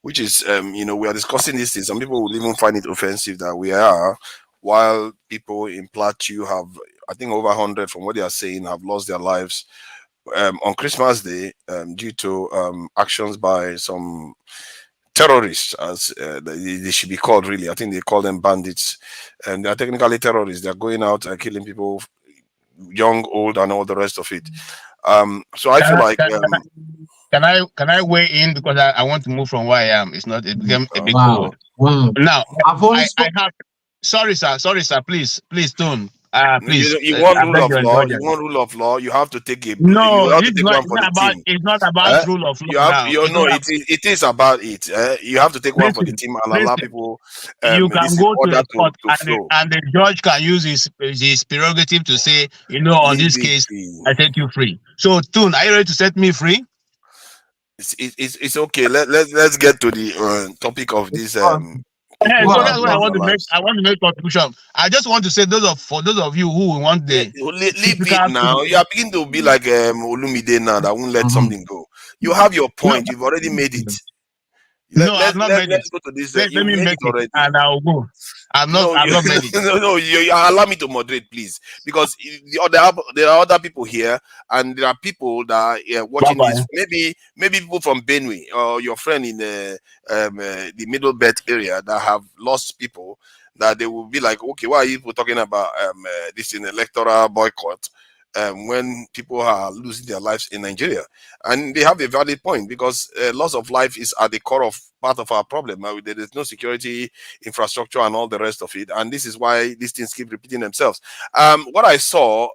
which is, we are discussing these things. Some people will even find it offensive that we are, while people in Plateau have, I think, over 100 from what they are saying, have lost their lives on Christmas Day due to actions by some terrorists, as they should be called. Really, I think they call them bandits, and they are technically terrorists. They are going out and killing people, young, old, and all the rest of it. So I feel like. Can I weigh in, because I want to move from where I am? It became a bit Wow. cold. Now I have. Sorry, sir. Please, Tone. Please. You want I rule beg of your law. You indulgence. want rule of law. You have to take a. No, You have to it's take not. one for the team. It's not about rule of You law have. now. You It's know. not It is about it. You have to take one for the Listen, team and allow listen. people. You This can is go to order a court, to flow. and the judge can use his prerogative to say, on Leave this it case, be. I set you free. So, Tune, are you ready to set me free? It's okay. Let's get to the topic of this. So that's what I want to make. I want to make contribution. I just want to say, for those of you who want the Leave it now. You are beginning to be like Olumide now that won't let something go. You have your point. You've already made it. I've not made it. Let's go to this. Let You me made make it already. and I'll go. I've not made it. No, you allow me to moderate, please, because there are other people here, and there are people that are watching this. Maybe people from Benue or your friend in the Middle Belt area that have lost people. That they will be like, okay, why are you people talking about this in electoral boycott? When people are losing their lives in Nigeria, and they have a valid point, because loss of life is at the core of part of our problem. There is no security infrastructure and all the rest of it, and this is why these things keep repeating themselves. What I saw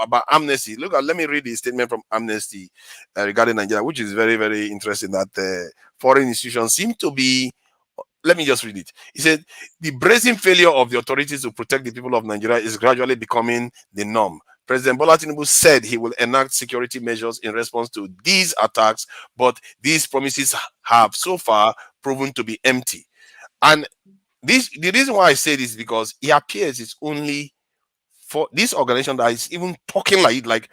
about Amnesty, let me read the statement from Amnesty regarding Nigeria, which is very, very interesting. That foreign institutions seem to be. Let me just read it. He said, the brazen failure of the authorities to protect the people of Nigeria is gradually becoming the norm. President Bola Tinubu said he will enact security measures in response to these attacks, but these promises have so far proven to be empty. And the reason why I say this is because it appears it's only for this organization that is even talking like it, like,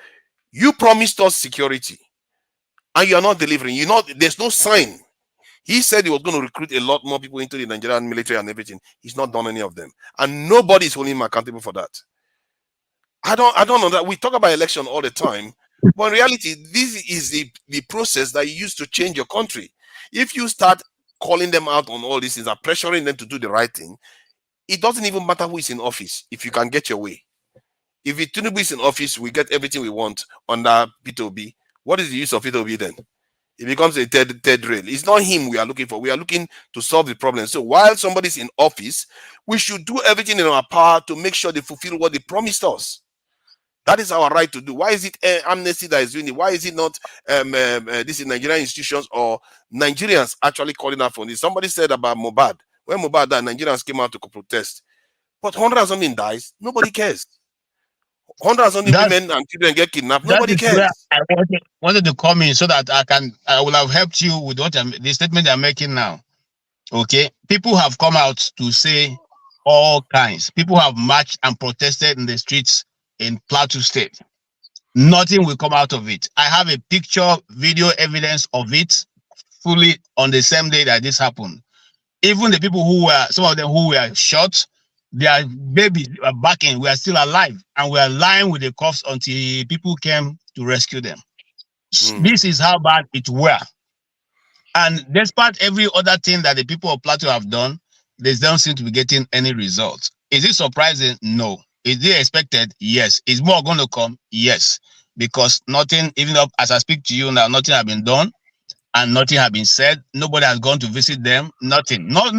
you promised us security and you are not delivering. There's no sign. He said he was going to recruit a lot more people into the Nigerian military and everything. He's not done any of them, and nobody is holding him accountable for that. I don't know that we talk about election all the time, but in reality, this is the process that you use to change your country. If you start calling them out on all these things and pressuring them to do the right thing, it doesn't even matter who is in office if you can get your way. If Tinubu is in office, we get everything we want under P2B. What is the use of P2B then? It becomes a third rail. It's not him we are looking for. We are looking to solve the problem. So while somebody's in office, we should do everything in our power to make sure they fulfill what they promised us. That is our right to do. Why is it Amnesty that is doing it? Why is it not this is Nigerian institutions or Nigerians actually calling out for this? Somebody said about Mohbad. When Mohbad died, Nigerians came out to protest. But 100 and something dies. Nobody cares. 100 and something women and children get kidnapped. Nobody cares. I wanted to come in so that I will have helped you with the statement I'm making now. Okay? People have come out to say all kinds. People have marched and protested in the streets in Plateau State. Nothing will come out of it. I have a picture, video evidence of it fully on the same day that this happened. Even the people some of them who were shot, their babies are backing. We are still alive, and we are lying with the cuffs until people came to rescue them. This is how bad it were. And despite every other thing that the people of Plateau have done, they don't seem to be getting any results. Is it surprising? No. Is it expected? Yes. Is more going to come? Yes. Because nothing, even up as I speak to you now, nothing has been done and nothing has been said. Nobody has gone to visit them. Nothing. No.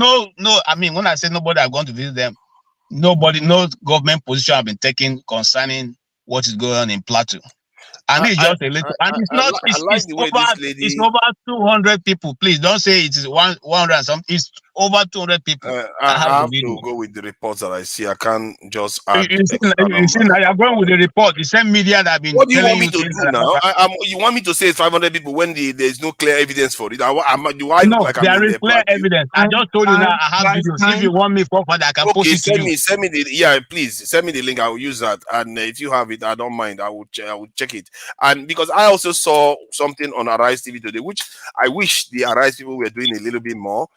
I mean, when I say nobody has gone to visit them, no government position has been taken concerning what is going on in Plateau. And it's just a little, and it's not. It's over 200 people. Please don't say it is 100 and something. It's over 200 people. I have I the have video. to go with the reports that I see. I can't just add You see, extra numbers. now you're going with the report. The same media that have been What do you telling want me you to things do now? You want me to say it's 500 people when there's no clear evidence for it? Do I look No, like I'm there in is the clear plateau? evidence. I just told you now I have videos. If you want me forward, I can post Okay, it to you. send me please send me the link. I will use that, and if you have it, I don't mind. I will check it. And because I also saw something on Arise TV today, which I wish the Arise people were doing a little bit more,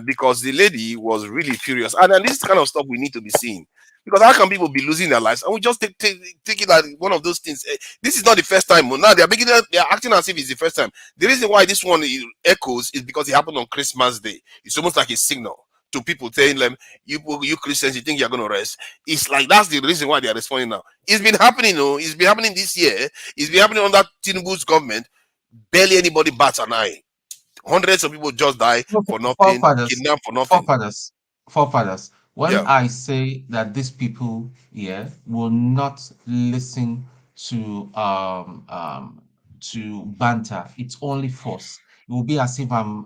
because the lady was really furious, and this is the kind of stuff we need to be seeing. Because how can people be losing their lives? And we just take it like one of those things. This is not the first time. Now they are acting as if it's the first time. The reason why this one echoes is because it happened on Christmas Day. It's almost like a signal to people telling them, you Christians, you think you're going to rest. It's like that's the reason why they are responding now. It's been happening, it's been happening this year. It's been happening under Tinubu's government. Barely anybody bats an eye. Hundreds of people just die for nothing, kidnapped for nothing. Forefathers. When Yeah. I say that these people, will not listen to banter, it's only force. It will be as if I'm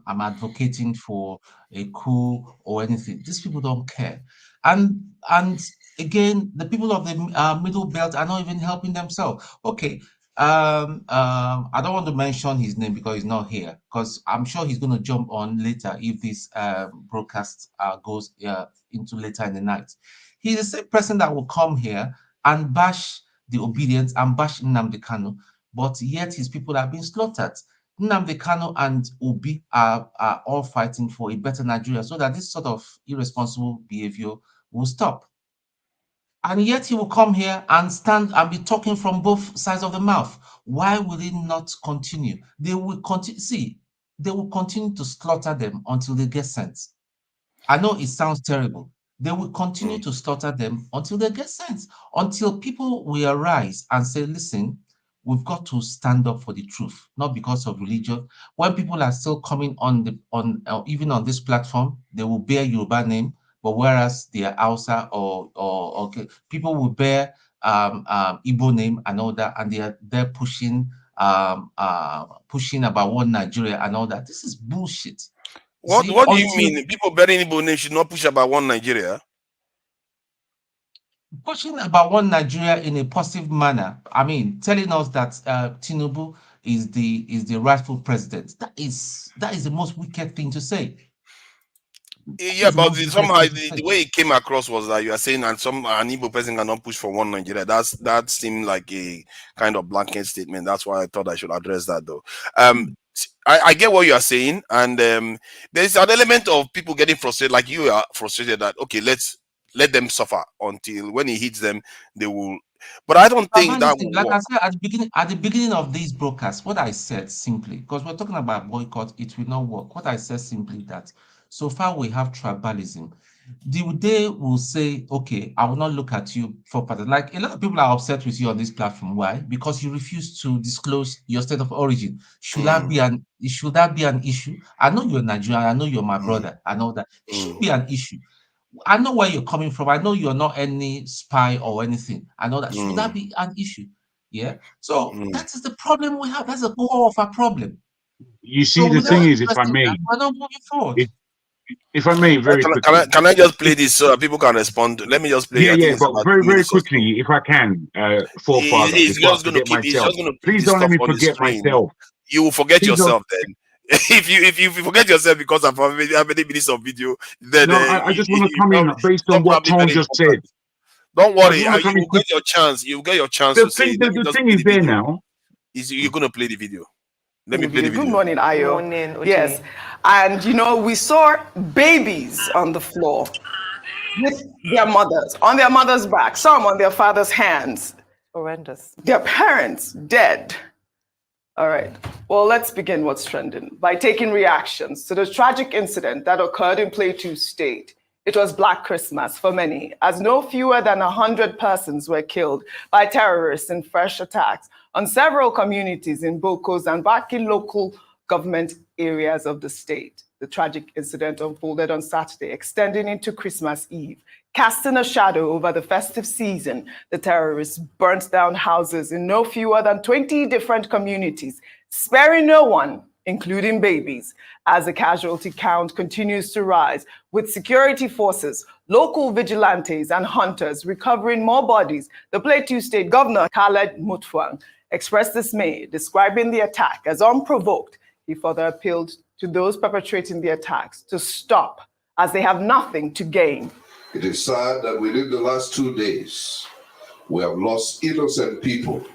advocating for a coup or anything. These people don't care, and again, the people of the middle belt are not even helping themselves. Okay, I don't want to mention his name because he's not here, because I'm sure he's going to jump on later if this broadcast goes into later in the night. He's the same person that will come here and bash the obedience and bash Nnamdi Kanu, but yet his people are being slaughtered. Nnamdi Kanu and Obi are all fighting for a better Nigeria so that this sort of irresponsible behavior will stop. And yet he will come here and stand and be talking from both sides of the mouth. Why will it not continue? They will continue. See, they will continue to slaughter them until they get sense. I know it sounds terrible. They will continue to slaughter them until they get sense, until people will arise and say, listen, we've got to stand up for the truth, not because of religion. When people are still coming even on this platform, they will bear Yoruba name, but whereas they are Hausa or okay, people will bear Igbo name and all that, and they're pushing about one Nigeria and all that. This is bullshit. What See, do you mean? People bearing Igbo name should not push about one Nigeria? Pushing about one Nigeria in a positive manner. I mean, telling us that Tinubu is the rightful president. That is the most wicked thing to say. Yeah, but somehow the way it came across was that you are saying an Igbo person cannot push for one Nigeria. That seemed like a kind of blanket statement. That's why I thought I should address that though. I get what you are saying, and there's an element of people getting frustrated, like you are frustrated that okay, let them suffer until when it hits them, they will. But I don't think that will like work. I said at the beginning of this broadcast, what I said simply, because we're talking about boycott, it will not work. What I said simply that so far we have tribalism. They will say, okay, I will not look at you for part. Like a lot of people are upset with you on this platform. Why? Because you refuse to disclose your state of origin. Should that be an issue? I know you're Nigerian, I know you're my brother, I know that. It should be an issue. I know where you're coming from. I know you're not any spy or anything. I know that. Should that be an issue? Yeah. So that is the problem we have. That's the core of our problem. You see, So the thing without is, if I addressing may, that, we're not moving forward. if I may, very quickly. Can I just play this so that people can respond? Let me just play. Yeah, I think yeah, it's but about very, 2 very minutes or so. quickly, if I can, forefather, He's before I just going to forget keep. He's myself. just going to put Please this don't let stuff me on the forget screen. myself. You will forget Please yourself then. If you forget yourself because of how many minutes of video, then No, I just want to come in based it's on not what probably Tone very just important. said. Don't I worry, just want to you come in will quick. get your chance. You will get your chance The to say. thing, Let me the just thing play is the there video. now. You're going to play the video. Let me play the video. Good morning, Ayo. Good morning, Uche. Yes, and we saw babies on the floor with their mothers, on their mothers' back, some on their father's hands. Horrendous. Their parents dead. All right. Well, let's begin what's trending by taking reactions to the tragic incident that occurred in Plateau State. It was Black Christmas for many, as no fewer than 100 persons were killed by terrorists in fresh attacks on several communities in Bokos and Baki local government areas of the state. The tragic incident unfolded on Saturday, extending into Christmas Eve. Casting a shadow over the festive season, the terrorists burnt down houses in no fewer than 20 different communities, sparing no one including babies, as the casualty count continues to rise, with security forces, local vigilantes, and hunters recovering more bodies. The Plateau State Governor, Khaled Mutfwang, expressed dismay, describing the attack as unprovoked. He further appealed to those perpetrating the attacks to stop, as they have nothing to gain. It is sad that within the last 2 days, we have lost innocent people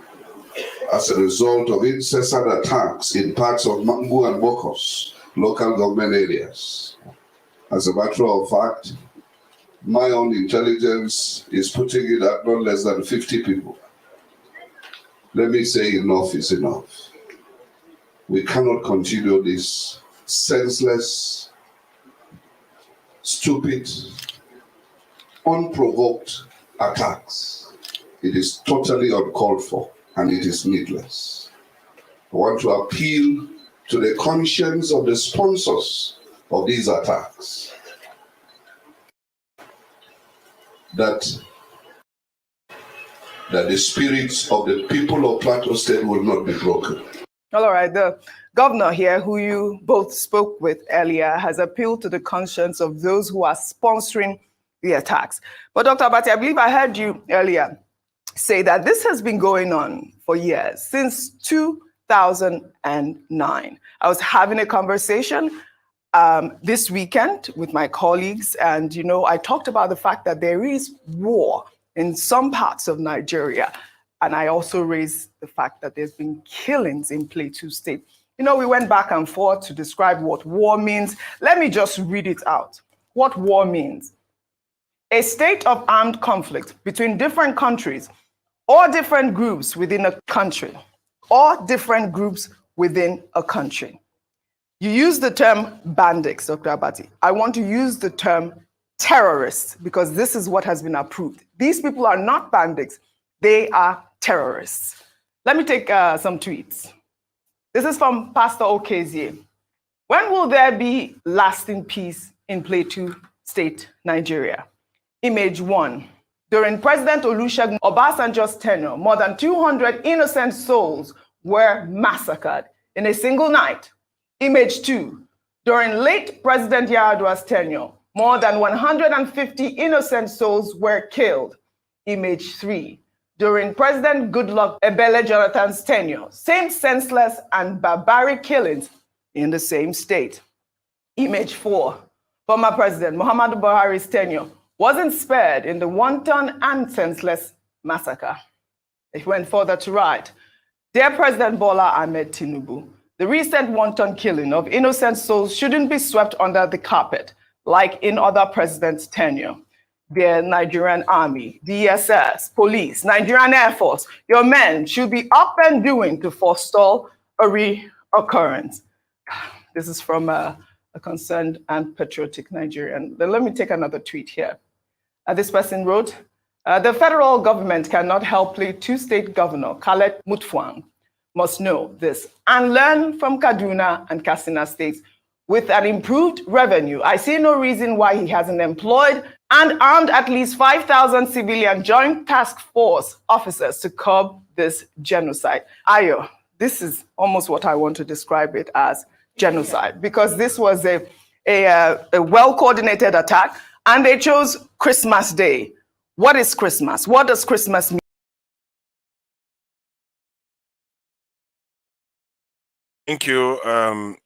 as a result of incessant attacks in parts of Mangu and Bokos, local government areas. As a matter of fact, my own intelligence is putting it at not less than 50 people. Let me say enough is enough. We cannot continue this senseless, stupid, unprovoked attacks. It is totally uncalled for and it is needless. I want to appeal to the conscience of the sponsors of these attacks that the spirits of the people of Plateau State will not be broken. All right, the governor here, who you both spoke with earlier, has appealed to the conscience of those who are sponsoring the attacks. But Dr. Abati, I believe I heard you earlier say that this has been going on for years, since 2009. I was having a conversation this weekend with my colleagues, and I talked about the fact that there is war in some parts of Nigeria. And I also raised the fact that there's been killings in Plateau State. We went back and forth to describe what war means. Let me just read it out. What war means: a state of armed conflict between different countries or different groups within a country, or different groups within a country. You use the term bandits, Dr. Abati. I want to use the term terrorists because this is what has been approved. These people are not bandits, they are terrorists. Let me take some tweets. This is from Pastor Okezie. When will there be lasting peace in Plateau State, Nigeria? Image 1. During President Olusegun Obasanjo's tenure, more than 200 innocent souls were massacred in a single night. Image 2. During late President Yar'Adua's tenure, more than 150 innocent souls were killed. Image 3. During President Goodluck Ebele Jonathan's tenure, same senseless and barbaric killings in the same state. Image 4. Former President Muhammadu Buhari's tenure wasn't spared in the wanton and senseless massacre. It went further to write, Dear President Bola Ahmed Tinubu, the recent wanton killing of innocent souls shouldn't be swept under the carpet like in other presidents' tenure. The Nigerian Army, DSS, police, Nigerian Air Force, your men should be up and doing to forestall a reoccurrence. This is from a concerned and patriotic Nigerian. Then let me take another tweet here. This person wrote, the federal government cannot help Plateau State Governor Khaled Mutfwang must know this and learn from Kaduna and Katsina states. With an improved revenue, I see no reason why he hasn't employed and armed at least 5,000 civilian Joint Task Force officers to curb this genocide. Ayo, this is almost what I want to describe it as, genocide, because this was a well-coordinated attack, and they chose Christmas Day. What is Christmas? What does Christmas mean? Thank you.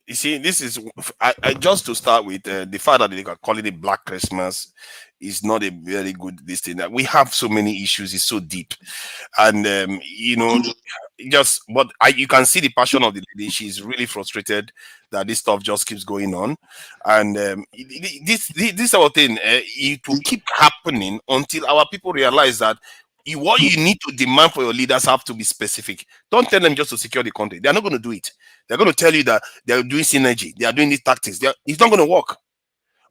You see, this is I just to start with the fact that they are calling it Black Christmas is not a very good this thing. That we have so many issues, it's so deep, and you can see the passion of the lady. She's really frustrated that this stuff just keeps going on, and this sort of thing it will keep happening until our people realize that. What you need to demand for your leaders have to be specific. Don't tell them just to secure the country. They're not going to do it. They're going to tell you that they're doing synergy. They are doing these tactics. It's not going to work.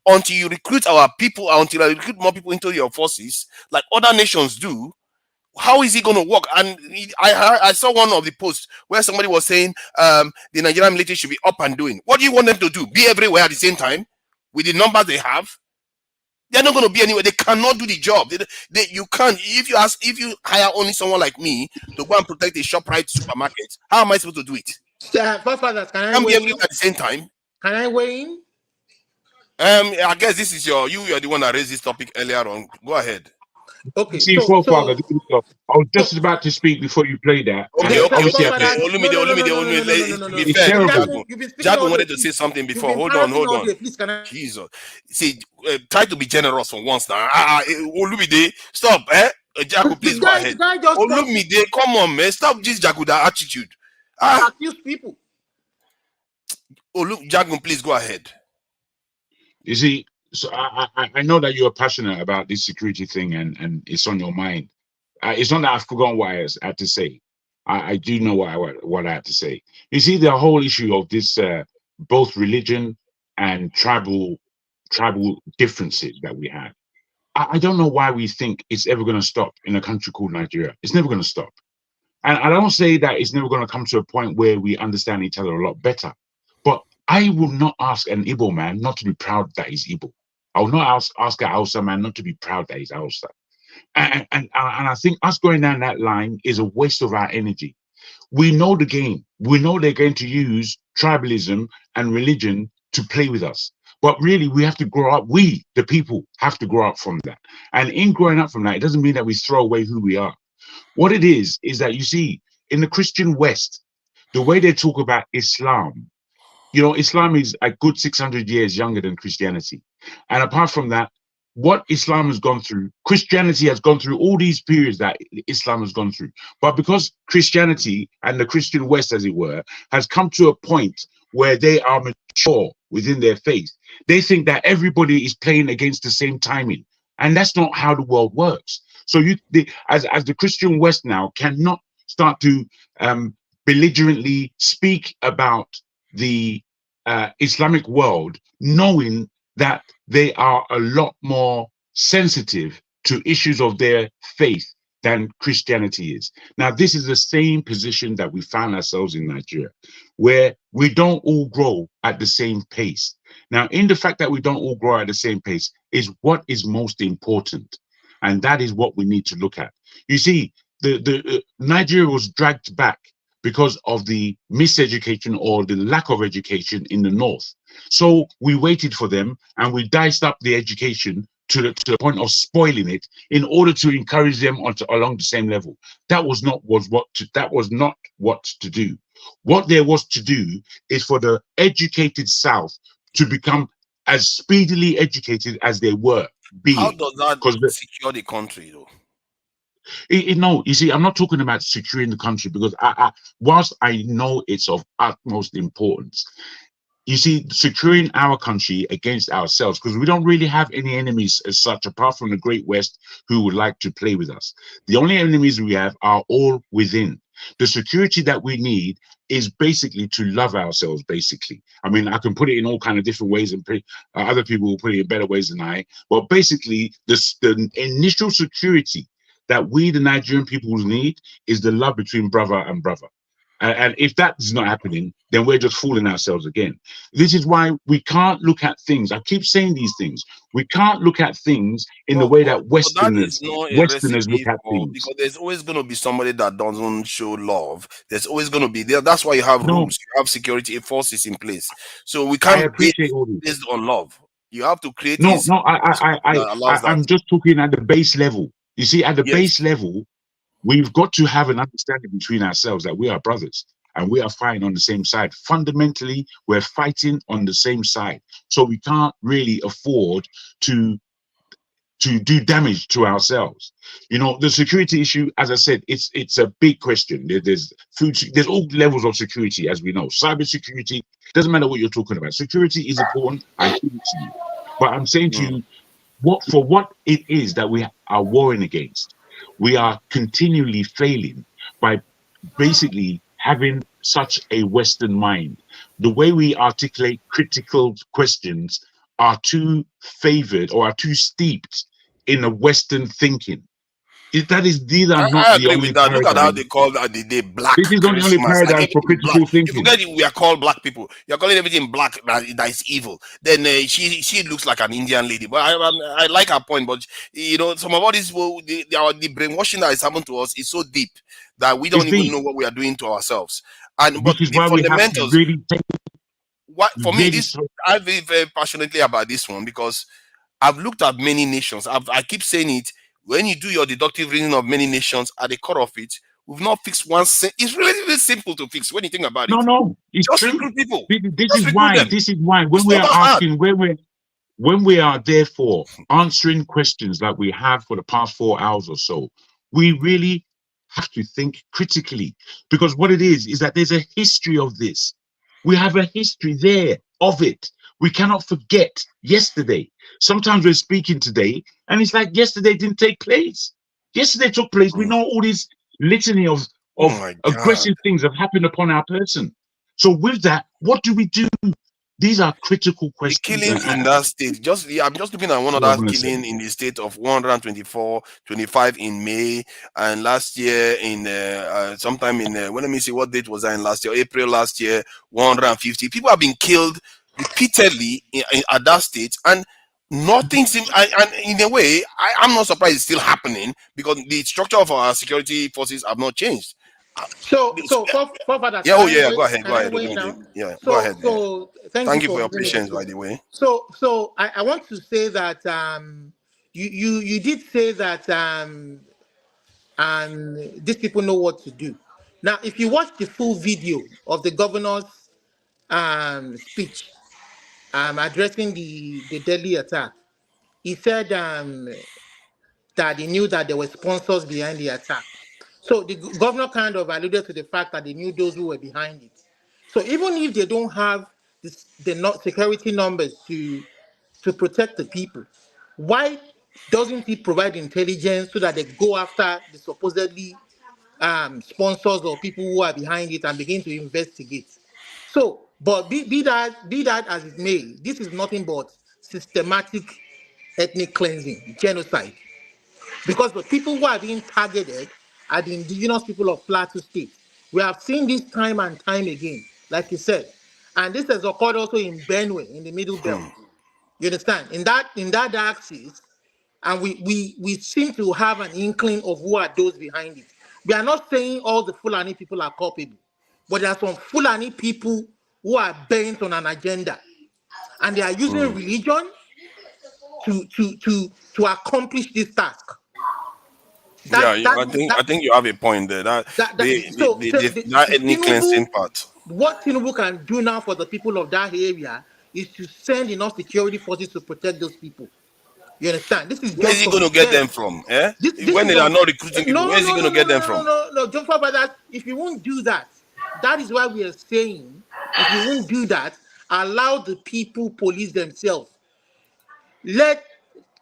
Until you recruit our people, until you recruit more people into your forces, like other nations do, how is it going to work? And I saw one of the posts where somebody was saying the Nigerian military should be up and doing. What do you want them to do? Be everywhere at the same time with the numbers they have? They're not going to be anywhere. They cannot do the job. You can't. If you hire only someone like me to go and protect a ShopRite supermarket, how am I supposed to do it? Forefathers, can I Can't be weigh everything in? at the same time. Can I weigh in? I guess this is you are the one that raised this topic earlier on. Go ahead. Okay, See, forefather, I was just about to speak before you played that. Okay, and okay, obviously, Olumide. To be no. fair, It's terrible. You've been speaking Jago all day. wanted to say something before. You've been Hold parroting all on. day. Please, can I? Jesus. See, try to be generous for once now. Olumide, stop. Jago, please go ahead. The guy just Olumide, come on, man. Stop this Jaguda attitude. accuse people. Jago, please go ahead. You see, so I know that you're passionate about this security thing and it's on your mind. It's not that I've forgotten what I had to say. I do know what I had to say. You see, the whole issue of this, both religion and tribal differences that we have. I don't know why we think it's ever going to stop in a country called Nigeria. It's never going to stop. And I don't say that it's never going to come to a point where we understand each other a lot better. But I will not ask an Igbo man not to be proud that he's Igbo. I will not ask a Hausa man not to be proud that he's Hausa. And I think us going down that line is a waste of our energy. We know the game. We know they're going to use tribalism and religion to play with us. But really, we have to grow up. We, the people, have to grow up from that. And in growing up from that, it doesn't mean that we throw away who we are. What it is that you see, in the Christian West, the way they talk about Islam, you know, Islam is a good 600 years younger than Christianity. And apart from that, what Islam has gone through, Christianity has gone through all these periods that Islam has gone through. But because Christianity and the Christian West, as it were, has come to a point where they are mature within their faith, they think that everybody is playing against the same timing. And that's not how the world works. So as the Christian West now cannot start to belligerently speak about the Islamic world, knowing that they are a lot more sensitive to issues of their faith than Christianity is. Now, this is the same position that we found ourselves in Nigeria, where we don't all grow at the same pace. Now, in the fact that we don't all grow at the same pace is what is most important. And that is what we need to look at. You see, Nigeria was dragged back because of the miseducation or the lack of education in the north. So we waited for them and we diced up the education to the point of spoiling it in order to encourage them along the same level. That was not what to do. What there was to do is for the educated South to become as speedily educated as they were being. How does that secure the country, though? No, you see, I'm not talking about securing the country because whilst I know it's of utmost importance, you see, securing our country against ourselves, because we don't really have any enemies as such, apart from the Great West, who would like to play with us. The only enemies we have are all within. The security that we need is basically to love ourselves, basically. I mean, I can put it in all kind of different ways, and other people will put it in better ways than I. But basically, the initial security that we, the Nigerian people, need is the love between brother and brother. And if that is not happening, then we're just fooling ourselves again. This is why we can't look at things. I keep saying these things. We can't look at things in the way that Westerners look at things. Because there's always going to be somebody that doesn't show love. There's always going to be there. That's why you have rules. You have security forces in place. So we can't be based on love. You have to create. I'm just talking at the base level. You see, at the base level, we've got to have an understanding between ourselves that we are brothers and we are fighting on the same side. Fundamentally, we're fighting on the same side. So we can't really afford to do damage to ourselves. You know, the security issue, as I said, it's a big question. There's food, there's all levels of security, as we know. Cyber security, doesn't matter what you're talking about. Security is important, I give it to you. But I'm saying to you, what it is that we are warring against, we are continually failing by basically having such a Western mind. The way we articulate critical questions are too favored or are too steeped in a Western thinking. These are not the only paradigm. Look at how they call the black. This is not the only paradigm for critical thinking. You forget we are called black people. You're calling everything black that is evil. Then she looks like an Indian lady. But I like her point. But you know, some of all this, the brainwashing that is happening to us is so deep that we don't even know what we are doing to ourselves. And but which is the why we have to fundamentals. really take What for me, really this I feel very passionately about this one because I've looked at many nations. I keep saying it. When you do your deductive reasoning of many nations at the core of it, we've not fixed one. It's really, really simple to fix when you think about it. no, it's Just true. recruit people. This Just is recruit why. them. This is why when It's we not are that hard. asking, when we are therefore answering questions that we have for the past 4 hours or so, we really have to think critically, because what it is that there's a history of this. We have a history there of it. We cannot forget yesterday. Sometimes we're speaking today, and it's like yesterday didn't take place. Yesterday took place. We know all this litany of Oh my God. aggressive things have happened upon our person. So with that, what do we do? These are critical The questions. killings in that state, I'm just looking at one What other I'm gonna killing say. in the state of 124, 25 in May, and last year in sometime in well, let me see what date was that in last year, April last year, 150 people have been killed repeatedly at that state, and nothing seems. And in a way, I'm not surprised it's still happening because the structure of our security forces have not changed. So, forefathers, Yeah, oh yeah, go ahead, can I wait now? go ahead. So, Thank you for for your giving me patience, the by floor. the way. So I want to say that you did say that these people know what to do. Now, if you watch the full video of the governor's speech addressing the deadly attack, he said that he knew that there were sponsors behind the attack. So the governor kind of alluded to the fact that they knew those who were behind it. So even if they don't have the security numbers to protect the people, why doesn't he provide intelligence so that they go after the supposedly sponsors or people who are behind it and begin to investigate? So, but be that as it may, this is nothing but systematic ethnic cleansing, genocide. Because the people who are being targeted are the indigenous people of Plateau State. We have seen this time and time again, like you said. And this has occurred also in Benue, in the Middle Belt. You understand? In that axis, and we seem to have an inkling of who are those behind it. We are not saying all the Fulani people are culpable, but there are some Fulani people who are bent on an agenda, and they are using religion to accomplish this task. I think you have a point there. That that ethnic cleansing part. What Tinubu can do now for the people of that area is to send enough security forces to protect those people. You understand? This is Where is just he going to get them unfair. from? Eh? This When is they are not recruiting people, where is he going to get them from? No. Don't forget that. If you won't do that, that is why we are saying, if you won't do that, allow the people police themselves. Let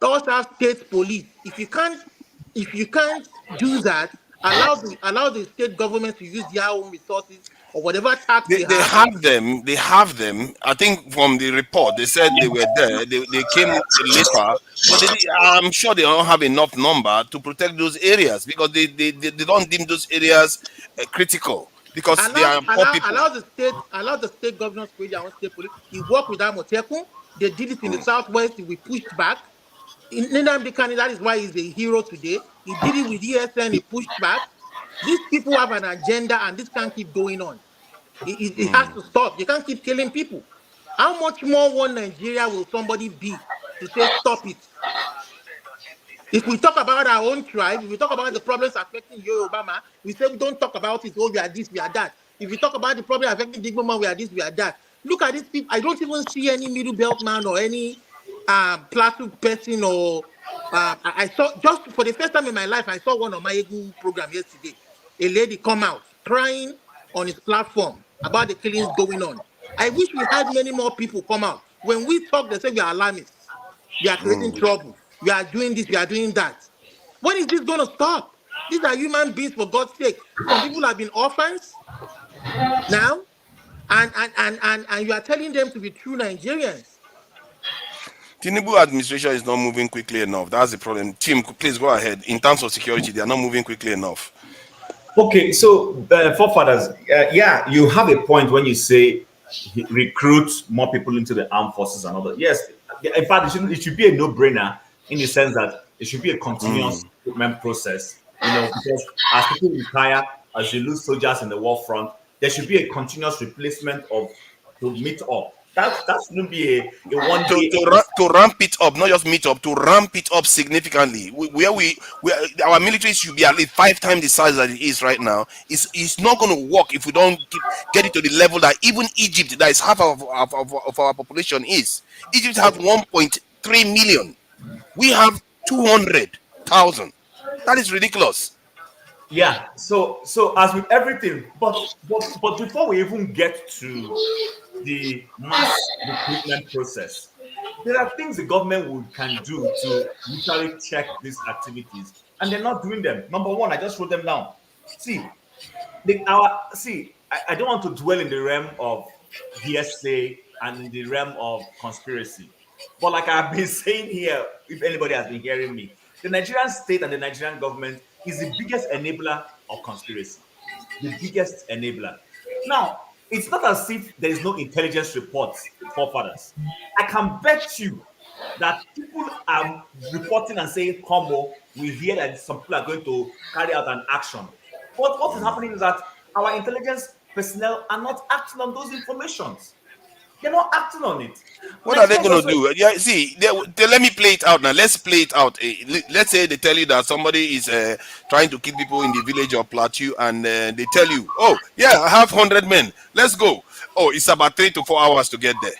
us have state police. If you can't do that, allow the state government to use their own resources or whatever tax they They have. have them. They have them. I think from the report they said they were there. They came later, but I'm sure they don't have enough number to protect those areas because they don't deem those areas critical because they are poor people. Allow the state governors to create their own state police. He worked with Amotekun. They did it in the southwest. We pushed back. In Nnamdi Kanu, that is why he's a hero today. He did it with ESN. He pushed back. These people have an agenda, and this can't keep going on. It has to stop. You can't keep killing people. How much more one Nigeria will somebody be to say stop it? If we talk about our own tribe, if we talk about the problems affecting Yoruba, we say we don't talk about it. Oh, we are this, we are that. If we talk about the problem affecting Digbo, we are this, we are that. Look at these people. I don't even see any middle belt man or any Plateau person or I saw just for the first time in my life, I saw one on my Egu program yesterday. A lady come out crying on his platform about the killings going on. I wish we had many more people come out. When we talk, they say we are alarmists. We are creating trouble. We are doing this, we are doing that. When is this going to stop? These are human beings, for God's sake. Some people have been orphans now, and you are telling them to be true Nigerians. Tinubu administration is not moving quickly enough. That's the problem. Tim, please go ahead. In terms of security, they are not moving quickly enough. Okay, so forefathers, yeah, you have a point when you say recruit more people into the armed forces and all that. Yes, in fact, it should be a no-brainer in the sense that it should be a continuous recruitment process. You know, because as people retire, as you lose soldiers in the war front, there should be a continuous replacement of to meet up. That shouldn't be a one day to ramp it up, not just meet up, to ramp it up significantly. Our military should be at least 5 times the size that it is right now. It's not going to work if we don't get it to the level that even Egypt, that is half of our population, is. Egypt has 1.3 million. We have 200,000. That is ridiculous. Yeah. So as with everything, but before we even get to the mass recruitment process, there are things the government can do to literally check these activities, and they're not doing them. Number one, I just wrote them down. See, I don't want to dwell in the realm of hearsay and in the realm of conspiracy, but like I've been saying here, if anybody has been hearing me, the Nigerian state and the Nigerian government is the biggest enabler of conspiracy, the biggest enabler. Now, it's not as if there is no intelligence reports, forefathers. I can bet you that people are reporting and saying, "Combo, we hear that some people are going to carry out an action." But what is happening is that our intelligence personnel are not acting on those informations. They're not acting on it. What are they going to do? Yeah, see, let me play it out now. Let's play it out. Let's say they tell you that somebody is trying to kill people in the village of Plateau, and they tell you, "Oh, yeah, I have 100 men. Let's go." Oh, it's about 3 to 4 hours to get there.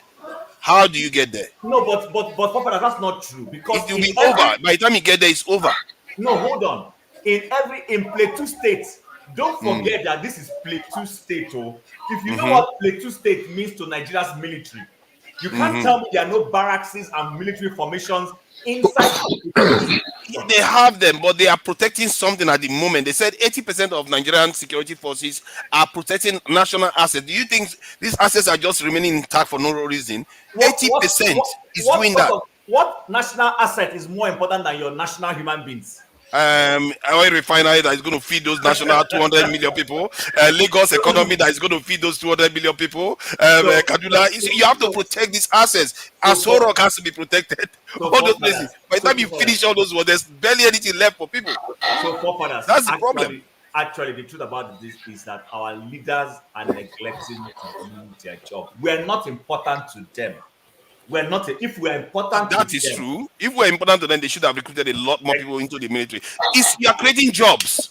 How do you get there? No, but Papa, that's not true, because It will be over. By the time you get there, it's over. No, hold on. In Plateau State, don't forget that this is Plateau State. Oh, if you know what Plateau State means to Nigeria's military, you can't tell me there are no barracks and military formations inside. They have them, but they are protecting something at the moment. They said 80% of Nigerian security forces are protecting national assets. Do you think these assets are just remaining intact for no reason? 80% is doing that. What national asset is more important than your national human beings? Oil refinery that is going to feed those national 200 million people, Lagos economy that is going to feed those 200 million people, Kaduna. You have to protect these assets. Asorok has to be protected. All those places. By the time you finish all those, there's barely anything left for people. So that's the problem. Actually, the truth about this is that our leaders are neglecting to do their job. We're not important to them. We're not. If we're important, that is true. If we're important to them, they should have recruited a lot more people into the military. You are creating jobs.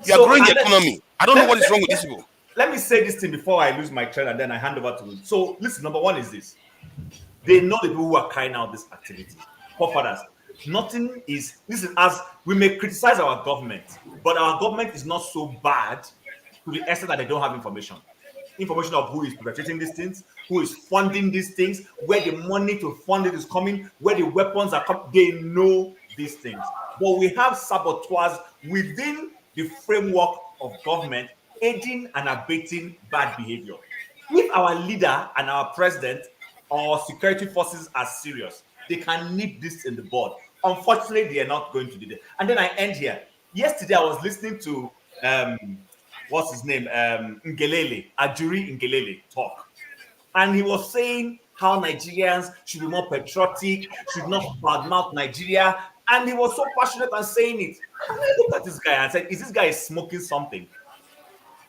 You are growing the economy. I don't know what is wrong with these people. Let me say this thing before I lose my train, and then I hand over to you. So, listen. Number one is this: they know the people who are carrying out this activity. Forefathers, nothing is. Listen, as we may criticize our government, but our government is not so bad to the extent that they don't have information of who is perpetrating these things, who is funding these things, where the money to fund it is coming, where the weapons are coming. They know these things. But we have saboteurs within the framework of government aiding and abating bad behavior. If our leader and our president or security forces are serious, they can nip this in the bud. Unfortunately, they are not going to do that. And then I end here. Yesterday, I was listening to what's his name? Ajuri Ngelele talk. And he was saying how Nigerians should be more patriotic, should not badmouth Nigeria. And he was so passionate and saying it. And I looked at this guy and said, is this guy smoking something?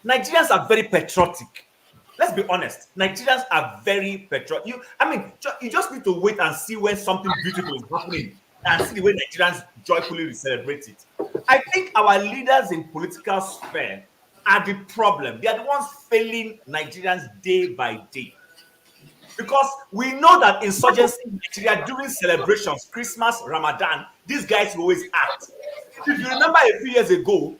Nigerians are very patriotic. Let's be honest. Nigerians are very patriotic. You just need to wait and see when something beautiful is happening and see the way Nigerians joyfully celebrate it. I think our leaders in political sphere are the problem. They are the ones failing Nigerians day by day. Because we know that insurgency in Nigeria during celebrations, Christmas, Ramadan, these guys always act. If you remember a few years ago,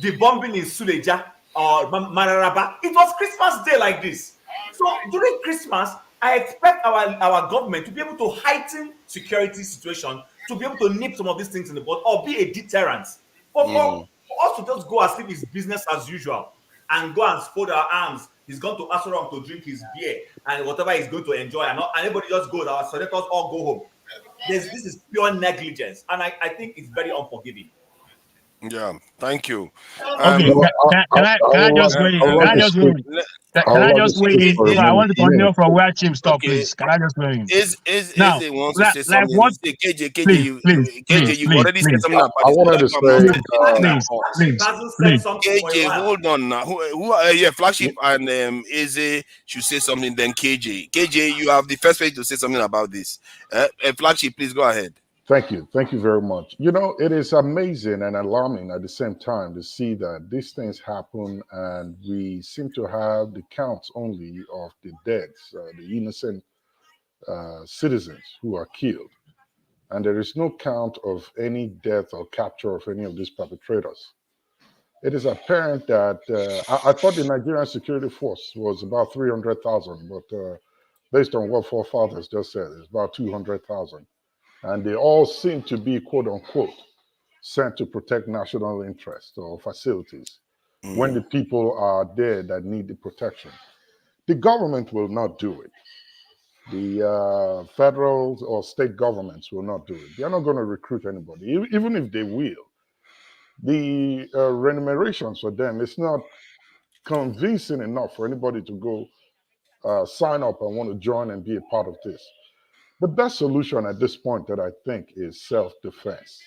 the bombing in Suleja or Mararaba, it was Christmas Day like this. So during Christmas, I expect our government to be able to heighten security situation, to be able to nip some of these things in the bud or be a deterrent. But for us to just go as if it's business as usual and go and fold our arms, he's gone to Asorok to drink his beer and whatever he's going to enjoy, and everybody just goes, our senators all go home. This is pure negligence, and I think it's very unforgiving. Yeah, thank you. Okay, No, can I just weigh in? I Can want I to just weigh speak. in? le- I Can I want to just weigh speak in? for a So I want to minute. continue from where Chim stopped, okay, please. Can I just weigh in? is Now, it wants to say like something? what? Say KJ, Please, please, please, you've please, already said please, something about I this. wanted to Flagship, I'm not say, saying anything at please, all. Flagship please, hasn't said please. something for a KJ, while. hold on now. Yeah, Flagship and Eze should say something. Then KJ, you have the first page to say something about this. Flagship, please go ahead. thank you. Thank you very much. You know, it is amazing and alarming at the same time to see that these things happen and we seem to have the counts only of the deaths, the innocent citizens who are killed. And there is no count of any death or capture of any of these perpetrators. It is apparent that I thought the Nigerian security force was about 300,000, but based on what forefathers just said, it's about 200,000. And they all seem to be, quote unquote, sent to protect national interests or facilities when the people are there that need the protection. The government will not do it. The federal or state governments will not do it. They're not going to recruit anybody, even if they will. The remunerations for them, it's not convincing enough for anybody to go sign up and want to join and be a part of this. The best solution at this point that I think is self-defense.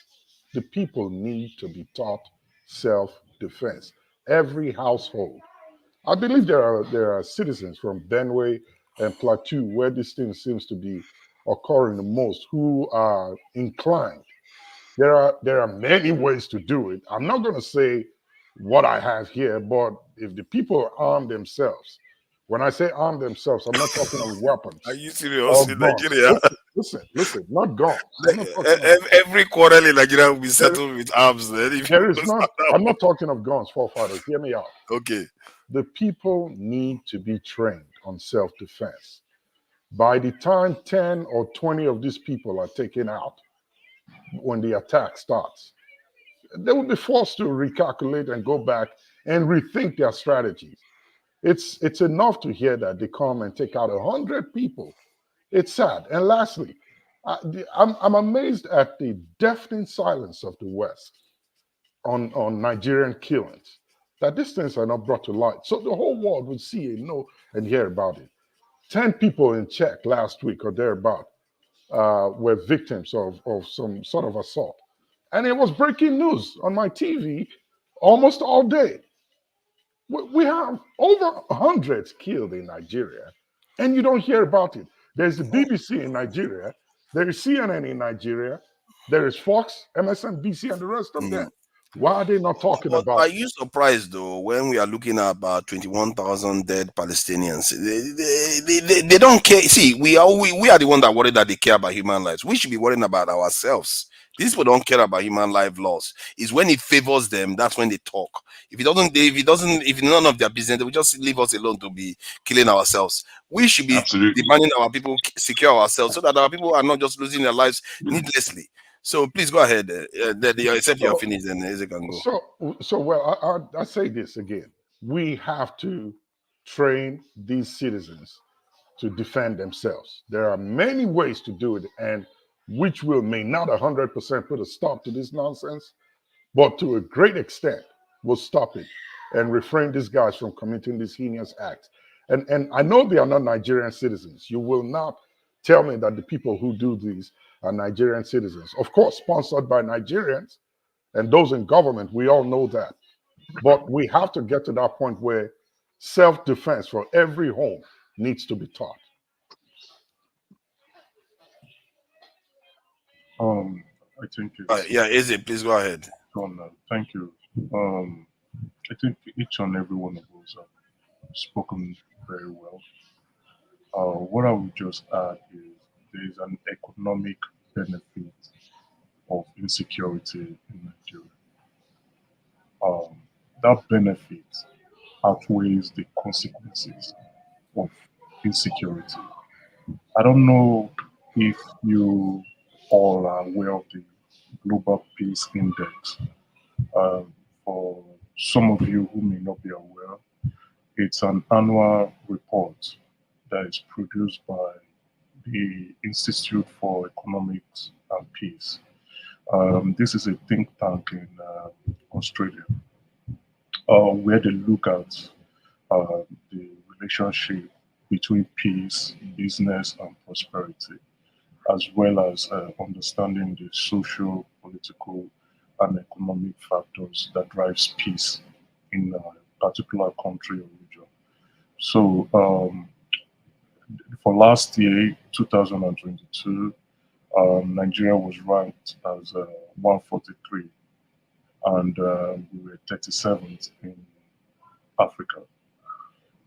The people need to be taught self-defense. Every household. I believe there are citizens from Benue and Plateau where this thing seems to be occurring the most who are inclined. There are many ways to do it. I'm not going to say what I have here, but if the people arm themselves, when I say arm themselves, I'm not talking of Are weapons you serious or in guns. Nigeria? Listen, not guns. I'm not talking of Every quarrel in Nigeria will be there, settled with arms. Then, if you there is not. understand I'm that. not talking of guns, forefathers. Hear me out. Okay. The people need to be trained on self-defense. By the time 10 or 20 of these people are taken out when the attack starts, they will be forced to recalculate and go back and rethink their strategies. It's enough to hear that they come and take out 100 people. It's sad. And lastly, I'm amazed at the deafening silence of the West on Nigerian killings, that these things are not brought to light. So the whole world would see and know and hear about it. 10 people in Czech last week or thereabout were victims of some sort of assault. And it was breaking news on my TV almost all day. We have over 100 killed in Nigeria, and you don't hear about it. There's the BBC in Nigeria, there is CNN in Nigeria, there is Fox, MSNBC, and the rest of them. Why are they not talking But about are it? you surprised though when we are looking at about 21,000 dead Palestinians? They don't care. See, we are the one that worry that they care about human lives. We should be worrying about ourselves. These people don't care about human life loss. It's when it favors them that's when they talk. If none of their business, they will just leave us alone to be killing ourselves. We should be Absolutely. demanding our people secure ourselves so that our people are not just losing their lives needlessly. So please go ahead. Except you're So, finished, then Eze can go. well, I say this again. We have to train these citizens to defend themselves. There are many ways to do it, and which will may not 100% put a stop to this nonsense, but to a great extent will stop it and refrain these guys from committing these heinous acts. And I know they are not Nigerian citizens. You will not tell me that the people who do these are Nigerian citizens. Of course, sponsored by Nigerians and those in government, we all know that. But we have to get to that point where self-defense for every home needs to be taught. I think it's Yeah, Eze, please go ahead. thank you. I think each and every one of us have spoken very well. What I would just add is there is an economic benefit of insecurity in Nigeria. That benefit outweighs the consequences of insecurity. I don't know if you all are aware of the Global Peace Index. For some of you who may not be aware, it's an annual report that is produced by the Institute for Economics and Peace. This is a think tank in Australia, where they look at the relationship between peace, business, and prosperity, as well as understanding the social, political, and economic factors that drives peace in a particular country or region. So for last year, 2022, Nigeria was ranked as 143, and we were 37th in Africa.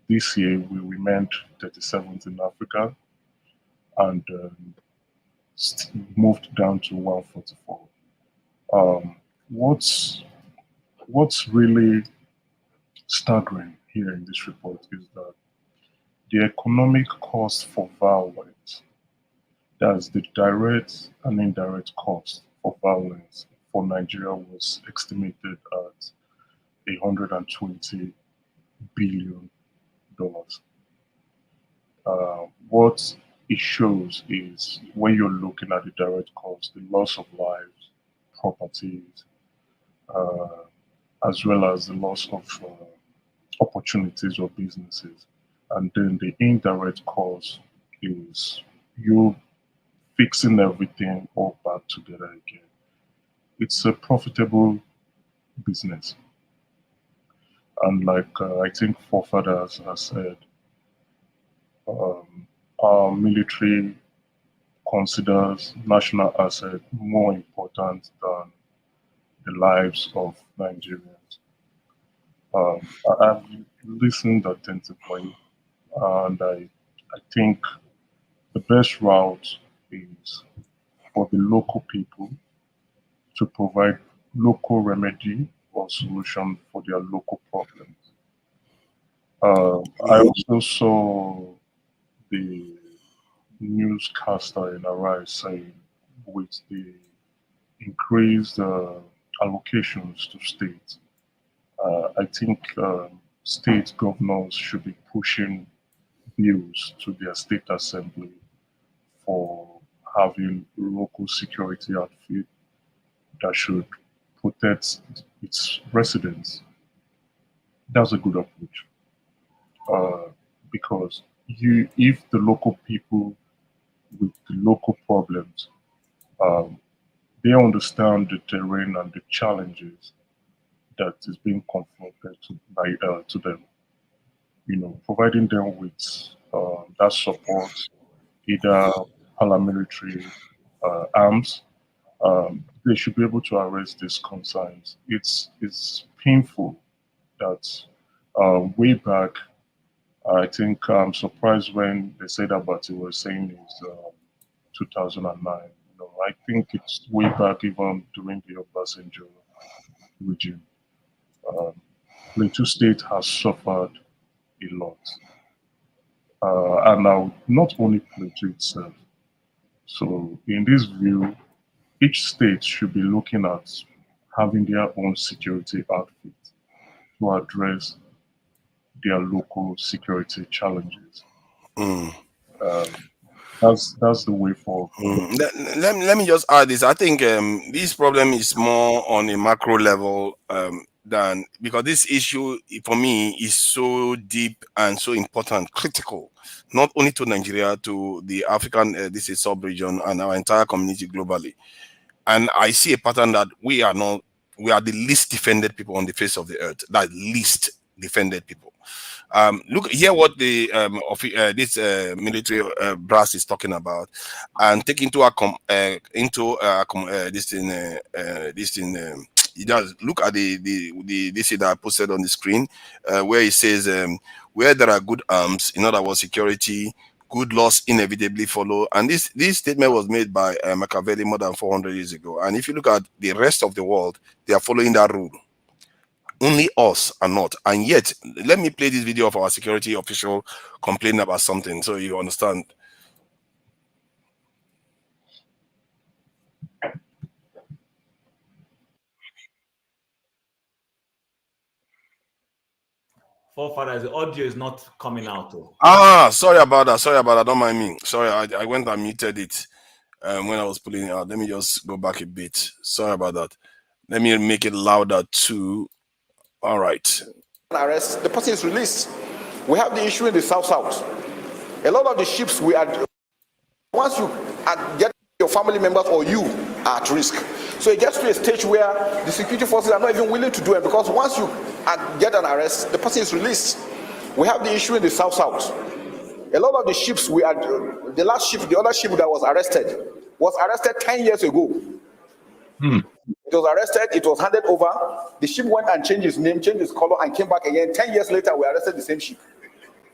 This year, we remained 37th in Africa and moved down to 144. What's really staggering here in this report is that the economic cost for violence, that's the direct and indirect cost for violence for Nigeria, was estimated at $120 billion. What it shows is when you're looking at the direct cost, the loss of lives, properties, as well as the loss of opportunities or businesses. And then the indirect cost is you fixing everything all back together again. It's a profitable business. And like I think forefathers have said, our military considers national asset more important than the lives of Nigerians. I've listened attentively, and I think the best route is for the local people to provide local remedy or solution for their local problems. I also saw the newscaster in Arise saying with the increased allocations to states, I think state governors should be pushing bills to their state assembly for having local security outfit that should protect its residents. That's a good approach, because if the local people with the local problems, they understand the terrain and the challenges that is being confronted to them. Providing them with that support, either paramilitary arms, they should be able to arrest these concerns. It's painful that way back, I think I'm surprised when they said about it was saying it's 2009. I think it's way back even during the Obasanjo regime. Plateau State has suffered a lot. And now, not only Plateau itself. So, in this view, each state should be looking at having their own security outfit to address their local security challenges. That's the way forward. Let me just add this. I think this problem is more on a macro level than, because this issue for me is so deep and so important, critical, not only to Nigeria, to the African this is sub-region and our entire community globally. And I see a pattern that we are the least defended people on the face of the earth. That least defended people. Look here what the this military brass is talking about, and take into this thing. You just look at this that I posted on the screen, where it says where there are good arms, in other words, security, good laws inevitably follow. And this statement was made by Machiavelli more than 400 years ago. And if you look at the rest of the world, they are following that rule. Only us are not. And yet, let me play this video of our security official complaining about something so you understand. Forefathers, the audio is not coming out. Sorry about that. Don't mind me. Sorry, I went and muted it when I was pulling it out. Let me just go back a bit. Sorry about that. Let me make it louder too. All right. Arrest, the person is released. We have the issue in the South. A lot of the ships we are, once you get your family members or you are at risk. So it gets to a stage where the security forces are not even willing to do it, because once you get an arrest, the person is released. We have the issue in the South. A lot of the ships we are, the other ship that was arrested 10 years ago. It was arrested, it was handed over, the ship went and changed its name, changed its color, and came back again. 10 years later, we arrested the same ship.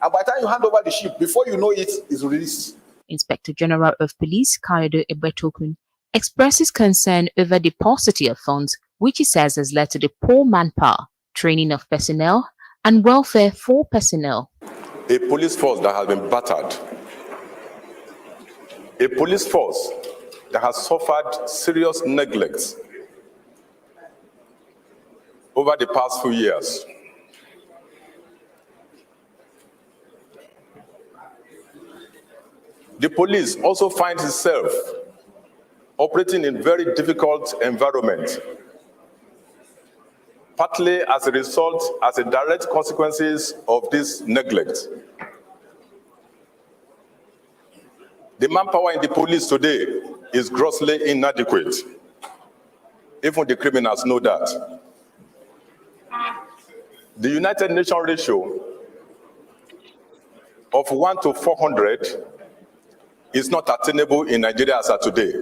And by the time you hand over the ship, before you know it, it's released. Inspector General of Police Kayode Ebetokun expresses concern over the paucity of funds, which he says has led to the poor manpower, training of personnel, and welfare for personnel. A police force that has been battered, a police force that has suffered serious neglect over the past few years. The police also finds itself operating in very difficult environment, partly as a result, as a direct consequences of this neglect. The manpower in the police today is grossly inadequate. Even the criminals know that. The United Nations ratio of 1 to 400 is not attainable in Nigeria as of today,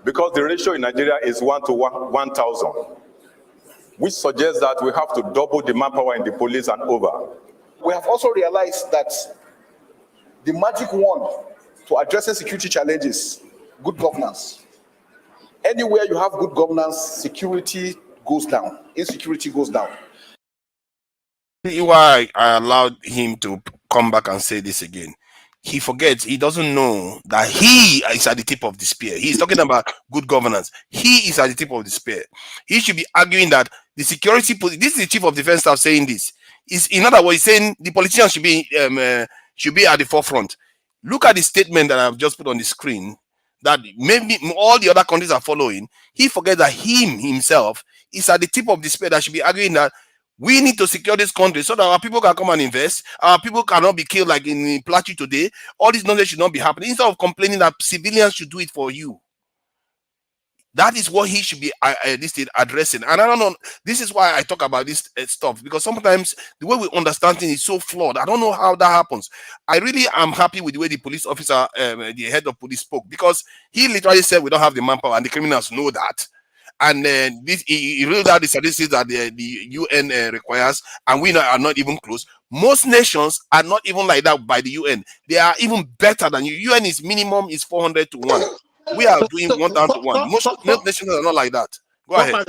because the ratio in Nigeria is 1 to 1,000, which suggests that we have to double the manpower in the police and over. We have also realized that the magic wand to addressing security challenges, good governance. Anywhere you have good governance, security goes down, insecurity goes down. Why I allowed him to come back and say this again. He forgets, he doesn't know that he is at the tip of the spear. He's talking about good governance. He is at the tip of the spear. He should be arguing that the security, this is the chief of defense staff saying this. Is in other words, saying the politicians should be at the forefront. Look at the statement that I've just put on the screen, that maybe all the other countries are following. He forgets that himself is at the tip of the spear, that should be arguing that we need to secure this country so that our people can come and invest. Our people cannot be killed like in Plateau today. All this knowledge should not be happening. Instead of complaining that civilians should do it for you. That is what he should be addressing. And I don't know, this is why I talk about this stuff, because sometimes the way we understand things is so flawed. I don't know how that happens. I really am happy with the way the police officer, the head of police spoke, because he literally said we don't have the manpower and the criminals know that. And he read out the statistics that the UN requires, and we are not even close. Most nations are not even like that by the UN. They are even better than you. UN is minimum is 400 to 1. We are doing 1 down to 1. Most nations are not like that. Go ahead.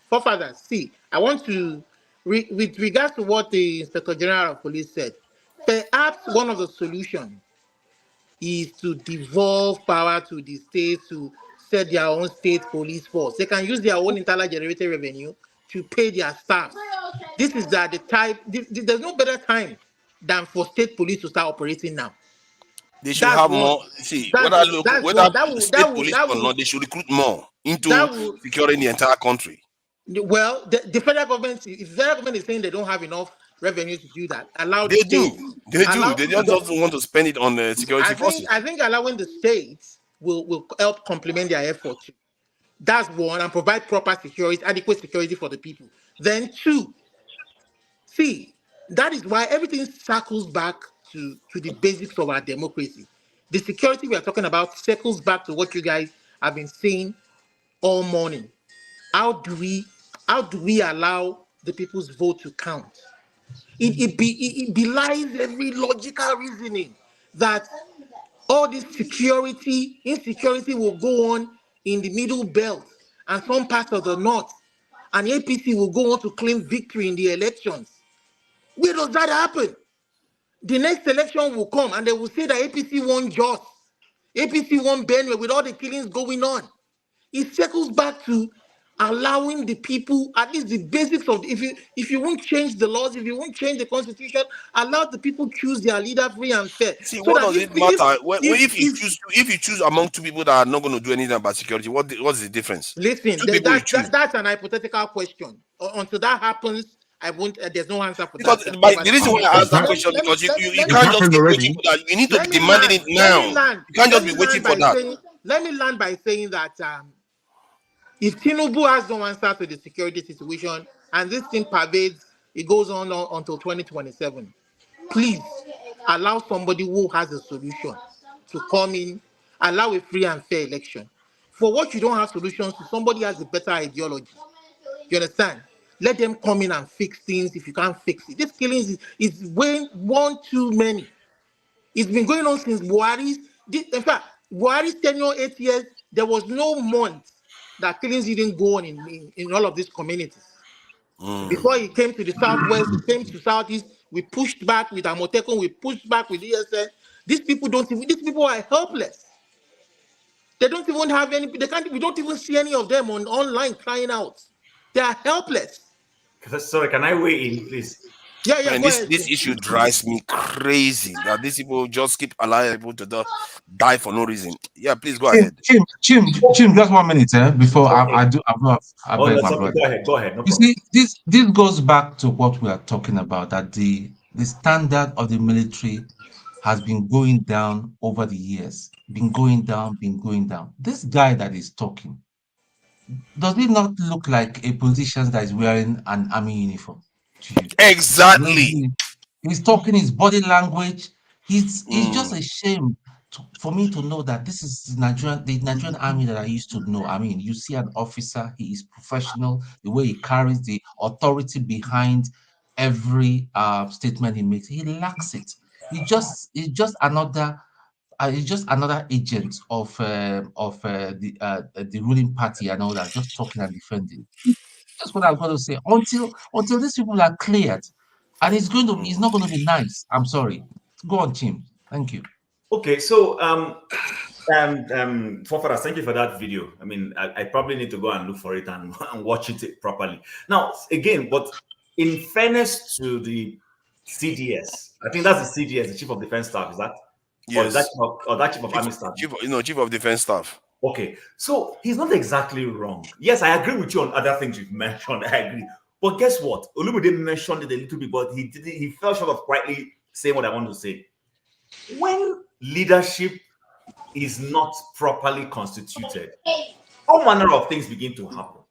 Forefathers, see, I want to, with regards to what the Inspector General of Police said, perhaps one of the solutions is to devolve power to the states to set their own state police force. They can use their own internally generated revenue to pay their staff. This is that the type, there's no better time than for state police to start operating now. They should have more. See, whether state police or not, they should recruit more into securing the entire country. Well, the federal government, if the federal government is saying they don't have enough revenue to do that, They do. They just want to spend it on the security forces. I think allowing the states will help complement their effort too. That's one, and provide proper security, adequate security for the people. Then two, see, that is why everything circles back to the basics of our democracy. The security we are talking about circles back to what you guys have been saying all morning. How do we allow the people's vote to count? It belies every logical reasoning that all this insecurity will go on in the middle belt and some parts of the north, and APC will go on to claim victory in the elections. Where does that happen? The next election will come and they will say that APC won Jos, APC won Benue with all the killings going on. It circles back to allowing the people at least the basics of if you won't change the laws, if you won't change the constitution, allow the people choose their leader free and fair. See, So what that does it matter? If you choose among two people that are not going to do anything about security, what's the difference? Listen, Two people you choose. that's an hypothetical question. Until that happens, I won't. There's no answer for Because that. the reason why I asked that question because you can't just be waiting for that. You need to be demanding it now. You can't just be waiting for that. Let me land by saying that if Tinubu has no answer to the security situation and this thing pervades, it goes on until 2027. Please allow somebody who has a solution to come in, allow a free and fair election. For what you don't have solutions to, somebody has a better ideology. You understand? Let them come in and fix things if you can't fix it. This killing is way one too many. It's been going on since Buhari's. In fact, Buhari's tenure 8 years, there was no month that killings didn't go on in all of these communities. Before he came to the southwest, he came to southeast. We pushed back with Amotekun, we pushed back with ESN. These people are helpless. They don't even have any, we don't even see any of them online crying out. They are helpless. Sorry, can I weigh in, please? Yeah, Man, this issue drives me crazy that these people just keep allowing people to die for no reason. Yeah, please go ahead. Chim, just 1 minute, before I beg my brother. Go ahead. No you problem. see, this goes back to what we are talking about, that the standard of the military has been going down over the years, been going down. This guy that is talking, does it not look like a politician that is wearing an army uniform to you? Exactly. He's talking his body language. It's just a shame for me to know that this is the Nigerian army that I used to know. I mean, you see an officer, he is professional, the way he carries the authority behind every statement he makes. He lacks it. He's just another agent of the ruling party and all that, just talking and defending. That's what I'm going to say. Until these people are cleared, and it's not going to be nice. I'm sorry. Go on, Tim. Thank you. Okay, so Fofaras, thank you for that video. I mean, I probably need to go and look for it and watch it properly. Now, again, but in fairness to the CDS, I think that's the CDS, the Chief of Defense Staff, is that? Yes. Or that Chief of Army Staff? Chief of Defense Staff. Okay, so he's not exactly wrong. Yes, I agree with you on other things you've mentioned. I agree. But guess what? Olumide mentioned it a little bit, but he fell short of quietly saying what I want to say. When leadership is not properly constituted, all manner of things begin to happen.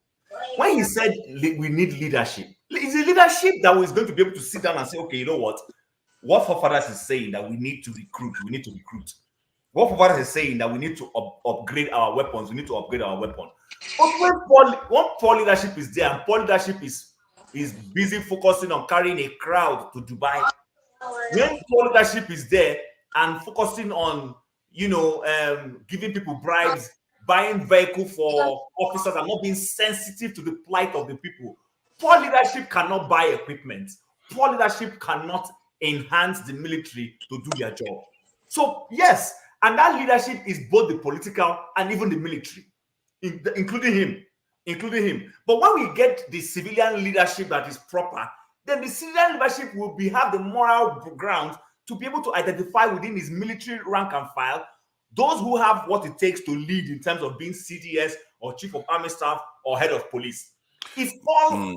When he said we need leadership, it's a leadership that was going to be able to sit down and say, okay, you know what Fofaras is saying, that we need to recruit. What Fofaras is saying, that we need to upgrade our weapons. We need to upgrade our weapons. But when poor leadership is there, and poor leadership is busy focusing on carrying a crowd to Dubai, when poor leadership is there and focusing on, giving people bribes, buying vehicle for officers and not being sensitive to the plight of the people, poor leadership cannot buy equipment. Poor leadership cannot enhance the military to do their job. So yes, and that leadership is both the political and even the military, including him. But when we get the civilian leadership that is proper, then the civilian leadership will have the moral ground to be able to identify within his military rank and file those who have what it takes to lead in terms of being CDS or Chief of Army Staff or Head of Police. It's all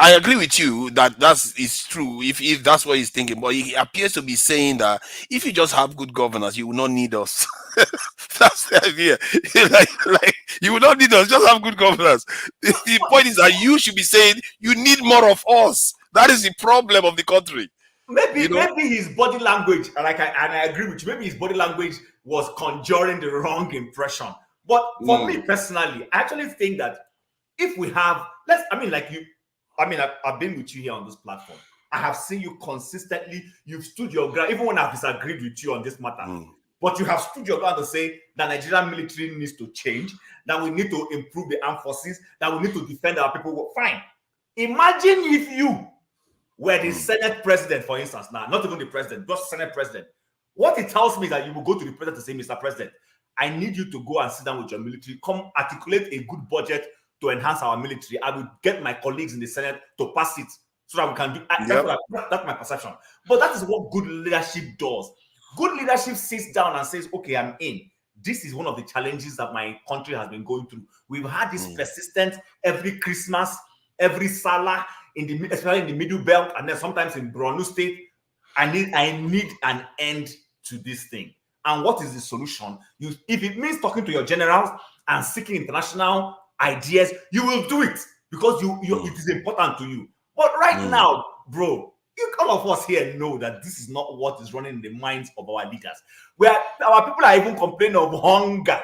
I agree with you that is true if that's what he's thinking, but he appears to be saying that if you just have good governance, you will not need us. That's the idea. like you will not need us, just have good governance. The point is that you should be saying you need more of us. That is the problem of the country. Maybe his body language, and I agree with you, maybe his body language was conjuring the wrong impression. But for me personally, I actually think that if we have, I've been with you here on this platform. I have seen you consistently, you've stood your ground, even when I've disagreed with you on this matter. But you have stood your ground to say that Nigerian military needs to change, that we need to improve the armed forces, that we need to defend our people. Well, fine. Imagine if you were the Senate president, for instance, now, not even the president, just Senate president. What it tells me is that you will go to the president to say, Mr. President, I need you to go and sit down with your military, come articulate a good budget to enhance our military. I will get my colleagues in the Senate to pass it so that we can do. That's my perception. But that is what good leadership does. Good leadership sits down and says, okay, I'm in. This is one of the challenges that my country has been going through. We've had this persistent every Christmas, every Salah, especially in the Middle Belt, and then sometimes in Borno State. I need an end to this thing. And what is the solution? If it means talking to your generals and seeking international ideas, you will do it because it is important to you. But right now, bro, all of us here know that this is not what is running in the minds of our leaders. Our people are even complaining of hunger,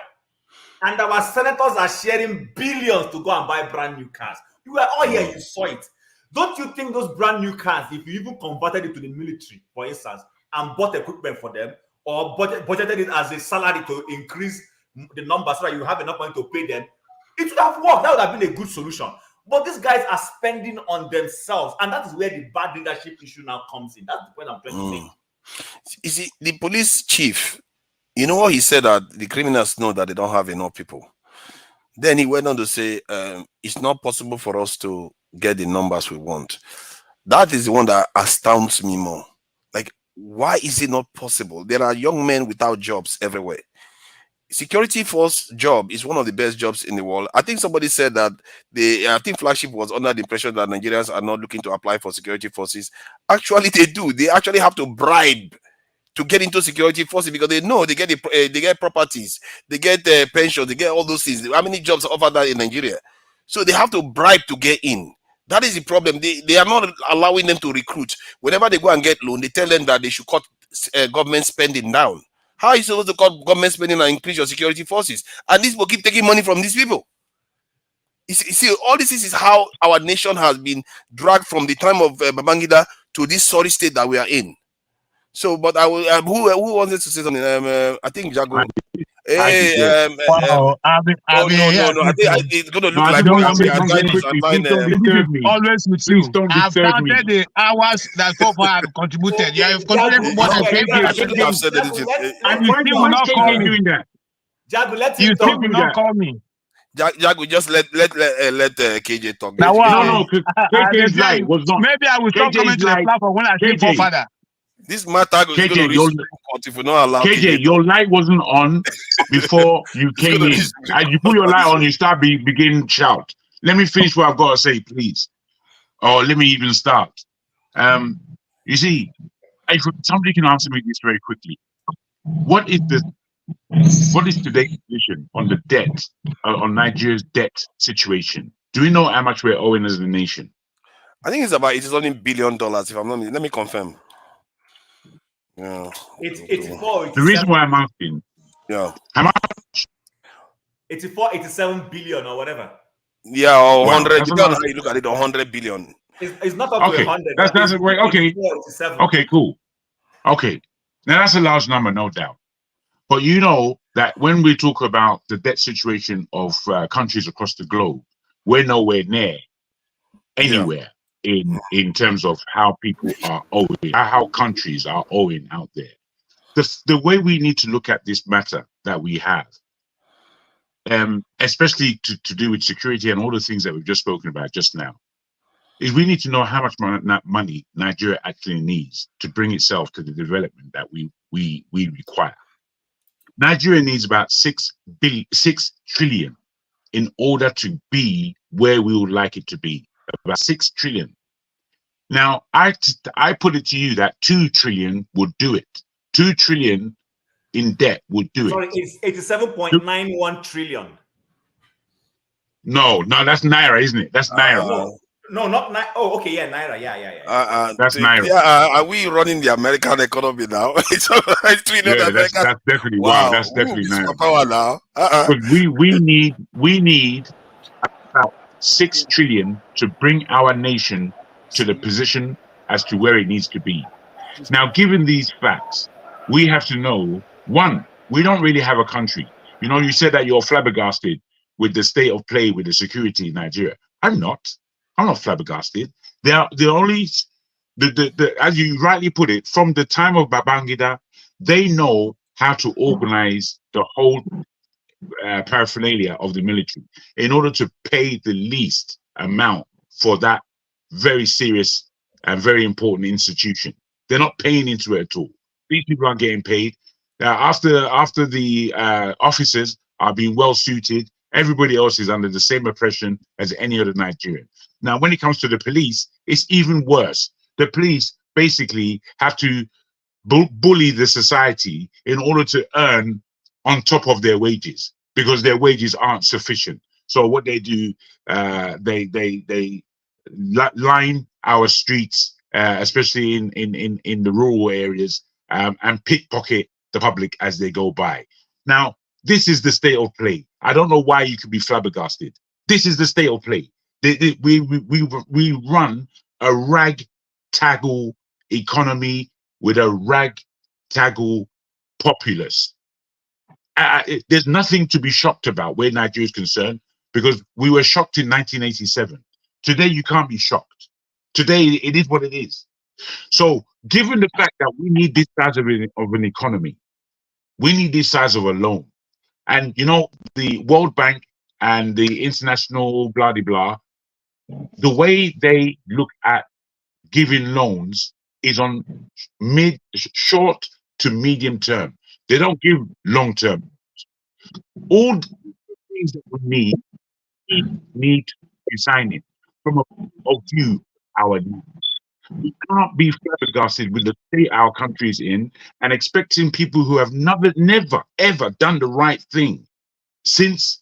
and our senators are sharing billions to go and buy brand new cars. You were all here, you saw it. Don't you think those brand new cars, if you even converted it to the military, for instance, and bought equipment for them, or budgeted it as a salary to increase the number so that you have enough money to pay them, it would have worked. That would have been a good solution. But these guys are spending on themselves, and that is where the bad leadership issue now comes in. That's the point I'm trying to make. You see, the police chief, you know what he said, that the criminals know that they don't have enough people. Then he went on to say, it's not possible for us to get the numbers we want. That is the one that astounds me more. Like, why is it not possible? There are young men without jobs everywhere. Security force job is one of the best jobs in the world. I think somebody said that I think Flagship was under the impression that Nigerians are not looking to apply for security forces. Actually, they do. They actually have to bribe to get into security forces because they know they get properties, they get pensions, they get all those things. How many jobs are offered that in Nigeria? So they have to bribe to get in. That is the problem. They are not allowing them to recruit. Whenever they go and get loan, they tell them that they should cut government spending down. How are you supposed to cut government spending and increase your security forces? And these people keep taking money from these people. You see, all this is how our nation has been dragged from the time of Babangida to this sorry state that we are in. So, but I will. Who wanted to say something? I think Jago. Hey, no. I think it's going to look like always with you. I've counted the hours that so far I've contributed. You have contributed more than 20 years. And you still will not call me. Jago, you still will not call me. Jago, just let KJ talk. No, KJ's light was not. Maybe I will stop coming to the platform when I see forefather. This matter is going to reach court if we not allow KJ, your light wasn't on before you came in. As you put your light on, you start begin shout. Let me finish what I've got to say, please. Or let me even start. You see, if somebody can answer me this very quickly. What is today's position on the debt, on Nigeria's debt situation? Do we know how much we're owing as a nation? I think it is only $1 billion, if I'm not mistaken. Let me confirm. Yeah. It's 84. The reason why I'm asking. Yeah. How much? 87 billion or whatever. Yeah, or 100. Depending on how you look at it, 100 billion. It's not up to 100. That's a great. Okay. Okay, cool. Okay. Now that's a large number, no doubt. But you know that when we talk about the debt situation of countries across the globe, we're nowhere near anywhere. In terms of how people are owing, how countries are owing out there. The way we need to look at this matter that we have, especially to do with security and all the things that we've just spoken about just now, is we need to know how much money Nigeria actually needs to bring itself to the development that we require. Nigeria needs about 6 trillion in order to be where we would like it to be. About 6 trillion. Now, I put it to you that 2 trillion would do it. 2 trillion in debt would do it. Sorry, it's 87.91 trillion. No, that's Naira, isn't it? That's Naira. No, not Naira. Oh, okay, yeah, Naira, yeah. That's Naira. Yeah, are we running the American economy now? It's that's definitely wow. That's definitely Naira. Power now. But we need about 6 trillion to bring our nation to the position as to where it needs to be. Now, given these facts, we have to know, one, we don't really have a country. You know, you said that you're flabbergasted with the state of play with the security in Nigeria. I'm not flabbergasted. As you rightly put it, from the time of Babangida, they know how to organize the whole paraphernalia of the military in order to pay the least amount for that very serious and very important institution. They're not paying into it at all. These people aren't getting paid. After the officers are being well suited, everybody else is under the same oppression as any other Nigerian. Now, when it comes to the police, it's even worse. The police basically have to bully the society in order to earn on top of their wages, because their wages aren't sufficient. So what they do, they line our streets, especially in the rural areas, and pickpocket the public as they go by. Now, this is the state of play. I don't know why you could be flabbergasted. This is the state of play. We run a ragtaggle economy with a ragtaggle populace. There's nothing to be shocked about where Nigeria is concerned, because we were shocked in 1987. Today, you can't be shocked. Today, it is what it is. So, given the fact that we need this size of an economy, we need this size of a loan. And, you know, the World Bank and the international blah, blah, blah, the way they look at giving loans is on short to medium term. They don't give long term. All the things that we need to be signing from a view our needs. We can't be flabbergasted with the state our country is in and expecting people who have never ever done the right thing since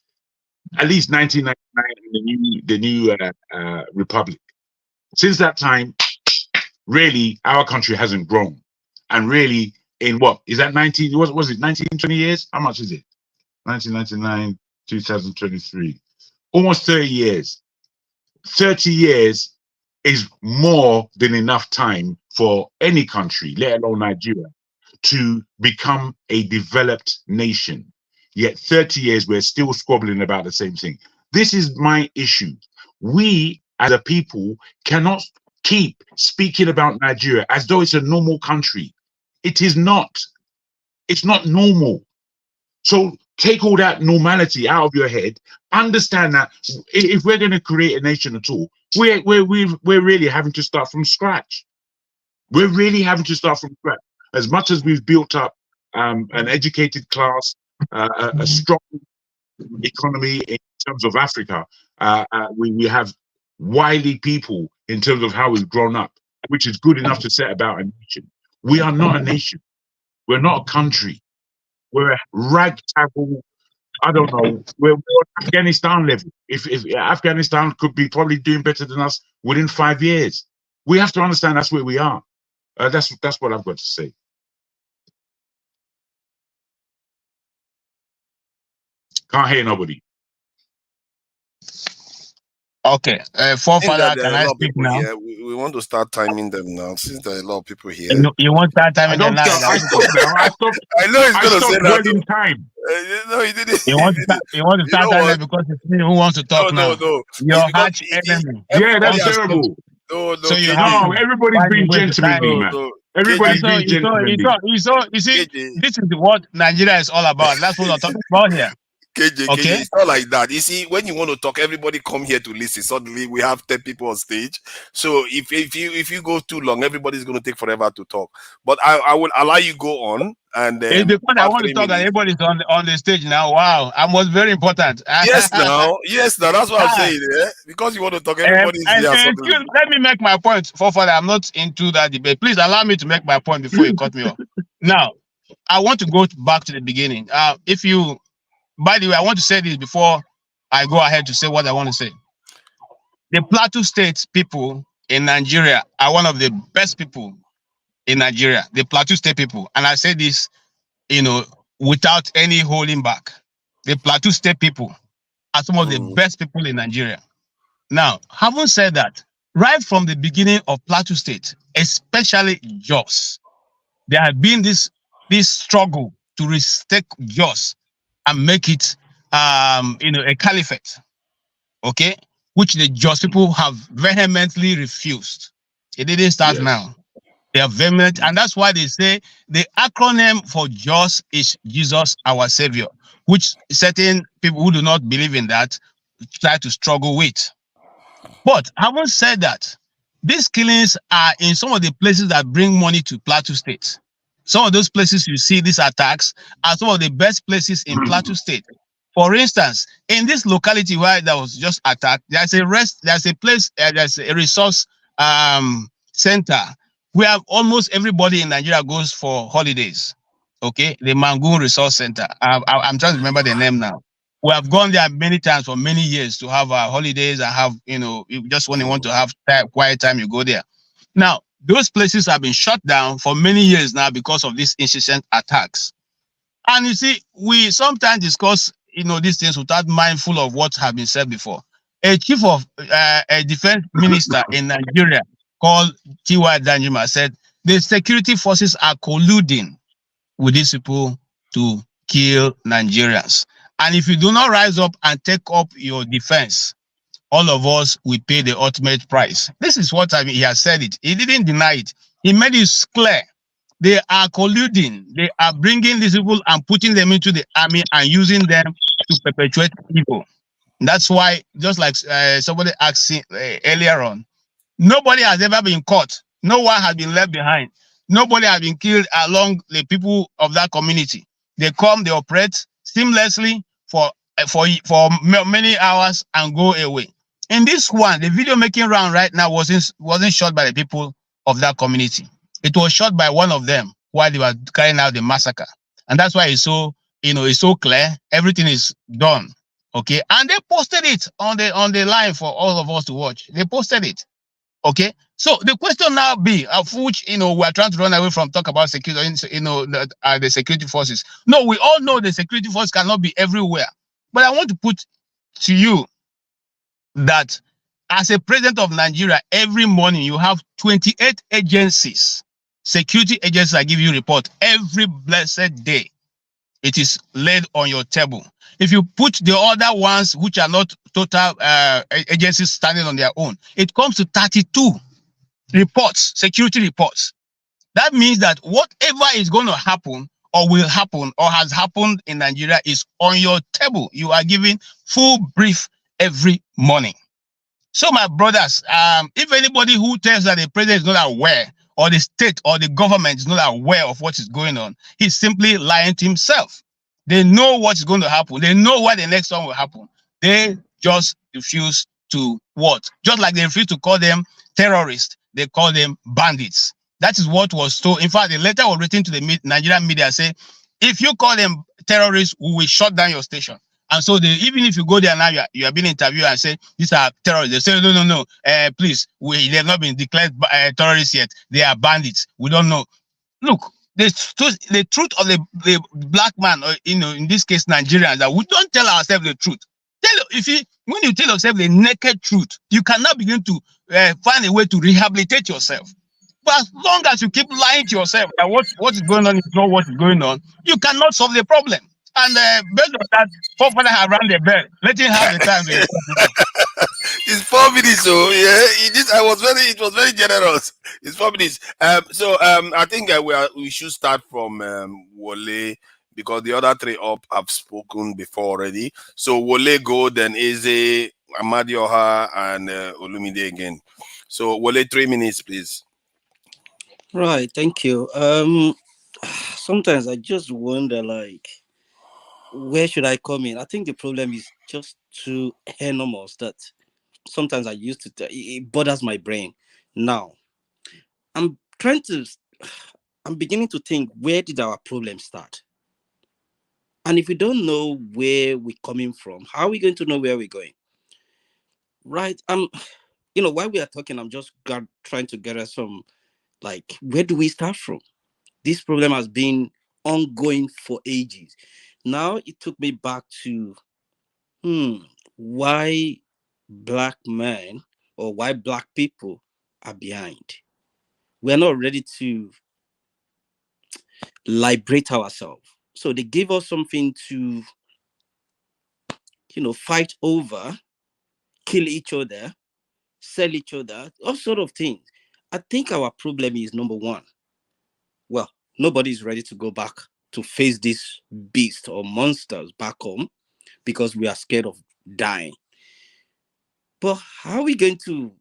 at least 1999 the new republic. Since that time, really, our country hasn't grown. And really, in what is that 19? What was it? 19, 20 years? How much is it? 1999, 2023. Almost 30 years. 30 years is more than enough time for any country, let alone Nigeria, to become a developed nation. Yet 30 years, we're still squabbling about the same thing. This is my issue. We, as a people, cannot keep speaking about Nigeria as though it's a normal country. It is not. It's not normal. So take all that normality out of your head. Understand that if we're going to create a nation at all, we're really having to start from scratch. We're really having to start from scratch. As much as we've built up an educated class, a strong economy in terms of Africa, we have wily people in terms of how we've grown up, which is good enough to set about a nation. We are not a nation. We're not a country. We're a ragtaggle. I don't know. We're Afghanistan level. If Afghanistan could be probably doing better than us within 5 years, we have to understand that's where we are. That's what I've got to say. Can't hear nobody. Okay, forefather, can I speak now? Here. We want to start timing them now, since there are a lot of people here. You want to start timing them now? I stopped now. I know he's going to say that. In time. No, he didn't. You want to start timing because it's me who wants to talk now. No. Your arch enemy. Yeah, that's terrible. No. So you everybody's being gentlemanly, man. Everybody's being gentlemanly. You see, this is what Nigeria is all about. That's what I'm talking about here. KJ, it's not like that. You see, when you want to talk, everybody come here to listen. Suddenly, we have 10 people on stage. So if you go too long, everybody's going to take forever to talk. But I will allow you go on. And it's because I want to talk and everybody's on the stage now. Wow, I was very important. Yes, now. That's what I'm saying. Yeah? Because you want to talk, everybody's here. Let me make my point. Forefather, I'm not into that debate. Please allow me to make my point before you cut me off. Now, I want to go back to the beginning. By the way, I want to say this before I go ahead to say what I want to say. The Plateau State people in Nigeria are one of the best people in Nigeria, the Plateau State people. And I say this, without any holding back. The Plateau State people are some of the best people in Nigeria. Now, having said that, right from the beginning of Plateau State, especially Jos, there has been this struggle to retake Jos and make it, a caliphate, okay? Which the Jos people have vehemently refused. It didn't start now. They are vehement, and that's why they say the acronym for JOS is Jesus our Savior, which certain people who do not believe in that try to struggle with. But having said that, these killings are in some of the places that bring money to Plateau State. Some of those places you see these attacks are some of the best places in Plateau State. For instance, in this locality where there was just attacked, there's a place, there's a resource center where almost everybody in Nigeria goes for holidays. Okay, the Mangun Resource Center. I'm trying to remember the name now. We have gone there many times for many years to have our holidays and have, you just when you want to have quiet time, you go there. Now, those places have been shut down for many years now because of these incessant attacks. And you see, we sometimes discuss, these things without mindful of what have been said before. A chief of a defense minister in Nigeria called T.Y. Danjuma said the security forces are colluding with these people to kill Nigerians. And if you do not rise up and take up your defense, all of us will pay the ultimate price. This is what he has said it. He didn't deny it. He made it clear. They are colluding. They are bringing these people and putting them into the army and using them to perpetuate evil. That's why, just like somebody asked earlier on, nobody has ever been caught. No one has been left behind. Nobody has been killed along the people of that community. They come, they operate seamlessly for many hours and go away. In this one, the video making round right now wasn't shot by the people of that community. It was shot by one of them while they were carrying out the massacre. And that's why it's so, it's so clear. Everything is done. Okay. And they posted it on the line for all of us to watch. They posted it. Okay. So the question now be, of which, we're trying to run away from talk about security, the security forces. No, we all know the security force cannot be everywhere. But I want to put to you that as a president of Nigeria, every morning you have 28 agencies, security agencies that give you report every blessed day. It is laid on your table. If you put the other ones, which are not total agencies standing on their own, it comes to 32 reports, security reports. That means that whatever is going to happen or will happen or has happened in Nigeria is on your table. You are given full brief every morning. So my brothers, if anybody who tells that the president is not aware or the state or the government is not aware of what is going on, he's simply lying to himself. They know what is going to happen. They know what the next one will happen. They just refuse to what? Just like they refuse to call them terrorists, they call them bandits. That is what was told. In fact, the letter was written to the Nigerian media say, if you call them terrorists, we will shut down your station. And so even if you go there now, you are being interviewed and say, these are terrorists. They say, no, please, they have not been declared terrorists yet. They are bandits. We don't know. Look, the truth of the black man, in this case, Nigerians, that we don't tell ourselves the truth. When you tell yourself the naked truth, you cannot begin to find a way to rehabilitate yourself. But as long as you keep lying to yourself that what is going on is not what is going on, you cannot solve the problem. And based on that, forefather have run the bell. Let him have the time. It's 4 minutes, so yeah. It was very generous. It's 4 minutes. I think we should start from Wole, because the other three up have spoken before already. So Wole go, then Eze, Amadioha, and Olumide again. So Wole, 3 minutes, please. Right, thank you. Sometimes I just wonder, where should I come in? I think the problem is just too enormous that sometimes it bothers my brain. Now, I'm beginning to think, where did our problem start? And if we don't know where we're coming from, how are we going to know where we're going? Right. While we are talking, I'm just trying to gather some, where do we start from? This problem has been ongoing for ages. Now it took me back to why black men or why black people are behind. We're not ready to liberate ourselves. So they give us something to, fight over, kill each other, sell each other, all sort of things. I think our problem is number one. Well, nobody is ready to go back to face this beast or monsters back home because we are scared of dying. But how are we going to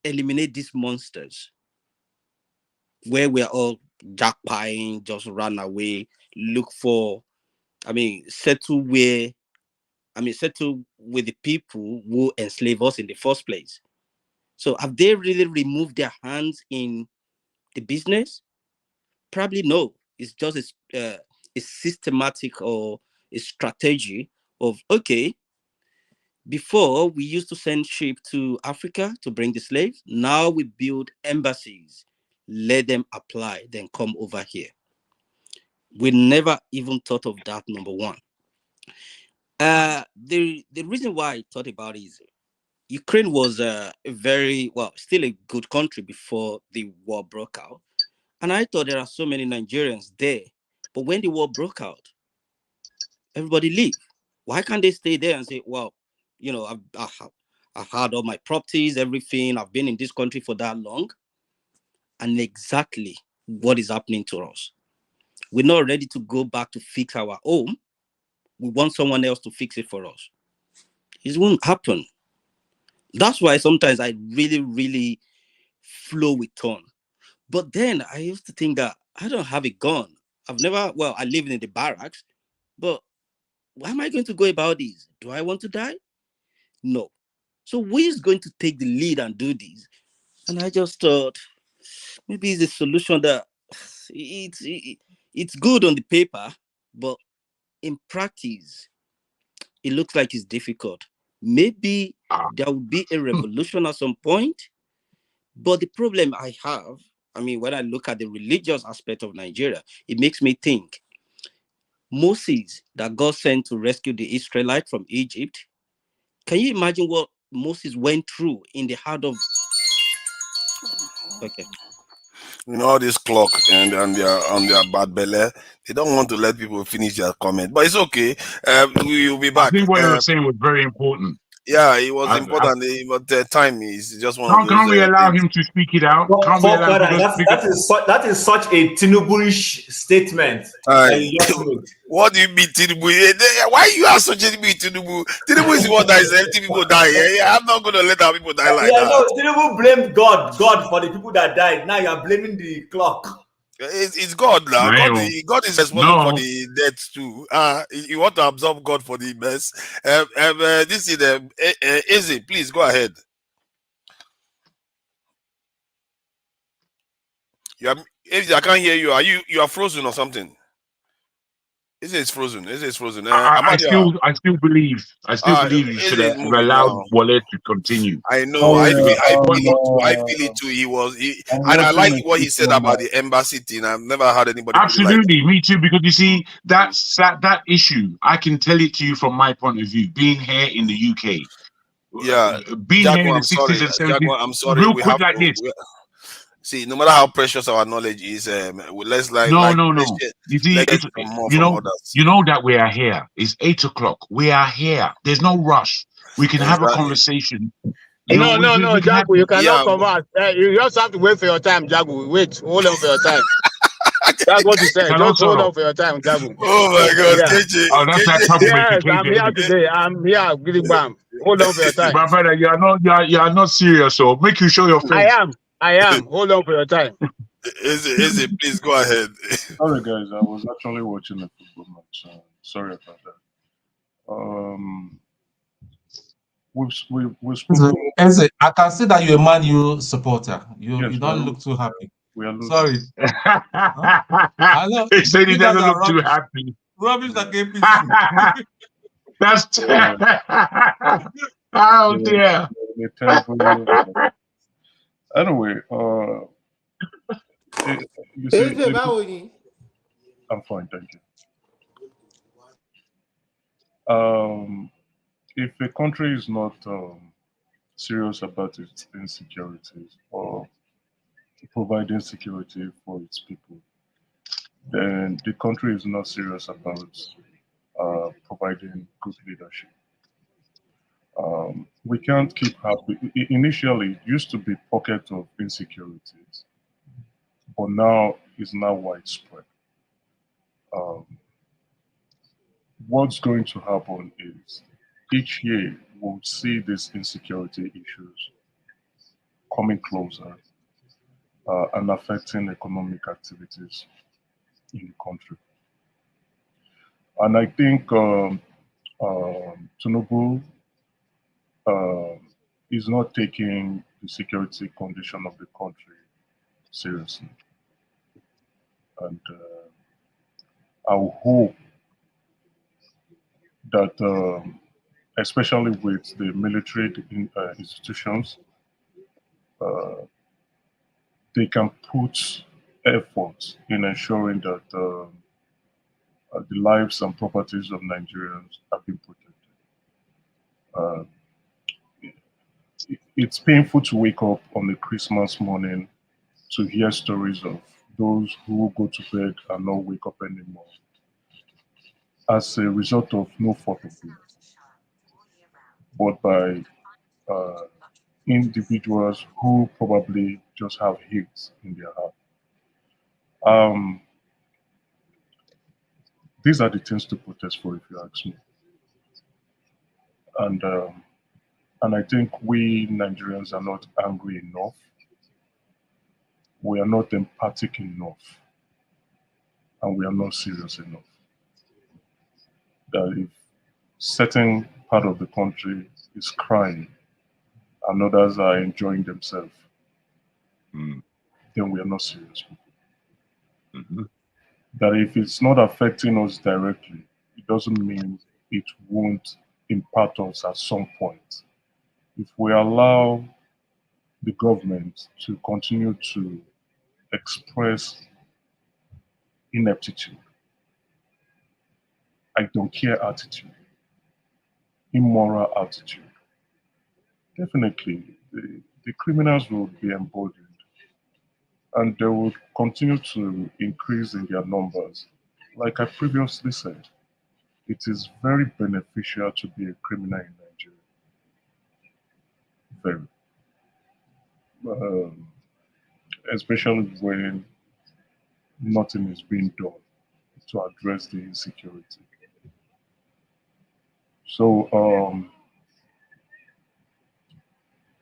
eliminate these monsters where we're all jackpying, just run away, look for, settle with the people who enslave us in the first place? So have they really removed their hands in the business? Probably no. It's just a systematic or a strategy of, okay, before we used to send ships to Africa to bring the slaves. Now we build embassies, let them apply, then come over here. We never even thought of that, number one. The reason why I thought about it is Ukraine was a very, still a good country before the war broke out. And I thought there are so many Nigerians there. But when the war broke out, everybody leave. Why can't they stay there and say, well, I've had all my properties, everything. I've been in this country for that long. And exactly what is happening to us. We're not ready to go back to fix our home. We want someone else to fix it for us. It won't happen. That's why sometimes I really, really flow with tone. But then I used to think that I don't have a gun. I live in the barracks, but why am I going to go about this? Do I want to die? No. So who is going to take the lead and do this? And I just thought maybe it's a solution that it's good on the paper, but in practice, it looks like it's difficult. Maybe there will be a revolution at some point. But the problem I have, when I look at the religious aspect of Nigeria, it makes me think Moses that God sent to rescue the Israelites from Egypt. Can you imagine what Moses went through in the heart of... Okay. All this clock and on their bad belly, they don't want to let people finish their comment, but it's okay. We will be back. I think what you were saying was very important. Yeah, it was important, but the time is just one of those. Can't we allow him to speak it out? Can't we allow him to speak it? That is such a Tinubu-ish statement. What do you mean, Tinubu? Why you are such a Tinubu? Tinubu is the one that is letting people die. Yeah, I'm not going to let our people die like that. No, Tinubu blamed God for the people that died. Now you are blaming the clock. It's God now. God is responsible for the death too. You want to absorb God for the mess. This is Eze. Please go ahead. I can't hear you. You are frozen or something? Eze is frozen. I still believe you should have allowed Wale to continue. I know. I feel it too. And I like what he said about the embassy thing. I've never heard anybody. Absolutely, me too. Because you see, that issue. I can tell it to you from my point of view. Being here in the UK, being Jago, here in the 60s and 70s. Jago, I'm sorry. Real quick like this. See, no matter how precious our knowledge is, let's no. You see, you know that we are here. It's 8 o'clock. We are here. There's no rush. We can have a conversation. No, Jago, you cannot come out. You just have to wait for your time, Jago. Wait, hold on for your time. That's what you said. Just hold on for your time, Jago. Oh my God, yeah. That's that troublemaker. Yes, I'm here today. I'm here, Billy Bam. Hold on for your time. My brother, you are not serious. So make you show your face. I am. Hold on for your time. Is it? Please go ahead. Sorry, guys. I was actually watching a football match. Sorry about that. We've spoken. Eze, I can see that you're a Man U supporter. You don't look too happy. We are losing. Sorry. He said he doesn't look too happy. Rubbish that gave me. That's oh dear. Anyway, you see, I'm fine, thank you. If a country is not serious about its insecurities or providing security for its people, then the country is not serious about providing good leadership. We can't keep happy. Initially, it used to be pockets of insecurities, but now it's now widespread. What's going to happen is each year we'll see these insecurity issues coming closer and affecting economic activities in the country. And I think Tinubu is not taking the security condition of the country seriously. And I would hope that, especially with the military institutions, they can put effort in ensuring that the lives and properties of Nigerians have been protected. It's painful to wake up on a Christmas morning to hear stories of those who go to bed and not wake up anymore as a result of no fault of theirs, but by individuals who probably just have hate in their heart. These are the things to protest for, if you ask me. And I think we Nigerians are not angry enough. We are not empathic enough, and we are not serious enough. That if certain part of the country is crying and others are enjoying themselves, then we are not serious people. That if it's not affecting us directly, it doesn't mean it won't impact us at some point. If we allow the government to continue to express ineptitude, I don't care attitude, immoral attitude, definitely the criminals will be emboldened and they will continue to increase in their numbers. Like I previously said, it is very beneficial to be a criminal in Nigeria. Very. Especially when nothing is being done to address the insecurity. So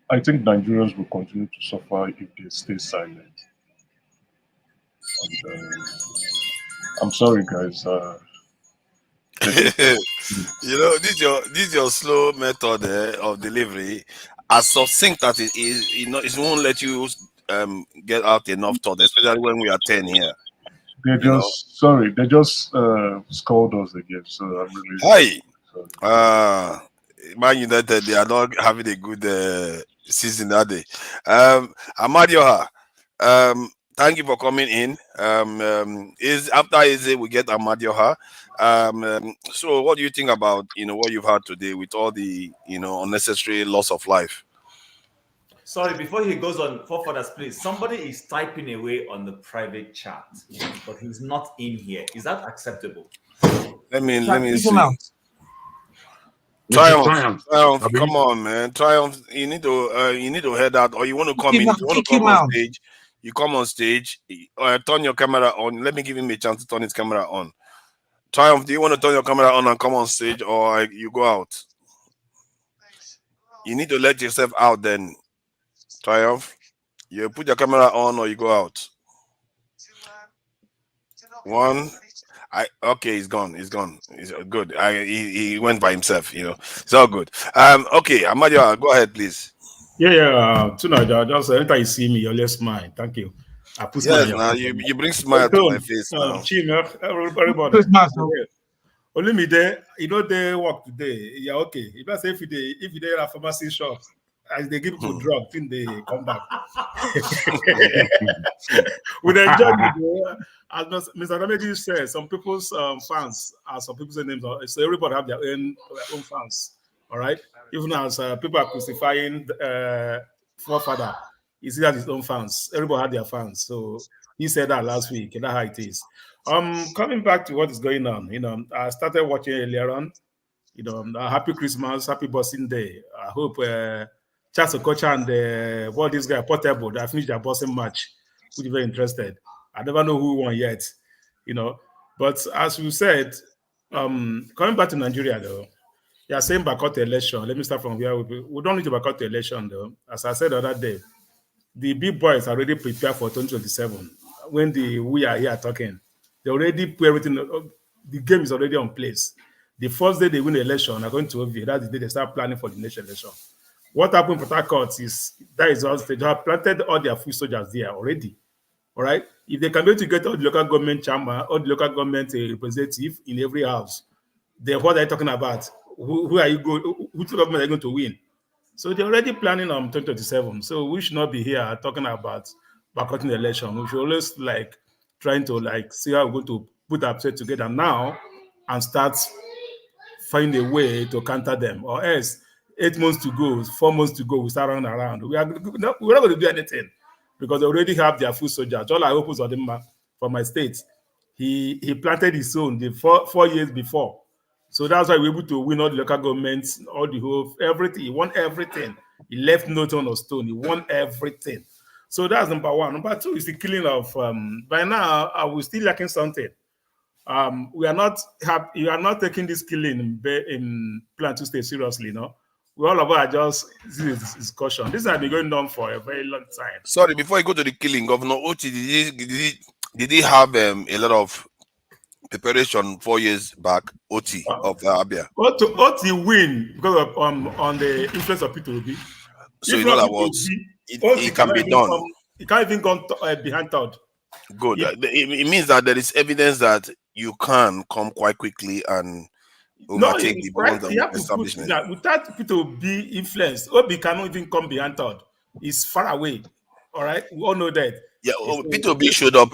I think Nigerians will continue to suffer if they stay silent. And, I'm sorry, guys. You know, this your slow method of delivery, as succinct as it is, it won't let you get out enough thought, especially when we are 10 here. They just scold us again. So I'm really sorry. Man United, they are not having a good season that day. Amadioha, thank you for coming in. Is after Eze we get Amadioha. So what do you think about what you've had today with all the unnecessary loss of life? Sorry, before he goes on, forefathers, please. Somebody is typing away on the private chat, but he's not in here. Is that acceptable? Let me see. Triumph, come on, man. Triumph, you need to head out, or you want to come in. If you want to come on stage, you come on stage. Turn your camera on. Let me give him a chance to turn his camera on. Triumph, do you want to turn your camera on and come on stage, or you go out? You need to let yourself out then. Triumph, you put your camera on or you go out. One. Okay, he's gone. He's gone. He's good. He went by himself. It's all good. Okay, Amadio, go ahead, please. Tonight, just anytime you see me, you always smile. Thank you. I put yes, now you bring smile to my face now. Everybody. Only me there. They work today. Yeah, okay. If I say if you there at pharmacy shop, as they give people drugs, then they come back. We enjoy it. As Mr. Ramedi said, some people's fans are some people's names. So everybody have their own fans. All right. Even as people are crucifying forefather, he still has his own fans. Everybody had their fans. So he said that last week, and that's how it is. Coming back to what is going on, I started watching earlier on. You know, happy Christmas, happy Boxing Day. I hope Charles Okocha and what this guy Portable, they finished their boxing match. Would be very interested. I never know who won yet, you know. But as you said, coming back to Nigeria though, you are saying boycott the election. Let me start from here. We don't need to boycott the election though. As I said the other day, the big boys are already prepared for 2027. When we are here talking, they already put everything. The game is already on place. The first day they win the election, are going to OVA. That's the day they start planning for the next election. What happened in Port Harcourt is that is also they have planted all their foot soldiers there already. All right. If they can be able to get all the local government chairman, all the local government representative in every house, then what are you talking about? Who are you going? Which government are you going to win? So they're already planning on 2027. So we should not be here talking about boycotting the election. We should always like trying to like see how we're going to put ourselves together now and start find a way to counter them. Or else 8 months to go, 4 months to go, we start running around. We're not going to do anything because they already have their foot soldiers. All I hope is Odimma from my state. He planted his own the 4 years before. So that's why we're able to win all the local governments, all the whole, everything. He won everything. He left no turn or stone. He won everything. So that's number one. Number two is the killing of, by now, we're still lacking something. We are not taking this killing in Plateau State seriously, no? We all of us are just, this is discussion. This has been going on for a very long time. Sorry, before I go to the killing, Governor Oti, did he have a lot of preparation 4 years back? Oti of Abia. Oti win because of on the influence of P2B. So you know that was it can be done. It can't even go behind third. Good. It means that there is evidence that you can come quite quickly and overtake the bonds of the establishment. Without P2B influence, Obi cannot even come behind third. It's far away. All right, we all know that. Yeah, P2B showed up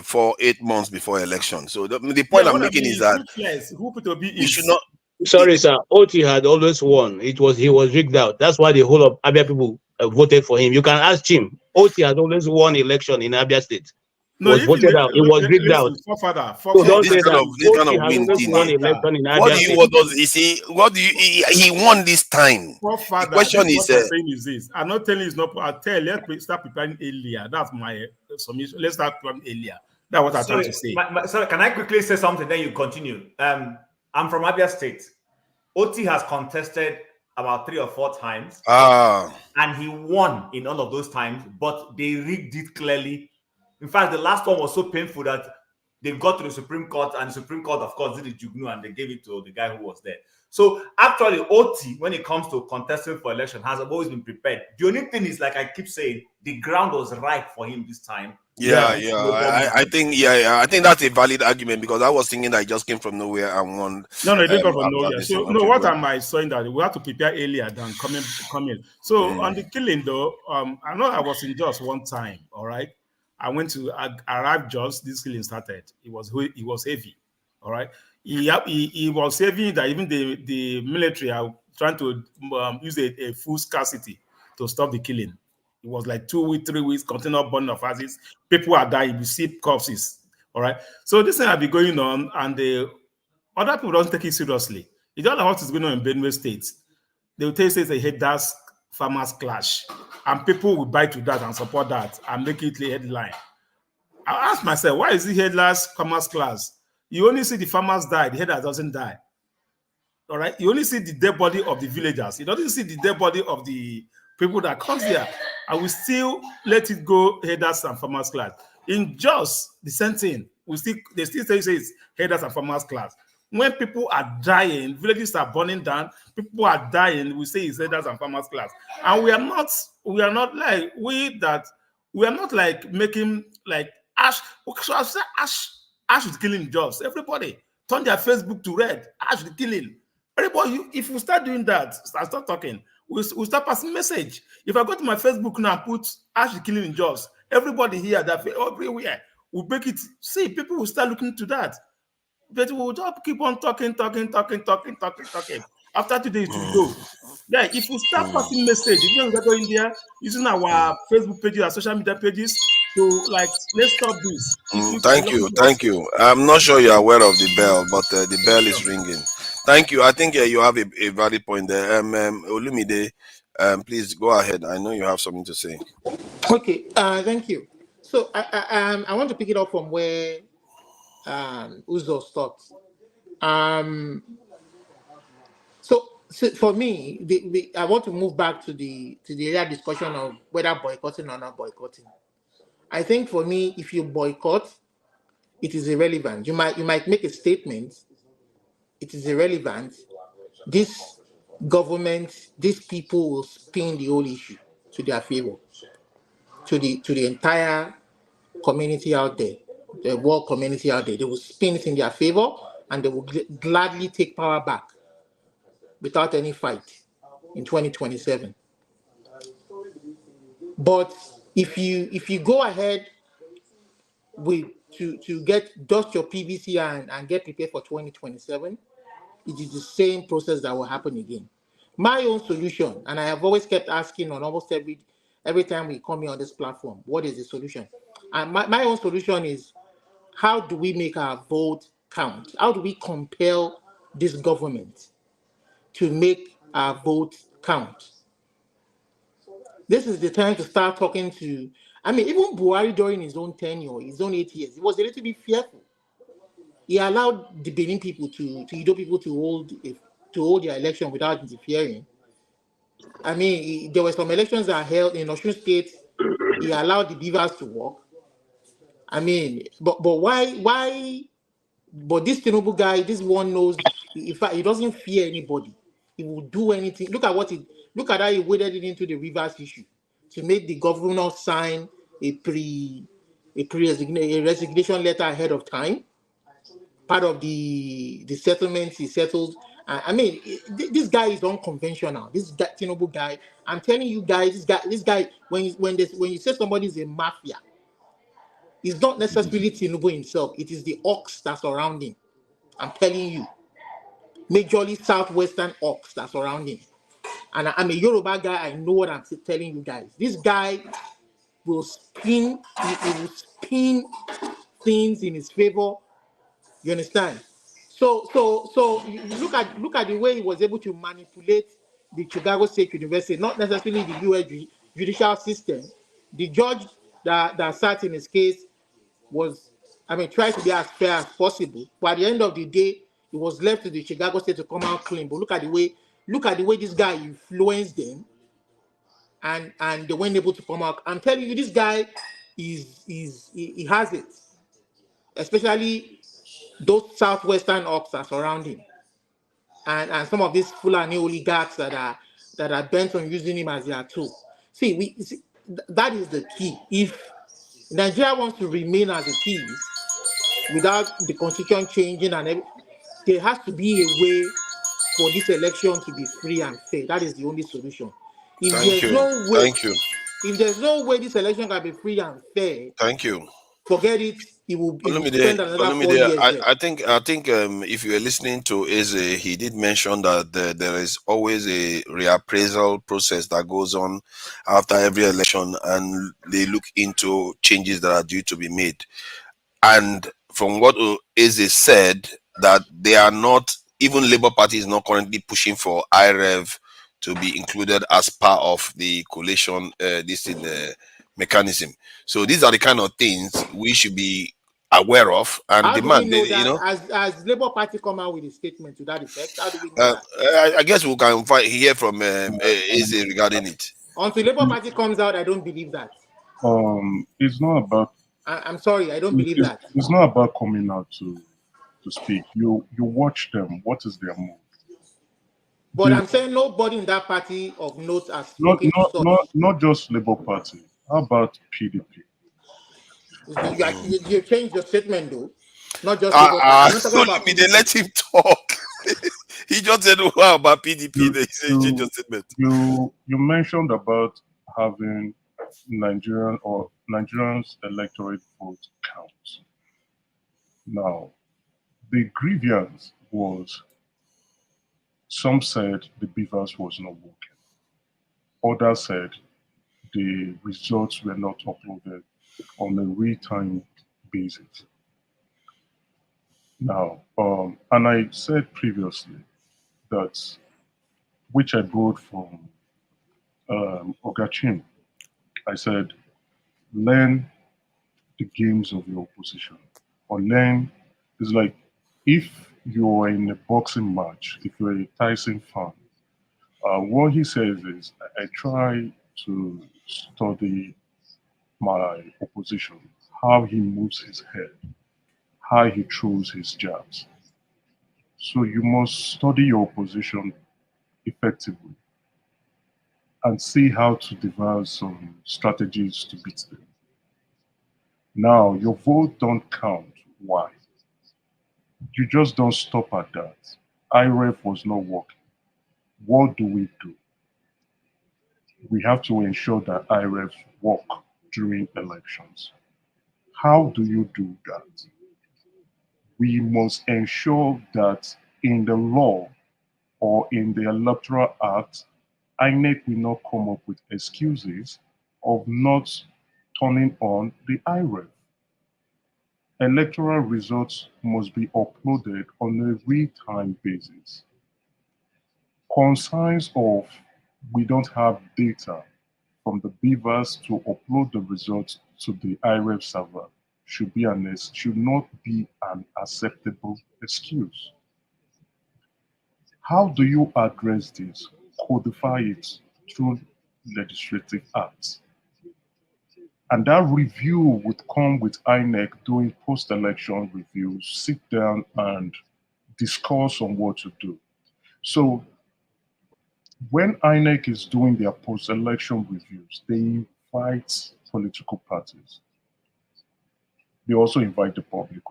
for 8 months before election. So the point I'm making is that who P2B you should not. Sorry, sir. Oti had always won. He was rigged out. That's why the whole of Abia people voted for him. You can ask him. Oti had always won election in Abia State. No, was voted out. It was rigged out. So don't this say kind of win he won this time. The question is this. I'm not telling you it's not. Let's start preparing earlier. That's my submission. Let's start preparing earlier. That's what I'm trying to say. Sorry, can I quickly say something? Then you continue. I'm from Abia State. Oti has contested about 3 or 4 times. And he won in all of those times, but they rigged it clearly. In fact, the last one was so painful that they got to the Supreme Court, and the Supreme Court, of course, did the jugnu, and they gave it to the guy who was there. So actually, Oti, when it comes to contesting for election, has always been prepared. The only thing is, like I keep saying, the ground was right for him this time. I think that's a valid argument because I was thinking that he just came from nowhere and won. No, it didn't come from nowhere. So, what am I saying that we have to prepare earlier than coming? So, on the killing though, I know I was in Jos one time. All right, I arrived Jos. This killing started. It was heavy. All right, he was heavy that even the military are trying to use a full scarcity to stop the killing. It was like 2 weeks, 3 weeks, continual burning of houses. People are dying. You see corpses. All right. So this thing has been going on, and the other people don't take it seriously. It's all about what's going on in Benue State. They will tell you it's a headers farmers clash, and people will buy to that and support that and make it a headline. I ask myself, why is it headers farmers clash? You only see the farmers die, the header doesn't die. All right. You only see the dead body of the villagers. You don't see the dead body of the people that comes there. I will still let it go headers and farmers class. In Jos, the same thing. They still say it's headers and farmers class. When people are dying, villages are burning down, people are dying, we say it's headers and farmers class. And we are not like making like ash. So I say ash is killing Jos. Everybody turn their Facebook to red. Ash is killing. Everybody, if we start doing that, start talking. We'll start passing message. If I go to my Facebook now and put Ash killing in Jos, everybody here, that everywhere, will make it. See, people will start looking to that. But we'll just keep on talking. After today, it will go. Yeah, if we start passing message, if we go in there using our Facebook pages, our social media pages, to like, let's stop this. Thank you. I'm not sure you're aware of the bell, but the bell is ringing. Thank you. I think you have a valid point there. Olumide, please go ahead. I know you have something to say. Okay, thank you. So I want to pick it up from where Uzo stopped. So for me, I want to move back to the earlier discussion of whether boycotting or not boycotting. I think for me, if you boycott, it is irrelevant. You might make a statement, it is irrelevant. This government, these people will spin the whole issue to their favor, to the entire community out there, the world community out there. They will spin it in their favor, and they will gladly take power back without any fight in 2027. But if you go ahead with to get dust your PVC and get prepared for 2027, it is the same process that will happen again. My own solution, and I have always kept asking on almost every time we come here on this platform, what is the solution? And my own solution is, how do we make our vote count? How do we compel this government to make our vote count? This is the time to start talking to, I mean, even Buhari during his own tenure, his own 8 years, he was a little bit fearful. He allowed the Benin people to hold their election without interfering. I mean, there were some elections that are held in Osun State. He allowed the beavers to work. I mean, but why? But this Tinubu guy, this one knows. In fact, he doesn't fear anybody. He will do anything. Look at how he waded it into the rivers issue to make the governor sign a resignation letter ahead of time. Part of the settlements he settled. I mean, this guy is unconventional. This guy, Tinubu guy, I'm telling you guys, this guy, when you say somebody is a mafia, it's not necessarily Tinubu himself. It is the ox that's around him. I'm telling you, majorly southwestern ox that's around him. And I'm a Yoruba guy. I know what I'm telling you guys. This guy will spin. He will spin things in his favor. You understand? So you look at the way he was able to manipulate the Chicago State University, not necessarily the US judicial system. The judge that sat in his case was, I mean, tried to be as fair as possible. But at the end of the day, it was left to the Chicago State to come out clean. But look at the way this guy influenced them, and they weren't able to come out. I'm telling you, this guy he has it, especially those southwestern ops that surround him, and some of these Fulani oligarchs that are bent on using him as their tool. See, that is the key. If Nigeria wants to remain as it is without the constitution changing there has to be a way for this election to be free and fair. That is the only solution. If there's no way this election can be free and fair, Thank you. forget it. He will spend another 4 years. I think if you were listening to Eze, he did mention that there is always a reappraisal process that goes on after every election, and they look into changes that are due to be made. And from what Eze said, that they are not, even Labour Party is not currently pushing for IREV to be included as part of the coalition mechanism. So these are the kind of things we should be aware of and how demand. Do we know that, as Labour Party come out with a statement to that effect? How do we know that? I guess we can hear from Eze regarding it. Until Labour Party comes out, I don't believe that. It's not about. I'm sorry, I don't believe that. It's not about coming out to speak. You watch them. What is their move? But I'm saying nobody in that party of note has spoken. Not just Labour Party. How about PDP? You changed your statement though. Not just Labour Party. They let him talk. He just said, "How about PDP?" They changed your statement. You mentioned about having Nigerians electorate vote count. Now, the grievance was, some said the beavers was not working. Others said the results were not uploaded on a real-time basis. Now, and I said previously that which I borrowed from Ogachim. I said, learn the games of your opposition, or learn. It's like if you're in a boxing match, if you're a Tyson fan, what he says is, I try to study my opposition, how he moves his head, how he throws his jabs. So you must study your opposition effectively and see how to devise some strategies to beat them. Now, your vote don't count. Why? You just don't stop at that. IREF was not working. What do? We have to ensure that IREFs work during elections. How do you do that? We must ensure that in the law or in the Electoral Act, INEC will not come up with excuses of not turning on the IREF. Electoral results must be uploaded on a real-time basis. Concerns of we don't have data from the beavers to upload the results to the IREF server should not be an acceptable excuse. How do you address this? Codify it through legislative acts. And that review would come with INEC doing post-election reviews, sit down and discuss on what to do. So when INEC is doing their post-election reviews, they invite political parties. They also invite the public.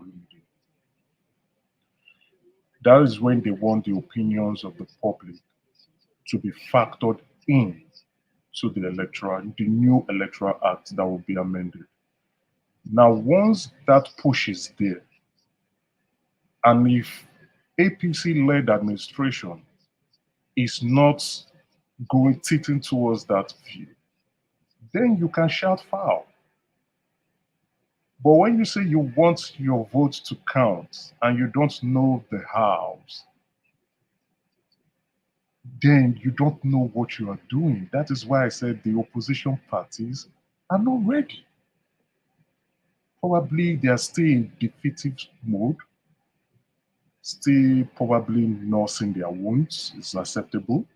That is when they want the opinions of the public to be factored in to the new electoral act that will be amended. Now, once that push is there, and if APC-led administration is not going tilting towards that view, then you can shout foul. But when you say you want your vote to count and you don't know the hows, then you don't know what you are doing. That is why I said the opposition parties are not ready. Probably they are still in defeative mode, still probably nursing their wounds. It's acceptable.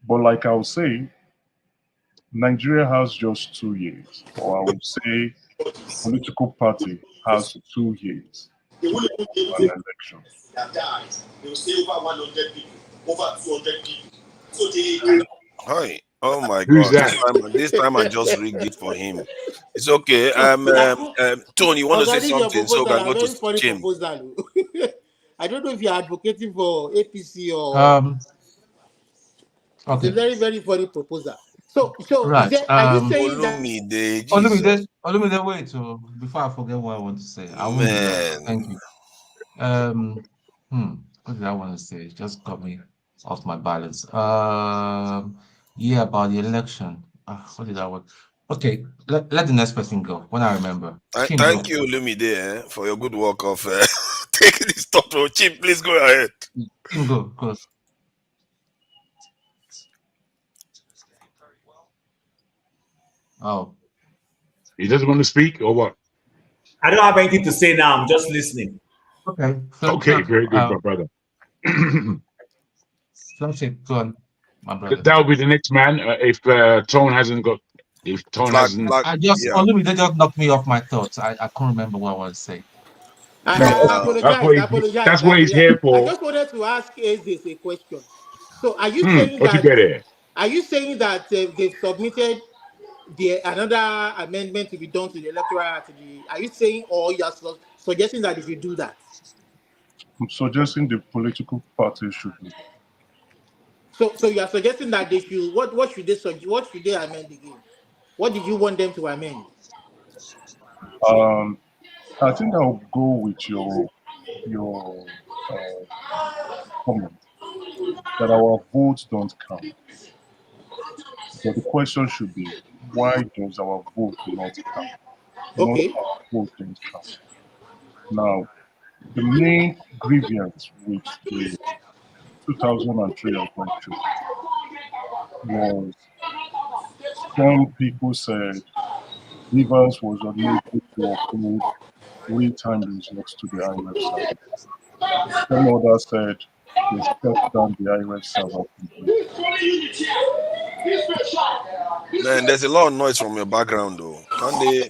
But like I would say, Nigeria has just 2 years, or I would say political party has 2 years to an election. They will say over 100 people, over 200 people. So they Hi. Oh my Who's God! that? This time I just rigged it for him. It's okay. Tony, you want to say Concerning your something so we proposal, can a go to very funny Jim? proposal. I don't know if you're advocating for APC or it's Okay. a very, very funny proposal. So Right. are you saying that Olumide, Jesus. Olumide, wait. So before I forget what I want to say, I won't do that. Thank you. What did I want to say? It just got me off my balance. Yeah, about the election. What did I want? Okay, let the next person go when I remember. Chim, Thank go. you, Olumide, for your good work of taking this top. Chim, please go ahead. Chim, go. Oh. He doesn't want to speak or what? I don't have anything to say now. I'm just listening. Okay. Okay, very good, my brother. Flagship, go on, my brother. That will be the next man if Tone hasn't got. If Tone hasn't. Olumide just knocked me off my thoughts. I can't remember what I want to say. I apologize. That's what he's here for. I just wanted to ask Aziz a question. So are you saying what that you get here? Are you saying that they've submitted another amendment to be done to the electoral act? Are you saying, or you are suggesting that if you do that? I'm suggesting the political parties should do. So you are suggesting that they should what should they amend again? What did you want them to amend? I think I'll go with your comment that our votes don't count. But the question should be, why does our vote not count? Okay. Not our vote don't count. Now, the main grievance with the 2003 I went to was some people said Rivers was unable to upload real-time results to the IREF server. Some others said they shut down the IREF server completely. Man, there's a lot of noise from your background though.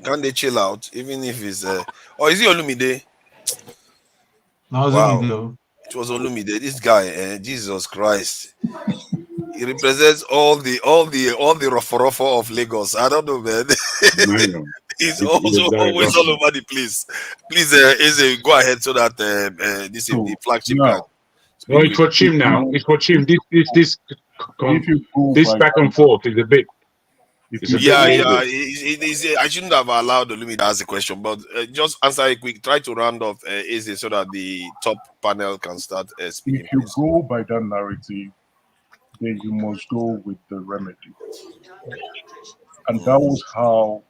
Can they chill out? Even if it's or is it Olumide? Wow. It was Olumide. This guy, Jesus Christ. He represents all the rough of Lagos. I don't know, man. He's also always all over the place. Please, Eze, go ahead so that this is the flagship now, can speak. No, it's for Chim now. It's for Chim. This back and forth is a bit. I shouldn't have allowed Olumide to ask the question, but just answer it quick. Try to round off Eze so that the top panel can start speaking. If you go by that narrative, then you must go with the remedy. And that was how,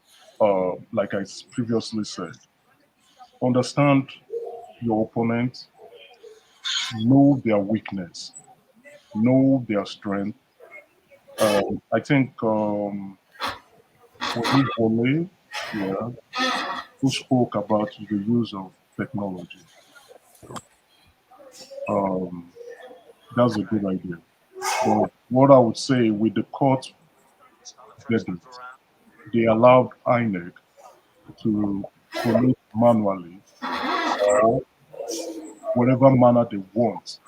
like I previously said, understand your opponent, know their weakness, know their strength. I think was it Wole, who spoke about the use of technology. That's a good idea. But what I would say with the court verdict, they allowed INEC to collate manually or whatever manner they want.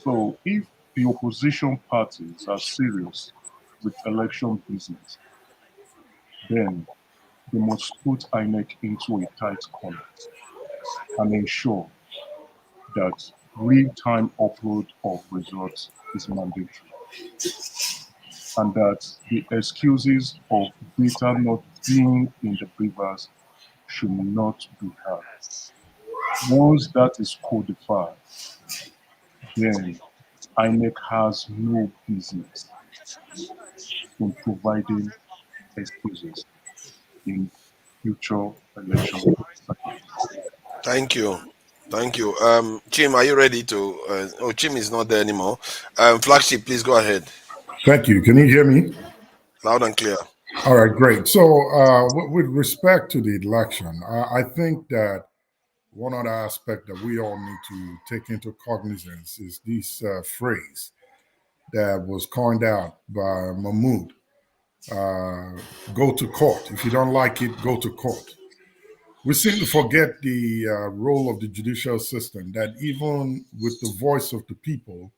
So if the opposition parties are serious with election business, then they must put INEC into a tight corner and ensure that real-time upload of results is mandatory, and that the excuses of data not being in the beavers should not be had. Once that is codified, then INEC has no business in providing excuses in future elections. Thank you. Chim, are you ready to Chim is not there anymore. Flagship, please go ahead. Thank you. Can you hear me? Loud and clear. All right, great. So with respect to the election, I think that one other aspect that we all need to take into cognizance is this phrase that was coined out by Mahmoud. Go to court. If you don't like it, go to court. We seem to forget the role of the judicial system, that even with the voice of the people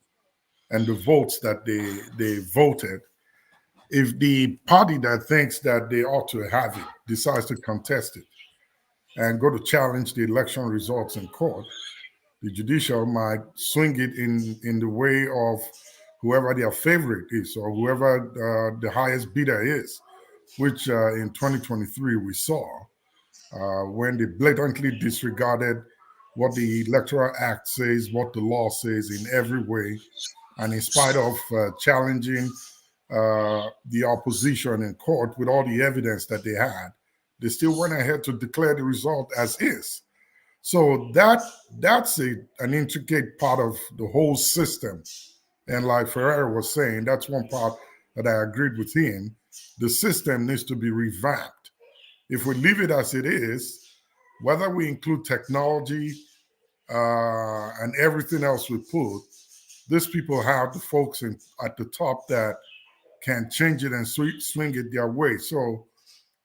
and the votes that they voted, if the party that thinks that they ought to have it decides to contest it and go to challenge the election results in court, the judicial might swing it in the way of whoever their favorite is or whoever the highest bidder is, which in 2023 we saw when they blatantly disregarded what the Electoral Act says, what the law says in every way, and in spite of challenging the opposition in court with all the evidence that they had, they still went ahead to declare the result as is. So that's an intricate part of the whole system. And like Ferreira was saying, that's one part that I agreed with him. The system needs to be revamped. If we leave it as it is, whether we include technology and everything else we put, these people have the folks at the top that can change it and swing it their way. So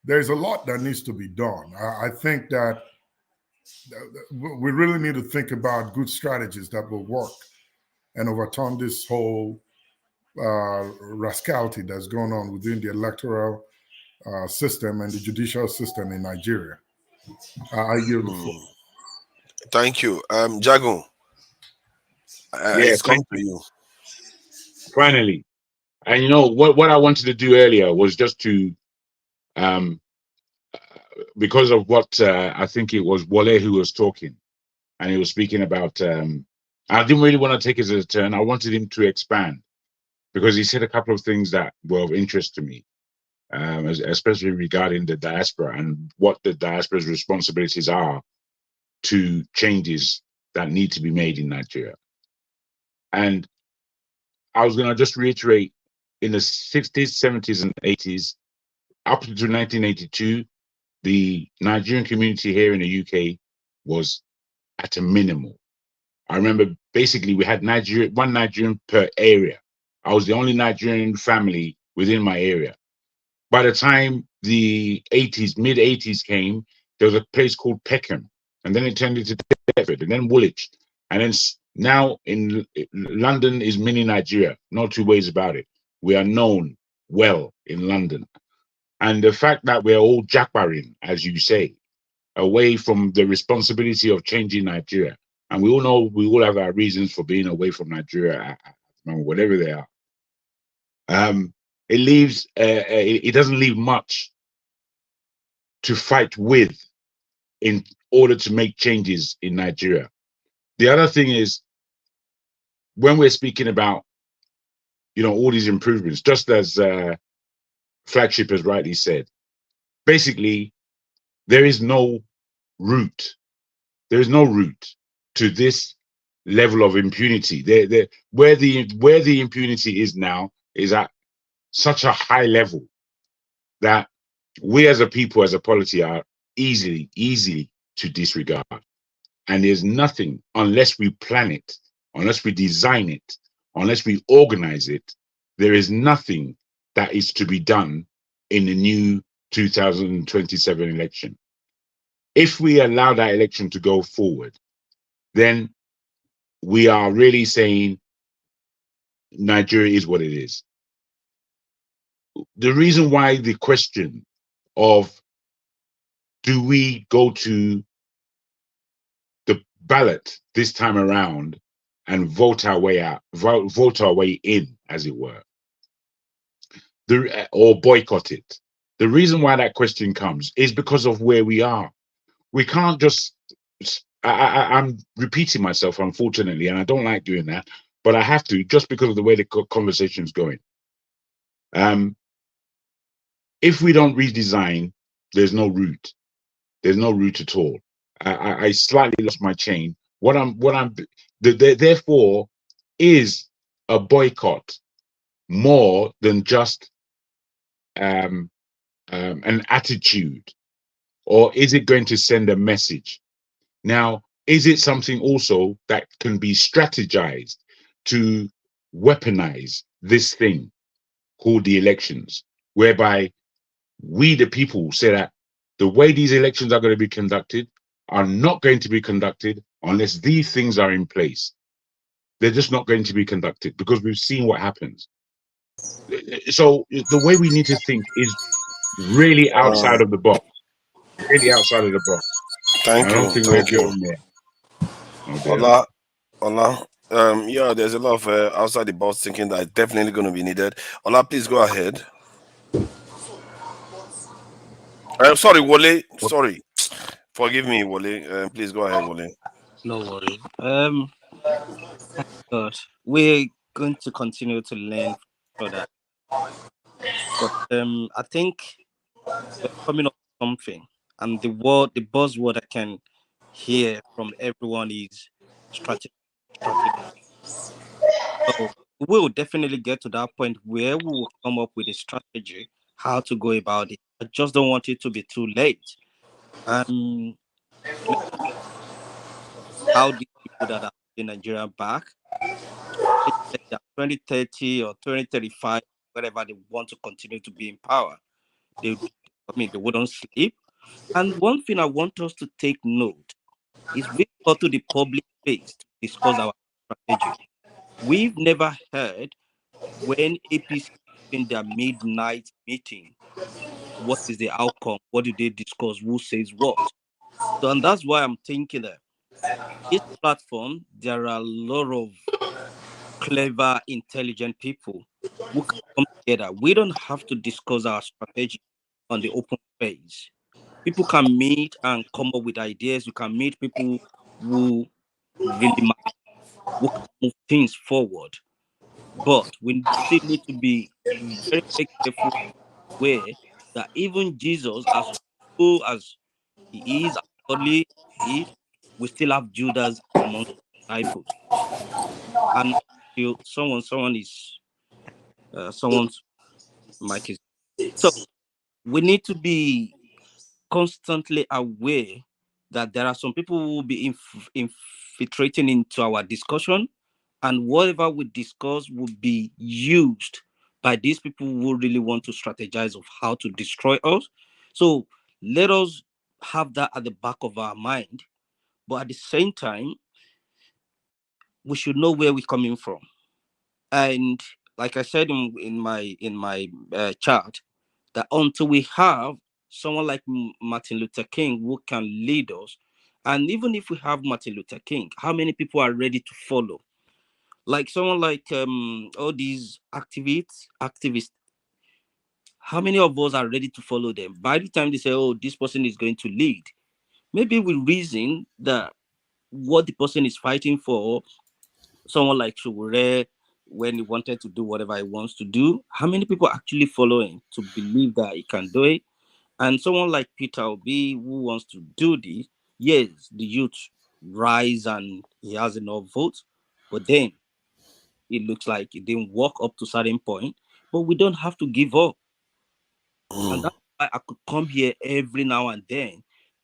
there's a lot that needs to be done. I think that we really need to think about good strategies that will work and overturn this whole rascality that's going on within the electoral system and the judicial system in Nigeria. I yield the floor. Thank you. Jagun, it's come to you. Finally. And you know what I wanted to do earlier was just to because of what I think it was Wole who was talking, and he was speaking about I didn't really want to take it as a turn. I wanted him to expand because he said a couple of things that were of interest to me, especially regarding the diaspora and what the diaspora's responsibilities are to changes that need to be made in Nigeria. And I was going to just reiterate, in the 60s, 70s, and 80s, up to 1982, the Nigerian community here in the UK was at a minimal. I remember basically we had one Nigerian per area. I was the only Nigerian family within my area. By the time the 80s, mid 80s came, there was a place called Peckham, and then it turned into Deptford, and then Woolwich, and then now in London is mini Nigeria. No two ways about it. We are known well in London, and the fact that we're all jackbarring, as you say, away from the responsibility of changing Nigeria, and we all know we all have our reasons for being away from Nigeria, whatever they are. It leaves. It doesn't leave much to fight with in order to make changes in Nigeria. The other thing is, when we're speaking about, all these improvements, just as Flagship has rightly said, basically there is no route. There is no route to this level of impunity. Where the impunity is now is at such a high level that we as a people, as a polity, are easily to disregard. And there's nothing, unless we plan it, unless we design it, unless we organize it, there is nothing that is to be done in the new 2027 election. If we allow that election to go forward, then we are really saying Nigeria is what it is. The reason why the question of do we go to the ballot this time around and vote our way out, vote our way in, as it were, or boycott it. The reason why that question comes is because of where we are. We can't just, I'm repeating myself, unfortunately, and I don't like doing that, but I have to, just because of the way the conversation is going. If we don't redesign, there's no route. There's no route at all. I slightly lost my chain. Therefore, is a boycott more than just an attitude, or is it going to send a message? Now, is it something also that can be strategized to weaponize this thing called the elections, whereby we, the people, say that the way these elections are going to be conducted are not going to be conducted unless these things are in place. They're just not going to be conducted because we've seen what happens. So the way we need to think is really outside of the box. Really outside of the box. Thank I don't you. think we're Thank you. going there. Ola. Yeah, there's a lot of outside the box thinking that definitely going to be needed. Ola, please go ahead. Sorry, Wole. Sorry. Forgive me, Wole. Please go ahead, Wole. No worry. Thank God. We're going to continue to learn from each other. But I think we're coming up with something. And the buzzword I can hear from everyone is strategy. So we'll definitely get to that point where we will come up with a strategy how to go about it. I just don't want it to be too late. How these people that are in Nigeria back 2030 or 2035, wherever they want to continue to be in power, they wouldn't sleep. And one thing I want us to take note is we go to the public space to discuss our strategy. We've never heard when APC in their midnight meeting, what is the outcome? What do they discuss? Who says what? So, and that's why I'm thinking that this platform, there are a lot of clever, intelligent people who can come together. We don't have to discuss our strategy on the open space. People can meet and come up with ideas. You can meet people who really matter, who can move things forward. But we still need to be very, very careful where that even Jesus, as cool as he is, as godly he is, we still have Judas among the disciples. And Someone is someone's mic is. So we need to be constantly aware that there are some people who will be infiltrating into our discussion, and whatever we discuss will be used by these people who really want to strategize of how to destroy us. So let us have that at the back of our mind, but at the same time, we should know where we're coming from. And like I said in my chart, that until we have someone like Martin Luther King who can lead us, and even if we have Martin Luther King, how many people are ready to follow? Like someone like all these activists, how many of us are ready to follow them? By the time they say, oh, this person is going to lead, maybe we reason that what the person is fighting for, someone like Shugure, when he wanted to do whatever he wants to do, how many people actually follow him to believe that he can do it? And someone like Peter Obi, who wants to do this, yes, the youth rise and he has enough votes, but then it looks like it didn't walk up to a certain point. But we don't have to give up. And that's why I could come here every now and then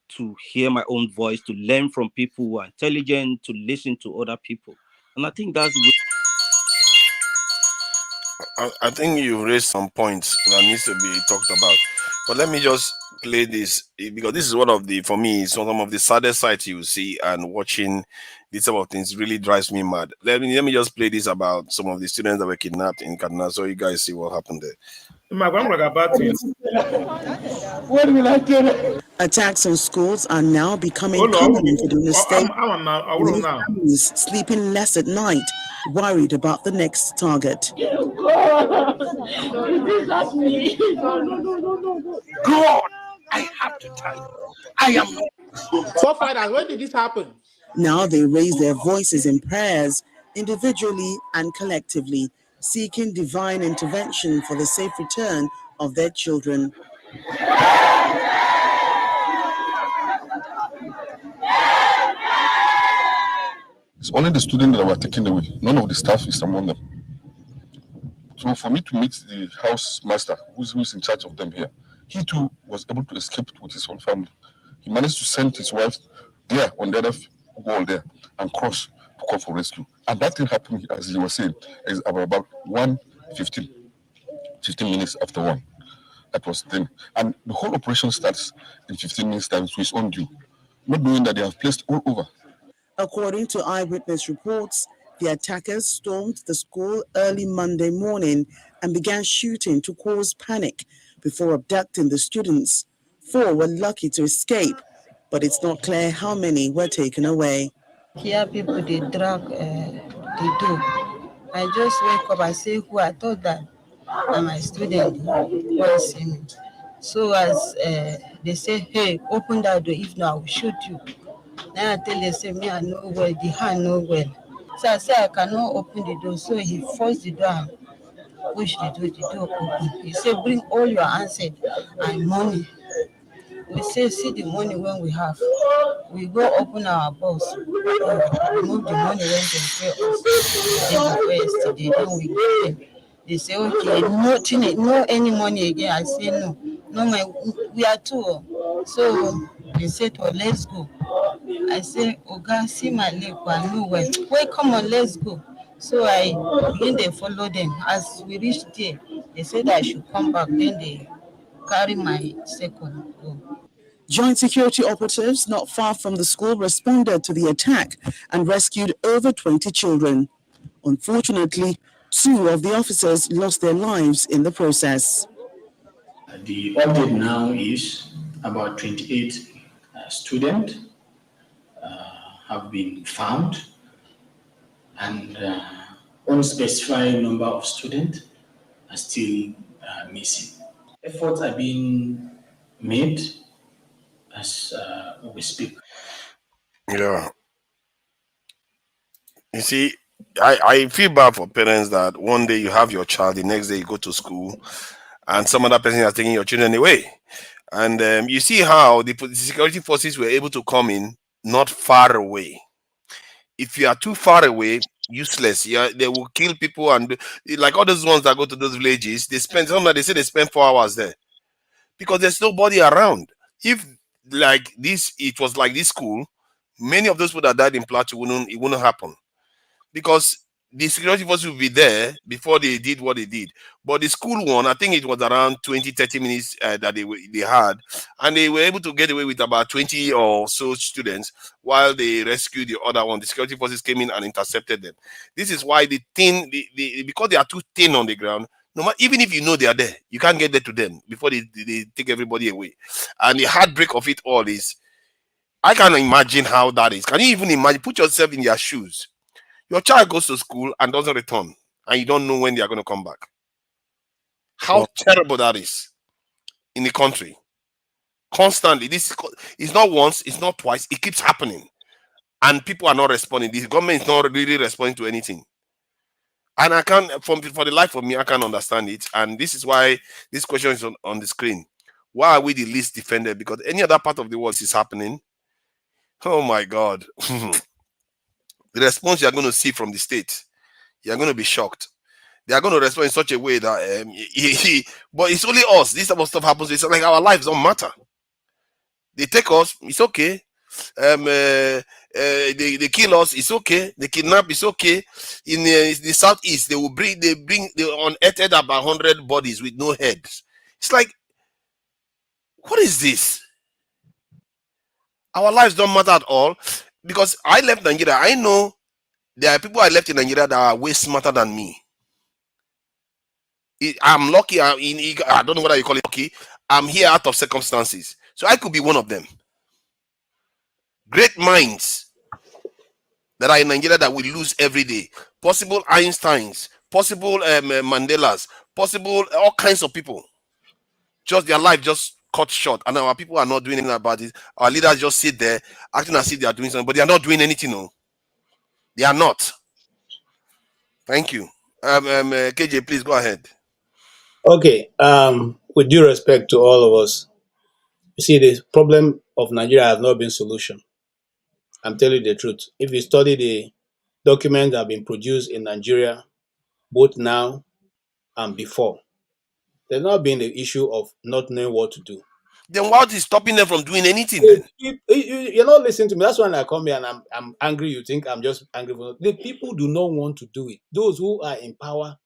to hear my own voice, to learn from people who are intelligent, to listen to other people. And I think that's the way. I think you raised some points that needs to be talked about. But let me just play this because this is one of the, for me, some of the saddest sights you see, and watching these type of things really drives me mad. Let me just play this about some of the students that were kidnapped in Kaduna, so you guys see what happened there. My grandmother about it. What will I do? Attacks on schools are now becoming common in Kaduna State. Many families sleeping less at night, worried about the next target. God, this is me. No. God, I have to tell you, I am. Forefathers, when did this happen? Now they raise their voices in prayers, individually and collectively, seeking divine intervention for the safe return of their children. It's only the students that were taken away. None of the staff is among them. So for me to meet the house master, who's in charge of them here, he too was able to escape with his whole family. He managed to send his wife there on the other wall there and cross to call for rescue. And that thing happened, as you were saying, is about 15 minutes after 1. That was then. And the whole operation starts in 15 minutes time, so it's on due. Not knowing that they have placed all over. According to eyewitness reports, the attackers stormed the school early Monday morning and began shooting to cause panic before abducting the students. 4 were lucky to escape, but it's not clear how many were taken away. Here people, they drag, they do. I just wake up, I say who I thought that my student won't see me. So as they say, hey, open that door, if not, I will shoot you. Then I tell them, say, me, I know well, the hand know well. So I say, I cannot open the door. So he forced the door and pushed the door open. He said, bring all your answers and money. We say, see the money when we have. We go open our box, remove the money when they pay us. Then we pay yesterday, then we give them. They say, okay, no any money again. I say, no, we are two. So they said, oh, let's go. I say, oh God, see my leg, I know where. Wait, come on, let's go. So I begin to follow them. As we reached there, they said I should come back. Then they carry my second go. Joint security operatives not far from the school responded to the attack and rescued over 20 children. Unfortunately, 2 of the officers lost their lives in the process. The update now is about 28 students have been found, and unspecified number of students are still missing. Efforts are being made as we speak. Yeah. You see, I feel bad for parents that one day you have your child, the next day you go to school, and some other person is taking your children away. And you see how the security forces were able to come in not far away. If you are too far away, Useless. Yeah, they will kill people and like all those ones that go to those villages. They spend sometimes they say they spend 4 hours there because there's nobody around. If like this, it was like this school, many of those people that died in Plateau it wouldn't happen because the security forces will be there before they did what they did. But the school one, I think it was around 20-30 minutes that they had, and they were able to get away with about 20 or so students while they rescued the other one. The security forces came in and intercepted them. This is why because they are too thin on the ground, no matter, even if you know they are there, you can't get there to them before they take everybody away. And the heartbreak of it all is, I can't imagine how that is. Can you even imagine? Put yourself in their shoes. Your child goes to school and doesn't return, and you don't know when they are going to come back. How terrible that is in the country. Constantly. This is not once, it's not twice, it keeps happening. And people are not responding. The government is not really responding to anything. And I can't, for the life of me, I can't understand it. And this is why this question is on the screen. Why are we the least defended? Because any other part of the world is happening. Oh my God. The response you're going to see from the state, you're going to be shocked. They are going to respond in such a way that, but it's only us. This type of stuff happens. It's like our lives don't matter. They take us, it's okay. They kill us, it's okay. They kidnap, it's okay. In the southeast, they unearthed about 100 bodies with no heads. It's like, what is this? Our lives don't matter at all. Because I left Nigeria, I know there are people I left in Nigeria that are way smarter than me. I'm lucky. I don't know whether you call it lucky. I'm here out of circumstances, so I could be one of them. Great minds that are in Nigeria that we lose every day. Possible Einsteins, possible Mandelas, possible all kinds of people. Just their life just cut short, and our people are not doing anything about it. Our leaders just sit there acting as if they are doing something, but they are not doing anything. No, they are not. Thank you. KJ, please go ahead. Okay. With due respect to all of us, you see, the problem of Nigeria has not been solution. I'm telling you the truth. If you study the documents that have been produced in Nigeria, both now and before, there's not been the issue of not knowing what to do. Then what is stopping them from doing anything then? You're not listening to me. That's why I come here and I'm angry. You think I'm just angry. The people do not want to do it. Those who are in power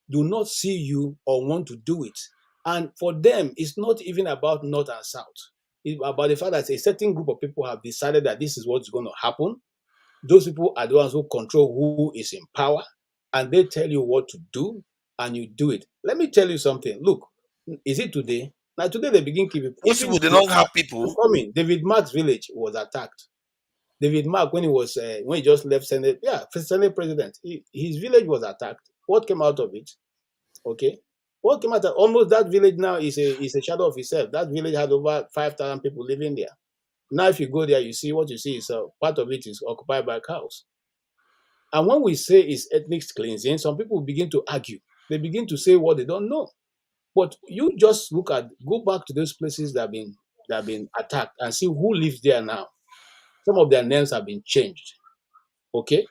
do not see you or want to do it. And for them, it's not even about North and South. It's about the fact that a certain group of people have decided that this is what's going to happen. Those people are the ones who control who is in power, and they tell you what to do, and you do it. Let me tell you something. Look, is it today? Now today they begin keeping. Those people, they don't have people. Coming. David Mark's village was attacked. David Mark, when he just left Senate, Senate president, his village was attacked. What came out of it? Okay, what came out of almost that village now is a shadow of itself. That village had over 5,000 people living there. Now, if you go there, you see what you see is part of it is occupied by cows. And when we say it's ethnic cleansing, some people begin to argue. They begin to say what they don't know. But you just go back to those places that have been attacked and see who lives there now. Some of their names have been changed. Okay?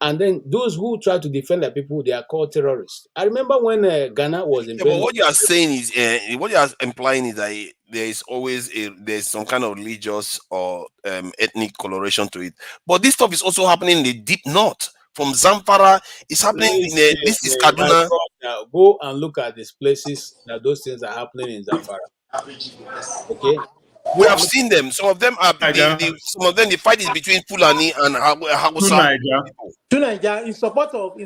And then those who try to defend their people, they are called terrorists. I remember when Ghana was in. Yeah, but what you are saying is, what you are implying is that there is always there's some kind of religious or ethnic coloration to it. But this stuff is also happening in the deep north. From Zamfara, it's happening in this is Kaduna. Go and look at these places that those things are happening in Zamfara. Okay, we have seen them. Some of them are some of them. The fight is between Fulani and Hausa. Tunaja, in support of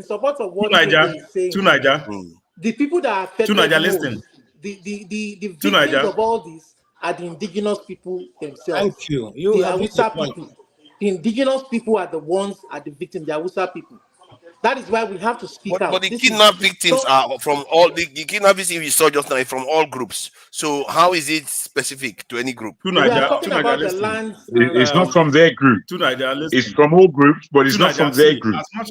what Tunaja is saying. The people that are affected most, the victims of all this are the indigenous people themselves. Thank you. The Hausa people. The indigenous people are the victims, the Hausa people. That is why we have to speak out. But the kidnap victims are from all the kidnap victims we saw just now is from all groups. So how is it specific to any group? We are talking about the lands. It's not from their group. It's from all groups, but it's not from their group. As much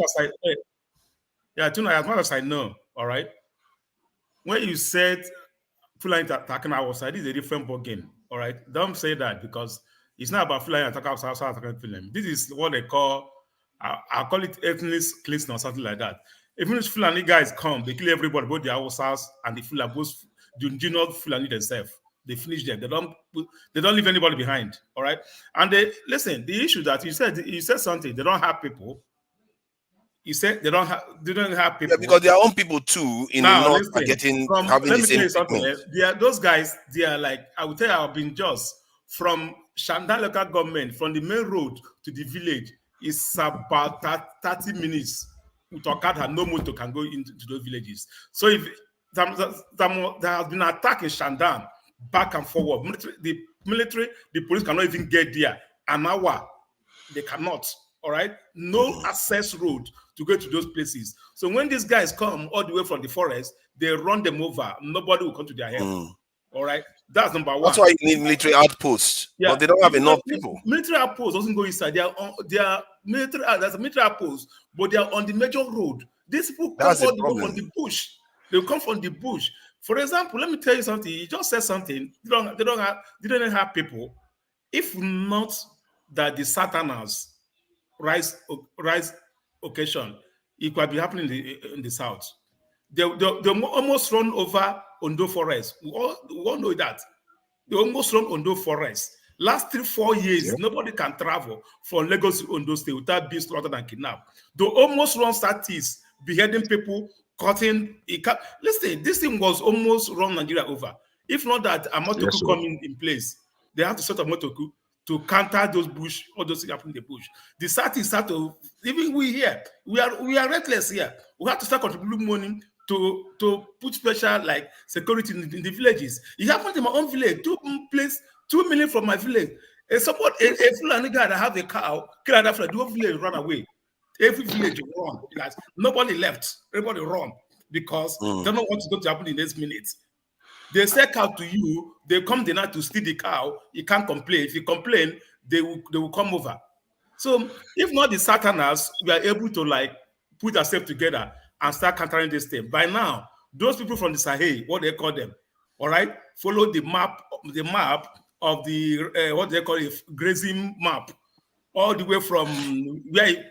as I know, all right. When you said Fulani attacking outside, is a different ballgame. All right, don't say that because it's not about Fulani attacking outside attacking Fulani. This is what they call I call it ethnic cleansing or something like that. Even if Fulani guys come, they kill everybody, both the Hausas and the Fulani, both the indigenous Fulani themselves. They finish them. They don't leave anybody behind. All right. And they listen. The issue that you said something. They don't have people. You said they don't have people. Yeah, because their own people too in the north are having let the me same tell you something. treatment. Those guys, they are like, I will tell you, I've been just from Shandan local government, from the main road to the village, is about 30 minutes. With Okada, no motor can go into those villages. So if there has been an attack in Shandan, back and forward, the police cannot even get there. An hour, they cannot. All right, no access road to go to those places. So when these guys come all the way from the forest, they run them over. Nobody will come to their help. All right, that's number one. That's why you need military outposts, but they don't have enough people. Military outposts doesn't go inside. They are military. There's a military outpost, but they are on the major road. These people come all the way from the bush. They come from the bush. For example, let me tell you something. You just said something. They don't have people. If not that the Satanás rise occasion, it could be happening in the south. They almost run over Ondo Forest. We all know that. They almost run Ondo Forest. Last 3-4 years, nobody can travel from Lagos to Ondo State without being slaughtered and kidnapped. They almost run Satis, beheading people, cutting. Listen, this thing was almost run Nigeria over. If not that Amotoku coming in place, they have to set up Amotoku to counter those bush, all those things happening in the bush. The Satis start to, even we here, we are reckless here. We have to start contributing money to put special like security in the villages. It happened in my own village. 2 million from my village. A Fulani guy that have a cow, kill that for the whole village run away. Every village run. Like, nobody left. Everybody run because they don't know what's going to happen in this minute. They sell cow to you. They come the night to steal the cow. You can't complain. If you complain, they will come over. So if not the Satanás, we are able to like put ourselves together and start countering this thing. By now, those people from the Sahel, what they call them, all right, follow the map of the what they call it, grazing map, all the way from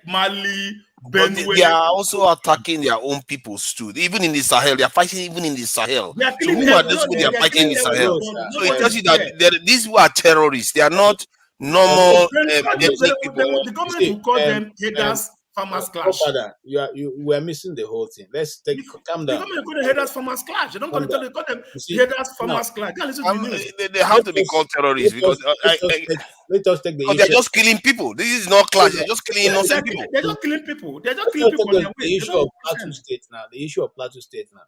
Mali, Benue. They are also attacking their own peoples too. Even in the Sahel, they are fighting. Even in the Sahel, so who are those people they are fighting in the Sahel? So it tells you that these who are terrorists, they are not normal ethnic people. The government will call them Hedas Farmers Clash. We are missing the whole thing. Let's calm down. The government call them Hedas Farmers Clash. They don't call them Hedas Farmers Clash. They have to be called terrorists because let us take the issue. They're just killing people. This is not clash. They're just killing innocent people. They're just killing people. They're just killing people. The issue of Plateau State now. The issue of Plateau State now.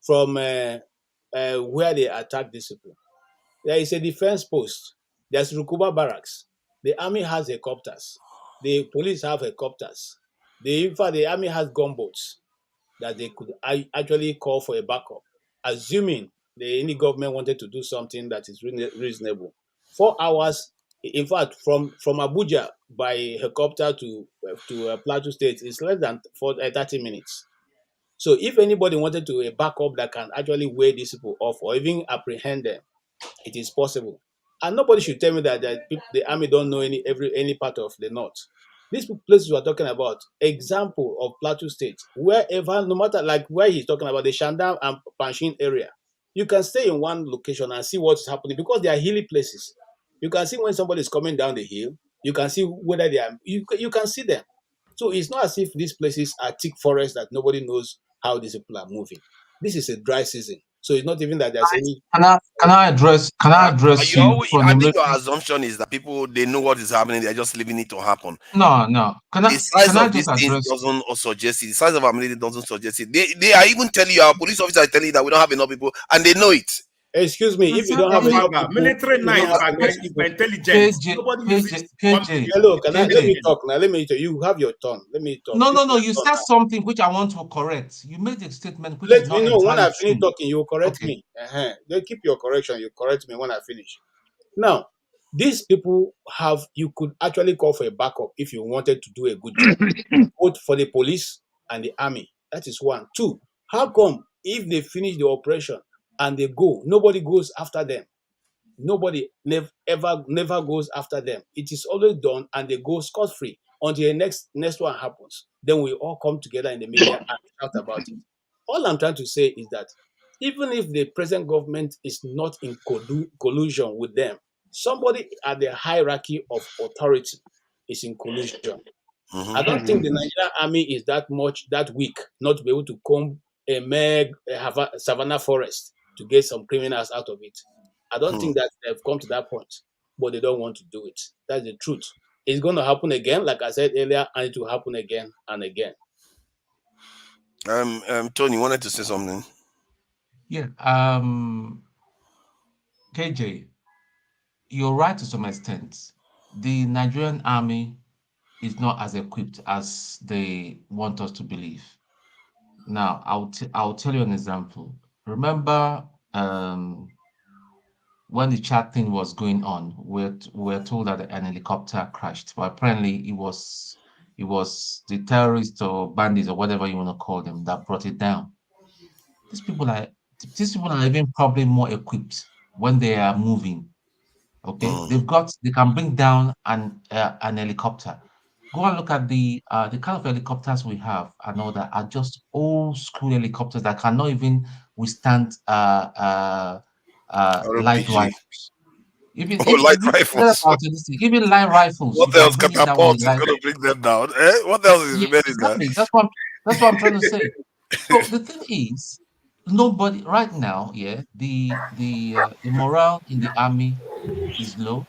From where they attack these people, there is a defense post. There's Rukuba barracks. The army has helicopters. The police have helicopters. In fact, the army has gunboats that they could actually call for a backup, assuming any government wanted to do something that is reasonable. 4 hours, in fact, from Abuja by helicopter to Plateau State is less than 30 minutes. So if anybody wanted to a backup that can actually weigh these people off or even apprehend them, it is possible. And nobody should tell me that the army don't know any part of the north. These places we are talking about, example of Plateau State, wherever, no matter like where he's talking about, the Shandam and Panshin area, you can stay in one location and see what's happening because they are hilly places. You can see when somebody is coming down the hill. You can see whether they are. You can see them. So it's not as if these places are thick forests that nobody knows how these people are moving. This is a dry season, so it's not even that there's any. Can I address you? I think your assumption is that people they know what is happening. They're just leaving it to happen. No. The size of these things doesn't suggest it. The size of our military doesn't suggest it. They are even telling you, our police officers are telling you that we don't have enough people, and they know it. Excuse me, if you don't have enough military intelligence, hello, let me talk now. Let me talk. You have your turn. Let me talk. No. You said something which I want to correct. You made a statement which let me know when I finish talking. You correct me. Then keep your correction. You correct me when I finish. Now, these people you could actually call for a backup if you wanted to do a good job, both for the police and the army. That is one. Two, how come if they finish the operation and they go, nobody goes after them? Nobody never goes after them. It is always done and they go scot-free until the next one happens. Then we all come together in the media and shout about it. All I'm trying to say is that even if the present government is not in collusion with them, somebody at the hierarchy of authority is in collusion. I don't think the Nigerian army is that weak not to be able to comb a savannah forest to get some criminals out of it. I don't think that they've come to that point, but they don't want to do it. That's the truth. It's going to happen again, like I said earlier, and it will happen again and again. Tony, wanted to say something? Yeah. KJ, you're right to some extent. The Nigerian army is not as equipped as they want us to believe. Now, I'll tell you an example. Remember, when the chat thing was going on, we're told that an helicopter crashed, but apparently it was the terrorists or bandits or whatever you want to call them that brought it down. These people are even probably more equipped when they are moving. Okay, they can bring down an helicopter. Go and look at the kind of helicopters we have and all that are just old school helicopters that cannot even withstand light rifles. Even light rifles. Even light rifles. What else? Catapult is going to bring them down. What else is remaining exactly. there? That's what I'm trying to say. So the thing is, nobody right now, the morale in the army is low.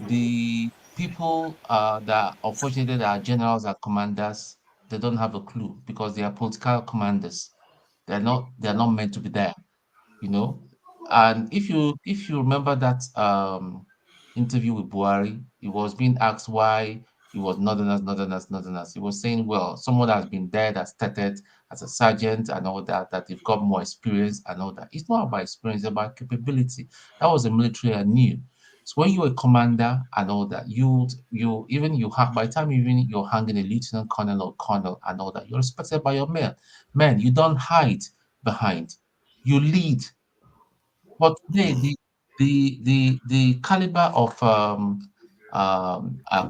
The people that unfortunately are generals and commanders, they don't have a clue because they are political commanders. They're not meant to be there, you know. And if you remember that interview with Buhari, he was being asked why he was northerners. He was saying, well, someone that's been there, that started as a sergeant and all that they've got more experience and all that. It's not about experience, it's about capability. That was the military I knew. So when you're a commander and all that, by the time you're hanging a lieutenant colonel or colonel and all that, you're respected by your men. Men, you don't hide behind. You lead. But today, the caliber of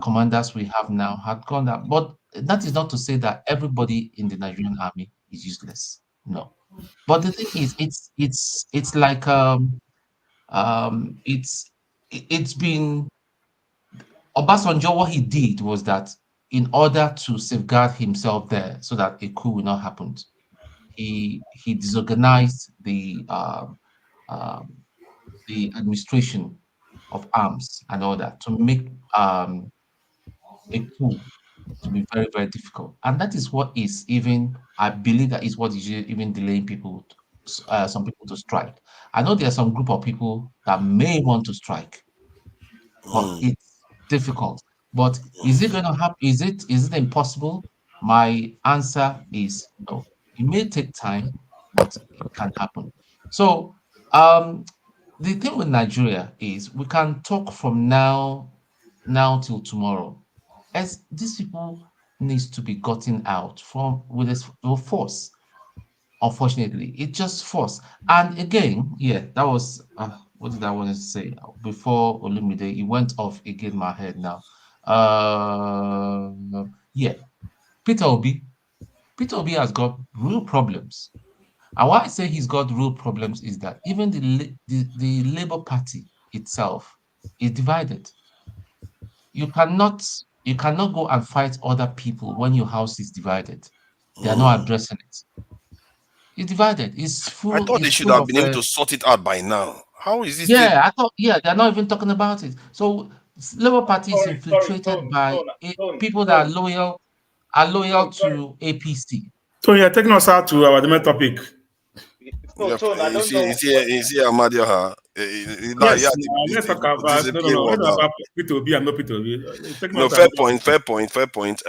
commanders we have now had gone down. But that is not to say that everybody in the Nigerian army is useless. No. But the thing is, it's like it's been Obasanjo. What he did was that in order to safeguard himself there, so that a coup will not happen, he disorganized the administration of arms and all that to make a coup to be very, very difficult. And that is what is even, I believe that is what is even delaying people, some people to strike. I know there are some group of people that may want to strike, but it's difficult. But is it going to happen? Is it impossible? My answer is no. It may take time, but it can happen. So the thing with Nigeria is we can talk from now till tomorrow. As these people needs to be gotten out from with this force. Unfortunately, it's just force. And again, that was what did I want to say before Olumide? It went off again my head now. Peter Obi has got real problems. And why I say he's got real problems is that even the Labour Party itself is divided. You cannot go and fight other people when your house is divided. They are not addressing it. It's divided. It's full. I thought they should have been able to sort it out by now. How is this? I thought. They're not even talking about it. So Labour Party is infiltrated by people that are loyal to APC. So you're taking us out to our main topic. You see Amadioha. Let's talk about P2B and no P2B. No, fair point.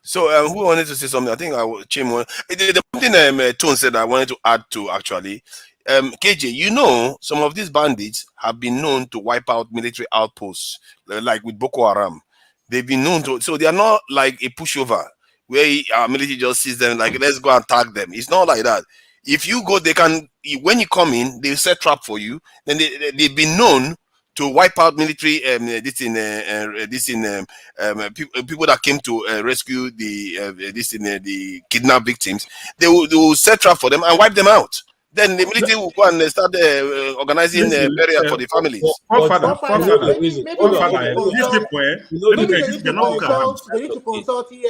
So who wanted to say something? I think I will change one. The thing Tone said I wanted to add to actually. KJ, some of these bandits have been known to wipe out military outposts, like with Boko Haram. They've been known to, so they are not like a pushover where our military just sees them like, let's go and attack them. It's not like that. If you go, when you come in, they set trap for you. Then they've been known wipe out military people that came to rescue the kidnapped victims. They will set trap for them and wipe them out. Then the military will go and start organizing burial for the families. These people, they're not Boko Haram.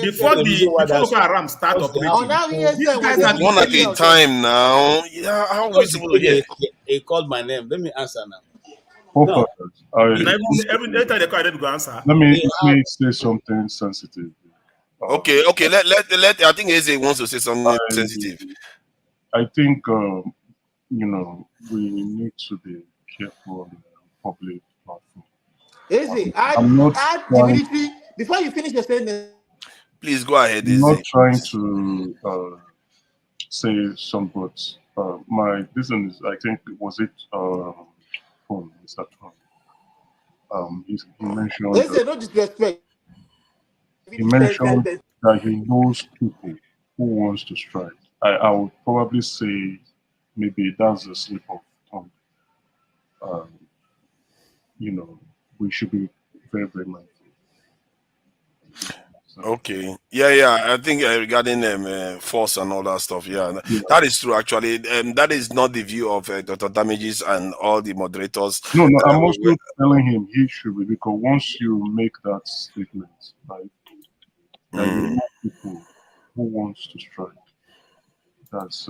Before Boko Haram start operating, these guys have one at a time now. Yeah, how are we supposed to hear? He called my name. Let me answer now. No. Every time they call, I go answer. Let me say something sensitive. Okay. Let. I think Eze wants to say something sensitive. I think you know, we need to be careful on public platform. Eze, add the military before you finish your statement. Please go ahead, Eze. I'm not trying to say some, but my reason is, I think, was it Mr. Trump? He mentioned. Eze, no disrespect. He mentioned that he knows people who wants to strike. I would probably say maybe that's a slip of tongue. You know, we should be very, very mindful. Okay. Yeah. I think regarding force and all that stuff. Yeah, that is true. Actually, that is not the view of Dr. Damages and all the moderators. No. I'm also telling him he should be, because once you make that statement, right, there are more people who wants to strike. That's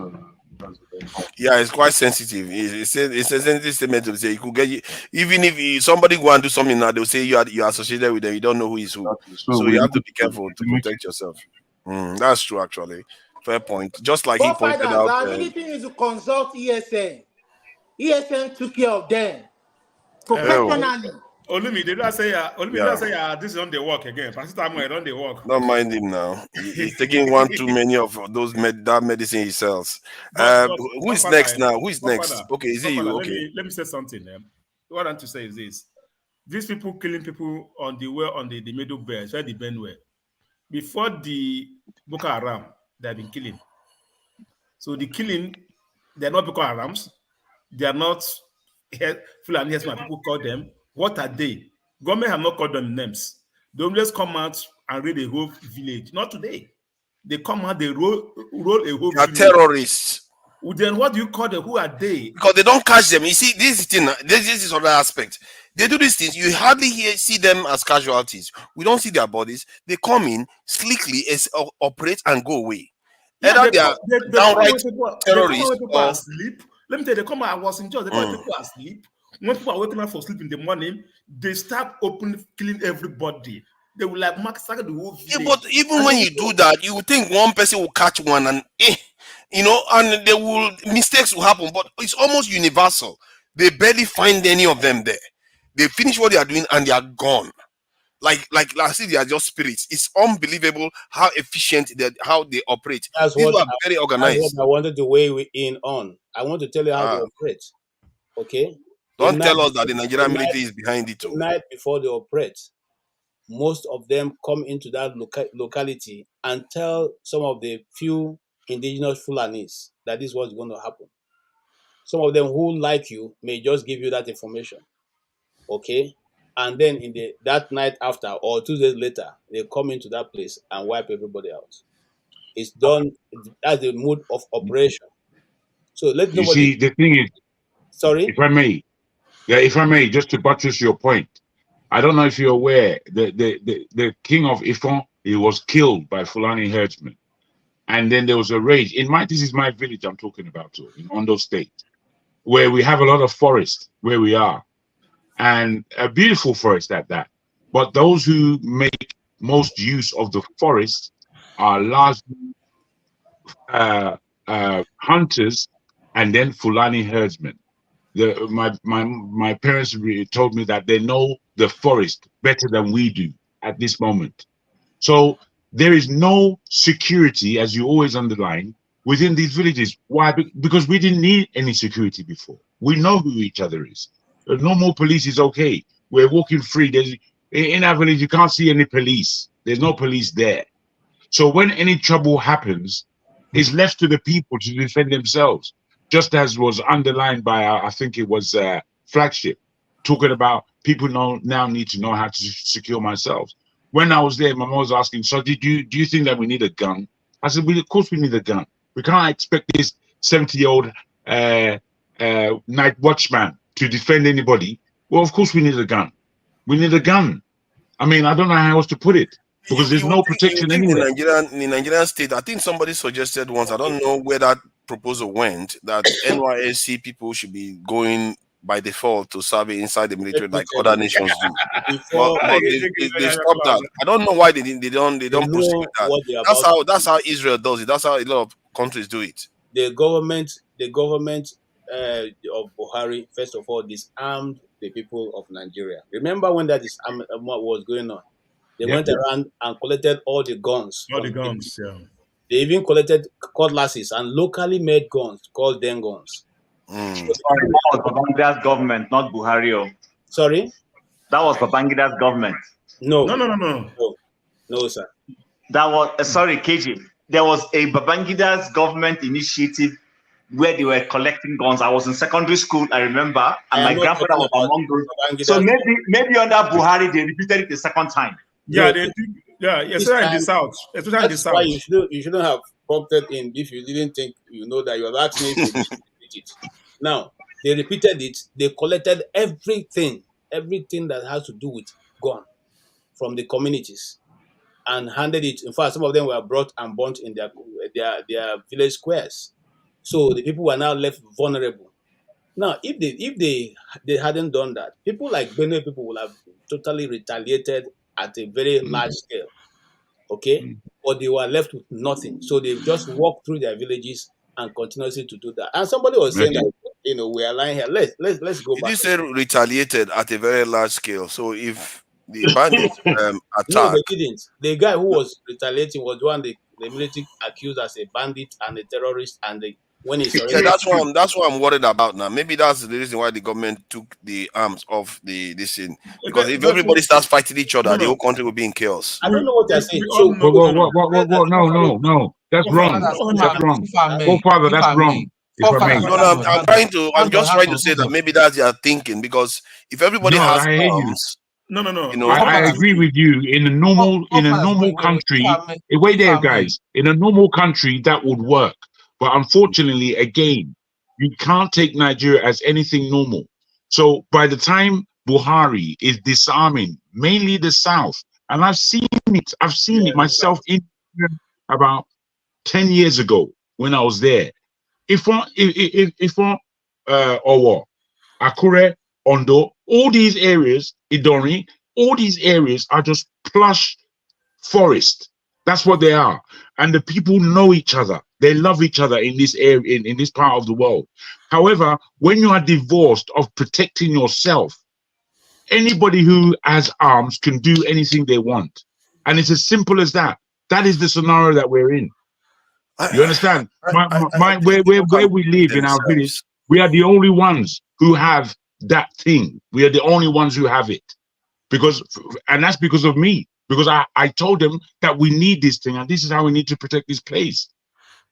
yeah, it's quite sensitive. It's a sensitive statement to say. It could get you, even if somebody go and do something now, they'll say you are associated with them. You don't know who is who, so you have to be careful to protect yourself. That's true, actually. Fair point. Just like he pointed out. Our military needs to consult ESN. ESN took care of them professionally. Olumi, did I say? This is on the work again. Pastor Samuel on the work. Don't mind him now. He's taking one too many of those that medicine he sells. Who is next now? Who is next? Okay, is it you? Okay. Let me say something. What I want to say is this: these people killing people on the way on the middle belt, where the Benway. Before the Boko Haram, they have been killing. So the killing, they're not Boko Harams. They are not Fulani Hesman. People call them. What are they? Government have not called them names. They always come out and raid a whole village. Not today. They come out, they roll a whole village. Terrorists. Well, then what do you call them? Who are they? Because they don't catch them. You see, this is other aspect. They do these things. You hardly see them as casualties. We don't see their bodies. They come in slickly, operate and go away. Yeah, Either they are downright terrorists or asleep. Let me tell you, they come out. I was in jail. They call people asleep. When people are waking up for sleep in the morning, they start killing everybody. They will like massacre the whole village. Yeah, but even when you do that, you would think one person will catch one and and mistakes will happen, but it's almost universal. They barely find any of them there. They finish what they are doing and they are gone. Like last year, they are just spirits. It's unbelievable how efficient how they operate. These are very organized. That's what I wanted to weigh in on. I want to tell you how they operate. Okay. Don't tell us that the Nigerian military is behind it. The night before they operate, most of them come into that locality and tell some of the few indigenous Fulanis that this is what's going to happen. Some of them who like you may just give you that information. Okay? And then that night after or 2 days later, they come into that place and wipe everybody out. It's done as the mode of operation. So let you see, the thing is, sorry, if I may, just to buttress your point, I don't know if you're aware, the king of Ifon, he was killed by Fulani herdsmen, and then there was a rage. This is my village I'm talking about, too, in Ondo State, where we have a lot of forest where we are, and a beautiful forest at that. But those who make most use of the forest are largely hunters and then Fulani herdsmen. My parents told me that they know the forest better than we do at this moment. So there is no security, as you always underline, within these villages. Why? Because we didn't need any security before. We know who each other is. No more police is okay. We're walking free. In our village, you can't see any police. There's no police there. So when any trouble happens, it's left to the people to defend themselves. Just as was underlined by, I think it was Flagship. talking about people now need to know how to secure myself. When I was there, my mom was asking, so do you think that we need a gun? I said, of course we need a gun. We can't expect this 70-year-old night watchman to defend anybody. Well, of course we need a gun. We need a gun. I mean, I don't know how else to put it, because there's no protection anywhere. In the Nigerian state, I think somebody suggested once, I don't know where that proposal went, that NYSC people should be going by default to serve inside the military like other nations do. But they stopped that. I don't know why they don't proceed with that. That's how Israel does it. That's how a lot of countries do it. The government of Buhari, first of all, disarmed the people of Nigeria. Remember when that disarmament was going on? They went around and collected all the guns. All the guns, yeah. They even collected cutlasses and locally made guns called den guns. Sorry, that was Babangida's government, not Buhari. Sorry? That was Babangida's government. No, sir. That was, sorry, KG. There was a Babangida's government initiative where they were collecting guns. I was in secondary school, I remember, and my grandfather was among those. So maybe under Buhari, they repeated it the second time. Yeah, especially in the south. Especially in the south. Why you shouldn't have prompted in if you didn't think you know that you were asking to repeat it. Now they repeated it. They collected everything that has to do with gun from the communities and handed it. In fact, some of them were brought and burnt in their village squares. So the people were now left vulnerable. Now, if they hadn't done that, people like Benue people would have totally retaliated at a very large scale. Okay? But they were left with nothing. So they just walked through their villages and continuously to do that. And somebody was saying that, we are lying here. Let's go back. Did you say retaliated at a very large scale? So if the bandits attack, no, they didn't. The guy who was retaliating was one the military accused as a bandit and a terrorist, and when he surrendered. Yeah, that's what I'm worried about now. Maybe that's the reason why the government took the arms off this thing. Because if everybody starts fighting each other, the whole country will be in chaos. I don't know what they're saying. No, that's wrong. That's wrong. Oh, Father, that's wrong. I'm just trying to say that maybe that's their thinking, because if everybody has arms, I agree with you. In a normal country, wait there, guys. In a normal country, that would work. But unfortunately, again, you can't take Nigeria as anything normal. So by the time Buhari is disarming mainly the South, and I've seen it myself in about 10 years ago when I was there. Owo, Akure, Ondo, all these areas, Idori, all these areas are just plush forest. That's what they are. And the people know each other. They love each other in this area, in this part of the world. However, when you are divorced of protecting yourself, anybody who has arms can do anything they want. And it's as simple as that. That is the scenario that we're in. You understand? Where we live in our village, we are the only ones who have that thing. We are the only ones who have it. And that's because of me. Because I told them that we need this thing, and this is how we need to protect this place.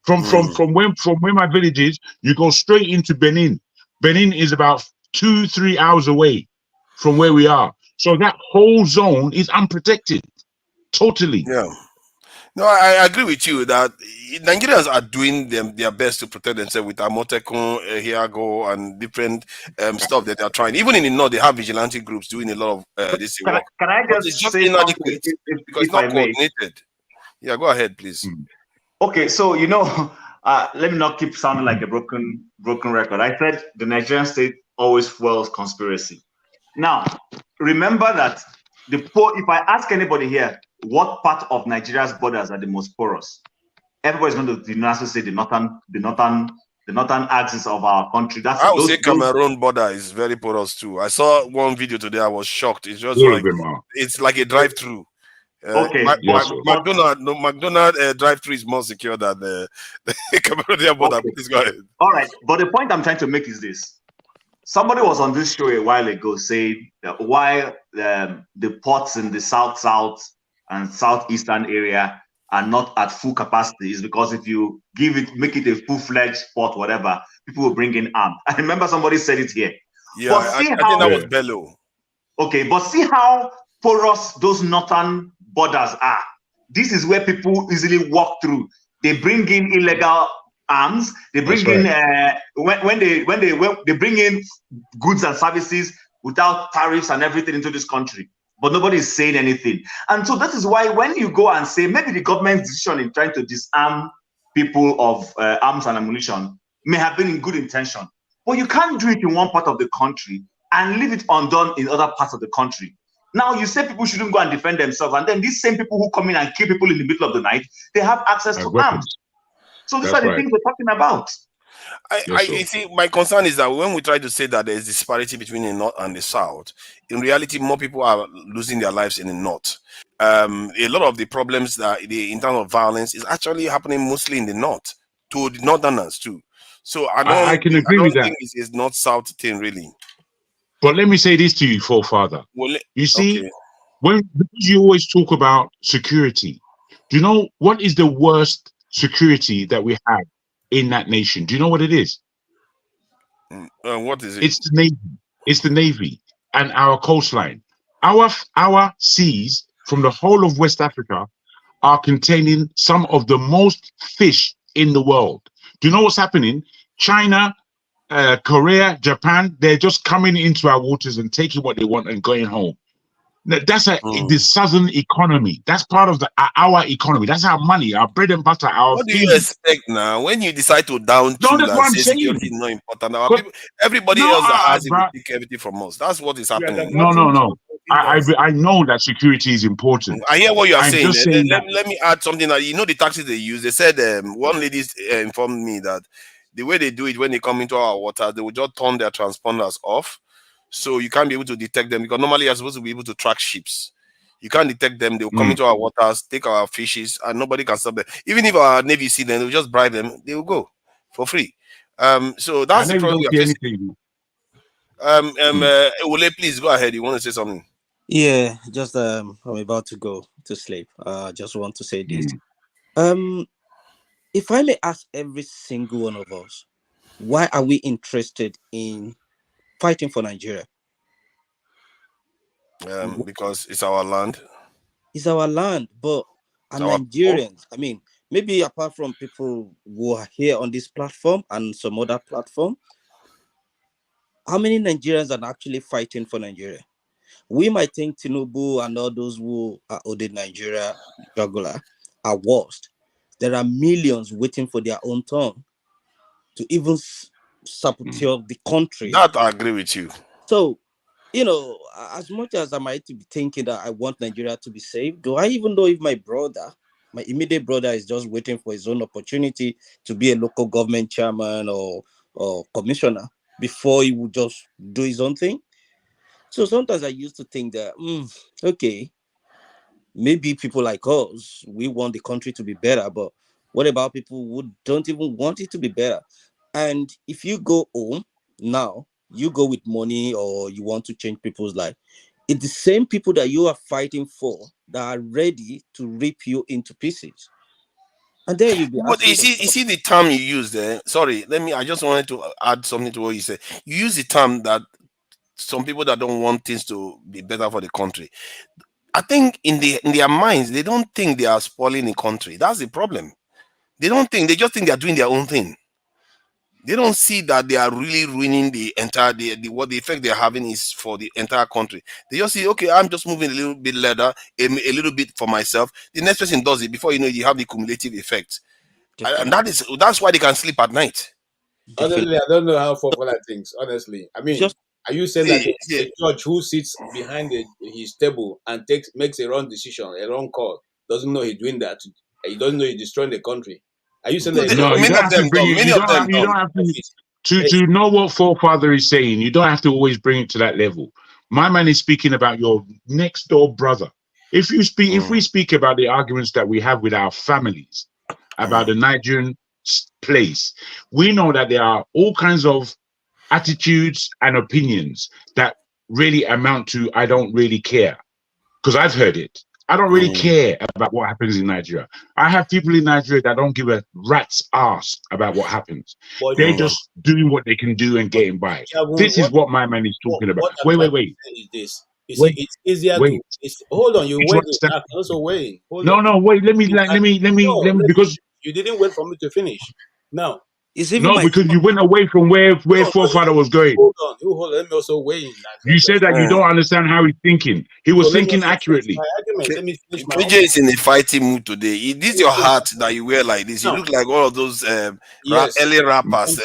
From where my village is, you go straight into Benin. Benin is about 2-3 hours away from where we are. So that whole zone is unprotected. Totally. Yeah. No, I agree with you that Nigerians are doing their best to protect themselves with Amotekun, Hiago, and different stuff that they're trying. Even in the north, they have vigilante groups doing a lot of this work. Can I just say inadequate because it's not coordinated. Yeah, go ahead, please. Okay, so let me not keep sounding like a broken record. I said the Nigerian state always fuels conspiracy. Now, remember that if I ask anybody here, what part of Nigeria's borders are the most porous? Everybody's going to say the northern axis of our country. I would say Cameroon border is very porous too. I saw one video today. I was shocked. It's just it's like a drive-through. Okay. McDonald's drive-through is more secure than the Cameroonian border. Okay. Please go ahead. All right, but the point I'm trying to make is this: somebody was on this show a while ago saying why the ports in the south and southeastern area are not at full capacity is because if you make it a full-fledged port, whatever, people will bring in arms. I remember somebody said it here. Yeah, But see I how think that was Bello. Okay, but see how porous those northern borders are. This is where people easily walk through. They bring in illegal arms. They bring in when they bring in goods and services without tariffs and everything into this country. But nobody is saying anything. And so that is why when you go and say maybe the government's decision in trying to disarm people of arms and ammunition may have been in good intention, but you can't do it in one part of the country and leave it undone in other parts of the country. Now you say people shouldn't go and defend themselves, and then these same people who come in and kill people in the middle of the night, they have access to arms. So these are the things we're talking about. I see. My concern is that when we try to say that there is disparity between the north and the south, in reality, more people are losing their lives in the north. A lot of the problems that in terms of violence is actually happening mostly in the north, to the northerners too. So I can agree with that. think it's not south thing really. But let me say this to you, forefather. Well, you see, because you always talk about security, do you know what is the worst security that we have in that nation? Do you know what it is? What is it? It's the Navy. It's the Navy and our coastline. Our seas from the whole of West Africa are containing some of the most fish in the world. Do you know what's happening? China, Korea, Japan, they're just coming into our waters and taking what they want and going home. That's the southern economy. That's part of our economy. That's our money, our bread and butter, our What do feed. you expect now when you decide to down tool and say security is not important? Our people, everybody else that has it will take everything from us. That's what is happening. No. I know that security is important. I hear what you are I'm saying. just saying Let me add something. That you know the taxis they use. They said one lady informed me that the way they do it when they come into our water, they will just turn their transponders off, so you can't be able to detect them, because normally you're supposed to be able to track ships. You can't detect them. They'll come into our waters, take our fishes, and nobody can stop them. Even if our Navy see them, they'll just bribe them. They will go for free. So that's the problem we are facing. Ewole, please go ahead. You want to say something? Yeah, just I'm about to go to sleep. Just want to say this. If I may ask every single one of us, why are we interested in fighting for Nigeria? Because it's our land. It's our land, but Nigerians, I mean, maybe apart from people who are here on this platform and some other platform, how many Nigerians are actually fighting for Nigeria? We might think Tinubu and all those who are holding Nigeria jugular are worst. There are millions waiting for their own turn to even sabotage the country. That I agree with you. So, you know, as much as I might be thinking that I want Nigeria to be safe, do I even know if my immediate brother is just waiting for his own opportunity to be a local government chairman or commissioner before he would just do his own thing? So sometimes I used to think that, okay, maybe people like us, we want the country to be better, but what about people who don't even want it to be better? And if you go home now, you go with money or you want to change people's life, it's the same people that you are fighting for that are ready to rip you into pieces. And then you'll be But you see the term you use there. Sorry, I just wanted to add something to what you said. You use the term that some people that don't want things to be better for the country, I think in their minds, they don't think they are spoiling the country. That's the problem. They just think they are doing their own thing. They don't see that they are really ruining the entire, what the effect they're having is for the entire country. They just see, okay, I'm just moving a little bit later, a little bit for myself. The next person does it. Before you know it, you have the cumulative effect. And that's why they can sleep at night. Honestly, I don't know how Fofana thinks. Honestly, I mean, are you saying that a judge who sits behind his table and makes a wrong decision, a wrong call, doesn't know he's doing that? He doesn't know he's destroying the country. Are you saying that? No, you don't have to bring it. You don't have to know what forefather is saying. You don't have to always bring it to that level. My man is speaking about your next door brother. If we speak about the arguments that we have with our families about the Nigerian place, we know that there are all kinds of attitudes and opinions that really amount to I don't really care, because I've heard it. I don't really care about what happens in Nigeria. I have people in Nigeria that don't give a rat's ass about what happens. They're just doing what they can do and getting by. This is what my man is talking about. What I'm trying Wait. to say is this. You see, it's easier to. Hold on, you wait. I'm also waiting. Hold on. No, wait. Let me, because you didn't wait for me to finish. Now, because you went away from where forefather was going. Hold on. Let me also weigh in. You said that you don't understand how he's thinking. He was thinking accurately. My argument. Let me finish my PJ is in a fighting mood today. This is your hat that you wear like this. You look like all of those early rappers.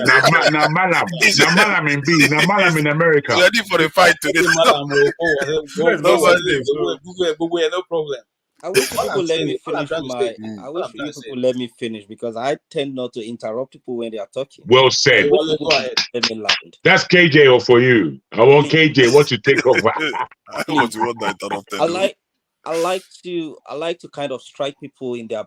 Now Malam in B. Now Malam in America. Ready for the fight today. No problem. I wish people let me finish I wish people let me finish because I tend not to interrupt people when they are talking. Well said. Let me land. That's KJ or for you. I want KJ. What you take over? I want to want that interrupted. I like to kind of strike people in their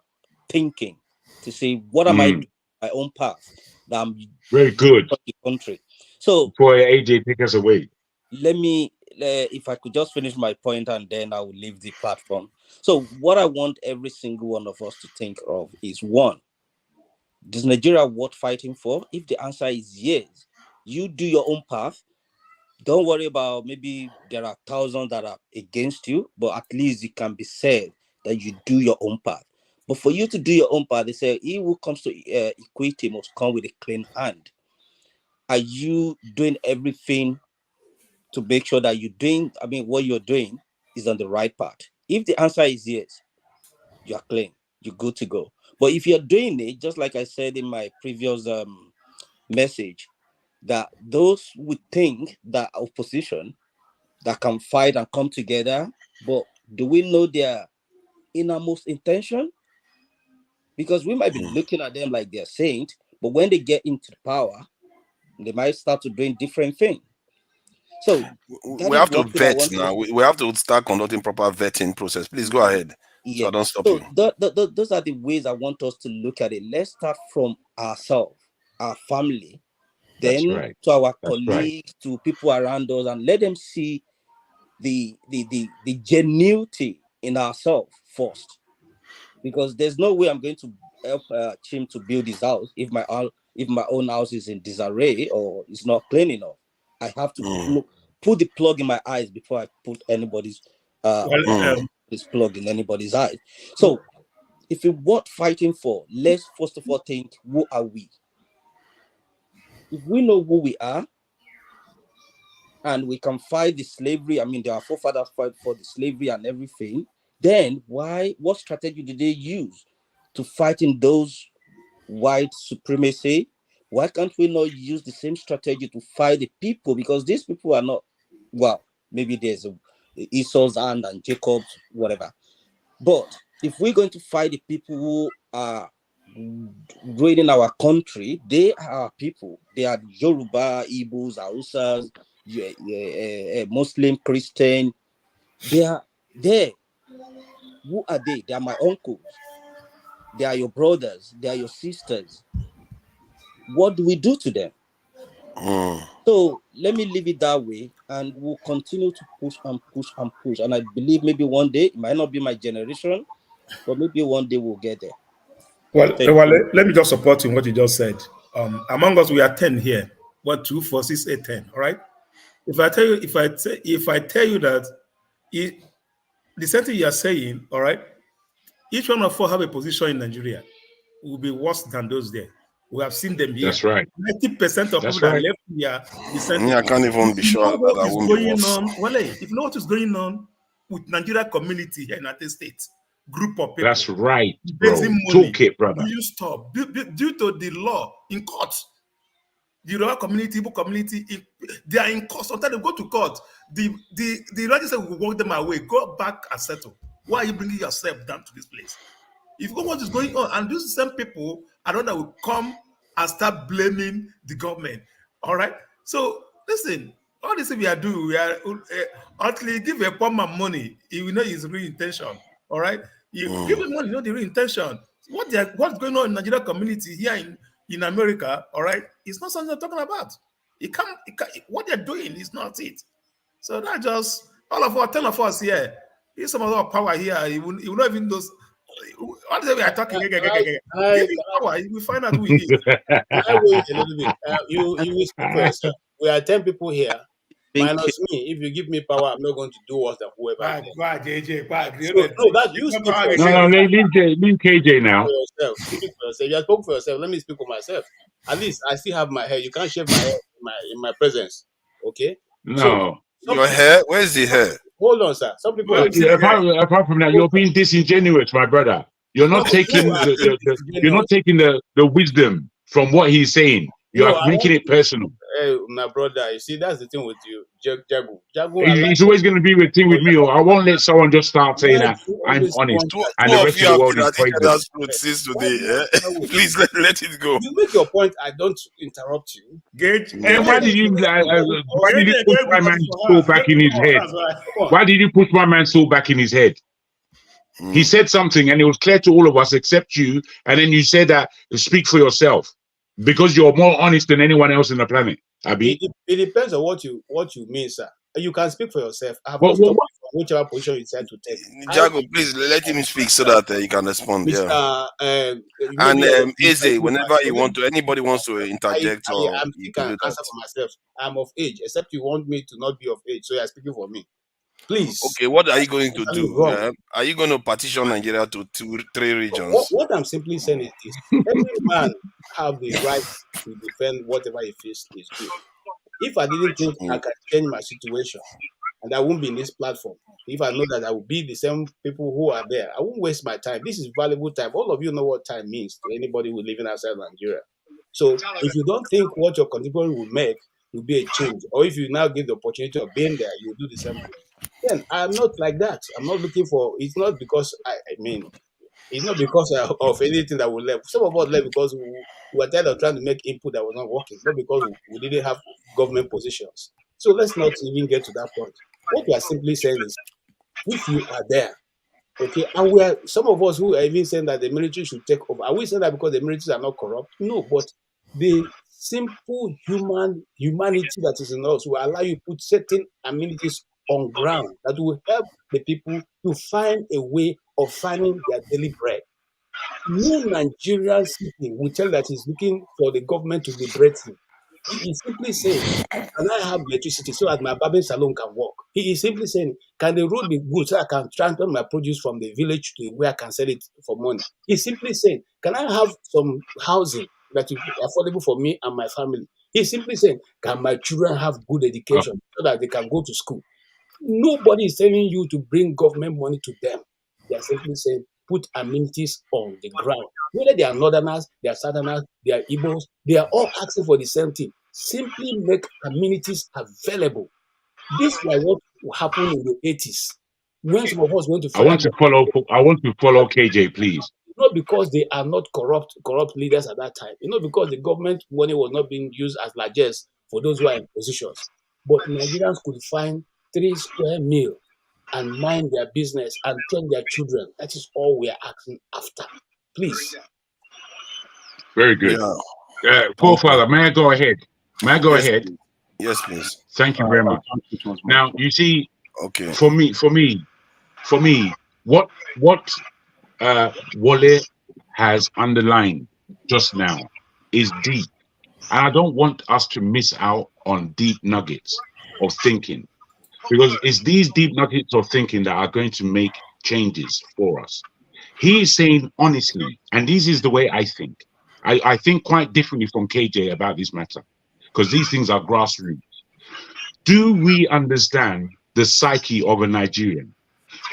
thinking to say what am I doing my own path that I'm very good the country. So boy, AJ, take us away. Let me if I could just finish my point and then I will leave the platform. So what I want every single one of us to think of is one, is Nigeria worth fighting for? If the answer is yes, you do your own path. Don't worry about maybe there are thousands that are against you, but at least it can be said that you do your own path. But for you to do your own path, they say he who comes to equity must come with a clean hand. Are you doing everything to make sure that what you're doing is on the right path? If the answer is yes, you are clean, you're good to go. But if you're doing it, just like I said in my previous message, that those would think that opposition that can fight and come together, but do we know their innermost intention? Because we might be looking at them like they're saints, but when they get into power, they might start to doing different things. So we have to vet now. We have to start conducting proper vetting process. Please go ahead. Yeah. So I don't stop you. Those are the ways I want us to look at it. Let's start from ourselves, our family, then to our colleagues, to people around us, and let them see the genuinity in ourselves first. Because there's no way I'm going to help Chim to build his house if my own house is in disarray or it's not clean enough. I have to put the plug in my eyes before I put anybody's this plug in anybody's eyes. So if we want fighting for, let's first of all think, who are we? If we know who we are and we can fight the slavery, our forefathers fight for the slavery and everything, then what strategy did they use to fight in those white supremacy? Why can't we not use the same strategy to fight the people? Because these people are not, maybe there's Esau's hand and Jacob's, whatever. But if we're going to fight the people who are ruining our country, they are people. They are Yoruba, Igbos, Hausas, Muslim, Christian. They are there. Who are they? They are my uncles. They are your brothers. They are your sisters. What do we do to them? So let me leave it that way, and we'll continue to push and push and push. And I believe maybe one day, it might not be my generation, but maybe one day we'll get there. Well, let me just support in what you just said. Among us, we are 10 here. 1, 2, 4, 6, 8, 10. All right. If I tell you that the same thing you are saying, all right, each one of us have a position in Nigeria will be worse than those there. We have seen them here. That's right. 90% of people that left here. I can't even be sure that won't be worse. If you know what is going on with Nigeria community here in the United States, group of people. That's right, bro. Talk it, brother. Will you stop? Due to the law in court, the Yoruba community, Igbo community, they are in court. Sometimes they go to court. The legislature will walk them away. Go back and settle. Why are you bringing yourself down to this place? If you know what is going on, and these same people, I don't know, will come and start blaming the government. All right. So listen, all this we are doing, we are actually give a poor man money. He will know his real intention. All right. You give him money, you know the real intention. What's going on in Nigeria community here in America? All right, it's not something I'm talking about. What they're doing is not it. So that just all of us, 10 of us here. If some of our power here, you will not even know. What we are talking? Give him power. You will find out who he is. Can I wait a little bit? You will speak for yourself. We are 10 people here, minus me. If you give me power, I'm not going to do what the whoever. JJ, so, no, that you speak for yourself. No, leave KJ now. For yourself. Speak for yourself. You have spoken for yourself. Let me speak for myself. At least I still have my hair. You can't shave my hair in my presence. Okay? No. So, your hair? Where's the hair? Hold on, sir. Some people apart from that, you're being disingenuous, my brother. You're not taking you're not taking the wisdom from what he's saying. You're making it personal. My brother, you see, that's the thing with you, Jagu. It's always going to be with me. I won't let someone just start saying that I'm honest and the rest of the world is poison. Since today, please let it go. You make your point. I don't interrupt you. Gage. Why did you push my man's soul back in his head? Why did you push my man's soul back in his head? He said something and it was clear to all of us except you, and then you said that speak for yourself because you're more honest than anyone else on the planet. Abi? It depends on what you mean, sir. You can speak for yourself. I have not stopped you from whichever position you decide to take. Jago, please let him speak so that he can respond. And Eze, whenever you want to, anybody wants to interject I or you can answer for myself. I'm of age, except you want me to not be of age, so you're speaking for me. Please. Okay, what are you going to do? Are you going to partition Nigeria to 3 regions? What I'm simply saying is this: every man have the right to defend whatever he feels is good. If I didn't think I can change my situation, and I won't be in this platform, if I know that I will be the same people who are there, I won't waste my time. This is valuable time. All of you know what time means to anybody who living outside Nigeria. So if you don't think what your contribution will make will be a change, or if you now give the opportunity of being there, you do the same thing. Then I'm not like that. I'm not looking for. It's not because it's not because of anything that we left. Some of us left because we were tired of trying to make input that was not working, not because we didn't have government positions. So let's not even get to that point. What we are simply saying is, if you are there, okay, and we are some of us who are even saying that the military should take over. Are we saying that because the militaries are not corrupt? No, but the simple humanity that is in us will allow you to put certain amenities on ground that will help the people to find a way of finding their daily bread. No Nigerian citizen will tell that he's looking for the government to liberate him. He is simply saying, can I have electricity so that my barbering salon can work? He is simply saying, can the road be good so I can transfer my produce from the village to where I can sell it for money? He's simply saying, can I have some housing that is affordable for me and my family? He's simply saying, can my children have good education so that they can go to school? Nobody is telling you to bring government money to them. They are simply saying, put amenities on the ground. Whether they are northerners, they are southerners, they are Igbos, they are all asking for the same thing. Simply make amenities available. This was what happened in the 80s. When some of us went to I want to follow KJ, please. Not because they are not corrupt leaders at that time. Not because the government money was not being used as largesse for those who are in positions. But Nigerians could find 3 square meals and mind their business and train their children. That is all we are asking after. Please. Very good. Father, may I go ahead? May I go ahead? Yes, please. Thank you very much. Now, you see, for me, what Wale has underlined just now is deep. And I don't want us to miss out on deep nuggets of thinking, because it's these deep nuggets of thinking that are going to make changes for us. He is saying honestly, and this is the way I think. I think quite differently from KJ about this matter, because these things are grassroots. Do we understand the psyche of a Nigerian?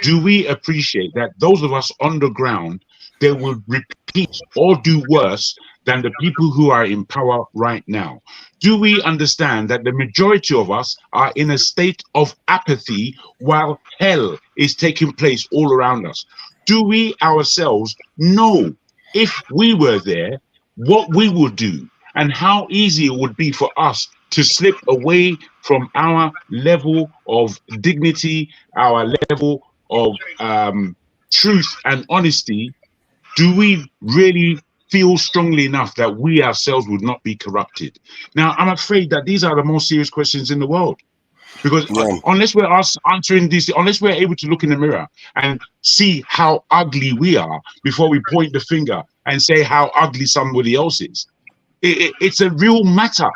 Do we appreciate that those of us on the ground, they will repeat or do worse than the people who are in power right now? Do we understand that the majority of us are in a state of apathy while hell is taking place all around us? Do we ourselves know, if we were there, what we would do and how easy it would be for us to slip away from our level of dignity, our level of truth and honesty? Do we really feel strongly enough that we ourselves would not be corrupted? Now, I'm afraid that these are the most serious questions in the world. Because unless we're answering this, unless we're able to look in the mirror and see how ugly we are before we point the finger and say how ugly somebody else is, it's a real matter.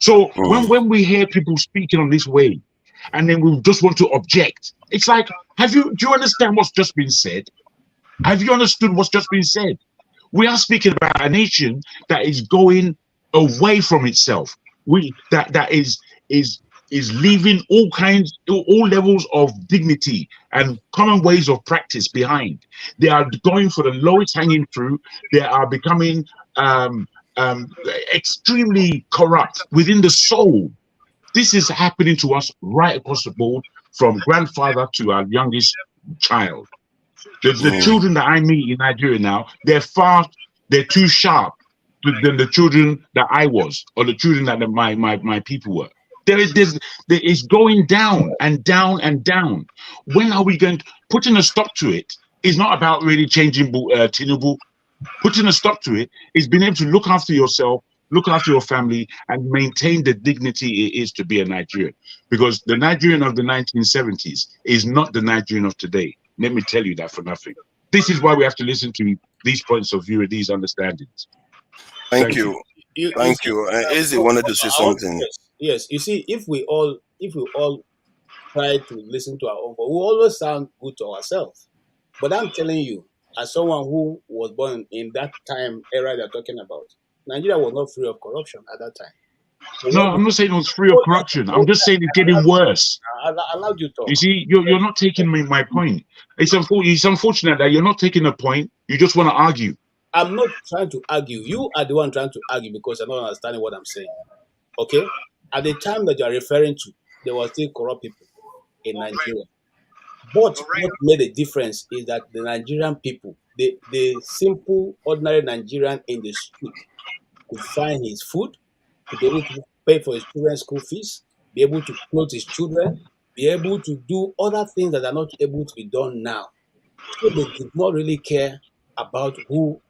So when we hear people speaking on this way, and then we just want to object, it's like, do you understand what's just been said? Have you understood what's just been said? We are speaking about a nation that is going away from itself. That is leaving all levels of dignity and common ways of practice behind. They are going for the lowest hanging fruit. They are becoming extremely corrupt within the soul. This is happening to us right across the board, from grandfather to our youngest child. The children that I meet in Nigeria now, they're too sharp than the children that I was, or the children that my people were. There is going down and down and down. When are we going to putting a stop to it? Is not about really changing Tinubu. Putting a stop to it is being able to look after yourself, look after your family, and maintain the dignity it is to be a Nigerian. Because the Nigerian of the 1970s is not the Nigerian of today. Let me tell you that for nothing. This is why we have to listen to these points of view and these understandings. Thank you. Thank you. Izzy wanted to say something. Yes. You see, if we all try to listen to our own voice, we always sound good to ourselves. But I'm telling you, as someone who was born in that time era they're talking about, Nigeria was not free of corruption at that time. So no, I'm not saying it was free of corruption. I'm just saying it's getting worse. I allowed you to talk. You see, you're not taking my point. It's unfortunate that you're not taking a point. You just want to argue. I'm not trying to argue. You are the one trying to argue because you're not understanding what I'm saying. Okay? At the time that you're referring to, there were still corrupt people in Nigeria. But what made a difference is that the Nigerian people, the simple, ordinary Nigerian in the street, could find his food, could be able to pay for his children's school fees, be able to clothe his children, be able to do other things that are not able to be done now. So they did not really care about who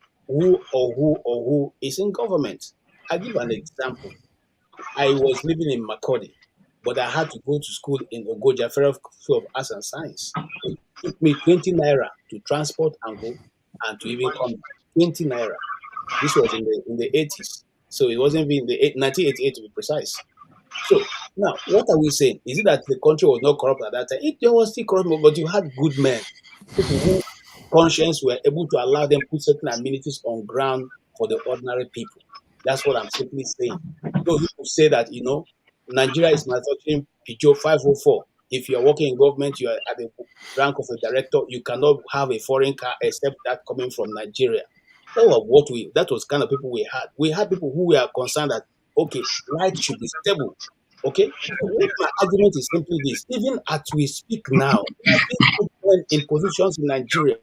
is in government. I'll give an example. I was living in Makurdi, but I had to go to school in Ogoja Federal School of Arts and Science. It took me 20 naira to transport and go and to even come. 20 naira. This was in the 80s. So it wasn't even in 1988 to be precise. So now, what are we saying? Is it that the country was not corrupt at that time? There was still corrupt, but you had good men, people who conscience were able to allow them put certain amenities on ground for the ordinary people. That's what I'm simply saying. Those people say that, Nigeria is manufacturing Peugeot 504. If you're working in government, you are at the rank of a director, you cannot have a foreign car except that coming from Nigeria. That was kind of people we had. We had people who were concerned that, okay, life should be stable. Okay? What my argument is simply this. Even as we speak now, there are good men in positions in Nigeria.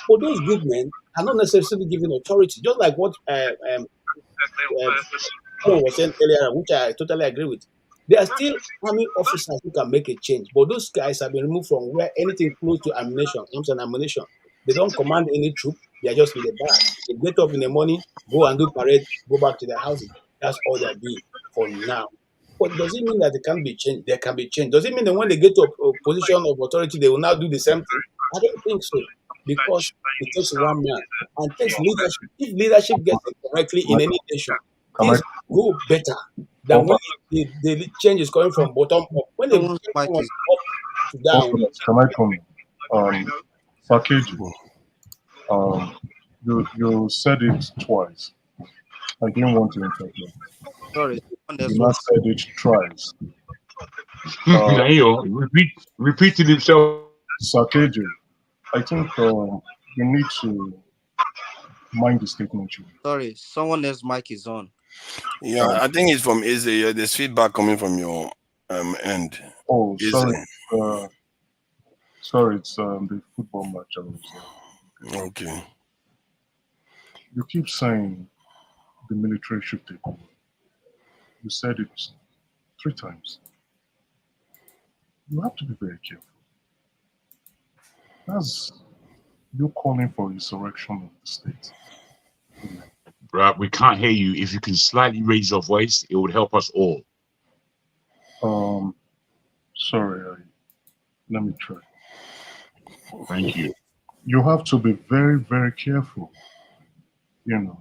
But those good men are not necessarily given authority, just like what someone was saying earlier, which I totally agree with. There are still army officers who can make a change, but those guys have been removed from where anything close to ammunition, arms and ammunition. They don't command any troop. They are just in the back. They get up in the morning, go and do parade, go back to their houses. That's all they're doing for now. But does it mean that they can be changed? They can be changed. Does it mean that when they get to a position of authority, they will now do the same thing? I don't think so. Because it takes one man and takes leadership. If leadership gets it correctly in any nation, things go better than when the change is coming from bottom up. When they change from up to down. Can I come? Sakeji, you said it twice. I didn't want to interrupt you. Sorry. You not said it twice. Repeating himself. Sakeji, I think you need to mind the statement you. Sorry, someone else's mic is on. Yeah, I think it's from Izzy. There's feedback coming from your end. Oh, Izzy. sorry. Sorry, it's the football match. Okay. You keep saying the military should take over. You said it 3 times. You have to be very careful. That's you calling for insurrection of the state. Bruh, we can't hear you. If you can slightly raise your voice, it would help us all. Sorry, let me try. Thank you. You have to be very, very careful. You know,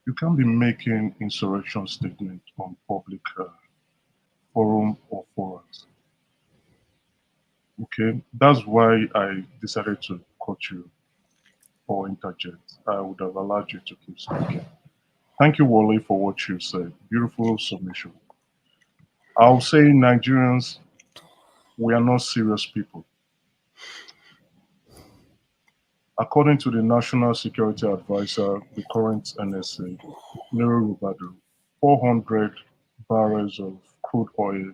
you can't be making insurrection statements on public forum or forums. Okay, that's why I decided to cut you or interject. I would have allowed you to keep speaking. Thank you, Wally, for what you said. Beautiful submission. I'll say Nigerians, we are not serious people. According to the National Security Advisor, the current NSA, Nero Rubadu, 400 barrels of crude oil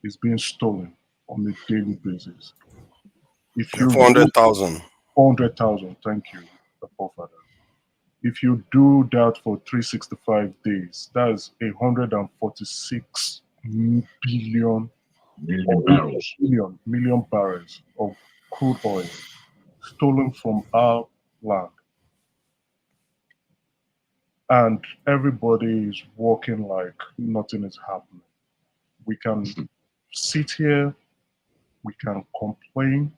is being stolen on a daily basis. If you 400,000. 400,000, thank you, the forefather. If you do that for 365 days, that's 146 billion barrels. Million barrels of crude oil stolen from our land. And everybody is walking like nothing is happening. We can sit here, we can complain,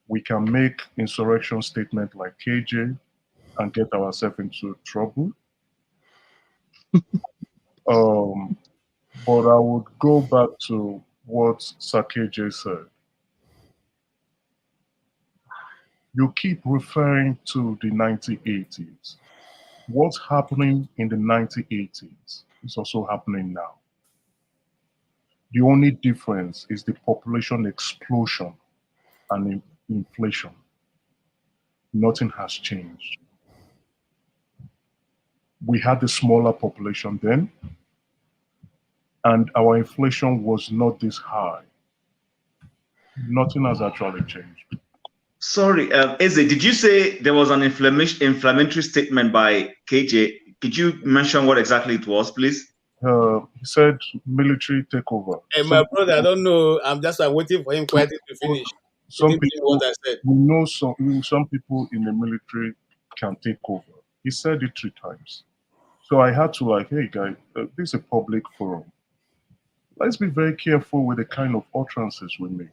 we can make insurrection statement like KJ and get ourselves into trouble. But I would go back to what Sir KJ said. You keep referring to the 1980s. What's happening in the 1980s is also happening now. The only difference is the population explosion and inflation. Nothing has changed. We had a smaller population then, and our inflation was not this high. Nothing has actually changed. Sorry, Eze, did you say there was an inflammatory statement by KJ? Could you mention what exactly it was, please? He said military takeover. Hey, my brother, I don't know. I'm waiting for him quietly to finish. Some He didn't believe what people, I said. we know some people in the military can take over. He said it 3 times. So I had to like, hey guys, this is a public forum. Let's be very careful with the kind of utterances we make.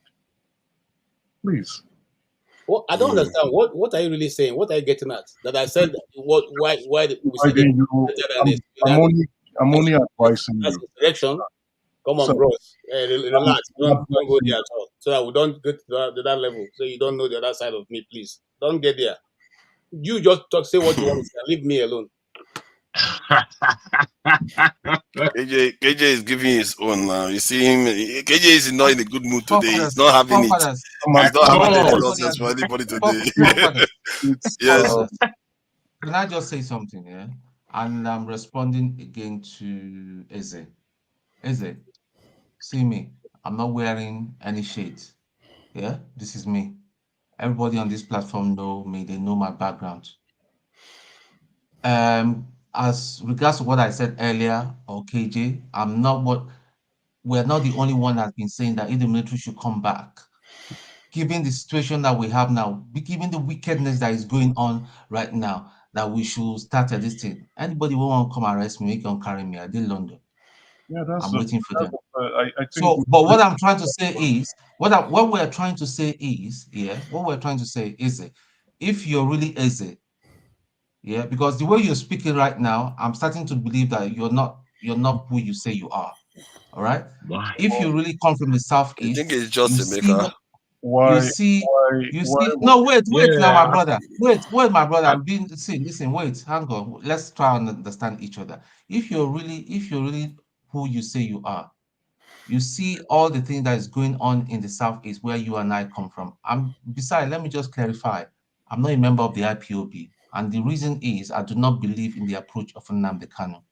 Please. Well, I don't understand. What are you really saying? What are you getting at? That I said why we said I'm only advising that's you. insurrection. Come on, So, bros. Relax. Don't go there at all. So that we don't get to that level. So you don't know the other side of me, please. Don't get there. You just say what you want to say. Leave me alone. KJ is giving his own now. You see him. KJ is not in a good mood today. He's not having it. He's not having any nonsense for anybody today. Yes. Can I just say something here? And I'm responding again to Eze. Eze, see me. I'm not wearing any shades. Yeah, this is me. Everybody on this platform know me. They know my background. As regards to what I said earlier, or KJ, we're not the only one that's been saying that if the military should come back. Given the situation that we have now, given the wickedness that is going on right now, that we should start at this thing. Anybody who want to come arrest me, you can carry me. I did London. Yeah, I'm waiting for them. I think so, but what I'm trying to say is, what we're trying to say is, if you're really easy, yeah, because the way you're speaking right now, I'm starting to believe that you're not who you say you are. All right. Why? If you really come from the southeast, I think it's just you see. Why? No, wait now, my Yeah. brother. Wait, my brother. Listen, wait, hang on. Let's try and understand each other. If you're really who you say you are, you see all the things that is going on in the southeast where you and I come from. Besides, let me just clarify. I'm not a member of the IPOB, and the reason is I do not believe in the approach of Nnamdi Kanu.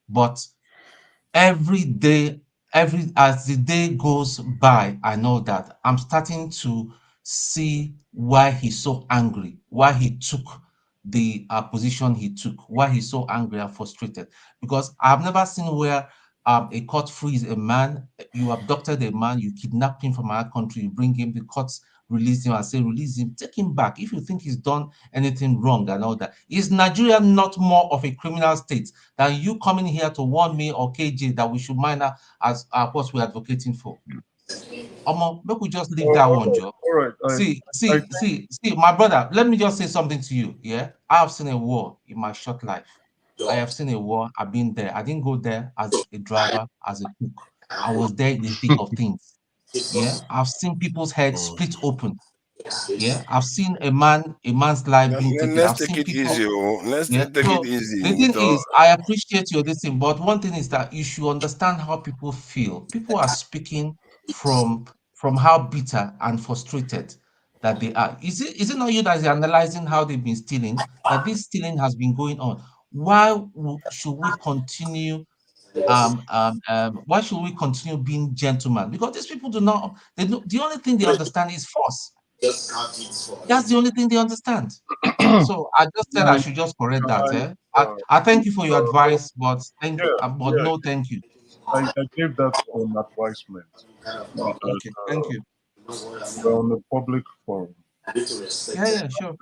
But every day, as the day goes by, I know that I'm starting to see why he's so angry, why he took the position he took, why he's so angry and frustrated. Because I've never seen where a court frees a man, you abducted a man, you kidnapped him from our country, you bring him, the courts release him, I say release him, take him back. If you think he's done anything wrong and all that, is Nigeria not more of a criminal state than you coming here to warn me or KJ that we should mind as what we're advocating for? Make we just leave that one, Joe. All right. See, my brother, let me just say something to you. Yeah, I have seen a war in my short life. I have seen a war. I've been there. I didn't go there as a driver, as a cook. I was there in the thick of things. Yeah, I've seen people's heads split open. Yeah, I've seen a man's life being taken. Let's I've take seen it people. easy. Let's Yeah, take so it easy. the thing is, I appreciate your this thing, but one thing is that you should understand how people feel. People are speaking from how bitter and frustrated that they are. Is it not you that is analyzing how they've been stealing? That this stealing has been going on. Why should we continue? Why should we continue being gentlemen? Because these people do not. They know the only thing they understand is force. That's the only thing they understand. So I just said I should just correct that. I thank you for your advice, but no, thank you. I gave that on advisement. Okay, thank you. We're on the public forum. Yeah, sure.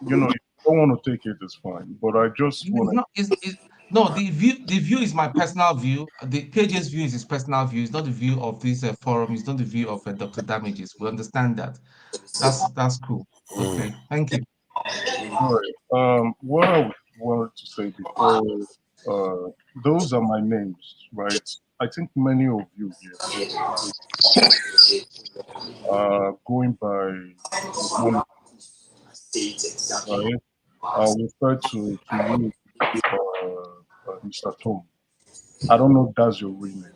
You know, if you don't want to take it, it's fine. But I just want to. No, the view is my personal view. The KJ's view is his personal view. It's not the view of this forum. It's not the view of Dr. Damages. We understand that. That's cool. Okay, thank you. All right. What I wanted to say before, those are my names, right? I think many of you here going by right? I'll refer to you, Mr. Tom. I don't know if that's your real name.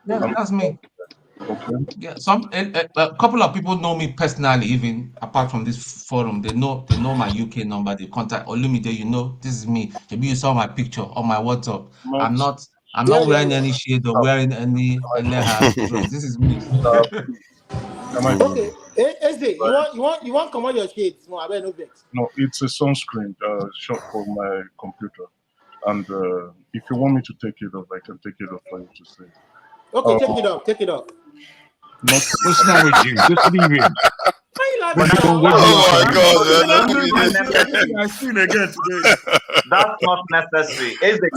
Yeah, that's me. Okay. Yeah, a couple of people know me personally, even apart from this forum. They know my UK number. They contact Olumide. You know, this is me. Maybe you saw my picture on my WhatsApp. I'm not wearing any shade or wearing any dress. This is me. Okay, Eze, you want come on your shades? No, I no vex. No, it's a sunscreen shot for my computer, and if you want me to take it off, I can take it off for you to see. Okay, take it off. Take it off. What's wrong with you? Just leave him. Oh my God! I seen again today. That's not necessary. If they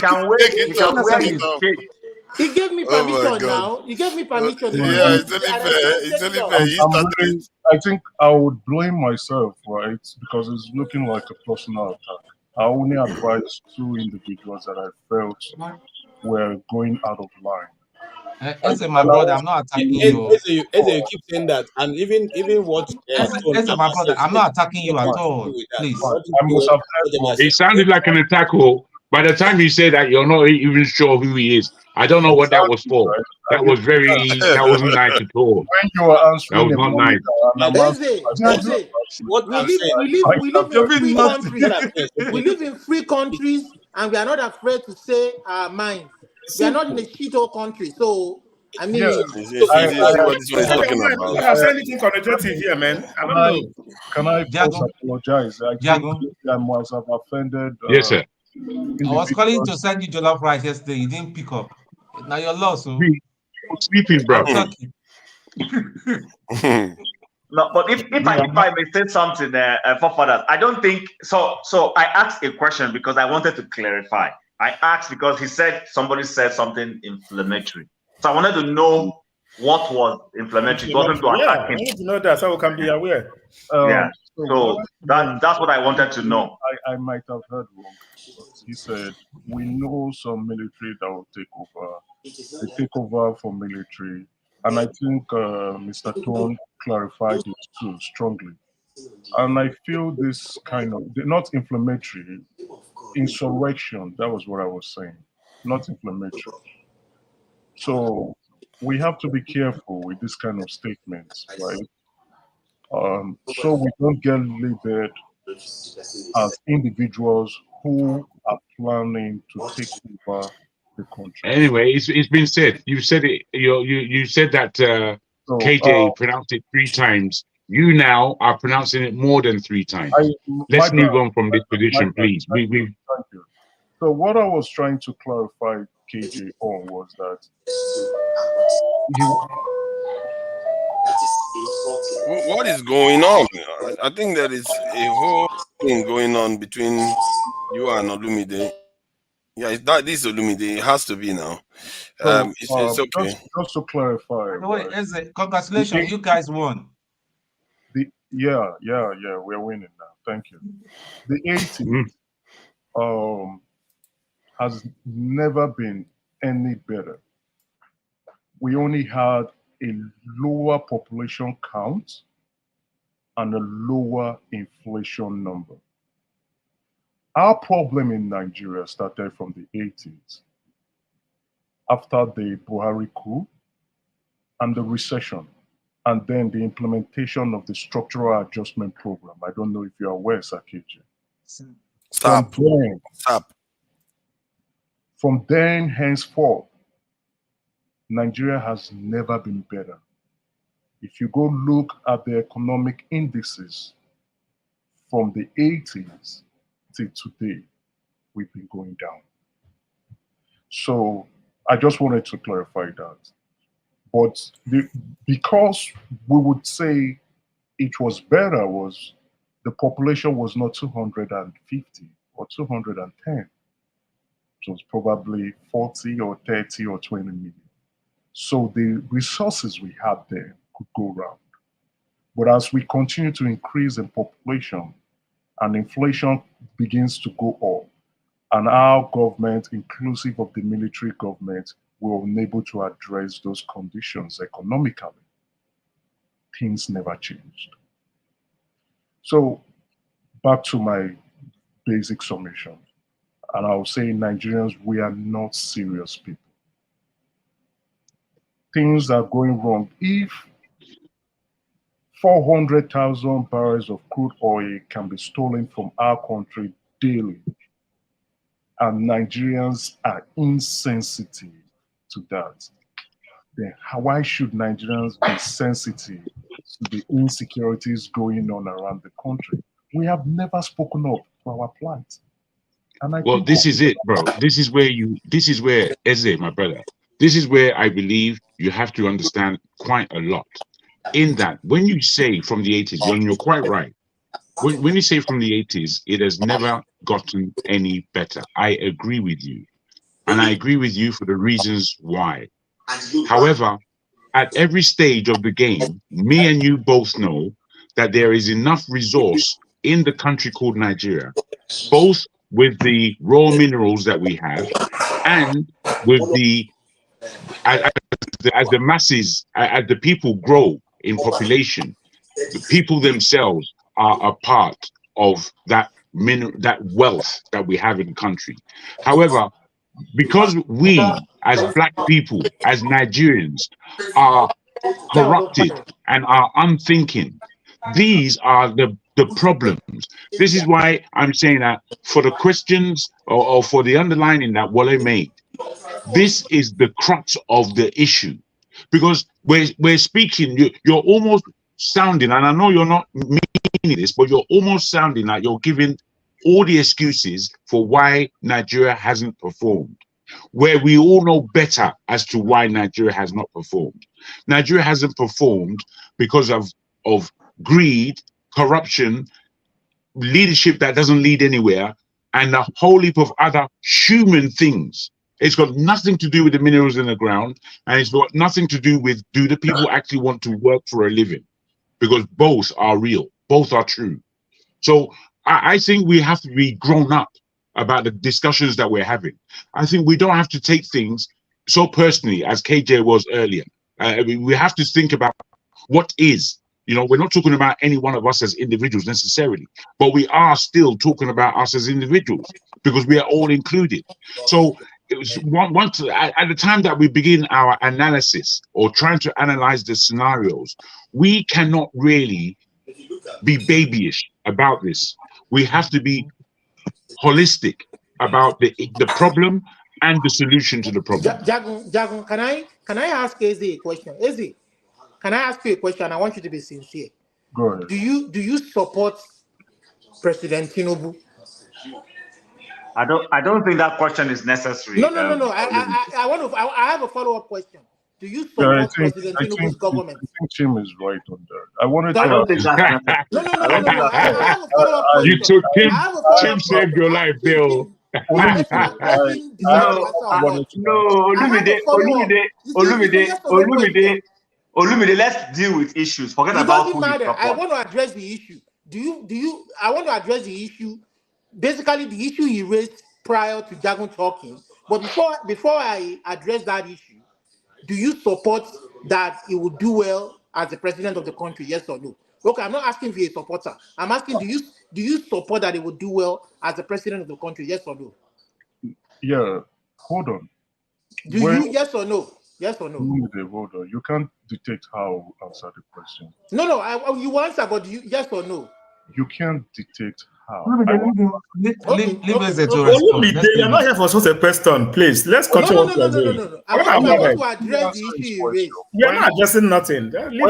can wait. He can wear his shade. He gave me permission now. He gave me permission. Yeah, it's only fair. It's only fair. I think I would blame myself, right? Because it's looking like a personal attack. I only advised 2 individuals that I felt were going out of line. Eze, my brother, I'm not attacking you. Eze, you keep saying that, and even what Eze, my brother, I'm not attacking you at all. Please. I must have It sounded like an attack. By the time you say that, you're not even sure who he is. I don't know what that was for. That was that wasn't nice at all. When you were answering, that was not nice. What we live in free countries, and we are not afraid to say our minds. We are not in a shithole country, so I mean, what this one is talking about. You have anything connotative here, man. I don't know. Can I first apologize? I think I must have offended. Yes, sir. I was calling to send you jollof rice yesterday. You didn't pick up. Now you're lost. So. Sleeping, bro. No, but if I may say something, forefathers, I don't think so. So I asked a question because I wanted to clarify. I asked because somebody said something inflammatory. So I wanted to know what was inflammatory. It wasn't to attack him. I need to know that so we can be aware. So that's what I wanted to know. I might have heard wrong. He said, we know some military that will take over. They take over for military. And I think Mr. Tone clarified it too strongly. And I feel this kind of, not inflammatory, insurrection, that was what I was saying, not inflammatory. So we have to be careful with this kind of statements, right? So we don't get labeled as individuals who are planning to take over the country. Anyway, it's been said. You said it. You said that KJ pronounced it 3 times. You now are pronouncing it more than 3 times. Let's move on from this position, please. Thank you. So what I was trying to clarify, KJ, on was that What is going on? I think there is a whole thing going on between you and Olumide. Yeah, this Olumide. It has to be now. So It's okay. just to clarify. Wait, congratulations, you guys won. Yeah, we're winning now. Thank you. The 80s has never been any better. We only had a lower population count and a lower inflation number. Our problem in Nigeria started from the 80s after the Buhari coup and the recession, and then the implementation of the structural adjustment program. I don't know if you're aware, Sakechi. From then henceforth, Nigeria has never been better. If you go look at the economic indices from the 80s to today, we've been going down. So I just wanted to clarify that. But because we would say it was better was the population was not 250 or 210. It was probably 40 or 30 or 20 million. So the resources we had there could go round. But as we continue to increase in population and inflation begins to go up, and our government, inclusive of the military government, were unable to address those conditions economically, things never changed. So back to my basic summation, and I'll say Nigerians, we are not serious people. Things are going wrong. If 400,000 barrels of crude oil can be stolen from our country daily, and Nigerians are insensitive to that, then why should Nigerians be sensitive to the insecurities going on around the country? We have never spoken up to our plight. Well, this is it, bro. This is where Eze, my brother, this is where I believe you have to understand quite a lot. In that, when you say from the 80s, you're quite right. When you say from the 80s, it has never gotten any better. I agree with you. And I agree with you for the reasons why. However, at every stage of the game, me and you both know that there is enough resource in the country called Nigeria, both with the raw minerals that we have and with as the masses, as the people grow in population, the people themselves are a part of that wealth that we have in the country. However, because we as Black people, as Nigerians, are corrupted and are unthinking, these are the problems. This is why I'm saying that for the questions or for the underlining that Wale made, this is the crux of the issue. Because we're speaking, you're almost sounding, and I know you're not meaning this, but you're almost sounding like you're giving all the excuses for why Nigeria hasn't performed, where we all know better as to why Nigeria has not performed. Nigeria hasn't performed because of greed, corruption, leadership that doesn't lead anywhere, and a whole heap of other human things. It's got nothing to do with the minerals in the ground, and it's got nothing to do with, do the people actually want to work for a living? Because both are real, both are true. So I think we have to be grown up about the discussions that we're having. I think we don't have to take things so personally as KJ was earlier. We have to think about what is. You know, we're not talking about any one of us as individuals necessarily, but we are still talking about us as individuals because we are all included. So it was at the time that we begin our analysis or trying to analyze the scenarios, we cannot really be babyish about this. We have to be holistic about the problem and the solution to the problem. Jagun, can I ask Eze a question? Eze, can I ask you a question? I want you to be sincere. Go ahead. Do you support President Tinubu? I don't think that question is necessary. No. I want to. I have a follow-up question. Do you Yeah, support President Tinubu's government? I think Tim is right on that. I wanted Sorry? to. I don't think that's necessary. No. I have a follow-up question. You took Tim. I have a follow-up Tim saved your life, Bill. Let him decide to answer or not. Olumide, let's deal with issues. Forget It about doesn't who matter. you I support. want to address the issue. I want to address the issue. Basically, the issue he raised prior to Jagun talking. But before I address that issue, do you support that he would do well as the president of the country? Yes or no? Okay, I'm not asking if you're a supporter. I'm asking, do you support that he would do well as the president of the country? Yes or no? Yeah, hold on. Do you? Yes or no? Yes or no? Hold on. You can't dictate how I answer the question. No. You answer, but do you? Yes or no? You can't dictate how. Leave us to Olumide, you're not here for such a question, please. Let's continue. No. I want to address the issue you raised. You're not addressing nothing. Let me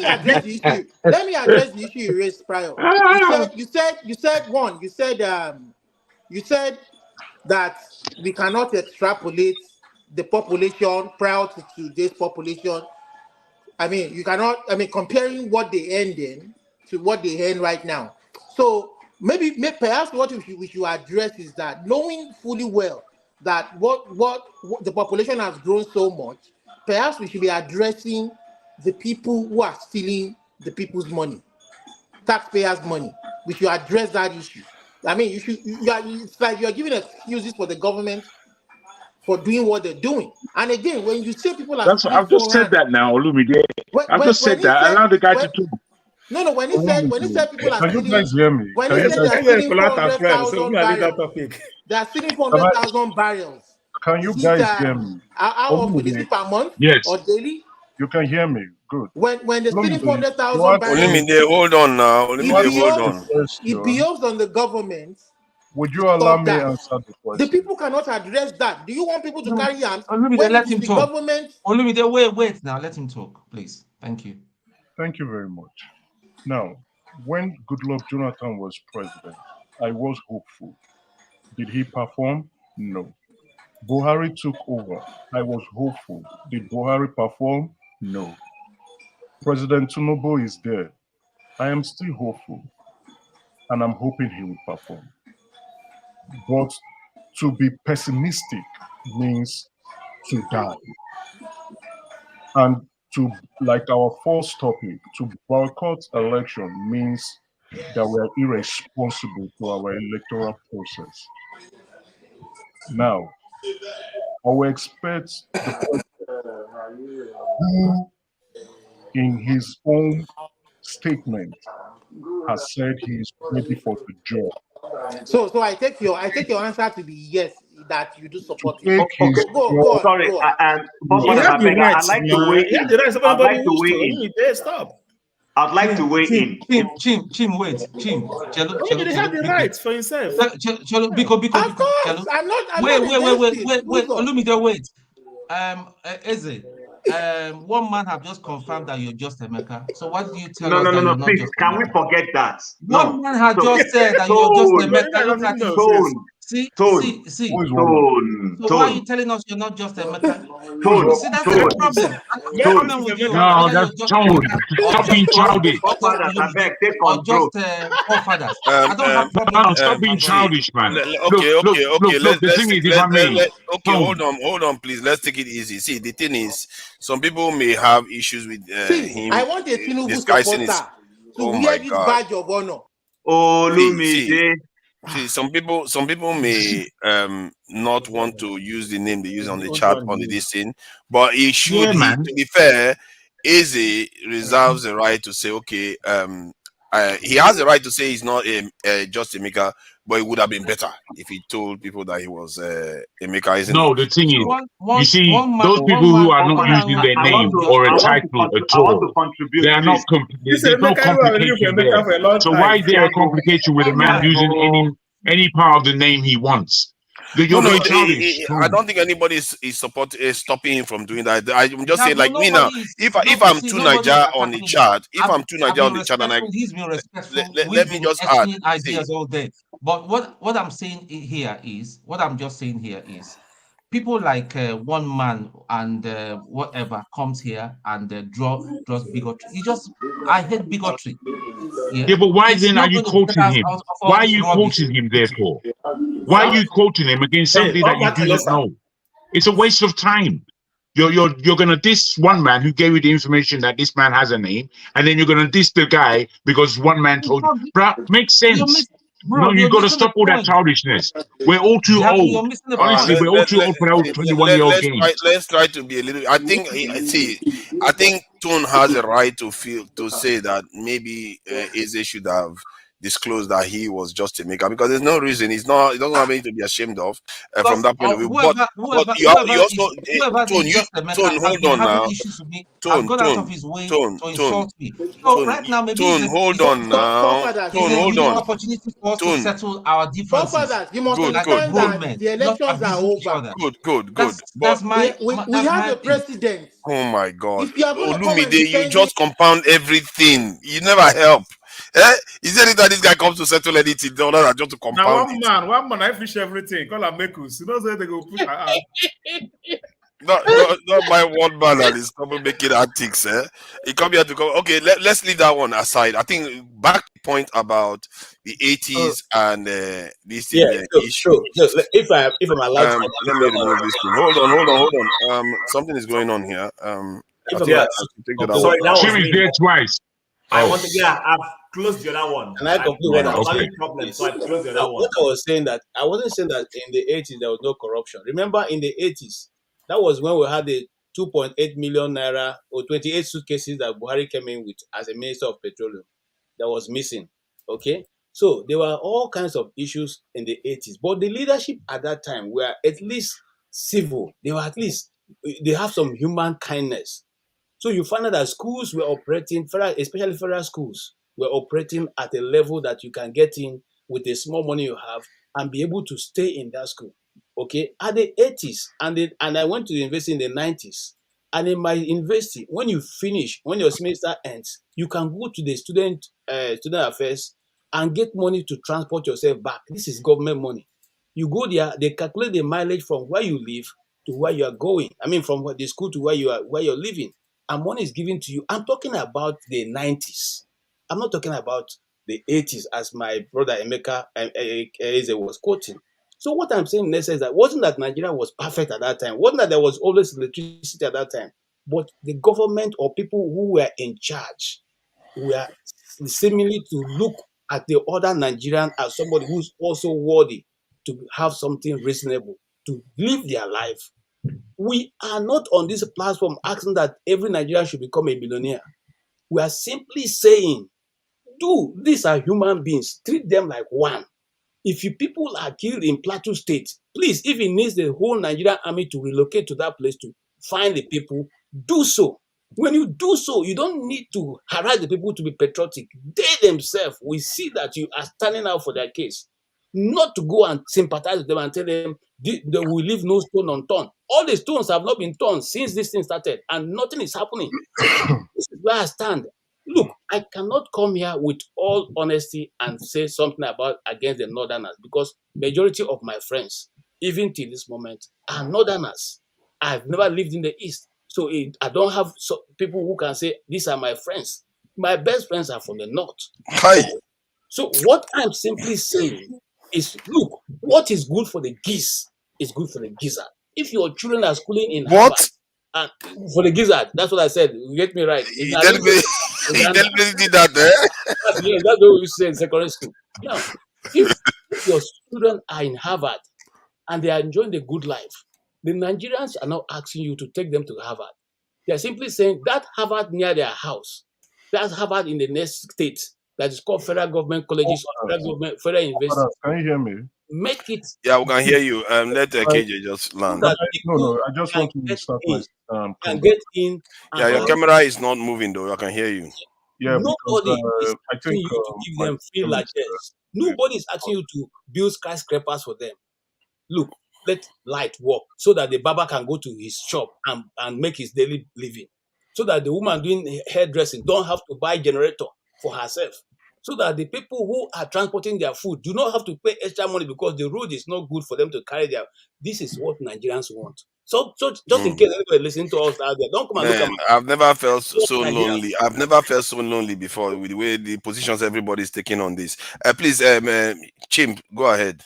address the issue. Let me address the issue you raised prior. You said that we cannot extrapolate the population prior to today's population. I mean, you cannot. I mean, comparing what they earn then to what they earn right now. So perhaps what we should address is that, knowing fully well that what the population has grown so much, perhaps we should be addressing the people who are stealing the people's money, taxpayers' money. We should address that issue. I mean, it's like you're giving excuses for the government for doing what they're doing. And again, when you say people are... I've just said that now, Olumide. I've just said that. Allow the guy to talk. No, when he said people are stealing... Can you guys hear me? When he said they're stealing 400,000 barrels, they're stealing 400,000 barrels. Can you guys hear me? How often? Is it per month? Yes. Or daily? You can hear me. Good. When they're stealing 400,000 barrels... Olumide, hold on now. Olumide, hold on. It behoves on the government. Would you allow me to answer the question? The people cannot address that. Do you want people to carry arms? Olumide, let him talk. Government... Olumide, wait now. Let him talk, please. Thank you. Thank you very much. Now, when Goodluck Jonathan was president, I was hopeful. Did he perform? No. Buhari took over. I was hopeful. Did Buhari perform? No. President Tinubu is there. I am still hopeful. And I'm hoping he will perform. But to be pessimistic means to die. And to, like our first topic, to boycott election means that we are irresponsible for our electoral process. Now, I will expect the president who, in his own statement, has said he is ready for the job. So I take your answer to be yes, that you do support it. Okay. Go sorry, on. I'd like to weigh in. Stop. I'd like to weigh in. Chim, wait. Chim. They have the rights for himself. Of course. I'm not. Wait. Olumide, wait. Eze. One man have just confirmed that you're just Emeka. So what do you tell us? No, please. Can we forget that? One man has just said that you're just Emeka. Look at it. See. So why are you telling us you're not just Emeka? See, that's the problem. The problem with you. No, that's tone. Stop being childish. Take control. Forefathers. I don't have problem. Stop being childish, man. Okay. Hold on, please. Let's take it easy. See, the thing is, some people may have issues with him. I want a Tinubu supporter to wear this badge of honor. See, some people may not want to use the name they use on the chat on this thing, but it should, to be fair, Eze reserves the right to say, okay, he has the right to say he's not just Emeka, but it would have been better if he told people that he was Emeka. Isn't no, the thing is, you see, those people who are not using their name or a title at all, they are not. There's no complication there. So why is there a complication with a man using any part of the name he wants? I don't think anybody is stopping him from doing that. I'm just saying, like me now, if I'm too Niger on the chart, and let me just add, ideas all day. But what I'm saying here is, what I'm just saying here is, people like one man and whatever comes here and draws bigotry. I hate bigotry. Yeah, Yeah, but why it's then are not you going to get quoting us him? out of all Why are this you rubbish. quoting him, therefore? Why are you quoting him against somebody that you do not know? It's a waste of time. You're gonna diss one man who gave you the information that this man has a name, and then you're gonna diss the guy because one man told you. Bro, makes sense. No, you You're got to missing the stop all that point. childishness. We're all too Jackie, you're old. missing the Honestly, point. we're all too old for our 21-year-old games. Let's try to be a little. I think I think Tone has a right to say that maybe Eze should have disclosed that he was just a maker, because there's no reason. He doesn't have anything to be ashamed of from Because that point of view. But you whoever also is Tone, just a maker Tone, has hold been on having now. issues with me, has gone out of his way to Tone, insult me. So right now, maybe Tone, hold on now. it's Tone, a hold good on. opportunity for us to Tone, settle our differences. Forefathers, you must good, Like good, understand grown good, that men, the not elections are abusing each over. other. good. That's We have a thing. president. Oh my God, If you are going to come and Olumide, you defend it, just compound everything. You never help. Is there any that this guy comes to settle anything other than just to Now compound it? one man, I fish everything. Call him Mekus. You know, so they go push. Not my one man and his making antics. He come here to come. Okay, let's leave that one aside. I think back to the point about the 80s and this Yeah, issue. if I'm allowed to, Let me remove this thing. Hold on. Something is going on here. if I I'm think allowed I to should take the other conclude, one Sorry, that out. was Jim is me. there twice. I Oh, want to, yeah, I've closed the other one. can I conclude what I'm I was saying? having problems, so I closed the Now, other one. what I was saying, that I wasn't saying that in the 80s there was no corruption. Remember, in the 80s, that was when we had the 2.8 million naira or 28 suitcases that Buhari came in with as a minister of petroleum that was missing. Okay, so there were all kinds of issues in the 80s, but the leadership at that time were at least civil. They were at least, they have some human kindness. So you find out that schools were operating, especially federal schools, were operating at a level that you can get in with the small money you have and be able to stay in that school. Okay, at the 80s, and I went to the university in the 90s. And in my university, when you finish, when your semester ends, you can go to the student affairs and get money to transport yourself back. This is government money. You go there, they calculate the mileage from where you live to where you are going. I mean, from the school to where you're living, and money is given to you. I'm talking about the 90s. I'm not talking about the 80s, as my brother Emeka Eze was quoting. So what I'm saying next is that wasn't that Nigeria was perfect at that time, wasn't that there was always electricity at that time, but the government or people who were in charge were seemingly to look at the other Nigerian as somebody who's also worthy to have something reasonable, to live their life. We are not on this platform asking that every Nigerian should become a millionaire. We are simply saying, these are human beings, treat them like one. If you people are killed in Plateau State, please, if it needs the whole Nigerian army to relocate to that place to find the people, do so. When you do so, you don't need to harass the people to be patriotic. They themselves will see that you are standing out for their case. Not to go and sympathize with them and tell them they will leave no stone unturned. All the stones have not been turned since this thing started, and nothing is happening. This is where I stand. Look, I cannot come here with all honesty and say something about against the Northerners, because majority of my friends, even till this moment, are Northerners. I've never lived in the East, so I don't have people who can say these are my friends. My best friends are from the North. Hi. So what I'm simply saying is, look, what is good for the geese is good for the gizzard. If your children are schooling in Harvard, What? and for the gizzard, that's what I said. You get me right. He deliberately did that, Yes, that's what we say in secondary school. Now, if your children are in Harvard and they are enjoying the good life, the Nigerians are not asking you to take them to Harvard. They are simply saying that Harvard near their house, that's Harvard in the next state that is called federal government colleges or federal university. Can you hear me? Make it. Yeah, we can hear you. Let KJ just land. No, I just want to start my and get in. Yeah, your camera is not moving though. I can hear you. Yeah, Nobody is I asking think you to give my them free largesse. Nobody is asking you to build skyscrapers for them. Look, let light work so that the barber can go to his shop and make his daily living. So that the woman doing hairdressing don't have to buy generator for herself. so that the people who are transporting their food do not have to pay extra money because the road is not good for them to carry their. This is what Nigerians want. So just in case anybody listening to us out there, don't come and look at Man, my. I've never felt so Nigerians. lonely. I've never felt so lonely before with the way the positions everybody's taking on this. Please, Chimp, go ahead.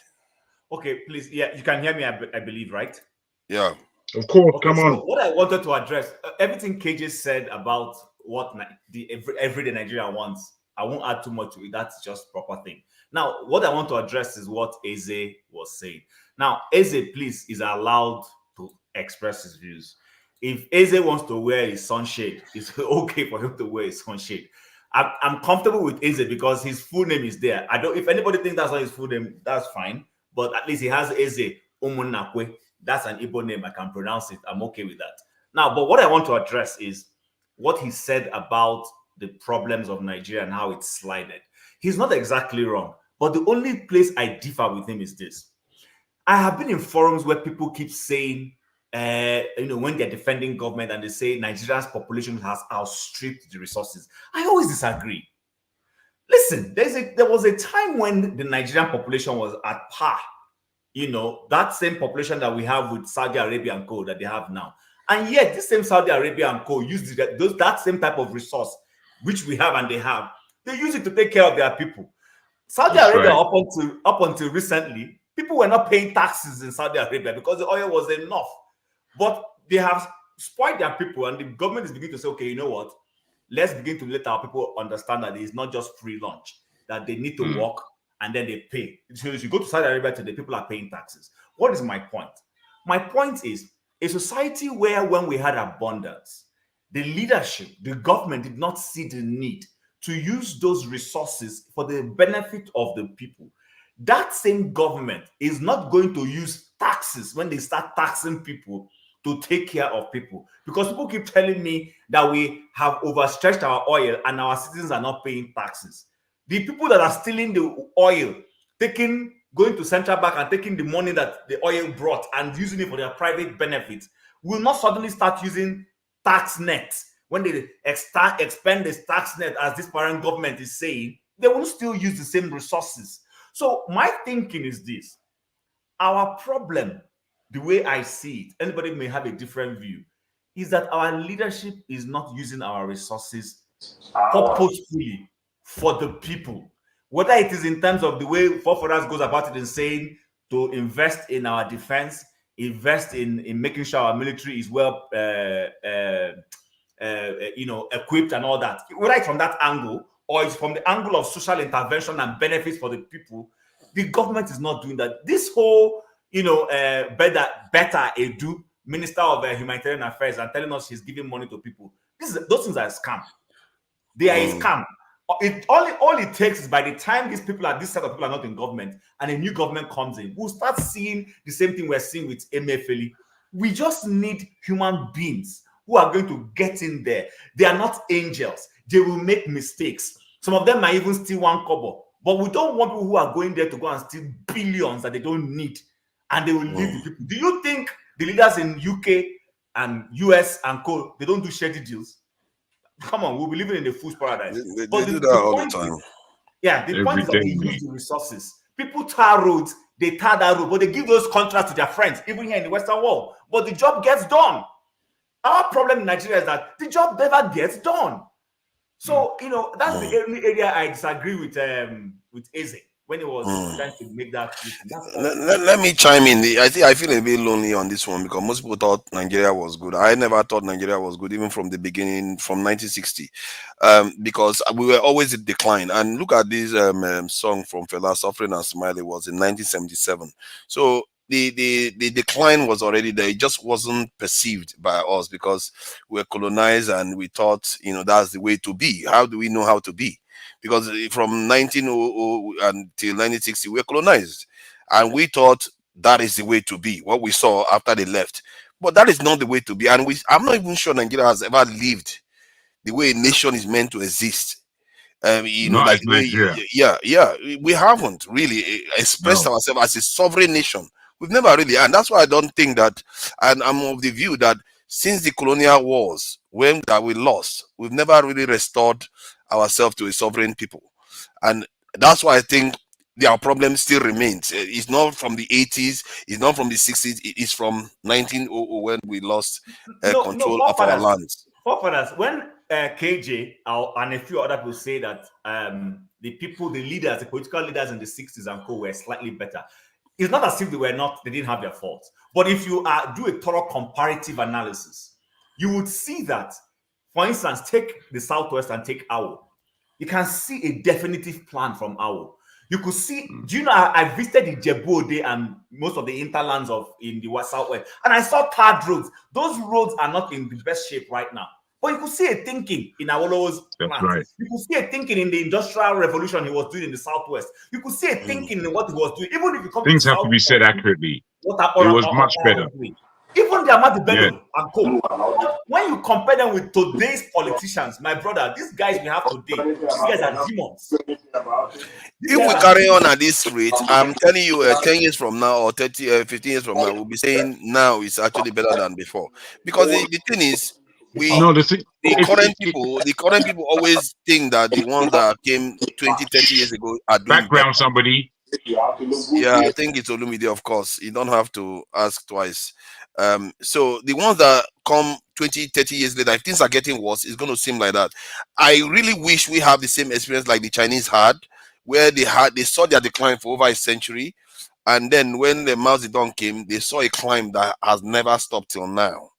Okay, please. Yeah, you can hear me, I believe, right? Yeah. Of course, Okay, come so on. what I wanted to address, everything KJ said about what the everyday Nigerian wants, I won't add too much to it. That's just proper thing. Now, what I want to address is what Eze was saying. Now, Eze, please, is allowed to express his views. If Eze wants to wear his sunshade, it's okay for him to wear his sunshade. I'm comfortable with Eze because his full name is there. I don't. If anybody thinks that's not his full name, that's fine. But at least he has Eze Umunakwe. That's an Igbo name. I can pronounce it. I'm okay with that. Now, but what I want to address is what he said about the problems of Nigeria and how it's slided. He's not exactly wrong, but the only place I differ with him is this. I have been in forums where people keep saying, when they're defending government and they say Nigeria's population has outstripped the resources. I always disagree. Listen, there was a time when the Nigerian population was at par. That same population that we have with Saudi Arabia and co that they have now. And yet, this same Saudi Arabia and co use that same type of resource, which we have and they have. They use it to take care of their people. Saudi Arabia, up until recently, people were not paying taxes in Saudi Arabia because the oil was enough. But they have spoiled their people, and the government is beginning to say, okay, you know what? Let's begin to let our people understand that it's not just free lunch, that they need to work and then they pay. So if you go to Saudi Arabia today, people are paying taxes. What is my point? My point is a society where when we had abundance, the leadership, the government did not see the need to use those resources for the benefit of the people. That same government is not going to use taxes when they start taxing people to take care of people. Because people keep telling me that we have overstretched our oil and our citizens are not paying taxes. The people that are stealing the oil, going to central bank and taking the money that the oil brought and using it for their private benefits will not suddenly start using tax nets. When they expand this tax net, as this parent government is saying, they will still use the same resources. So my thinking is this. Our problem, the way I see it, anybody may have a different view, is that our leadership is not using our resources purposefully for the people. Whether it is in terms of the way forefathers goes about it in saying to invest in our defense, invest in making sure our military is well equipped and all that. Whether it's from that angle or it's from the angle of social intervention and benefits for the people, the government is not doing that. This whole, better Edu, Minister of Humanitarian Affairs, and telling us she's giving money to people. Those things are a scam. They are a scam. All it takes is by the time this set of people are not in government and a new government comes in, we'll start seeing the same thing we're seeing with Emefiele. We just need human beings who are going to get in there. They are not angels. They will make mistakes. Some of them might even steal one kobo. But we don't want people who are going there to go and steal billions that they don't need, and they will leave the people. Do you think the leaders in UK and US and co, they don't do shady deals? Come on, we'll be living in a fool's paradise. They do that all the time. The point is that they use the resources. People tar roads, they tar that road, but they give those contracts to their friends, even here in the Western world. But the job gets done. Our problem in Nigeria is that the job never gets done. So, that's the only area I disagree with Eze when he was trying to make that. Let me chime in. I feel a bit lonely on this one because most people thought Nigeria was good. I never thought Nigeria was good, even from the beginning, from 1960, because we were always in decline. And look at this song from Fela, Suffering and Smiley, was in 1977. So the decline was already there. It just wasn't perceived by us because we were colonized and we thought, that's the way to be. How do we know how to be? Because from 1900 until 1960, we were colonized. And we thought that is the way to be, what we saw after they left. But that is not the way to be. And I'm not even sure Nigeria has ever lived the way a nation is meant to exist. We haven't really expressed ourselves as a sovereign nation. We've never really, and that's why I don't think that, and I'm of the view that since the colonial wars, when that we lost, we've never really restored ourselves to a sovereign people. and that's why I think their problem still remains. It's not from the 80s, it's not from the 60s, it is from 1900 when we lost control of our lands. Forefathers, when KJ and a few other people say that the leaders, the political leaders in the 60s and co were slightly better, it's not as if they didn't have their faults. But if you do a thorough comparative analysis, you would see that, for instance, take the Southwest and take Awo. You can see a definitive plan from Awo. You could see, do you know, I visited the Djibouti and most of the interlands in the Southwest, and I saw tarred roads. Those roads are not in the best shape right now. But you could see a thinking in Awolowo's plans. Right. You could see a thinking in the Industrial Revolution he was doing in the Southwest. You could see a thinking in what he was doing. Even if you come things to the have to be said accurately. It was much better. Even the Ahmadu Bello and co. When you compare them with today's politicians, my brother, these guys we have today, these guys are demons. If we carry on at this rate, I'm telling you, 10 years from now or 30, 15 years from now, we'll be saying now is actually better than before. Because the thing is, the current people always think that the ones that came 20, 30 years ago are doing background better. Somebody. Yeah, I think it's Olumide, of course. You don't have to ask twice. So the ones that come 20, 30 years later, if things are getting worse, it's going to seem like that. I really wish we have the same experience like the Chinese had, where they saw their decline for over a century. And then when the Mao Zedong came, they saw a climb that has never stopped till now.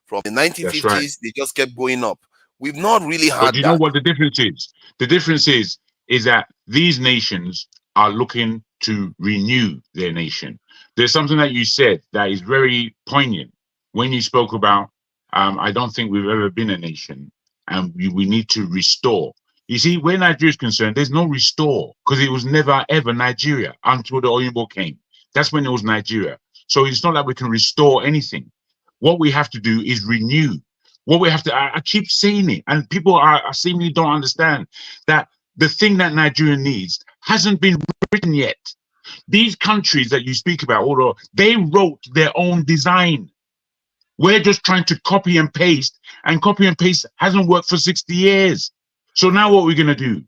From the 1950s, they just kept going up. We've not really had But you know what the difference is? The difference is that these nations are looking to renew their nation. There's something that you said that is very poignant when you spoke about, I don't think we've ever been a nation and we need to restore. You see, where Nigeria is concerned, there's no restore because it was never ever Nigeria until the Oyinbo came. That's when it was Nigeria. So it's not like we can restore anything. What we have to do is renew. What we have to, I keep saying it, and people are seemingly don't understand that the thing that Nigeria needs hasn't been written yet. These countries that you speak about, although they wrote their own design. We're just trying to copy and paste, and copy and paste hasn't worked for 60 years. So now what we're going to do,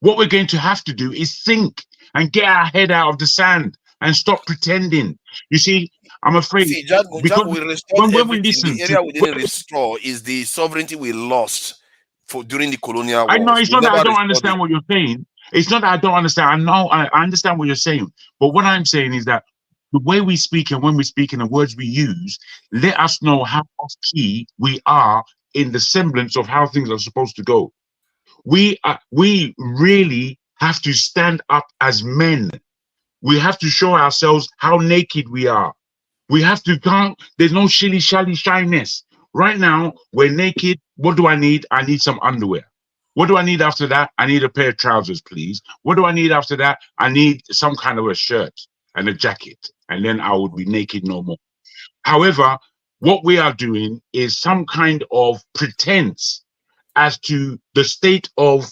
what we're going to have to do is think and get our head out of the sand and stop pretending. You see, I'm afraid because we restored when we listen, the area we didn't restore is the sovereignty we lost during the colonial wars. I know it's not that I don't understand what you're saying. It's not that I don't understand. I know I understand what you're saying. But what I'm saying is that the way we speak and when we speak and the words we use, let us know how key we are in the semblance of how things are supposed to go. We really have to stand up as men. We have to show ourselves how naked we are. We have to come. There's no shilly-shally shyness. Right now, we're naked. What do I need? I need some underwear. What do I need after that? I need a pair of trousers, please. What do I need after that? I need some kind of a shirt and a jacket. And then I would be naked no more. However, what we are doing is some kind of pretense as to the state of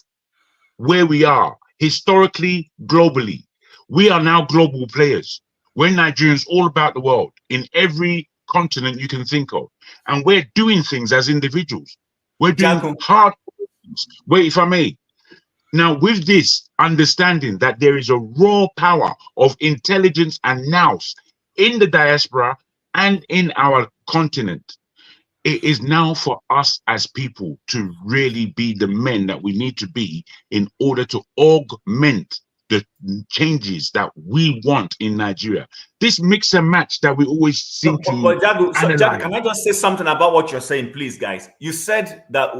where we are, historically, globally. We are now global players. We're Nigerians all about the world, in every continent you can think of. And we're doing things as individuals. We're doing hard things. Wait, if I may. Now, with this understanding that there is a raw power of intelligence and nous in the diaspora and in our continent, it is now for us as people to really be the men that we need to be in order to augment the changes that we want in Nigeria. This mix and match that we always seem to Jagu, can I just say something about what you're saying, please, guys? You said that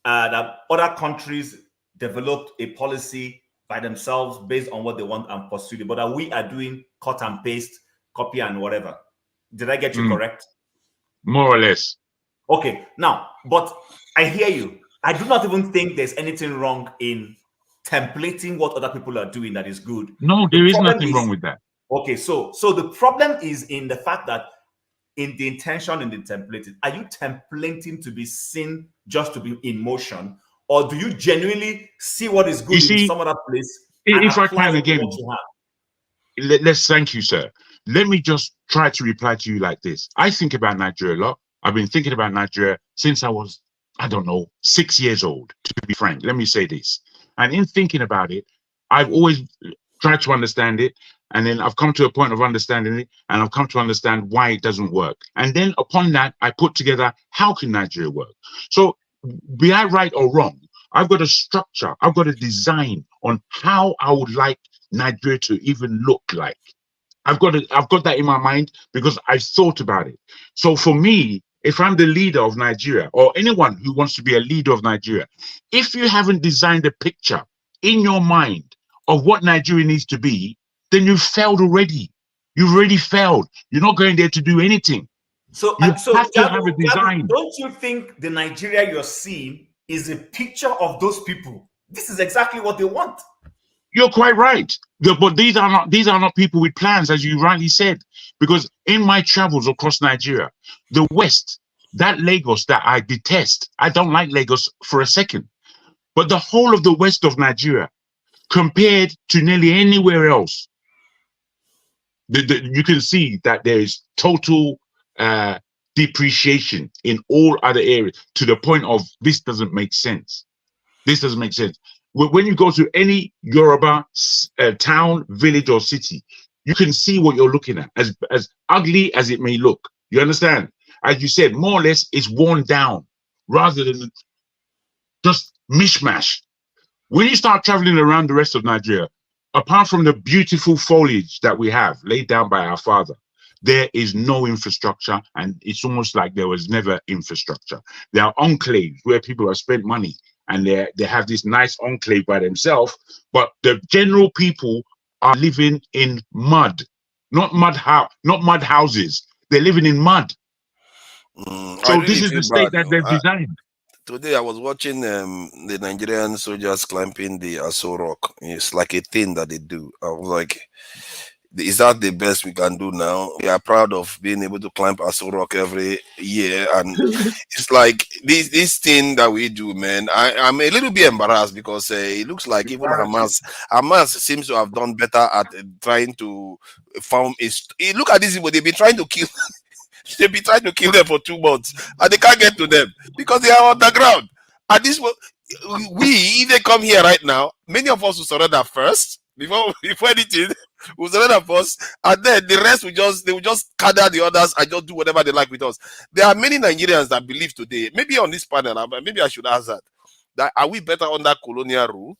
that other countries developed a policy by themselves based on what they want and pursued it, but that we are doing cut and paste, copy and whatever. Did I get you correct? More or less. Okay, now, but I hear you. I do not even think there's anything wrong in templating what other people are doing that is good. No, there is nothing wrong with that. Okay, so the problem is in the fact that in the intention in the templating, are you templating to be seen just to be in motion, or do you genuinely see what is good in some other place? If I can again, let's thank you, sir. Let me just try to reply to you like this. I think about Nigeria a lot. I've been thinking about Nigeria since I was, I don't know, 6 years old, to be frank. Let me say this. And in thinking about it, I've always tried to understand it. And then I've come to a point of understanding it, and I've come to understand why it doesn't work. And then upon that, I put together, how can Nigeria work? So be I right or wrong, I've got a structure, I've got a design on how I would like Nigeria to even look like. I've got that in my mind because I've thought about it. So for me, if I'm the leader of Nigeria, or anyone who wants to be a leader of Nigeria, if you haven't designed a picture in your mind of what Nigeria needs to be, then you've failed already. You've already failed. You're not going there to do anything. So, you have to have a design. Don't you think the Nigeria you're seeing is a picture of those people? This is exactly what they want. You're quite right. But these are not people with plans, as you rightly said. Because in my travels across Nigeria, the West, that Lagos that I detest, I don't like Lagos for a second. But the whole of the West of Nigeria, compared to nearly anywhere else, you can see that there is total depreciation in all other areas, to the point of this doesn't make sense. This doesn't make sense. When you go to any Yoruba town, village, or city, you can see what you're looking at, as ugly as it may look. You understand? As you said, more or less, it's worn down rather than just mishmash. When you start traveling around the rest of Nigeria, apart from the beautiful foliage that we have laid down by our father, there is no infrastructure, and it's almost like there was never infrastructure. There are enclaves where people have spent money, and they have this nice enclave by themselves, but the general people are living in mud, not mud houses. They're living in mud. So this is the state that they've designed. Today I was watching the Nigerian soldiers climbing the Aso Rock. It's like a thing that they do. I was like, is that the best we can do now? We are proud of being able to climb Aso Rock every year, and it's like this thing that we do, man. I'm a little bit embarrassed because it looks like even Hamas seems to have done better at trying to found a. Look at this people; they've been trying to kill. They've been trying to kill them for 2 months, and they can't get to them because they are underground. And this, if they come here right now, many of us will surrender first before anything. We'll surrender first, and then the rest they will just gather the others and just do whatever they like with us. There are many Nigerians that believe today, maybe on this panel, maybe I should ask that are we better under colonial rule?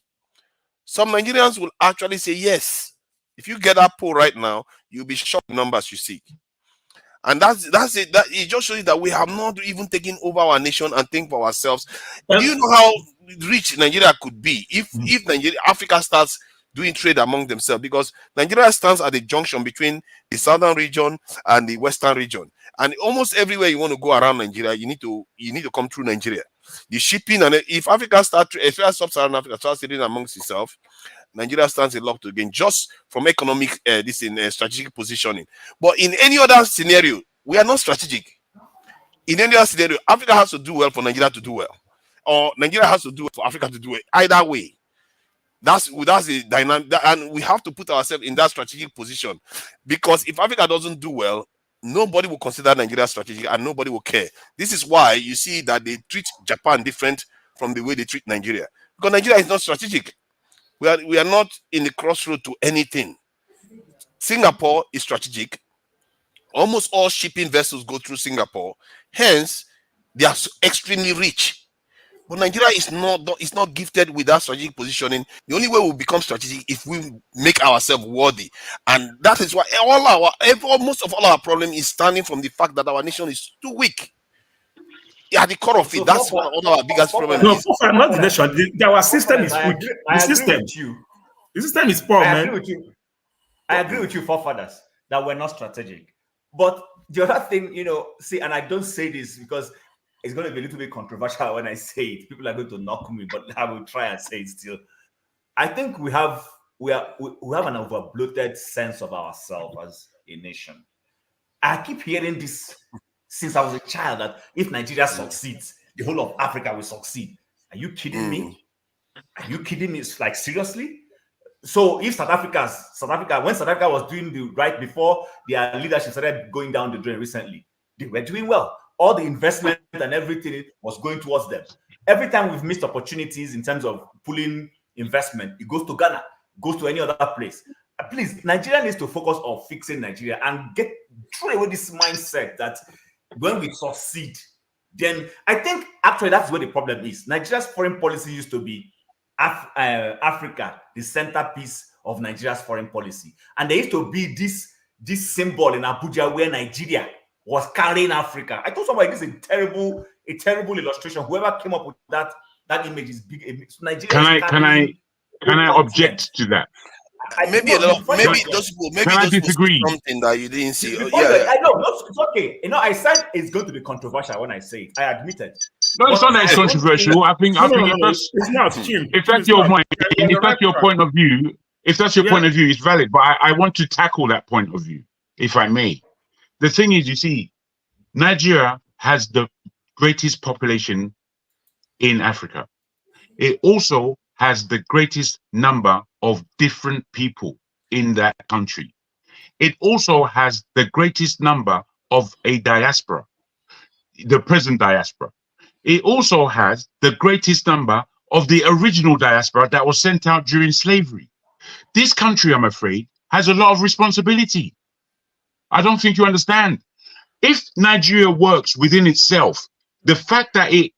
Some Nigerians will actually say yes. If you get that poll right now, you'll be shocked at the numbers you see. And that's it. That it just shows you that we have not even taken over our nation and think for ourselves. Do you know how rich Nigeria could be if Africa starts doing trade among themselves? Because Nigeria stands at the junction between the southern region and the western region, and almost everywhere you want to go around Nigeria, you need to come through Nigeria. The shipping, and if Africa starts, especially sub-Saharan Africa, starts trading amongst itself, Nigeria stands a lot to gain just from economic strategic positioning. But in any other scenario, we are not strategic. In any other scenario, Africa has to do well for Nigeria to do well, or Nigeria has to do well for Africa to do it. Either way, that's the dynamic, and we have to put ourselves in that strategic position, because if Africa doesn't do well, nobody will consider Nigeria strategic, and nobody will care. This is why you see that they treat Japan different from the way they treat Nigeria, because Nigeria is not strategic. We are not in the crossroad to anything. Singapore is strategic. Almost all shipping vessels go through Singapore. Hence, they are extremely rich. But Nigeria is not gifted with that strategic positioning. The only way we become strategic if we make ourselves worthy. And that is why most of all our problem is stemming from the fact that our nation is too weak. At the core of it, that's one of our biggest problems. No, not the nation. Our system is weak. The system is poor, man. I agree with you, forefathers, that we're not strategic. But the other thing, see, and I don't say this because it's going to be a little bit controversial when I say it. People are going to knock me, but I will try and say it still. I think we have an over-bloated sense of ourselves as a nation. I keep hearing this since I was a child, that if Nigeria succeeds, the whole of Africa will succeed. Are you kidding me? Are you kidding me? It's like, seriously? So if South Africa, when South Africa was doing the right before their leadership started going down the drain recently, they were doing well. All the investment and everything was going towards them. Every time we've missed opportunities in terms of pulling investment, it goes to Ghana, goes to any other place. Please, Nigeria needs to focus on fixing Nigeria and throw away this mindset that when we succeed, then I think actually that's where the problem is. Nigeria's foreign policy used to be Africa, the centerpiece of Nigeria's foreign policy. And there used to be this symbol in Abuja where Nigeria was carrying Africa. I told somebody this is a terrible illustration. Whoever came up with that image is big. Nigeria can I object to that? Maybe those people disagree? Something that you didn't see. I know it's okay. I said it's going to be controversial when I say it. I admit it. No, it's not that it's controversial. I think it's not. If that's your point, if that's your point of view, it's valid. But I want to tackle that point of view, if I may. The thing is, you see, Nigeria has the greatest population in Africa. It also has the greatest number of different people in that country. It also has the greatest number of a diaspora, the present diaspora. It also has the greatest number of the original diaspora that was sent out during slavery. This country, I'm afraid, has a lot of responsibility. I don't think you understand. If Nigeria works within itself, the fact that if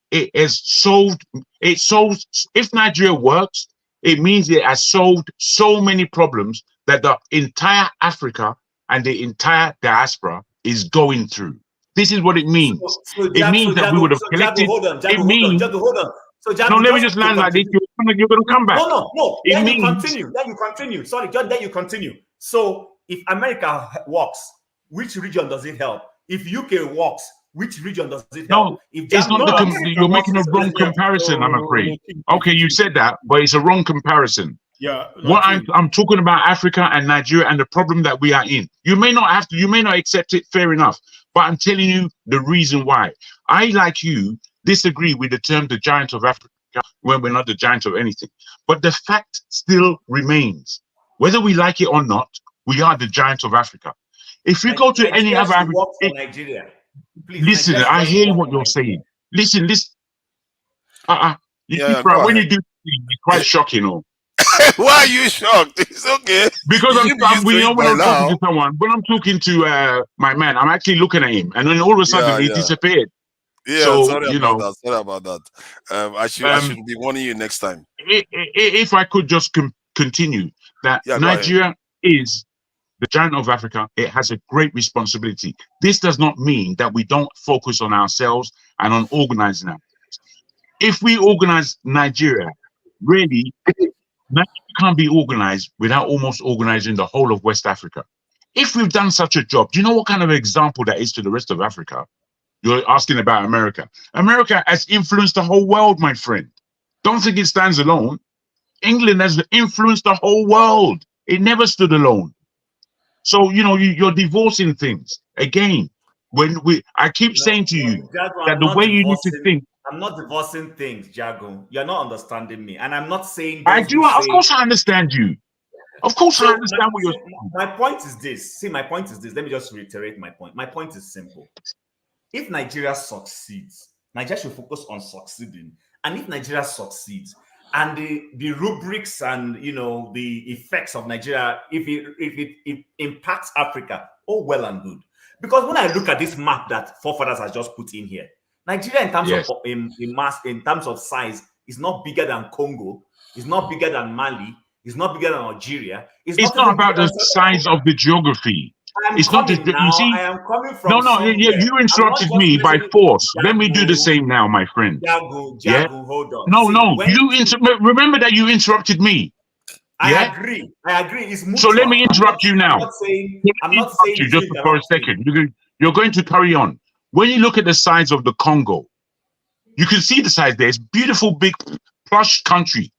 Nigeria works, it means it has solved so many problems that the entire Africa and the entire diaspora is going through. This is what it means. It means that we would have collected. It means. No, let me just land like this. You're going to come back. No. Then you continue. Sorry, John, then you continue. So if America works, which region does it help? If UK works, which region does it help? No, it's not. You're making a wrong comparison, I'm afraid. Okay, you said that, but it's a wrong comparison. Yeah. What I'm talking about Africa and Nigeria and the problem that we are in. You may not accept it, fair enough. But I'm telling you the reason why. I, like you, disagree with the term the giant of Africa when we're not the giant of anything. But the fact still remains. Whether we like it or not, we are the giant of Africa. If you go to any other Africa, Nigeria. Please, listen, I hear what you're saying. Listen. When you do, it's quite shocking. Why are you shocked? It's okay. Because when I'm talking to someone, when I'm talking to my man, I'm actually looking at him, and then all of a sudden he disappeared. Yeah, so, sorry about that. I should be warning you next time. If I could just continue that, Nigeria is the giant of Africa. It has a great responsibility. This does not mean that we don't focus on ourselves and on organizing ourselves. If we organize Nigeria, really, Nigeria can't be organized without almost organizing the whole of West Africa. If we've done such a job, do you know what kind of example that is to the rest of Africa? You're asking about America. America has influenced the whole world, my friend. Don't think it stands alone. England has influenced the whole world. It never stood alone. So, you're divorcing things. Again, I keep saying to you that the way you need to think. I'm not divorcing things, Jago. You're not understanding me. And I'm not saying. I do. Of course I understand you. Of course I understand what you're saying. My point is this. See, my point is this. Let me just reiterate my point. My point is simple. If Nigeria succeeds, Nigeria should focus on succeeding. And if Nigeria succeeds, and the rubrics and the effects of Nigeria, if it impacts Africa, well and good. Because when I look at this map that Forefathers has just put in here, Nigeria in terms of in terms of size is not bigger than Congo, it's not bigger than Mali, it's not bigger than Algeria. It's not about the size of the geography. It's not just, you see. I am coming from. You interrupted me by force. Let me do the same now, my friend. Jago, hold on. No. Remember that you interrupted me. I agree. It's mutual. So let me interrupt you now. I'm not saying you just for a second. You're going to carry on. When you look at the size of the Congo, you can see the size there. It's beautiful, big, plush country.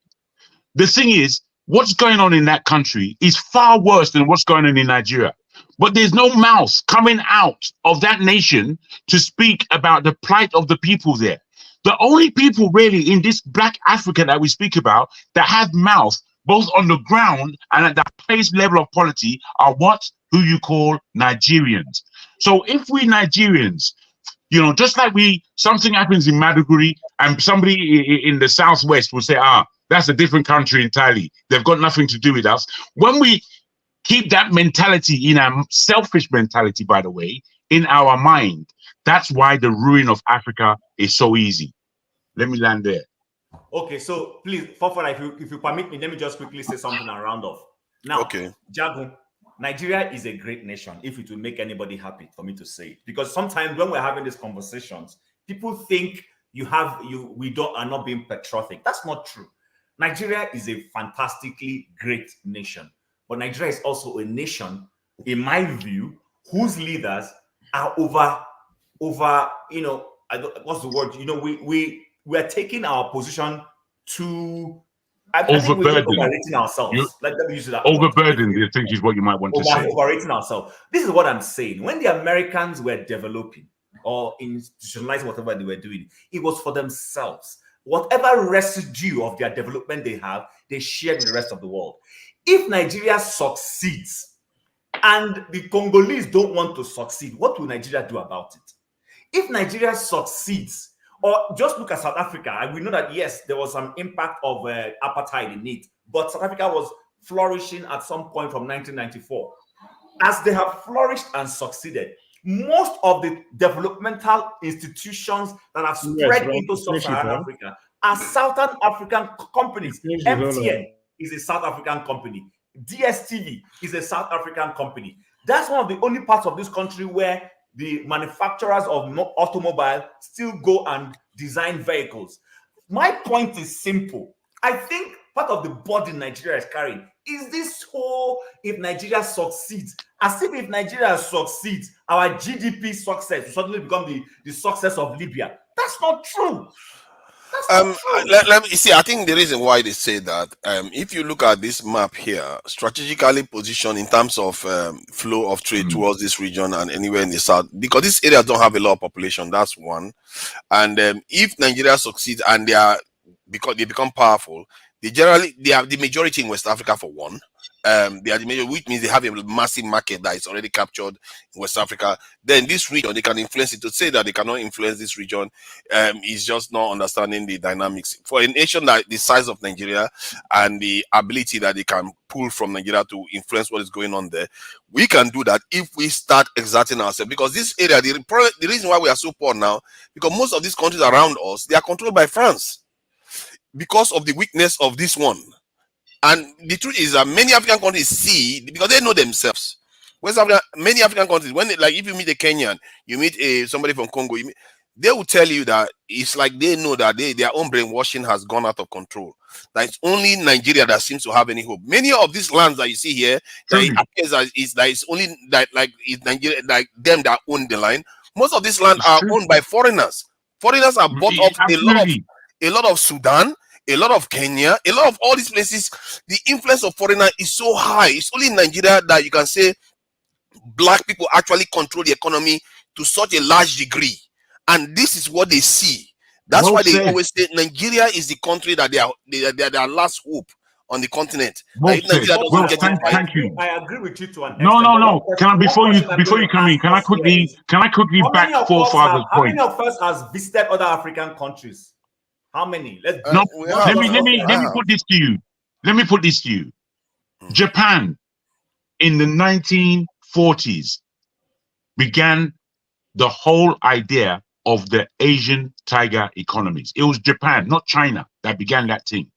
The thing is, what's going on in that country is far worse than what's going on in Nigeria. But there's no mouth coming out of that nation to speak about the plight of the people there. The only people really in this Black Africa that we speak about that have mouth both on the ground and at the place level of polity are who you call Nigerians. So if we Nigerians, just like something happens in Maiduguri and somebody in the Southwest will say, That's a different country entirely. They've got nothing to do with us. When we keep that mentality in our selfish mentality, by the way, in our mind, that's why the ruin of Africa is so easy. Let me land there. Okay, so please, Fofana, if you permit me, let me just quickly say something and round off. Now, okay, Jago, Nigeria is a great nation, if it will make anybody happy for me to say it. Because sometimes when we're having these conversations, people think we are not being patriotic. That's not true. Nigeria is a fantastically great nation. But Nigeria is also a nation, in my view, whose leaders are what's the word? We are taking our position to I think we're overrating ourselves. Let me use that. Overburdened, I think, is what you might want to say. Overrating ourselves. This is what I'm saying. When the Americans were developing or institutionalizing whatever they were doing, it was for themselves. Whatever residue of their development they have, they share with the rest of the world. If Nigeria succeeds and the Congolese don't want to succeed, what will Nigeria do about it? If Nigeria succeeds, or just look at South Africa, and we know that, yes, there was some impact of apartheid in it, but South Africa was flourishing at some point from 1994. As they have flourished and succeeded, most of the developmental institutions that have spread into Sub-Saharan Africa are Southern African companies. MTN is a South African company. DSTV is a South African company. That's one of the only parts of this country where the manufacturers of automobile still go and design vehicles. My point is simple. I think part of the burden Nigeria is carrying is this whole, if Nigeria succeeds, as if Nigeria succeeds, our GDP success will suddenly become the success of Libya. That's not true. Let me see. I think the reason why they say that, if you look at this map here, strategically positioned in terms of flow of trade towards this region and anywhere in the south, because these areas don't have a lot of population. That's one. And if Nigeria succeeds and because they become powerful, they have the majority in West Africa for one. They are the major, which means they have a massive market that is already captured in West Africa. Then this region, they can influence it. To say that they cannot influence this region is just not understanding the dynamics. For a nation that the size of Nigeria and the ability that they can pull from Nigeria to influence what is going on there, we can do that if we start exerting ourselves. Because this area, the reason why we are so poor now, because most of these countries around us, they are controlled by France because of the weakness of this one. And the truth is that many African countries see, because they know themselves. West Africa, many African countries, when if you meet a Kenyan, you meet somebody from Congo, they will tell you that it's like they know that their own brainwashing has gone out of control. That it's only Nigeria that seems to have any hope. Many of these lands that you see here, that it appears that it's only it's Nigeria, like them that own the line. Most of these lands are owned by foreigners. Foreigners have bought up a lot of Sudan, a lot of Kenya, a lot of all these places. The influence of foreigner is so high. It's only in Nigeria that you can say black people actually control the economy to such a large degree. And this is what they see. That's why they always say Nigeria is the country that they are their last hope on the continent. Thank you. I agree with you to an extent. No. Can I before you come in? Can I quickly back forefathers' How point? many of us has visited other African countries? How many? Let me put this to you. Let me put this to you. Japan in the 1940s began the whole idea of the Asian tiger economies. It was Japan, not China, that began that thing.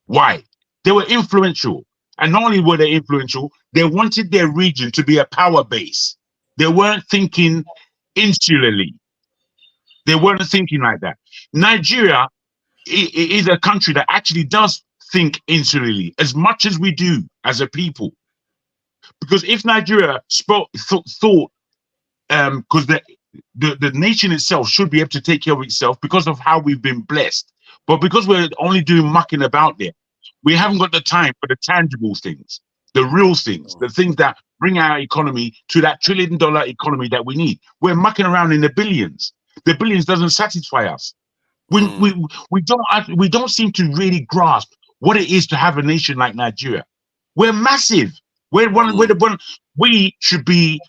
Why? They were influential. And not only were they influential, they wanted their region to be a power base. They weren't thinking insularly. They weren't thinking like that. Nigeria is a country that actually does think insularly as much as we do as a people. Because if Nigeria thought, because the nation itself should be able to take care of itself because of how we've been blessed. But because we're only doing mucking about there, we haven't got the time for the tangible things, the real things, the things that bring our economy to that $1 trillion economy that we need. We're mucking around in the billions. The billions doesn't satisfy us. We don't seem to really grasp what it is to have a nation like Nigeria. We're massive. We should be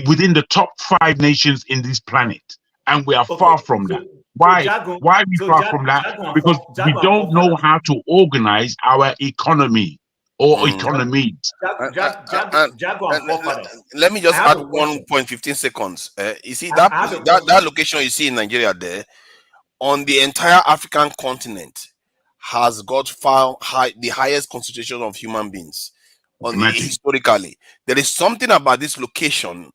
within the top 5 nations in this planet, and we are Okay, far from that. Why? Jago, Why are we so far Jag, from that? Jago and Because we Jago and don't know forefathers. how to organize our economy or economies. Jago and forefathers. Let me I just have add a question. 1.15 seconds. You see I that have a that question. location you see in Nigeria there, on the entire African continent, has got the highest concentration of human beings. Imagine. Historically, there is something about this location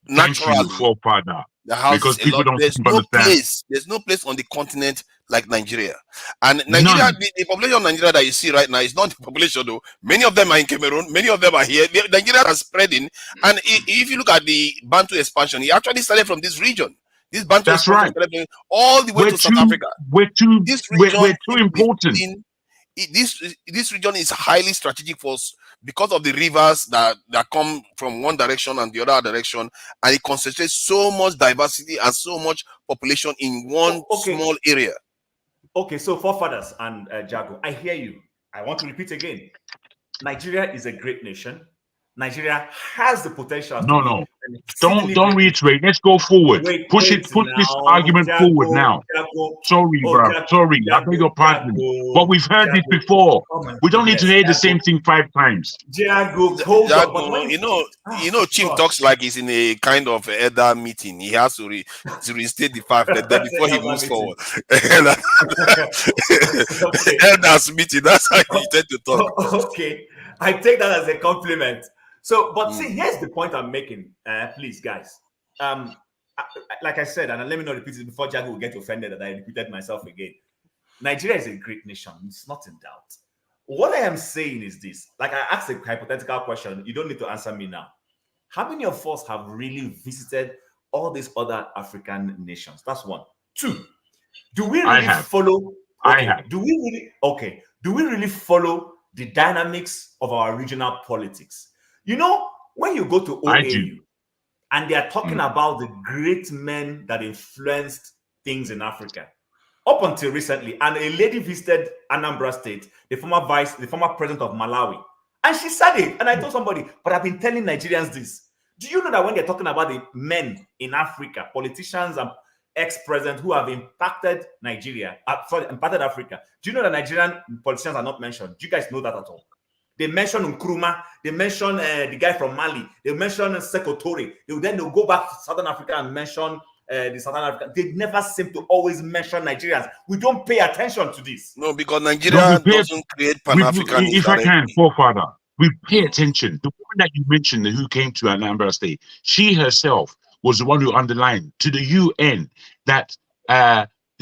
Thank you, naturally forefather. that houses Because a people lot. don't There's seem to no understand. place on the continent like Nigeria. And Nigeria, None. the population of Nigeria that you see right now is not the population though. Many of them are in Cameroon, many of them are here. Nigeria is spreading. And if you look at the Bantu expansion, it actually started from this region. This Bantu That's expansion right. started all the way We're to South too Africa. we're too This we're region too important. this region is highly strategic for us because of the rivers that come from one direction and the other direction, and it concentrates so much diversity and so much population in one small area. Okay, so forefathers and Jago, I hear you. I want to repeat again. Nigeria is a great nation. Nigeria has the potential to be No. an exceedingly Don't great reiterate. Let's go forward. Push this argument forward now. Sorry, bro. Sorry. I beg your pardon. But we've heard this before. Oh We don't need to goodness, hear the same thing 5 times. Jago, hold on. But Jago, when you know, Chief talks like he's in a kind of elder meeting. He has to restate the fact that before he moves forward. Elders meeting. That's how you tend to talk. Okay, I take that as a compliment. So, but see, here's the point I'm making. Please, guys. Like I said, and let me not repeat it before Jago will get offended that I repeated myself again. Nigeria is a great nation. It's not in doubt. What I am saying is this. Like I asked a hypothetical question. You don't need to answer me now. How many of us have really visited all these other African nations? That's one. Two, do we really follow? Okay, do we really follow the dynamics of our regional politics? You know, when you go to OAU and they are talking about the great men that influenced things in Africa, up until recently, and a lady visited Anambra State, the former president of Malawi, and she said it. And I told somebody, but I've been telling Nigerians this. Do you know that when they're talking about the men in Africa, politicians and ex-presidents who have impacted Nigeria, impacted Africa, do you know that Nigerian politicians are not mentioned? Do you guys know that at all? They mention Nkrumah, they mention the guy from Mali, they mention Sekou Touré. They'll go back to Southern Africa and mention the Southern Africa. They never seem to always mention Nigerians. We don't pay attention to this. No, because Nigeria doesn't create Pan-Africanism. If I can, forefather, we pay attention. The woman that you mentioned who came to Anambra State, she herself was the one who underlined to the UN that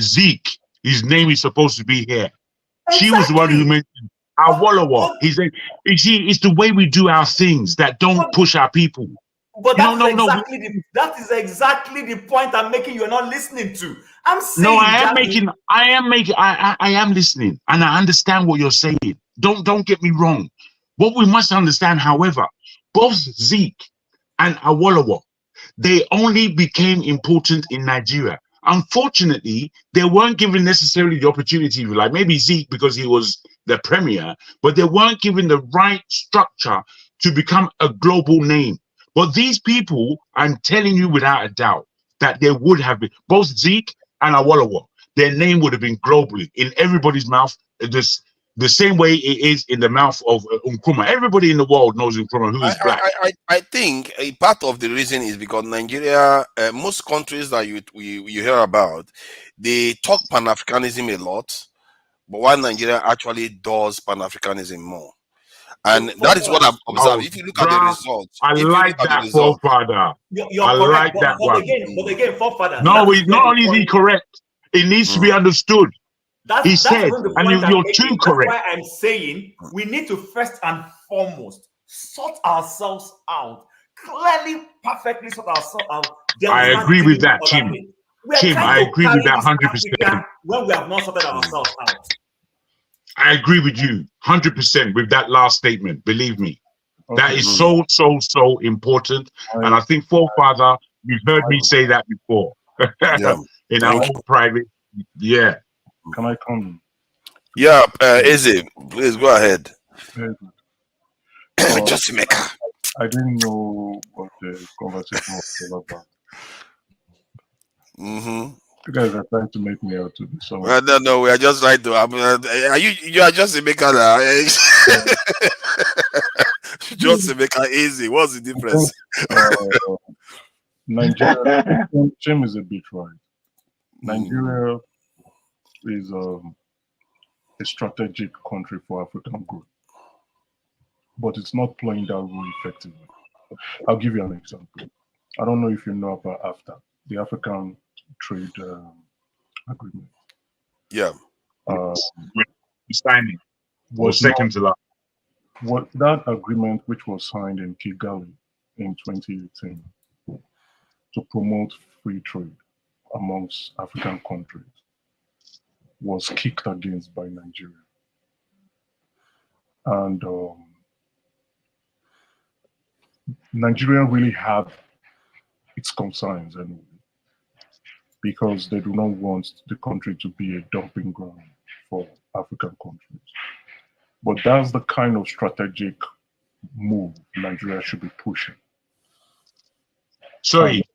Zeke, his name is supposed to be here. Exactly. She was the one who mentioned Awolowo. It's the way we do our things that don't push our people. But that is exactly the point I'm making. You're not listening to. I'm saying. No, I am listening, and I understand what you're saying. Don't get me wrong. What we must understand, however, both Zeke and Awolowo, they only became important in Nigeria. Unfortunately, they weren't given necessarily the opportunity, like maybe Zeke because he was the premier, but they weren't given the right structure to become a global name. But these people, I'm telling you without a doubt, that they would have been, both Zeke and Awolowo, their name would have been globally in everybody's mouth, the same way it is in the mouth of Nkrumah. Everybody in the world knows Nkrumah, who is black. I think a part of the reason is because Nigeria, most countries that you hear about, they talk Pan-Africanism a lot, but while Nigeria actually does Pan-Africanism more. And that is what I've observed. If you look at the results, I like that, forefather. You're correct, but again, forefather. No, it's not only is he correct, it needs to be understood. He said, and you're too correct. That's why I'm saying we need to first and foremost sort ourselves out. Clearly, perfectly sort ourselves out. I agree with that, Tim. Tim, I agree with that 100%. When we have not sorted ourselves out. I agree with you 100% with that last statement. Believe me, that is so important. And I think, forefather, you've heard me say that before in our own private. Yeah. Can I come? Yeah, Izzy, please go ahead. Just make. I didn't know what the conversation was all about. Mm-hmm. You guys are trying to make me out to be someone. Well, no, we are just trying to. Are you? You are just a maker now. Just a maker easy. What's the difference? Nigeria, Jim is a bit right. Nigeria is a strategic country for African growth, but it's not playing that role effectively. I'll give you an example. I don't know if you know about AFTA, the African Trade Agreement. Yeah. Signing was second to last. What that agreement, which was signed in Kigali in 2018, to promote free trade amongst African countries, was kicked against by Nigeria. And Nigeria really had its concerns anyway, because they do not want the country to be a dumping ground for African countries. But that's the kind of strategic move Nigeria should be pushing. Sorry.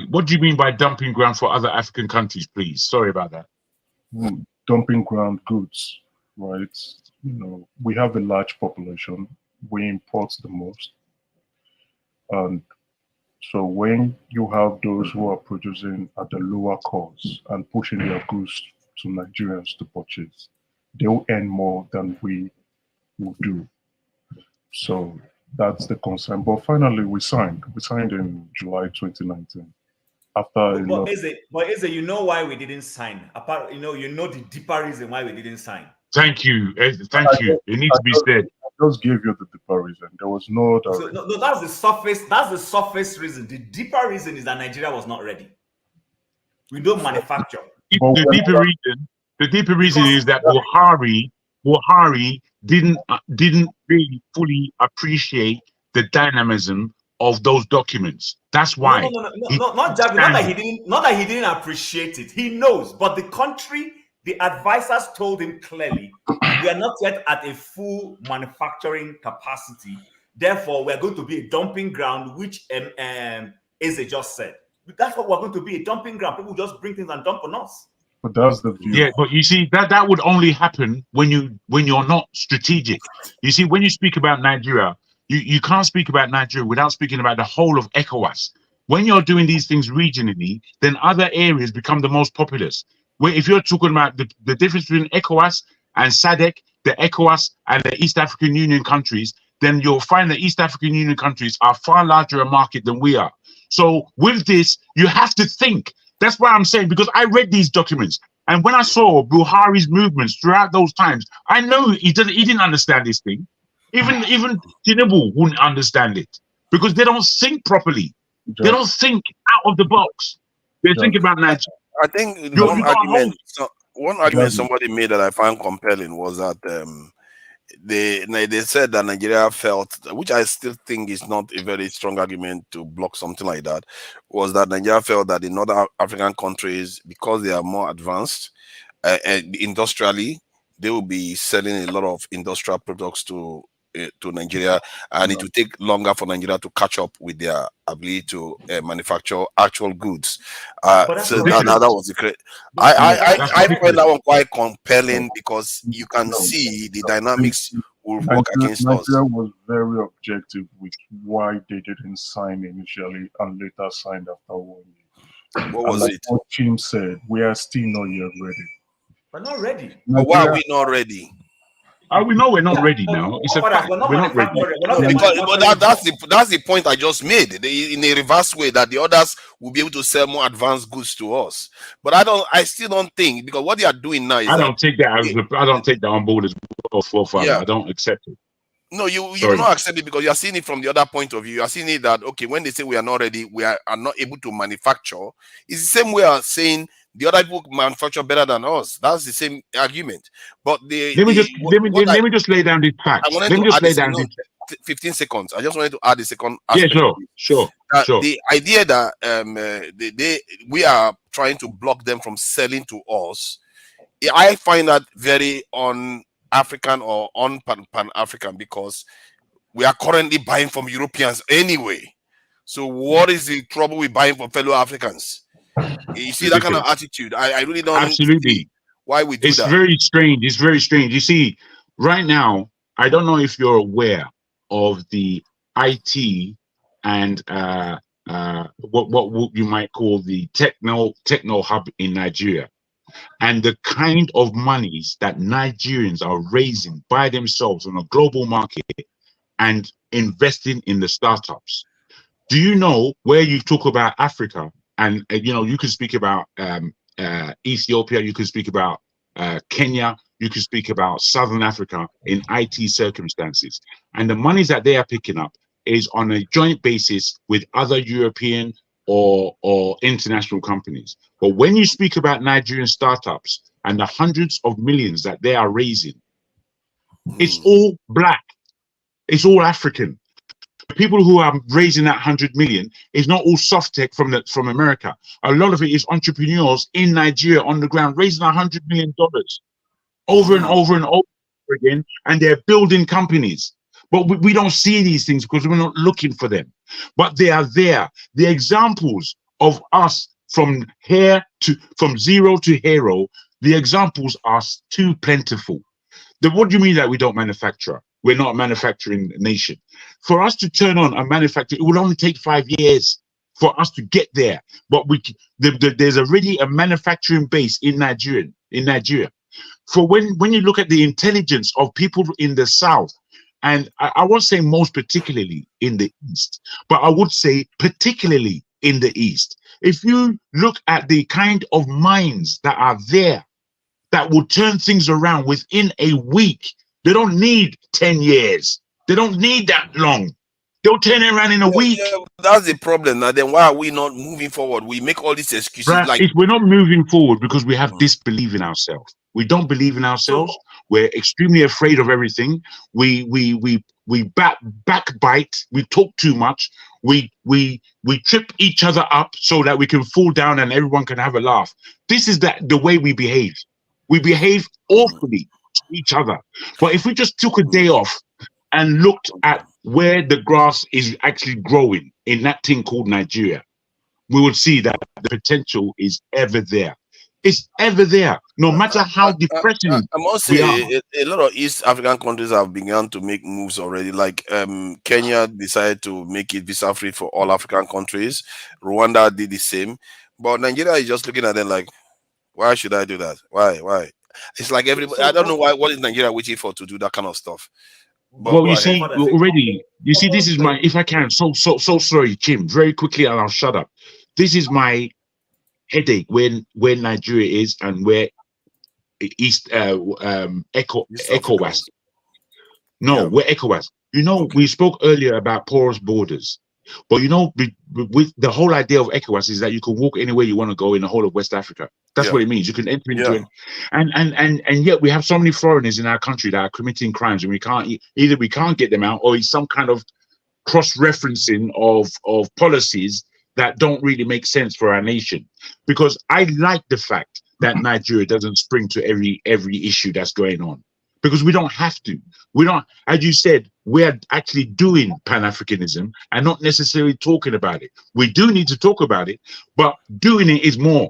What do you mean by dumping ground for other African countries, please? Sorry about that. Dumping ground goods, right? You know, we have a large population. We import the most. And so when you have those who are producing at the lower cost and pushing their goods to Nigerians to purchase, they'll earn more than we will do. So that's the concern. But finally, we signed. We signed in July 2019. But Eze, you know why we didn't sign? Apart, you know the deeper reason why we didn't sign. Thank you. Thank you. It needs to be said. I just gave you the deeper reason. There was no other reason. No, that's the surface. That's the surface reason. The deeper reason is that Nigeria was not ready. We don't manufacture. The deeper reason is that Buhari didn't really fully appreciate the dynamism of those documents. That's why. No, not that he didn't appreciate it. He knows, but the country, the advisors told him clearly, we are not yet at a full manufacturing capacity. Therefore, we are going to be a dumping ground, which Eze just said. That's what we're going to be, a dumping ground. People just bring things and dump on us. But that's the view. Yeah, but you see that would only happen when you're not strategic. You see, when you speak about Nigeria, you can't speak about Nigeria without speaking about the whole of ECOWAS. When you're doing these things regionally, then other areas become the most populous. Where if you're talking about the difference between ECOWAS and SADC, the ECOWAS and the East African Union countries, then you'll find the East African Union countries are far larger a market than we are. So with this, you have to think. That's why I'm saying, because I read these documents, and when I saw Buhari's movements throughout those times, I know he didn't understand this thing. Even Tinubu wouldn't understand it, because they don't think properly. They don't think out of the box. They think about Nigeria. I think one argument somebody made that I found compelling was that they said that Nigeria felt, which I still think is not a very strong argument to block something like that, was that Nigeria felt that in other African countries, because they are more advanced industrially, they will be selling a lot of industrial products to Nigeria, and it will take longer for Nigeria to catch up with their ability to manufacture actual goods. So that was the great. I find that one quite compelling, because you can see the dynamics will work against us. Nigeria was very objective with why they didn't sign initially and later signed after 1 year. What was it? What Jim said, we are still not yet ready. We're not ready. But why are we not ready? We know we're not ready now. It's a fact. We're not ready. But that's the point I just made. In a reverse way, that the others will be able to sell more advanced goods to us. But I still don't think, because what they are doing now is I don't take that on board as well. Yeah. I don't accept it. No, you will not accept it, because you are seeing it from the other point of view. You are seeing it that, okay, when they say we are not ready, we are not able to manufacture, it's the same way as saying the other people manufacture better than us. That's the same argument. But let me just lay down this fact. Let me just lay down this. 15 seconds. I just wanted to add the second aspect. Yeah, sure. The idea that we are trying to block them from selling to us, I find that very un-African or pan-African, because we are currently buying from Europeans anyway. So what is the trouble with buying from fellow Africans? You see that kind of attitude. I really don't Absolutely. see why we do It's that. very strange. It's very strange. You see, right now, I don't know if you're aware of the IT and what you might call the techno hub in Nigeria, and the kind of monies that Nigerians are raising by themselves on a global market and investing in the startups. Do you know, where you talk about Africa, and you know, you can speak about Ethiopia, you can speak about Kenya, you can speak about Southern Africa in IT circumstances, and the monies that they are picking up is on a joint basis with other European or international companies. But when you speak about Nigerian startups and the hundreds of millions that they are raising, it's all black, it's all African. People who are raising that 100 million is not all soft tech from America. A lot of it is entrepreneurs in Nigeria on the ground raising $100 million over and over and over again, and they're building companies. But we don't see these things because we're not looking for them. But they are there. The examples of us from zero to hero, the examples are too plentiful. What do you mean that we don't manufacture? We're not a manufacturing nation. For us to turn on a manufacturer, it will only take 5 years for us to get there. But there's already a manufacturing base in Nigeria. For when you look at the intelligence of people in the South, and I won't say most particularly in the East, but I would say particularly in the East. If you look at the kind of minds that are there, that will turn things around within a week. They don't need 10 years. They don't need that long. They'll turn it around in a week. Yeah, that's the problem. Now, then why are we not moving forward? We make all these excuses. Right. Like We're not moving forward because we have disbelief in ourselves. We don't believe in ourselves. We're extremely afraid of everything. We backbite. We talk too much. We trip each other up so that we can fall down and everyone can have a laugh. This is the way we behave. We behave awfully to each other. But if we just took a day off and looked at where the grass is actually growing in that thing called Nigeria, we would see that the potential is ever there. It's ever there, no matter how depressing I must say, a lot of East African countries have begun to make moves already. Like Kenya decided to make it visa free for all African countries. Rwanda did the same. But Nigeria is just looking at them like, why should I do that? Why? It's like everybody. I don't know why. What is Nigeria waiting for to do that kind of stuff? But well, you see, already, you see, this is my, if I can, so sorry, Jim, very quickly, and I'll shut up. This is my headache where Nigeria is and where East ECOWAS. No, where ECOWAS. You know, we spoke earlier about porous borders. But you know, with the whole idea of ECOWAS is that you can walk anywhere you want to go in the whole of West Africa. That's what it means. You can enter into it, and yet we have so many foreigners in our country that are committing crimes, and we can't get them out, or it's some kind of cross-referencing of policies that don't really make sense for our nation. Because I like the fact that Nigeria doesn't spring to every issue that's going on, because we don't have to. We don't, as you said, we're actually doing Pan-Africanism and not necessarily talking about it. We do need to talk about it, but doing it is more.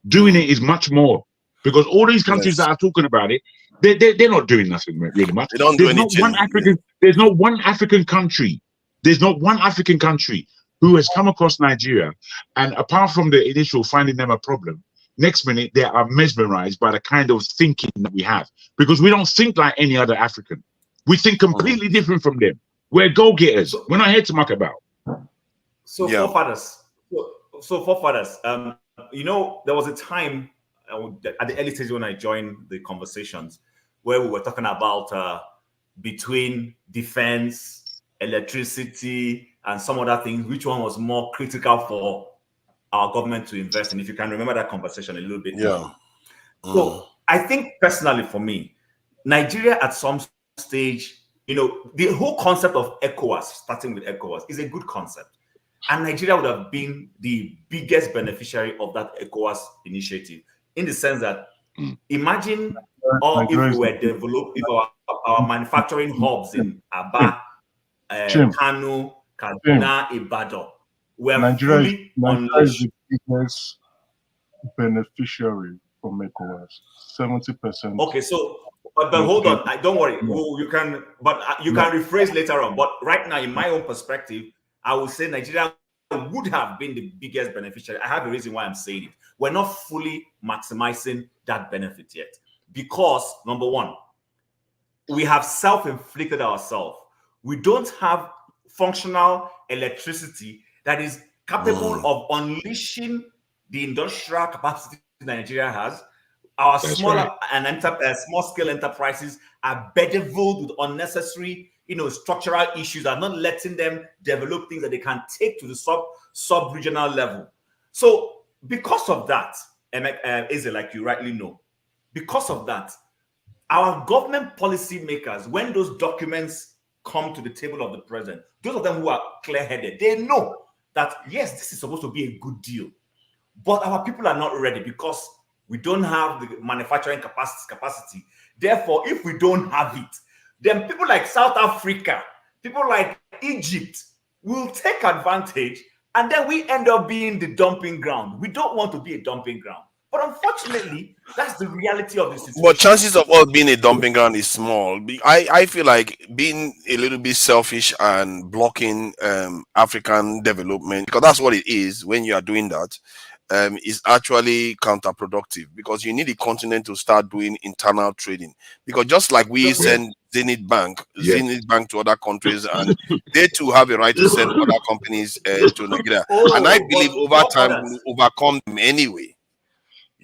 Doing it is much more, because all these countries that are talking about it, they're not doing nothing really much. They don't do anything. There's not one African country. There's not one African country who has come across Nigeria, and apart from the initial finding them a problem, next minute they are mesmerized by the kind of thinking that we have, because we don't think like any other African. We think completely different from them. We're go-getters. We're not here to muck about. So forefathers, you know, there was a time at the early stage when I joined the conversations where we were talking about between defense, electricity, and some other things, which one was more critical for our government to invest in. If you can remember that conversation a little bit. So I think personally for me, Nigeria at some stage, you know, the whole concept of ECOWAS, starting with ECOWAS, is a good concept. And Nigeria would have been the biggest beneficiary of that ECOWAS initiative, in the sense that imagine if we were developed, if our manufacturing hubs in Aba, Kano, Kaduna, Ibadan were fully unleashed. beneficiary from ECOWAS. 70%. Okay, so but hold on, don't worry. You can, but you can rephrase later on. But right now, in my own perspective, I would say Nigeria would have been the biggest beneficiary. I have a reason why I'm saying it. We're not fully maximizing that benefit yet because number one, we have self-inflicted ourselves. We don't have functional electricity that is capable of unleashing the industrial capacity Nigeria has. Our smaller and small-scale enterprises are bedeviled with unnecessary, structural issues, are not letting them develop things that they can take to the sub-regional level. So because of that, Eze, like you rightly know, because of that, our government policy makers, when those documents come to the table of the president, those of them who are clear-headed, they know that, yes, this is supposed to be a good deal. But our people are not ready because we don't have the manufacturing capacity. Therefore, if we don't have it, then people like South Africa, people like Egypt will take advantage, and then we end up being the dumping ground. We don't want to be a dumping ground. But unfortunately, that's the reality of the situation. But chances of us being a dumping ground is small. I feel like being a little bit selfish and blocking African development, because that's what it is when you are doing that, is actually counterproductive, because you need the continent to start doing internal trading. Because just like we send Zenith Bank to other countries, and they too have a right to send other companies to Nigeria. And I believe over time we'll overcome them anyway.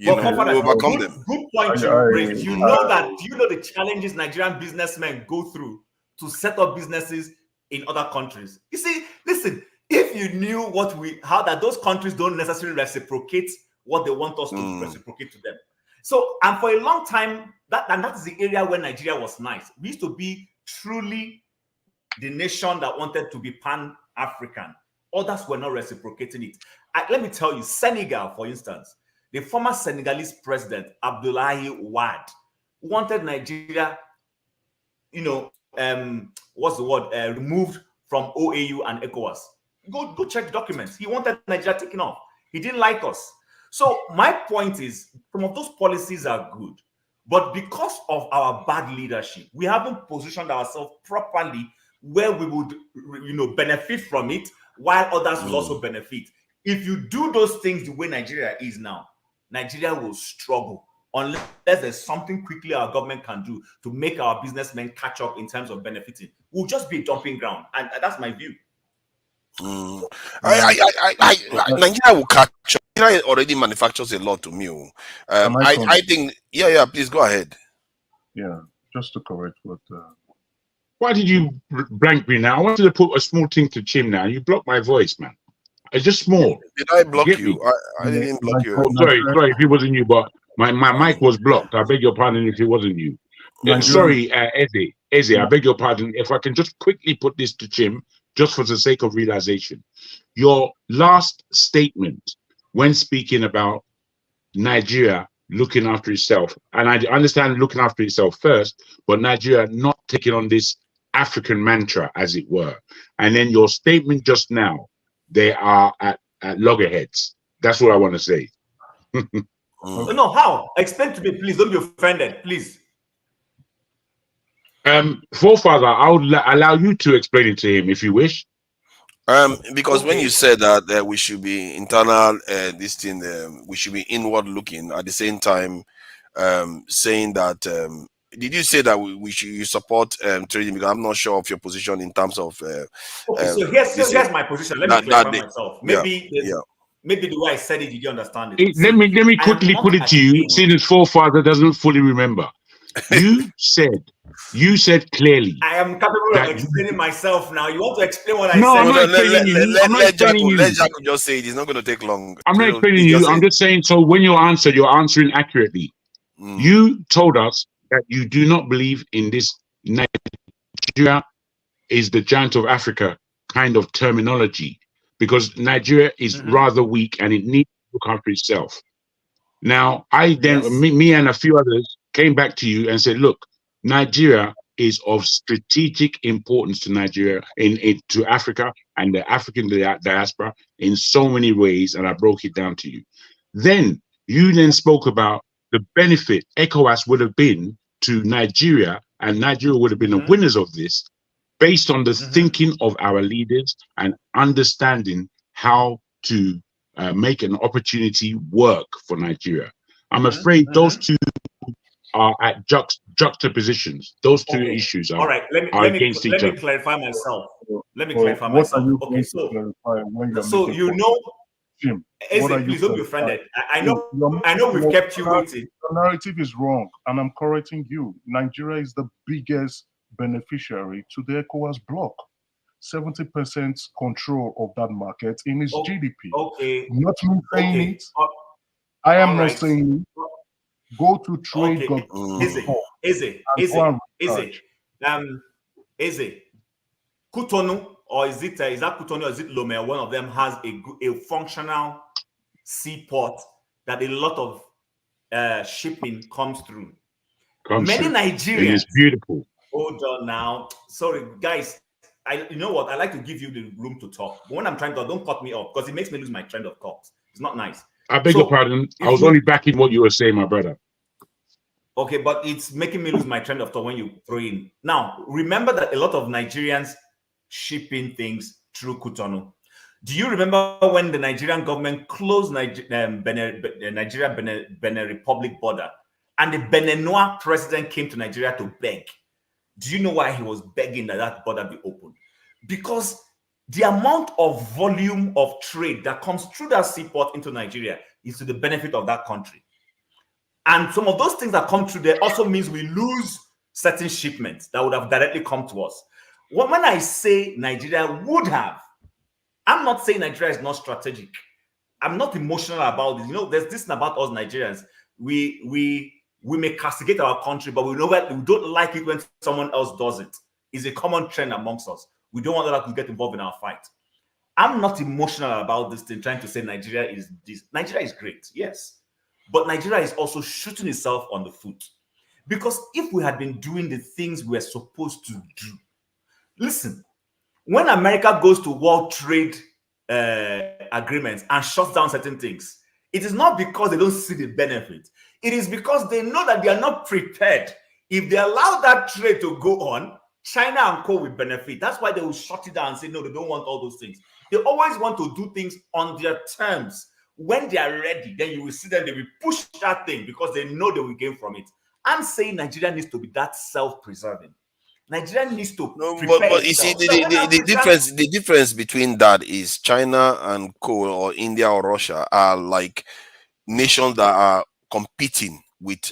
We'll overcome them. Good point you raised. You know the challenges Nigerian businessmen go through to set up businesses in other countries. You see, listen, if you knew how that those countries don't necessarily reciprocate what they want us to reciprocate to them. So, and for a long time, that is the area where Nigeria was nice. We used to be truly the nation that wanted to be pan-African. Others were not reciprocating it. Let me tell you, Senegal, for instance, the former Senegalese president, Abdoulaye Wade, wanted Nigeria, removed from OAU and ECOWAS. Go check the documents. He wanted Nigeria taken off. He didn't like us. So my point is, some of those policies are good, but because of our bad leadership, we haven't positioned ourselves properly where we would, benefit from it, while others will also benefit. If you do those things the way Nigeria is now, Nigeria will struggle unless there's something quickly our government can do to make our businessmen catch up in terms of benefiting. We'll just be a dumping ground, and that's my view. Nigeria will catch up. Nigeria already manufactures a lot to me. I think, please go ahead. Yeah, just to correct what. Why did you blank me now? I wanted to put a small thing to Chim now. You blocked my voice, man. It's just small. Did I block you? I didn't block you. Oh, sorry, if it wasn't you, but my mic was blocked. I beg your pardon if it wasn't you. Sorry, Eze, I beg your pardon. If I can just quickly put this to Chim, just for the sake of realization. Your last statement when speaking about Nigeria looking after itself, and I understand looking after itself first, but Nigeria not taking on this African mantra, as it were. And then your statement just now, they are at loggerheads. That's what I want to say. No, how? Explain to me, please. Don't be offended, please. Forefather, I would allow you to explain it to him if you wish. Because when you said that we should be internal, we should be inward looking, at the same time saying that, did you say that we should support trading? Because I'm not sure of your position in terms of. So here's my position. Let me clarify myself. Maybe the way I said it, you didn't understand it. Let me quickly put it to you, since his forefather doesn't fully remember. You said clearly. I am capable of explaining myself now. You want to explain what I said? No, I'm not explaining you. Let Jaco just say it. It's not going to take long. I'm not explaining you. I'm just saying, so when you answer, you're answering accurately. You told us that you do not believe in this Nigeria is the giant of Africa kind of terminology, because Nigeria is rather weak and it needs to look after itself. Now, me and a few others came back to you and said, look, Nigeria is of strategic importance to Nigeria, to Africa and the African diaspora in so many ways, and I broke it down to you. Then You then spoke about the benefit ECOWAS would have been to Nigeria, and Nigeria would have been the winners of this, based on the thinking of our leaders and understanding how to make an opportunity work for Nigeria. I'm afraid those two are at juxtapositions. Those two issues All are, right, against each let me other. clarify myself. Let me Well, clarify what myself. are you Okay, going to so clarify when you're so making you points? know, Jim, what Eze, are you please don't be clarifying? offended. I Jim, know we've kept you waiting. The narrative is wrong, and I'm correcting you. Nigeria is the biggest beneficiary to the ECOWAS bloc. 70% control of that market in its GDP. Okay. Not me saying Okay. it. I am All not right. saying it. Go to trade. Okay. Eze, Cotonou, or is that Cotonou or is it Lomé? One of them has a functional seaport that a lot of shipping comes through. Many Nigerians. And it's beautiful. Hold on now. Sorry, guys. You know what? I like to give you the room to talk. But when I'm trying to talk, don't cut me off because it makes me lose my trend of thought. It's not nice. I beg your pardon. I was only backing what you were saying, my brother. Okay, but it's making me lose my trend of thought when you throw in. Now, remember that a lot of Nigerians ship in things through Cotonou. Do you remember when the Nigerian government closed Nigeria Benin Republic border, and the Beninois president came to Nigeria to beg? Do you know why he was begging that that border be opened? Because the amount of volume of trade that comes through that seaport into Nigeria is to the benefit of that country. And some of those things that come through there also means we lose certain shipments that would have directly come to us. When I say Nigeria would have, I'm not saying Nigeria is not strategic. I'm not emotional about this. You know, there's this thing about us Nigerians. We may castigate our country, but we know that we don't like it when someone else does it. It's a common trend amongst us. We don't want that to get involved in our fight. I'm not emotional about this thing, trying to say Nigeria is this. Nigeria is great, yes. But Nigeria is also shooting itself on the foot. Because if we had been doing the things we're supposed to do, listen, when America goes to World Trade agreements and shuts down certain things, it is not because they don't see the benefit. It is because they know that they are not prepared. If they allow that trade to go on, China and co will benefit. That's why they will shut it down and say, no, they don't want all those things. They always want to do things on their terms. When they are ready, then you will see them, they will push that thing because they know they will gain from it. I'm saying Nigeria needs to be that self-preserving. Nigeria needs to but you see, the difference between that is China and co or India or Russia are like nations that are competing with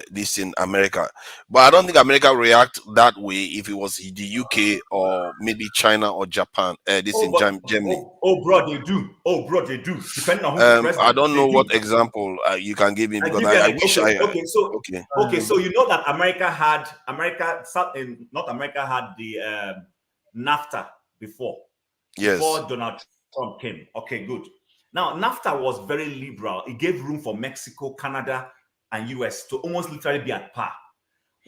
this in America. But I don't think America react that way if it was the UK or maybe China or Japan. Germany. Bro, they do. They do. Depending on who's the president. I don't know what example you can give me because I wish so you know that America had the NAFTA before. Yes. Before Donald Trump came. Okay, good. Now, NAFTA was very liberal. It gave room for Mexico, Canada, and US to almost literally be at par.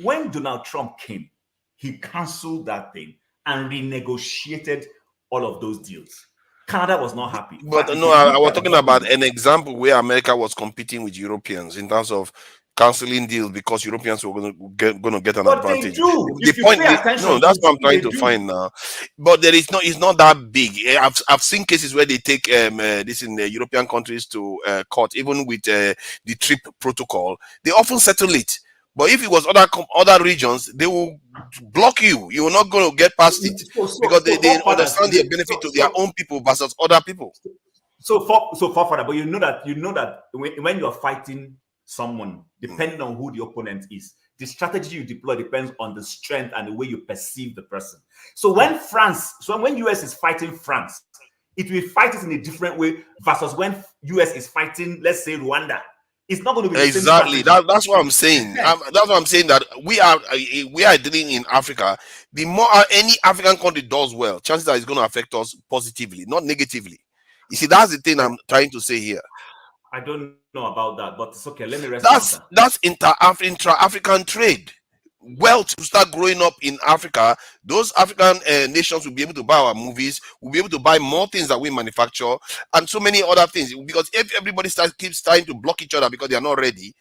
When Donald Trump came, he canceled that thing and renegotiated all of those deals. Canada was not happy. But no, I was talking about an example where America was competing with Europeans in terms of canceling deals because Europeans were going to get an advantage. The point is, no, that's what I'm trying to find now. But there is no, it's not that big. I've seen cases where they take this in the European countries to court, even with the TRIP protocol. They often settle it. But if it was other regions, they will block you. You are not going to get past it because they understand the benefit to their own people versus other people. So far, but you know that when you are fighting someone, depending on who the opponent is, the strategy you deploy depends on the strength and the way you perceive the person. So when US is fighting France, it will fight it in a different way versus when US is fighting, let's say, Rwanda. It's not going to be the same strategy. That's what I'm saying. That's what I'm saying, that we are dealing in Africa. The more any African country does well, chances are it's going to affect us positively, not negatively. You see, that's the thing I'm trying to say here. I don't know about that, but it's okay. Let me rest. That's intra-African trade. wealth will start growing up in Africa. Those African nations will be able to buy our movies, will be able to buy more things that we manufacture, and so many other things. Because if everybody keeps trying to block each other because they are not ready,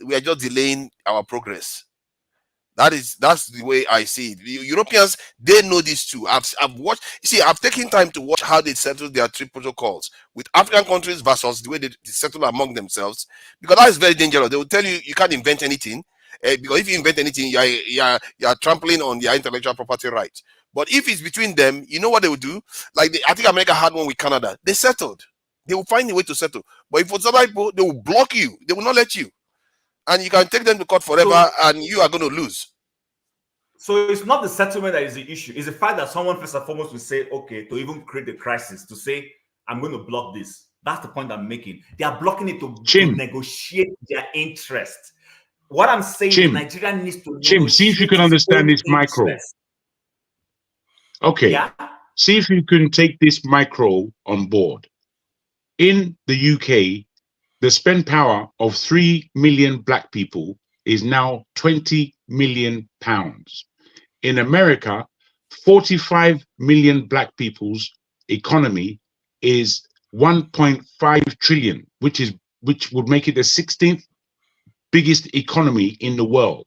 we are just delaying our progress. That's the way I see it. The Europeans, they know this too. I've watched. See, I've taken time to watch how they settle their trade protocols with African countries versus the way they settle among themselves, because that is very dangerous. They will tell you can't invent anything, because if you invent anything, you are trampling on their intellectual property rights. But if it's between them, you know what they will do? Like I think America had one with Canada. They settled. They will find a way to settle. But if it's other people, they will block you. They will not let you, and you can take them to court forever, and you are going to lose. So it's not the settlement that is the issue. It's the fact that someone first and foremost will say, okay, to even create the crisis, to say, I'm going to block this. That's the point I'm making. They are blocking it to negotiate their interest. What I'm saying, the Nigerian needs to negotiate. See if you can understand this micro. Okay. Yeah? See if you can take this micro on board. In the UK, the spend power of 3 million black people is now 20 million pounds. In America, 45 million black people's economy is 1.5 trillion, which would make it the 16th biggest economy in the world.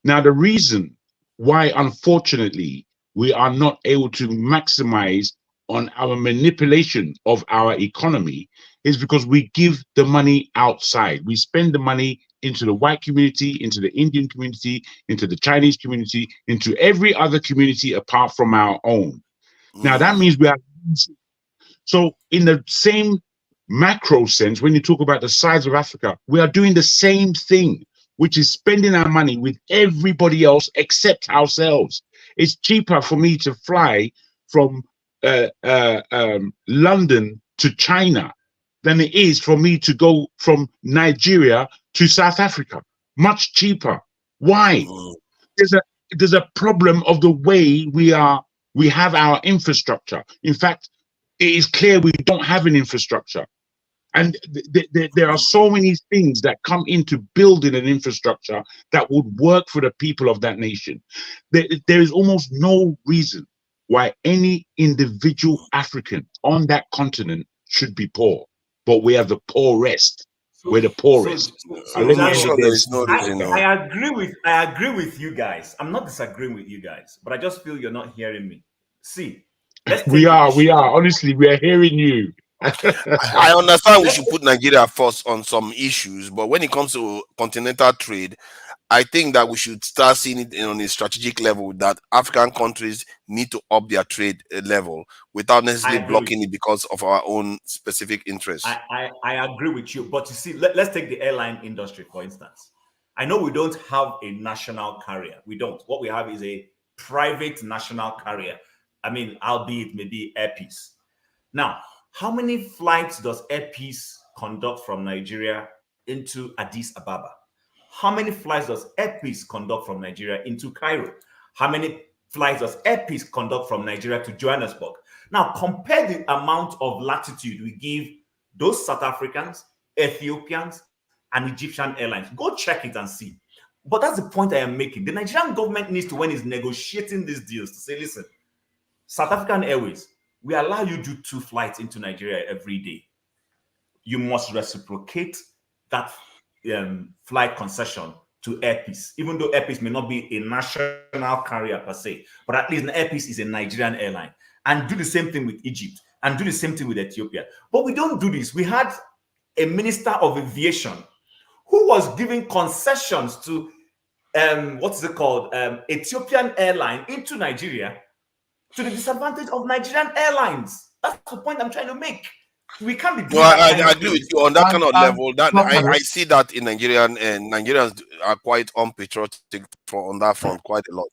Now, the reason why, unfortunately, we are not able to maximize on our manipulation of our economy is because we give the money outside. We spend the money into the white community, into the Indian community, into the Chinese community, into every other community apart from our own. Now, that means we are. So in the same macro sense, when you talk about the size of Africa, we are doing the same thing, which is spending our money with everybody else except ourselves. It's cheaper for me to fly from London to China than it is for me to go from Nigeria to South Africa. Much cheaper. Why? There's a problem of the way we have our infrastructure. In fact, it is clear we don't have an infrastructure. And there are so many things that come into building an infrastructure that would work for the people of that nation. There is almost no reason why any individual African on that continent should be poor. But we are the poorest. We're the poorest. I agree with you guys. I'm not disagreeing with you guys, but I just feel you're not hearing me. See, we are. Honestly, we are hearing you. I understand we should put Nigeria first on some issues, but when it comes to continental trade, I think that we should start seeing it on a strategic level that African countries need to up their trade level without necessarily blocking it because of our own specific interests. I agree with you, but you see, let's take the airline industry, for instance. I know we don't have a national carrier. We don't. What we have is a private national carrier. I mean, albeit maybe Air Peace. Now, how many flights does Air Peace conduct from Nigeria into Addis Ababa? How many flights does Air Peace conduct from Nigeria into Cairo? How many flights does Air Peace conduct from Nigeria to Johannesburg? Now, compare the amount of latitude we give those South Africans, Ethiopians, and Egyptian airlines. Go check it and see. But that's the point I am making. The Nigerian government needs to, when it's negotiating these deals, to say, listen, South African Airways, we allow you to do 2 flights into Nigeria every day. You must reciprocate that flight concession to Air Peace, even though Air Peace may not be a national carrier per se, but at least Air Peace is a Nigerian airline. And do the same thing with Egypt, and do the same thing with Ethiopia. But we don't do this. We had a minister of aviation who was giving concessions to Ethiopian airline into Nigeria to the disadvantage of Nigerian airlines. That's the point I'm trying to make. We can't be doing I agree with you on that kind of level. That I see that in Nigerian, and Nigerians are quite unpatriotic on that front quite a lot.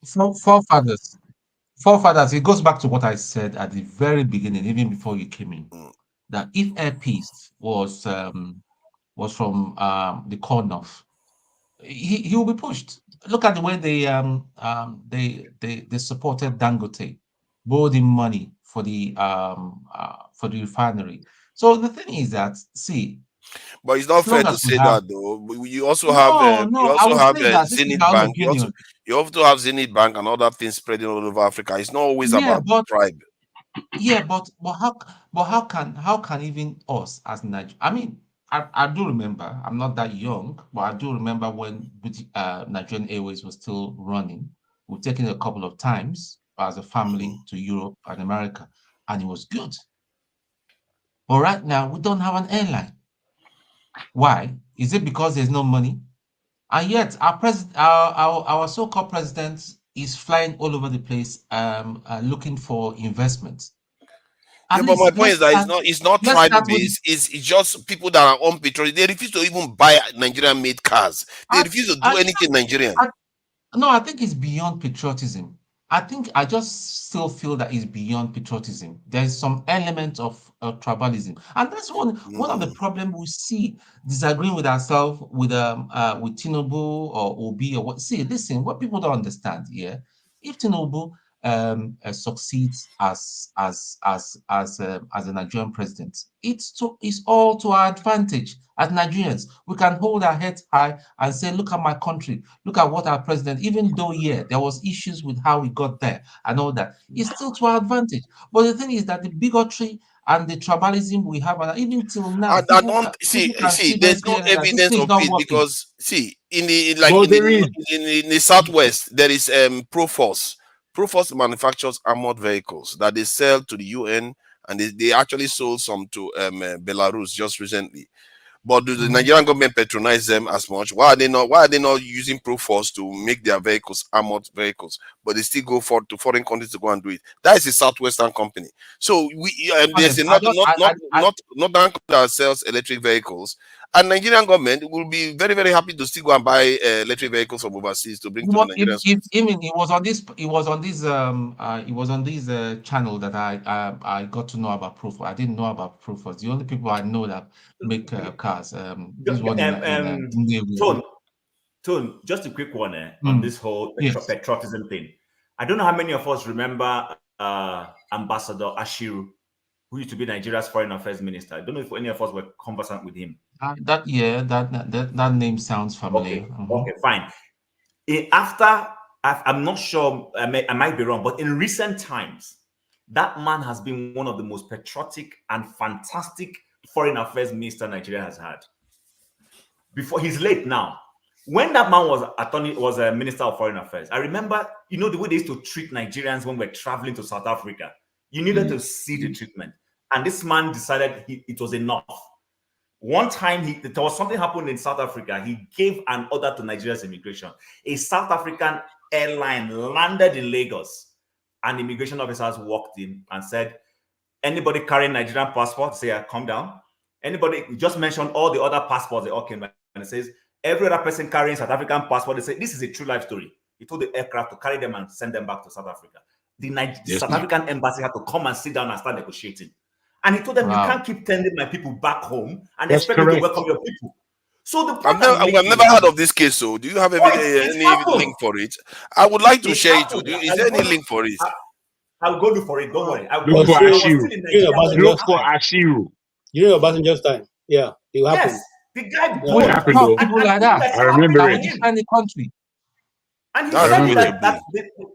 Forefathers, it goes back to what I said at the very beginning, even before you came in, that if Air Peace was from the core north, he will be pushed. Look at the way they supported Dangote, borrowed him money for the refinery. So the thing is that, see, But it's not As long fair to as we say have. that though. You also No, have no, I would say that this is Zenith my own Bank. opinion. You also have Zenith Bank and other things spreading all over Africa. It's not always Yeah, about but tribe. yeah, but how can even us as Niger? I mean, I do remember. I'm not that young, but I do remember when Nigerian Airways was still running. We've taken it a couple of times as a family to Europe and America, and it was good. But right now, we don't have an airline. Why? Is it because there's no money? And yet, our president, our so-called president, is flying all over the place, looking for investment. Yeah, At but my least point is that it's not let's tribe start with. based. It's just people that are unpatriotic. They refuse to even buy Nigerian made cars. They I, refuse to do I, anything Nigerian. No, I think it's beyond patriotism. I just still feel that it's beyond patriotism. There's some element of tribalism, and that's one of the problems we see disagreeing with ourselves with Tinubu or Obi or what. See, listen, what people don't understand here, if Tinubu succeeds as a Nigerian president, it's all to our advantage as Nigerians. We can hold our heads high and say, look at my country, look at what our president, even though, yeah, there was issues with how we got there and all that, it's still to our advantage. But the thing is that the bigotry and the tribalism we have, and even till now, I don't people can see. see very There's no clearly that this evidence thing is of not it working. because see in the like But there is. in the southwest there is Proforce. Proforce manufactures armored vehicles that they sell to the UN, and they actually sold some to Belarus just recently. But do the Nigerian government patronize them as much? Why are they not using Proforce to make their vehicles armored vehicles? But they still go to foreign countries to go and do it. That is a southwestern company. So there's a not that sells electric vehicles, and Nigerian government will be very very happy to still go and buy electric vehicles from overseas to bring to the Nigerian streets. Even it was on this channel that I got to know about Proof. I didn't know about Proof. The only people I know that make cars. This one in Nnewi. Tone, just a quick one on this whole patriotism thing. I don't know how many of us remember Ambassador Ashiru, who used to be Nigeria's foreign affairs minister. I don't know if any of us were conversant with him. That name sounds familiar. Okay, fine. I'm not sure, I might be wrong, but in recent times, that man has been one of the most patriotic and fantastic foreign affairs minister Nigeria has had. Before he's late now. When that man was a minister of foreign affairs, I remember, the way they used to treat Nigerians when we're traveling to South Africa. You needed to see the treatment. And this man decided it was enough. One time, there was something happened in South Africa. He gave an order to Nigeria's immigration. A South African airline landed in Lagos, and immigration officers walked in and said, anybody carrying Nigerian passport, say, come down. Anybody, just mentioned all the other passports, they all came back, and it says, every other person carrying South African passport, they say, this is a true life story. He told the aircraft to carry them and send them back to South Africa. The South African embassy had to come and sit down and start negotiating. And he told them, you can't keep sending my people back home and expect me to welcome your people. So the point I've never heard of this case. So, do you have any link for it? I would like to share it. Is there any link for it? I'll go look for it. Don't worry. Look for Ashiru. During Obasanjo's time, yeah, it happened. Yes, the guy. What happened though? People like that. I remember it. In the country. And he said that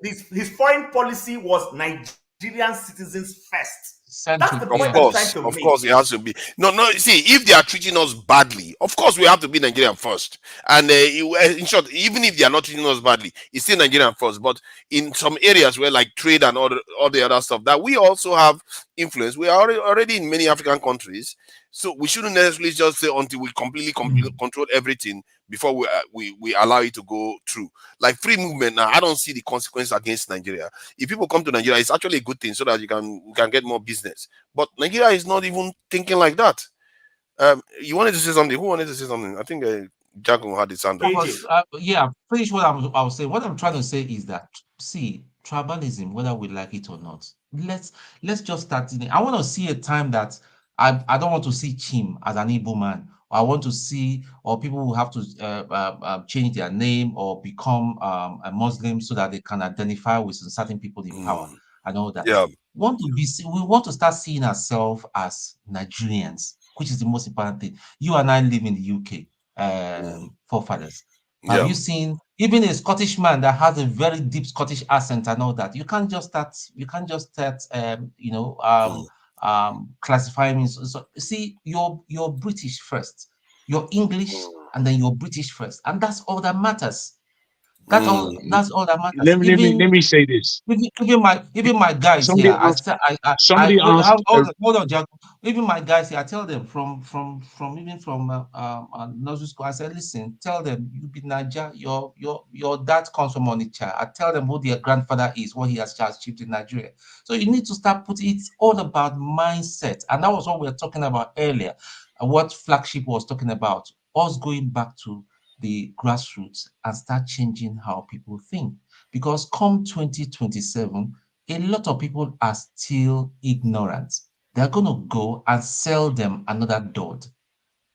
his foreign policy was Nigerian citizens first. That's the point of course, it has to be. No. See, if they are treating us badly, of course we have to be Nigerian first. And in short, even if they are not treating us badly, it's still Nigerian first. But in some areas where like trade and all the other stuff that we also have influence, we are already in many African countries. So we shouldn't necessarily just say until we completely control everything before we allow it to go through. Like free movement now, I don't see the consequence against Nigeria. If people come to Nigeria, it's actually a good thing so that we can get more business. But Nigeria is not even thinking like that. You wanted to say something? Who wanted to say something? I think Jago had his hand up. Yeah, finish what I was saying. What I'm trying to say is that, see, tribalism, whether we like it or not, let's just start in it. I want to see a time that I don't want to see Chim as an Igbo man. I want to see, or people who have to change their name or become a Muslim so that they can identify with certain people in power and all that. Yeah. We want to start seeing ourselves as Nigerians. which is the most important thing. You and I live in the UK, forefathers. Have you seen even a Scottish man that has a very deep Scottish accent and all that? You can't just start. You can't just start. Classifying me. So see, you're British first. You're English, and then you're British first, and that's all that matters. That's all. That's all that matters. Let me say this. Even my guys Somebody here. asked. Somebody asked. Hold on, Jack. Even my guys here. I tell them from nursery school. I said, listen. Tell them you be Niger. Your dad comes from Onitsha. I tell them who their grandfather is, what he has achieved in Nigeria. So you need to start putting. It's all about mindset, and that was what we were talking about earlier. What Flagship was talking about. Us going back to the grassroots and start changing how people think. Because come 2027, a lot of people are still ignorant. They're going to go and sell them another dot,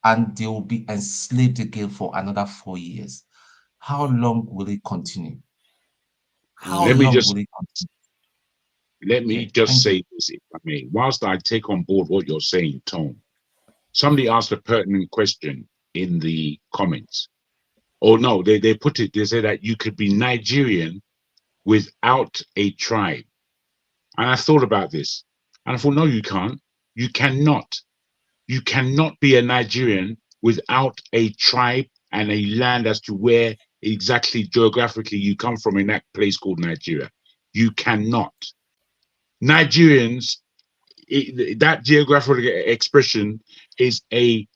and they will be enslaved again for another 4 years. How long will it continue? Let me just say this, if I may. Whilst I take on board what you're saying, Tom, somebody asked a pertinent question in the comments. Oh no, they put it, they say that you could be Nigerian without a tribe. And I thought about this and I thought, no, you can't. You cannot. You cannot be a Nigerian without a tribe and a land as to where exactly geographically you come from in that place called Nigeria. You cannot. Nigerians, that geographical expression is a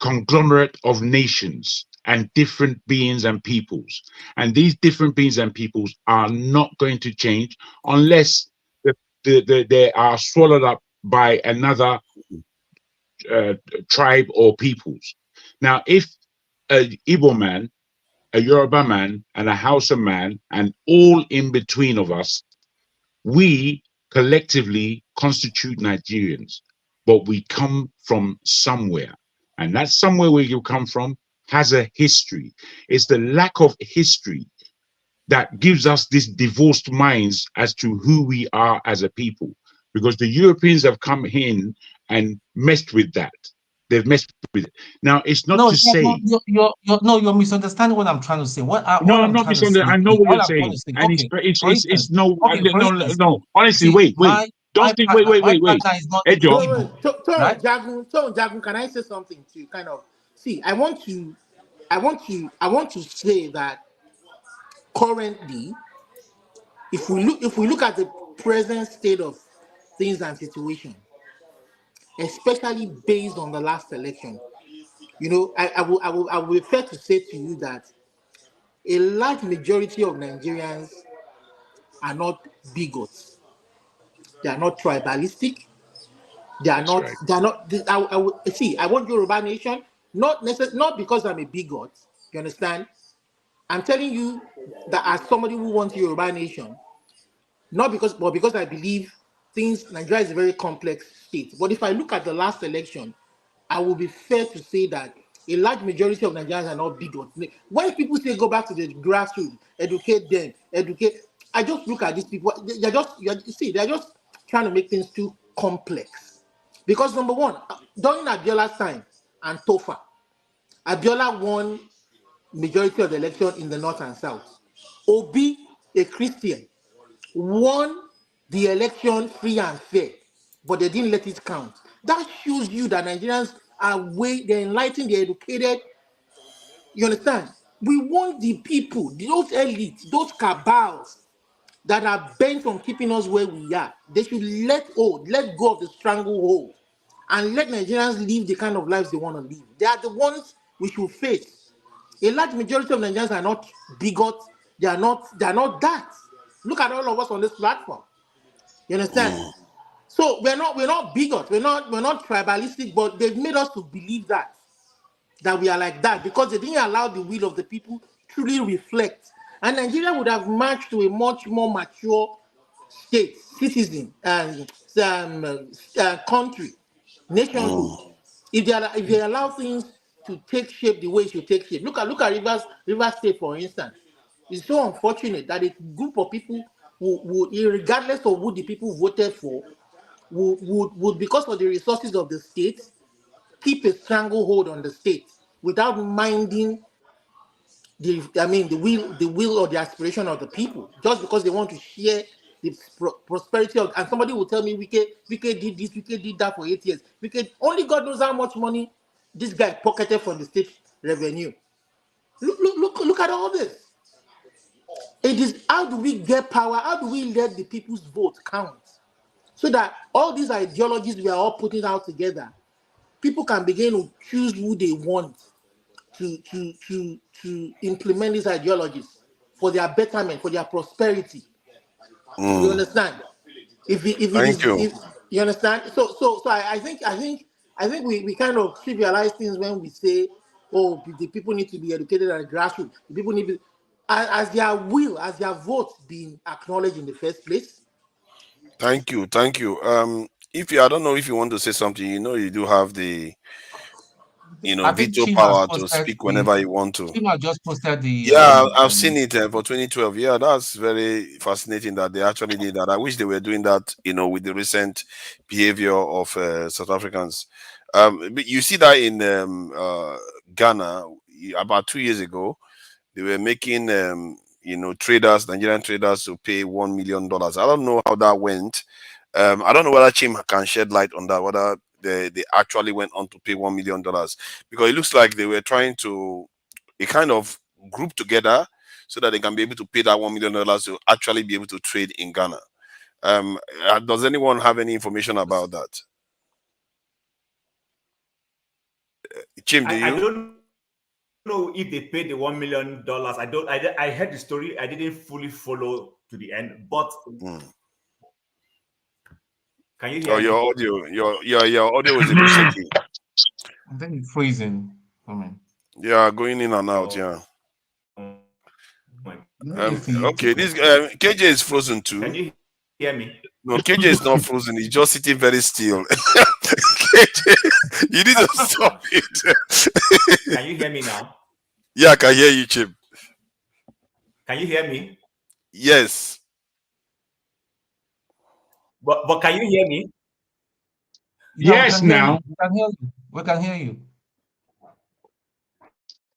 conglomerate of nations and different beings and peoples. And these different beings and peoples are not going to change unless they are swallowed up by another tribe or peoples. Now, if an Igbo man, a Yoruba man, and a Hausa man, and all in between of us, we collectively constitute Nigerians, but we come from somewhere. And that somewhere where you come from has a history. It's the lack of history that gives us these divorced minds as to who we are as a people. Because the Europeans have come in and messed with that. They've messed with it. Now, it's not to say... You're misunderstanding what I'm trying to say. I'm not misunderstanding. I know what you're saying. And it's no, honestly, wait. Don't think, wait. Tone Jagun, can I say something to kind of see? I want to say that currently, if we look at the present state of things and situation, especially based on the last election, I will be fair to say to you that a large majority of Nigerians are not bigots. They are not tribalistic. They are not. Right. They are not. I want Yoruba nation, not because I'm a bigot. You understand? I'm telling you that as somebody who wants Yoruba nation, but because I believe Nigeria is a very complex state. But if I look at the last election, I will be fair to say that a large majority of Nigerians are not bigots. When people say go back to the grassroots, educate them, I just look at these people. They're just trying to make things too complex. Because number one, during Abiola's time and Tofa, Abiola won majority of the election in the north and south. Obi, a Christian, won the election free and fair, but they didn't let it count. That shows you that Nigerians they're enlightened, they're educated. You understand? We want the people, those elites, those cabals that are bent on keeping us where we are. They should let go of the stranglehold and let Nigerians live the kind of lives they want to live. They are the ones we should face. A large majority of Nigerians are not bigots. They are not that. Look at all of us on this platform. You understand? So we're not bigots. We're not tribalistic, but they've made us to believe that we are like that because they didn't allow the will of the people truly reflect. And Nigeria would have marched to a much more mature state, citizen, and country, nationhood. If they allow things to take shape the way it should take shape. Look at Rivers State, for instance. It's so unfortunate that a group of people who regardless of who the people voted for, would because of the resources of the state, keep a stranglehold on the state without minding the will or the aspiration of the people, just because they want to share the prosperity of. And somebody will tell me, Wike did this, Wike did that for 8 years. Only God knows how much money this guy pocketed from the state revenue. Look at all this. It is, how do we get power? How do we let the people's vote count? So that all these ideologies we are all putting out together, people can begin to choose who they want to implement these ideologies for their betterment, for their prosperity. You understand? If you understand, so I think we kind of trivialize things when we say, oh, the people need to be educated at the grassroots. The people need to, as their will, as their vote being acknowledged in the first place. Thank you. If you, I don't know if you want to say something, you do have the, veto power to speak whenever you want to. Chima just posted the. Yeah, I've seen it for 2012. Yeah, that's very fascinating that they actually did that. I wish they were doing that, with the recent behavior of South Africans. But you see that in Ghana about 2 years ago, they were making Nigerian traders to pay $1 million. I don't know how that went. I don't know whether Chim can shed light on that, whether they actually went on to pay $1 million, because it looks like they were trying to kind of group together so that they can be able to pay that $1 million to actually be able to trade in Ghana. Does anyone have any information about that? Chim, do you? I don't know if they paid the $1 million. I heard the story. I didn't fully follow to the end, but can you hear me? Your audio, your audio is a bit shaky. I think it's freezing. Yeah, going in and out. Yeah. Okay, this KJ is frozen too. Can you hear me? No, KJ is not frozen. He's just sitting very still. KJ, you need to stop it. Can you hear me now? Yeah, I can hear you, Chim. Can you hear me? Yes. But can you hear me? Yeah, yes, now. We can hear you. We can hear you.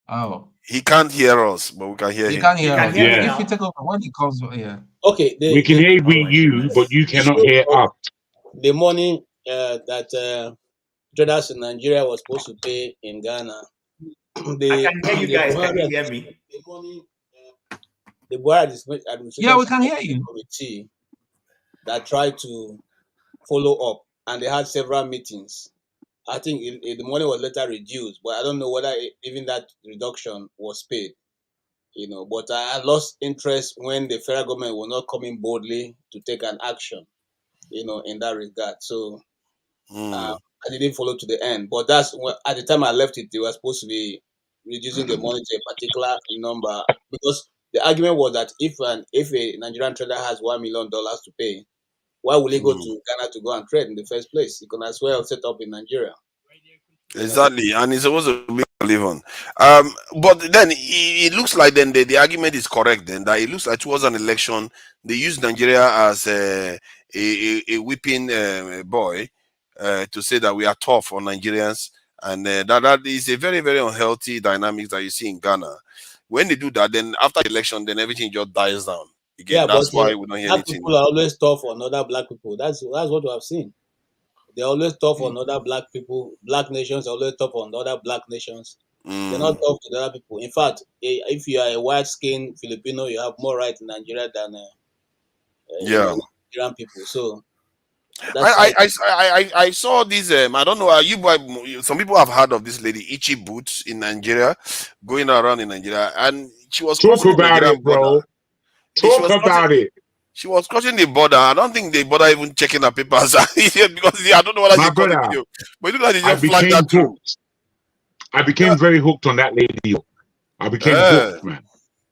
Oh. He can't hear us, but we can hear him. He can't hear us. Yeah. If you take over when he comes, yeah. Okay. We can hear you, but you cannot hear us. The money that traders in Nigeria was supposed to pay in Ghana. I can hear you guys. Can you hear me? The money, the Buhari administration, yeah, we can hear you. Committee that tried to follow up, and they had several meetings. I think the money was later reduced, but I don't know whether even that reduction was paid. But I lost interest when the federal government was not coming boldly to take an action, in that regard. So I didn't follow to the end. But that's at the time I left it, they were supposed to be reducing the money to a particular number, because the argument was that if a Nigerian trader has $1 million to pay, why will he go to Ghana to go and trade in the first place? He can as well set up in Nigeria. Exactly, and it's supposed to be live on. But then it looks like then the argument is correct. Then that it looks like towards an election they used Nigeria as a whipping boy to say that we are tough on Nigerians, and that is a very, very unhealthy dynamic that you see in Ghana. When they do that, then after the election, then everything just dies down again. Yeah, that's but why we don't hear black anything. people are always tough on other black people. That's what we have seen. They're always tough on other black people. Black nations are always tough on other black nations. They're not tough to the other people. In fact, if you are a white-skinned Filipino, you have more right in Nigeria than Nigerian people. So I saw this. I don't know. Some people have heard of this lady Ichi Boots in Nigeria, going around in Nigeria, and she was talk about it, bro. Talk about it. She was crossing the border. I don't think they bother even checking her papers because I don't know whether she caught the video. But you know, they just flagged that through. I became very hooked on that lady. I became hooked, man.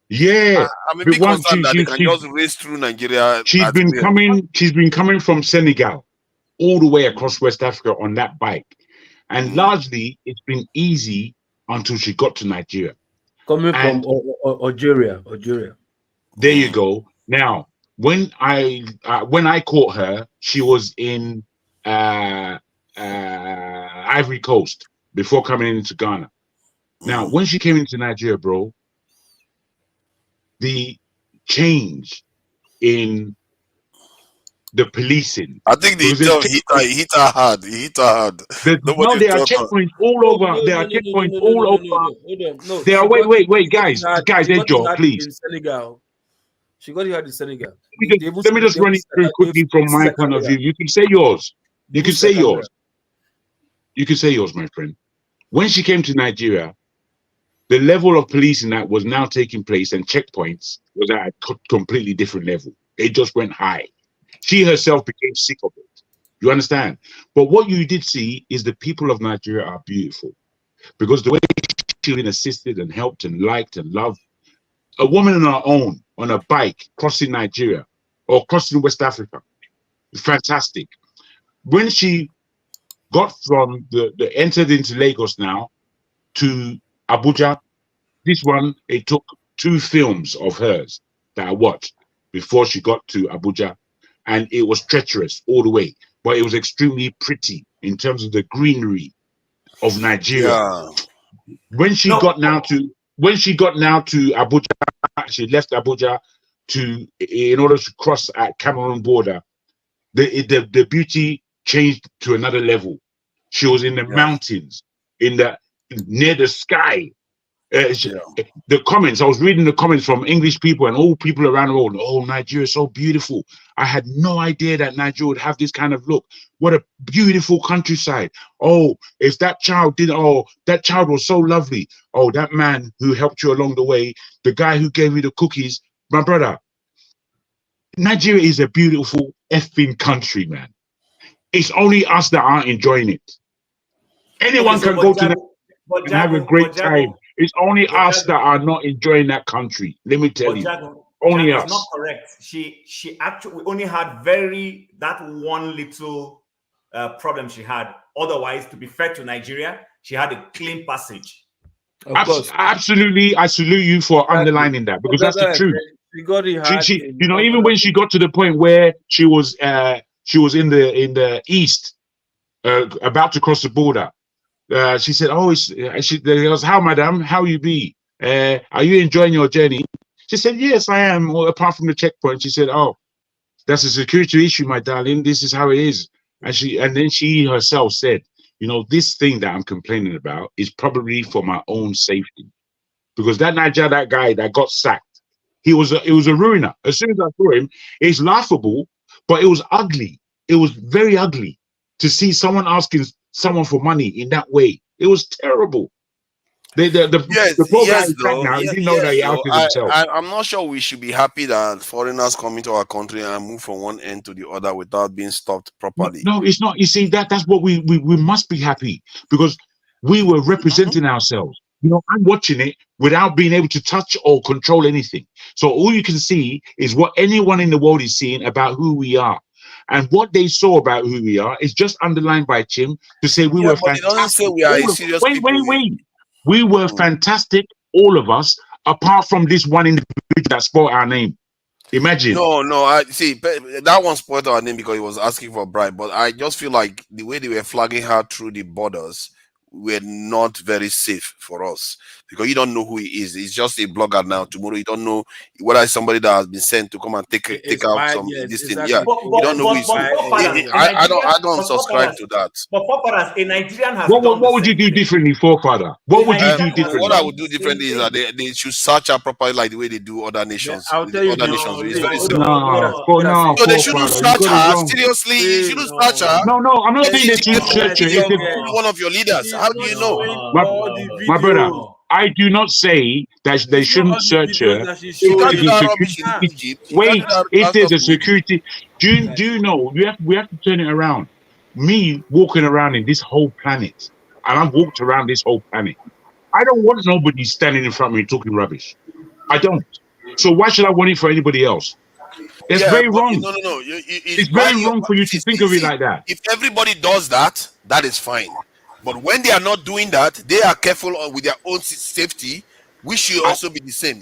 Yeah, I'm a bit concerned that they can just race through Nigeria. She's been coming from Senegal all the way across West Africa on that bike, and largely it's been easy until she got to Nigeria. Coming from Algeria. There you go. Now, when I caught her, she was in Ivory Coast before coming into Ghana. Now, when she came into Nigeria, bro, the change in the policing. I think the term hit her hard. He hit her hard. No, there are checkpoints all over. There are checkpoints all over. No, there are wait, guys, Ejo, please. In Senegal. She got it hard in Senegal. Let me just run it through quickly from my point of view. You can say yours. You can say yours. You can say yours, my friend. When she came to Nigeria, the level of policing that was now taking place and checkpoints was at a completely different level. It just went high. She herself became sick of it. You understand? But what you did see is the people of Nigeria are beautiful, because the way she's been assisted and helped and liked and loved, a woman on her own on a bike crossing Nigeria or crossing West Africa, fantastic. When she got from the entered into Lagos now to Abuja, this one, it took 2 films of hers that I watched before she got to Abuja, and it was treacherous all the way, but it was extremely pretty in terms of the greenery of Nigeria. Yeah. When she got now to Abuja, she left Abuja in order to cross at Cameroon border. The beauty changed to another level. She was in the mountains, near the sky. The comments, I was reading the comments from English people and all people around the world. Oh, Nigeria is so beautiful. I had no idea that Nigeria would have this kind of look. What a beautiful countryside. Oh, if that child that child was so lovely. Oh, that man who helped you along the way, the guy who gave you the cookies, my brother. Nigeria is a beautiful effing country, man. It's only us that aren't enjoying it. Anyone can go to Nigeria and have a great time. It's only us that are not enjoying that country. Let me tell you, only us. It's not correct. She actually only had that one little problem she had. Otherwise, to be fair to Nigeria, she had a clean passage. Absolutely, I salute you for underlining that, because that's the truth. She got it hard. She even when she got to the point where she was in the east, about to cross the border. She said, "Oh, they goes, how, madam? How you be? Are you enjoying your journey?" She said, "Yes, I am. Well, apart from the checkpoint." She said, "Oh, that's a security issue, my darling. This is how it is." And then she herself said, "You know, this thing that I'm complaining about is probably for my own safety, because that guy that got sacked, it was a ruiner. As soon as I saw him, it's laughable, but it was ugly. It was very ugly to see someone asking someone for money in that way. It was terrible." The poor guy is back now. He didn't know that he outed himself. I'm not sure we should be happy that foreigners come into our country and move from one end to the other without being stopped properly. No, it's not. You see, that's what we must be happy, because we were representing ourselves. You know, I'm watching it without being able to touch or control anything. So all you can see is what anyone in the world is seeing about who we are. And what they saw about who we are is just underlined by Chim to say we were fantastic. It doesn't say we are serious people. Wait. We were fantastic, all of us, apart from this one individual that spoiled our name. Imagine. No, I see that one spoiled our name because he was asking for a bribe. But I just feel like the way they were flagging her through the borders were not very safe for us, because you don't know who he is. He's just a blogger now. Tomorrow you don't know whether it's somebody that has been sent to come and take out some this thing. Yeah, you don't know who he's. I don't subscribe to that. But forefathers, a Nigerian has. What would you do differently, forefather? What would you do differently? What I would do differently is that they should search her properly, like the way they do other nations. I'll tell you, other nations. It's very simple. No, so they shouldn't search her. Seriously, you shouldn't search her. No, I'm not saying they should search her. One of your leaders. How do you know? My brother, I do not say that they shouldn't search her. Wait, if there's a security, do you know? We have to turn it around. Me walking around in this whole planet, and I've walked around this whole planet. I don't want nobody standing in front of me talking rubbish. I don't. So why should I want it for anybody else? It's very wrong. No. It's very wrong for you to think of it like that. If everybody does that, that is fine. But when they are not doing that, they are careful with their own safety. We should also be the same.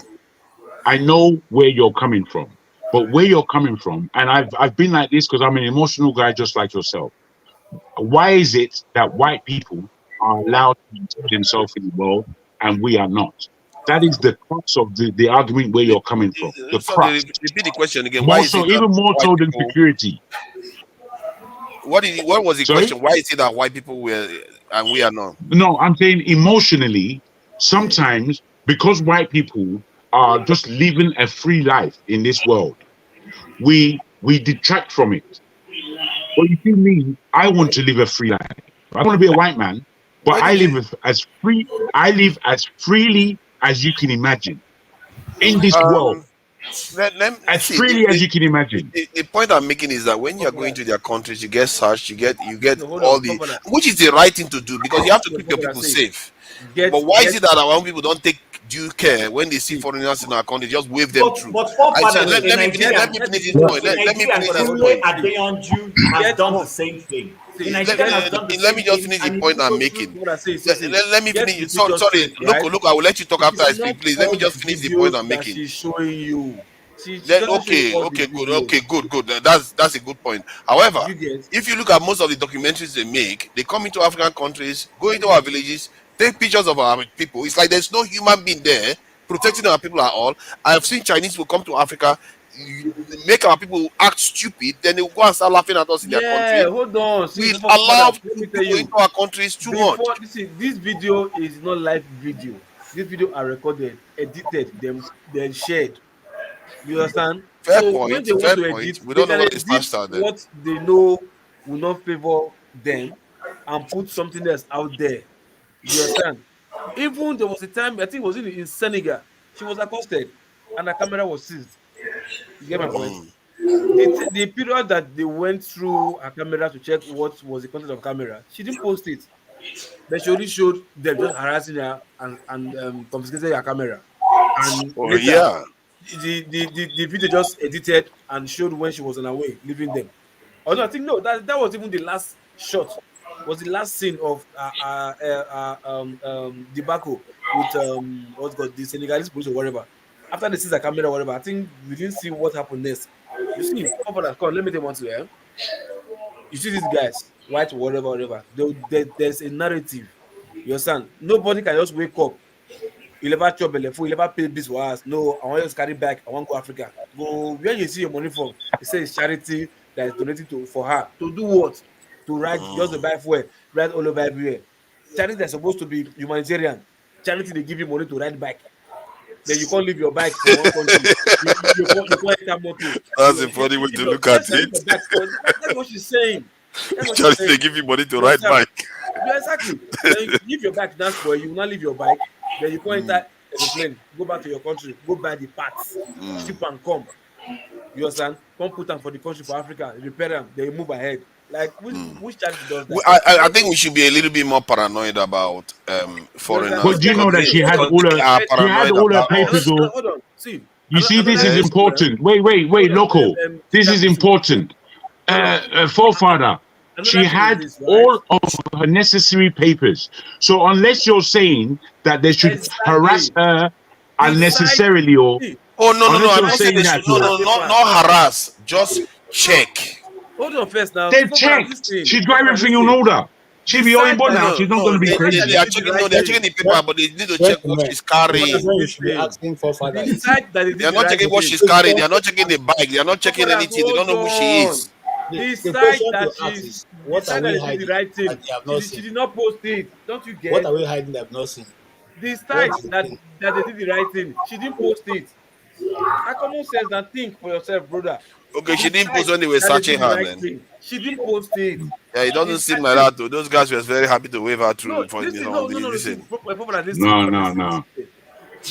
I know where you're coming from, but where you're coming from, and I've been like this because I'm an emotional guy just like yourself. Why is it that white people are allowed to insert themselves in the world and we are not. That is the crux of the argument where you're coming from. The Sorry, crux. repeat the question again. Why More is so, it that even more white so than people? security. What was the Sorry? question? Why is it that white people were and we are not? No, I'm saying emotionally, sometimes because white people are just living a free life in this world, we detract from it. But you see me, I want to live a free life. I want to be a white man, but Why I did you? live as free. I live as freely as you can imagine in this world, as See freely as you can imagine. the point I'm making is that when you're going to their countries, you get searched, you get No, hold all on, the, Papa. which is the right thing to do because you have to keep your Papa, people see, safe. get But why is get it that our own people don't take due care when they see foreigners in our country, just wave them through? But I said, forefathers, let me finish. Let me get finish the this point. point. in Let me Nigeria, finish this Kule point. Adeyanju has Get done the same thing. The Nigerian has done the Let me same just thing, finish the and point I'm So, making. what I say. Let me Get finish. the Sorry, video sorry, straight, look, right? I will let you talk It after is I not speak. Please let all me the just finish the point videos I'm that making. she's showing you. She doesn't show you Okay, all the videos. good. That's a good point. However, You get if you look at most of the documentaries they make, they come into African countries, go into our villages, take pictures of our people. It's like there's no human being there protecting our people at all. I've seen Chinese people come to Africa, make our people act stupid, then they will go and start laughing at us in their yeah, country. hold on. See, We for allow that, let me tell people you. into our countries too much. Before this video is not live video. This video are recorded, edited, then shared. You understand? Fair So when point, they want fair to point. edit, We they don't know can where they edit started then. what they know will not favor them and put something else out there. You understand? Even there was a time, I think it was in Senegal, she was accosted and her camera was seized. You get my point? The period that they went through her camera to check what was the content of camera, she didn't post it. But she only showed them just harassing her and confiscated her camera. And Oh later, yeah. the video just edited and showed when she was on her way, leaving them. Oh no, I think no, that was even the last shot, was the last scene of debacle with what's called the Senegalese police or whatever. After they seized the camera or whatever, I think we didn't see what happened next. You see, come on, come on, let me tell you one thing, you see these guys, white, whatever. There's a narrative. You understand? Nobody can just wake up. You never chop belle full, you never pay bills for us. No, I want you to carry back. I want to go Africa. Go where you see your money from. They say it's charity that is donating to for her. To do what? To ride just to buy fuel, ride all over everywhere. Charity that's supposed to be humanitarian. Charity they give you money to ride bike. Then you can't leave your bike for one country. You can't enter motor. That's a funny way to look at Let's leave it. your bike. That's what she's saying. That's what she's Charity, they saying. give you money to You ride understand? bike. Yeah, exactly. Then you leave your bike dance boy, you will not leave your bike. Then you go enter aeroplane, go back to your country, go buy the parts, ship and come. You understand? Come put them for the country for Africa, repair them, then you move ahead. Like which charity does that? I think we should be a little bit more paranoid about You understand? foreigners No, But do you because know that see, hold on. they are she had paranoid all her about papers? us. Or Hold on. See, you see, this another is Yes. problem. important. Wait, Hold on. local. This is Listen, important. hold on. Forefather, she Another thing is had this, right? all of her necessary papers. So unless you're saying that they should harass Exactly. her Decide. unnecessarily, or See, Oh no! unless I'm you're not saying decide they saying should. that, No, her or papers. not harass. Just check. Hold on first now. they've Fofana, checked. listen. She got everything in order. She be Decide Oyinbo that now. She's not going to be decide that They crazy. they are did the checking. right No, they are thing. checking the paper, but they need to check what she's That's carrying. when you should be Listen. asking for fathers. Decide that they They did are the not right checking what thing. she's carrying. They are not checking the bike. They are not checking Fofana, anything. They don't hold know who she on. is. The Decide question that to ask she's is, what are decide that we they did the hiding right that thing. they have not She seen? did not post it. Don't you What get? are we hiding that have not seen? What Decide is the that thing? they did the right thing. She didn't post it. Her common sense and think for yourself, brother. Okay, she didn't Decide post when they were that they did searching the her. right Then thing. She didn't post it. yeah, it doesn't seem Decide. like See, that. Though those guys were very happy to wave her no, through for listen, some of the no. See, listen. Fofana, listen, No, Fofana, no, listen. no.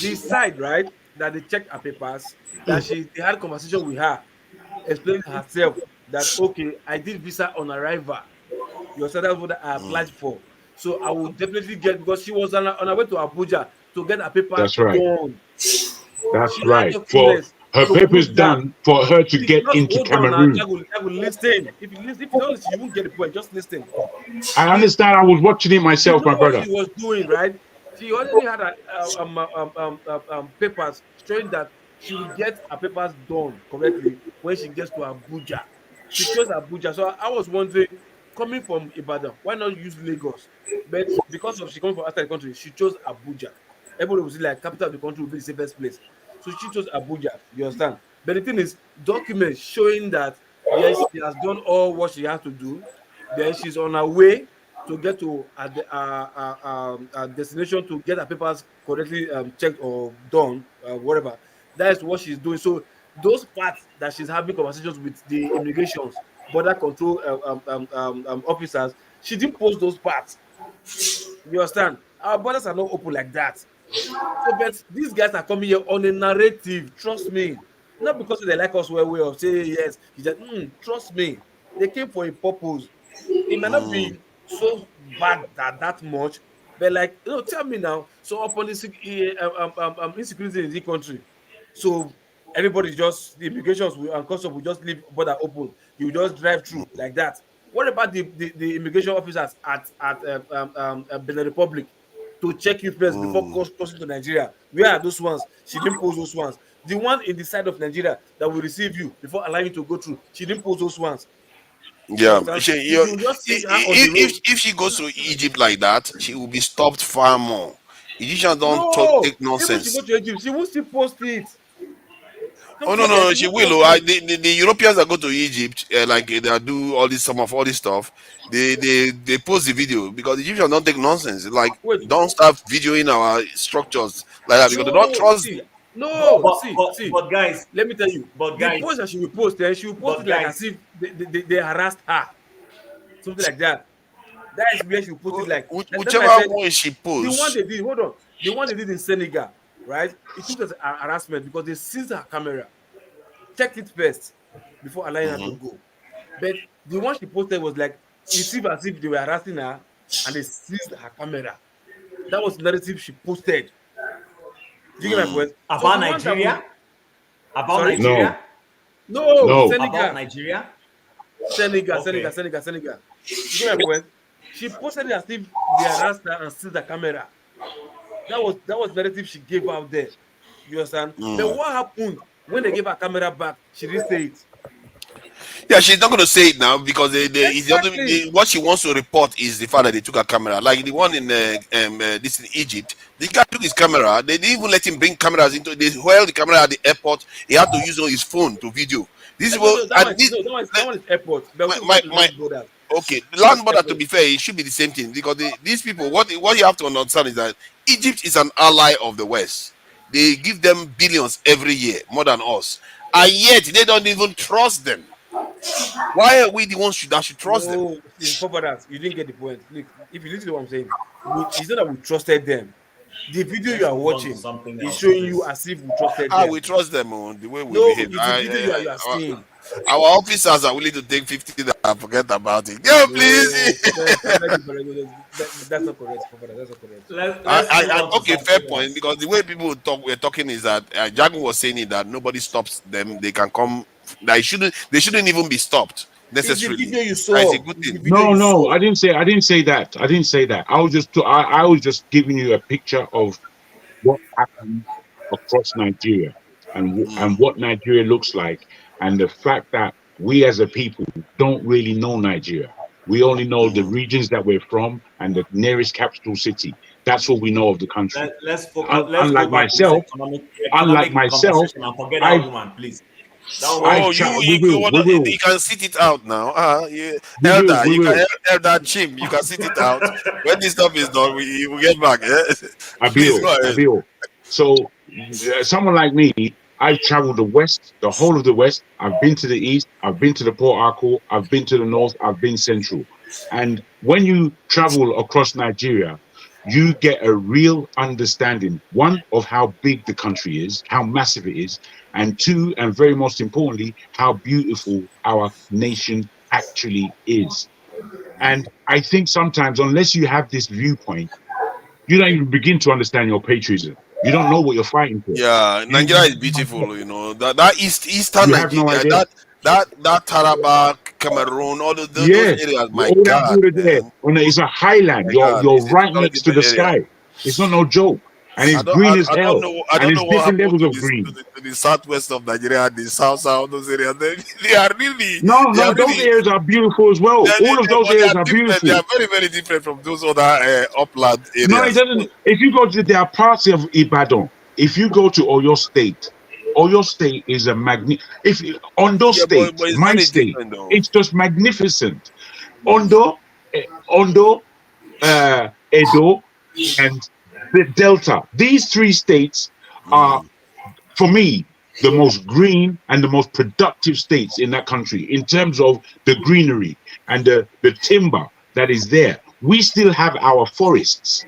Decide, right, that they checked her papers, that they had conversation with her, explaining herself that okay, I did visa on arrival. You said that's what I applied for. So I will definitely get because she was on her way to Abuja to get her papers That's right. done. That's She had right. the For fullness her to papers put that. done for her to See, get just into hold on now. Cameroon. I will listen. If you listen, if you don't listen, you won't get the point. Just listen. I The, understand. I was watching it she myself, knew my what brother. she was doing, right? She already had papers showing that she will get her papers done correctly when she gets to Abuja. She chose Abuja. So I was wondering, coming from Ibadan, why not use Lagos? But because of she comes from outside the country, she chose Abuja. Everybody was like capital of the country will be the safest place. So she chose Abuja. You understand? But the thing is, documents showing that yes, she has done all what she has to do. Then she's on her way to get to a destination to get her papers correctly checked or done, whatever. That is what she's doing. So those parts that she's having conversations with the immigrations, border control officers, she didn't post those parts. You understand? Our borders are not open like that. So, but these guys are coming here on a narrative. Trust me, not because they like us well, or say yes. He said, trust me, they came for a purpose. It might not be so bad that much, but like tell me now. So upon this insecurity in the country, so everybody just the immigrations and customs will just leave border open. You just drive through like that. What about the immigration officers at Benin Republic to check you first before crossing to Nigeria? Where are those ones? She didn't post those ones. The one in the side of Nigeria that will receive you before allowing you to go through, she didn't post those ones. Yeah, If you just see her on the road, if she goes to Egypt like that, she will be stopped far more. Egyptians don't no, take even she nonsense. go to Egypt, she will still post it. Oh no, she will. The Europeans that go to Egypt, like they do all this some of all this stuff. They post the video because the Egyptians don't take nonsense. Like Wait, don't start videoing our structures like that because they don't no, trust. see, no, see. But guys, Let me tell you, but the guys, post that she will post, she will post but it like guys, as if they harassed her, something like that. That is where she will post it like. That's why I Whichever said one she the one posts. they did. Hold on, the one they did in Senegal, right? It took as a harassment because they seized her camera, checked it first before allowing her to go. But the one she posted was like it seemed as if they were harassing her and they seized her camera. That was the narrative she posted. Do you get my point? So about the one that Nigeria, about sorry, Nigeria, no, about Senegal, Nigeria. Senegal. Okay. You get my point? She posted it as if they harassed her and seized the camera. That was narrative she gave out there. You understand? But what happened when they gave her camera back? She didn't say it. Yeah, she's not going to say it now because Exactly. what she wants to report is the fact that they took her camera. Like the one in this in Egypt, the guy took his camera. They didn't even let him bring cameras into. They held the camera at the airport. He had to use on his phone to video. This is what and this, That one is airport. But we my talk about land borders. okay, That was land border. To airport. be fair, it should be the same thing because these people. What you have to understand is that Egypt is an ally of the West. They give them billions every year, more than us, and yet they don't even trust them. Why are we the ones that should trust them? No, see, for that, you didn't get the point. Look, if you listen to what I'm saying, it's not that we trusted them. The video you Let's are move on to watching something is else, showing you please. as if we trusted How them. we trust them on the way we No, behave. it's the video you are seeing. Our officers are willing to take 50 and forget about it. Yeah, please. I beg you, brother, that's not correct. That's not correct. Let's move on to Okay, fair something point. else. Because the way people we're talking is that Jagun was saying it that nobody stops them. They can come. They shouldn't even be stopped It's the necessarily. video you That is saw. a good It's the thing. video No, you no, saw. I didn't say that. I didn't say that. I was just giving you a picture of what happened across Nigeria and what Nigeria looks like, and the fact that we as a people don't really know Nigeria. We only know the regions that we're from and the nearest capital city. That's what we know of the country. Let's focus. Let's go Unlike back to this myself, economic conversation and forget that I've woman, please. That woman I've Oh, is you just. we will, we will, you can sit it out now. we will, Elder, we you can will. elder Chim, you can sit it out. When this stuff is done, we will get back. Yeah? Please go ahead. Abil. So, someone like me, I've traveled the West, the whole of the West. I've been to the East. I've been to the Port Harcourt. I've been to the North. I've been Central. And when you travel across Nigeria, you get a real understanding, one, of how big the country is, how massive it is, and two, and very most importantly, how beautiful our nation actually is. And I think sometimes, unless you have this viewpoint, you don't even begin to understand your patriotism. You don't know what you're fighting for. Yeah, Nigeria is beautiful. You know that eastern You have no Nigeria, idea. that Taraba, Cameroon, all those Yes, areas. My all that God, border there, man. it's a highland. My You're God, you're it's a right totally next to different the area. sky. It's not no joke. and it's green as hell, I and don't it's know what different happened levels to of green. the southwest of Nigeria, the south those areas. They are really, No, they are those really, areas are beautiful as well. All of those but they areas are are different. They beautiful. are very, very different from those other upland No, it areas. doesn't. If you go to, there are parts of Ibadan. If you go to Oyo State is a If Ondo Yeah, State, but it's my very state, different though. it's just magnificent. Ondo, Edo, and the Delta. These three states are, for me, the most green and the most productive states in that country in terms of the greenery and the timber that is there. We still have our forests.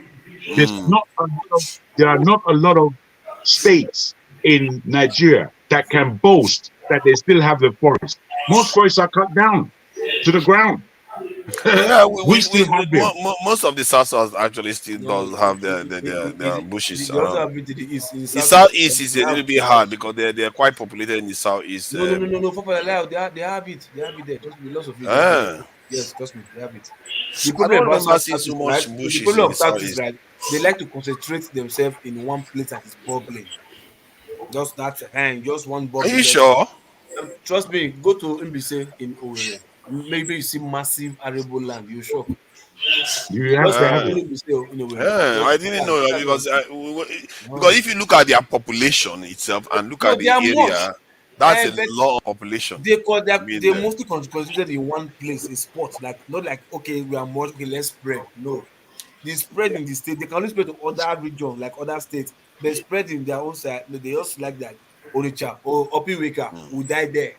There are not a lot of states in Nigeria that can boast that they still have the forest. Most forests are cut down to the ground. Yeah, We still have them. most of the south actually still No, does have their bushes they also around. have it to the east. In the The southeast, southeast is they a have little bit hard because they're quite populated in the southeast. no. For they have it. They have it there. Trust me, lots of it. Ah. Yes, trust me, they have it. The I problem don't about remember seeing so Southeast, right? much So the bushes problem in of the Southeast, southeast. right? They like to concentrate themselves in one place that is bubbling. Just that, and just one Are bubble. you sure? Trust me, go to Mbise in Owerri. Maybe you see massive arable land. You shock. You have Just to have go it. to Mbise in Owerri. Just I didn't know that because no. if you look at their population itself and look No, at they the are much. area, that's a But lot of population. I mean, they mostly concentrated in one place, a spot. Like not like okay, we are much, okay, let's spread. No. The spread in the state, they can only spread to other regions, like other states. But spread in their own side, no, they also like that Onitsha or Opiweka will die there.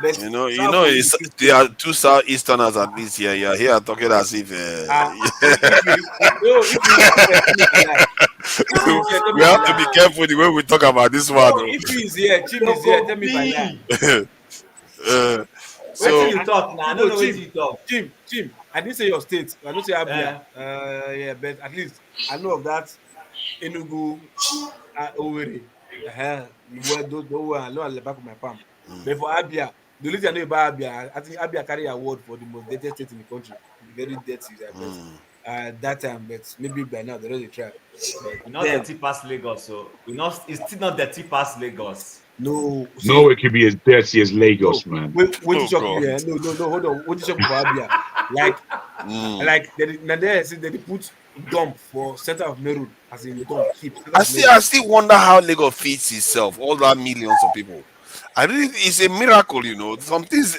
But it's, there are two southeasterners at least here. Yeah, here talking as if we have to be careful the way we talk about this one. No, if he is here, Chim is here. Tell me if I lie. So I you talk now. I don't know what you talk. Chim. I didn't say your state. I don't say Abia. Yeah, but at least I know of that Enugu, Owerri. Where those were I know at the back of my palm. But for Abia, the only thing I know about Abia, I think Abia carry award for the most dirty state in the country. Very dirty, I bet. That time, but maybe by now they're already try. But not dirty past Lagos, so it's still not dirty past Lagos. No, no, it could be as dirty as Lagos, man. Wait, no, hold on. What is shock for Abia? Like they put dump for center of Meru as in dump heap. I still wonder how Lagos feeds itself, all that millions of people. I really, it's a miracle, Some things,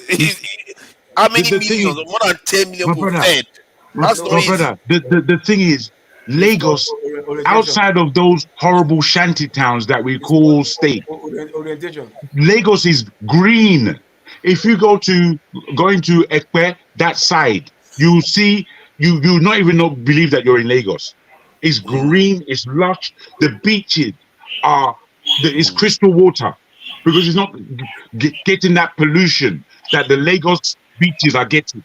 how many millions? More than 10 million people fed. That's not easy. Brother, the thing is, Lagos, outside of those horrible shanty towns that we call state, Lagos is green. If you going to Ekpe, that side, you see, you not even believe that you're in Lagos. It's green, it's lush. The beaches it's crystal water because it's not getting that pollution that the Lagos beaches are getting.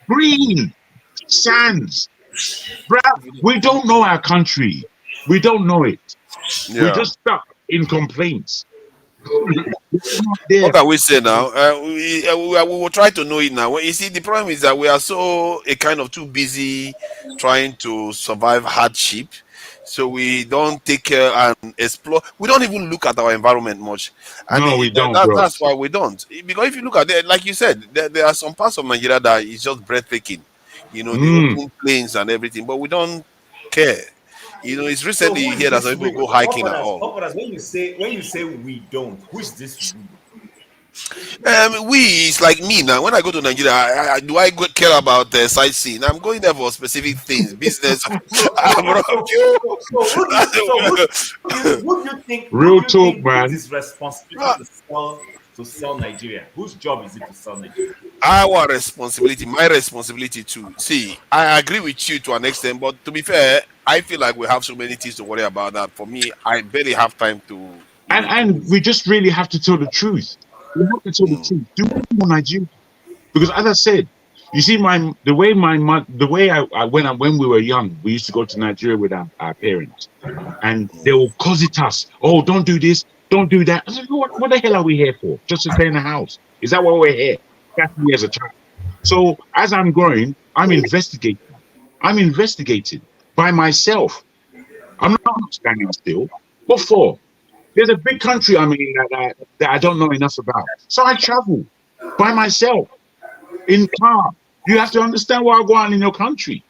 Green sands. Bruh, we don't know our country. We don't know it. Yeah. We're just stuck in complaints. What can we say now? We will try to know it now. Well, you see, the problem is that we are so kind of too busy trying to survive hardship, so we don't take care and explore. We don't even look at our environment much. No, we don't. That's why we don't. Because if you look at it, like you said, there are some parts of Nigeria that is just breathtaking. The open plains and everything, but we don't care. It's recently here that some people go hiking and all. When you say we don't, who is this we? It's like me now. When I go to Nigeria, do I care about sightseeing? I'm going there for specific things, business. Who do you think? Real talk, man. This responsibility to sell Nigeria. Whose job is it to sell Nigeria? Our responsibility, my responsibility too. See, I agree with you to an extent, but to be fair, I feel like we have so many things to worry about that. For me, I barely have time to. And we just really have to tell the truth. We have to tell the truth. Do more Nigeria, because as I said, you see, when we were young, we used to go to Nigeria with our parents, and they will cosset us. Oh, don't do this, don't do that. I said, what the hell are we here for? Just to stay in the house? Is that why we're here? That's me as a child. So as I'm growing, I'm investigating. I'm investigating by myself. I'm not standing still. What for? There's a big country I'm in that I don't know enough about. So I travel by myself in car. You have to understand what I go on in your country.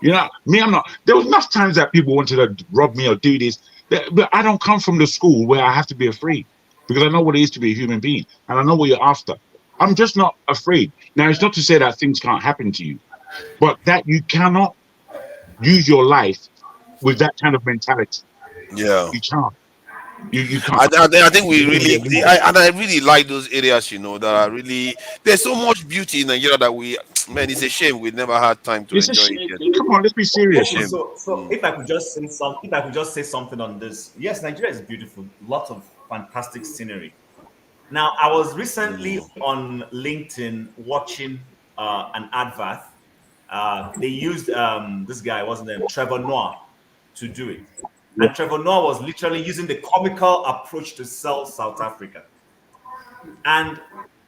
You know, me, I'm not. There was enough times that people wanted to rob me or do this, but I don't come from the school where I have to be afraid because I know what it is to be a human being and I know what you're after. I'm just not afraid. Now, it's not to say that things can't happen to you, but that you cannot use your life with that kind of mentality. Yeah. You can't. You can't. I think we really, and I really like those areas, you know, that are really, there's so much beauty in Nigeria that we, man, it's a shame we never had time to It's a enjoy it shame. yet. Come on, let's be serious. Okay, so if I could just say if I could just say something on this. Yes, Nigeria is beautiful. Lots of fantastic scenery. Now, I was recently on LinkedIn watching an advert. They used this guy, wasn't it, Trevor Noah, to do it. And Trevor Noah was literally using the comical approach to sell South Africa. And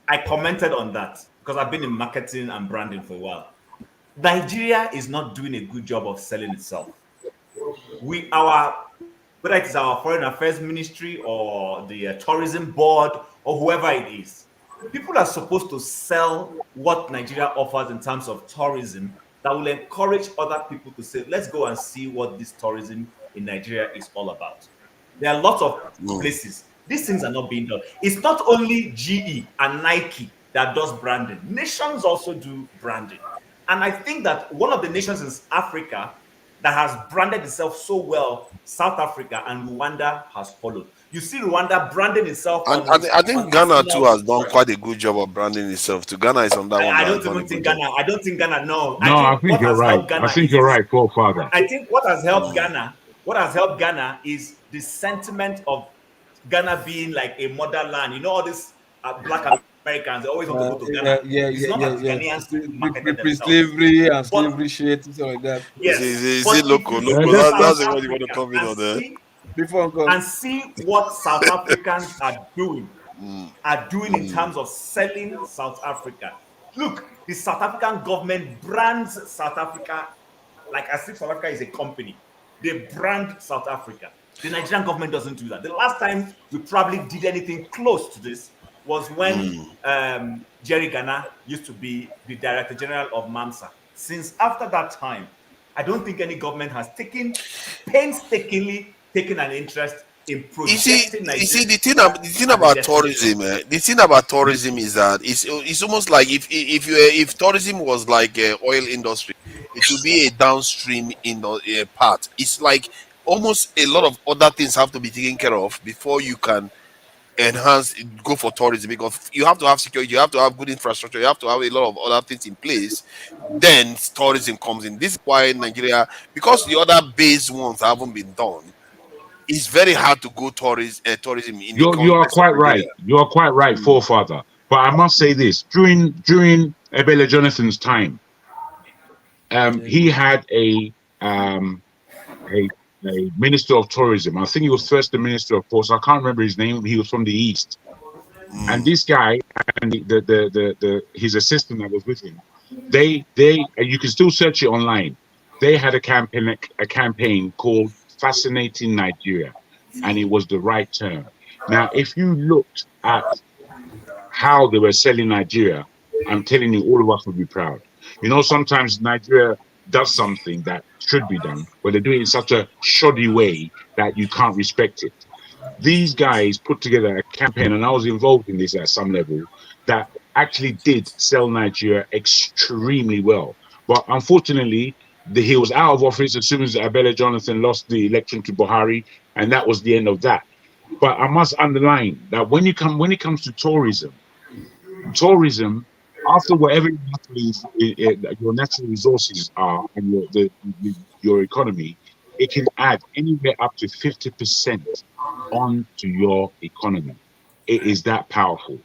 I commented on that because I've been in marketing and branding for a while. Nigeria is not doing a good job of selling itself. Whether it is our foreign affairs ministry or the tourism board or whoever it is, people are supposed to sell what Nigeria offers in terms of tourism that will encourage other people to say, let's go and see what this tourism in Nigeria is all about. There are lots of places. These things are not being done. It's not only GE and Nike that does branding. Nations also do branding. And I think that one of the nations in Africa that has branded itself so well, South Africa, and Rwanda has followed. You see Rwanda branding itself And on I think Ghana too has done quite a good job of branding itself. To Ghana is on that one. I That has don't done a even think good job. Ghana. I don't think Ghana. No, No, I think what you're has right. helped Ghana I think is you're right, forefather. I think what has helped Ghana. What has helped Ghana is the sentiment of Ghana being like a motherland. You know, all these Black Americans, they always want to go to Ghana. It's not that the Ghanaians marketed themselves. Pre-slavery and But slavery shit, something like that. yes, Is but it if local? you Local. see That's South the word you want to Africa come in on there. and see what South Africans are doing in terms of selling South Africa. Look, the South African government brands South Africa like as if South Africa is a company. They brand South Africa. The Nigerian government doesn't do that. The last time we probably did anything close to this was when Jerry Ghana used to be the Director General of MAMSA. Since after that time, I don't think any government has painstakingly taken an interest in projecting Nigeria. the thing about tourism, the thing about tourism is that it's almost like if tourism was like oil industry, it would be a downstream in the part. It's like almost a lot of other things have to be taken care of before you can go for tourism, because you have to have security, you have to have good infrastructure, you have to have a lot of other things in place. Then tourism comes in. This is why Nigeria, because the other base ones haven't been done, it's very hard to go tourism in the You are context of quite Nigeria. right. You are quite right, forefather. But I must say this: during Ebele Jonathan's time, he had a minister of tourism. I think he was first the minister of ports. I can't remember his name. He was from the east, and this guy and his assistant that was with him, they and you can still search it online. They had a campaign called "Fascinating Nigeria," and it was the right term. Now, if you looked at how they were selling Nigeria, I'm telling you, all of us would be proud. You know, sometimes Nigeria does something that should be done, but they do it in such a shoddy way that you can't respect it. These guys put together a campaign, and I was involved in this at some level, that actually did sell Nigeria extremely well. But unfortunately, he was out of office as soon as Abele Jonathan lost the election to Buhari, and that was the end of that. But I must underline that when it comes to tourism, after whatever your natural resources are and your economy, it can add anywhere up to 50% onto your economy. It is that powerful,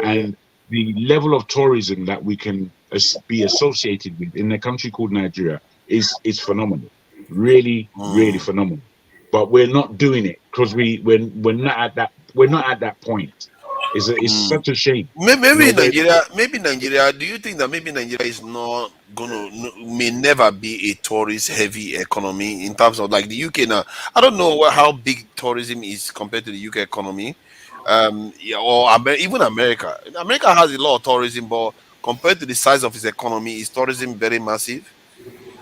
and the level of tourism that we can be associated with in a country called Nigeria is phenomenal, really, really phenomenal. But we're not doing it because we're not at that point. It's such a shame. Maybe Nigeria. Maybe Nigeria. Do you think that maybe Nigeria is not may never be a tourist-heavy economy in terms of like the UK now? I don't know how big tourism is compared to the UK economy, yeah, or even America. America has a lot of tourism, but compared to the size of its economy, is tourism very massive?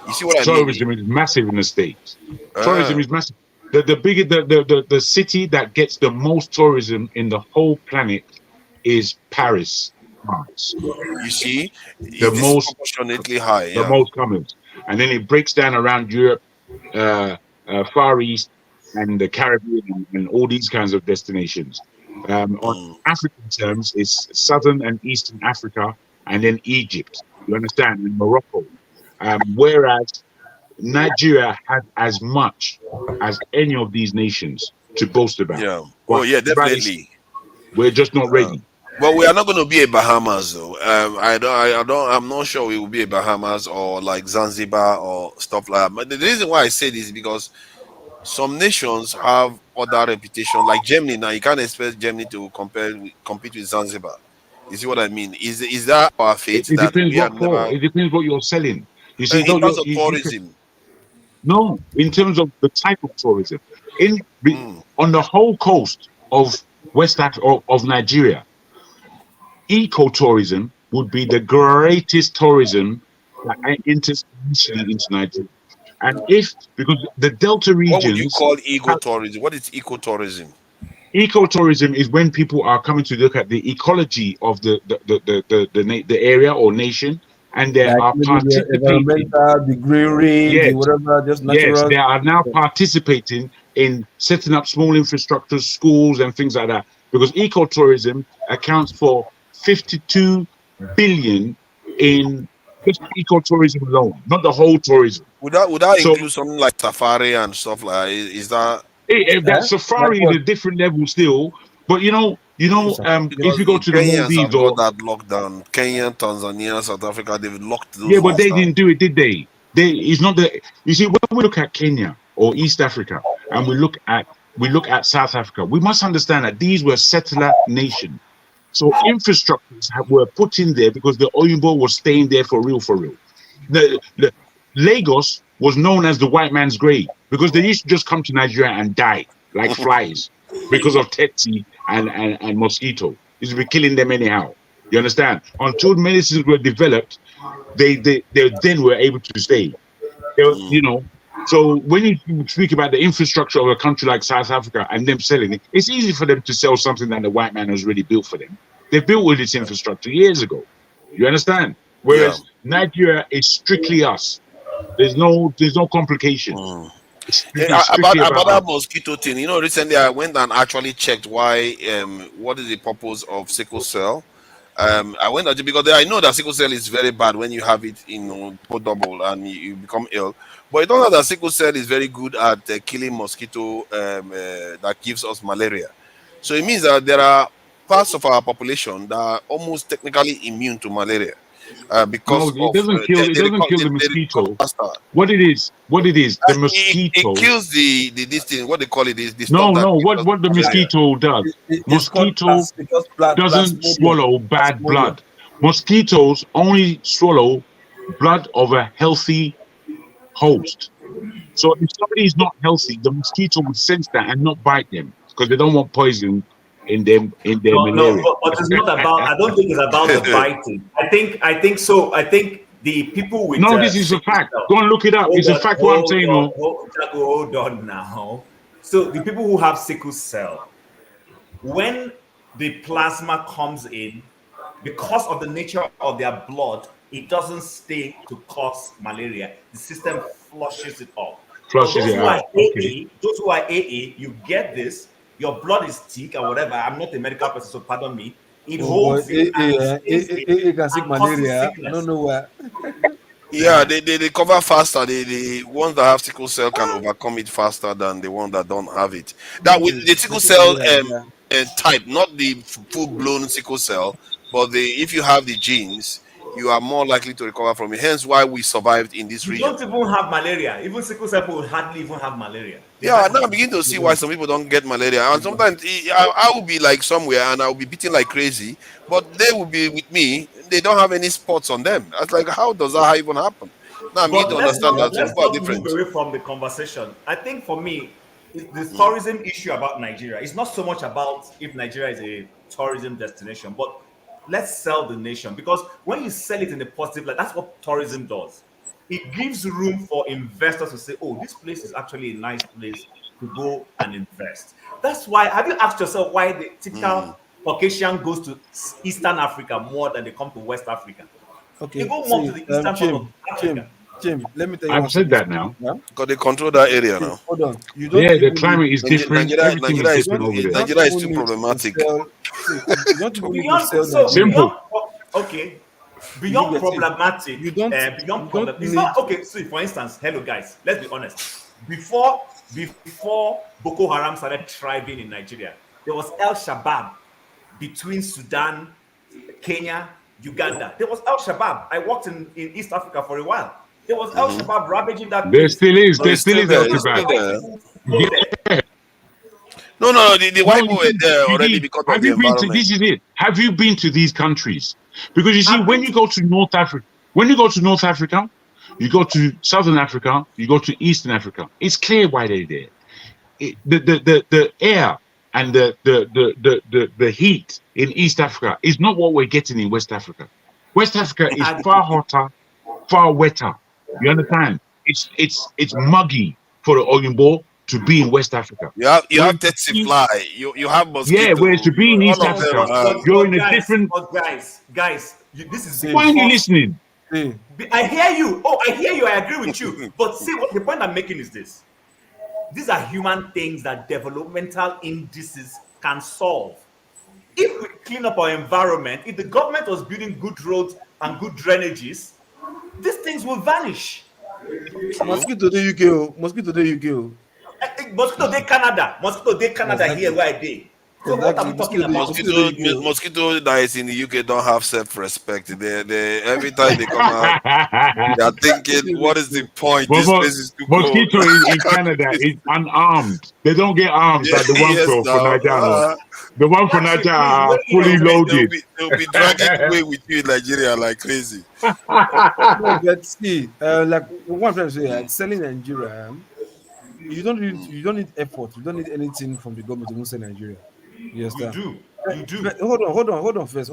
You see what I mean? Tourism is massive in the States. Tourism is massive. The city that gets the most tourism in the whole planet is Paris, France. You see, The it's most disproportionately high. the Yeah. most common, and then it breaks down around Europe, Far East, and the Caribbean, and all these kinds of destinations. On African terms, it's Southern and Eastern Africa, and then Egypt. You understand? And Morocco. Whereas Nigeria has as much as any of these nations to boast about. Yeah. But Oh yeah, definitely. we're just not ready. But we are not going to be a Bahamas though. I'm not sure we will be a Bahamas or like Zanzibar or stuff like that. But the reason why I say this is because some nations have other reputation, like Germany. Now you can't expect Germany to compete with Zanzibar. You see what I mean? Is that our fate It that depends we are what for. never It depends what you're selling. You see, in terms of tourism? no, in terms of the type of tourism, on the whole coast of West Africa of Nigeria, ecotourism would be the greatest tourism that enters initially into Nigeria. And because the Delta regions, What would you call ecotourism? What is ecotourism? ecotourism is when people are coming to look at the ecology of the area or nation, and they Like are maybe the participating. environmental, the greenery, the whatever, just natural. Yes, they are now participating in setting up small infrastructures, schools, and things like that. Because ecotourism accounts for 52 billion in just ecotourism alone, not the whole tourism. Would that include something like safari and stuff like that? Is that that safari is a different level still? But if you go to the Kenyans Maldives have got or that lockdown. Kenya, Tanzania, South Africa, they've locked those. yeah, but they down. didn't do it, did they? It's not the. You see, when we look at Kenya or East Africa, and we look at South Africa, we must understand that these were settler nations. So infrastructures were put in there because the Oyinbo was staying there for real. The Lagos was known as the white man's grave because they used to just come to Nigeria and die like flies because of tsetse and mosquito. Used to be killing them anyhow. You understand? Until medicines were developed, they then were able to stay. So when you speak about the infrastructure of a country like South Africa and them selling it, it's easy for them to sell something that the white man has already built for them. They built all this infrastructure years ago. You understand? Whereas Nigeria is strictly us. There's no complication. About that mosquito thing, recently I went and actually checked why. What is the purpose of sickle cell? I went out because I know that sickle cell is very bad when you have it in double and you become ill. But it turns out that sickle cell is very good at killing mosquito that gives us malaria. So it means that there are parts of our population that are almost technically immune to malaria because it doesn't kill the mosquito. What it is, the mosquito. It kills this thing. What they call it is the No. stuff that What the mosquito does? Mosquito doesn't swallow bad blood. Mosquitoes only swallow blood of a healthy host. So if somebody is not healthy, the mosquito will sense that and not bite them because they don't want poison in their malaria. No, but it's not about. I don't think it's about the biting. I think so. I think the people with this is a fact. Go and look it up. It's a fact. What I'm saying. Hold on now. So the people who have sickle cell, when the plasma comes in, because of the nature of their blood, it doesn't stay to cause malaria. The system flushes it off. Those who are AA, you get this. Your blood is thick or whatever. I'm not a medical person, so pardon me. It holds it. It can seek malaria. No where. Yeah, they recover faster. The ones that have sickle cell can overcome it faster than the ones that don't have it. That with the sickle cell type, not the full blown sickle cell, but if you have the genes, you are more likely to recover from it. Hence why we survived in this You region. don't even have malaria. Even sickle cell people would hardly even have malaria. Yeah, now I begin to see why some people don't get malaria. And sometimes I will be like somewhere and I will be beating like crazy, but they will be with me. They don't have any spots on them. I was like, how does that even happen? Now I begin But to understand that let's people are not move different. away from the conversation. I think for me, the Mm. tourism issue about Nigeria is not so much about if Nigeria is a tourism destination, but let's sell the nation, because when you sell it in a positive light, that's what tourism does. It gives room for investors to say, oh, this place is actually a nice place to go and invest. That's why, have you asked yourself why the typical Caucasian goes to Eastern Africa more than they come to West Africa? They Okay, go more see, to the eastern part of Africa. Jim, let me tell you I've one said simple that thing. now. Yeah? Because they control that area Jim, now. hold on. You don't Yeah, the even climate is need different. Everything is Nigeria is different over there. Nigeria is too need to problematic. sell. See, you don't even need to sell Nigeria. Simple. Okay, You beyond get it. problematic, You don't. beyond You don't problem, it's need. not okay. So, for instance, hello guys, let's be honest. Before Boko Haram started thriving in Nigeria, there was El Shabaab between Sudan, Kenya, Uganda. There was El Shabaab. I worked in East Africa for a while. There was El Shabaab ravaging that There place. still is. No, There it's still still is there. El It's Shabaab. still there. Go there. No, the No, white you people were see, there already because of have the you been to? environment. This is it. Have you been to these countries? Because you see, I've when been you to go to North Africa, you go to Southern Africa, you go to Eastern Africa. It's clear why they're there. The air and the heat in East Africa is not what we're getting in West Africa. West Africa is far hotter, far wetter. You understand? It's muggy for the Oyinbo to be in West Africa. You have Whereas to tsetse be, fly. You have yeah, mosquito. whereas to be in East All of them Africa, are. you're in a different. guys, this is See, Why aren't you because listening? see. I hear you. Oh, I hear you. I agree with you. But see, what the point I'm making is this: these are human things that developmental indices can solve. If we clean up our environment, if the government was building good roads and good drainages, these things will vanish. Mosquito the UK. Oh. Mosquito the UK. Oh. Mosquito Day Canada. Mosquito Day Canada here Exactly. where I did. So what are Exactly. we talking about? Mosquito the UK. Oh. Mosquito that is in the UK don't have self-respect. They every time they come out, they are thinking, what is the point? This But place is too cold. mosquito in Canada is unarmed. They don't get arms Yeah, like the one yes, for now. Nigeria. The one for Actually, Nigeria please, are wait, fully loaded. They'll be dragging away with you in Nigeria like crazy. No, but see, like what I'm trying to say, selling Nigeria, you don't need effort. You don't need anything from the government to sell Nigeria. You you understand? do. You do. But hold on first.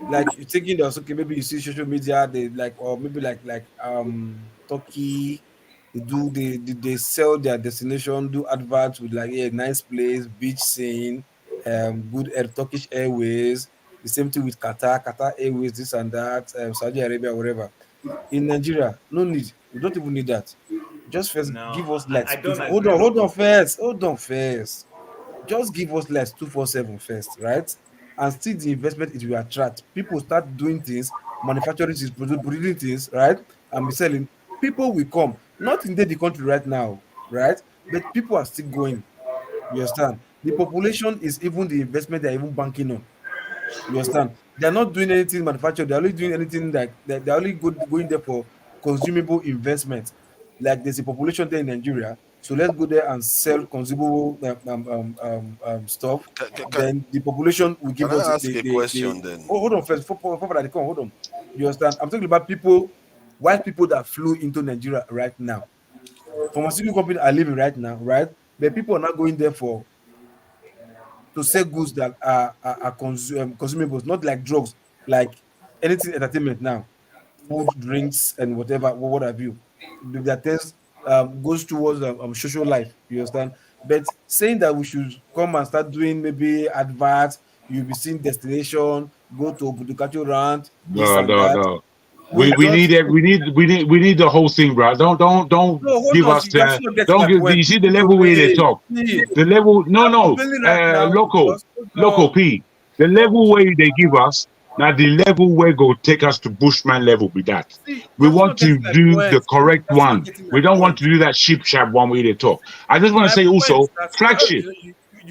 Like you taking the okay, maybe you see social media, they like, or maybe like Turkey, they sell their destination, do adverts with like, yeah, nice place, beach scene, good air, Turkish Airways. The same thing with Qatar Airways, this and that, Saudi Arabia, whatever. In Nigeria, no need. We don't even need that. Just first No, give us like I two. don't Hold agree, on, hold on Loco. first. Hold on first. Just give us like 247 first, right? And still the investment it will attract. People start doing things, manufacturing things, producing things, right? And be selling. People will come. Not in the country right now, right? But people are still going. You understand? The population is even the investment they're even banking on. You understand? They're not doing anything manufactured. They're only doing anything like they're only going there for consumable investment. Like there's a population there in Nigeria, so let's go there and sell consumable stuff. Then the population will Can give us I ask a question then? oh, hold on first. For that, come hold on. You understand? I'm talking about people, white people that flew into Nigeria right now. Pharmaceutical company are living right now, right? But people are not going there for to sell goods that are consumables, not like drugs, like anything entertainment now, food, drinks, and whatever, what have you. That tends goes towards social life. You understand? But saying that we should come and start doing maybe adverts, you'll be seeing destination, go to Budukacho rant, this No, and no, that. no. We We just need it. We need the whole thing, bro. Don't no, hold give on. us You're still not getting don't my give. point. You see the Please, level where they talk. see, The level. No, I'm no. explaining right now. Local, Just hold local on. P. The level where they give us now. The level where go take us to Bushman level with that. See, We you're still want not to getting my do the point. correct You're still not one. getting my We don't want point. to do that sheep shab one way they talk. I just want to My say point also is that flagship.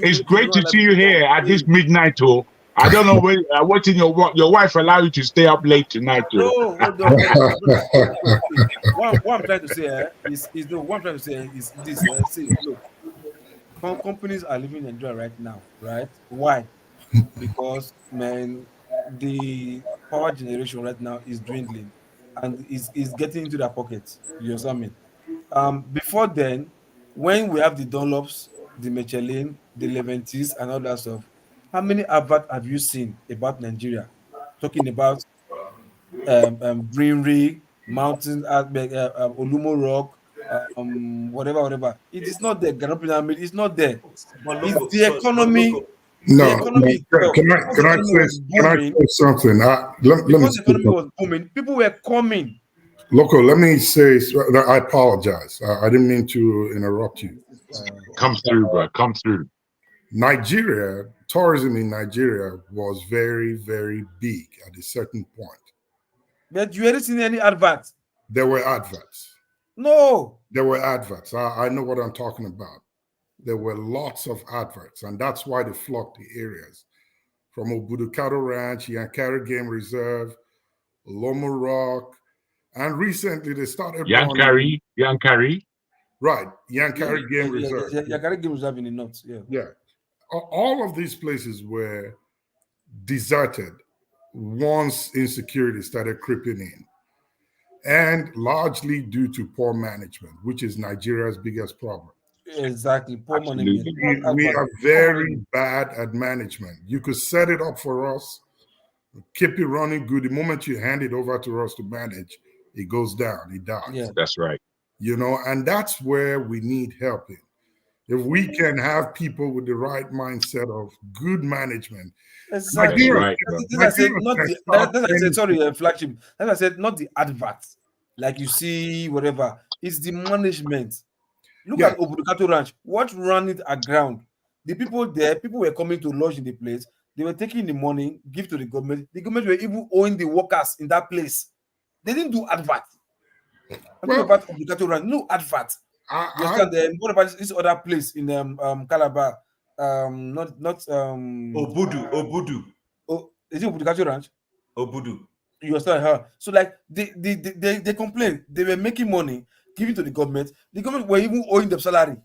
It's okay, you great don't to allow see me you to talk. here at this See, midnight tour. I don't know when watching your wife allow you to stay up late tonight. No, hold on. What I'm trying to say is no. What I'm trying to say is this. See, look, companies are living in Nigeria right now, right? Why? Because man, the power generation right now is dwindling, and is getting into their pockets. You understand me? Before then, when we have the Dunlops, the Michelin, the Leventis, and all that stuff, how many adverts have you seen about Nigeria talking about greenery, mountains, Olumo Rock, whatever? It is not there. Ghana Pyramid, it's not there. But It's local, the so but economy. local. The No, economy itself, can because the economy was I booming, say something? Let me because the speak economy up. was booming, people were coming. Loco, let me say, I apologize. I didn't mean to interrupt you. Come through, bro. Come through. Nigeria, tourism in Nigeria was very, very big at a certain point. But you hadn't seen any adverts. There were adverts. No. There were adverts. I know what I'm talking about. There were lots of adverts, and that's why they flocked the areas. From Obudukado Ranch, Yankari Game Reserve, Lomo Rock, and recently they started Yankari. Right, Yankari Game Reserve. Yankari Game Reserve in the north, Yeah. All of these places were deserted once insecurity started creeping in, and largely due to poor management, which is Nigeria's biggest problem. Exactly, poor management. We are very bad at management. You could set it up for us, keep it running good. The moment you hand it over to us to manage, it goes down, it dies. Yeah. That's right. You know, and that's where we need help in. If we can have people with the right mindset of good management. Exactly. That's I said, sorry, flagship. As I said, not the adverts, like you see, whatever. It's the management. Look at Obudukato Ranch. What ran it aground? The people there, people were coming to lodge in the place. They were taking the money, give to the government. The government were even owing the workers in that place. They didn't do adverts. I'm talking about Obudukato Ranch. No adverts. You understand? What about this other place in Calabar? Not Obudu. Oh, is it Obudukato Ranch? Obudu. You understand her? So like they complained. They were making money, giving to the government. The government were even owing them salary,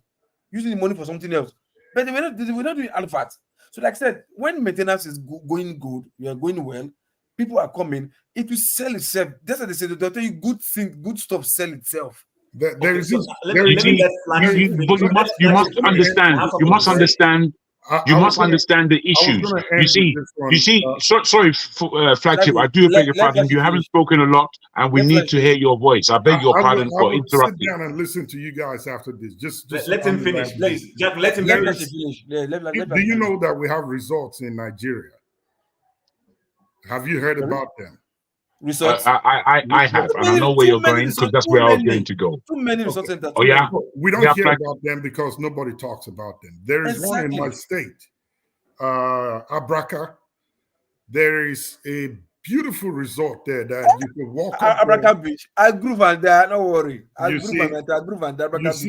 using the money for something else. But they were not doing adverts. So like I said, when maintenance is going good, we are going well, people are coming, it will sell itself. That's what they say. They'll tell you good stuff sell itself. But you must understand. You must understand the issues. Sorry, flagship. I do beg your pardon. You haven't spoken a lot, and we need to hear your voice. I beg your pardon for interrupting. Sit down and listen to you guys after this. Just let him finish, please. Jack, let him finish. Do you know that we have resorts in Nigeria? Have you heard about them? Resorts? I have, and I know where you're going because that's where I was going to go. Too many resort centers. Oh yeah, we don't hear about them because nobody talks about them. There is one in my state, Abraka. There is a beautiful resort there that you can walk up. Abraka Beach. I grew van there. Don't worry. You see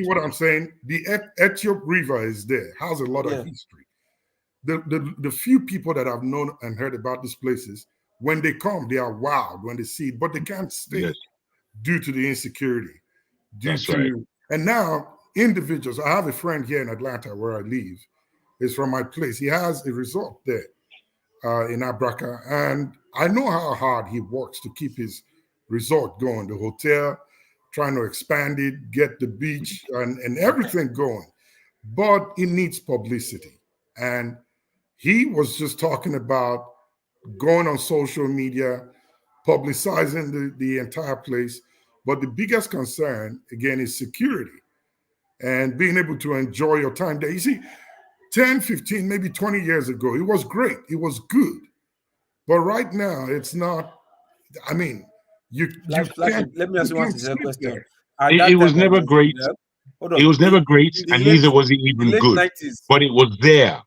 what I'm saying? The Etiop River is there. Has a lot of history. The few people that I've known and heard about these places, when they come, they are wild when they see it, but they can't stay due to the insecurity. And now individuals, I have a friend here in Atlanta where I live, is from my place. He has a resort there in Abraka, and I know how hard he works to keep his resort going, the hotel, trying to expand it, get the beach and everything going, but it needs publicity. And he was just talking about going on social media, publicizing the entire place. But the biggest concern, again, is security and being able to enjoy your time there. You see, 10, 15, maybe 20 years ago, it was great. It was good. But right now, it's not. I mean, you can't. Let me ask you one question. It was never great. It was never great, and neither was it even good. 90s. But it was there.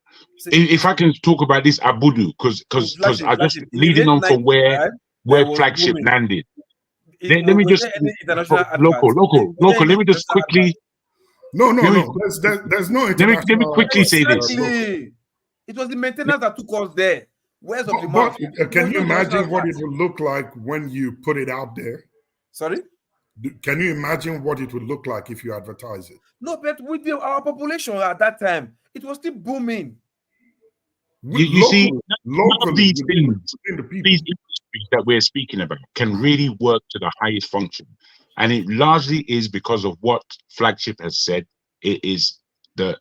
If I can talk about this Abudu, because I just leading on from where flagship landed. Let me just local. Let me just quickly. No. There's no international. Let me quickly say this. It was the maintenance that took us there. Where's of the But month? can you imagine what it would look like when you put it out there? Sorry? Can you imagine what it would look like if you advertise it? No, but with our population at that time, it was still booming. You see, none of Locally, these things, these industries that we're speaking about, can really work to the highest function, and it largely is because of what Flagship has said. It is the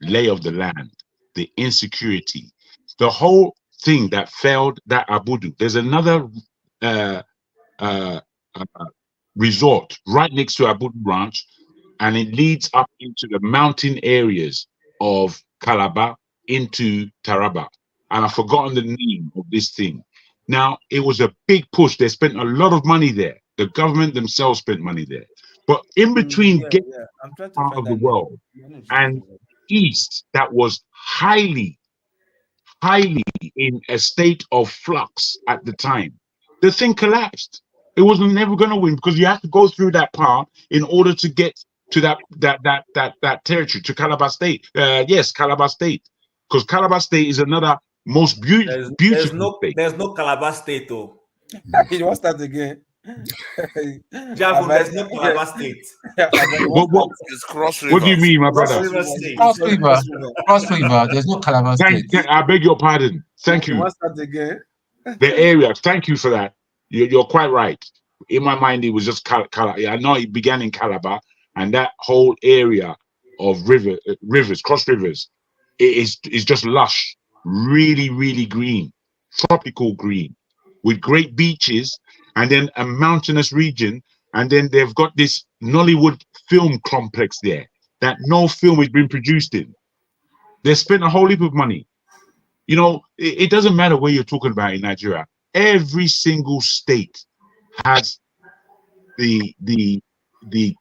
lay of the land, the insecurity, the whole thing that failed that Abudu. There's another resort right next to Abudu Ranch, and it leads up into the mountain areas of Calabar into Taraba. And I've forgotten the name of this thing. Now, it was a big push. They spent a lot of money there. The government themselves spent money there. But in between getting out of the world and East, that was highly in a state of flux at the time, the thing collapsed. It was never going to win because you have to go through that part in order to get to that territory, to Calabar State. Yes, Calabar State, because Calabar State is another most beautiful state. There's no Calabar State, though. You want to start again? Jacob, there's no Calabar State. It's Cross River. What do you mean, my brother? Cross River. There's no Calabar State. I beg your pardon. Thank you. You want to start again? The area. Thank you for that. You're quite right. In my mind, it was just Calabar. I know it began in Calabar, and that whole area of rivers, cross rivers, is just lush, really, really green, tropical green, with great beaches, and then a mountainous region, and then they've got this Nollywood film complex there that no film has been produced in. They spent a whole heap of money. You know, it doesn't matter where you're talking about in Nigeria. Every single state has the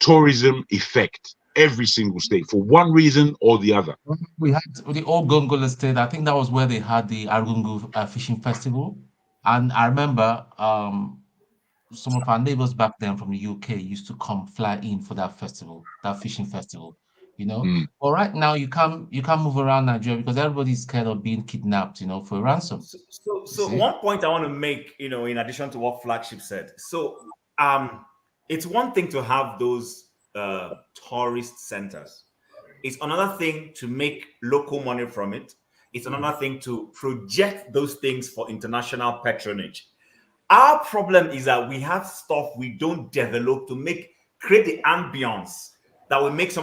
tourism effect. Every single state, for one reason or the other. We had the old Gongola State. I think that was where they had the Argungu Fishing Festival, and I remember some of our neighbors back then from the UK used to come fly in for that festival, that fishing festival. You know, but right now you can't move around Nigeria because everybody's scared of being kidnapped. You know, for ransom. So one point I want to make, you know, in addition to what Flagship said. So it's one thing to have those tourist centers. It's another thing to make local money from it. It's another thing to project those things for international patronage. Our problem is that we have stuff we don't develop to create the ambience that will make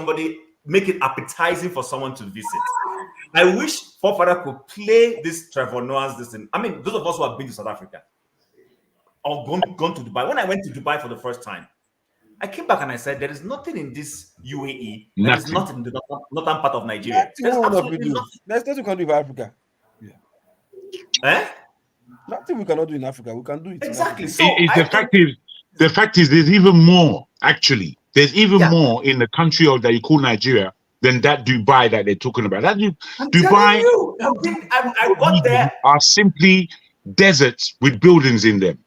it appetizing for someone to visit. I wish Forefather could play this Trevor Noah's this thing. I mean, those of us who have been to South Africa or gone to Dubai. When I went to Dubai for the first time, I came back and I said, there is nothing in this UAE that is not in the northern part of Nigeria. There's absolutely nothing. There's nothing we can do in Africa. Eh? Nothing we cannot do in Africa. We can do it. Exactly. So the fact is, there's even more, actually. There's even more in the country that you call Nigeria than that Dubai that they're talking about. That Dubai I got there. Are simply deserts with buildings in them.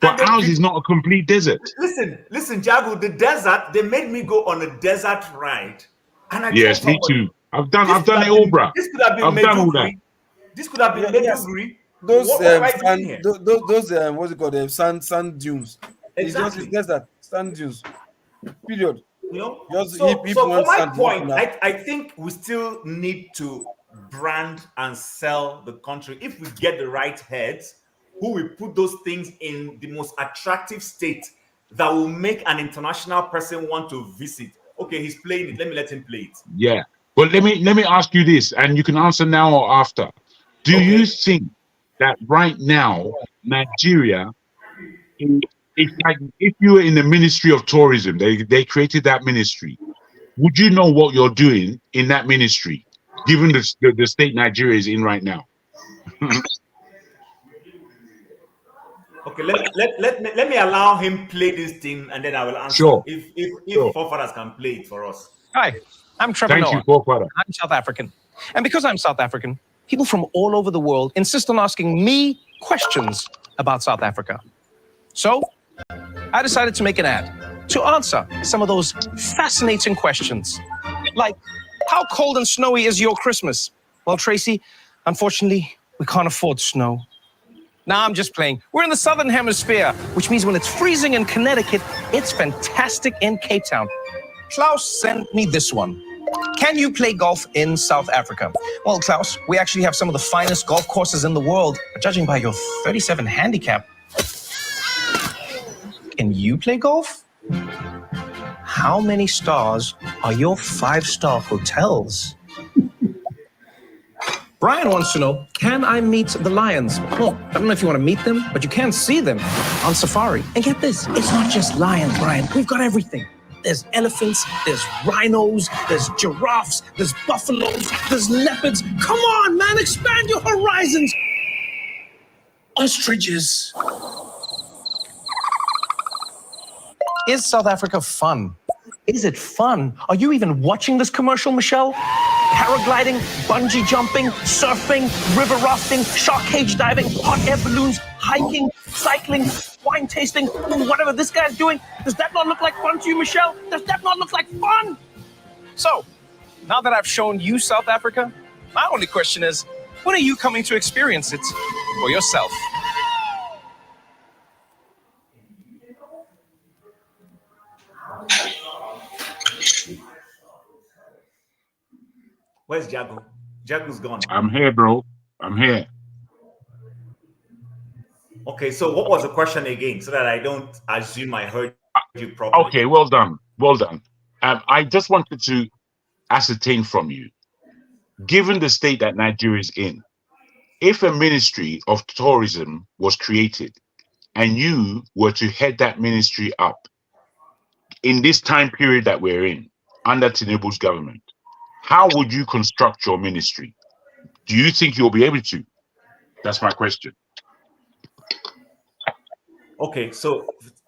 But ours is not a complete desert. Listen, Jago, the desert, they made me go on a desert ride. And yes, me too. I've done it all, bro. This could have been Maiduguri. This could have been Maiduguri. Those what's it called? Sand dunes. Exactly. It's just that sand dunes. Period. You know. So for my point, I think we still need to brand and sell the country if we get the right heads who will put those things in the most attractive state that will make an international person want to visit. Okay, he's playing it. Let him play it. Yeah. But let me ask you this, and you can answer now or after. Do you think that right now, Nigeria, it's like if you were in the Ministry of Tourism, they created that ministry, would you know what you're doing in that ministry, given the state Nigeria is in right now? Okay, let me allow him play this thing, and then I will answer. Sure. If Forefathers can play it for us. Hi, I'm Trevor Thank Noah. you, Forefather. I'm South African. And because I'm South African, people from all over the world insist on asking me questions about South Africa. So I decided to make an ad to answer some of those fascinating questions. Like, how cold and snowy is your Christmas? Well, Tracy, unfortunately, we can't afford snow. Nah, I'm just playing. We're in the Southern Hemisphere, which means when it's freezing in Connecticut, it's fantastic in Cape Town. Klaus sent me this one. Can you play golf in South Africa? Well, Klaus, we actually have some of the finest golf courses in the world, but judging by your 37 handicap, can you play golf? How many stars are your 5-star hotels? Brian wants to know, can I meet the lions? Well, I don't know if you want to meet them, but you can see them on safari. And get this, it's not just lions, Brian. We've got everything. There's elephants, there's rhinos, there's giraffes, there's buffaloes, there's leopards. Come on, man, expand your horizons. Ostriches. Is South Africa fun? Is it fun? Are you even watching this commercial, Michelle? Paragliding, bungee jumping, surfing, river rafting, shark cage diving, hot air balloons, hiking, cycling, wine tasting, whatever this guy's doing. Does that not look like fun to you, Michelle? Does that not look like fun? So, now that I've shown you South Africa, my only question is, when are you coming to experience it for yourself? Where's Jago? Jago's gone. I'm here, bro. I'm here. Okay, so what was the question again, so that I don't assume I heard you properly? Okay, well done. Well done. I just wanted to ascertain from you, given the state that Nigeria is in, if a ministry of tourism was created and you were to head that ministry up in this time period that we're in, under Tinubu's government, how would you construct your ministry? Do you think you'll be able to? That's my question. Okay, so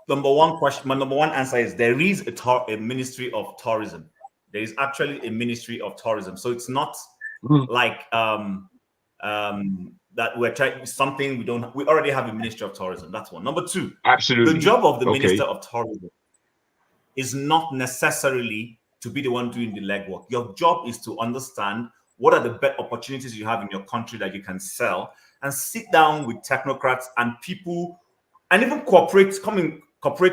number one question, my number one answer is there is a ministry of tourism. There is actually a ministry of tourism. So it's not like that we're trying something we already have a ministry of tourism. That's one. Number two, absolutely, the job of the minister of tourism is not necessarily to be the one doing the legwork. Your job is to understand what are the best opportunities you have in your country that you can sell, and sit down with technocrats and people, and even cooperate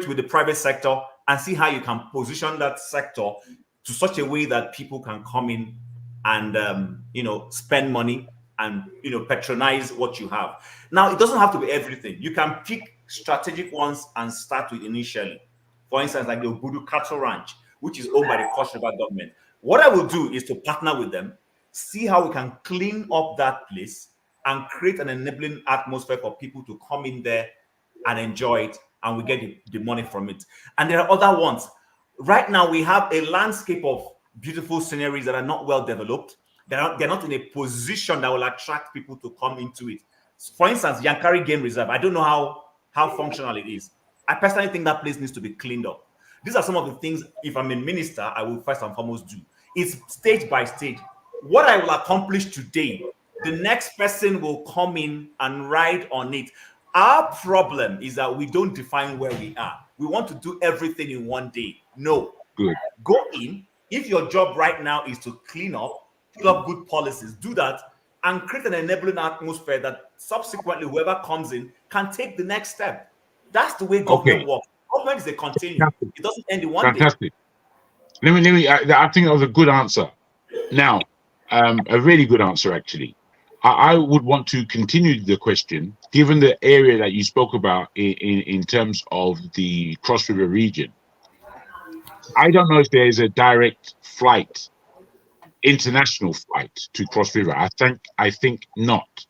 with the private sector and see how you can position that sector to such a way that people can come in and spend money and patronize what you have. Now, it doesn't have to be everything. You can pick strategic ones and start with initially. For instance, like the Obudu Cattle Ranch, which is owned by the Cross River government. What I will do is to partner with them, see how we can clean up that place and create an enabling atmosphere for people to come in there and enjoy it, and we get the money from it. And there are other ones. Right now, we have a landscape of beautiful sceneries that are not well developed. They're not in a position that will attract people to come into it. For instance, Yankari Game Reserve, I don't know how functional it is. I personally think that place needs to be cleaned up. These are some of the things, if I'm a minister, I will first and foremost do. It's stage by stage. What I will accomplish today, the next person will come in and ride on it. Our problem is that we don't define where we are. We want to do everything in one day. No. Good. Go in. If your job right now is to clean up, put up good policies, do that, and create an enabling atmosphere that subsequently whoever comes in can take the next step. That's the way government works. Government is a continuum. It doesn't end in one day. Fantastic. Let me. I think that was a good answer. Now, a really good answer, actually. I would want to continue the question, given the area that you spoke about in terms of the Cross River region. I don't know if there is a direct flight, international flight to Cross River. I think not.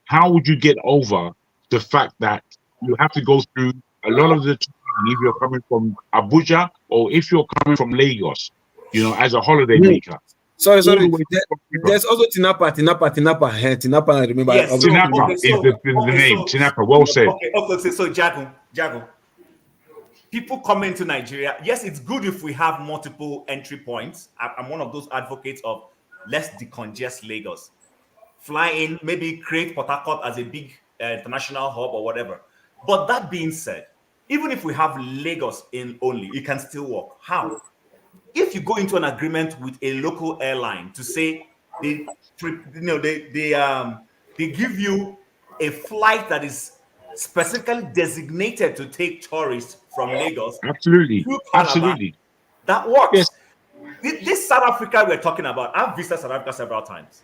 How would you get over the fact that you have to go through a lot of the time if you're coming from Abuja or if you're coming from Lagos, as a holiday maker? Sorry. There's also Tinapa. Tinapa, I remember. Yes, Tinapa is the name. Tinapa, well said. Okay, so Jago. People come into Nigeria. Yes, it's good if we have multiple entry points. I'm one of those advocates of let's decongest Lagos. Fly in, maybe create Port Harcourt as a big international hub or whatever. But that being said, even if we have Lagos in only, it can still work. How? If you go into an agreement with a local airline to say, they give you a flight that is specifically designated to take tourists from Lagos Absolutely. to Calabar. Absolutely. That works. Yes. This South Africa we're talking about, I've visited South Africa several times.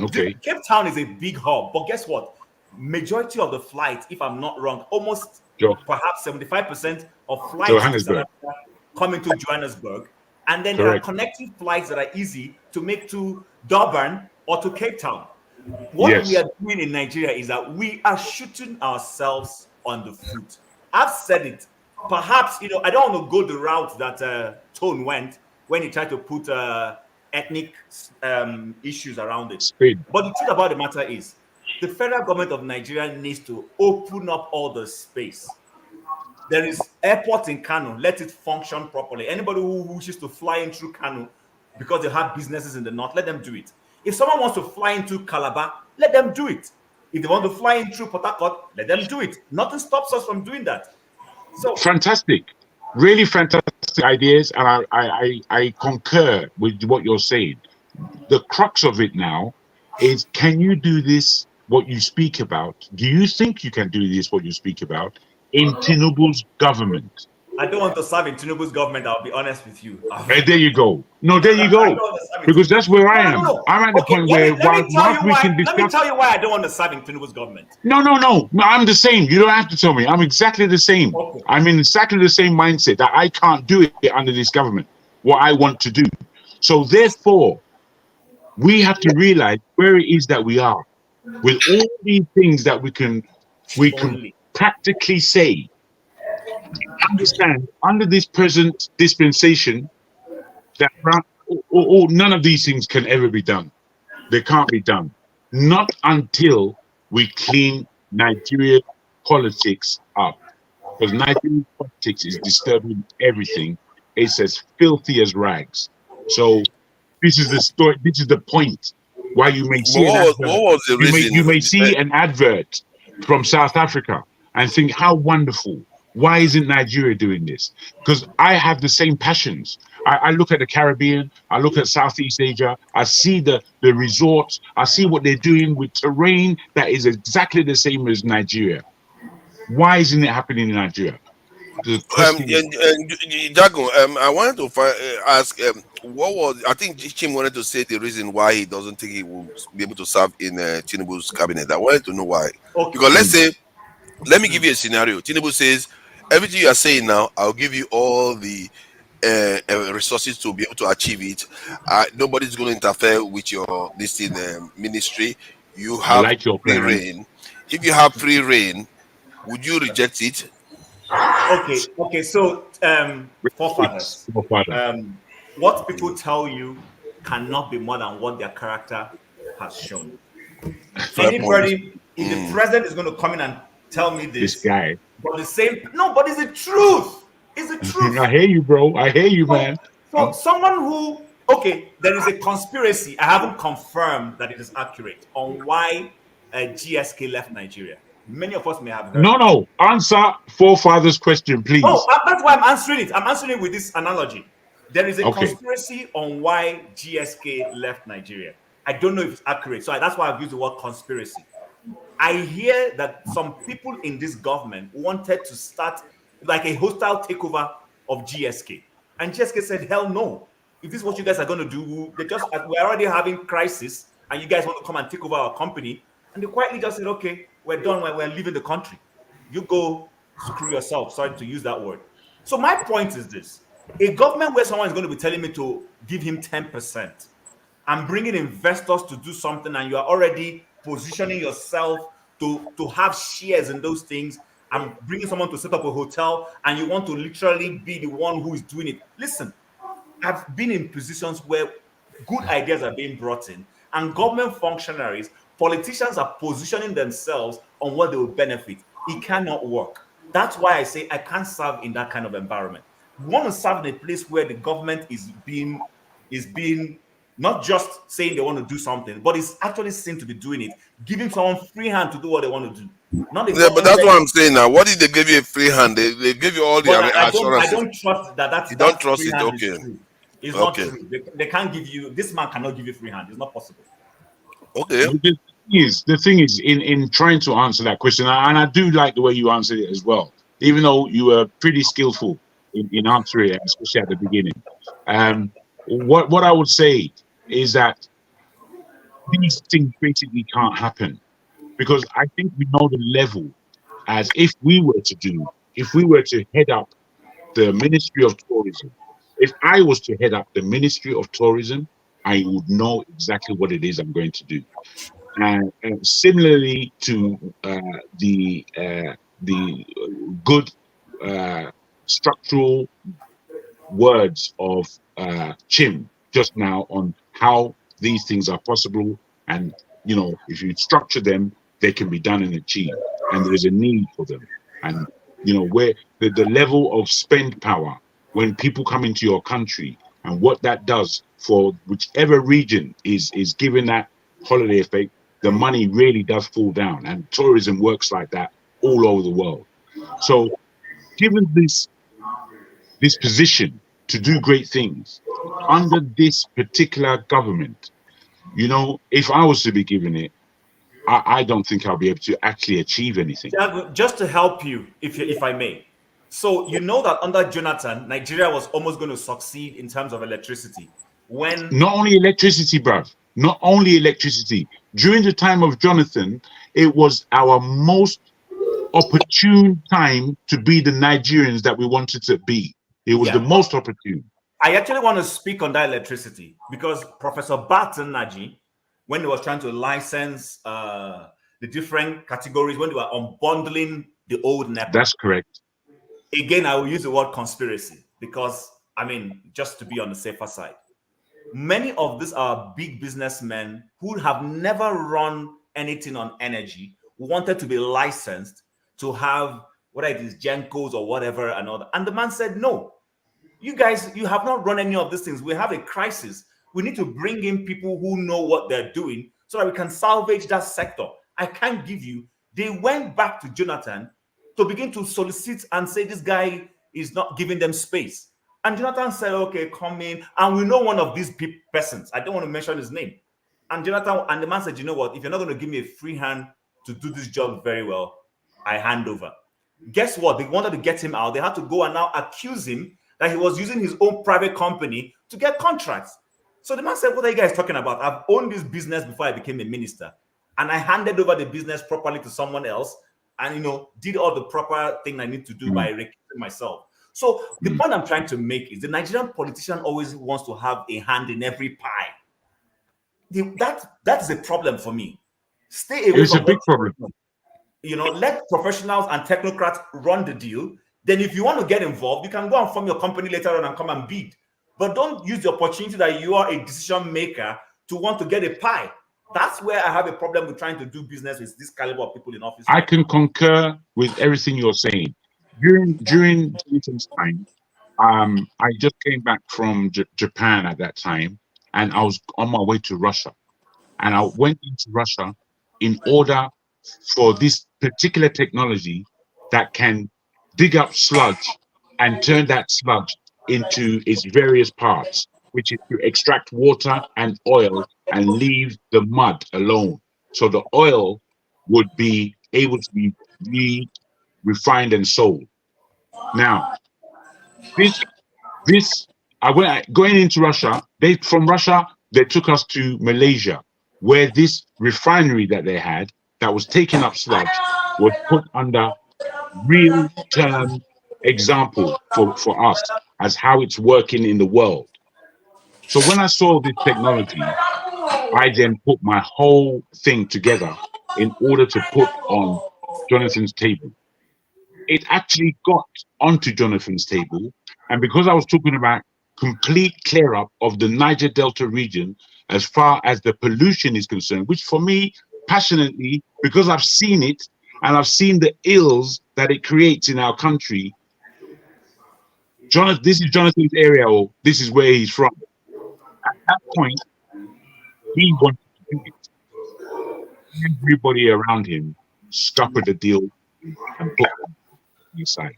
Okay. Cape Town is a big hub, but guess what? Majority of the flights, if I'm not wrong, almost perhaps 75% of flights to South Johannesburg. Africa come into Johannesburg, and then there are connecting flights that are easy to make to Durban or to Cape Town. What we are doing in Nigeria is that we are shooting ourselves on the foot. I've said it. Perhaps, I don't want to go the route that Tone went when he tried to put ethnic issues around it. But the truth about the matter is, the federal government of Nigeria needs to open up all the space. There is airport in Kano. Let it function properly. Anybody who wishes to fly in through Kano because they have businesses in the north, let them do it. If someone wants to fly into Calabar, let them do it. If they want to fly in through Port Harcourt, let them do it. Nothing stops us from doing that. So fantastic, really fantastic ideas, and I concur with what you're saying. The crux of it now is, can you do this? What you speak about? Do you think you can do this? What you speak about in Tinubu's government? I don't want to serve in Tinubu's government. I'll be honest with you. Hey, there you go. No, there you go. Because that's where I am. I'm at the point where let me tell you why I don't want to serve in Tinubu's government. No. I'm the same. You don't have to tell me. I'm exactly the same. Okay. I'm in exactly the same mindset that I can't do it under this government, what I want to do. So therefore, we have to realize where it is that we are. With all these things that we can practically say, understand under this present dispensation that none of these things can ever be done. They can't be done. Not until we clean Nigerian politics up. Because Nigerian politics is disturbing everything. It's as filthy as rags. So this is the story. This is the point. Why you may see you may see an advert from South Africa and think, how wonderful. Why isn't Nigeria doing this? Because I have the same passions. I look at the Caribbean, I look at Southeast Asia, I see the resorts, I see what they're doing with terrain that is exactly the same as Nigeria. Why isn't it happening in Nigeria? Jago, I wanted to ask, what was, I think Chim wanted to say the reason why he doesn't think he will be able to serve in Tinubu's cabinet. I wanted to know why. Okay. Because let's say, let me give you a scenario. Tinubu says, everything you are saying now, I'll give you all the resources to be able to achieve it. Nobody's going to interfere with your ministry. You have free reign. If you have free reign, would you reject it? Okay. So, forefathers, what people tell you cannot be more than what their character has shown. Anybody, if the president is going to come in and tell me this guy, but the same, no, but it's the truth. It's the truth. I hear you, bro. I hear you, man. So someone who, there is a conspiracy. I haven't confirmed that it is accurate on why GSK left Nigeria. Many of us may have heard. No. Answer forefathers' question, please. Oh, that's why I'm answering it. I'm answering it with this analogy. There is a conspiracy on why GSK left Nigeria. I don't know if it's accurate. So that's why I've used the word conspiracy. I hear that some people in this government wanted to start like a hostile takeover of GSK. And GSK said, hell no. If this is what you guys are going to do, we're already having crisis and you guys want to come and take over our company. And they quietly just said, okay, we're done. We're leaving the country. You go screw yourself. Sorry to use that word. So my point is this. A government where someone is going to be telling me to give him 10%, I'm bringing investors to do something and you are already positioning yourself to have shares in those things. I'm bringing someone to set up a hotel and you want to literally be the one who is doing it. Listen, I've been in positions where good ideas are being brought in and government functionaries, politicians are positioning themselves on what they will benefit. It cannot work. That's why I say I can't serve in that kind of environment. We want to serve in a place where the government is being not just saying they want to do something, but it's actually seen to be doing it, giving someone free hand to do what they want to do. But that's what I'm saying now. What if they give you a free hand? They give you all the assurances. I don't trust that. You don't trust it, okay? It's not true. They can't give you, this man cannot give you free hand. It's not possible. Okay. The thing is, in trying to answer that question, and I do like the way you answered it as well, even though you were pretty skillful in answering it, especially at the beginning. What I would say is that these things basically can't happen, because I think we know the level. As if we were to head up the Ministry of Tourism, if I was to head up the Ministry of Tourism, I would know exactly what it is I'm going to do. And similarly to the good structural words of Chim just now on how these things are possible, and if you structure them, they can be done and achieved, and there is a need for them. And where the level of spend power when people come into your country, and what that does for whichever region is given that holiday effect, the money really does fall down, and tourism works like that all over the world. So given this position to do great things under this particular government, if I was to be given it, I don't think I'll be able to actually achieve anything. Just to help you, if I may. So that under Jonathan, Nigeria was almost going to succeed in terms of electricity. When not only electricity, bruv, not only electricity. During the time of Jonathan, it was our most opportune time to be the Nigerians that we wanted to be. It was the most opportune. I actually want to speak on that electricity, because Professor Barton Naji, when he was trying to license the different categories, when they were unbundling the old NEPA. That's correct. Again, I will use the word conspiracy, because, just to be on the safer side. Many of these are big businessmen who have never run anything on energy, wanted to be licensed to have, whether it is Gencos or whatever and all that. And the man said, no, you guys, you have not run any of these things. We have a crisis. We need to bring in people who know what they're doing so that we can salvage that sector. I can't give you. They went back to Jonathan to begin to solicit and say this guy is not giving them space. And Jonathan said, okay, come in. And we know one of these persons. I don't want to mention his name. And Jonathan, and the man said, you know what? If you're not going to give me a free hand to do this job very well, I hand over. Guess what? They wanted to get him out. They had to go and now accuse him that he was using his own private company to get contracts. So the man said, what are you guys talking about? I've owned this business before I became a minister. And I handed over the business properly to someone else and, did all the proper thing I need to do by recusing myself. So the point I'm trying to make is the Nigerian politician always wants to have a hand in every pie. That's a problem for me. Stay away from a big problem. Let professionals and technocrats run the deal. Then if you want to get involved, you can go and form your company later on and come and bid. But don't use the opportunity that you are a decision maker to want to get a pie. That's where I have a problem with trying to do business with this caliber of people in office. I can concur with everything you're saying. During Jonathan's time, I just came back from Japan at that time, and I was on my way to Russia. And I went into Russia in order for this particular technology that can dig up sludge and turn that sludge into its various parts, which is to extract water and oil and leave the mud alone. So the oil would be able to be refined and sold. Now, going into Russia, from Russia, they took us to Malaysia, where this refinery that they had that was taking up sludge was put under real-term example for us as how it's working in the world. So when I saw this technology, I then put my whole thing together in order to put on Jonathan's table. It actually got onto Jonathan's table, and because I was talking about complete clear up of the Niger Delta region as far as the pollution is concerned, which for me, passionately, because I've seen it and I've seen the ills that it creates in our country. This is Jonathan's area, or this is where he's from. At that point, he wanted to do it. Everybody around him scuppered the deal and put them aside.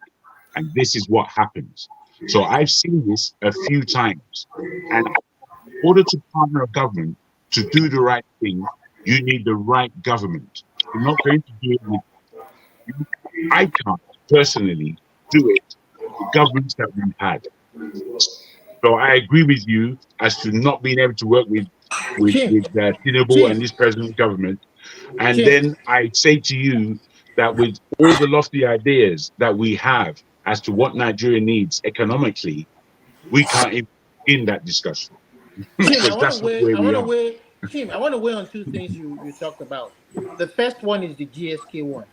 And this is what happens. So I've seen this a few times And in order to partner a government to do the right thing, you need the right government. You're not going to do it with. I can't personally do it with the governments that we've had. So I agree with you as to not being able to work with Jim, Tinubu and Jim, this present government. And Jim. then I say to you that with all the lofty ideas that we have as to what Nigeria needs economically, we can't even begin that discussion Jim, because that's not where I we want to are. weigh, Jim, I want to weigh on two things you talked about. The first one is the GSK one.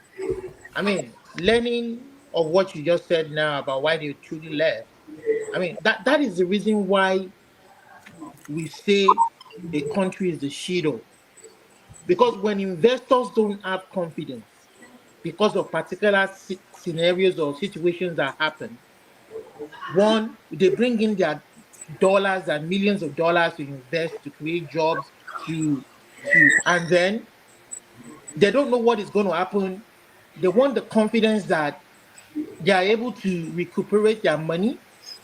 I mean, learning of what you just said now about why they truly left. I mean, that is the reason why we say a country is the shadow. Because when investors don't have confidence because of particular scenarios or situations that happen, one, they bring in their dollars and millions of dollars to invest to create jobs and then they don't know what is going to happen. They want the confidence that they are able to recuperate their money,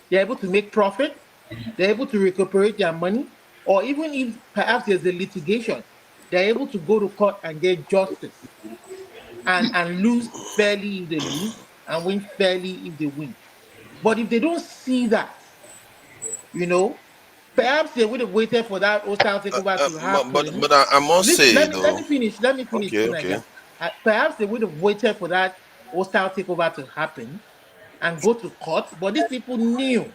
they're able to make profit, they're able to recuperate their money, or even if perhaps there's a litigation, they're able to go to court and get justice and lose fairly if they lose and win fairly if they win. But if they don't see that, you know, perhaps they would have waited for that hostile takeover to happen. But I must Listen, say let though. me finish. Let me finish, Okay, Senator. okay. Perhaps they would have waited for that hostile takeover to happen and go to court. But these people knew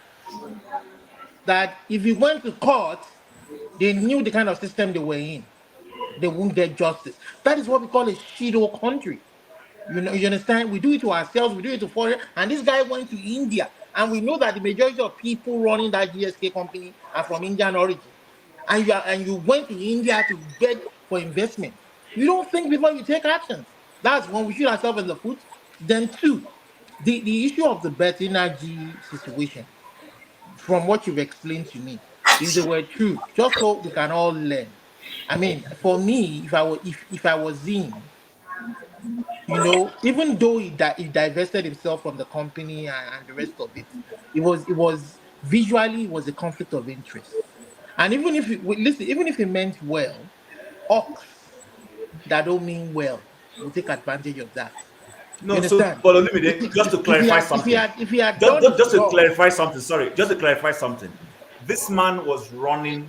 that if you went to court, they knew the kind of system they were in. They won't get justice. That is what we call a shido country. You know, you understand? We do it to ourselves, we do it to foreign. And this guy went to India, and we know that the majority of people running that GSK company are from Indian origin. And you went to India to beg for investment. You don't think before you take actions. That's when we shoot ourselves in the foot. Then two, the issue of the bet energy situation, from what you've explained to me, if they were true, just so we can all learn. I mean, for me, if I was in, you know, even though he divested himself from the company and the rest of it, it was visually it was a conflict of interest. And even if listen, even if he meant well, ox that don't mean well will take advantage of that. You No, so understand? but Olumide, just to If he clarify had if he something, had if he had done his just to job, clarify something. Sorry, just to clarify something. This man was running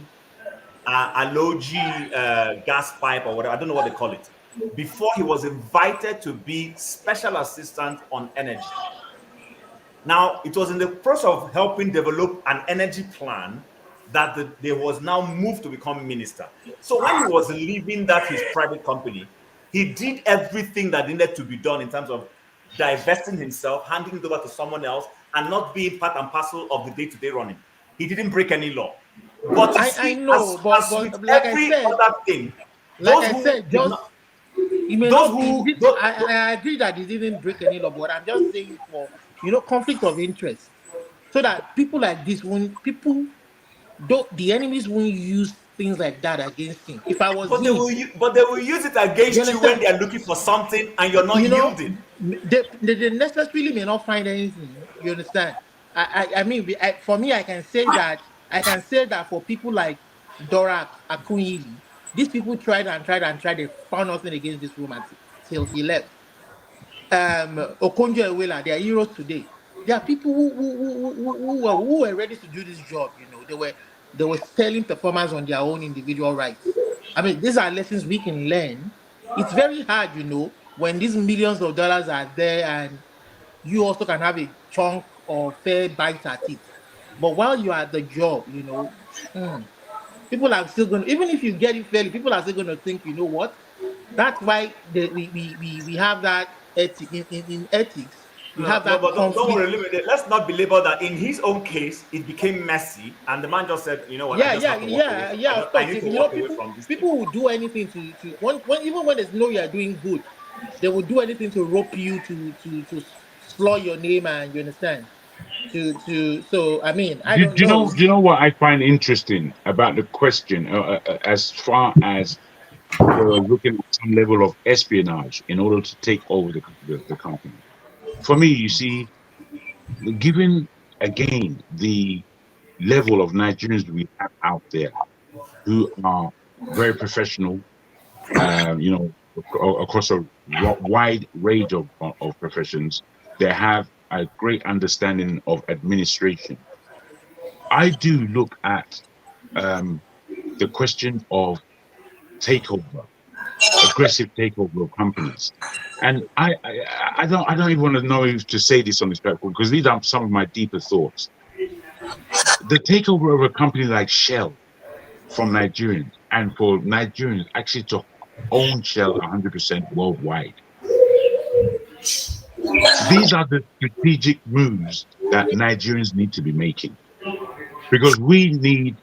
a Logi gas pipe or whatever. I don't know what they call it. Before he was invited to be special assistant on energy. Now, it was in the process of helping develop an energy plan that there was now moved to become minister. So when he was leaving that his private company, he did everything that needed to be done in terms of divesting himself, handing it over to someone else, and not being part and parcel of the day-to-day running. He didn't break any law. But you I see, know, as with but like I every said, other thing, those who did just not, he may those not. who, I agree that he didn't break any law, but I'm just saying for conflict of interest, so that people like this, when people don't, the enemies won't use things like that against him. If I was him, but they will use it you against you when understand? they are looking for something and you're not You know, yielding. they necessarily may not find anything. You understand? I mean, for me, I can say that for people like Dora Akunyili, these people tried and tried and tried. They found nothing against this woman till he left. Okonjo Iweala, they are heroes today. There are people who were ready to do this job. You know, they were selling performance on their own individual rights. I mean, these are lessons we can learn. It's very hard, when these millions of dollars are there and you also can have a chunk or fair bite at it. But while you are at the job, people are still going to, even if you get it fairly, people are still going to think, you know what? That's why we have that ethic in ethics. We No, have no, that but don't conflict. worry, let's not belabor that. In his own case, it became messy, and the man just said, "You know what? I Yeah, just yeah, have to walk away. yeah, yeah. Of I course, need to you know, walk away people from this thing." people will do anything to even when they know you are doing good, they will do anything to rope you to slur your name, and you understand. So I mean, I don't know. Do you know what I find interesting about the question? As far as they were looking at some level of espionage in order to take over the company. For me, you see, given again the level of Nigerians we have out there who are very professional, across a wide range of professions. They have a great understanding of administration. I do look at the question of takeover, aggressive takeover of companies. And I don't even want to know if to say this on this platform, because these are some of my deeper thoughts. The takeover of a company like Shell from Nigerians, and for Nigerians actually to own Shell 100% worldwide. These are the strategic moves that Nigerians need to be making, because we need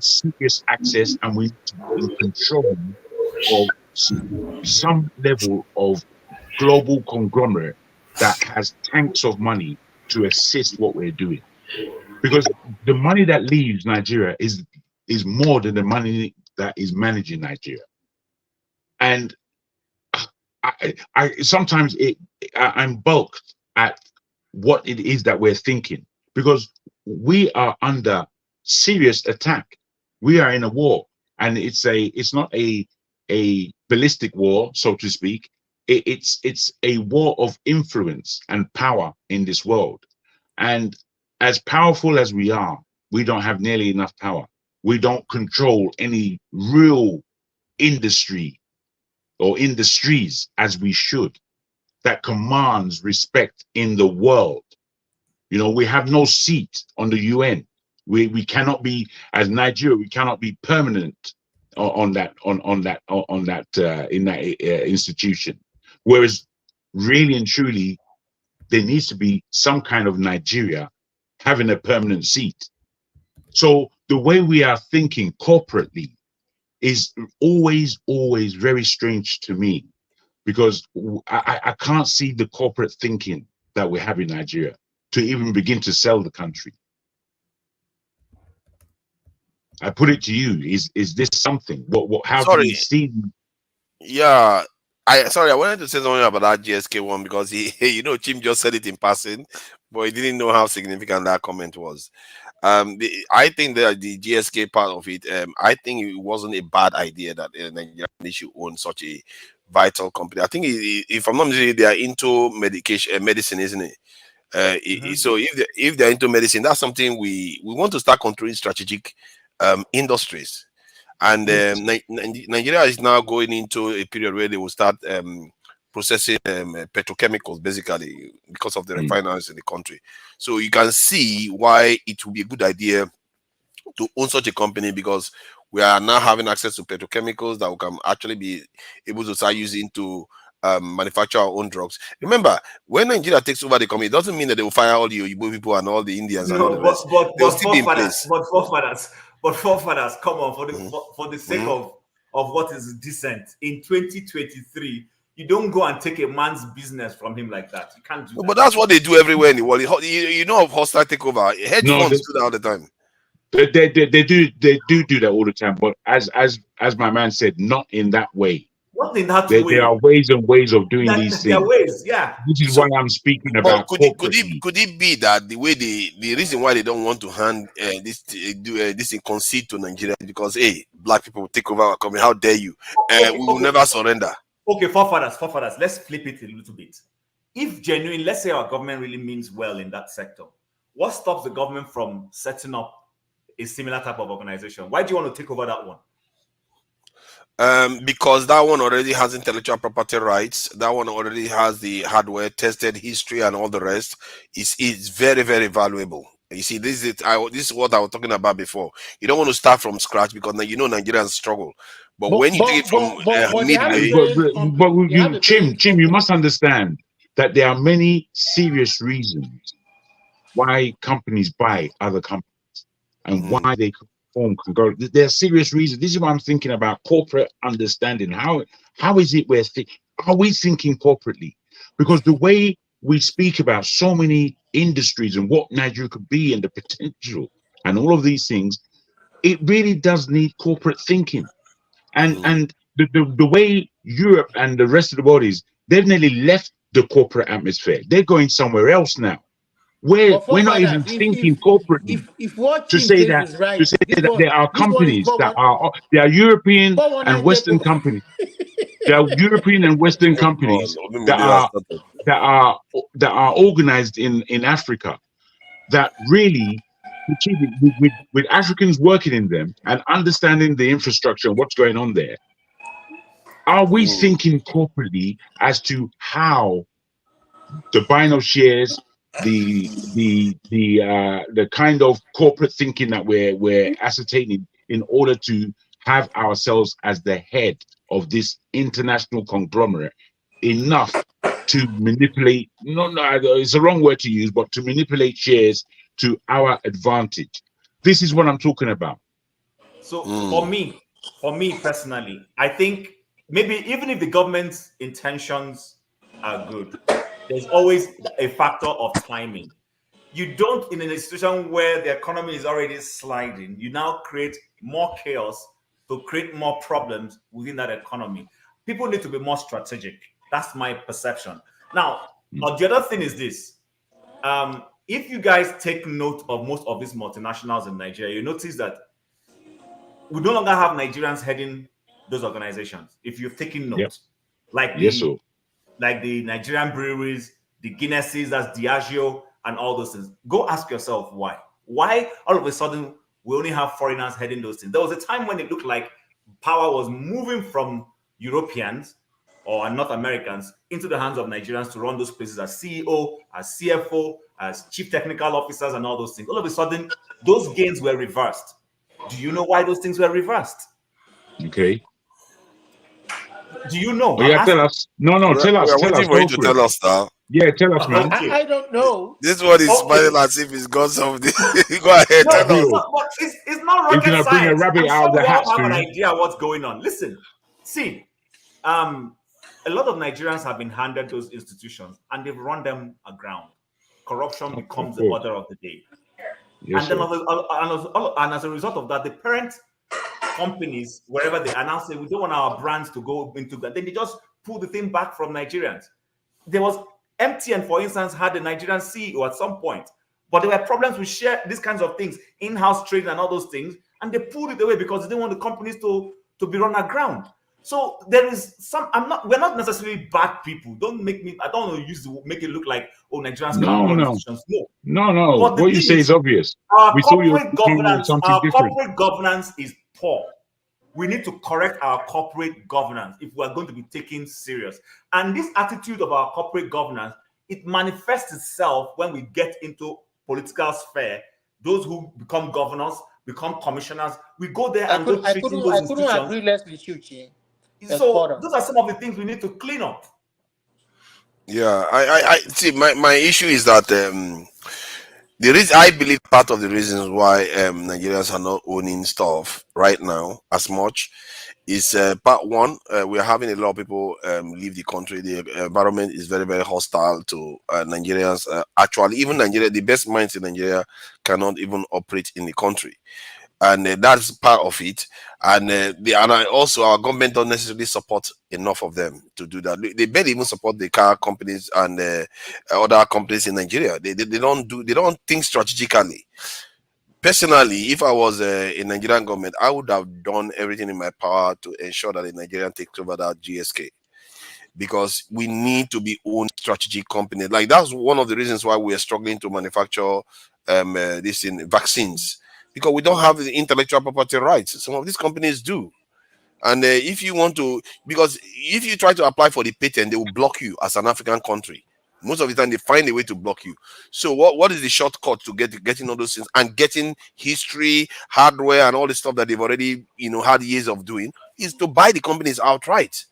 serious access, and we need to be in control of some level of global conglomerate that has tanks of money to assist what we're doing. Because the money that leaves Nigeria is more than the money that is managing Nigeria. And I sometimes I'm balked at what it is that we're thinking, because we are under serious attack. We are in a war, and it's not a ballistic war, so to speak. It's a war of influence and power in this world. And as powerful as we are, we don't have nearly enough power. We don't control any real industry or industries as we should, that commands respect in the world. We have no seat on the UN. We cannot be, as Nigeria, we cannot be permanent in that institution. Whereas really and truly, there needs to be some kind of Nigeria having a permanent seat. So the way we are thinking corporately is always very strange to me, because I can't see the corporate thinking that we have in Nigeria to even begin to sell the country. I put it to you: is this something? How do you see? Yeah, I wanted to say something about that GSK one, because Chim just said it in passing, but he didn't know how significant that comment was. I think that the GSK part of it, I think it wasn't a bad idea that Nigeria should own such a vital company. I think, if I'm not mistaken, they are into medicine, isn't it? So if they're into medicine, that's something we want to start controlling strategic industries. And Nigeria is now going into a period where they will start processing petrochemicals, basically, because of the refineries in the country. So you can see why it will be a good idea to own such a company, because we are now having access to petrochemicals that we can actually be able to start using to manufacture our own drugs. Remember, when Nigeria takes over the company, it doesn't mean that they will fire all the Igbo people and all the Indians and all the rest. They'll still be in place. But forefathers, come on, for the sake of what is decent in 2023, you don't go and take a man's business from him like that. You can't do that. But that's what they do everywhere in the world. Of hostile takeover. Hedge funds do that all the time. They do that all the time. But as my man said, not in that way. Not in that way. There are ways and ways of doing these things. There are ways, yeah. This is why I'm speaking about. Could it be that the way the reason why they don't want to hand this in concede to Nigeria is because black people will take over our company? How dare you? We will never surrender. Okay, forefathers, let's flip it a little bit. If genuine, let's say our government really means well in that sector, what stops the government from setting up a similar type of organization? Why do you want to take over that one? Because that one already has intellectual property rights. That one already has the hardware, tested history, and all the rest. It's very, very valuable. You see, this is what I was talking about before. You don't want to start from scratch, because Nigerians struggle. But when you take it from midway, Chim, you must understand that there are many serious reasons why companies buy other companies and why they form conglomerate. There are serious reasons. This is what I'm thinking about: corporate understanding. How is it are we thinking corporately? Because the way we speak about so many industries and what Nigeria could be and the potential and all of these things, it really does need corporate thinking. And the way Europe and the rest of the world is, they've nearly left the corporate atmosphere. They're going somewhere else now. we're not even thinking corporately if what to Tim say says that is right, there are companies that are European and Western companies. There are European and Western companies that are organized in Africa that really with Africans working in them and understanding the infrastructure and what's going on there. Are we thinking corporately as to how the buying of shares, the kind of corporate thinking that we're ascertaining in order to have ourselves as the head of this international conglomerate enough to manipulate, no, it's the wrong word to use, but to manipulate shares to our advantage? This is what I'm talking about. So for me personally, I think maybe even if the government's intentions are good, there's always a factor of timing. You don't, in an institution where the economy is already sliding, you now create more chaos to create more problems within that economy. People need to be more strategic. That's my perception. Now, the other thing is this. If you guys take note of most of these multinationals in Nigeria, you notice that we no longer have Nigerians heading those organizations. If you've taken note, like the Nigerian breweries, the Guinnesses, that's Diageo, and all those things. Go ask yourself why. Why all of a sudden we only have foreigners heading those things? There was a time when it looked like power was moving from Europeans or North Americans into the hands of Nigerians to run those places as CEO, as CFO, as chief technical officers, and all those things. All of a sudden, those gains were reversed. Do you know why those things were reversed? Okay. Do you know? Oh, yeah, tell us. No, tell us. We are waiting for you to tell us now. Yeah, tell us, man. I don't know. This one is smiling as if he's got something. Go ahead, tell us. It's not rocket gonna science. bring a rabbit out of the we hat all have an soon. idea what's going on. Listen, see, a lot of Nigerians have been handed those institutions and they've run them aground. Corruption becomes the order of the day. Yes, and as a result of that, the parent companies, wherever they announce it, we don't want our brands to go into that, then they just pull the thing back from Nigerians. There was MTN, for instance, had a Nigerian CEO at some point, but there were problems with share these kinds of things, in-house trading and all those things, and they pulled it away because they didn't want the companies to be run aground. So there is some. We're not necessarily bad people. Don't make me. I don't want to make it look like Nigerians can't run institutions. No. But What you say is obvious. Our We thought you were corporate something different. corporate governance is poor. We need to correct our corporate governance if we are going to be taken serious. And this attitude of our corporate governance, it manifests itself when we get into political sphere. Those who become governors, become commissioners, we go there and go treating those institutions. I couldn't agree less with you, Chi. So those are some of the things we need to clean up. Yeah, I see. My issue is that I believe part of the reasons why Nigerians are not owning stuff right now as much is part one, we are having a lot of people leave the country. The environment is very, very hostile to Nigerians. Actually, even Nigeria, the best minds in Nigeria cannot even operate in the country. And that's part of it. And also our government don't necessarily support enough of them to do that. They barely even support the car companies and other companies in Nigeria. They don't think strategically. Personally, if I was in Nigerian government, I would have done everything in my power to ensure that the Nigerian takes over that GSK, because we need to be own strategic company. Like that's one of the reasons why we are struggling to manufacture this in vaccines, because we don't have the intellectual property rights. Some of these companies do. And if you want to, because if you try to apply for the patent, they will block you as an African country. Most of the time, they find a way to block you. So what is the shortcut to getting all those things and getting history, hardware, and all the stuff that they've already had years of doing, is to buy the companies outright.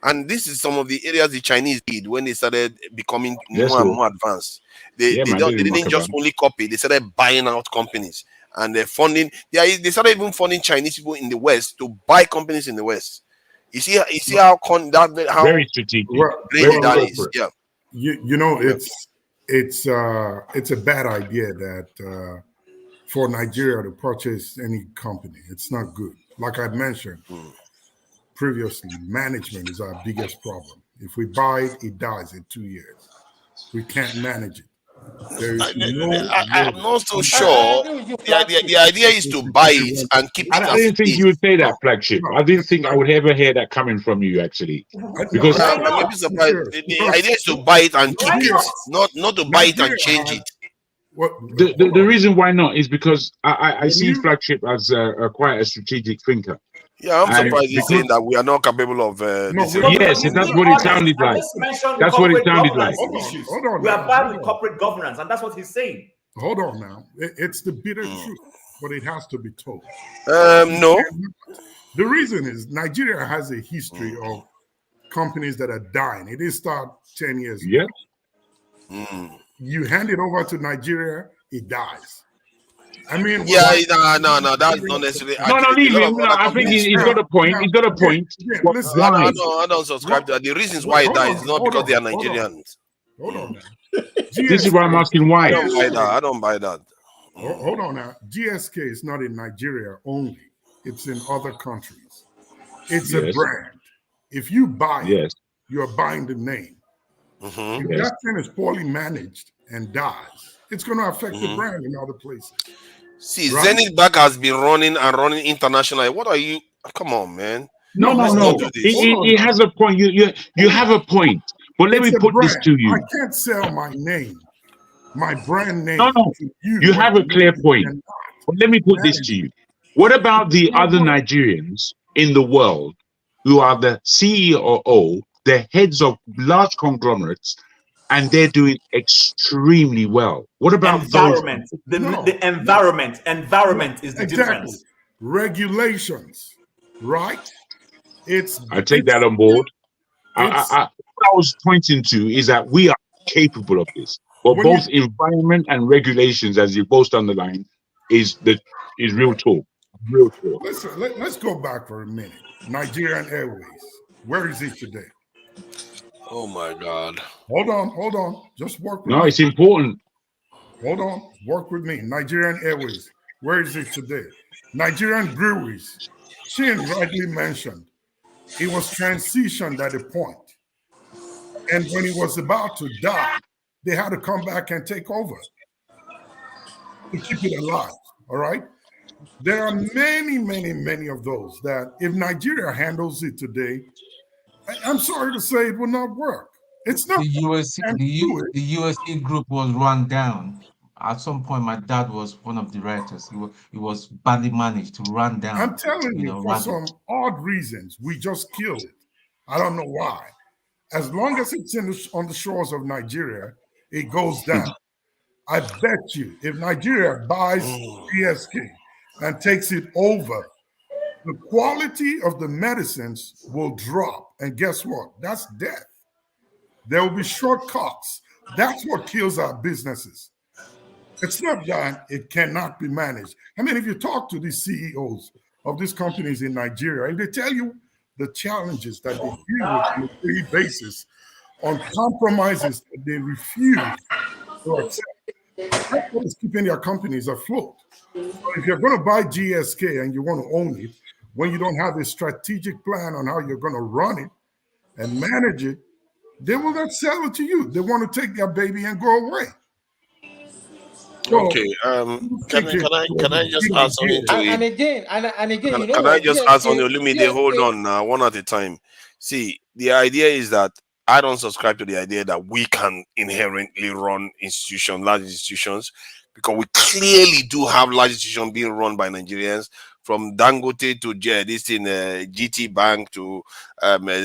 And this is some of the areas the Chinese did when they started becoming more and more advanced. They didn't just only copy; they started buying out companies, and they're funding. They started even funding Chinese people in the West to buy companies in the West. You see how very strategic, very that is. Yeah. You know, it's a bad idea that for Nigeria to purchase any company. It's not good. Like I mentioned previously, management is our biggest problem. If we buy it, it dies in 2 years. We can't manage it. There is no I'm way. not so I sure. agree with you, The idea is to buy it and keep it I as didn't it think is. you would say that, No, flagship. no, I didn't think I would ever hear that coming from you, actually. Because Yeah, Why I may not? be surprised. serious, The because idea is to buy it and keep Why it, not? not to buy it and Nigeria change has it. what? the reason why not is because I When see you flagship as a quite a strategic thinker. Yeah, I'm And surprised he's because, saying that we are not capable of no, this. we're not. yes, He's that's being what it honest. sounded I like. just mentioned the That's what it corporate sounded like. governance issues. Hold on We now, are bad hold with on. corporate governance, and that's what he's saying. Hold on now. It's the bitter truth, but it has to be told. No. The reason is Nigeria has a history of companies that are dying. It didn't start 10 years ago. Yeah. You hand it over to Nigeria, it dies. I mean, Yeah, no, that's not necessarily No, accurate. leave A lot him. of No, other I think companies he's fail. got a point. He's got a point. Again, listen, Why? I don't subscribe to that. The reasons why it dies is not because they are Nigerians. Hold on now. This is why I'm asking I why. don't buy that. I don't buy that. Hold on now. GSK is not in Nigeria only. It's in other countries. It's a Yes. brand. If you buy it, Yes. you're buying the name. If Yes. that thing is poorly managed and dies, it's going to affect the brand in other places. See, Right? Zenith Bank has been running internationally. What are you? Come on, man. No. Let's not do this. He has a point. You have a point. But let It's me a put this brand. to you. I can't sell my name, my brand name. No. To you You have a when clear you point. cannot But let me put this manage to it. you. What about the It's not other work. Nigerians in the world who are the CEO, the heads of large conglomerates, and they're doing extremely well? What about those? Environment. No. The environment is the Exactly. difference. Regulations, right? I take that on board. What I was pointing to is that we are capable of this. But When you- both environment and regulations, as you both underline, is real talk. Real talk. Listen, let's go back for a minute. Nigerian Airways, where is it today? Oh my God. Hold on. Just work with No, me. it's important. Hold on, work with me. Nigerian Airways, where is it today? Nigerian breweries, Chin rightly mentioned, it was transitioned at a point. And when he was about to die, they had to come back and take over to keep it alive. All right. There are many of those that if Nigeria handles it today, I'm sorry to say it will not work. It's not. The USC group was run down. At some point, my dad was one of the directors. He was badly managed to run down. I'm telling you, for run some odd reasons, we just killed it. I don't know why. As long as it's on the shores of Nigeria, it goes down. I bet you, if Nigeria buys PSK and takes it over, the quality of the medicines will drop. And guess what? That's death. There will be shortcuts. That's what kills our businesses. It's not that it cannot be managed. I mean, if you talk to these CEOs of these companies in Nigeria, and they tell you the challenges that they deal with on a daily basis, on compromises that they refuse to accept. That's what is keeping their companies afloat. So if you're going to buy GSK and you want to own it, when you don't have a strategic plan on how you're going to run it and manage it, they will not sell it to you. They want to take their baby and go away. So, Okay. Can I just add something to And it? again, you know Can I what? just ask on your limit? Hold on now, one at a time. See, the idea is that I don't subscribe to the idea that we can inherently run large institutions, because we clearly do have large institutions being run by Nigerians, from Dangote to GT Bank to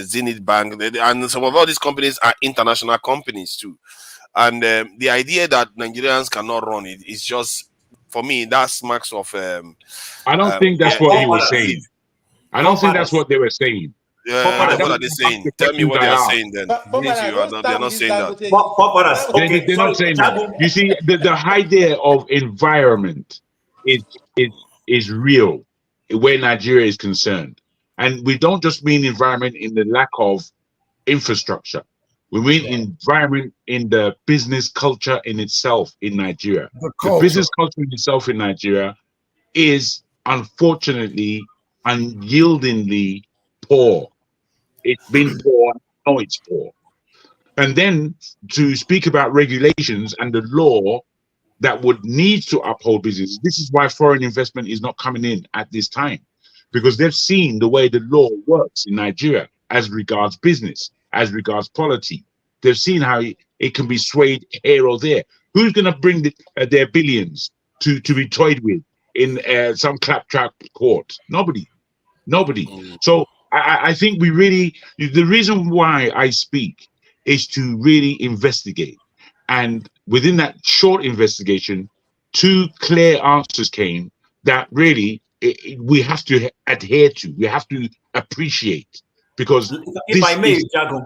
Zenith Bank, and some of all these companies are international companies too. And the idea that Nigerians cannot run it is just, for me, that smacks of. I don't think that's what he was saying. I don't think that's what they were saying. Then what are they saying? Tell me what they are saying then. They're not saying that. They're not saying that. You see, the idea of environment is real where Nigeria is concerned. And we don't just mean environment in the lack of infrastructure. We mean environment in the business culture in itself in Nigeria. The business culture in itself in Nigeria is unfortunately unyieldingly poor. It's been poor. I know it's poor. And then to speak about regulations and the law that would need to uphold business. This is why foreign investment is not coming in at this time, because they've seen the way the law works in Nigeria as regards business, as regards polity. They've seen how it can be swayed here or there. Who's going to bring their billions to be toyed with in some claptrap court? Nobody. So I think we really, the reason why I speak is to really investigate. And within that short investigation, 2 clear answers came that really we have to adhere to, we have to appreciate. Because if I may, Jago,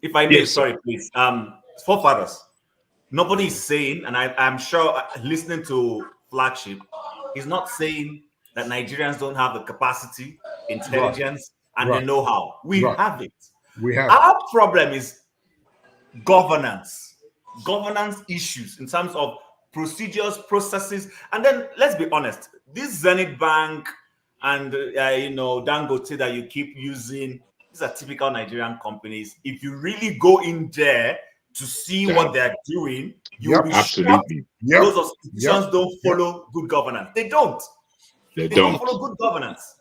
if I may, yes, sorry, please. Forefathers, nobody is saying, and I'm sure listening to Flagship, he's not saying that Nigerians don't have the capacity, intelligence, and the know-how. We have it. We have. Our problem is governance issues in terms of procedures, processes, and then let's be honest. This Zenith Bank and Dangote that you keep using, these are typical Nigerian companies. If you really go in there to see what they're doing, you will be shocked. Those institutions don't follow good governance. They don't. They don't follow good governance.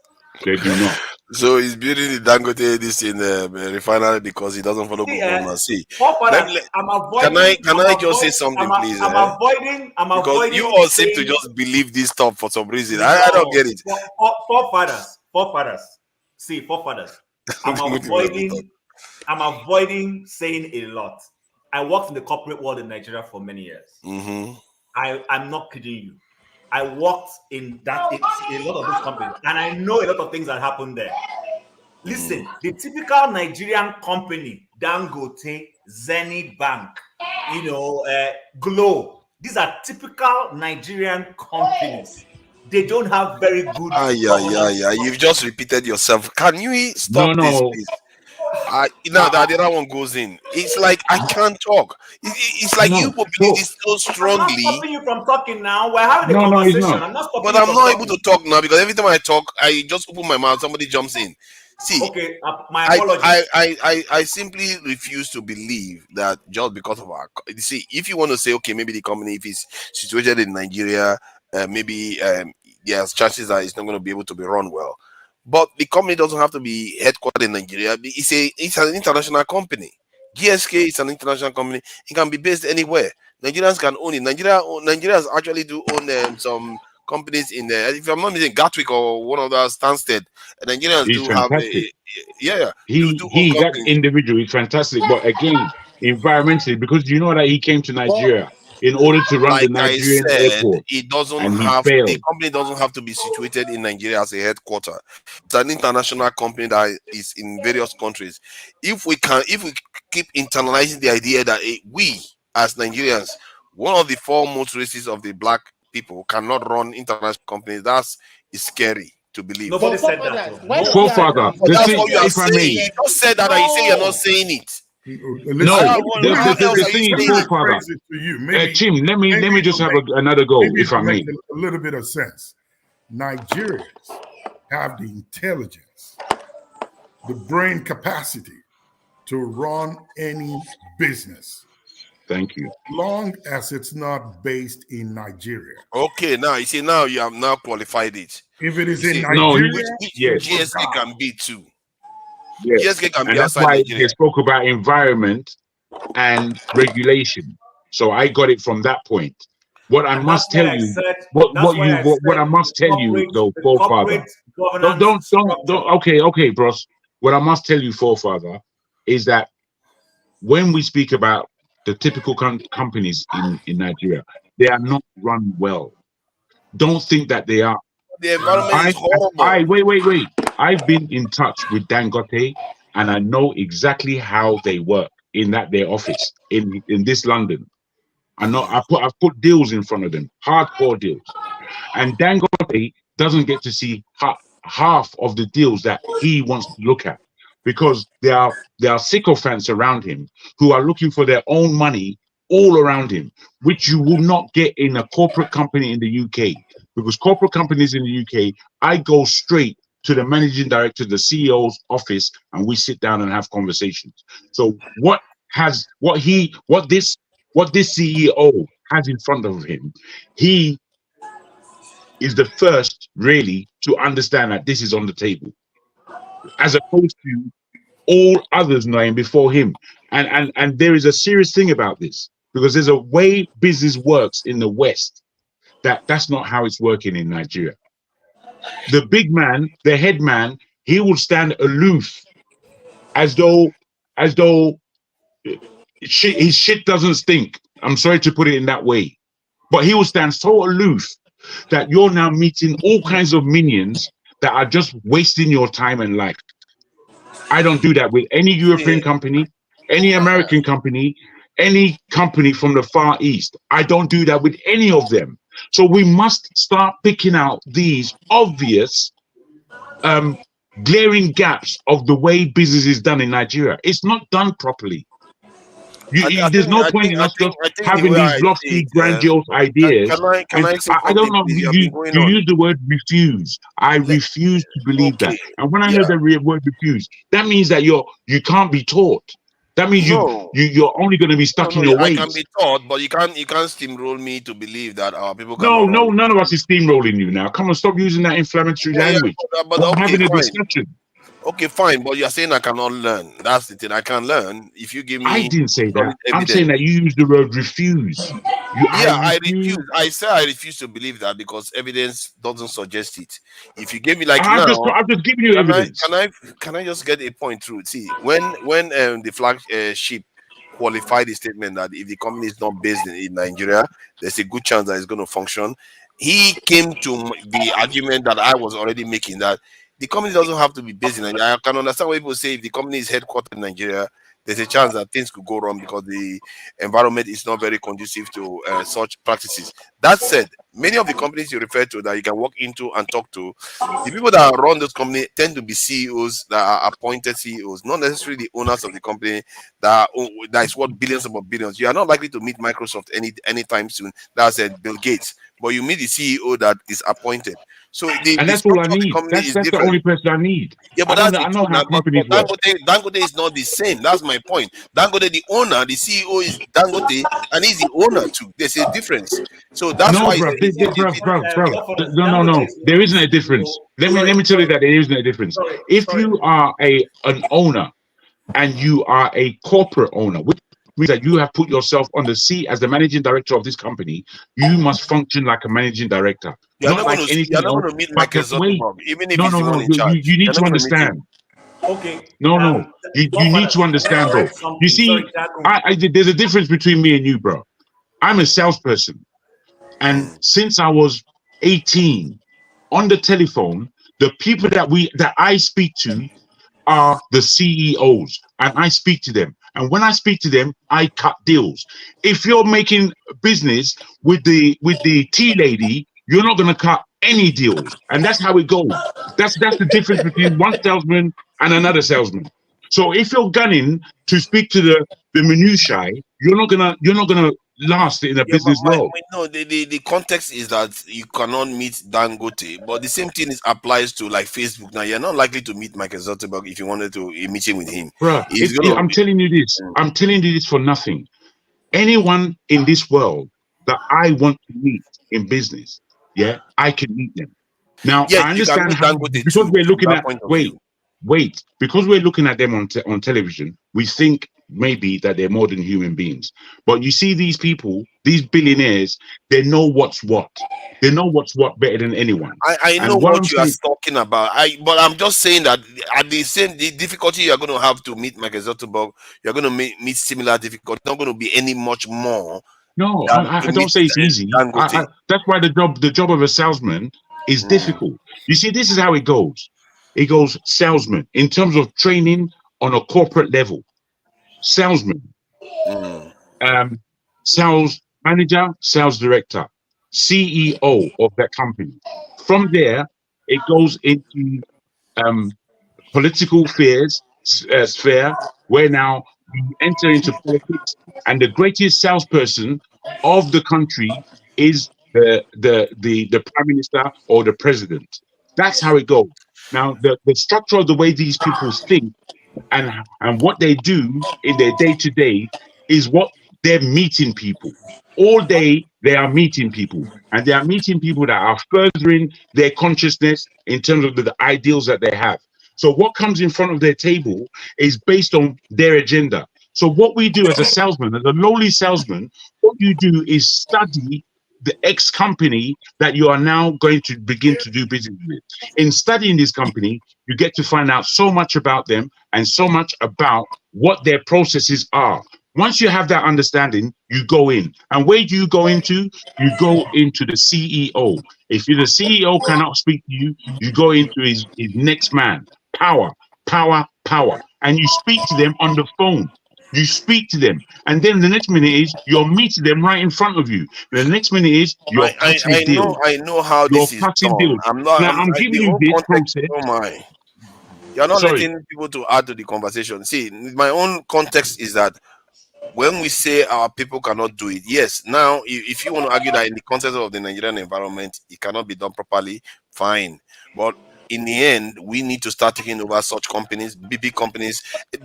They do not. So he's building the Dangote this in the refinery because he doesn't follow good governance. See, can I just say something, please? I'm avoiding because you all seem to just believe this stuff for some reason. I don't get it. Forefathers. See, forefathers. I'm avoiding saying a lot. I worked in the corporate world in Nigeria for many years. Mm-hmm. I'm not kidding you. I worked in a lot of these companies, and I know a lot of things that happen there. Listen, the typical Nigerian company, Dangote, Zenith Bank, Glow, these are typical Nigerian companies. They don't have very good. You've just repeated yourself. Can you stop this, please? Now that the other one goes in, it's like I can't talk. It's like you believe this so strongly. I'm not stopping you from talking now. We're having a conversation. I'm not stopping but I'm not able to talk now because every time I talk, I just open my mouth, somebody jumps in. See, okay, my apologies. I simply refuse to believe that just because of our. See, if you want to say, okay, maybe the company, if it's situated in Nigeria, maybe there's chances that it's not going to be able to be run well. But the company doesn't have to be headquartered in Nigeria. It's an international company. GSK is an international company. It can be based anywhere. Nigerians can own it. Nigerians actually do own some companies in there. If I'm not mistaken, Gatwick or one of those Stansted. Nigerians do fantastic. Have that individual is fantastic. But again, environmentally, because you know that he came to Nigeria in order to run the Nigerian airport. The company doesn't have to be situated in Nigeria as a headquarter. It's an international company that is in various countries. If we keep internalizing the idea that we as Nigerians, one of the foremost races of the black people, cannot run international companies, that's scary to believe. Nobody said that. Forefather, that's what you are saying. You just said that and you say you're not saying it. The thing is, forefather. Tim, let me just have another go, if I may. A little bit of sense. Nigerians have the intelligence, the brain capacity to run any business. Thank you. Long as it's not based in Nigeria. Okay, now you see, now you have now qualified it. If it is in Nigeria, which GSK can be too. Yes, GSK can and be that's outside why Nigeria. they spoke about environment and regulation. So I got it from that point. What I must tell you, what I must tell you, though, forefather. Don't. Okay, bros. What I must tell you, forefather, is that when we speak about the typical companies in Nigeria, they are not run well. Don't think that they are. The environment is horrible. Wait. I've been in touch with Dangote, and I know exactly how they work in their office in this London. I know I've put deals in front of them, hardcore deals, and Dangote doesn't get to see half of the deals that he wants to look at because there are sycophants around him who are looking for their own money all around him, which you will not get in a corporate company in the UK. Because corporate companies in the UK, I go straight to the managing director, the CEO's office, and we sit down and have conversations. So what has what this CEO has in front of him. He is the first really to understand that this is on the table, as opposed to all others knowing before him. And there is a serious thing about this, because there's a way business works in the West that's not how it's working in Nigeria. The big man, the head man, he will stand aloof as though his shit doesn't stink. I'm sorry to put it in that way, but he will stand so aloof that you're now meeting all kinds of minions that are just wasting your time and life. I don't do that with any European company, any American company, any company from the Far East. I don't do that with any of them. So we must start picking out these obvious glaring gaps of the way business is done in Nigeria. It's not done properly. There's no point in us just having these lofty, grandiose ideas. I don't know. You use the word refuse. I refuse to believe that. And when I heard the word refuse, that means that you can't be taught. That means you're only going to be stuck in your ways. I can be taught, but you can't steamroll me to believe that our people. No, none of us is steamrolling you now. Come on, stop using that inflammatory language. We're having a discussion. Okay, fine, but you're saying I cannot learn. That's the thing. I can learn if you give me. I didn't say that. I'm saying that you use the word refuse. I refuse. I say I refuse to believe that because evidence doesn't suggest it. If you give me like I'm just giving you evidence. Can I just get a point through? See, when the flagship qualified the statement that if the company is not based in Nigeria, there's a good chance that it's going to function. He came to the argument that I was already making, that the company doesn't have to be based in Nigeria. I can understand why people say if the company is headquartered in Nigeria, there's a chance that things could go wrong because the environment is not very conducive to such practices. That said, many of the companies you refer to that you can walk into and talk to, the people that run those companies tend to be CEOs that are appointed CEOs, not necessarily the owners of the company that is worth billions upon billions. You are not likely to meet Microsoft anytime soon. That's Bill Gates, but you meet the CEO that is appointed. So and that's all I need. That's the only person I need. Yeah, but I know how companies work. Dangote is not the same. That's my point. Dangote, the owner, the CEO is Dangote, and he's the owner too. There's a difference. So that's why. No. There isn't a difference. Let me tell you that there isn't a difference. If you are an owner and you are a corporate owner, which means that you have put yourself on the seat as the managing director of this company, you must function like a managing director. You're not going to meet Michael Zuckerberg, even if he's the one in charge. You need to understand. Okay. No. You need to understand, bro. You see, there's a difference between me and you, bro. I'm a salesperson, and since I was 18, on the telephone, the people that I speak to are the CEOs, and I speak to them. And when I speak to them, I cut deals. If you're making business with the tea lady, you're not going to cut any deals, and that's how it goes. That's the difference between one salesman and another salesman. So if you're gunning to speak to the minutiae, you're not gonna last in a business world. No, the context is that you cannot meet Dangote, but the same thing applies to like Facebook. Now you're not likely to meet Michael Zuckerberg if you wanted to a meeting with him. Bro, I'm telling you this for nothing. Anyone in this world that I want to meet in business, I can meet them. Now I understand how, because we're looking at because we're looking at them on television, we think maybe that they're more than human beings. But you see these people, these billionaires, they know what's what. They know what's what better than anyone. I know what you are talking about. But I'm just saying that at the difficulty you're going to have to meet Michael Zuckerberg, you're going to meet similar difficulty. Not going to be any much more. No, I don't say it's easy. That's why the job of a salesman is difficult. You see, this is how it goes. It goes salesman in terms of training on a corporate level. Salesman, sales manager, sales director, CEO of that company. From there, it goes into political sphere, where now you enter into politics, and the greatest salesperson of the country is the prime minister or the president. That's how it goes. Now, the structure of the way these people think And what they do in their day-to-day is what they're meeting people. All day they are meeting people, and they are meeting people that are furthering their consciousness in terms of the ideals that they have. So what comes in front of their table is based on their agenda. So what we do as a salesman, as a lowly salesman, what you do is study the X company that you are now going to begin to do business with. In studying this company, you get to find out so much about them and so much about what their processes are. Once you have that understanding, you go in. And where do you go into? You go into the CEO. If the CEO cannot speak to you, you go into his next man. Power, power, power. And you speak to them on the phone. You speak to them, and then the next minute is you're meeting them right in front of you. The next minute is you're cutting deals. I know how You're this is cutting done. deals. I'm not. Now I'm giving The you whole this context. process. Oh my! You're not Sorry. letting people to add to the conversation. See, my own context is that when we say our people cannot do it, yes. Now, if you want to argue that in the context of the Nigerian environment, it cannot be done properly, fine. But in the end, we need to start taking over such companies, big companies,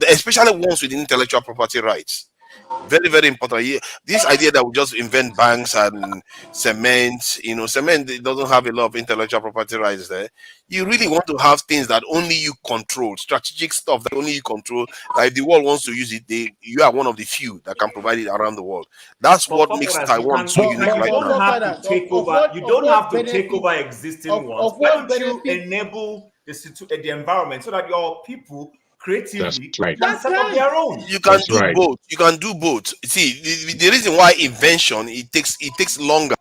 especially ones with intellectual property rights. Very, very important. This idea that we just invent banks and cement, cement it doesn't have a lot of intellectual property rights there. You really want to have things that only you control, strategic stuff that only you control. That if the world wants to use it, you are one of the few that can provide it around the world. That's But what makes forefathers, Taiwan so unique you right don't now. have to take over. You don't have to take over existing ones. Why what don't you benefit? enable the environment so that your people That's creatively right. can set up their own? You can That's do right. both. You can do both. See, the reason why invention it takes longer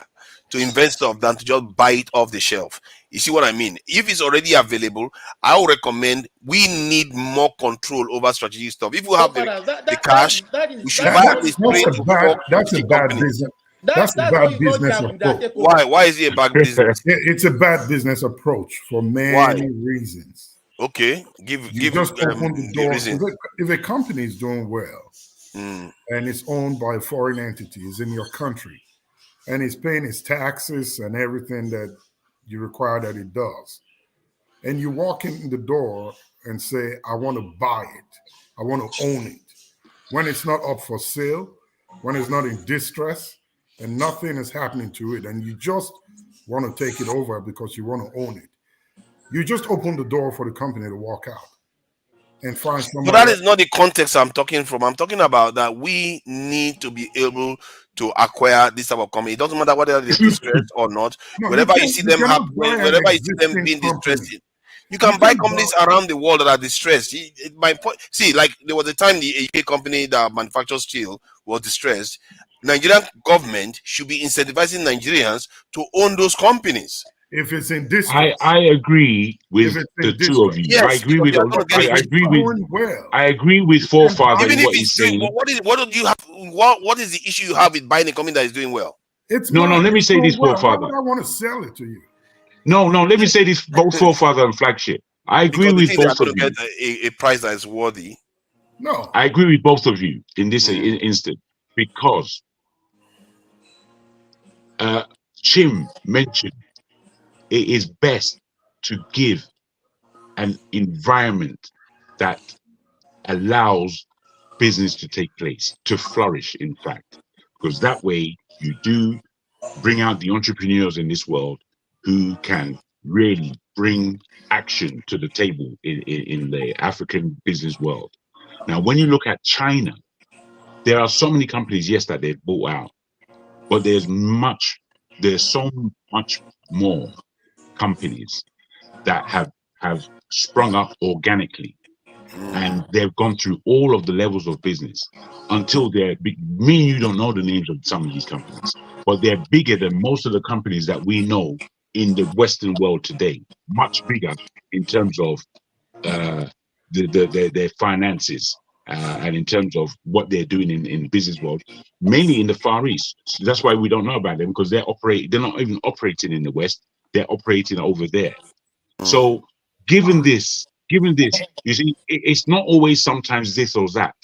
to invent stuff than to just buy it off the shelf. You see what I mean? If it's already available, I would recommend we need more control over strategic stuff. If we have the cash, we should buy at least 3 to 4 That's a 50 bad companies. business. That's a what bad you call business jam that approach. take over. Why is it a bad business? It's a bad business approach for Why? many reasons. Okay, give You just open the the door. reason. If a company is doing well Mm. and it's owned by a foreign entity, is in your country, and it's paying its taxes and everything that you require that it does, and you walk in the door and say, I want to buy it, I want to own it, when it's not up for sale, when it's not in distress, and nothing is happening to it, and you just want to take it over because you want to own it, you just open the door for the company to walk out and find But somebody that else. is not the context I'm talking from. I'm talking about that we need to be able to acquire this type of company. It doesn't matter whether they're distressed or not. No, Wherever you see you them cannot buy an wherever you see them existing being company. distressed, you You can buy can't companies buy. around the world that are distressed. My point. See, like there was a time the UK company that manufactures steel was distressed. Nigerian government should be incentivizing Nigerians to own those companies. If it's in distress. I agree with If it's the in two of distress. you. I Yes, agree because with you are going to get I it. agree with Doing well. I agree with forefather Even in if what it's he's doing, saying. what do you have? What is the issue you have with buying a company that is doing well? It's No, not. let me It's say doing this, well. Why forefather. would I want to sell it to you? No, let me say this, both forefather and flagship. I agree Because they with think they are both going of to you. get a price that is worthy. No. I agree with both of you in this instant because Chim mentioned it is best to give an environment that allows business to take place, to flourish, in fact, because that way you do bring out the entrepreneurs in this world who can really bring action to the table in the African business world. Now, when you look at China, there are so many companies, yes, that they've bought out, but there's so much more companies that have sprung up organically, and they've gone through all of the levels of business until they're big. Me and you don't know the names of some of these companies, but they're bigger than most of the companies that we know in the Western world today. Much bigger in terms of their finances and in terms of what they're doing in business world, mainly in the Far East. So that's why we don't know about them, because they're not even operating in the West. They're operating over there. So given this, you see, it's not always sometimes this or that.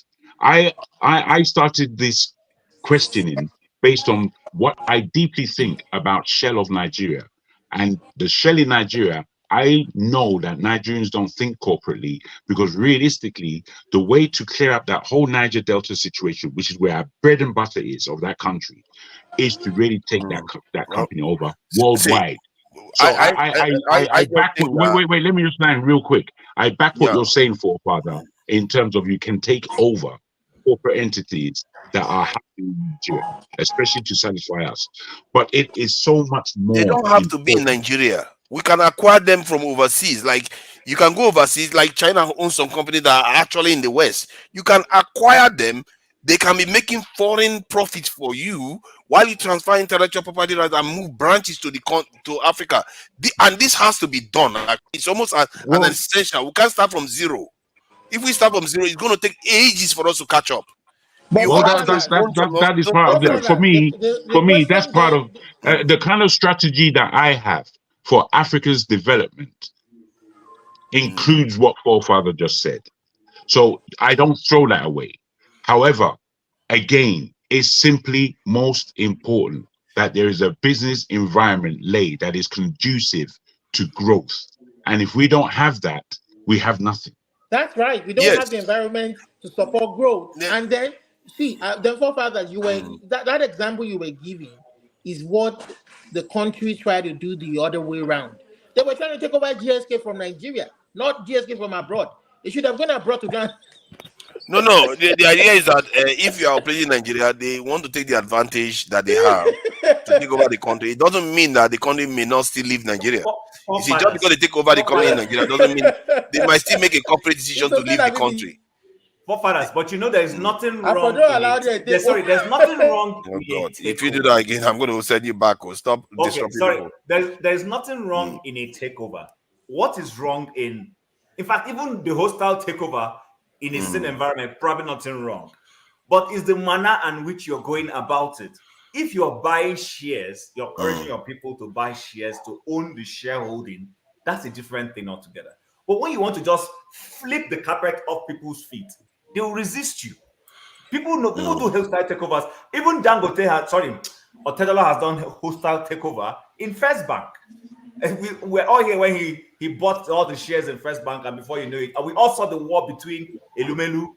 I started this questioning based on what I deeply think about Shell of Nigeria. And the Shell in Nigeria, I know that Nigerians don't think corporately, because realistically, the way to clear up that whole Niger Delta situation, which is where our bread and butter is of that country, is to really take that company over worldwide. So I back what, wait, let me just land real quick. I back what you're saying, Forefather, in terms of you can take over corporate entities that are happening in Nigeria, especially to satisfy us. But it is so much more. They don't have to be in Nigeria. We can acquire them from overseas. Like, you can go overseas, like China owns some companies that are actually in the West. You can acquire them. They can be making foreign profits for you while you transfer intellectual property rights and move branches to Africa. And this has to be done. Like, it's almost an essential. We can't start from zero. If we start from zero, it's going to take ages for us to catch up. That is part of it. For me, that's part of the kind of strategy that I have for Africa's development includes what Forefather just said. So I don't throw that away. However, again, it's simply most important that there is a business environment laid that is conducive to growth. And if we don't have that, we have nothing. That's right. We don't have the environment to support growth. And then, see, the Forefathers, you were that example you were giving is what the country tried to do the other way around. They were trying to take over GSK from Nigeria, not GSK from abroad. They should have gone abroad to Ghana. No. The idea is that if you are operating in Nigeria, they want to take the advantage that they have to take over the country. It doesn't mean that the country may not still leave Nigeria. You see, just because they take over the company in Nigeria doesn't mean they might still make a corporate decision to leave the country. Forefathers, but you know there is nothing wrong. There's nothing wrong. Oh God! If you do that again, I'm going to send you back. Or stop disrupting people. There's nothing wrong in a takeover. What is wrong in fact, even the hostile takeover in a certain environment, probably nothing wrong. But it's the manner in which you're going about it. If you're buying shares, you're encouraging your people to buy shares, to own the shareholding, that's a different thing altogether. But when you want to just flip the carpet off people's feet, they will resist you. People do hostile takeovers. Even Dangote Otedola has done hostile takeover in First Bank. We're all here when he bought all the shares in First Bank, and before you know it, we all saw the war between Elumelu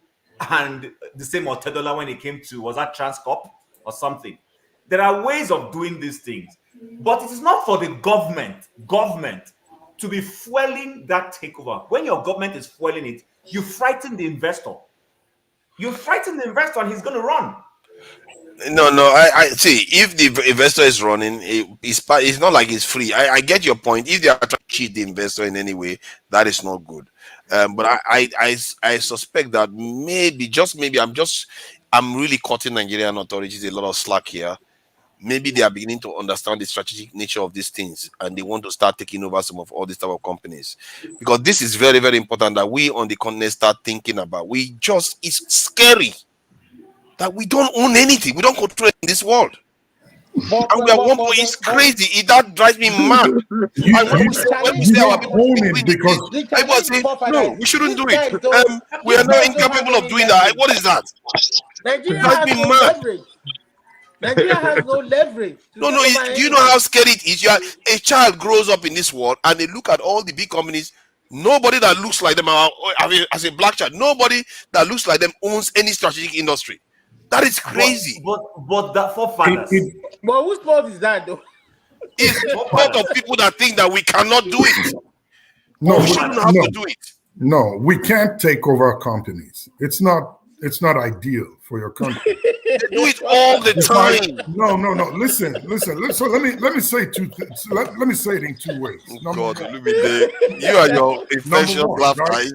and the same Otedola when it came to, was that Transcorp or something? There are ways of doing these things, but it is not for the government to be fueling that takeover. When your government is fueling it, you frighten the investor. You frighten the investor and he's going to run. No, I see. If the investor is running, it's not like it's free. I get your point. If they are trying to cheat the investor in any way, that is not good. But I suspect that maybe I'm really cutting Nigerian authorities a lot of slack here. Maybe they are beginning to understand the strategic nature of these things, and they want to start taking over some of all these type of companies, because this is very, very important that we on the continent start thinking about. It's scary that we don't own anything. We don't control in this world. And we are one point. It's crazy. That drives me mad. When we say our people own it, because everyone say no, we shouldn't do it. We are not incapable of doing that. What is that? Nigeria has no leverage. Nigeria has no leverage. No. Do you know how scary it is? A child grows up in this world, and they look at all the big companies. Nobody that looks like them, as a black child, nobody that looks like them owns any strategic industry. That is crazy. But that Forefathers. But whose fault is that, though? It's the fault of people that think that we cannot do it. No, we shouldn't have to do it. No, we can't take over companies. It's not ideal for your country. They do it all the time. No. Listen. So let me say two things. Let me say it in two ways. God, look at there. You are your professional laughter. Right?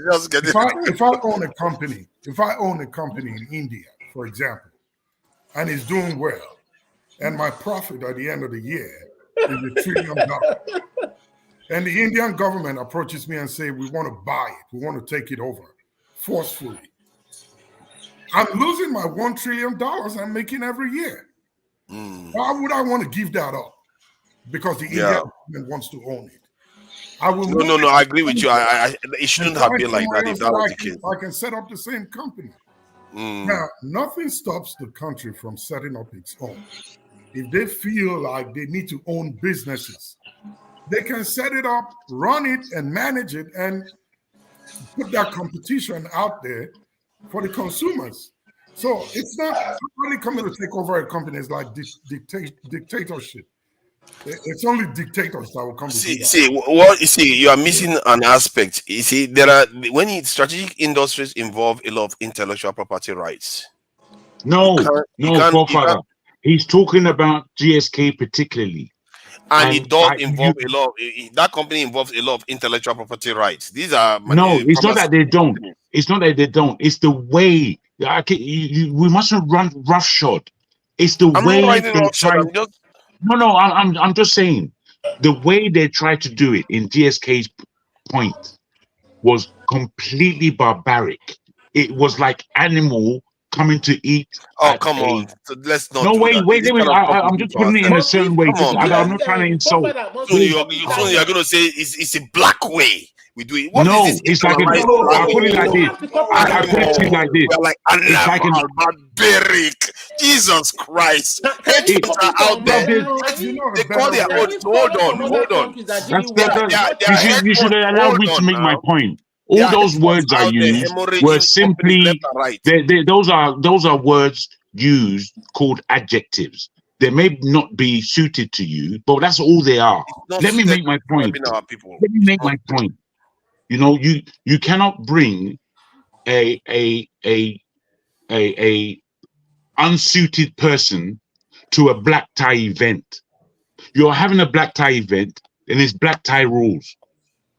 If I own a company in India, for example, and it's doing well, and my profit at the end of the year is $1 trillion, and the Indian government approaches me and say, we want to buy it, we want to take it over forcefully, I'm losing my $1 trillion I'm making every year. Why would I want to give that up? Because the Indian government wants to own it. I will. No. I agree with you. It shouldn't have been like that if that was the case. I can set up the same company. Now, nothing stops the country from setting up its own. If they feel like they need to own businesses they can set it up, run it, and manage it, and put that competition out there for the consumers. So it's not really coming to take over a company. It's like dictatorship. It's only dictators that will come to do that. You are missing an aspect. You see, strategic industries involve a lot of intellectual property rights. No, forefather. He's talking about GSK particularly. And it does involve that company involves a lot of intellectual property rights. These are it's not that they don't. It's not that they don't. It's the way. We mustn't run roughshod. It's the way they try. I'm just saying the way they tried to do it in GSK's point was completely barbaric. It was like animal coming to eat. Oh, come on. So let's not. No, wait. I'm just putting it in a certain way. I'm not trying to insult. You're going to say it's a black way we do it. It's like I'll put it like this. I'll put it to you like this. We're like barbaric. Jesus Christ. Hedge funds are out there. They call their own. Hold on. You should allow me to make my point. All those words I used were simply those are words used called adjectives. They may not be suited to you, but that's all they are. Let me make my point. You know, you cannot bring a unsuited person to a black tie event. You're having a black tie event, and it's black tie rules.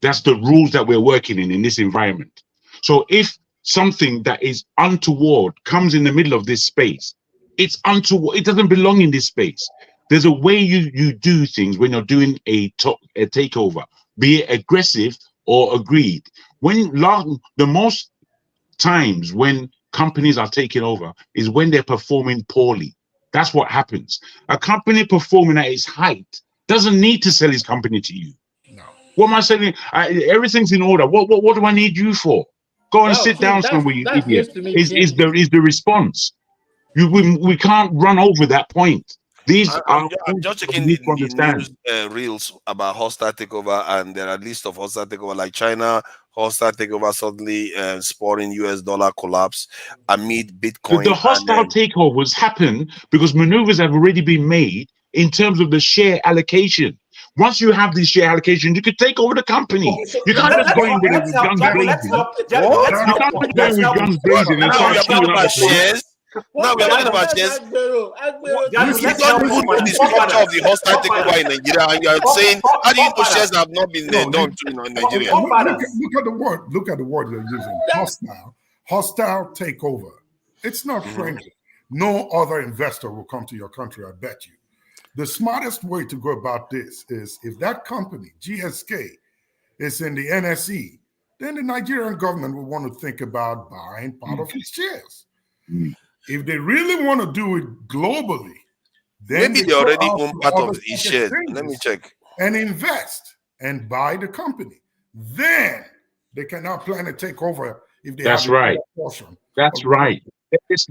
That's the rules that we're working in this environment. So if something that is untoward comes in the middle of this space, it's untoward. It doesn't belong in this space. There's a way you do things when you're doing a takeover, be it aggressive or agreed. The most times when companies are taking over is when they're performing poorly. That's what happens. A company performing at its height doesn't need to sell its company to you. What am I saying? Everything's in order. What do I need you for? Go and sit down somewhere, you idiot. Is the response? We can't run over that point. I'm just checking the news reels about hostile takeover, and there are lists of hostile takeover like China hostile takeover suddenly spurring US dollar collapse amid Bitcoin. The hostile takeovers happen because maneuvers have already been made in terms of the share allocation. Once you have this share allocation, you could take over the company. You can't just go in with guns blazing. You can't just go in with guns blazing and start shooting up shares. Now we are talking about shares. You don't put the structure of the hostile takeover in Nigeria, and you are saying, how do you know shares have not been done in Nigeria? Look at the word you're using. Hostile takeover. It's not friendly. No other investor will come to your country, I bet you. The smartest way to go about this is if that company, GSK, is in the NSE, then the Nigerian government will want to think about buying part of its shares. If they really want to do it globally, then maybe they already own part of its shares. Let me check. And invest and buy the company. Then they can now plan to take over if they have a portion. That's right. Let's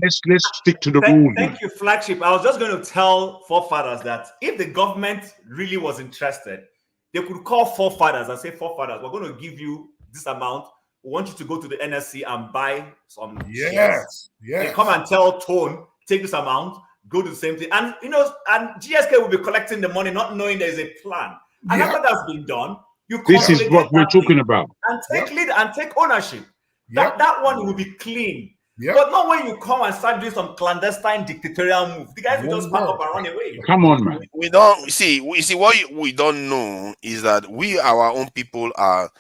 stick to the rule. Thank you, Flagship. I was just going to tell forefathers that if the government really was interested, they could call forefathers and say, forefathers, we're going to give you this amount. We want you to go to the NSC and buy some shares. They come and tell Tone, take this amount, go to the same thing. And, and GSK will be collecting the money, not knowing there's a plan. And after that's been done, this is what we're talking about. And take lead and take ownership. That one will be clean. But not when you come and start doing some clandestine dictatorial move. The guys will just pack up and run away. Come on, man. We don't see what we don't know is that our own people are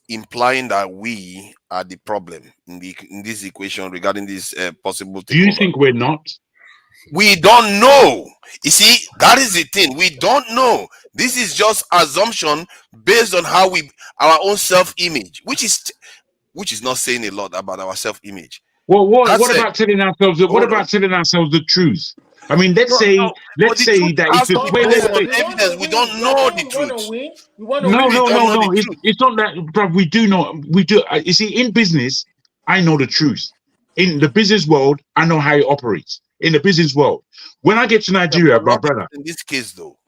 implying that we are the problem in this equation regarding this possible takeover. Do you think we're not? We don't know. You see, that is the thing. We don't know. This is just assumption based on our own self-image, which is not saying a lot about our self-image. Well, what about telling ourselves the truth? I mean, let's say that it's evidence. We don't know the truth. No. It's not that, bruv. We do know. We do. You see, in business, I know the truth. In the business world, I know how it operates. In the business world, when I get to Nigeria, my brother. In this case, though.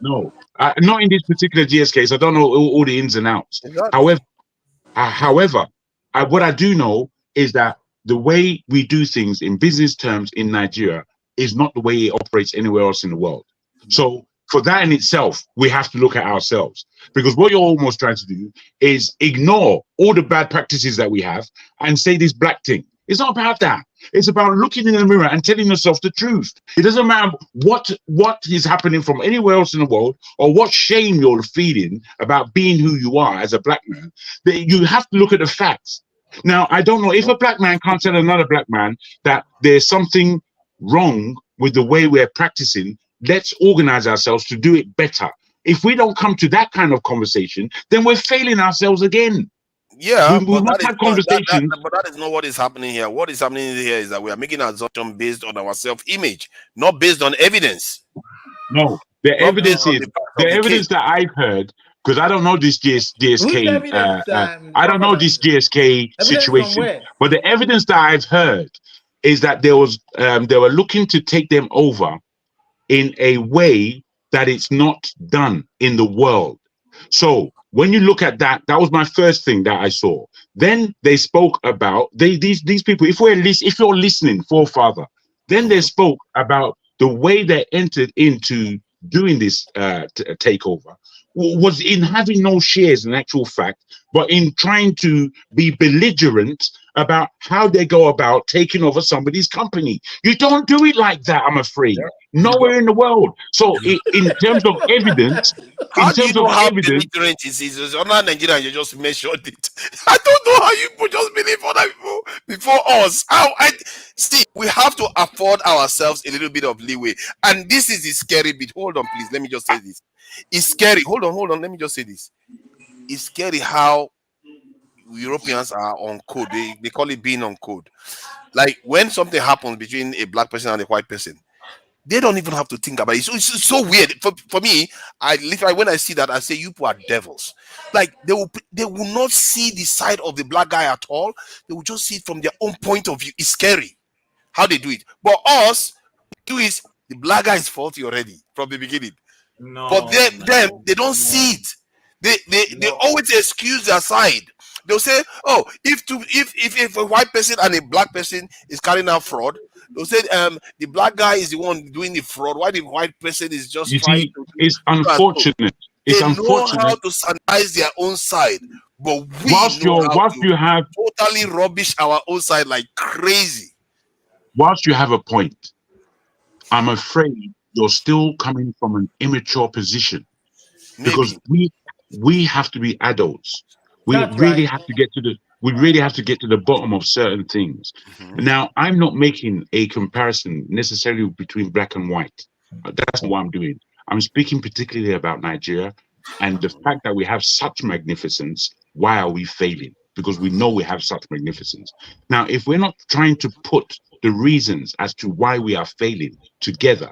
No, not in this particular GS case. I don't know all the ins and outs. Exactly. However, what I do know is that the way we do things in business terms in Nigeria is not the way it operates anywhere else in the world. So for that in itself, we have to look at ourselves, because what you're almost trying to do is ignore all the bad practices that we have and say this black thing. It's not about that. It's about looking in the mirror and telling yourself the truth. It doesn't matter what is happening from anywhere else in the world, or what shame you're feeling about being who you are as a black man. You have to look at the facts. Now, I don't know if a black man can't tell another black man that there's something wrong with the way we're practicing. Let's organize ourselves to do it better. If we don't come to that kind of conversation, then we're failing ourselves again. Yeah, we but, must have conversations. but that is not what is happening here. What is happening here is that we are making an assumption based on our self-image, not based on evidence. No, the evidence is the evidence that I've heard, because I don't know this GSK. I don't know this GSK situation, but the evidence that I've heard is that there was they were looking to take them over in a way that it's not done in the world. So when you look at that, that was my first thing that I saw. Then they spoke about these people. If you're listening, forefather, then they spoke about the way they entered into doing this takeover was in having no shares in actual fact, but in trying to be belligerent about how they go about taking over somebody's company. You don't do it like that, I'm afraid. Nowhere in the world. So in terms of evidence, how do you know how belligerent it is? Other Nigerians, you just measured it. I don't know how you just believe other people before us. See, we have to afford ourselves a little bit of leeway. And this is the scary bit. Hold on, please. Let me just say this. It's scary. Hold on. Let me just say this. It's scary how Europeans are on code. They call it being on code. Like when something happens between a black person and a white person, they don't even have to think about it. It's so weird. For me, I literally, when I see that, I say, you people are devils. Like they will not see the side of the black guy at all. They will just see it from their own point of view. It's scary how they do it. But us, do is the black guy is faulty already from the beginning. No, but them they don't see it. They always excuse their side. They'll say, oh, if a white person and a black person is carrying out fraud, they'll say the black guy is the one doing the fraud, while the white person is just trying to. It's unfortunate. It's unfortunate. Know how to sanitize their own side, but we totally rubbish our own side like crazy. Whilst you have a point, I'm afraid you're still coming from an immature position. Because we have to be adults. We really have to get to the bottom of certain things. Now, I'm not making a comparison necessarily between black and white. That's not what I'm doing. I'm speaking particularly about Nigeria and the fact that we have such magnificence. Why are we failing? Because we know we have such magnificence. Now, if we're not trying to put the reasons as to why we are failing together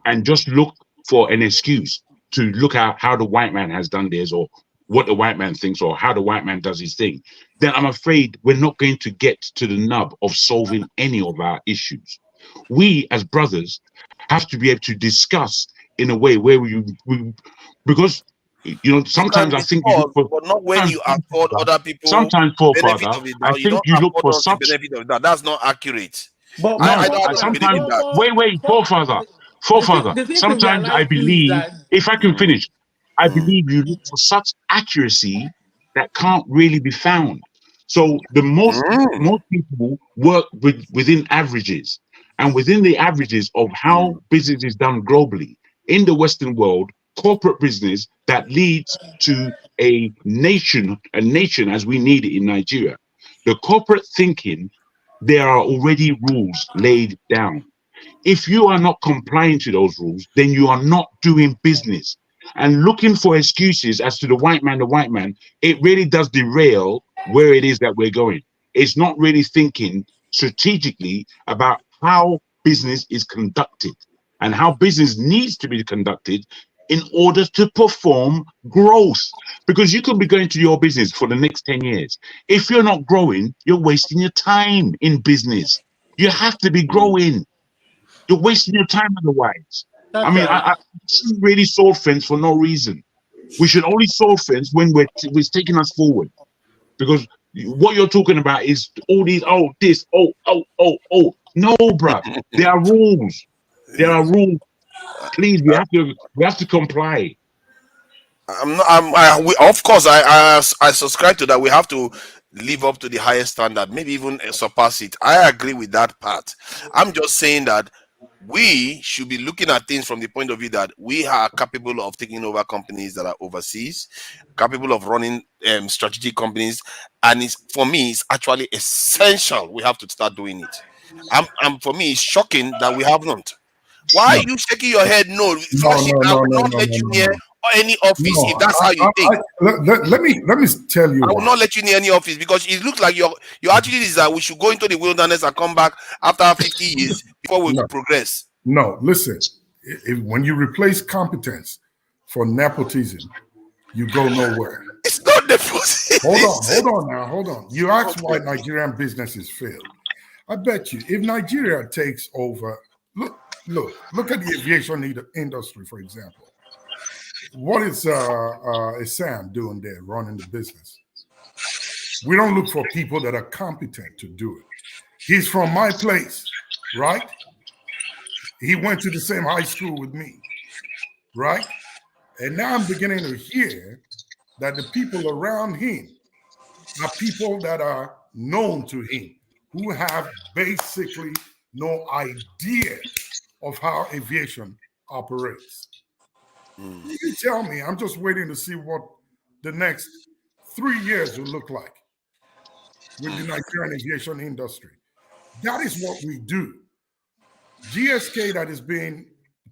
and just look for an excuse to look at how the white man has done this, or what the white man thinks, or how the white man does his thing, then I'm afraid we're not going to get to the nub of solving any of our issues. We as brothers have to be able to discuss in a way where we because sometimes I think you look for, but not when you afford other people. Sometimes, forefather, I think you look for such benefit of that. That's not accurate. But sometimes, wait, forefather. Sometimes I believe, if I can finish, I believe you look for such accuracy that can't really be found. So most people work within averages, and within the averages of how business is done globally in the Western world, corporate business that leads to a nation as we need it in Nigeria. The corporate thinking, there are already rules laid down. If you are not complying to those rules, then you are not doing business. And looking for excuses as to the white man, it really does derail where it is that we're going. It's not really thinking strategically about how business is conducted and how business needs to be conducted in order to perform growth. Because you could be going to your business for the next 10 years. If you're not growing, you're wasting your time in business. You have to be growing. You're wasting your time otherwise. I mean, I shouldn't really solve things for no reason. We should only solve things when it's taking us forward. Because what you're talking about is all these, oh, this, oh. No, bruv. There are rules. There are rules. Please, we have to comply. Of course, I subscribe to that. We have to live up to the highest standard, maybe even surpass it. I agree with that part. I'm just saying that we should be looking at things from the point of view that we are capable of taking over companies that are overseas, capable of running strategic companies, and for me, it's actually essential. We have to start doing it. For me, it's shocking that we have not. Why are you shaking your head? No, flashing. I will not let you near any office if that's how you think. Let me tell you. I will not let you near any office because it looks like your attitude is that we should go into the wilderness and come back after 50 years before we progress. No, listen. When you replace competence for nepotism, you go nowhere. It's not nepotism. Hold on. You asked why Nigerian businesses fail. I bet you, if Nigeria takes over, look at the aviation industry, for example. What is Sam doing there, running the business? We don't look for people that are competent to do it. He's from my place, right? He went to the same high school with me, right? And now I'm beginning to hear that the people around him are people that are known to him, who have basically no idea of how aviation operates. You tell me, I'm just waiting to see what the next 3 years will look like with the Nigerian aviation industry. That is what we do. GSK that is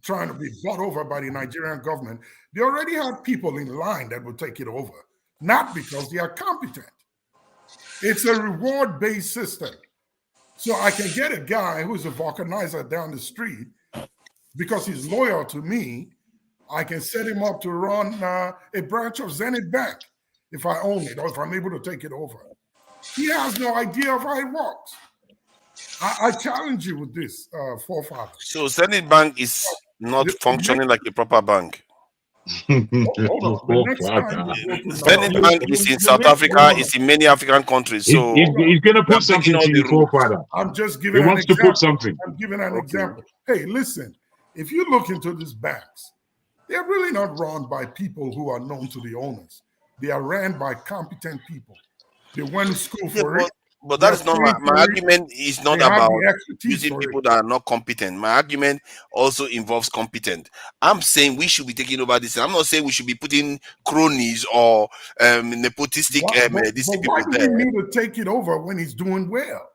trying to be bought over by the Nigerian government, they already have people in line that will take it over, not because they are competent. It's a reward-based system. So I can get a guy who's a vulcanizer down the street because he's loyal to me. I can set him up to run a branch of Zenith Bank if I own it or if I'm able to take it over. He has no idea of how it works. I challenge you with this, forefather. So Zenith Bank is not functioning like a proper bank. Hold on. Zenith Bank is in South Africa, it's in many African countries. So he's going to put something to you, forefather. I'm just giving an example. I'm giving an example. Hey, listen, if you look into these banks, they're really not run by people who are known to the owners. They are ran by competent people. They went to school for it. But that is not my argument. Is not about using people that are not competent. My argument also involves competent. I'm saying we should be taking over this. I'm not saying we should be putting cronies or nepotistic people why do we need to take it over when he's doing well?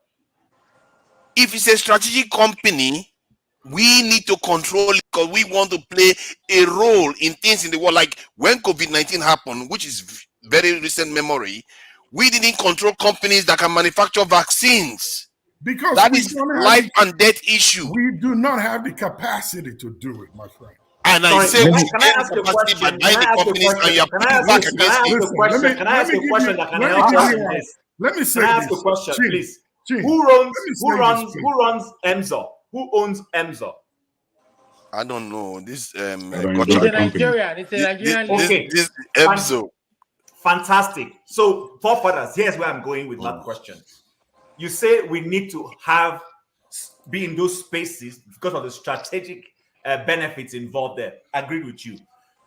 If it's a strategic company, we need to control it because we want to play a role in things in the world. Like when COVID-19 happened, which is very recent memory, we didn't control companies that can manufacture vaccines. Because that is life and death issue. We do not have the capacity to do it, my friend. And I say we should get the capacity by buying the companies and you are putting back against it. Can I ask a question that can help us? Let me say this. Can I ask a question, please? Who runs EMSO? Who owns EMSO? I don't know. This it's a Nigerian. It's a Nigerian. Okay. This EMSO. Fantastic. So, forefathers, here's where I'm going with that question. You say we need to be in those spaces because of the strategic benefits involved there. Agreed with you.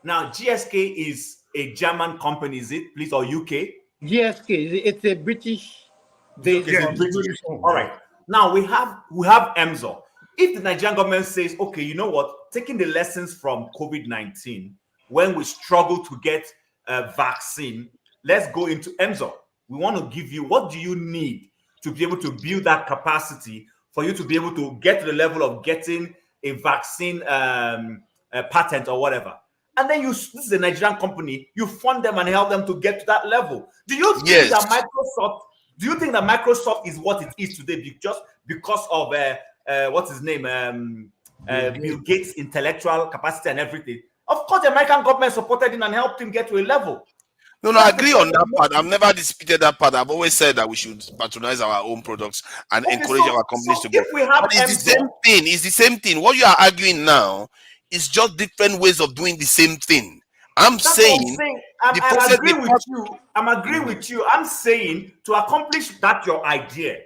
Now, GSK is a German company, is it, please, or UK? GSK, it's a British. All right. Now we have EMSO. If the Nigerian government says, okay, you know what, taking the lessons from COVID-19, when we struggle to get a vaccine, let's go into EMSO. We want to give you, what do you need to be able to build that capacity for you to be able to get to the level of getting a vaccine patent or whatever? And then this is a Nigerian company, you fund them and help them to get to that level. Do you think that Microsoft is what it is today just because of what's his name, Bill Gates' intellectual capacity and everything? Of course, the American government supported him and helped him get to a level. No, I agree on that part. I've never disputed that part. I've always said that we should patronize our own products and encourage our companies to go. If we have but it's the same thing. It's the same thing. What you are arguing now It's just different ways of doing the same thing. I'm That's saying, what I'm saying. the I'm process agreeing with you. I'm agreeing with you. I'm saying to accomplish that your idea,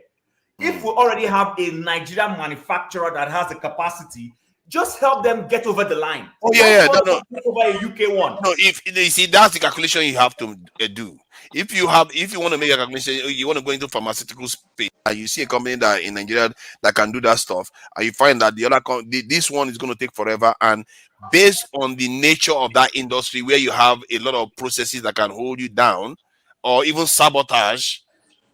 if we already have a Nigerian manufacturer that has the capacity, just help them get over the line. Oh yeah, Don't no. take over a UK one. No, if you see, that's the calculation you have to do. If you want to make a calculation, you want to go into pharmaceutical space, and you see a company that in Nigeria that can do that stuff, and you find that the other this one is going to take forever, and based on the nature of that industry, where you have a lot of processes that can hold you down, or even sabotage,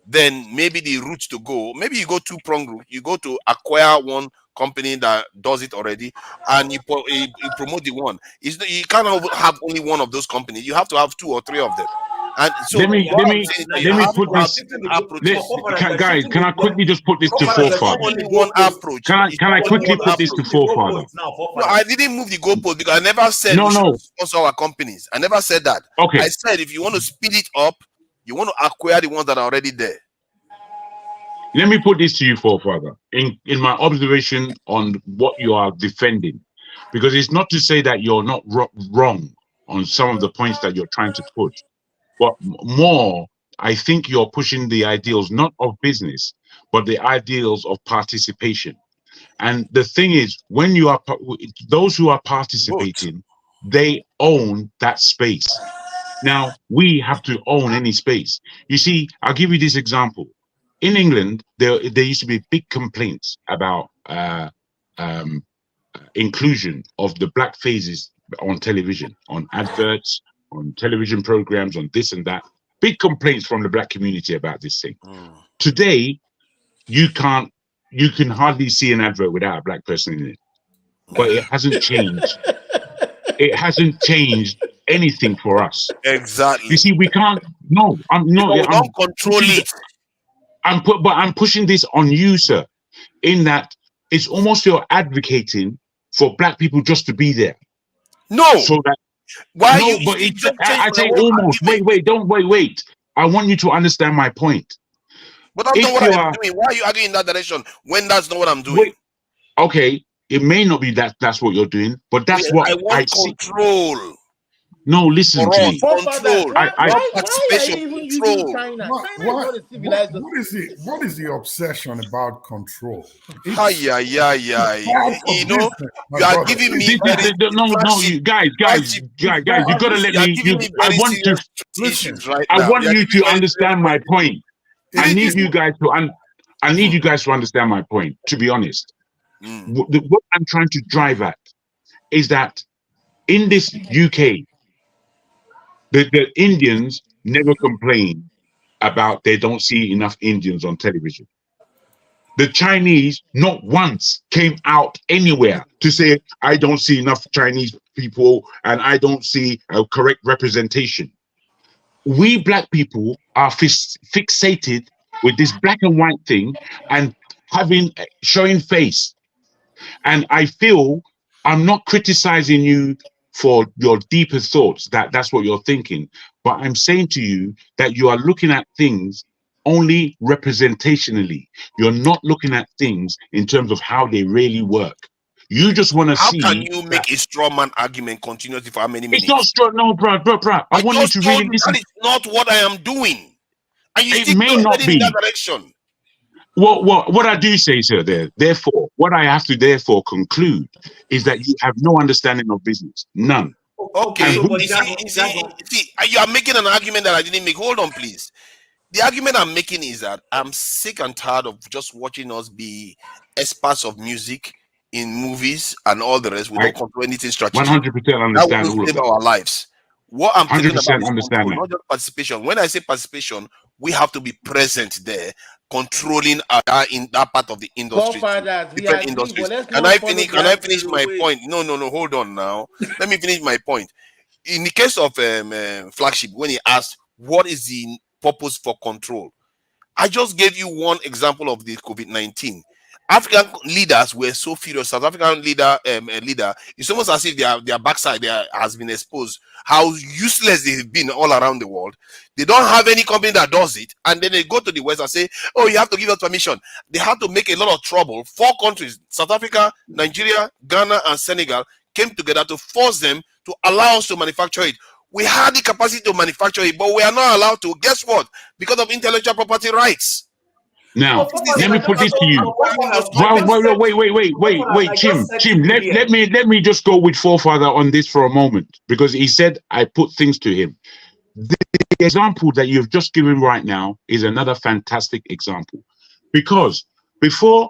then maybe the route to go, maybe you go two-prong route. You go to acquire one company that does it already, and you promote the one. You can't have only one of those companies. You have to have 2 or 3 of them. And so let me put this. Guys, can I quickly just put this to forefather? Only one approach. Can I quickly put this to forefather? No, I didn't move the goalpost because I never said we should sponsor our companies. I never said that. Okay. I said if you want to speed it up, you want to acquire the ones that are already there. Let me put this to you, forefather, in my observation on what you are defending, because it's not to say that you're not wrong on some of the points that you're trying to push, but more, I think you're pushing the ideals not of business, but the ideals of participation. And the thing is, when you are those who are participating, they own that space. Now we have to own any space. You see, I'll give you this example. In England, there used to be big complaints about inclusion of the black faces on television, on adverts, on television programs, on this and that. Big complaints from the black community about this thing. Today, you can hardly see an advert without a black person in it. But it hasn't changed. It hasn't changed anything for us. Exactly. You see, we can't. No, I'm not. We don't control it. But I'm pushing this on you, sir, in that it's almost you're advocating for black people just to be there. No. So that why no, you? But I say almost. Wait. I want you to understand my point. But that's not what I'm doing. Why are you arguing in that direction when that's not what I'm doing? Okay, it may not be that's what you're doing, but that's what I want control. No, listen to me. Control. Why are Participation. you even Control. using China? China is not a civilized. What is the obsession about control? You know, you are giving me you guys, you gotta let me. I want to. Issues right I now. want you to understand my point. I need you guys to understand my point. To be honest, what I'm trying to drive at is that in this UK, the Indians never complain about they don't see enough Indians on television. The Chinese not once came out anywhere to say, I don't see enough Chinese people and I don't see a correct representation. We black people are fixated with this black and white thing and showing face. And I feel I'm not criticizing you for your deeper thoughts, that's what you're thinking. But I'm saying to you that you are looking at things only representationally. You're not looking at things in terms of how they really work. You just want to see. How can you make a straw man argument continuously for how many minutes? It's not straw, no, bro. I want you to really listen. That is not what I am doing. And you it may not be in that direction. What I do say, sir, therefore, what I have to therefore conclude is that you have no understanding of business. None. Okay. You see, you are making an argument that I didn't make. Hold on, please. The argument I'm making is that I'm sick and tired of just watching us be experts of music in movies and all the rest. We don't control anything strategic. 100% understand all of that. Our lives. What I'm talking about is control, not just participation. When I say participation, we have to be present there, controlling in that part of the industry. Different industries. Can I finish my point? No. Hold on now. Let me finish my point. In the case of Flagship, when he asked what is the purpose for control, I just gave you one example of the COVID-19. African leaders were so furious. South African leader, it's almost as if their backside has been exposed. How useless they've been all around the world. They don't have any company that does it, and then they go to the West and say, "Oh, you have to give us permission." They had to make a lot of trouble. 4 countries: South Africa, Nigeria, Ghana, and Senegal came together to force them to allow us to manufacture it. We had the capacity to manufacture it, but we are not allowed to. Guess what? Because of intellectual property rights. Now, let me put this to you. Wait, Jim, let me just go with Forefather on this for a moment, because he said I put things to him. The example that you've just given right now is another fantastic example, because before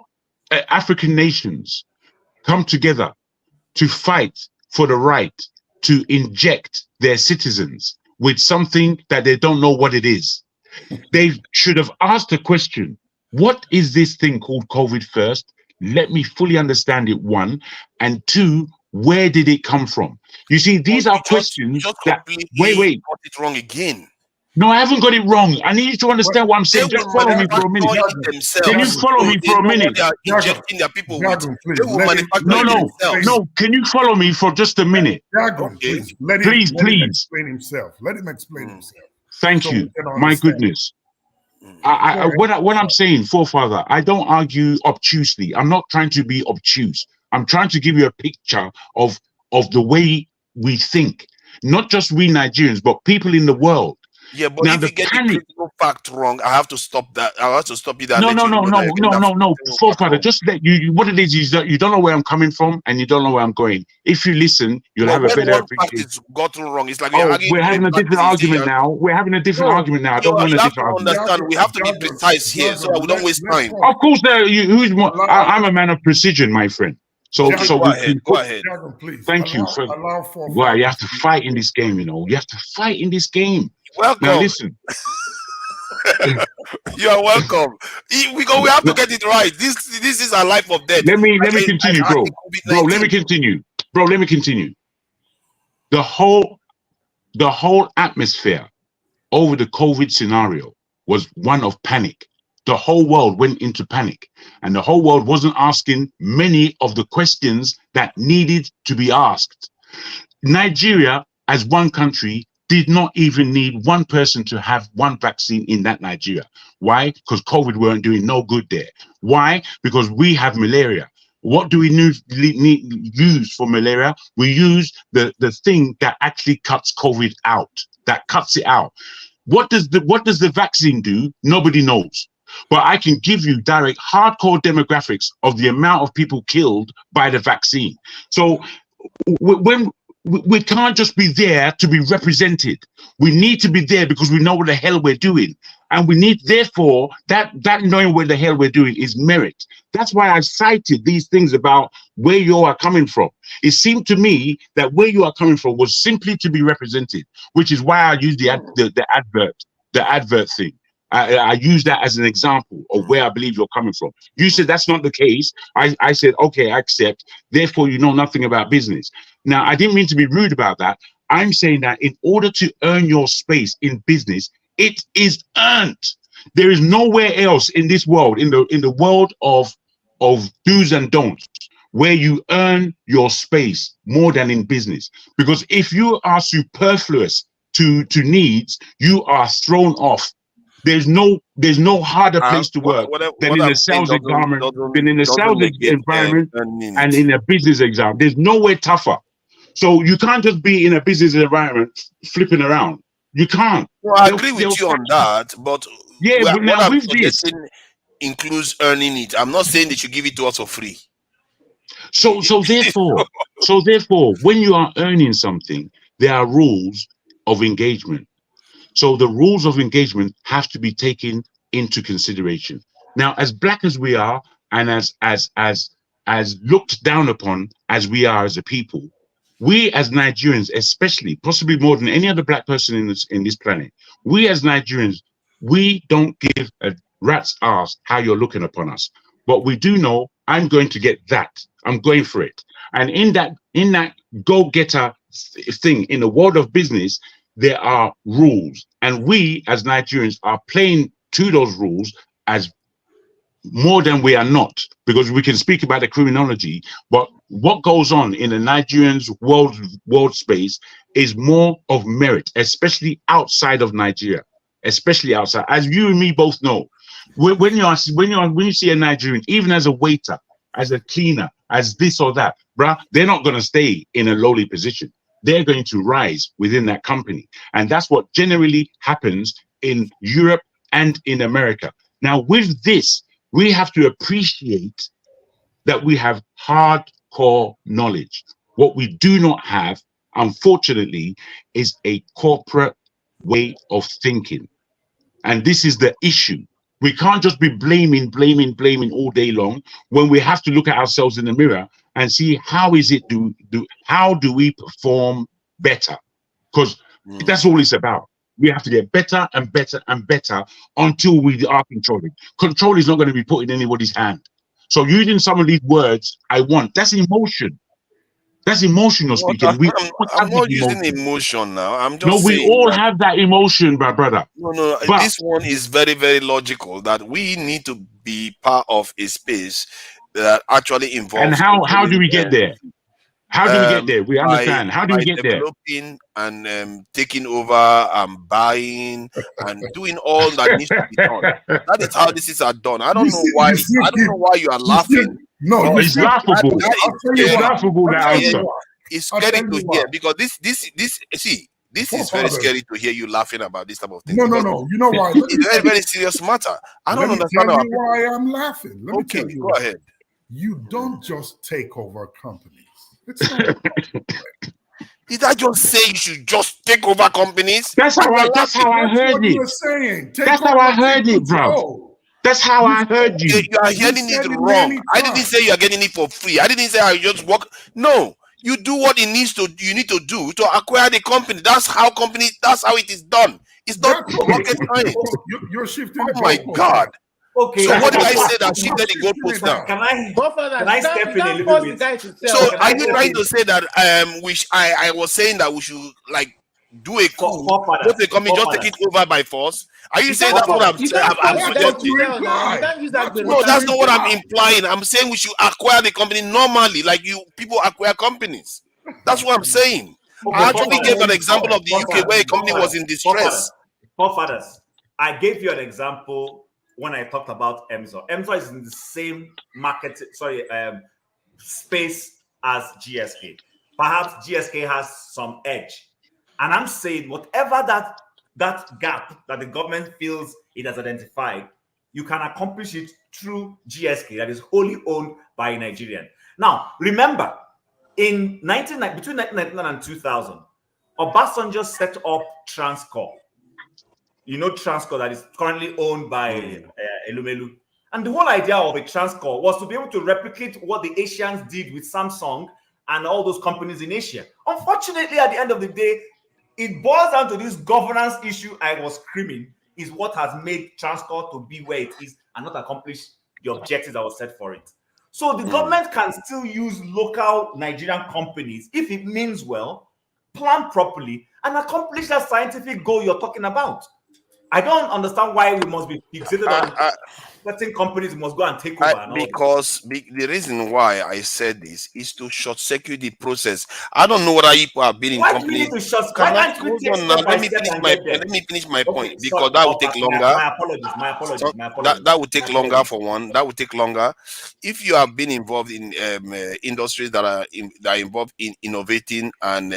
African nations come together to fight for the right to inject their citizens with something that they don't know what it is, they should have asked the question, what is this thing called COVID first? Let me fully understand it, one. And two, where did it come from? You see, these are questions that... Wait. Got it wrong again. No, I haven't got it wrong. I need you to understand what I'm saying. Just follow me for a minute. Can you follow me for a minute? They are injecting their people with. They will manufacture No. Can you follow me for just a minute? Please. Please. Explain himself. Let him explain himself. Thank you. My goodness. What I'm saying, Forefather, I don't argue obtusely. I'm not trying to be obtuse. I'm trying to give you a picture of the way we think. Not just we Nigerians, but people in the world. Yeah, but now if you get the critical fact wrong, I have to stop that. I have to stop you there. No. Forefather, just let you. What it is that you don't know where I'm coming from and you don't know where I'm going. If you listen, you'll have a better appreciation. It's gotten wrong. It's like we're having a different argument now. We're having a different argument now. I don't want a different argument. Understand? We have to be precise here, so we don't waste time. Of course, I'm a man of precision, my friend. So go ahead. Thank you. Well, you have to fight in this game, you know. You have to fight in this game. Welcome. Now listen. You are welcome. We have to get it right. This is our life or death. Let me continue, bro. Let me continue. The whole atmosphere over the COVID scenario was one of panic. The whole world went into panic, and the whole world wasn't asking many of the questions that needed to be asked. Nigeria, as one country, did not even need one person to have one vaccine in that Nigeria. Why? Because COVID weren't doing no good there. Why? Because we have malaria. What do we use for malaria? We use the thing that actually cuts COVID out, that cuts it out. What does the vaccine do? Nobody knows. But I can give you direct hardcore demographics of the amount of people killed by the vaccine. So when we can't just be there to be represented. We need to be there because we know what the hell we're doing. And we need, therefore, that knowing what the hell we're doing is merit. That's why I cited these things about where you are coming from. It seemed to me that where you are coming from was simply to be represented, which is why I used the advert thing. I use that as an example of where I believe you're coming from. You said that's not the case. I said, okay, I accept. Therefore, you know nothing about business. Now, I didn't mean to be rude about that. I'm saying that in order to earn your space in business, it is earned. There is nowhere else in this world, in the world of do's and don'ts, where you earn your space more than in business. Because if you are superfluous to needs, you are thrown off. There's no harder place to work than in a sales environment, and in a business environment. There's nowhere tougher. So you can't just be in a business environment flipping around. You can't. Well, I agree with you on that, but but now with this includes earning it. I'm not saying they should give it to us for free. So therefore, when you are earning something, there are rules of engagement. So the rules of engagement have to be taken into consideration. Now, as black as we are, and as looked down upon as we are as a people, we as Nigerians, especially, possibly more than any other black person in this planet, we as Nigerians, we don't give a rat's ass how you're looking upon us. But we do know I'm going to get that. I'm going for it. And in that go-getter thing, in the world of business, there are rules, and we as Nigerians are playing to those rules as more than we are not, because we can speak about the criminology, but what goes on in the Nigerians world space is more of merit, especially outside of Nigeria, especially outside. As you and me both know, when you see a Nigerian, even as a waiter, as a cleaner, as this or that, bruh, they're not going to stay in a lowly position. They're going to rise within that company. And that's what generally happens in Europe and in America. Now, with this, we have to appreciate that we have hardcore knowledge. What we do not have, unfortunately, is a corporate way of thinking. And this is the issue. We can't just be blaming all day long when we have to look at ourselves in the mirror and see how is it how do we perform better? Because that's all it's about. We have to get better and better and better until we are controlling. Control is not going to be put in anybody's hand. So using some of these words, that's emotion. That's emotional speaking. I'm not using emotion now. I'm just no, we saying all have that emotion, my brother. No, but this one is very, very logical that we need to be part of a space that actually involves. And how do we get there? How do we get there? We understand. How do we get there? Developing and taking over and buying and doing all that needs to be done. That is how these are done. I don't know why. I don't know why you are laughing. No, it's laughable. It's laughable. It's scary to hear because this is very scary to hear you laughing about this type of thing. No. You know why? It's a very, very serious matter. I don't understand why I'm laughing. Let me tell you. Go ahead. You don't just take over companies. It's not Did I just say you should just take over companies? That's how I heard it. That's how I heard it, bro. That's how I heard you. You are hearing it wrong. I didn't say you are getting it for free. I didn't say I just work. No, you do what you need to do to acquire the company. That's how it is done. It's not rocket science. You're shifting. Oh my God. Okay. So what did I say that shifted the goalpost now? Can I step in a little bit? So are you trying to say that I was saying that we should like do a coup, go to a company, just take it over by force? Are you saying that's what I'm suggesting? No, that's not what I'm implying. I'm saying we should acquire the company normally, like people acquire companies. That's what I'm saying. I actually gave an example of the UK where a company was in distress. Forefathers, I gave you an example when I talked about EMSA. EMSA is in the same space as GSK. Perhaps GSK has some edge. And I'm saying whatever that gap that the government feels it has identified, you can accomplish it through GSK that is wholly owned by a Nigerian. Now, remember, between 1999 and 2000, Obasanjo set up Transcorp. You know Transcorp that is currently owned by Elumelu. And the whole idea of a Transcorp was to be able to replicate what the Asians did with Samsung and all those companies in Asia. Unfortunately, at the end of the day, it boils down to this governance issue I was screaming is what has made Transcorp to be where it is and not accomplish the objectives that was set for it. So the government can still use local Nigerian companies if it means well, plan properly, and accomplish that scientific goal you're talking about. I don't understand why we must be fixated on certain companies must go and take over. Because the reason why I said this is to short circuit the process. I don't know whether people have been in companies. Let me finish my point because that will take longer. My apologies. That would take longer for one. That would take longer. If you have been involved in industries that are involved in innovating and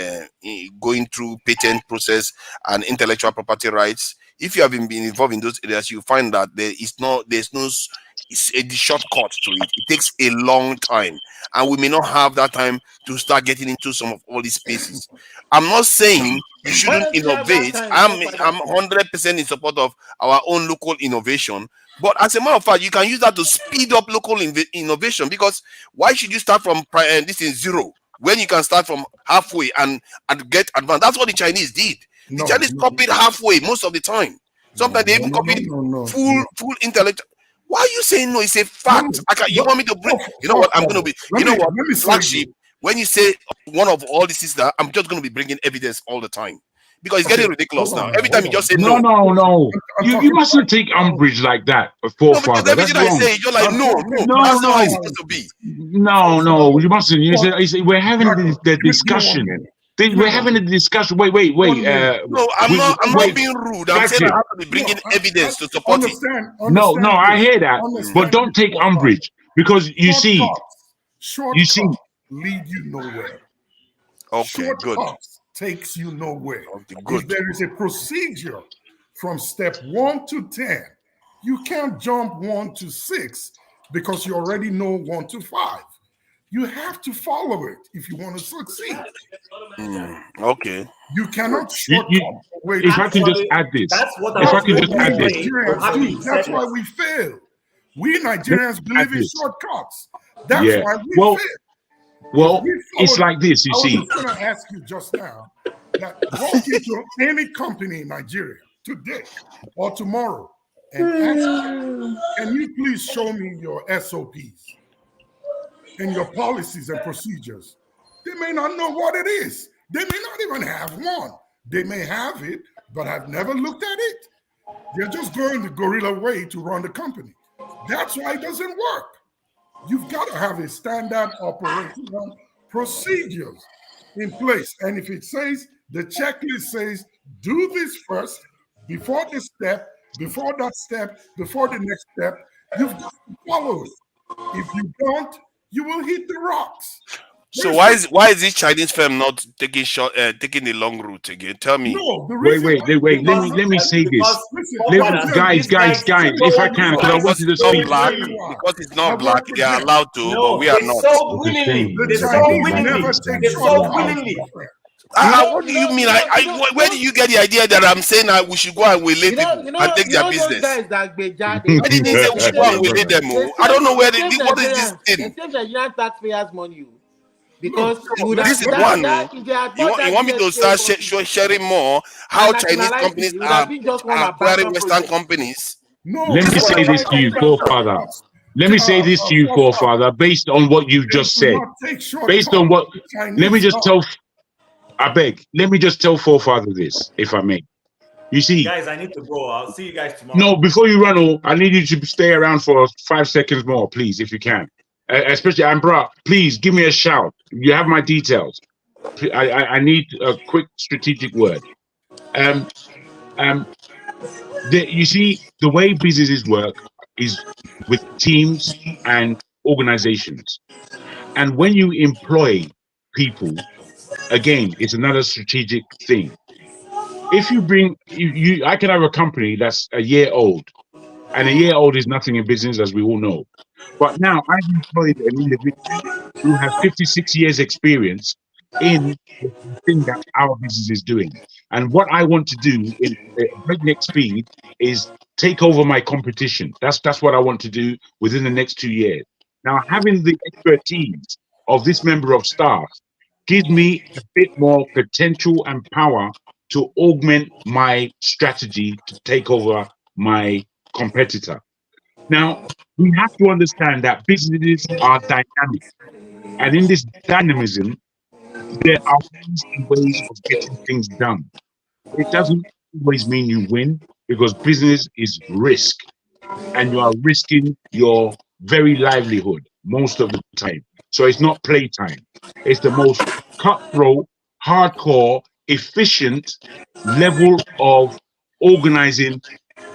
going through patent process and intellectual property rights, if you have been involved in those areas, you find that there's no shortcut to it. It takes a long time, and we may not have that time to start getting into some of all these spaces. I'm not saying you shouldn't innovate. I'm 100% in support of our own local innovation. But as a matter of fact, you can use that to speed up local innovation, because why should you start from this is zero when you can start from halfway and get advanced? That's what the Chinese did. The Chinese copied halfway most of the time. Sometimes they even copied full intellect. Why are you saying no? It's a fact. You want me to bring? You know what? I'm going to be. You know what? Flagship. When you say one of all this is that, I'm just going to be bringing evidence all the time because it's getting ridiculous now. Every time you just say no. No. You mustn't take umbrage like that, forefather. Everything I say, you're like no. That's not how it's supposed to be. No. You mustn't. You say we're having the discussion. We're having a discussion. Wait. No, I'm not being rude. I'm saying I have to be bringing evidence to support it. No, I hear that, but don't take umbrage because you see. Shortcuts lead you nowhere. Okay, good. Shortcuts takes you nowhere. Okay, good. If there is a procedure from step 1 to 10, you can't jump 1 to 6 because you already know 1 to 5. You have to follow it if you want to succeed. Okay. You cannot shortcut away. If I can just add this, That's what if I I was can just going add to this, say. That's why we fail. We Nigerians believe in shortcuts. That's Yeah. why we Well, fail. well, it's like this. You I was see, just going to ask you just now that walk into any company in Nigeria today or tomorrow and ask them, can you please show me your SOPs and your policies and procedures? They may not know what it is. They may not even have one. They may have it, but have never looked at it. They're just going the guerrilla way to run the company. That's why it doesn't work. You've got to have a standard operational procedures in place. And if it says, the checklist says, do this first, before this step, before that step, before the next step, you've got to follow it. If you don't, you will hit the rocks. So why is this Chinese firm not taking taking the long route again? Tell me. No, the wait. reason Let me say this. Guys, if I can, because I wanted to speak. Because it's not black, they are allowed to, but we are not. So willingly. They so willingly. What do you mean? Where do you get the idea that I'm saying we should go and waylay people and take their business? Guys that I didn't say we should go and waylay them. I don't know what is this thing. They save Nigerian taxpayers money. Because this is one. You want me to start sharing more how Chinese companies are acquiring Western companies? No. Let me say this to you, forefather. Let me say this to you, forefather, based on what you've just said. Based on what, let me just tell forefather this, if I may. You see, guys, I need to go. I'll see you guys tomorrow. No, before you run, I need you to stay around for 5 seconds more, please, if you can. Especially, Ambra, please give me a shout. You have my details. I need a quick strategic word. You see, the way businesses work is with teams and organizations. And when you employ people, again, it's another strategic thing. If you bring, I can have a company that's a year old, and a year old is nothing in business, as we all know. But now I've employed an individual who has 56 years experience in the thing that our business is doing. And what I want to do in breakneck speed is take over my competition. That's what I want to do within the next 2 years. Now, having the expertise of this member of staff gives me a bit more potential and power to augment my strategy to take over my competitor. Now, we have to understand that businesses are dynamic. And in this dynamism, there are ways of getting things done. It doesn't always mean you win, because business is risk. And you are risking your very livelihood most of the time. So it's not playtime. It's the most cutthroat, hardcore, efficient level of organizing,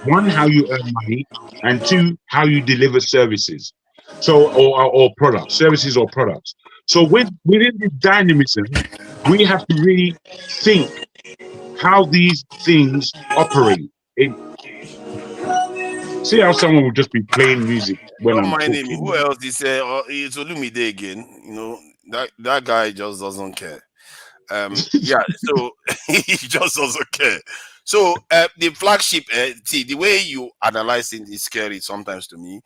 one, how you earn money, and two, how you deliver services. So, or products, services or products. So within this dynamism, we have to really think how these things operate. See how someone will just be playing music when Don't I'm mind talking. him. Who else is it's Olumide again? You know, that guy just doesn't care. Yeah, so he just doesn't care. So the flagship, see, the way you analyze it is scary sometimes to me,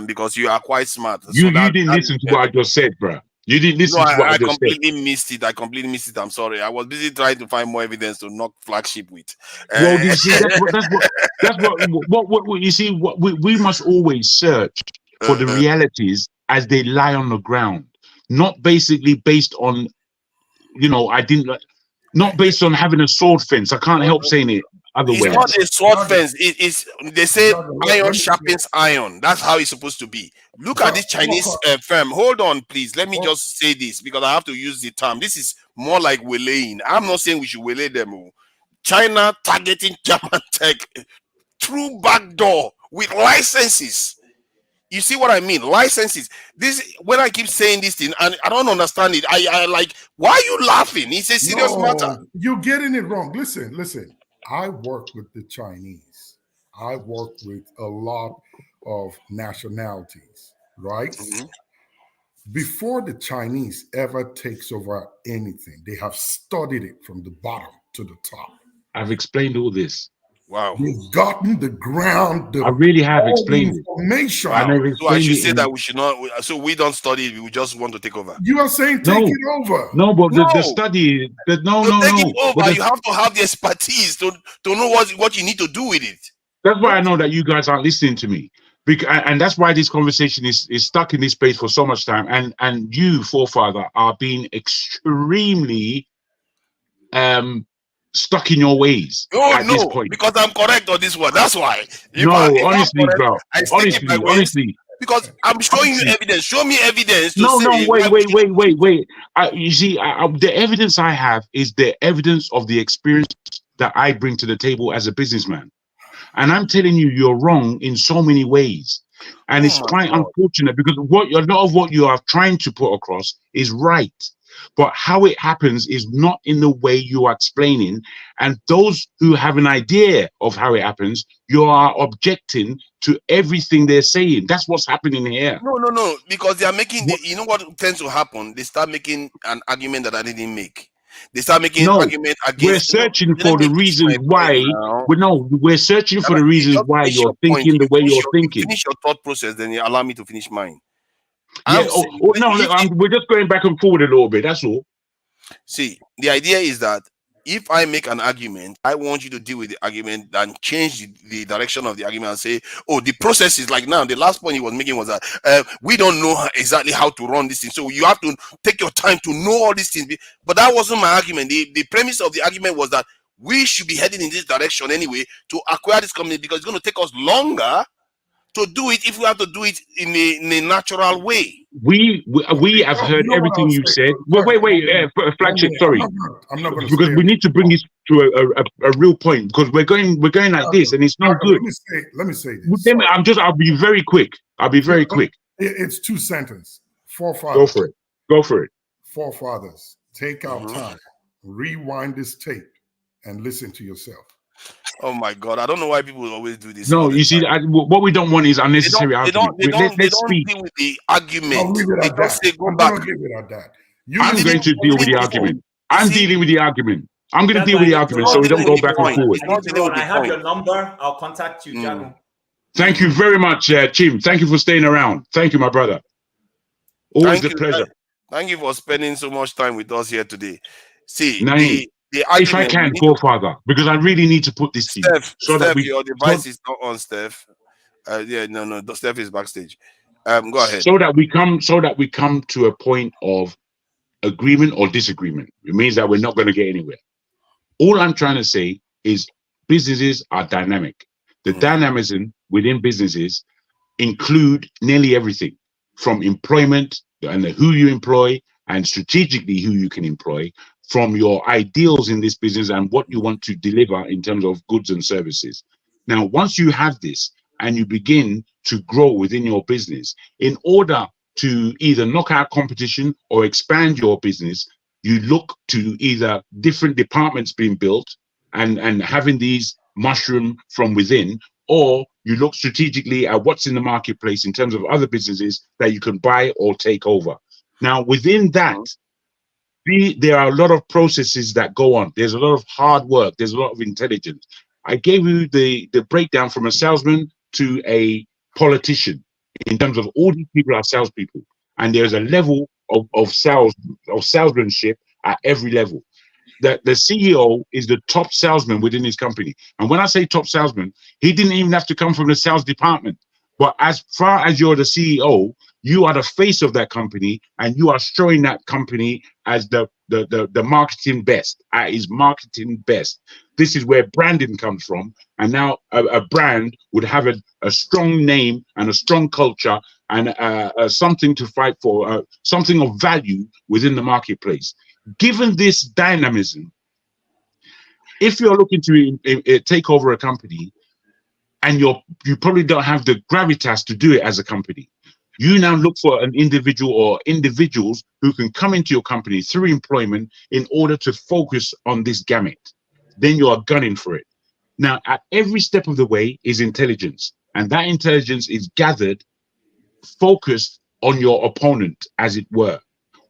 because you are quite smart. You didn't listen to what I just said, bro. You didn't listen to what I just said. I completely missed it. I'm sorry. I was busy trying to find more evidence to knock flagship with. Well, you see, that's what you see. What we must always search for the realities as they lie on the ground, not basically based on, not based on having a sword fence. I can't help saying it other way. It's not a sword fence. They say iron sharpens iron. That's how it's supposed to be. Look at this Chinese firm. Hold on, please. Let me just say this, because I have to use the term. This is more like waylaying. I'm not saying we should waylay them. China targeting German tech through back door with licenses. You see what I mean? Licenses. This when I keep saying this thing, and I don't understand it. I like, why are you laughing? It's a serious matter. You're getting it wrong. Listen. I work with the Chinese. I work with a lot of nationalities, right? Mm-hmm. Before the Chinese ever takes over anything, they have studied it from the bottom to the top. I've explained all this. Wow. They've gotten the ground. I really have explained information. it. So I should say that we should not. So we don't study it. We just want to take over. You are saying take it over. No, but the study. Take it over. You have to have the expertise to know what you need to do with it. That's why I know that you guys aren't listening to me. And that's why this conversation is stuck in this space for so much time. And you, forefather, are being extremely stuck in your ways. This point. Because I'm correct on this one. That's why. Honestly, bro. Honestly. Because I'm showing you evidence. Show me evidence. Wait. You see, the evidence I have is the evidence of the experience that I bring to the table as a businessman. And I'm telling you, you're wrong in so many ways. And it's quite unfortunate because a lot of what you are trying to put across is right. But how it happens is not in the way you are explaining. And those who have an idea of how it happens, you are objecting to everything they're saying. That's what's happening here. No. Because they are making, you know what tends to happen? They start making an argument that I didn't make. They start making argument against. We're searching for the reasons why. We're searching for the reasons why you're thinking the way you're thinking. Finish your thought process, then you allow me to finish mine. We're just going back and forward a little bit. That's all. See, the idea is that if I make an argument, I want you to deal with the argument and change the direction of the argument and say, oh, the process is like now. The last point he was making was that we don't know exactly how to run this thing. So you have to take your time to know all these things. But that wasn't my argument. The premise of the argument was that we should be heading in this direction anyway to acquire this company because it's going to take us longer to do it if we have to do it in a natural way. We have heard everything you've said. Wait, flagship. Sorry, I'm not going to because we need to bring this to a real point because we're going like this and it's not good. Let me say this. I'll be very quick. It's 2 sentences. Forefathers. Go for it. Forefathers, take out time, rewind this tape, and listen to yourself. Oh my God! I don't know why people always do this. No, you see, what we don't want is unnecessary argument. They don't deal with the argument. They just say go back. I'm going to deal with the argument. I'm dealing with the argument. I'm going to deal with the argument so we don't go back and forward. I have your number. I'll contact you, Jago. Thank you very much, Chim. Thank you for staying around. Thank you, my brother. Always a pleasure. Thank you for spending so much time with us here today. See, if I can, Father, because I really need to put this to you. Steph, your device is not on, Steph. Steph is backstage. Go ahead. So that we come to a point of agreement or disagreement. It means that we're not going to get anywhere. All I'm trying to say is businesses are dynamic. The dynamism within businesses include nearly everything from employment and who you employ and strategically who you can employ, from your ideals in this business and what you want to deliver in terms of goods and services. Now, once you have this and you begin to grow within your business, in order to either knock out competition or expand your business, you look to either different departments being built and having these mushroom from within, or you look strategically at what's in the marketplace in terms of other businesses that you can buy or take over. Now, within that, there are a lot of processes that go on. There's a lot of hard work. There's a lot of intelligence. I gave you the breakdown from a salesman to a politician in terms of all these people are salespeople. And there's a level of salesmanship at every level. The CEO is the top salesman within his company. And when I say top salesman, he didn't even have to come from the sales department. But as far as you're the CEO, you are the face of that company, and you are showing that company as the marketing best, at his marketing best. This is where branding comes from. And now a brand would have a strong name and a strong culture and something to fight for, something of value within the marketplace. Given this dynamism, if you're looking to take over a company, and you probably don't have the gravitas to do it as a company. You now look for an individual or individuals who can come into your company through employment in order to focus on this gamut. Then you are gunning for it. Now, at every step of the way is intelligence, and that intelligence is gathered, focused on your opponent, as it were.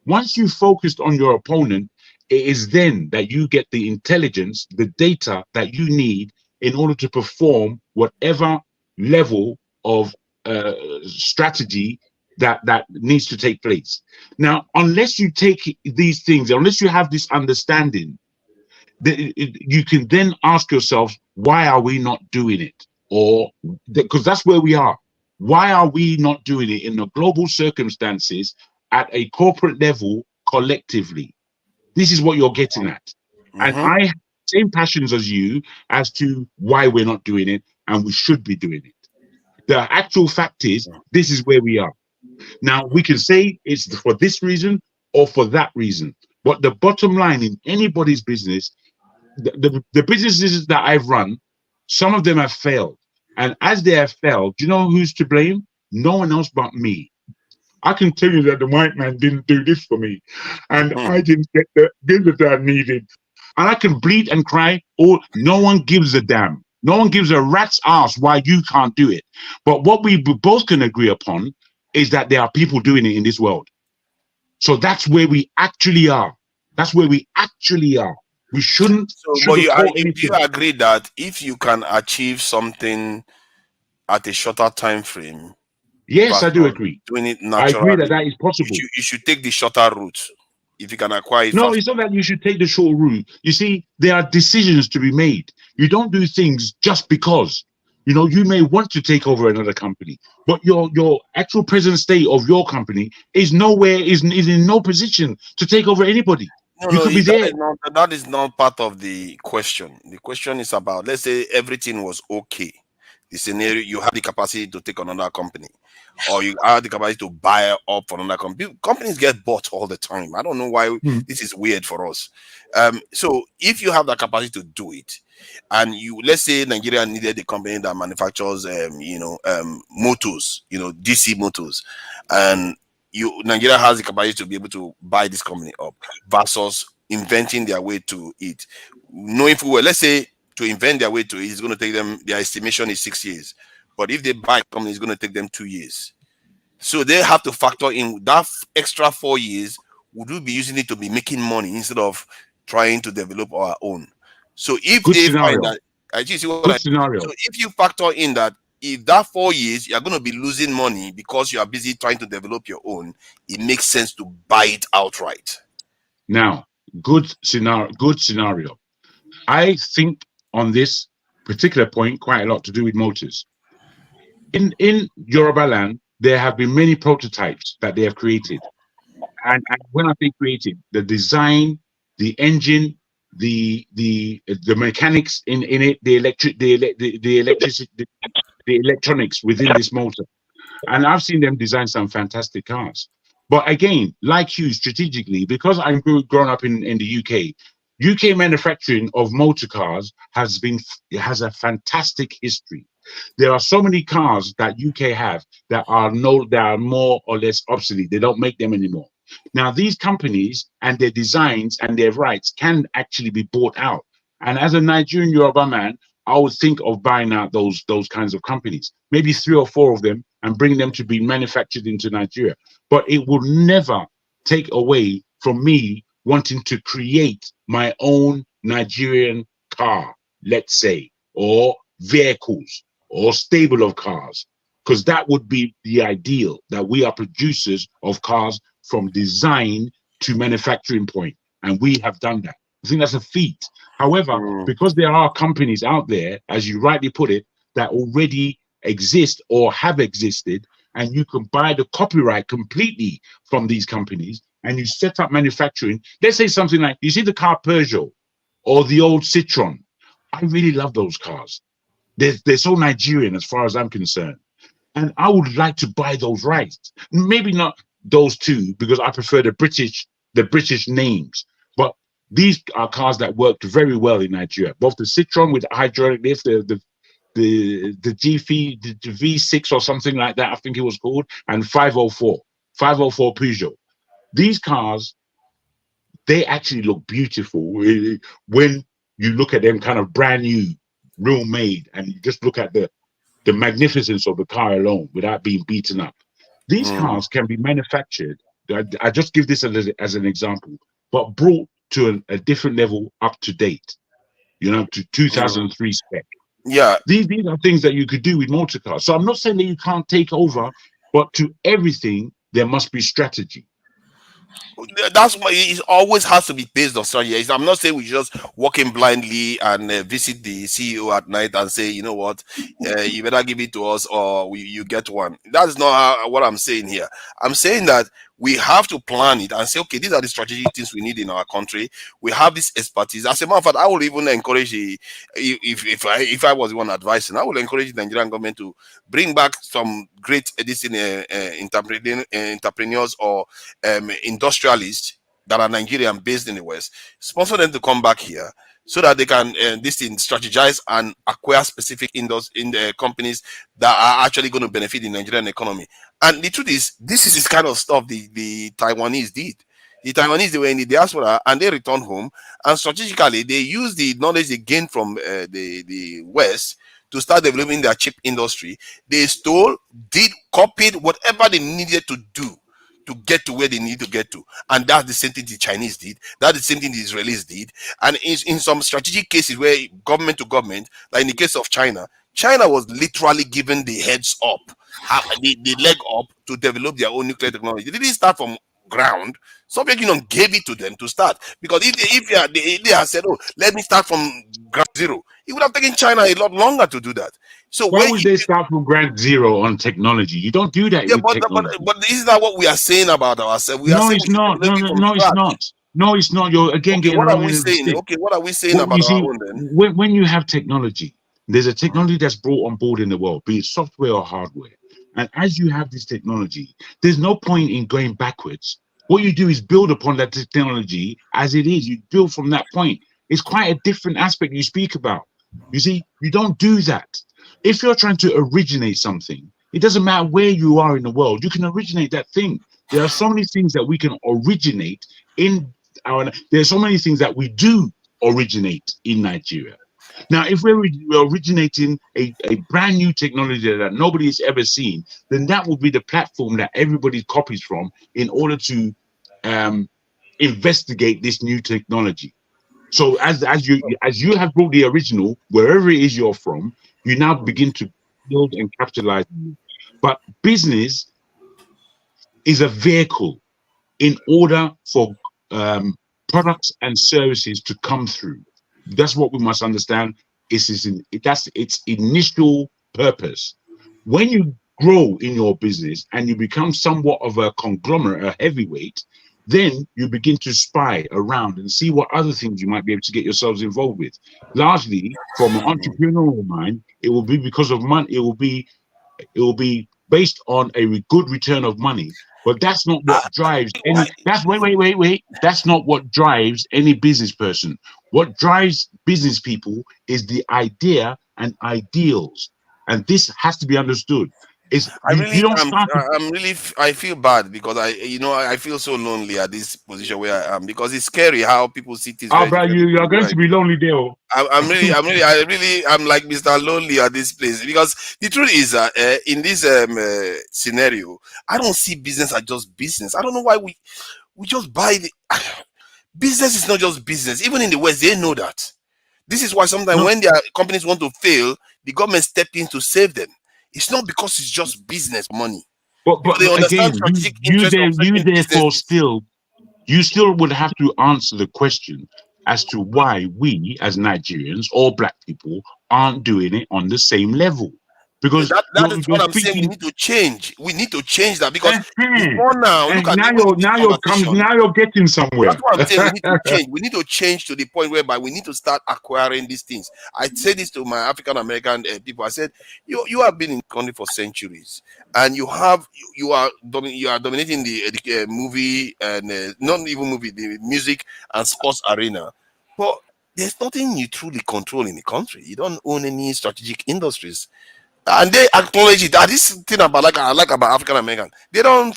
Once you focused on your opponent, it is then that you get the intelligence, the data that you need in order to perform whatever level of strategy that needs to take place. Now, unless you take these things, unless you have this understanding, you can then ask yourself, why are we not doing it? Or because that's where we are. Why are we not doing it in the global circumstances at a corporate level collectively? This is what you're getting at. And I have the same passions as you as to why we're not doing it, and we should be doing it. The actual fact is, this is where we are. Now, we can say it's for this reason or for that reason. But the bottom line in anybody's business, the businesses that I've run, some of them have failed. And as they have failed, do you know who's to blame? No one else but me. I can tell you that the white man didn't do this for me, and I didn't get the that I needed. And I can bleed and cry, or no one gives a damn. No one gives a rat's ass why you can't do it. But what we both can agree upon is that there are people doing it in this world. So that's where we actually are. That's where we actually are. We shouldn't. So, but do you agree that if you can achieve something at a shorter time frame? Yes, I do agree. Doing it I naturally, agree that is possible. You should take the shorter route if you can acquire it. No, faster. it's not that you should take the short route. You see, there are decisions to be made. You don't do things just because. You know, you may want to take over another company, but your actual present state of your company is nowhere, is in no position to take over anybody. You could be there. That is not part of the question. The question is about, let's say everything was okay. The scenario, you have the capacity to take another company, or you have the capacity to buy up for another company. Companies get bought all the time. I don't know why this is weird for us. So if you have the capacity to do it, and let's say Nigeria needed a company that manufactures, motors, DC motors, and Nigeria has the capacity to be able to buy this company up versus inventing their way to it. Knowing full well, let's say to invent their way to it is going to take them, their estimation is 6 years. But if they buy a company, it's going to take them 2 years. So they have to factor in that extra 4 years. Would we be using it to be making money instead of trying to develop our own? So if they find that, so if you factor in that, if that 4 years you're going to be losing money because you are busy trying to develop your own, it makes sense to buy it outright. Now, good scenario. I think on this particular point quite a lot to do with motors. In Yoruba land, there have been many prototypes that they have created. And when I say created, the design, the engine, the mechanics in it, the electronics within this motor. And I've seen them design some fantastic cars. But again, like you, strategically, because I'm grown up in the UK manufacturing of motor cars has a fantastic history. There are so many cars that UK have that are more or less obsolete. They don't make them anymore. Now, these companies and their designs and their rights can actually be bought out. And as a Nigerian Yoruba man, I would think of buying out those kinds of companies, maybe 3 or 4 of them, and bring them to be manufactured into Nigeria. But it will never take away from me wanting to create my own Nigerian car, let's say, or vehicles, or stable of cars, because that would be the ideal, that we are producers of cars from design to manufacturing point. And we have done that. I think that's a feat. However, because there are companies out there, as you rightly put it, that already exist or have existed, and you can buy the copyright completely from these companies, and you set up manufacturing. Let's say something like, you see the car Peugeot or the old Citroen. I really love those cars. They're so Nigerian as far as I'm concerned. And I would like to buy those rights. Maybe not those two, because I prefer the British names. But these are cars that worked very well in Nigeria. Both the Citroen with hydraulic lift, the the V6 or something like that, I think it was called, and 504 Peugeot. These cars, they actually look beautiful when you look at them kind of brand new, real made, and you just look at the magnificence of the car alone without being beaten up. These cars can be manufactured. I just give this as an example, but brought to a different level, up to date, to 2003 spec. Yeah. These are things that you could do with motor cars. So I'm not saying that you can't take over, but to everything, there must be strategy. That's why it always has to be based on strategy. I'm not saying we just walk in blindly and visit the CEO at night and say, you know what, you better give it to us or you get one. That is not what I'm saying here. I'm saying that we have to plan it and say, okay, these are the strategic things we need in our country. We have this expertise. As a matter of fact, I will even encourage if I was the one advising, I will encourage the Nigerian government to bring back some great entrepreneurs or industrialists that are Nigerian based in the West, sponsor them to come back here so that they can strategize and acquire specific in the companies that are actually going to benefit the Nigerian economy. And the truth is, this is this kind of stuff the Taiwanese did. The Taiwanese, they were in the diaspora and they returned home, and strategically they used the knowledge they gained from the West to start developing their chip industry. They stole, copied whatever they needed to do to get to where they need to get to. And that's the same thing the Chinese did. That's the same thing the Israelis did. And in some strategic cases where government to government, like in the case of China was literally given the heads up, the leg up to develop their own nuclear technology. They didn't start from ground. Soviet Union gave it to them to start. Because if they had said, oh, let me start from ground zero, it would have taken China a lot longer to do that. So why would they start from ground zero on technology? You don't do that with technology. But isn't that what we are saying about ourselves? No, it's not. No, it's not. No, it's not. You're again getting what the are wrong we end of the saying? stick. Okay, what are we saying Well, about you our see, own then? when you have technology, there's a technology that's brought on board in the world, be it software or hardware. And as you have this technology, there's no point in going backwards. What you do is build upon that technology as it is. You build from that point. It's quite a different aspect you speak about. You see, you don't do that. If you're trying to originate something, it doesn't matter where you are in the world, you can originate that thing. There are so many things that we can originate there's so many things that we do originate in Nigeria. Now, if we're originating a brand new technology that nobody has ever seen, then that will be the platform that everybody copies from in order to investigate this new technology. So as you have brought the original, wherever it is you're from, you now begin to build and capitalize. But business is a vehicle in order for products and services to come through. That's what we must understand. That's its initial purpose. When you grow in your business and you become somewhat of a conglomerate, a heavyweight, then you begin to spy around and see what other things you might be able to get yourselves involved with. Largely, from an entrepreneurial mind, it will be because of money. It will be based on a good return of money. But that's not what drives any. Wait. That's not what drives any business person. What drives business people is the idea and ideals, and this has to be understood. I feel bad because I feel so lonely at this position where I am, because it's scary how people see things. Oh, bro, you are going to be lonely there. I'm like Mr. Lonely at this place, because the truth is that in this scenario, I don't see business as just business. I don't know why we just buy the business is not just business. Even in the West, they know that. This is why sometimes when their companies want to fail, the government step in to save them. It's not because it's just business money. But they understand again, you still would have to answer the question as to why we as Nigerians or black people aren't doing it on the same level. Because that is what I'm saying. We need to change. We need to change that, because before now, look at now you're getting somewhere. That's what I'm saying. We need to change. We need to change to the point whereby we need to start acquiring these things. I say this to my African American people. I said, you have been in the country for centuries, and you are dominating the movie and not even movie, the music and sports arena. But there's nothing you truly control in the country. You don't own any strategic industries, and they acknowledge it. That this thing about like I like about African American, they don't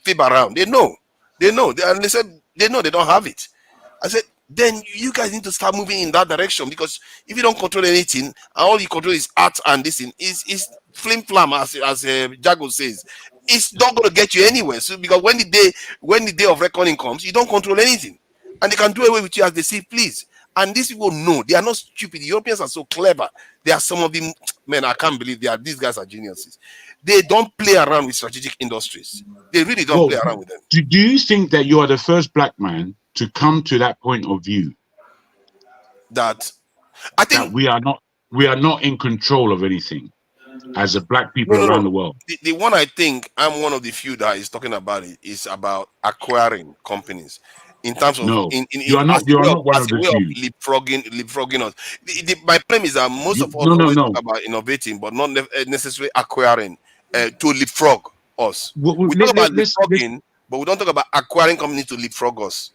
fib around. They know, and they said they know they don't have it. I said, then you guys need to start moving in that direction, because if you don't control anything, and all you control is art and this thing, is flim flam, as Jago says. It's not going to get you anywhere. So because when the day of reckoning comes, you don't control anything, and they can do away with you as they see please. And these people know they are not stupid. The Europeans are so clever. They are some of them, man. I can't believe these guys are geniuses. They don't play around with strategic industries. They really don't play around with them. Do you think that you are the first black man to come to that point of view? That I think that we are not in control of anything as a black people around the world. The one I think I'm one of the few that is talking about it is about acquiring companies. In terms of you are not one of the few. Leapfrogging us. My claim is that most of us always talk about innovating, but not necessarily acquiring to leapfrog us. We talk about leapfrogging, but we don't talk about acquiring companies to leapfrog us.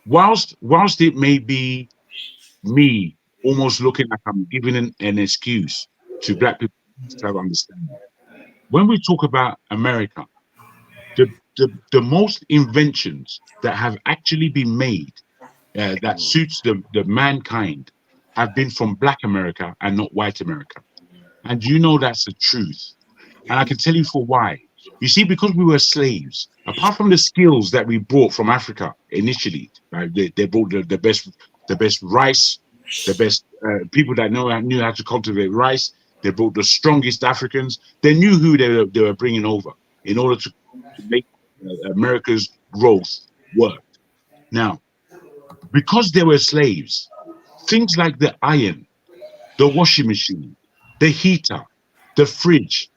Whilst it may be me almost looking like I'm giving an excuse to black people to have understanding. When we talk about America, the most inventions that have actually been made that suits the mankind have been from black America and not white America. And you know that's the truth. And I can tell you for why. You see, because we were slaves, apart from the skills that we brought from Africa initially, right? They brought the best rice, the best people that knew how to cultivate rice. They brought the strongest Africans. They knew who they were bringing over in order to make America's growth work. Now, because they were slaves, things like the iron, the washing machine, the heater, the fridge,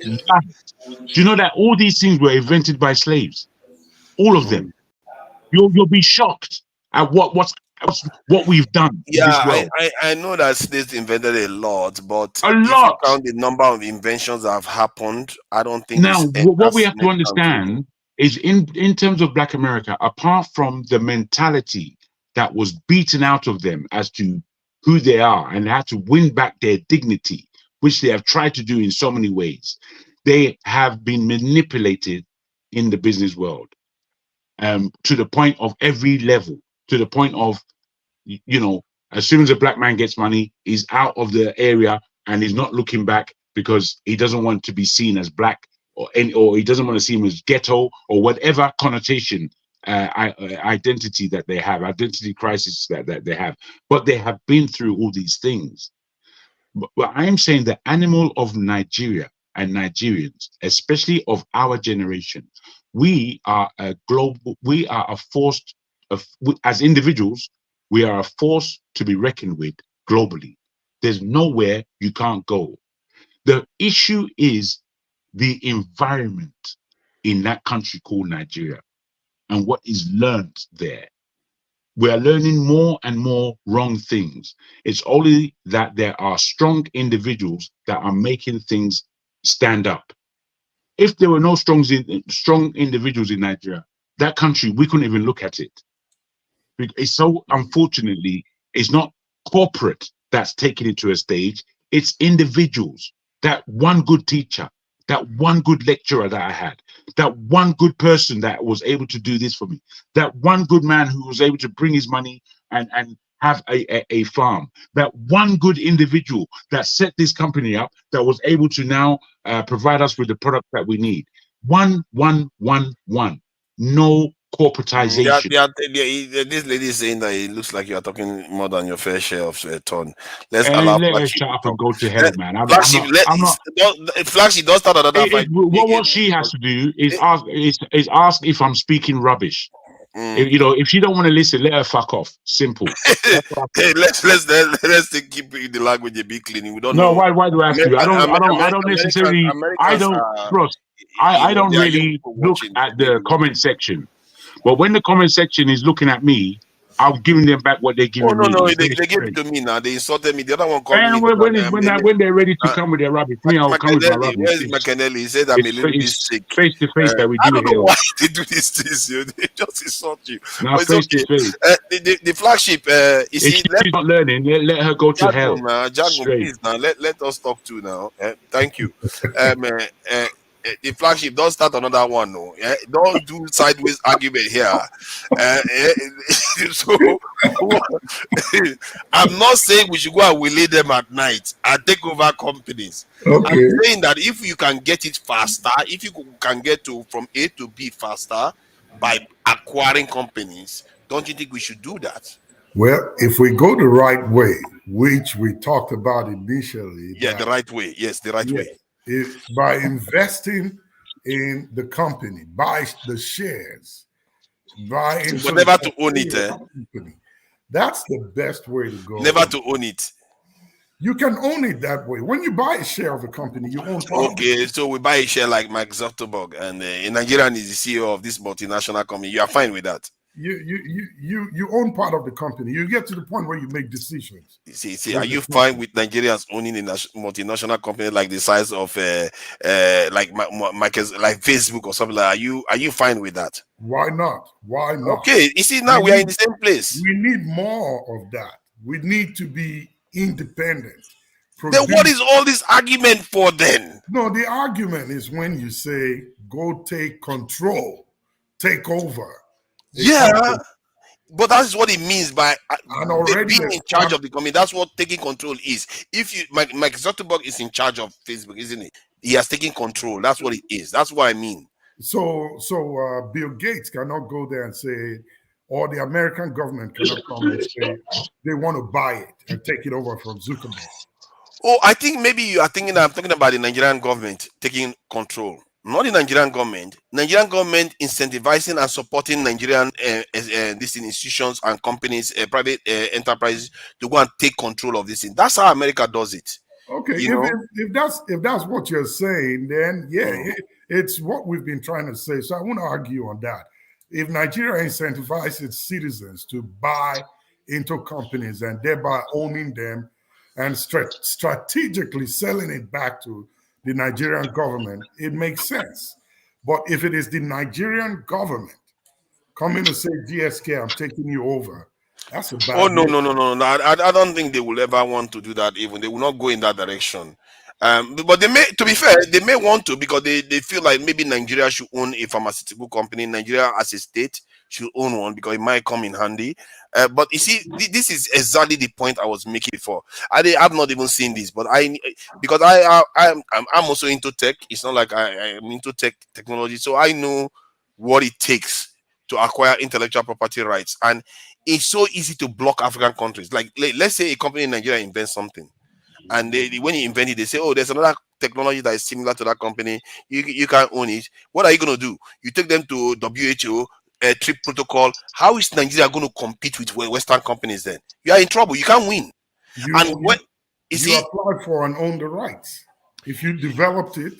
that, do you know that all these things were invented by slaves? All of them. You'll be shocked at what we've done in this world. I know that slaves invented a lot, but if you count the number of inventions that have happened, I don't think. Now, what we have to understand is in terms of Black America, apart from the mentality that was beaten out of them as to who they are and had to win back their dignity, which they have tried to do in so many ways, they have been manipulated in the business world to the point of every level, to the point of, you know, as soon as a black man gets money, he's out of the area and he's not looking back because he doesn't want to be seen as black or he doesn't want to see him as ghetto or whatever connotation, identity that they have, identity crisis that they have. But they have been through all these things. But I am saying the animal of Nigeria and Nigerians, especially of our generation, we are a global, we are a force of, as individuals, we are a force to be reckoned with globally. There's nowhere you can't go. The issue is the environment in that country called Nigeria and what is learned there. We are learning more and more wrong things. It's only that there are strong individuals that are making things stand up. If there were no strong individuals in Nigeria, that country, we couldn't even look at it. It's so, unfortunately, it's not corporate that's taking it to a stage. It's individuals. That one good teacher, that one good lecturer that I had, that one good person that was able to do this for me, that one good man who was able to bring his money and have a farm, that one good individual that set this company up, that was able to now provide us with the product that we need. One. No corporatization. This lady is saying that it looks like you are talking more than your fair share of turn. Let's And allow let her Flagship shut to up and talk. go to hell, man. Flagship, Flagship, don't start another fight. What she has to do is ask if I'm speaking rubbish. If she don't want to listen, let her fuck off. Simple. Hey, let's keep the language a bit clean. We don't No, know. why do I have to? I don't necessarily. I don't trust. I don't really look at the comment section. But when the comment section is looking at me, I've given them back what they're Oh giving no, me. no, It's they very gave it straight. to me now. They insulted me. The other one called And me. when they're ready to come with their rubbish, me, I'll come with my McKennelly, rubbish. where's McKennelly? He said I'm a little bit It's sick. face to face that we I do don't know hell. why they do these things. You know, they just insult you. Now But it's face okay. to face. The flagship. You If see, she's not learning, let her go to hell. Jargon, Straight. please now let us talk to now. Thank you. The flagship, don't start another one. No, don't do sideways argument here. So I'm not saying we should go and waylay them at night and take over companies. Okay. I'm saying that if you can get it faster, if you can get to from A to B faster by acquiring companies, don't you think we should do that? Well, if we go the right way, which we talked about initially, Yeah, the right way. Yes, the right way. By investing in the company, buy the shares, buy into but never to own it. company. That's the best way to go. Never to own it. You can own it that way. When you buy a share of a company, you own part. Okay, so we buy a share like Mark Zuckerberg, and a Nigerian is the CEO of this multinational company. You are fine with that? You own part of the company. You get to the point where you make decisions. See, are you fine with Nigerians owning a multinational company like the size of like Facebook or something like that? Are you fine with that? Why not? Why not? Okay, you see, now we are in the same place. We need more of that. We need to be independent. Then what is all this argument for then? No, the argument is when you say, go take control, take over. Yeah, but that's what it means by being in charge established- of the company. That's what taking control is. If you, Mark Zuckerberg is in charge of Facebook, isn't it? He has taken control. That's what it is. That's what I mean. So Bill Gates cannot go there and say, or the American government cannot come and say they want to buy it and take it over from Zuckerberg. Oh, I think maybe you are thinking I'm talking about the Nigerian government taking control. Not the Nigerian government. Nigerian government incentivizing and supporting Nigerian these institutions and companies, private enterprises to go and take control of this thing. That's how America does it. Okay, if that's what you're saying, then it's what we've been trying to say. So I want to argue on that. If Nigeria incentivizes its citizens to buy into companies and thereby owning them and strategically selling it back to the Nigerian government, it makes sense. But if it is the Nigerian government coming to say, GSK, I'm taking you over, that's a bad Oh no. I don't think they will ever want to do that. Even they will not go in that direction. But they may, to be fair, they may want to because they feel like maybe Nigeria should own a pharmaceutical company. Nigeria as a state should own one because it might come in handy. But you see, this is exactly the point I was making before. I've not even seen this, but because I'm also into tech. It's not like I'm into technology, so I know what it takes to acquire intellectual property rights, and it's so easy to block African countries. Like let's say a company in Nigeria invents something, and when you invent it, they say, "Oh, there's another technology that is similar to that company. You can't own it." What are you going to do? You take them to WHO, TRIP protocol. How is Nigeria going to compete with Western companies? Then you are in trouble. You can't win. You apply for and own the rights. If you developed it.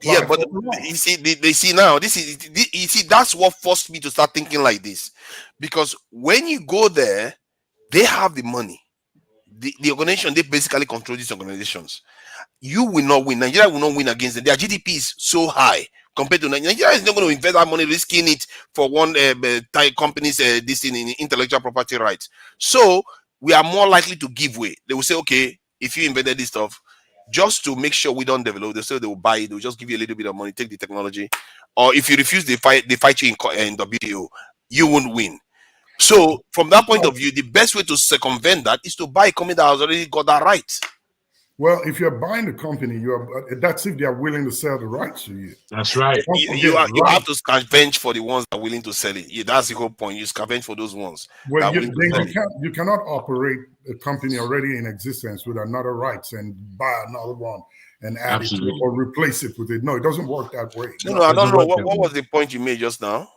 Yeah, but you see, they see now. You see, that's what forced me to start thinking like this, because when you go there, they have the money. The organization, they basically control these organizations. You will not win. Nigeria will not win against them. Their GDP is so high compared to Nigeria. Is not going to invest that money, risking it for one company's this in intellectual property rights. So we are more likely to give way. They will say, okay, if you invented this stuff, just to make sure we don't develop, they say they will buy it. They'll just give you a little bit of money, take the technology, or if you refuse, they fight you in WTO. You won't win. So from that point of view, the best way to circumvent that is to buy a company that has already got that right. Well, if you're buying the company, that's if they are willing to sell the rights to you. That's right. You have to scavenge for the ones that are willing to sell it. Yeah, that's the whole point. You scavenge for those ones. Well, you cannot operate a company already in existence with another rights and buy another one and add it to it or replace it with it. No, it doesn't work that way. No, I don't know. What was the point you made just now?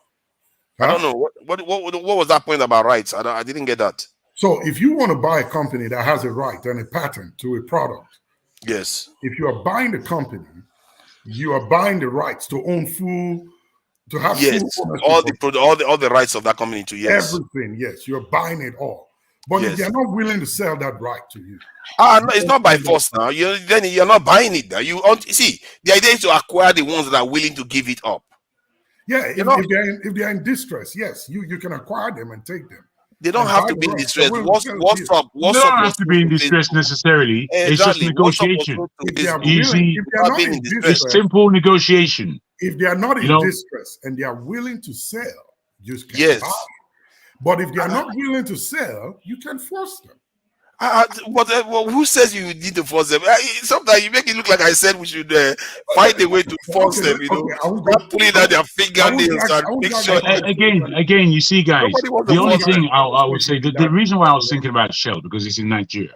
Huh? I don't know. What was that point about rights? I didn't get that. So if you want to buy a company that has a right and a patent to a product, yes. If you are buying the company, you are buying the rights to own full to have Yes, full ownership all the rights of that company to yes. everything. Yes, you're buying it all. But if Yes. they're not willing to sell that right to you, No, it's not by force now. Then you're not buying it. Now you see the idea is to acquire the ones that are willing to give it up. yeah, You if, know, if they're in distress, yes, you can acquire them and take them. they don't and have buy to the be in rest. They're distress. willing to sell it to What's you. up? You What's up? don't have to be in distress necessarily. It's just Exactly. What's up was negotiation. sold to If they are Facebook. willing, if they are Without not being in in distress. It's distress, simple negotiation. if they are not You in know? distress and they are willing to sell, you can Yes. buy. But if they are not willing to sell, you can force them. Well, who says you need to force them? Sometimes you make it look like I said we should find a way to force them. You know, start pulling out their fingernails and make sure. Again, you see, guys. Nobody wants The to only force thing them. I would say the reason why I was thinking about Shell because it's in Nigeria,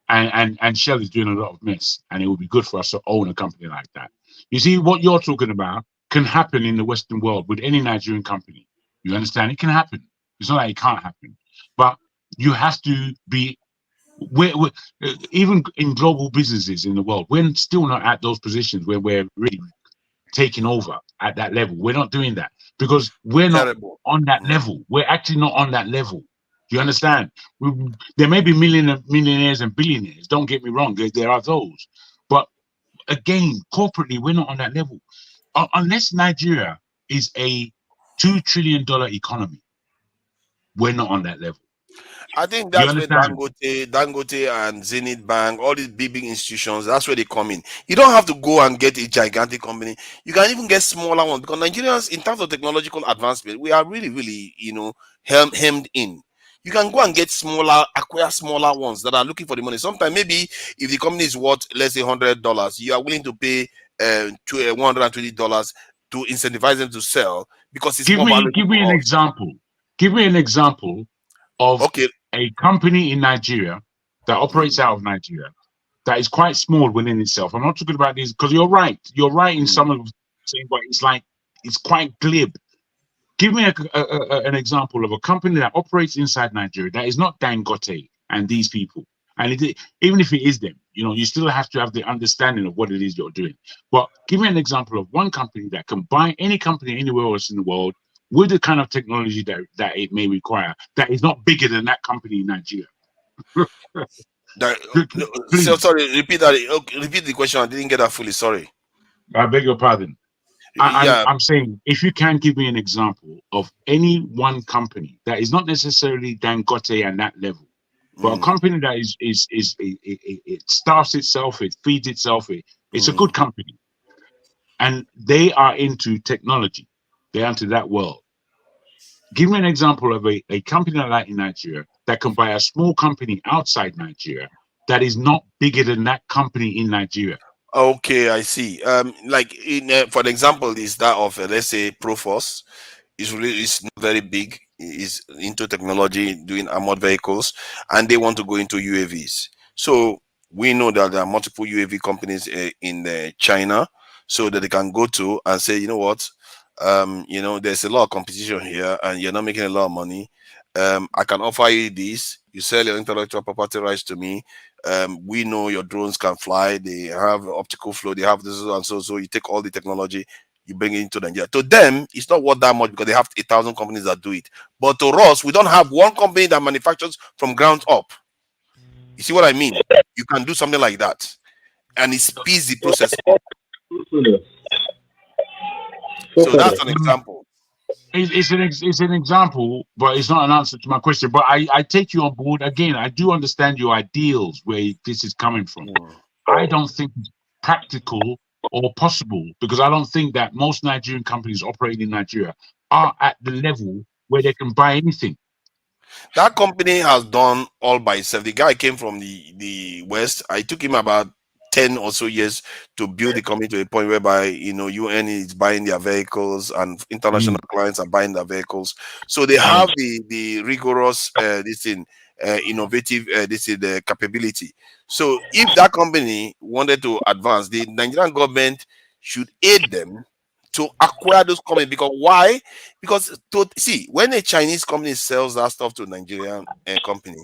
and Shell is doing a lot of mess, and it would be good for us to own a company like that. You see, what you're talking about can happen in the Western world with any Nigerian company. You understand? It can happen. It's not like it can't happen, but you have to be. Even in global businesses in the world, we're still not at those positions where we're really taking over at that level. We're not doing that because we're not on that level. We're actually not on that level. Do you understand? There may be millionaires and billionaires. Don't get me wrong. There are those, but again, corporately, we're not on that level. Unless Nigeria is a $2 trillion economy, we're not on that level. I think Do you that's where understand? Dangote and Zenith Bank, all these big institutions, that's where they come in. You don't have to go and get a gigantic company. You can even get smaller ones because Nigerians, in terms of technological advancement, we are really, really, hemmed in. You can go and get acquire smaller ones that are looking for the money. Sometimes maybe if the company is worth, let's say $100, you are willing to pay $120 to incentivize them to sell because it's Give more valuable. me an example. Give me an example of a company in Nigeria that operates out of Nigeria that is quite small within itself. I'm not talking about these because you're right. You're right in some of the saying, but it's quite glib. Give me an example of a company that operates inside Nigeria that is not Dangote and these people. And even if it is them, you still have to have the understanding of what it is you're doing. But give me an example of one company that can buy any company anywhere else in the world with the kind of technology that it may require that is not bigger than that company in Nigeria. So sorry, repeat that. Okay, repeat the question. I didn't get that fully. Sorry. I beg your pardon. I'm saying if you can give me an example of any one company that is not necessarily Dangote and that level, but a company that it starts itself, it feeds itself, it's a good company, and they are into technology, they're into that world. Give me an example of a company like that in Nigeria that can buy a small company outside Nigeria that is not bigger than that company in Nigeria. Okay, I see. Like for example, is that of let's say Proforce is not very big. Is into technology, doing armored vehicles, and they want to go into UAVs. So we know that there are multiple UAV companies in China, so that they can go to and say, you know what, there's a lot of competition here, and you're not making a lot of money. I can offer you this. You sell your intellectual property rights to me. We know your drones can fly. They have optical flow. They have this and so. So you take all the technology, you bring it into Nigeria. To them, it's not worth that much because they have 1,000 companies that do it. But to us, we don't have one company that manufactures from ground up. You see what I mean? You can do something like that, and it speeds the process up. So that's an example. It's an example, but it's not an answer to my question. But I take you on board. Again, I do understand your ideals where this is coming from. I don't think it's practical or possible because I don't think that most Nigerian companies operating in Nigeria are at the level where they can buy anything. That company has done all by itself. The guy came from the West. I took him about 10 or so years to build the company to a point whereby UN is buying their vehicles and international clients are buying their vehicles. So they have the rigorous innovative the capability. So if that company wanted to advance, the Nigerian government should aid them to acquire those companies. Because why? Because when a Chinese company sells that stuff to a Nigerian company,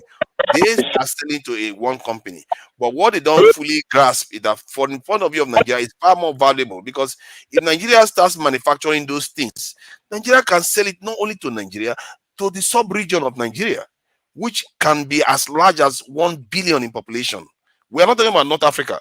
they are selling to one company. But what they don't fully grasp is that for the point of view of Nigeria, it's far more valuable, because if Nigeria starts manufacturing those things, Nigeria can sell it not only to Nigeria, to the sub-region of Nigeria, which can be as large as 1 billion in population. We are not talking about North Africa.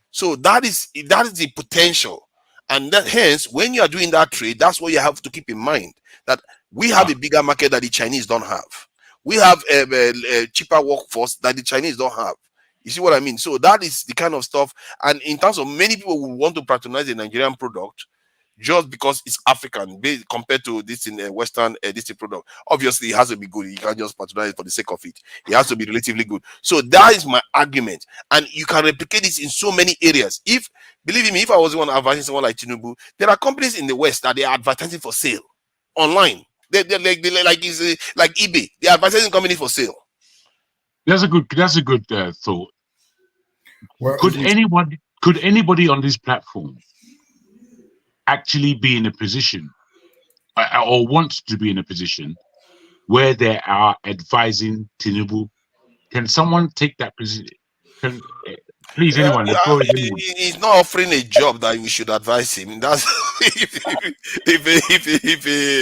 So that is the potential. And that, hence, when you are doing that trade, that's what you have to keep in mind, that we have a bigger market that the Chinese don't have. We have a cheaper workforce that the Chinese don't have. You see what I mean? So that is the kind of stuff. And in terms of many people who want to patronize a Nigerian product just because it's African compared to this in a Western this product. Obviously, it has to be good. You can't just patronize it for the sake of it. It has to be relatively good. So that is my argument. And you can replicate this in so many areas. If, believe me, if I was the one advertising someone like Tinubu, there are companies in the West that they are advertising for sale online. They're like eBay. They're advertising company for sale. That's a good thought. Well, could anybody on this platform actually be in a position or want to be in a position where they are advising Tinubu? Can someone take that position? Please, anyone. He's not offering a job that we should advise him. That's if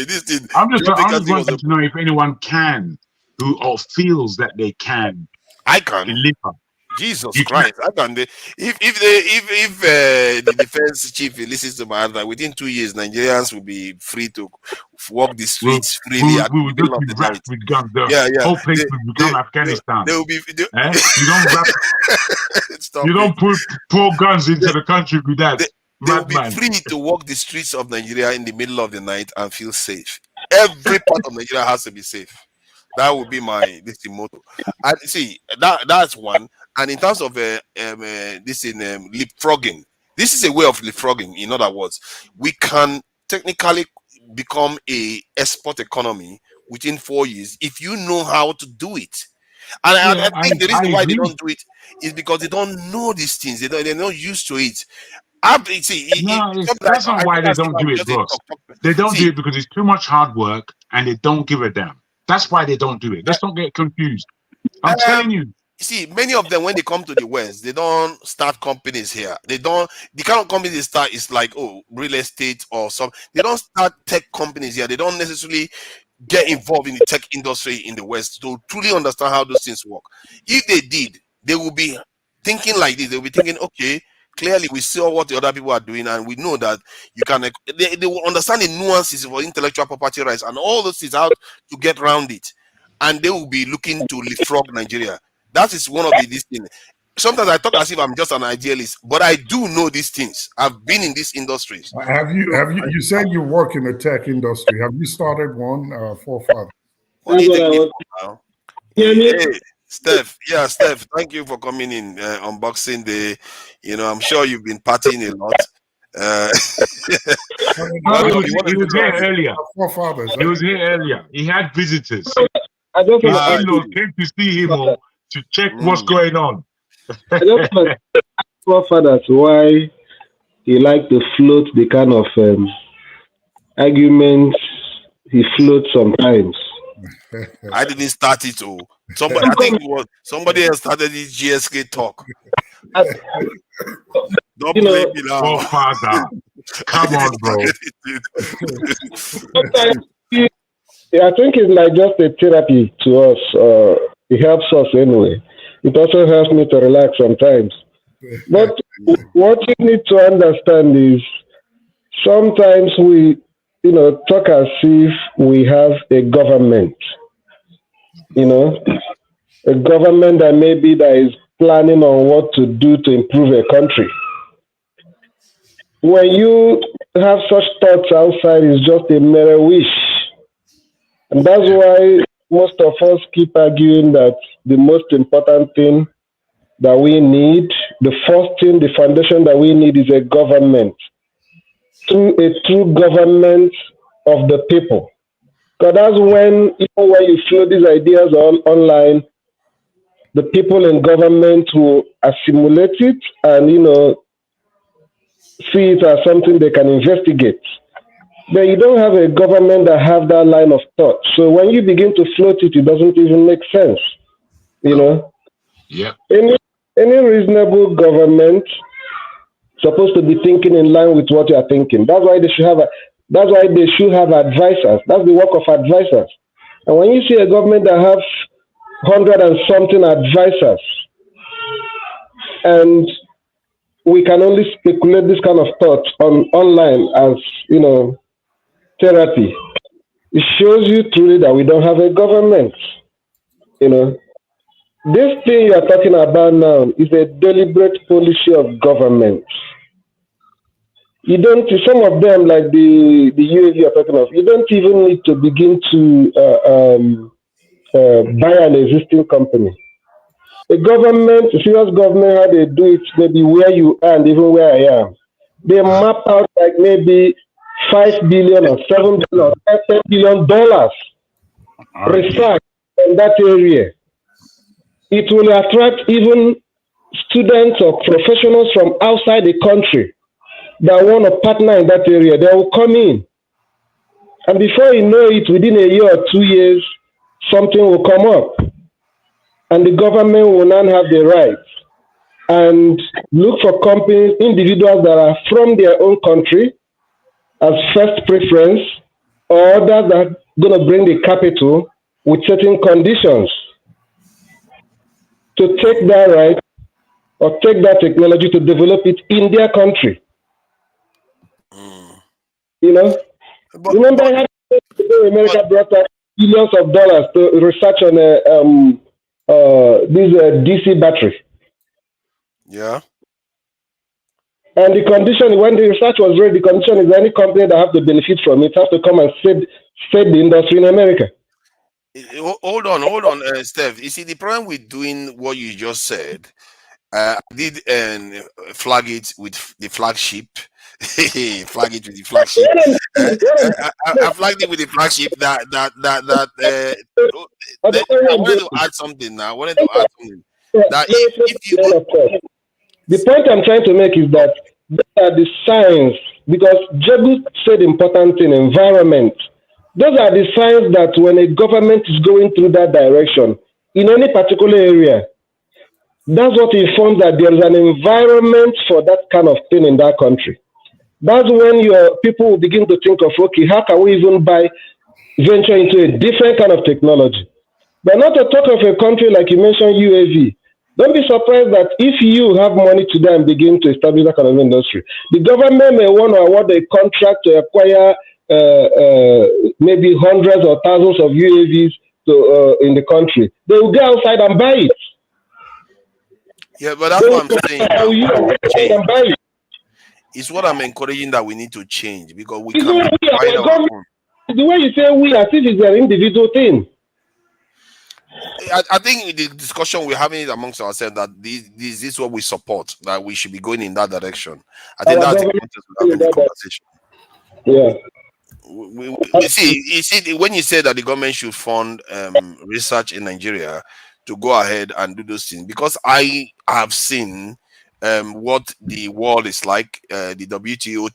this thing. I'm just wanting to know if anyone can, or feels that they can. I can deliver. Jesus Christ! I can. If the defense chief listens to my advice, within 2 years, Nigerians will be free to walk the streets freely. We will just be wrapped with guns. The whole place will become Afghanistan. They will be. You don't wrap. You don't pour guns into the country with that. They will be free to walk the streets of Nigeria in the middle of the night and feel safe. Every part of Nigeria has to be safe. That would be my motto. And see, that's one. And in terms of leapfrogging, this is a way of leapfrogging. In other words, we can technically become a export economy within 4 years if you know how to do it. And I think the reason why they don't do it is because they don't know these things. They're not used to it. That's not why they don't do it, boss. They don't do it because it's too much hard work and they don't give a damn. That's why they don't do it. Let's not get confused. I'm telling you. See, many of them, when they come to the West, they don't start companies here. The kind of companies they start is like, real estate or some. They don't start tech companies here. They don't necessarily get involved in the tech industry in the West to truly understand how those things work. If they did, they will be thinking like this. They'll be thinking, okay, clearly we saw what the other people are doing, and we know that you can. They will understand the nuances of intellectual property rights and all those things, how to get around it, and they will be looking to leapfrog Nigeria. That is one of these things. Sometimes I talk as if I'm just an idealist, but I do know these things. I've been in these industries. Have you? You said you work in the tech industry. Have you started one, forefather? Hey, Steph. Yeah, Steph. Thank you for coming in, unboxing the. I'm sure you've been partying a lot. He was here earlier. He was here earlier. He had visitors. His in-laws came to see him to check what's going on. I don't know forefathers why he liked to float the kind of arguments he floats sometimes. I didn't start it. Somebody, I think it was somebody else started this GSK talk. Don't blame me now. Oh, father. Come on, bro. I think it's like just a therapy to us. It helps us anyway. It also helps me to relax sometimes. But what you need to understand is sometimes we, talk as if we have a government, a government that is planning on what to do to improve a country. When you have such thoughts outside, it's just a mere wish. And that's why most of us keep arguing that the most important thing that we need, the first thing, the foundation that we need is a government. A true government of the people. Because that's when, even when you flow these ideas online, the people in government will assimilate it and, see it as something they can investigate. But you don't have a government that have that line of thought. So when you begin to float it, it doesn't even make sense. You know, yeah. Any reasonable government supposed to be thinking in line with what you are thinking. That's why they should have advisors. That's the work of advisors. And when you see a government that have 100 and something advisors, and we can only speculate this kind of thought online as therapy, it shows you truly that we don't have a government. This thing you are talking about now is a deliberate policy of government. You don't, some of them, like the UAV you're talking of, you don't even need to begin to buy an existing company. A serious government, how they do it, maybe where you are and even where I am. They map out like maybe $5 billion or $7 billion or $10 billion research in that area. It will attract even students or professionals from outside the country that want to partner in that area. They will come in. And before you know it, within a year or 2 years, something will come up. And the government will not have the rights and look for companies, individuals that are from their own country as first preference, or others that are going to bring the capital with certain conditions to take that right or take that technology to develop it in their country. Remember how America brought out billions of dollars to research on this DC battery. Yeah. And the condition, when the research was ready, the condition is any company that have to benefit from it has to come and save the industry in America. Hold on, Steph. You see, the problem with doing what you just said, I did flag it with the flagship. Flag it with the flagship. I flagged it with the flagship. I wanted to add something now. That if you go, the point I'm trying to make is that these are the signs, because Jebu said important thing, environment. Those are the signs that when a government is going through that direction in any particular area, that's what informs that there is an environment for that kind of thing in that country. That's when your people will begin to think of, okay, how can we even venture into a different kind of technology? But not to talk of a country like you mentioned, UAV. Don't be surprised that if you have money today and begin to establish that kind of industry, the government may want to award a contract to acquire maybe hundreds or thousands of UAVs in the country. They will go outside and buy it. Yeah, but that's what I'm saying. It's what I'm encouraging, that we need to change, because we can't find our own. The way you say we, as if it's an individual thing. I think the discussion we're having it amongst ourselves, that this is what we support, that we should be going in that direction. I think that's the conversation. Yeah. You see, when you say that the government should fund research in Nigeria to go ahead and do those things, because I have seen what the world is like, the WTO,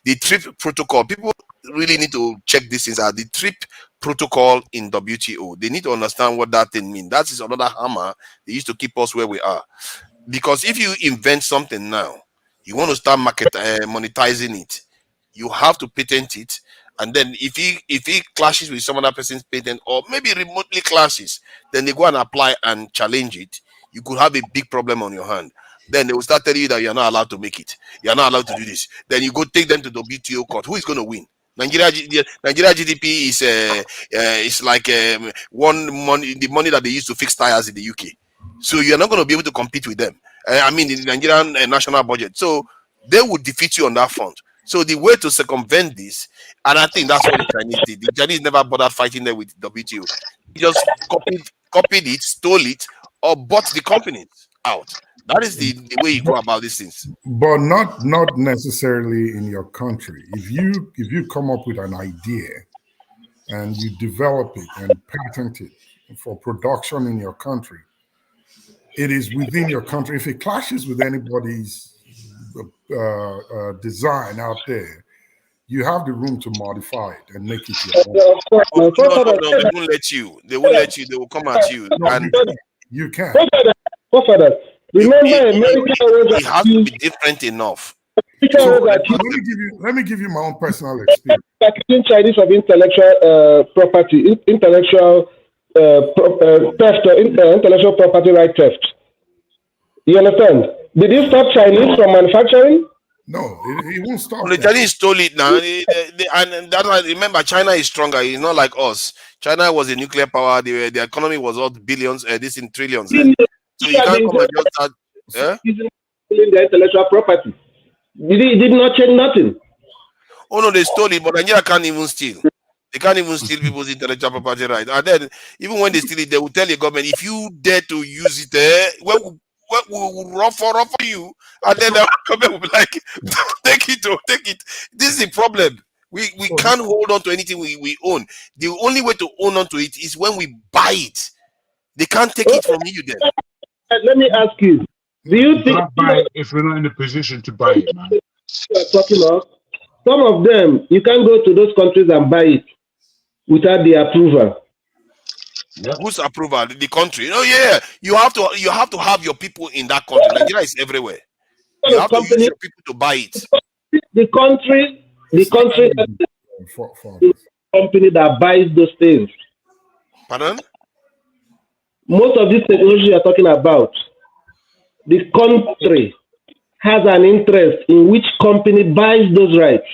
the TRIP protocol. People really need to check these things out. The TRIP protocol in WTO, they need to understand what that thing means. That is another hammer they used to keep us where we are. Because if you invent something now, you want to start monetizing it, you have to patent it. And then if he clashes with some other person's patent, or maybe remotely clashes, then they go and apply and challenge it. You could have a big problem on your hand. Then they will start telling you that you're not allowed to make it. You're not allowed to do this. Then you go take them to the WTO court. Who is going to win? Nigeria GDP is like the money that they use to fix tires in the UK. So you're not going to be able to compete with them. I mean, the Nigerian national budget. So they would defeat you on that front. So the way to circumvent this, and I think that's what the Chinese did. The Chinese never bothered fighting them with WTO. They just copied it, stole it, or bought the companies out. That is the way you go about these things. But not necessarily in your country. If you come up with an idea and you develop it and patent it for production in your country, it is within your country. If it clashes with anybody's design out there, you have the room to modify it and make it your own. No, they won't let you. They won't let you. They will come at you. And You can. Forefathers. Remember, America it has to be different enough. So, let me give you my own personal experience. Accusing Chinese of intellectual property, intellectual theft, or intellectual property right theft. You understand? Did you stop Chinese from manufacturing? No, he won't stop. Well, the Chinese stole it now, and that's why. Remember, China is stronger. It's not like us. China was a nuclear power. The economy was all billions. This in trillions. So you can't come and just start. Stealing their intellectual property. It did not change nothing. Oh no, they stole it, but Nigeria can't even steal. They can't even steal people's intellectual property right. And then, even when they steal it, they will tell the government, if you dare to use it, we'll run for you. And then the government will be like, take it. This is the problem. We can't hold on to anything we own. The only way to own on to it is when we buy it. They can't take it from you then. Let me ask you, do you think if we're not in a position to buy it, man? You are talking of some of them, you can't go to those countries and buy it without the approval. Whose approval? The country. Oh yeah, you have to have your people in that country. Nigeria is everywhere. You have to use your people to buy it. The country company that buys those things. Pardon? Most of this technology you're talking about, the country has an interest in which company buys those rights.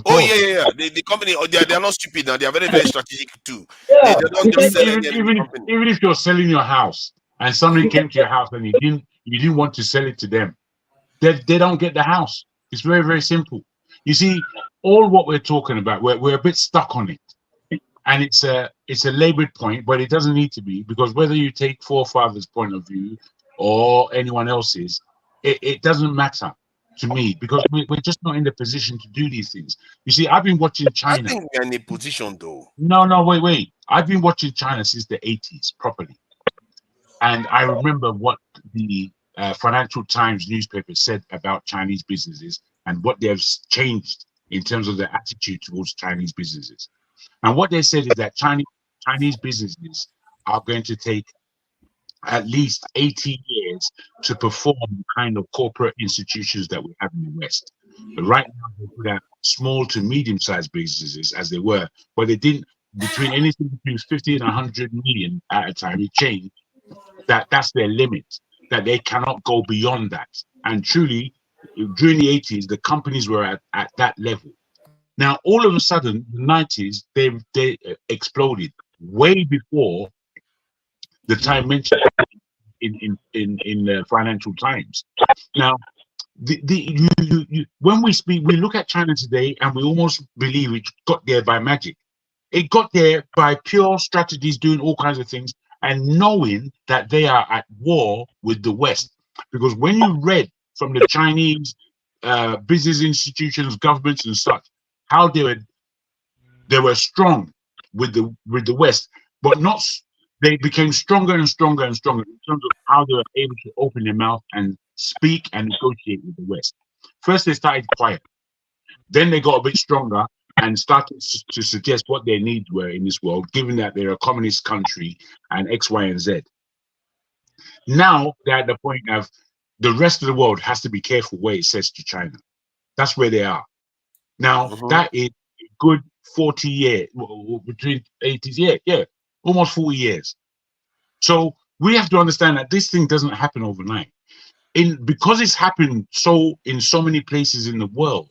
Oh yeah. The company, they are not stupid now. They are very, very strategic too. Yeah. They don't just sell even if you're selling your house and somebody came to your house and you didn't want to sell it to them, they don't get the house. It's very, very simple. You see, all what we're talking about, we're a bit stuck on it, and it's a labored point, but it doesn't need to be, because whether you take forefathers' point of view or anyone else's, it doesn't matter to me, because we're just not in the position to do these things. You see, I've been watching China. I think we're in a position though. No, wait. I've been watching China since the 80s properly, and I remember what the Financial Times newspaper said about Chinese businesses and what they have changed in terms of their attitude towards Chinese businesses. And what they said is that Chinese businesses are going to take at least 80 years to perform the kind of corporate institutions that we have in the West. But right now, they have small to medium-sized businesses as they were, but they didn't, between anything between 50 and 100 million at a time, it changed. That's their limit, that they cannot go beyond that. And truly, during the 80s, the companies were at that level. Now, all of a sudden, the 90s, they exploded way before the time mentioned in the Financial Times. Now, when we speak, we look at China today and we almost believe it got there by magic. It got there by pure strategies, doing all kinds of things, and knowing that they are at war with the West. Because when you read from the Chinese business institutions, governments, and such, how they were strong with the West, but not. They became stronger and stronger and stronger in terms of how they were able to open their mouth and speak and negotiate with the West. First, they started quiet. Then they got a bit stronger and started to suggest what their needs were in this world, given that they're a communist country and X, Y, and Z. Now they're at the point of the rest of the world has to be careful where it says to China. That's where they are. Now, that is a good 40 years, between 80s, yeah. Almost 40 years. So we have to understand that this thing doesn't happen overnight. Because it's happened in so many places in the world,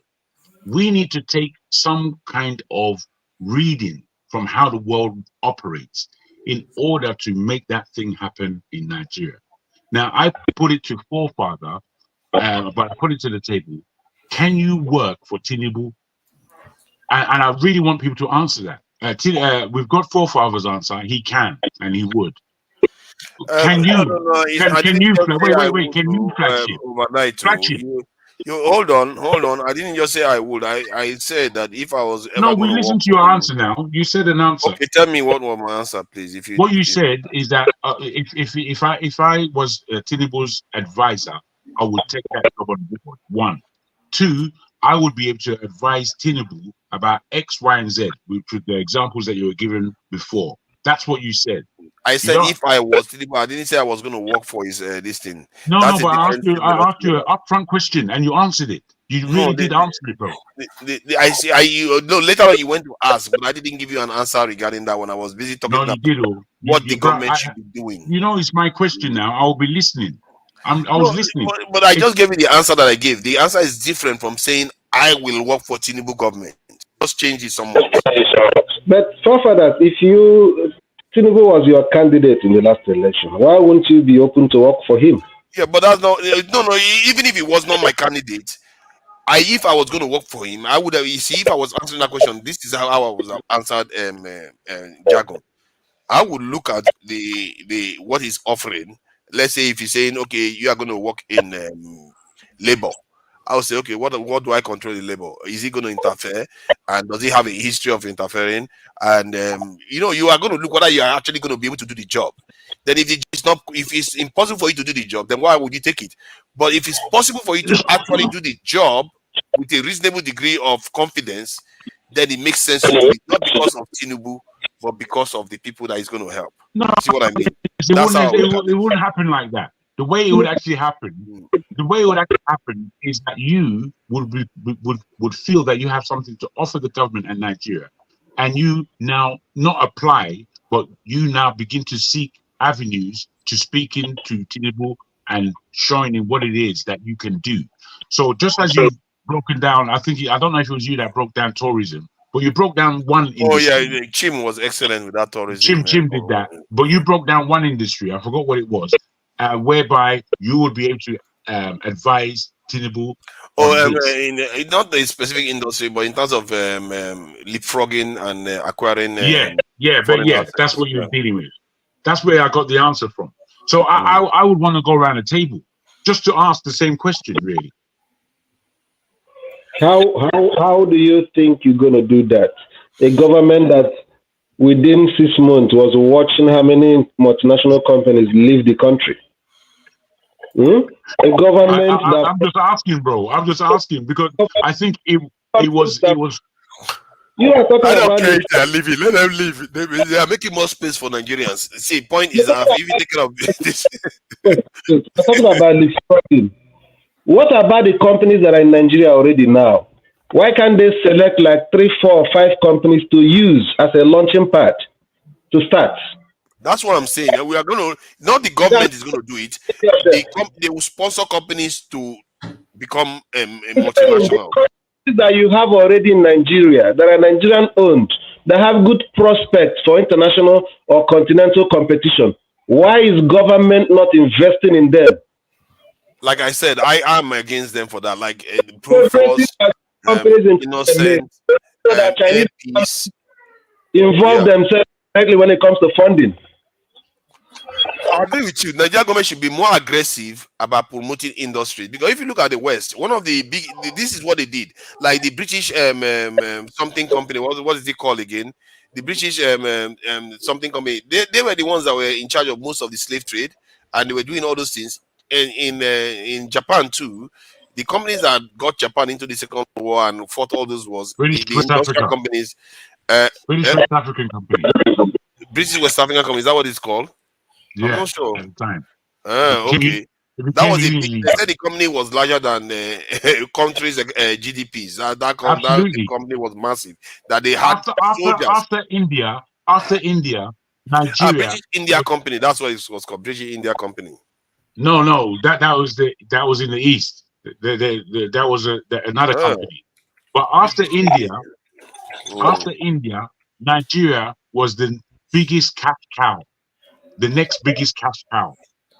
we need to take some kind of reading from how the world operates in order to make that thing happen in Nigeria. Now, I put it to forefather, but I put it to the table. Can you work for Tinubu? And I really want people to answer that. We've got forefathers' answer. He can and he would. Can you? No. Can you? Wait. Can you flash it? Overnight, flash it. You hold on. I didn't just say I would. I said that if I was ever. No, we listen to your answer now. You said an answer. Okay, tell me what was my answer, please. What you said is that if I was Tinubu's advisor, I would take that job on board. 1, 2. I would be able to advise Tinubu about X, Y, and Z, which were the examples that you were given before. That's what you said. I said if I was Tinubu, I didn't say I was going to work for his this thing. No, That's no, a but different thing I asked you altogether. an upfront question, and you answered it. You No, really did answer it, bro. I see. No. Later on, you went to ask, but I didn't give you an answer regarding that one. I was busy talking No, about you did. what the Bro, government should be doing. You know, it's my question now. I'll be listening. I No, was listening. but I just gave you the answer that I gave. The answer is different from saying I will work for Tinubu government. Just change it somewhat. But forefathers, if Tinubu was your candidate in the last election, why wouldn't you be open to work for him? Yeah, but that's not no. Even if he was not my candidate, if I was going to work for him, I would have. You see, if I was answering that question, this is how I was answered. Jargon. I would look at the what he's offering. Let's say if he's saying, okay, you are going to work in labor, I would say, okay, what do I control the labor? Is he going to interfere, and does he have a history of interfering? And you are going to look whether you are actually going to be able to do the job. Then if it's impossible for you to do the job, then why would you take it? But if it's possible for you to actually do the job with a reasonable degree of confidence, then it makes sense to do it, not because of Tinubu, but because of the people that he's going to help. No, see what I mean? It wouldn't happen like that. The way it would actually happen, is that you would feel that you have something to offer the government and Nigeria, and you now not apply, but you now begin to seek avenues to speaking to Tinubu and showing him what it is that you can do. So just as you've broken down, I don't know if it was you that broke down tourism, but you broke down one industry. Oh yeah, Chim was excellent with that tourism. Chim did that, but you broke down one industry. I forgot what it was, whereby you would be able to advise Tinubu. In not the specific industry, but in terms of leapfrogging and acquiring. That's what you're dealing with. That's where I got the answer from. So I would want to go around the table just to ask the same question, really. How do you think you're going to do that? A government that within 6 months was watching how many multinational companies leave the country. A government I'm just asking, bro. I'm just asking because I think it was. You are talking I don't about care if they are leaving. Let them leave. They are making more space for Nigerians. See, point is that if you take care of this. We're talking about leapfrogging. What about the companies that are in Nigeria already now? Why can't they select like 3, 4, 5 companies to use as a launching pad to start? That's what I'm saying. We are going to, not the government is going to do it. They will sponsor companies to become a multinational. That you have already in Nigeria, that are Nigerian owned, that have good prospects for international or continental competition. Why is government not investing in them? Like I said, I am against them for that. Like Proforce, Innocent, Chinese involve themselves directly when it comes to funding. I agree with you. Nigeria government should be more aggressive about promoting industry, because if you look at the West, one of the big, this is what they did. Like the British something company, what is it called again? The British something company. They were the ones that were in charge of most of the slave trade, and they were doing all those things. And in Japan too, the companies that got Japan into the Second World War and fought all those wars, the industrial companies, British West African company. British West African company, is that what it's called? Yeah, I'm not sure. at the time. Okay. That was they said the company was larger than countries' GDPs. That company was massive. That they had after India, Nigeria. British India Company. That's what it was called. British India Company. No, that was in the east. That was another company. But after India, Nigeria was the biggest cash cow, the next biggest cash cow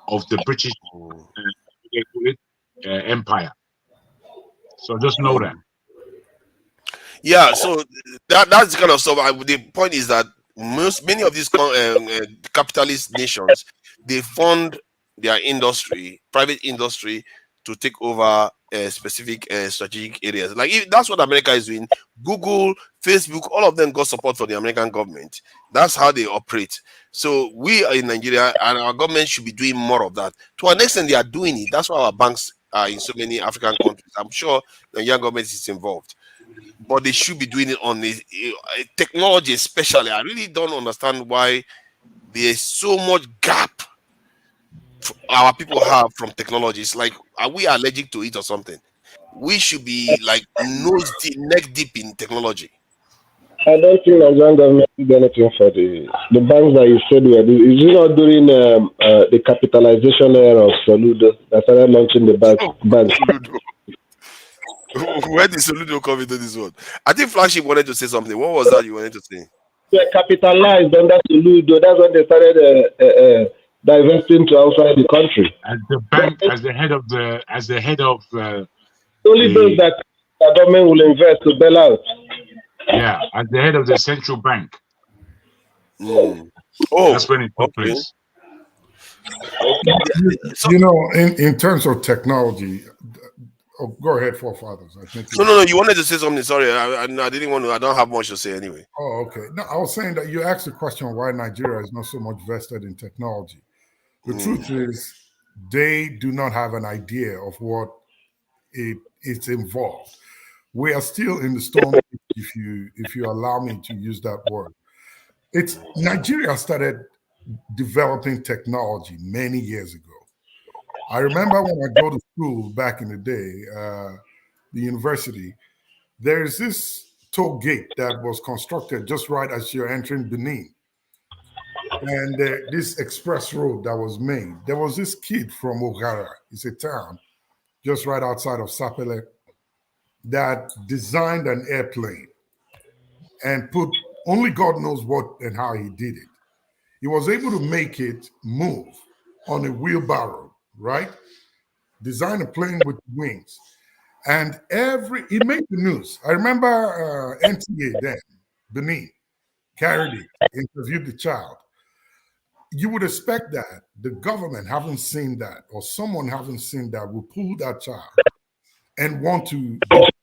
of the British Empire. So just know that. Yeah, so that's the kind of stuff. The point is that many of these capitalist nations, they fund their industry, private industry, to take over specific strategic areas. Like that's what America is doing. Google, Facebook, all of them got support from the American government. That's how they operate. So we are in Nigeria, and our government should be doing more of that. To an extent, they are doing it. That's why our banks are in so many African countries. I'm sure the Nigerian government is involved. but they should be doing it on the technology, especially. I really don't understand why there's so much gap our people have from technology. It's like, are we allergic to it or something? We should be like nose deep, neck deep in technology. I don't think Nigerian government did anything for the banks that you said were. Is it not during the capitalization era of Soludo that started launching the banks? Where did Soludo come into this one? I think Flagship wanted to say something. What was that you wanted to say? They capitalized under Soludo. That's when they started divesting to outside the country. As the bank, as the head of only those that the government will invest to bail out. Yeah, as the head of the central bank. Oh, that's when it took place. You know, in terms of technology, go ahead, forefathers. I think. No. You wanted to say something. Sorry, I didn't want to. I don't have much to say anyway. Oh, okay. No, I was saying that you asked the question why Nigeria is not so much vested in technology. The truth is, they do not have an idea of what it's involved. We are still in the storm, if you allow me to use that word. It's Nigeria started developing technology many years ago. I remember when I go to school back in the day, the university, there's this toll gate that was constructed just right as you're entering Benin. And this express road that was made, there was this kid from Ogara, it's a town just right outside of Sapele, that designed an airplane and put, only God knows what and how he did it. He was able to make it move on a wheelbarrow, right? Design a plane with wings. And it made the news. I remember NTA then, Benin, carried it, interviewed the child. You would expect that the government haven't seen that, or someone haven't seen that, will pull that child and want to develop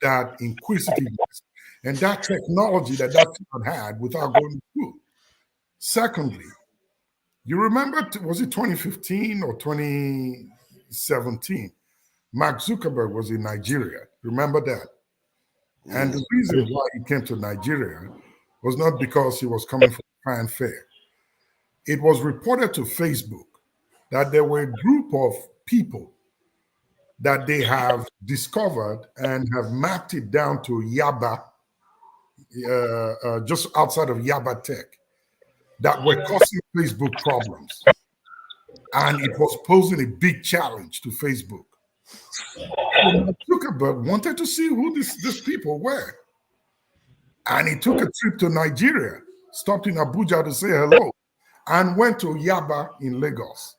that inquisitiveness and that technology that child had without going to school. Secondly, you remember, was it 2015 or 2017? Mark Zuckerberg was in Nigeria. Remember that? And the reason why he came to Nigeria was not because he was coming for fanfare. It was reported to Facebook that there were a group of people that they have discovered and have mapped it down to Yaba, just outside of Yaba Tech, that were causing Facebook problems. And it was posing a big challenge to Facebook. So Zuckerberg wanted to see who these people were. And he took a trip to Nigeria, stopped in Abuja to say hello, and went to Yaba in Lagos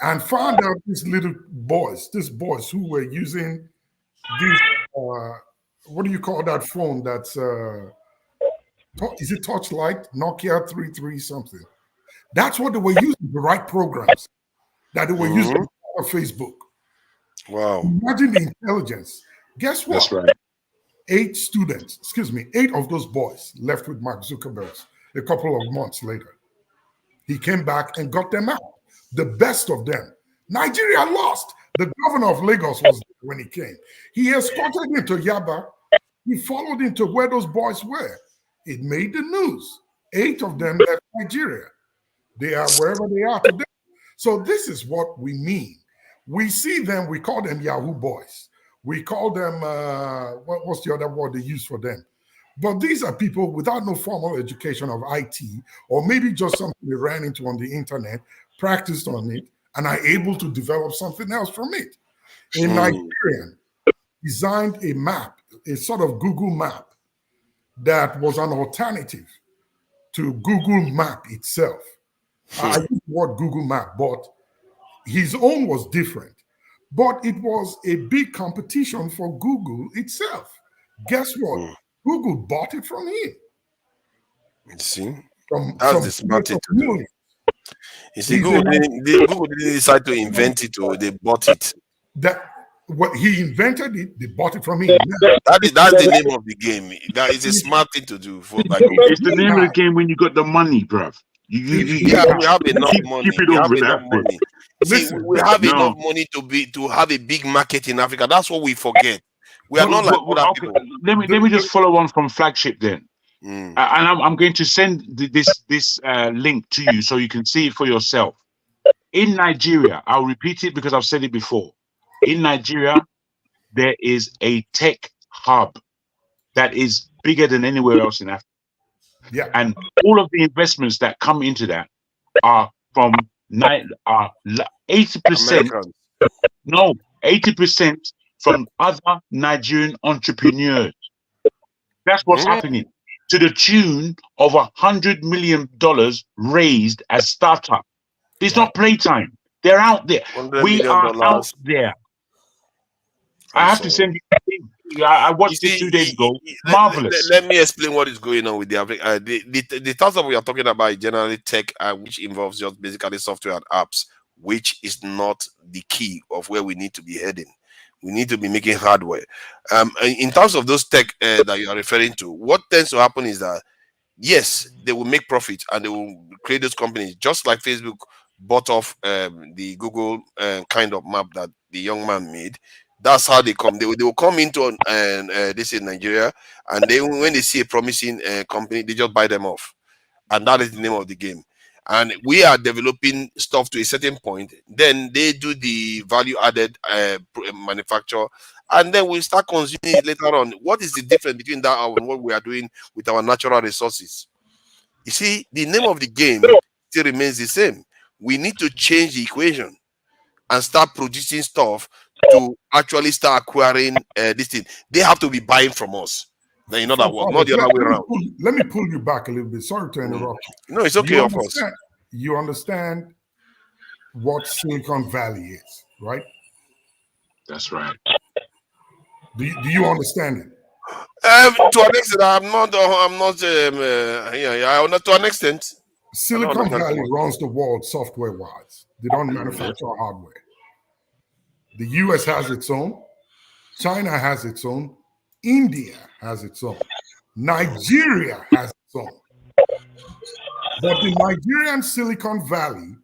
and found out these boys who were using this, what do you call that phone that's, is it Touchlight? Nokia 33 something. That's what they were using, the right programs that they were using for Facebook. Wow. Imagine the intelligence. Guess what? That's right. 8 of those boys left with Mark Zuckerberg a couple of months later. He came back and got them out. The best of them. Nigeria lost. The governor of Lagos was there when he came. He escorted him to Yaba. He followed him to where those boys were. It made the news. 8 of them left Nigeria. They are wherever they are today. So this is what we mean. We see them, we call them Yahoo boys. We call them, what's the other word they use for them? But these are people without no formal education of IT, or maybe just something they ran into on the internet, practiced on it, and are able to develop something else from it. In Nigerian, designed a map, a sort of Google map that was an alternative to Google Map itself. I use the word Google Map, but his own was different. But it was a big competition for Google itself. Guess what? Google bought it from him. You see? That's the smart thing to do. You see, Google didn't decide to invent it, or they bought it. What he invented it, they bought it from him. That's the name of the game. That is a smart thing to do. It's the name of the game when you got the money, bruv. We have enough money. Keep it over that See, we have enough money to have a big market in Africa. That's what we forget. We are not like other okay, people. let me just follow on from Flagship then. And I'm going to send this link to you so you can see it for yourself. In Nigeria, I'll repeat it because I've said it before. In Nigeria, there is a tech hub that is bigger than anywhere else in Africa. Yeah. And all of the investments that come into that are from 80%. No, 80% from other Nigerian entrepreneurs. That's what's happening. To the tune of $100 million raised as startup. It's not playtime. They're out there. We are out there. I have to send you a thing. I watched it 2 days ago. Marvelous. Let me explain what is going on with the the startup we are talking about is generally tech, which involves just basically software and apps, which is not the key of where we need to be heading. We need to be making hardware. In terms of those tech that you are referring to, what tends to happen is that yes, they will make profit and they will create those companies, just like Facebook bought off the Google kind of map that the young man made. That's how they come. They will come into this in Nigeria, and when they see a promising company, they just buy them off, and that is the name of the game. And we are developing stuff to a certain point. Then they do the value-added manufacture, and then we start consuming it later on. What is the difference between that and what we are doing with our natural resources? You see, the name of the game still remains the same. We need to change the equation and start producing stuff to actually start acquiring this thing. They have to be buying from us. Then you know that work, not the other way around. Let me pull you back a little bit. Sorry to interrupt you. No, it's okay, of course. You understand what Silicon Valley is, right? That's right. Do you understand it? To an extent, to an extent. Silicon Valley runs the world software-wise. They don't manufacture hardware. The US has its own. China has its own. India has its own. Nigeria has its own. But the Nigerian Silicon Valley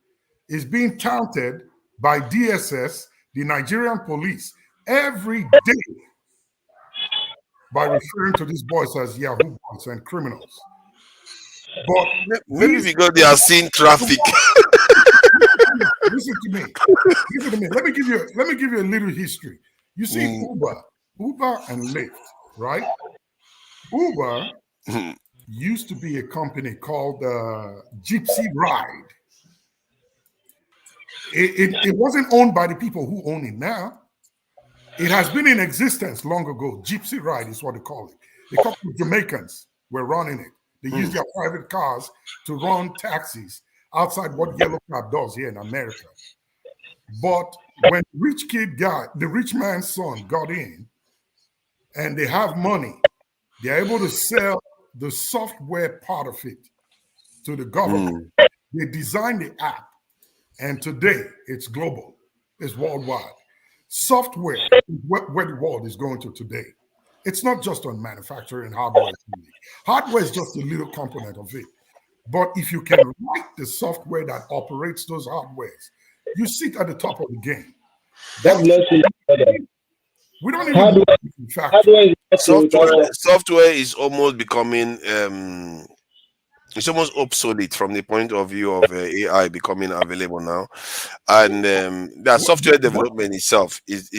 is being counted by DSS, the Nigerian police, every day by referring to these boys as Yahoo boys and criminals. But maybe because they are seeing traffic. Listen to me. Let me give you a little history. You see, Uber and Lyft, right? Uber used to be a company called Gypsy Ride. It wasn't owned by the people who own it now. It has been in existence long ago. Gypsy Ride is what they call it. A couple of Jamaicans were running it. They use their private cars to run taxis outside what Yellow Cab does here in America. But when the rich man's son got in and they have money, they're able to sell the software part of it to the government. They designed the app, and today it's global, it's worldwide. Software is where the world is going to today. It's not just on manufacturing hardware. Hardware is just a little component of it. But if you can write the software that operates those hardwares, you sit at the top of the game. We don't even software is almost becoming it's almost obsolete from the point of view of AI becoming available now, and that software development itself is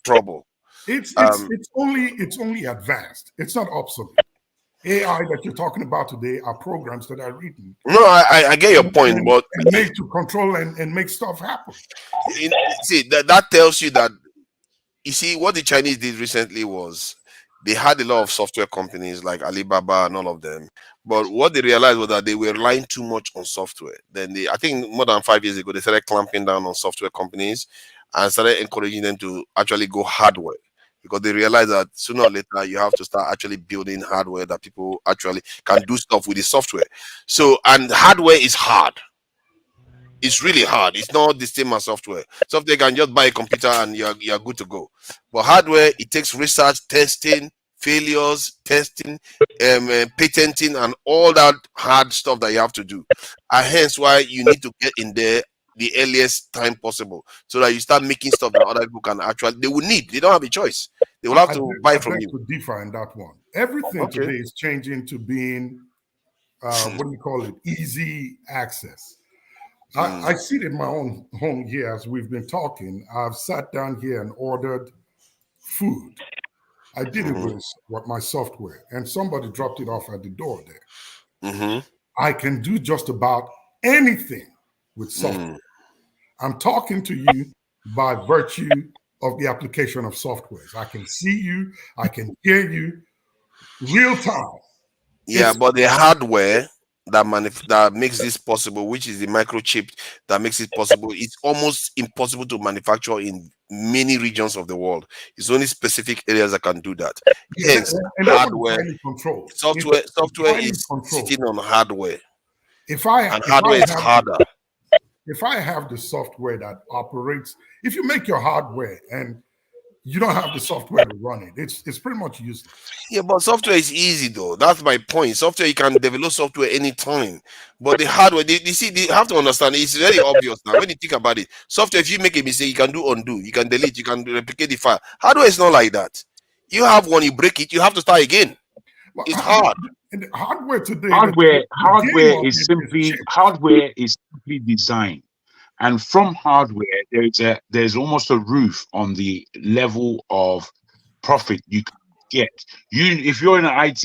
trouble. It's only advanced. It's not obsolete. AI that you're talking about today are programs that are written. No, I get your point, but made to control and make stuff happen. See, that tells you that, you see, what the Chinese did recently was they had a lot of software companies like Alibaba and all of them. But what they realized was that they were relying too much on software. Then I think more than 5 years ago, they started clamping down on software companies and started encouraging them to actually go hardware, because they realize that sooner or later you have to start actually building hardware that people actually can do stuff with the software. So, and hardware is hard. It's really hard. It's not the same as software. Software can just buy a computer and you're good to go. But hardware, it takes research, testing, failures, testing, patenting, and all that hard stuff that you have to do. And hence why you need to get in there the earliest time possible, so that you start making stuff that other people can actually, they will need. They don't have a choice. They will have to buy from you. To differ in that one. Everything today is changing to being, what do you call it? Easy access. I see it in my own home here as we've been talking. I've sat down here and ordered food. I did it with my software, and somebody dropped it off at the door there. I can do just about anything with software. I'm talking to you by virtue of the application of softwares. I can see you, I can hear you, real time. Yeah, but the hardware that makes this possible, which is the microchip that makes it possible, it's almost impossible to manufacture in many regions of the world. It's only specific areas that can do that. Hence, hardware, software is sitting on hardware. Hardware is harder. If I have the software that operates, if you make your hardware and you don't have the software to run it, it's pretty much useless. Yeah, but software is easy though. That's my point. Software, you can develop software anytime. But the hardware, they have to understand, it's very obvious now. When you think about it, software, if you make a mistake, you can do undo, you can delete, you can replicate the file. Hardware is not like that. You have one, you break it, you have to start again. It's hard. And the hardware today, hardware is simply design. And from hardware, there's almost a roof on the level of profit you can get. If you're in IT,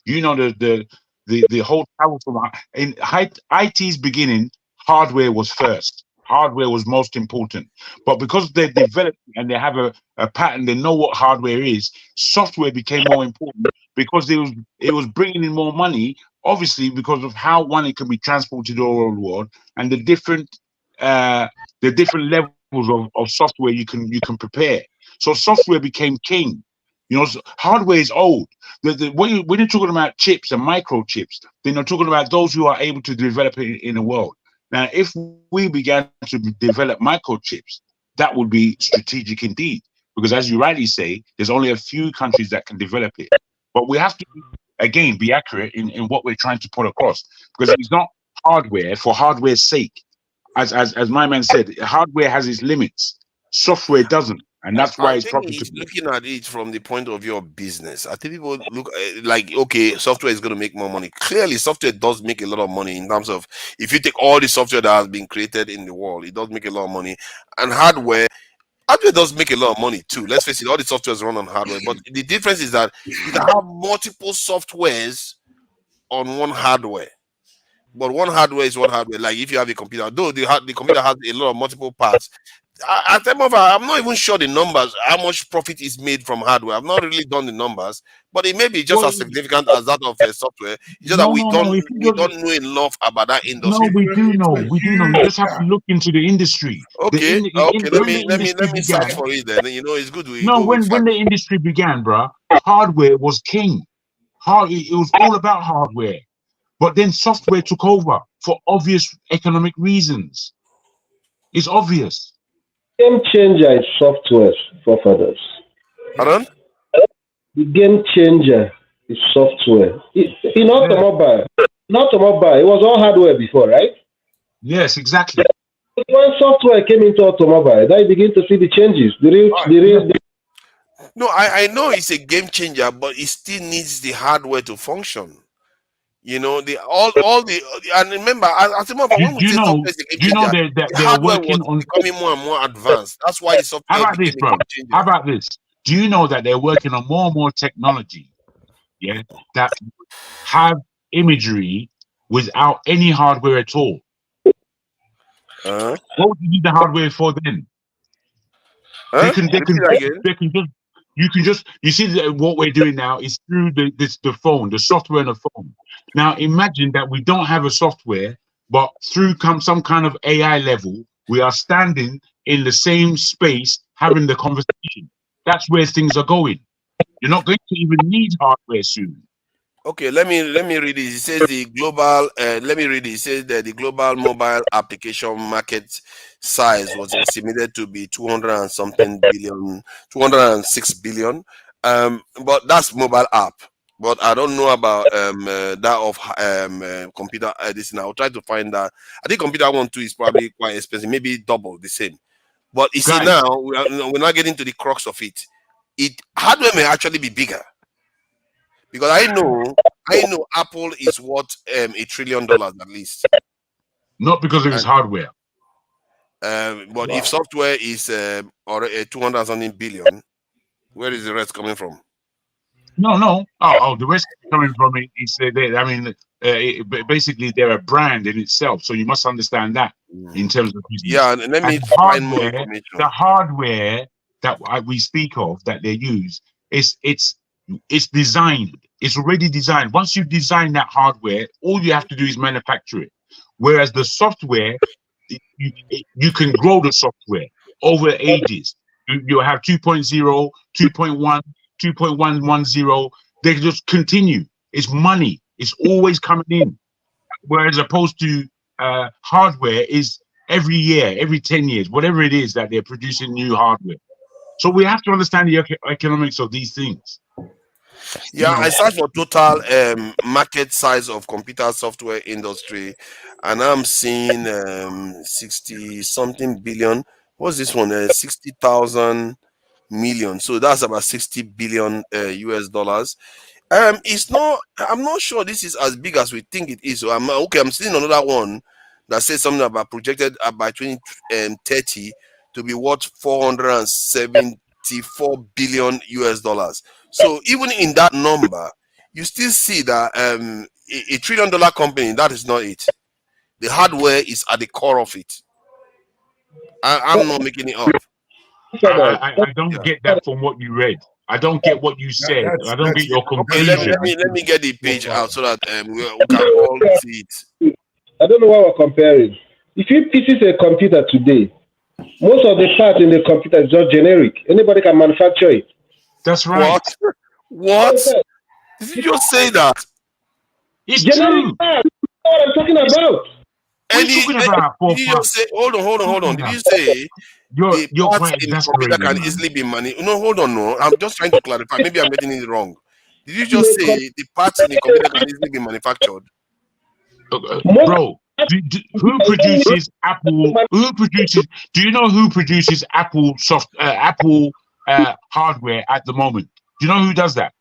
you know the whole travel from in IT's beginning, hardware was first. Hardware was most important. But because they developed and they have a pattern, they know what hardware is, software became more important because it was bringing in more money, obviously because of how it can be transported all over the world and the different levels of software you can prepare. So software became king. Hardware is old. When you're talking about chips and microchips, then you're talking about those who are able to develop it in the world. Now, if we began to develop microchips, that would be strategic indeed, because as you rightly say, there's only a few countries that can develop it. But we have to, again, be accurate in what we're trying to put across, because it's not hardware for hardware's sake. As my man said, hardware has its limits. Software doesn't. And that's why it's profitable. He's looking at it from the point of view of business. I think people look like, okay, software is going to make more money. Clearly, software does make a lot of money in terms of, if you take all the software that has been created in the world, it does make a lot of money. And hardware does make a lot of money too. Let's face it, all the softwares run on hardware. But the difference is that you can have multiple softwares on one hardware. But one hardware is one hardware. Like if you have a computer, though the computer has a lot of multiple parts. I'm not even sure the numbers, how much profit is made from hardware. I've not really done the numbers, but it may be just as significant as that of software. It's just that we don't know enough about that industry. No, we do know. You just have to look into the industry. Okay, let me search for it then. It's good. When the industry began, bruh, hardware was king. It was all about hardware. But then software took over for obvious economic reasons. It's obvious. Game changer is software, forefathers. Pardon? The game changer is software. In automobile, it was all hardware before, right? Yes, exactly. When software came into automobile, then you begin to see the changes. No, I know it's a game changer, but it still needs the hardware to function. And remember, when we say software is a game changer, the hardware was becoming more and more advanced. That's why the software became a game changer. How about this? Do you know that they're working on more and more technology, that have imagery without any hardware at all? What would you need the hardware for then? You see what we're doing now is through the phone, the software on the phone. Now imagine that we don't have a software, but through some kind of AI level, we are standing in the same space having the conversation. That's where things are going. You're not going to even need hardware soon. Okay, let me read it. It says the global. Let me read it. It says that the global mobile application market size was estimated to be 206 billion. But that's mobile app. But I don't know about that of computer this. I'll try to find that. I think computer 1 2 is probably quite expensive, maybe double the same. But you see, Guys, now we're not getting to the crux of it. Hardware may actually be bigger, because I know Apple is worth $1 trillion at least. not because of his And hardware. but if software is or 200 something billion, where is the rest coming from? No. The rest coming from it is I mean, basically they're a brand in itself. So you must understand that in terms of business. Yeah, and let me And find more information. the hardware that we speak of that they use it's designed. It's already designed. Once you've designed that hardware, all you have to do is manufacture it. Whereas the software, you can grow the software over ages. You have 2.0, 2.1, 2.110. They just continue. It's money. It's always coming in. Whereas opposed to hardware is every year, every 10 years, whatever it is that they're producing new hardware. So we have to understand the economics of these things. Yeah, I searched for total market size of computer software industry, and I'm seeing 60 something billion. What's this one? 60,000 million. So that's about 60 billion US dollars. It's not. I'm not sure this is as big as we think it is. So I'm okay. I'm seeing another one that says something about projected by 2030 to be worth 474 billion US dollars. So even in that number, you still see that $1 trillion company, that is not it. The hardware is at the core of it. I'm not making it up. I don't get that from what you read. I don't get what you said. I don't get your Okay, conclusion. let me get the page out so that we can all see it. I don't know what we're comparing. If you pieces a computer today, most of the parts in the computer is just generic. Anybody can manufacture it. That's right. What? Did you just say that? It's generic true. parts. That's what I'm talking about. Did you just say? Hold on. Did you say the parts in the computer can easily be No, hold on. No, I'm just trying to clarify. Maybe I'm getting it wrong. Did you just say the parts in the computer can easily be manufactured? Bro, who produces Apple? Who produces? Do you know who produces Apple hardware at the moment? Do you know who does that?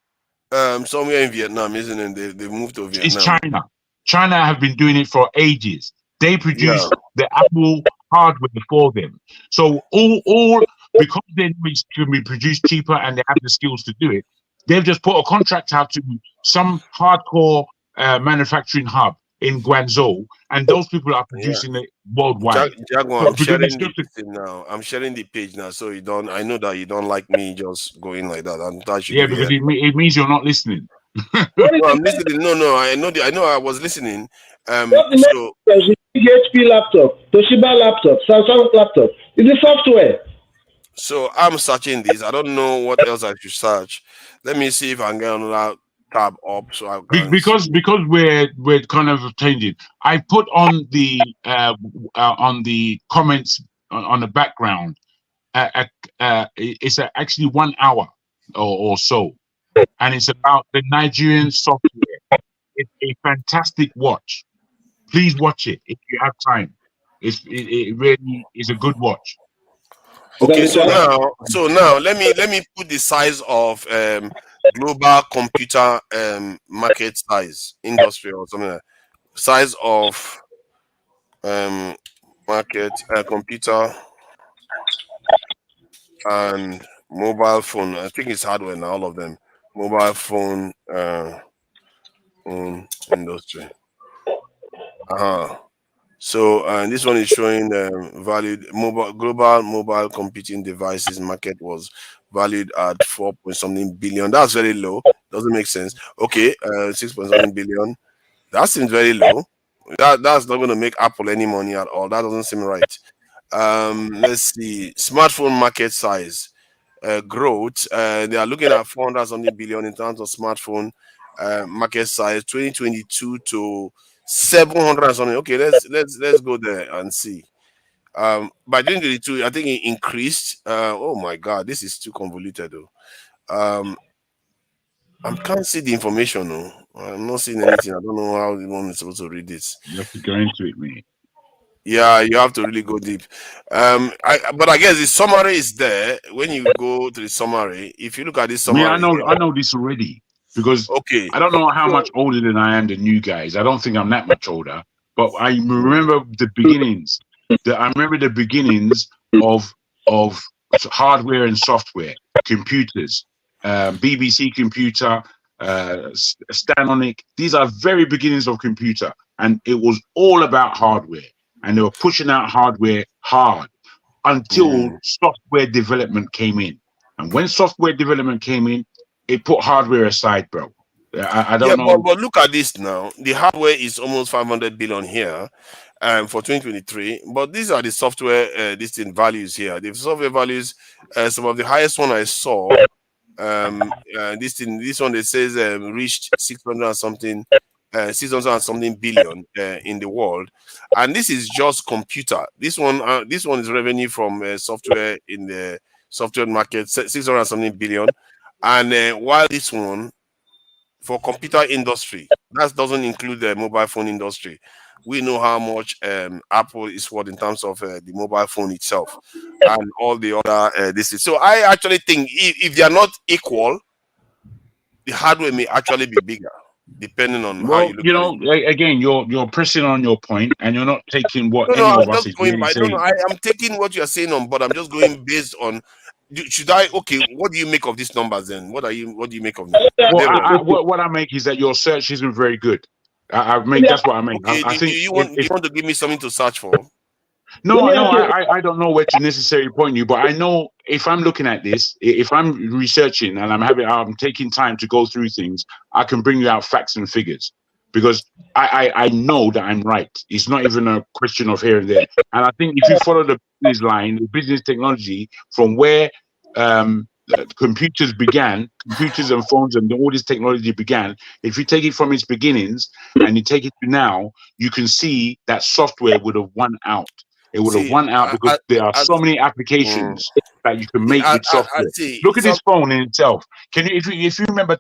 Somewhere in Vietnam, isn't it? They moved to Vietnam. It's China. China have been doing it for ages. They produce the Apple hardware for them. So all because they can be produced cheaper and they have the skills to do it, they've just put a contract out to some hardcore manufacturing hub in Guangzhou, and those people are producing it worldwide. Jaguar, I'm sharing the thing now. I'm sharing the page now, so you don't. I know that you don't like me just going like that. And that should Because it means you're not listening. No, I'm listening. No, I know. I know. I was listening. So HP laptop, Toshiba laptop, Samsung laptop. It's the software. So I'm searching this. I don't know what else I should search. Let me see if I can get another tab up so I can because we're kind of changing. I put on the comments on the background. It's actually 1 hour or so, and it's about the Nigerian software. It's a fantastic watch. Please watch it if you have time. It really is a good watch. Okay, so now let me put the size of global computer market size industry or something like that. Size of market computer and mobile phone. I think it's hardware now, all of them. Mobile phone industry. So this one is showing valued global mobile computing devices market was valued at 4 point something billion. That's very low. Doesn't make sense. Okay, 6 point something billion. That seems very low. That's not going to make Apple any money at all. That doesn't seem right. Let's see. Smartphone market size growth. They are looking at 400 something billion in terms of smartphone market size 2022 to 700 something. Okay, let's go there and see. By 2022, I think it increased. Oh my God, this is too convoluted though. I can't see the information. No, I'm not seeing anything. I don't know how the one is supposed to read this. You have to go into it, mate. Yeah, you have to really go deep. But I guess the summary is there. When you go to the summary, if you look at this Me, summary, I know this already because okay. I don't know how much older than I am than you guys. I don't think I'm that much older, but I remember the beginnings. I remember the beginnings of hardware and software, computers, BBC computer, Stanonic. These are very beginnings of computer, and it was all about hardware, and they were pushing out hardware hard until software development came in. And when software development came in, it put hardware aside, bro. I don't know. But look at this now. The hardware is almost 500 billion here, for 2023. But these are the software distinct values here. The software values, some of the highest one I saw. This one that says reached 600 and something. 600 and something billion in the world, and this is just computer. This one is revenue from software in the software market, 600 and something billion, and while this one for computer industry, that doesn't include the mobile phone industry. We know how much Apple is worth in terms of the mobile phone itself and all the other this is. So I actually think if they are not equal, the hardware may actually be bigger, depending on how you look at it. Again, you're pressing on your point, and you're not taking what No, any I'm of us just is going really by. No, saying. I'm taking what you're saying on, but I'm just going based on. Should I? Okay, what do you make of these numbers then? What do you make of them? Well, what I make is that your search isn't very good. That's what I make. Okay, I think do you want to give me something to search for? No, I don't know where to necessarily point you, but I know if I'm looking at this, if I'm researching and I'm taking time to go through things, I can bring you out facts and figures because I know that I'm right. It's not even a question of here and there. And I think if you follow the business line, the business technology from where computers and phones and all this technology began, if you take it from its beginnings and you take it to now, you can see that software would have won out. It would have won out because there are so many applications that you can make with software. Look at this phone in itself. Can you, if you remember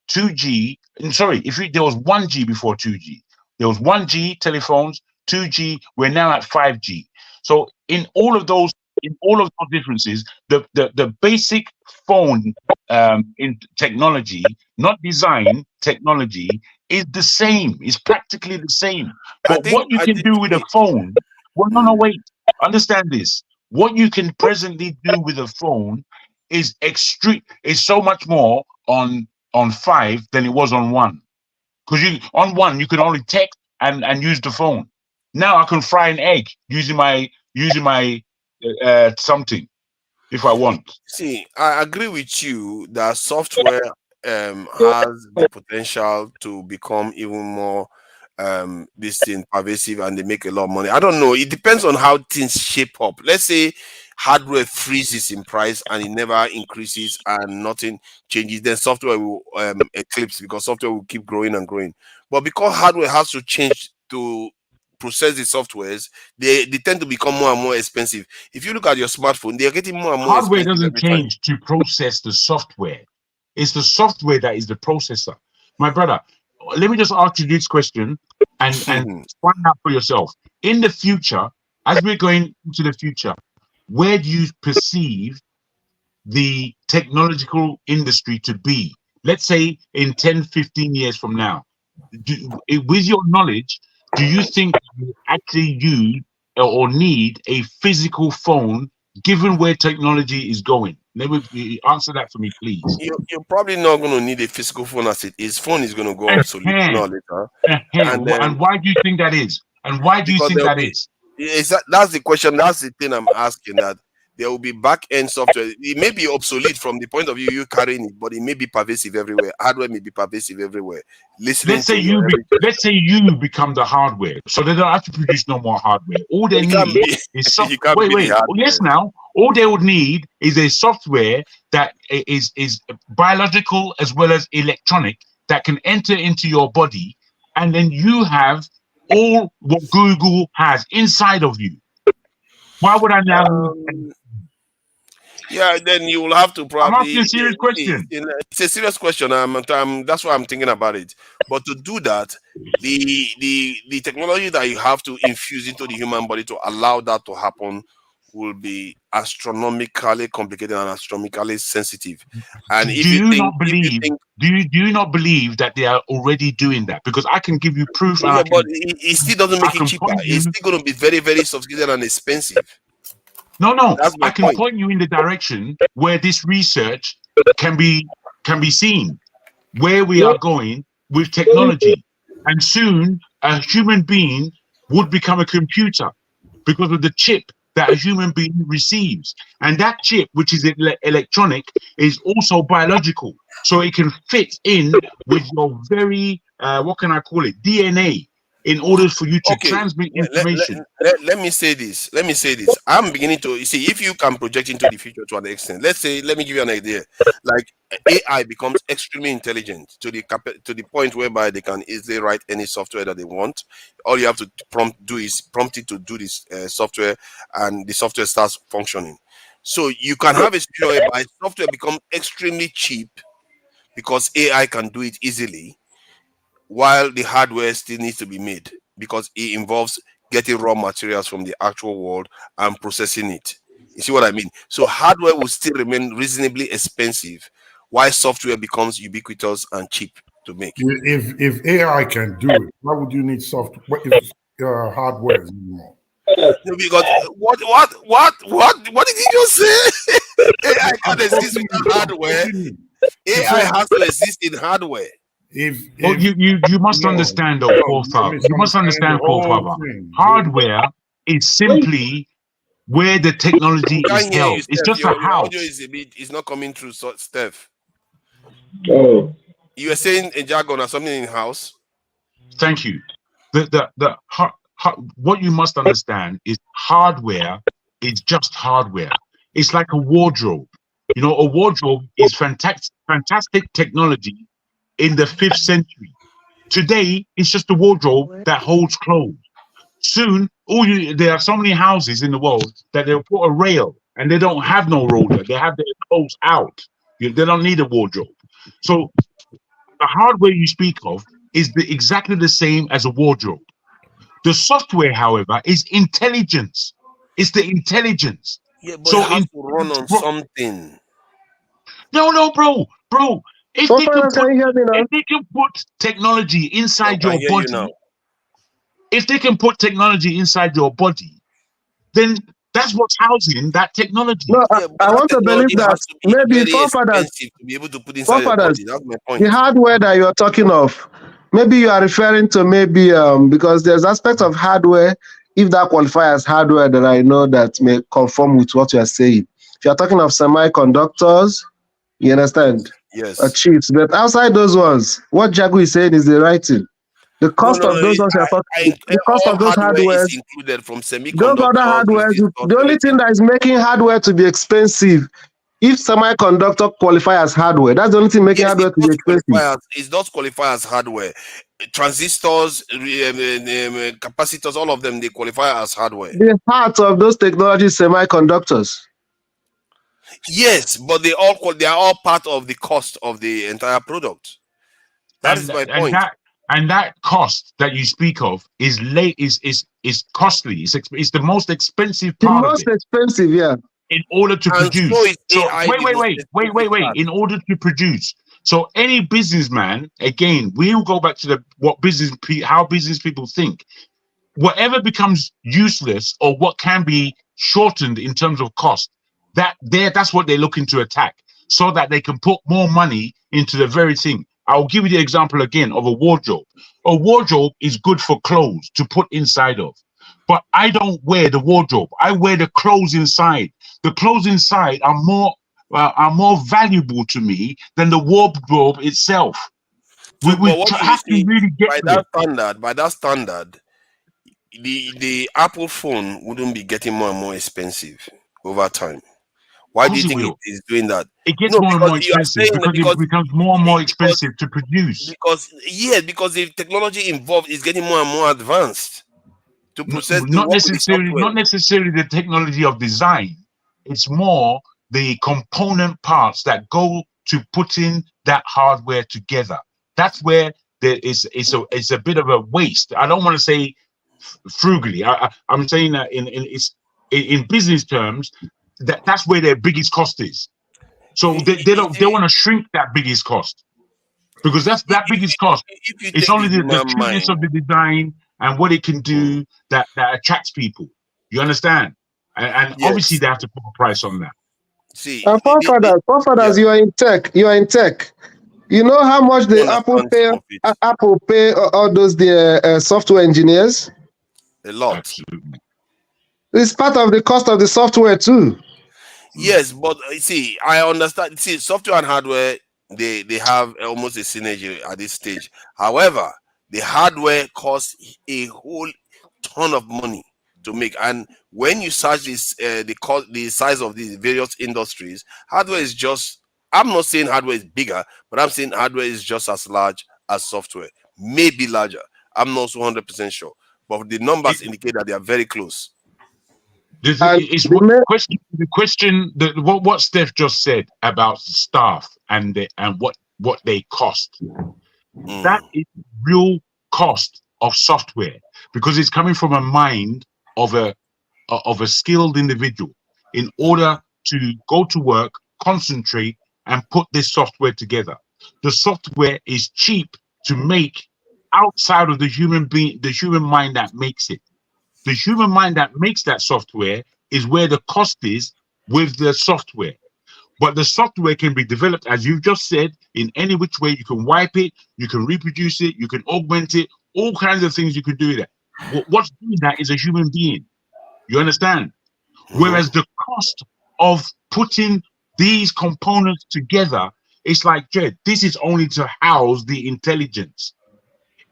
2G? Sorry, there was 1G before 2G. There was 1G telephones, 2G. We're now at 5G. So in all of those differences, the basic phone in technology, not design technology, is the same. It's practically the same. But what you can do with a phone, wait. Understand this. What you can presently do with a phone is so much more on 5 than it was on 1. Because on 1 you could only text and use the phone. Now I can fry an egg using my something if I want. See, I agree with you that software has the potential to become even more pervasive, and they make a lot of money. I don't know. It depends on how things shape up. Let's say hardware freezes in price and it never increases and nothing changes, then software will eclipse because software will keep growing and growing. But because hardware has to change to process the softwares, they tend to become more and more expensive. If you look at your smartphone, they're getting more and more hardware expensive. Doesn't change to process the software. It's the software that is the processor. My brother, let me just ask you this question and find out for yourself. In the future, as we're going into the future, where do you perceive the technological industry to be? Let's say in 10, 15 years from now, with your knowledge, do you think you actually use or need a physical phone given where technology is going? Let me answer that for me, please. You're probably not going to need a physical phone as it is. Phone is going to go obsolete sooner or later. And why do you think that is? And why do you think that is? That's the question. That's the thing I'm asking. That there will be back-end software. It may be obsolete from the point of view you carrying it, but it may be pervasive everywhere. Hardware may be pervasive everywhere. Let's say you become the hardware, so they don't have to produce no more hardware. All they need is software. Wait. Yes, now all they would need is a software that is biological as well as electronic that can enter into your body, and then you have all what Google has inside of you. Why would I now? Yeah, then you will have to I'm probably. asking a serious question. It's a serious question. That's why I'm thinking about it. But to do that, the technology that you have to infuse into the human body to allow that to happen will be astronomically complicated and astronomically sensitive. And Do you not believe? Do you not believe that they are already doing that? Because I can give you proof. And yeah, I can, but it still doesn't make it cheaper. It's still going to be very, very sophisticated and expensive. No, That's my I can point. point you in the direction where this research can be seen, where we are going with technology, and soon a human being would become a computer because of the chip that a human being receives, and that chip, which is electronic, is also biological, so it can fit in with your very what can I call it, DNA, in order for you to transmit information. Let me say this. I'm beginning to see if you can project into the future to an extent. Let me give you an idea. Like AI becomes extremely intelligent to the point whereby they can easily write any software that they want. All you have to prompt it to do this software, and the software starts functioning. So you can have a situation whereby software becomes extremely cheap because AI can do it easily, while the hardware still needs to be made because it involves getting raw materials from the actual world and processing it. You see what I mean? So hardware will still remain reasonably expensive, while software becomes ubiquitous and cheap to make. If AI can do it, why would you need software? What if hardware is anymore? No, because what did he just say? AI can't exist without hardware. AI has to exist in hardware. Well, you must understand, though, forefather. You must understand, forefather. Hardware is simply where the technology is Can't hear you, held. It's Steph. just a Your house. audio is not coming through, so, Steph. Oh. You were saying a jargon or something in house. Thank you. What you must understand is hardware is just hardware. It's like a wardrobe. You know, a wardrobe is fantastic technology in the 5th century. Today, it's just a wardrobe that holds clothes. Soon, there are so many houses in the world that they'll put a rail, and they don't have no roller. They have their clothes out. They don't need a wardrobe. So the hardware you speak of is exactly the same as a wardrobe. The software, however, is intelligence. It's the intelligence. Yeah, but it has to run on something. No, bro. If they can put technology inside your body, if they can put technology inside your body, then that's what's housing that technology. No, I want to believe that maybe forefathers, to be able to put inside your body. That's my point. the hardware that you're talking of, maybe you are referring to because there's aspects of hardware, if that qualifies as hardware, that I know that may conform with what you are saying. If you're talking of semiconductors, you understand? Yes. Chips, but outside those ones, what Jagu is saying is the right thing. The cost of those ones you're talking, the cost of those hardware is included from semiconductors. Those other hardware, the only thing that is making hardware to be expensive, if semiconductor qualify as hardware, that's the only thing making hardware to be expensive. It does qualify as hardware. Transistors, capacitors, all of them, they qualify as hardware. The heart of those technologies, semiconductors. Yes, but they are all part of the cost of the entire product. That is my point. And that cost that you speak of is costly. It's the most expensive part of it. The most expensive, yeah. In order to produce. Wait. In order to produce. So any businessman, again, we'll go back to how business people think. Whatever becomes useless or what can be shortened in terms of cost, that's what they're looking to attack, so that they can put more money into the very thing. I'll give you the example again of a wardrobe. A wardrobe is good for clothes to put inside of, but I don't wear the wardrobe. I wear the clothes inside. The clothes inside are more valuable to me than the wardrobe itself. So, we have to really get by that standard, the Apple phone wouldn't be getting more and more expensive over time. Why do you think it is doing that? It gets more and more expensive because it becomes more and more expensive to produce. Because the technology involved is getting more and more advanced to process. Not necessarily the technology of design. It's more the component parts that go to putting that hardware together. That's where there is it's a bit of a waste. I don't want to say frugally. I'm saying that in business terms, that's where their biggest cost is. So they want to shrink that biggest cost, because that biggest cost. It's only the cuteness of the design and what it can do that attracts people. You understand? And obviously they have to put a price on that. See, forefathers, you are in tech. You are in tech. You know how much the Apple pay all those software engineers? A lot. Absolutely. It's part of the cost of the software too. Yes, but see, I understand. See, software and hardware, they have almost a synergy at this stage. However, the hardware costs a whole ton of money to make, and when you search this, the size of these various industries, hardware is just. I'm not saying hardware is bigger, but I'm saying hardware is just as large as software, maybe larger. I'm not 100% sure, but the numbers indicate that they are very close. What Steph just said about staff and what they cost. That is real cost of software, because it's coming from a mind of a skilled individual in order to go to work, concentrate, and put this software together. The software is cheap to make outside of the human mind that makes it. The human mind that makes that software is where the cost is with the software. But the software can be developed, as you've just said, in any which way. You can wipe it, you can reproduce it, you can augment it, all kinds of things you can do that. What's doing that is a human being. You understand? Whereas the cost of putting these components together, it's like, Jed, this is only to house the intelligence.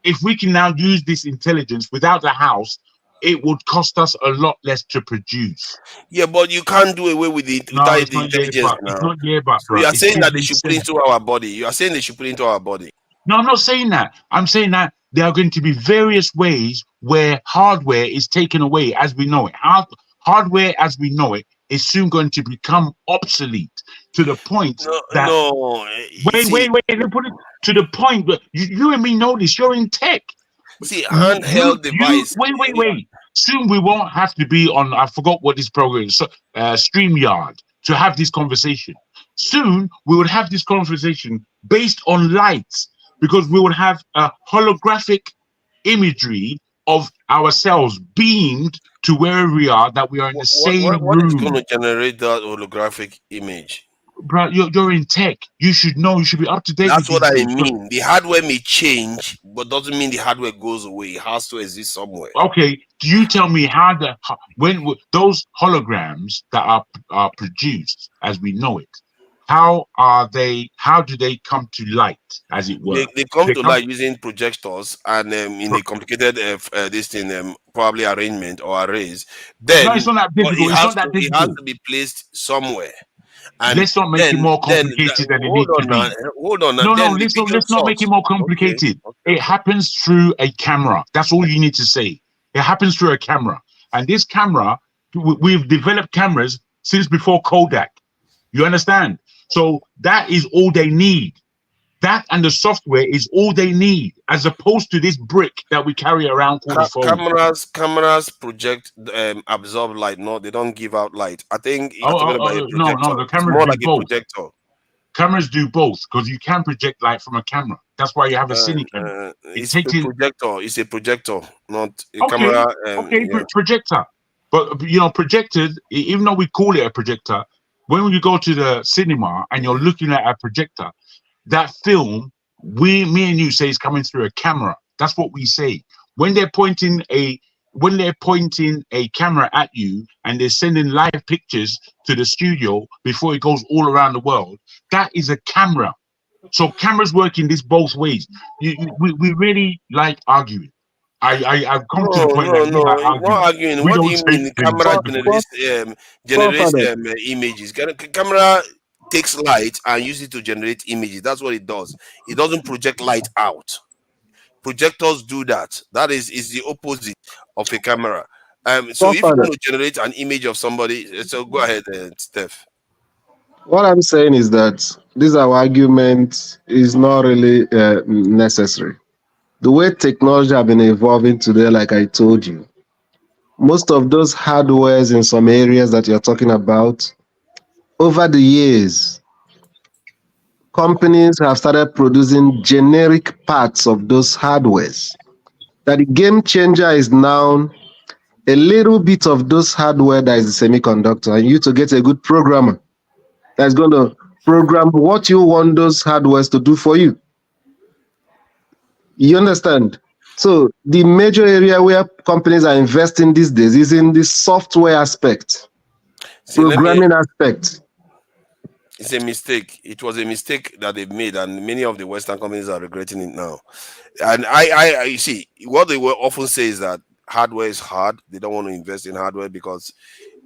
If we can now use this intelligence without the house, it would cost us a lot less to produce. Yeah, but you can't do away with it without the intelligence now. It's not yet, but so you are saying that they should put into our body. You are saying they should put into our body. No, I'm not saying that. I'm saying that there are going to be various ways where hardware is taken away as we know it. Hardware as we know it is soon going to become obsolete to the point that wait, let me put it to the point where you and me know this. You're in tech. See, handheld device. Wait. Soon we won't have to be on. I forgot what this program is. StreamYard to have this conversation. Soon we would have this conversation based on lights, because we would have a holographic imagery of ourselves beamed to wherever we are, that we are in the same room. What is going to generate that holographic image? Bro, you're in tech. You should know. You should be up to date. That's what I mean. The hardware may change, but doesn't mean the hardware goes away. It has to exist somewhere. Okay, you tell me when those holograms that are produced as we know it, how do they come to light, as it were? They come to light using projectors and in a complicated probably arrangement or arrays. Then no, it's not that difficult. It has to be placed somewhere. And let's not make it more complicated than it needs to be. Hold on. No, let's not make it more complicated. Okay. It happens through a camera. That's all you need to say. It happens through a camera. And this camera, we've developed cameras since before Kodak. You understand? So that is all they need. That and the software is all they need, as opposed to this brick that we carry around called a phone. Cameras project, absorb light. No, they don't give out light. I think no, the cameras do both. Projector. Cameras do both, because you can project light from a camera. That's why you have a cine camera. It's a projector. It's a projector, not a camera. Projector. But projected, even though we call it a projector, when you go to the cinema and you're looking at a projector, that film, me and you say is coming through a camera. That's what we say. When they're pointing a camera at you and they're sending live pictures to the studio before it goes all around the world, that is a camera. So cameras work in this both ways. We really like arguing. I've come to the point that we're not arguing. What do you mean? The camera generates images. Camera takes light and uses it to generate images. That's what it does. It doesn't project light out. Projectors do that. That is the opposite of a camera. So if you want to generate an image of somebody, so go ahead, Steph. What I'm saying is that this our argument is not really necessary. The way technology have been evolving today, like I told you, most of those hardwares in some areas that you're talking about, over the years, companies have started producing generic parts of those hardwares. That the game changer is now a little bit of those hardware that is the semiconductor, and you to get a good programmer that's going to program what you want those hardwares to do for you. You understand? So the major area where companies are investing these days is in the software aspect, programming aspect. It's a mistake. It was a mistake that they made, and many of the Western companies are regretting it now. And I see what they will often say is that hardware is hard. They don't want to invest in hardware because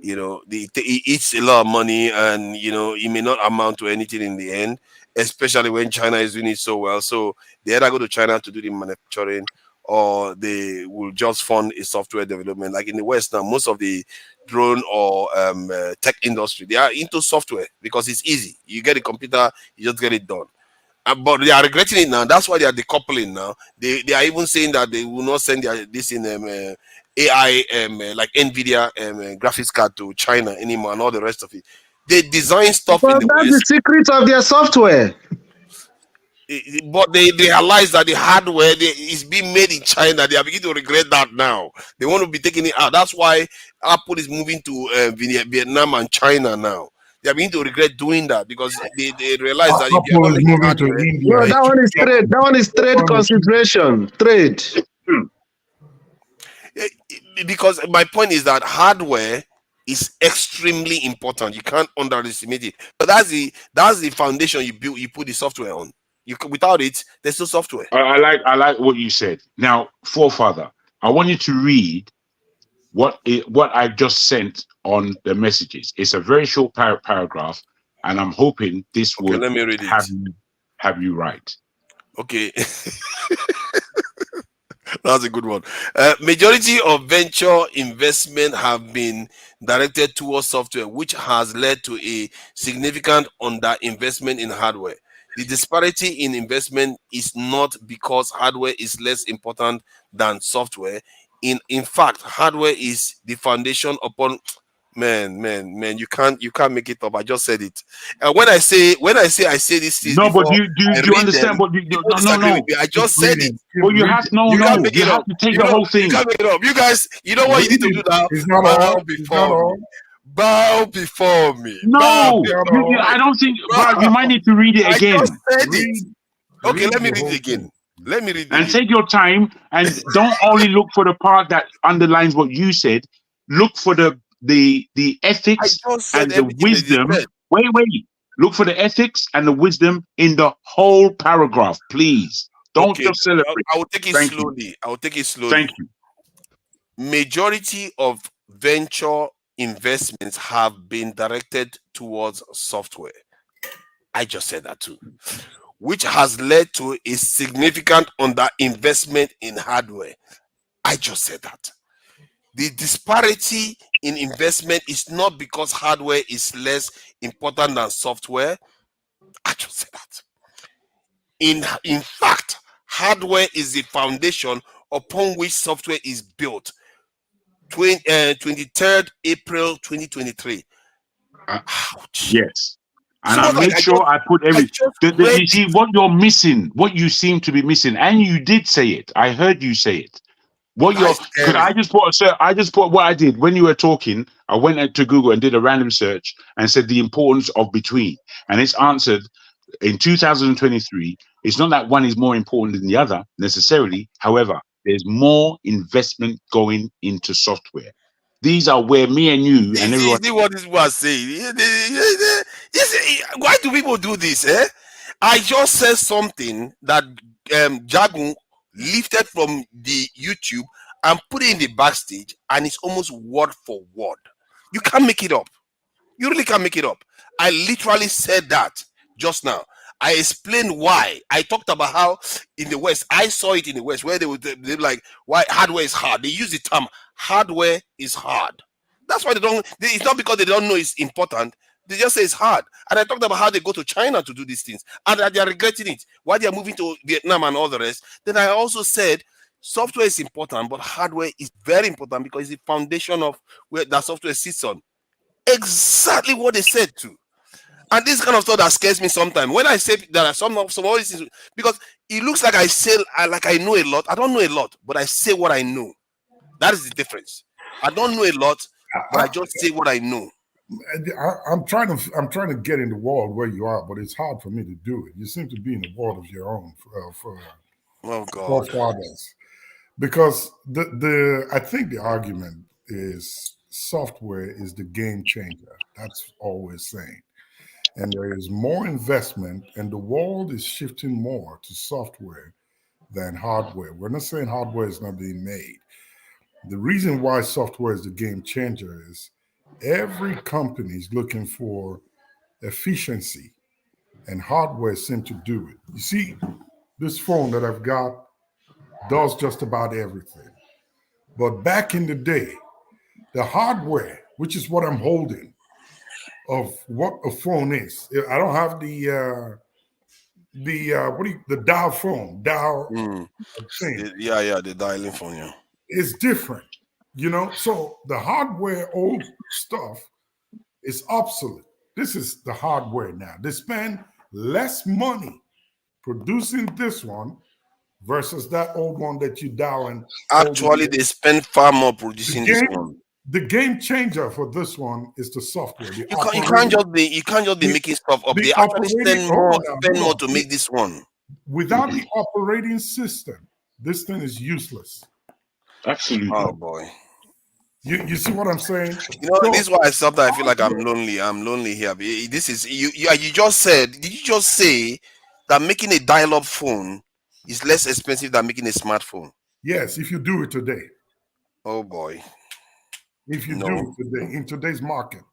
it eats a lot of money, and it may not amount to anything in the end, especially when China is doing it so well. So they either go to China to do the manufacturing, or they will just fund a software development. Like in the West now, most of the drone or tech industry, they are into software because it's easy. You get a computer, you just get it done. But they are regretting it now. That's why they are decoupling now. They are even saying that they will not send this in AI like NVIDIA graphics card to China anymore and all the rest of it. They design stuff in But the that's West. the secret of their software. But they realize that the hardware is being made in China. They are beginning to regret that now. They want to be taking it out. That's why Apple is moving to Vietnam and China now. They are beginning to regret doing that because they realize that if they are Apple not is making moving to hardware, India. No, that one is trade. That one is trade consideration. Trade. because my point is that hardware is extremely important. You can't underestimate it. But that's the foundation you put the software on. Without it, there's no software. I like what you said. Now, forefather, I want you to read what I just sent on the messages. It's a very short paragraph, and I'm hoping this Okay, would let me read it. have you right. Okay. That's a good one. Majority of venture investment have been directed towards software, which has led to a significant underinvestment in hardware. The disparity in investment is not because hardware is less important than software. In fact, hardware is the foundation upon man, you can't make it up. I just said it. And when I say these things No, but before do I you read understand them, what you people no disagree with no. me. I just said it. Well, you have You can't make you it have up. to take the whole You thing. can't make it up. You guys, you know what you need to do now? It's not Bow all. It's not before me. all. Bow before me. Bow No, before me. I don't think, Bow. but you might need to read it I again. just said it. Okay, let me the read whole it again. thing. Let me read it And again. take your time, and don't only look for the part that underlines what you said. Look for the ethics I just said and the everything that he wisdom. said. Wait. Look for the ethics and the wisdom in the whole paragraph, please. Don't Okay, just celebrate. I will take it Thank you. slowly. I will take it slowly. Thank you. Majority of venture investments have been directed towards software. I just said that too, which has led to a significant underinvestment in hardware. I just said that. The disparity in investment is not because hardware is less important than software. I just said that. In fact, hardware is the foundation upon which software is built. 23rd April 2023. Ouch. Yes. It's And I not like make sure I put I every. just read You see what you're missing, what you seem to be missing, and you did say it. I heard you say it. What That you're is because scary. I just put what I did when you were talking. I went to Google and did a random search and said the importance of between, and it's answered in 2023. It's not that one is more important than the other necessarily. However, there's more investment going into software. These are where me and you and everyone. See what these people are saying. Why do people do this? I just said something that Jagun lifted from the YouTube and put it in the backstage, and it's almost word for word. You can't make it up. You really can't make it up. I literally said that just now. I explained why. I talked about how in the West, I saw it in the West where they were like, why hardware is hard. They use the term hardware is hard. That's why they don't. It's not because they don't know it's important. They just say it's hard. And I talked about how they go to China to do these things and that they are regretting it. Why they are moving to Vietnam and all the rest. Then I also said software is important, but hardware is very important because it's the foundation of where that software sits on. Exactly what they said too. And this kind of stuff that scares me sometimes. When I say there are some of these things, because it looks like I say like I know a lot. I don't know a lot, but I say what I know. That is the difference. I don't know a lot, but I just say what I know. I'm trying to get in the world where you are, but it's hard for me to do it. You seem to be in the world of your own Oh God. forefathers, because I think the argument is software is the game changer. That's all we're saying, and there is more investment, and the world is shifting more to software than hardware. We're not saying hardware is not being made. The reason why software is the game changer is every company is looking for efficiency, and hardware seems to do it. You see, this phone that I've got does just about everything. But back in the day, the hardware, which is what I'm holding, of what a phone is. I don't have the dial phone, thing. Yeah, the dialing phone, yeah. It's different, So the hardware, old stuff, is obsolete. This is the hardware now. They spend less money producing this one versus that old one that you dial and actually they spend far more producing this one. The game changer for this one is the software. You can't just be making stuff up. They actually spend more to make this one. Without the operating system, this thing is useless. Absolutely. Oh boy. You see what I'm saying? This is why I feel like I'm lonely. I'm lonely here. This is you just said. Did you just say that making a dial-up phone is less expensive than making a smartphone? Yes, if you do it today. Oh boy. If you do it today, in today's market.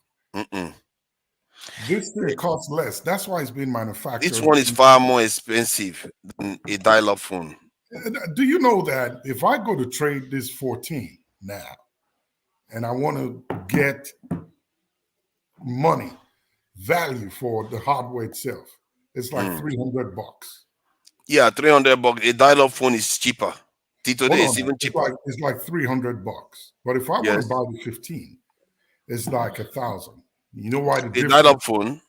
This thing costs less. That's why it's being manufactured. This one is far more expensive than a dial-up phone. Do you know that if I go to trade this 14 now, and I want to get value for the hardware itself, it's like $300. Yeah, $300. A dial-up phone is cheaper. Today it's even cheaper. It's like $300. But if I want to buy the 15, it's like $1,000. You know why the difference? A dial-up phone?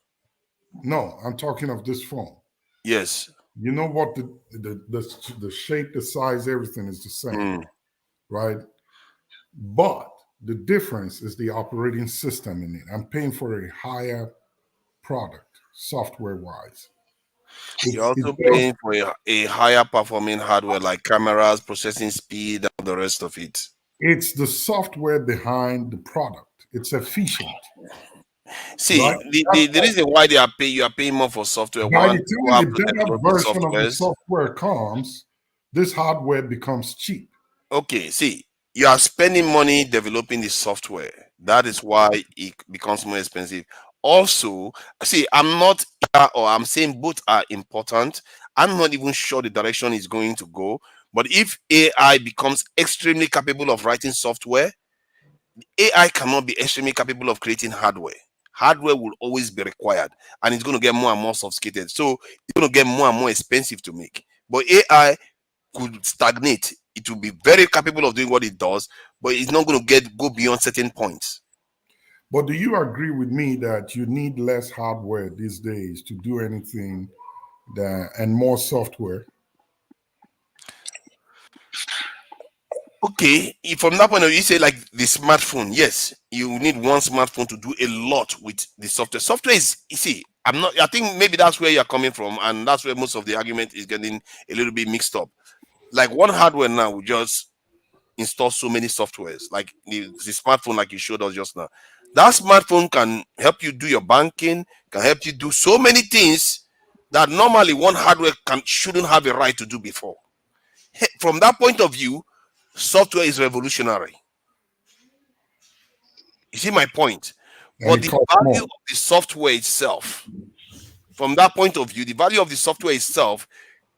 No, I'm talking of this phone. Yes. You know what? The shape, the size, everything is the same, right? But the difference is the operating system in it. I'm paying for a higher product, software-wise. You're also paying for a higher performing hardware like cameras, processing speed, and the rest of it. It's the software behind the product. It's efficient. See, right? the reason why you are paying more for software. By the time the better version of the software comes, this hardware becomes cheap. Okay, see, you are spending money developing the software. That is why it becomes more expensive. Also, see, I'm saying both are important. I'm not even sure the direction is going to go. But if AI becomes extremely capable of writing software, AI cannot be extremely capable of creating hardware. Hardware will always be required, and it's going to get more and more sophisticated. So it's going to get more and more expensive to make. But AI could stagnate. It will be very capable of doing what it does, but it's not going to go beyond certain points. But do you agree with me that you need less hardware these days to do anything and more software? Okay, from that point of view, you say like the smartphone. Yes, you need one smartphone to do a lot with the software. Software is, you see, I think maybe that's where you're coming from, and that's where most of the argument is getting a little bit mixed up. Like one hardware now will just install so many softwares, like the smartphone, like you showed us just now. That smartphone can help you do your banking, can help you do so many things that normally one hardware shouldn't have a right to do before. From that point of view, software is revolutionary. You see my point? But the value of the software itself, from that point of view, the value of the software itself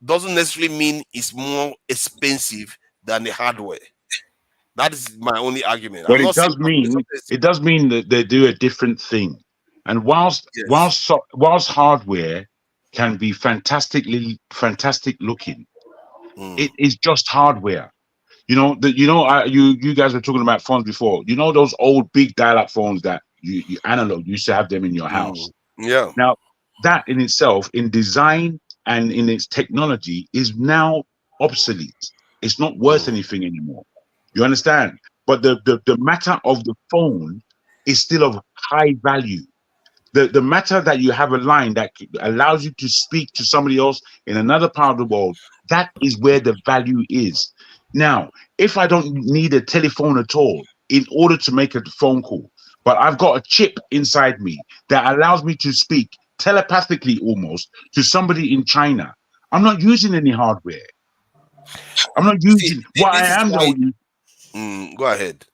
doesn't necessarily mean it's more expensive than the hardware. That is my only argument. But it does mean that they do a different thing. And whilst hardware can be fantastic looking, it is just hardware. You know, you guys were talking about phones before. You know those old big dial-up phones that you analog used to have them in your house. Yeah. Now that in itself, in design and in its technology, is now obsolete. It's not worth anything anymore. You understand? But the matter of the phone is still of high value. The matter that you have a line that allows you to speak to somebody else in another part of the world, that is where the value is. Now, if I don't need a telephone at all in order to make a phone call, but I've got a chip inside me that allows me to speak telepathically almost to somebody in China, I'm not using any hardware. I'm not using what I am though. Go ahead.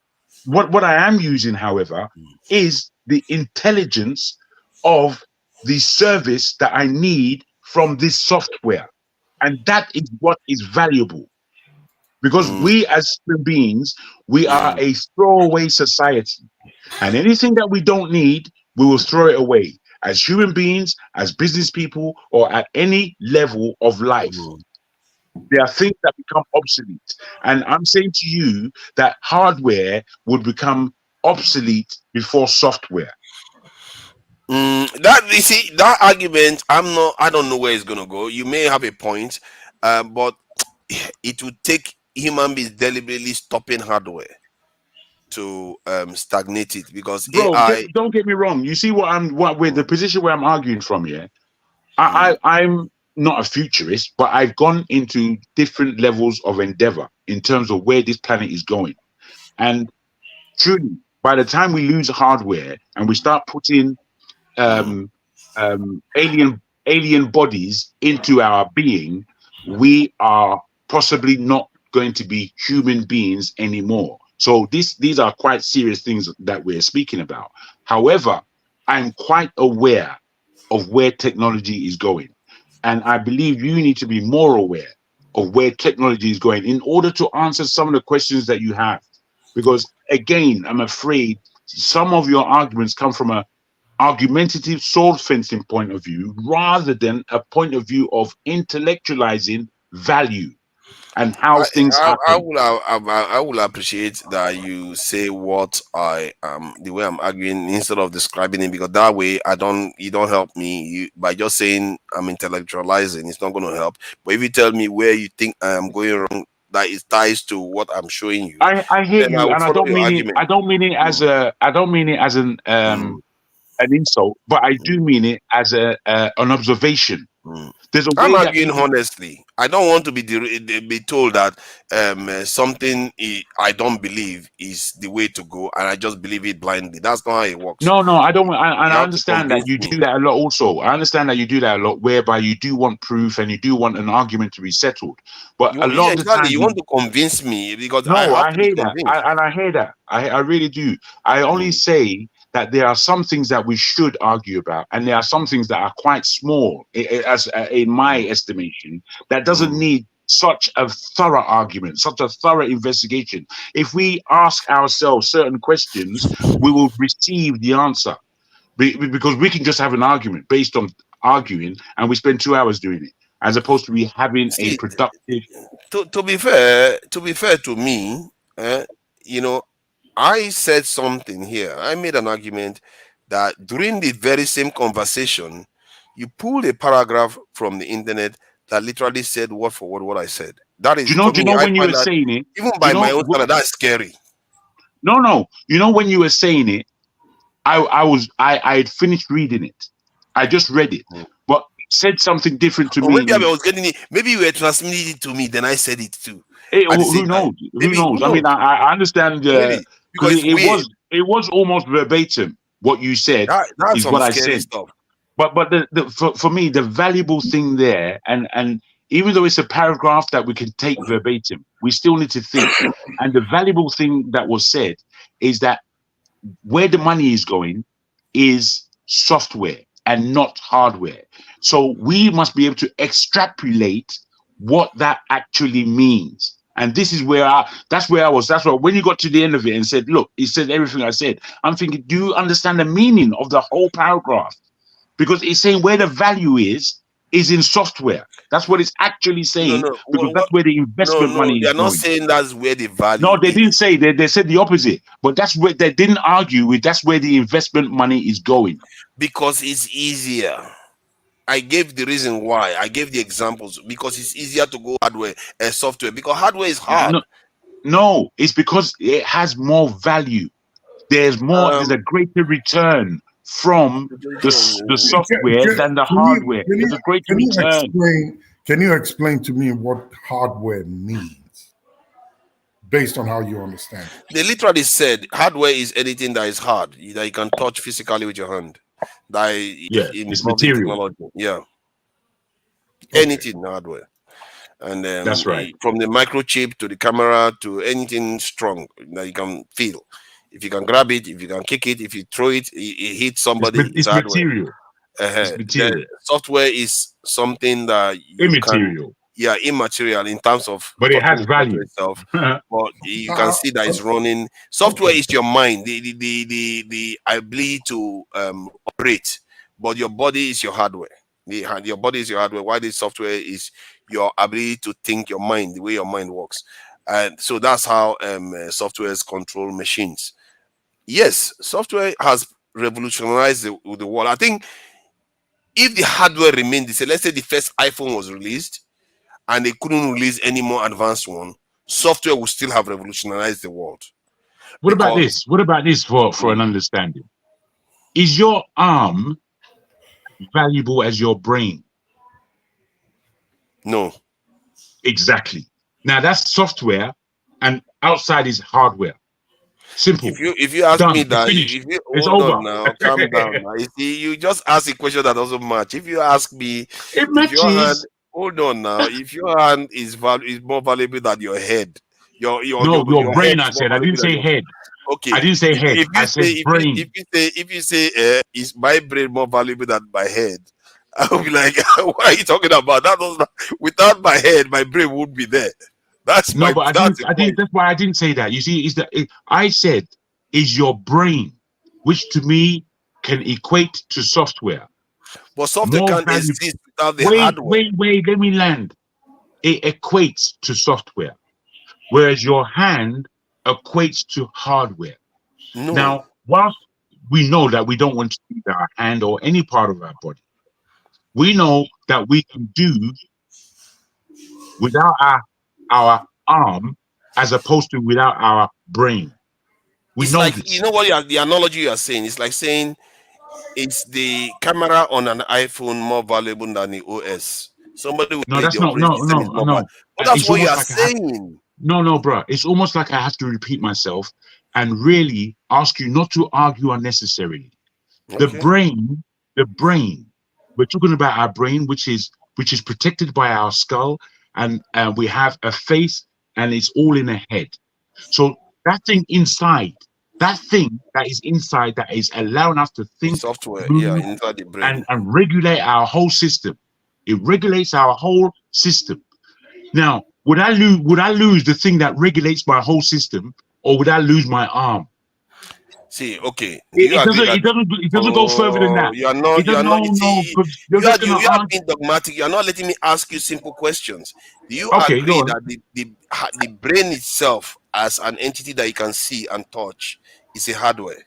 What I am using, however, is the intelligence of the service that I need from this software. And that is what is valuable. Because we as human beings, we are a throwaway society. And anything that we don't need, we will throw it away. As human beings, as business people, or at any level of life. There are things that become obsolete. And I'm saying to you that hardware would become obsolete before software. That you see, that argument, I don't know where it's gonna go. You may have a point, but it would take human beings deliberately stopping hardware to stagnate it, because Bro, AI. don't get me wrong. You see what with the position where I'm arguing from here. I'm not a futurist, but I've gone into different levels of endeavor in terms of where this planet is going. And truly, by the time we lose hardware and we start putting alien bodies into our being, we are possibly not going to be human beings anymore. So these are quite serious things that we're speaking about. However, I'm quite aware of where technology is going. And I believe you need to be more aware of where technology is going in order to answer some of the questions that you have. Because again, I'm afraid some of your arguments come from a argumentative sword fencing point of view rather than a point of view of intellectualizing value and how things happen. I will appreciate that you say what I the way I'm arguing instead of describing it, because that way you don't help me. By just saying I'm intellectualizing, it's not going to help. But if you tell me where you think I am going wrong, that it ties to what I'm showing you, I hear then you, I will and I follow don't your mean argument. it. I don't mean it as an insult, but I do mean it as an observation. There's a I'm way that arguing people. honestly. I don't want to be told that something I don't believe is the way to go, and I just believe it blindly. That's not how it works. No, I don't. And You I have to understand that convince you me. do that a lot. Also, I understand that you do that a lot, whereby you do want proof and you do want an argument to be settled. But a lot Yeah, of the exactly. time, You want to convince me because I no, have I to be hear that, convinced. I hear that. I really do. I only say that there are some things that we should argue about, and there are some things that are quite small, as in my estimation, that doesn't need such a thorough argument, such a thorough investigation. If we ask ourselves certain questions, we will receive the answer, because we can just have an argument based on arguing, and we spend 2 hours doing it, as opposed to be having a See, productive. to be fair to me, you know, I said something here. I made an argument that during the very same conversation, you pulled a paragraph from the internet that literally said word for word what I said. That is, for Do you me, know I when you find were that saying it? even Do you by my know? own standard, that's scary. No. You know when you were saying it, I had finished reading it. I just read it, but it said something different to Or me. maybe I was getting it. Maybe you were transmitting it to me, then I said it too at the same Who time. knows? Who Maybe knows? who I mean, knows? I understand Really, because because it's weird. it was almost verbatim. What you said That's is some what I scary said. stuff. But for me, the valuable thing there, and even though it's a paragraph that we can take verbatim, we still need to think. And the valuable thing that was said is that where the money is going is software and not hardware. So we must be able to extrapolate what that actually means. And this is where that's where I was. That's why when you got to the end of it and said, look, he said everything I said, I'm thinking, do you understand the meaning of the whole paragraph? Because it's saying where the value is in software. That's what it's actually saying, because that's where the investment money they're is not going. saying that's where the value No, they is. didn't say, they said the opposite, but that's where they didn't argue with, that's where the investment money is going. Because it's easier. I gave the reason why. I gave the examples because it's easier to go hardware and software, because hardware is hard. No, it's because it has more value. There's a greater return from the software than the hardware. There's a greater return. Can you explain to me what hardware means based on how you understand it? They literally said hardware is anything that is hard, that you can touch physically with your hand. That it's material. Technology. Yeah. Anything hardware. And that's right. From the microchip to the camera to anything strong that you can feel. If you can grab it, if you can kick it, if you throw it, it hits somebody. It's material. It's material. The software is something that you immaterial. Immaterial in terms of, but it has value itself. But you can see that it's running. Software is your mind, the ability to operate, but your body is your hardware. Your body is your hardware. While the software is your ability to think, your mind, the way your mind works. And so that's how softwares control machines. Yes, software has revolutionized the world. I think if the hardware remained the same, let's say the first iPhone was released and they couldn't release any more advanced one, software will still have revolutionized the world. What about this? What about this for an understanding? Is your arm valuable as your brain? No. Exactly. Now that's software, and outside is hardware. Simple. If you ask me that, it's hold over. on now, calm down. Now. You see, you just ask a question that doesn't match. If you ask me, it matches. Hold on now. If your hand is more valuable than your head, your brain. I said. I didn't say head. Okay. I didn't say head. I said brain. If you say is my brain more valuable than my head, I'll be like, what are you talking about? Without my head, my brain would be there. That's no, but I didn't. That's why I didn't say that. You see, I said is your brain, which to me can equate to software. But software can't exist without the hardware. Wait, let me land. It equates to software, whereas your hand equates to hardware. No. Now, whilst we know that we don't want to use our hand or any part of our body, we know that we can do without our arm as opposed to without our brain. It's know like this. You know what the analogy you are saying? It's like saying it's the camera on an iPhone more valuable than the OS. Somebody will no, that's not no. But that's what you are saying. No, bro. It's almost like I have to repeat myself and really ask you not to argue unnecessarily. Okay. The brain. We're talking about our brain, which is protected by our skull, and we have a face, and it's all in the head. So that thing inside, that is allowing us to think, software, inside the brain, and regulate our whole system. It regulates our whole system. Now, would I lose the thing that regulates my whole system, or would I lose my arm? See, okay. It doesn't go further than that. You are being dogmatic. You are not letting me ask you simple questions. Do you agree that the brain itself, as an entity that you can see and touch, is a hardware?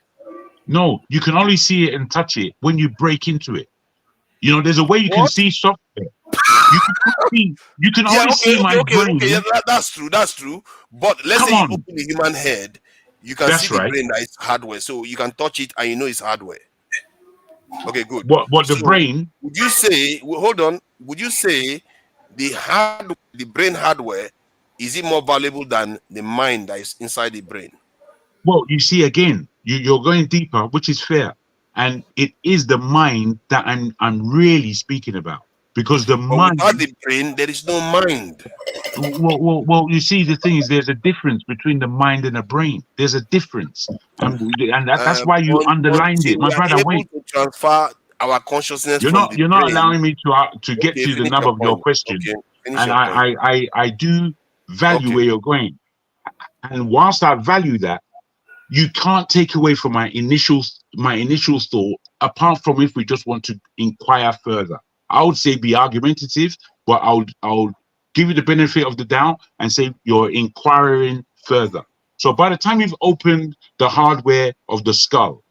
No, you can only see it and touch it when you break into it. You know, there's a way you can see software. You can only see my brain. Okay, yeah, that's true. But let's say you open the human head, you can see the brain that is hardware, so you can touch it and you know it's hardware. Okay, good. What the brain? Would you say? Hold on. Would you say the brain hardware, is it more valuable than the mind that is inside the brain? Well, you see, again, you're going deeper, which is fair, and it is the mind that I'm really speaking about, because the mind. Without the brain, there is no mind. Well, you see, the thing is, there's a difference between the mind and the brain. There's a difference, and that's why you underlined it, my brother. Wait. To transfer our consciousness. You're not allowing me to get to the nub of your question, and I do value where you're going. And whilst I value that, you can't take away from my initial thought, apart from if we just want to inquire further. I would say be argumentative, but I'll give you the benefit of the doubt and say you're inquiring further. So by the time you've opened the hardware of the skull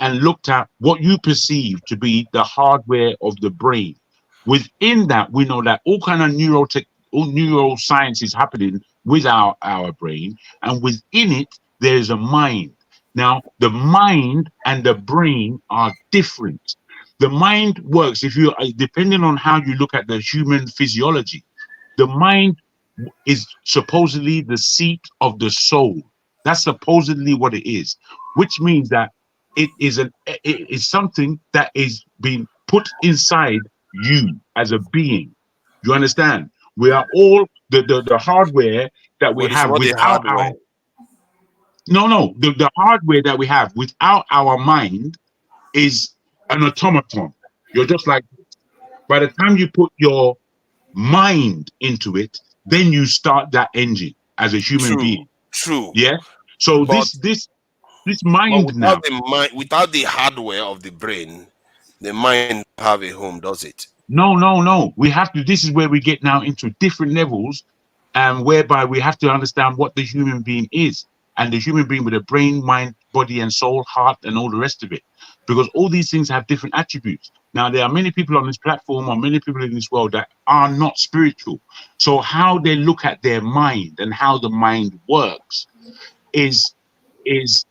and looked at what you perceive to be the hardware of the brain, within that we know that all kind of neuroscience is happening with our brain, and within it there is a mind. Now the mind and the brain are different. The mind works, if you depending on how you look at the human physiology, the mind is supposedly the seat of the soul. That's supposedly what it is, which means that it is something that is being put inside you as a being. You understand? We are all the hardware that we have without our the hardware that we have without our mind is an automaton. You're just like, by the time you put your mind into it, then you start that engine as a human being. True. Yeah. So But- this mind now, without the hardware of the brain, the mind have a home, does it? no. We have to. This is where we get now into different levels, whereby we have to understand what the human being is, and the human being with a brain, mind, body, and soul, heart, and all the rest of it, because all these things have different attributes. Now, there are many people on this platform, or many people in this world, that are not spiritual. So how they look at their mind and how the mind works is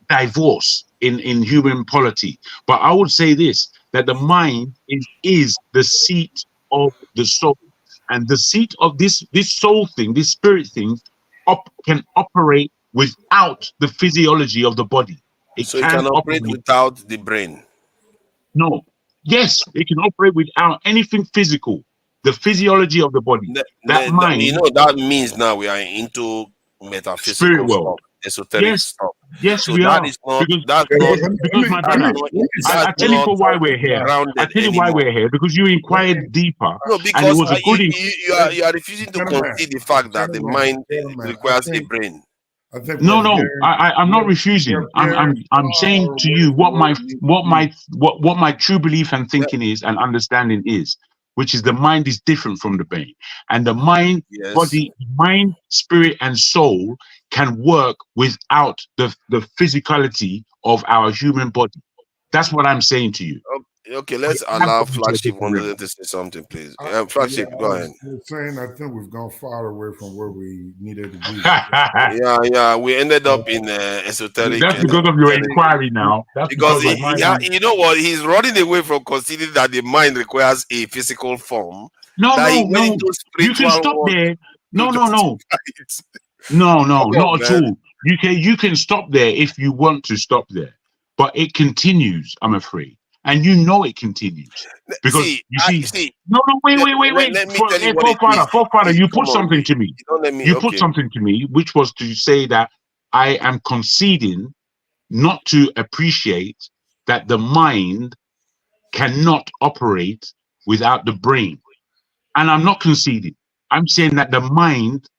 divorce in human polity. But I would say this, that the mind is the seat of the soul, and the seat of this soul thing, this spirit thing, can operate without the physiology of the body. So it can operate without the brain. No. Yes, it can operate without anything physical. The physiology of the body. Mind. You know, that means now we are into metaphysical Spirit world. stuff, esoteric stuff. Yes, so we that are. is not Because my brother, I tell you for why we're here. I tell you why we're here, because you inquired deeper. No, and it because was a good you are refusing to concede the fact that the mind requires a brain. No, I'm not refusing. I'm saying to you what my true belief and thinking is and understanding is, which is the mind is different from the brain, and the mind, body, mind, spirit, and soul can work without the physicality of our human body. That's what I'm saying to you. Okay, let's allow Flagship wanted to say something, please. Flagship, go ahead. I'm saying I think we've gone far away from where we needed to be. Yeah, we ended up in esoteric. That's because of your inquiry now. That's because you know what? He's running away from considering that the mind requires a physical form. No. You can stop there. No, not at all. You can stop there if you want to stop there, but it continues, I'm afraid. And you know it continues because wait. Let me tell you Forefather, you put something to me. You put something to me, which was to say that I am conceding not to appreciate that the mind cannot operate without the brain, and I'm not conceding. I'm saying that the mind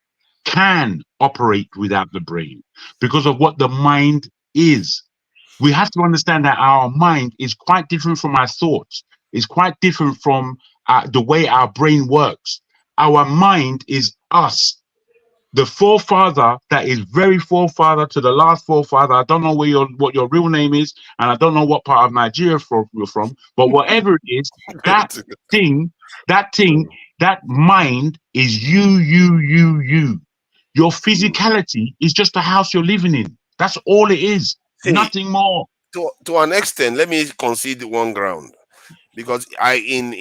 can operate without the brain because of what the mind is. We have to understand that our mind is quite different from our thoughts. It's quite different from the way our brain works. Our mind is us. The forefather that is very forefather to the last forefather. I don't know what your real name is, and I don't know what part of Nigeria you're from, but whatever it is, that mind is you. Your physicality is just the house you're living in. That's all it is. Nothing more. To an extent, let me concede one ground, because in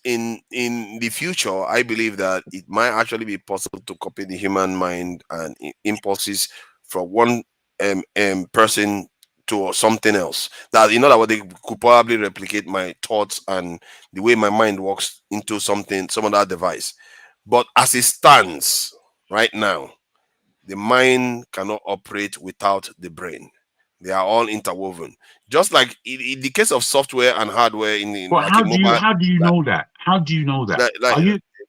the future, I believe that it might actually be possible to copy the human mind and impulses from one person to something else. That in other words, they could probably replicate my thoughts and the way my mind works into some other device. But as it stands right now, the mind cannot operate without the brain. They are all interwoven. Just like in the case of software and hardware But how do you know that? How do you know that?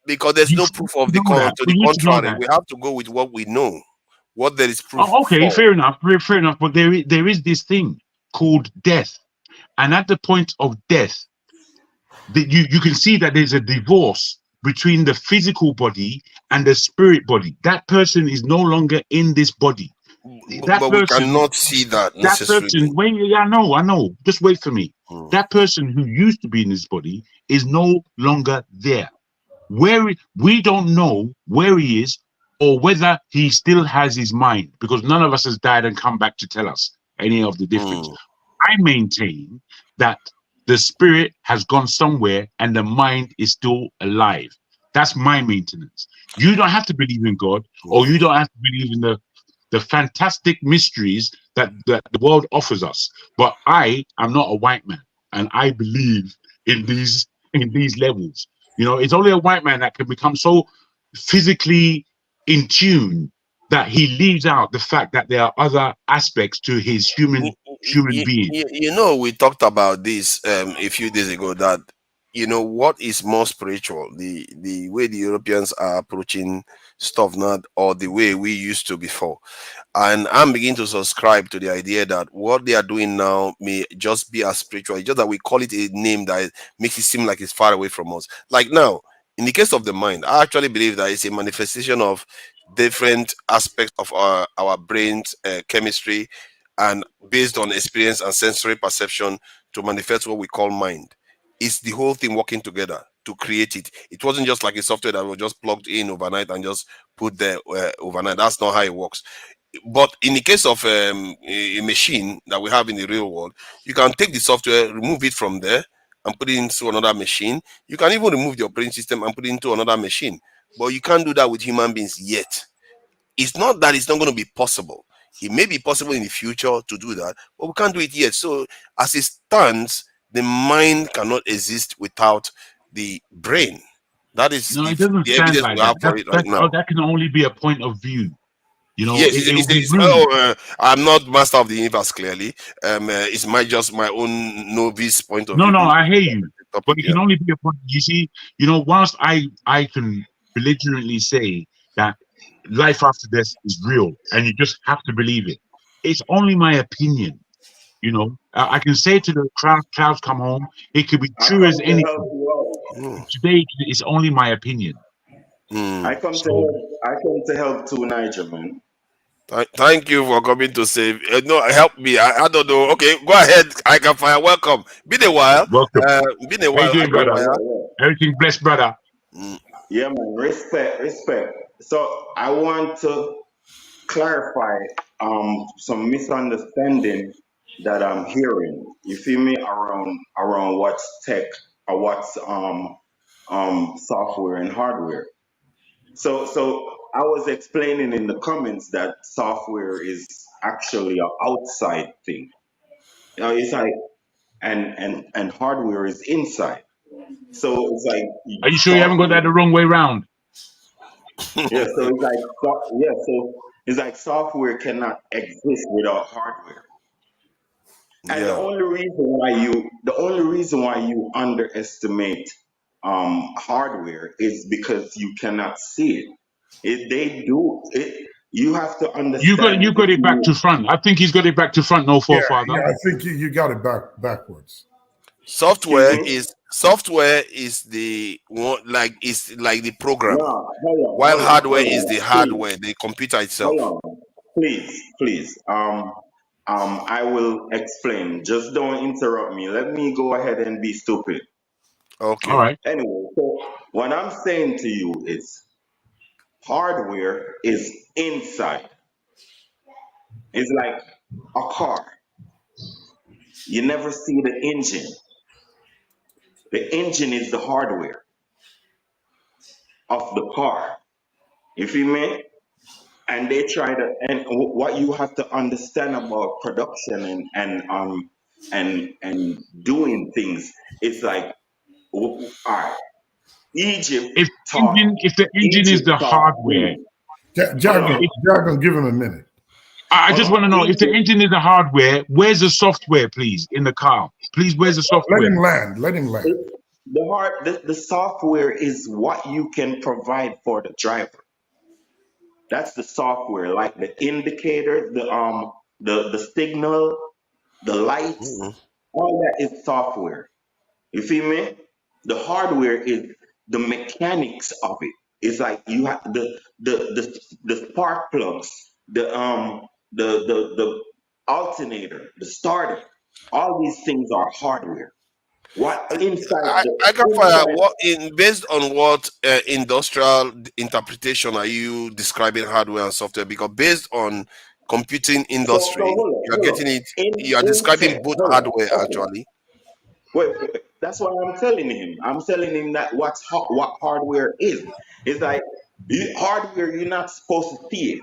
Because there's no proof of the to the contrary. We have to go with what we know, what there is proof okay, for. fair enough, fair enough. But there is this thing called death, and at the point of death, you can see that there's a divorce between the physical body and the spirit body. That person is no longer in this body. But we cannot see that necessarily. That person, I know. Just wait for me. That person who used to be in this body is no longer there. We don't know where he is or whether he still has his mind, because none of us has died and come back to tell us any of the difference. I maintain that the spirit has gone somewhere and the mind is still alive. That's my maintenance. You don't have to believe in God, or you don't have to believe in the fantastic mysteries that the world offers us. But I am not a white man, and I believe in these levels. You know, it's only a white man that can become so physically in tune that he leaves out the fact that there are other aspects to his human being. You know, we talked about this a few days ago, that what is more spiritual, the way the Europeans are approaching stuff now, or the way we used to before. And I'm beginning to subscribe to the idea that what they are doing now may just be as spiritual. It's just that we call it a name that makes it seem like it's far away from us. Like now, in the case of the mind, I actually believe that it's a manifestation of different aspects of our brain's chemistry, and based on experience and sensory perception to manifest what we call mind. It's the whole thing working together to create it. It wasn't just like a software that was just plugged in overnight and just put there overnight. That's not how it works. But in the case of a machine that we have in the real world, you can take the software, remove it from there, and put it into another machine. You can even remove the operating system and put it into another machine. But you can't do that with human beings yet. It's not that it's not going to be possible. It may be possible in the future to do that, but we can't do it yet. So as it stands, the mind cannot exist without the brain. That is No, it doesn't the stand evidence like we have that. for it right now. That can only be a point of view. You know, Yes, it would be rude. I'm not master of the universe, clearly. It's just my own novice point of No, view. I hear you, but it can only be a point. You see, whilst I can belligerently say that life after death is real and you just have to believe it, it's only my opinion. You know, I can say to the clouds come home. It could be true as anything. Today, it's only my opinion. I come to help too, Niger, man. Thank you for coming to save. No, help me. I don't know. Okay, go ahead. I can fire. Welcome. Been a while. Welcome. Been a while. How you doing, brother? Everything blessed, brother. Yeah, man. Respect. So I want to clarify some misunderstanding that I'm hearing. You feel me, around what's tech or what's software and hardware. So I was explaining in the comments that software is actually an outside thing. You know, it's like and hardware is inside. So it's like, are you sure you haven't got that the wrong way round? Yeah, so it's like software cannot exist without hardware. And the only reason why you underestimate hardware is because you cannot see it. You have to understand. You got it back to front. I think he's got it back to front. No forefather. Yeah, I think you got it backwards. Software is the one, like the program, while hardware is the hardware, the computer itself. Hold on. Please. I will explain. Just don't interrupt me. Let me go ahead and be stupid. Okay. All right. Anyway, so what I'm saying to you is hardware is inside. It's like a car. You never see the engine. The engine is the hardware of the car. You feel me? And they try to, and what you have to understand about production and doing things, it's like, all right, Egypt. If the engine is the hardware, Jargon, give him a minute. I just want to know, if the engine is the hardware, where's the software, please, in the car? Please, where's the software? Let him land. the software is what you can provide for the driver. That's the software, like the indicator, the signal, the lights, all that is software. You feel me? The hardware is the mechanics of it. It's like you have the spark plugs, the alternator, the starter. All these things are hardware. What inside I the can fire inside what in based on what industrial interpretation are you describing hardware and software? Because based on computing so industry, you are hold on. getting it. You are In describing tech, both hold hardware on. Okay. actually. Wait. That's what I'm telling him. I'm telling him that what hardware is. It's like hardware, you're not supposed to see it.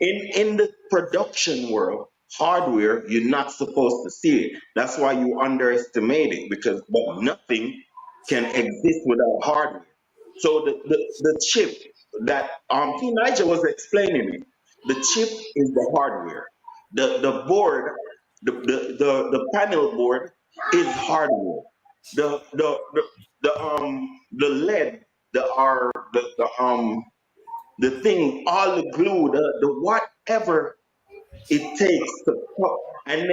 In the production world, hardware, you're not supposed to see it. That's why you underestimate it, because but nothing can exist without hardware. So the chip that T Niger was explaining it, the chip is the hardware. The board, the panel board is hardware. The lead, the thing, all the glue, the whatever it takes to and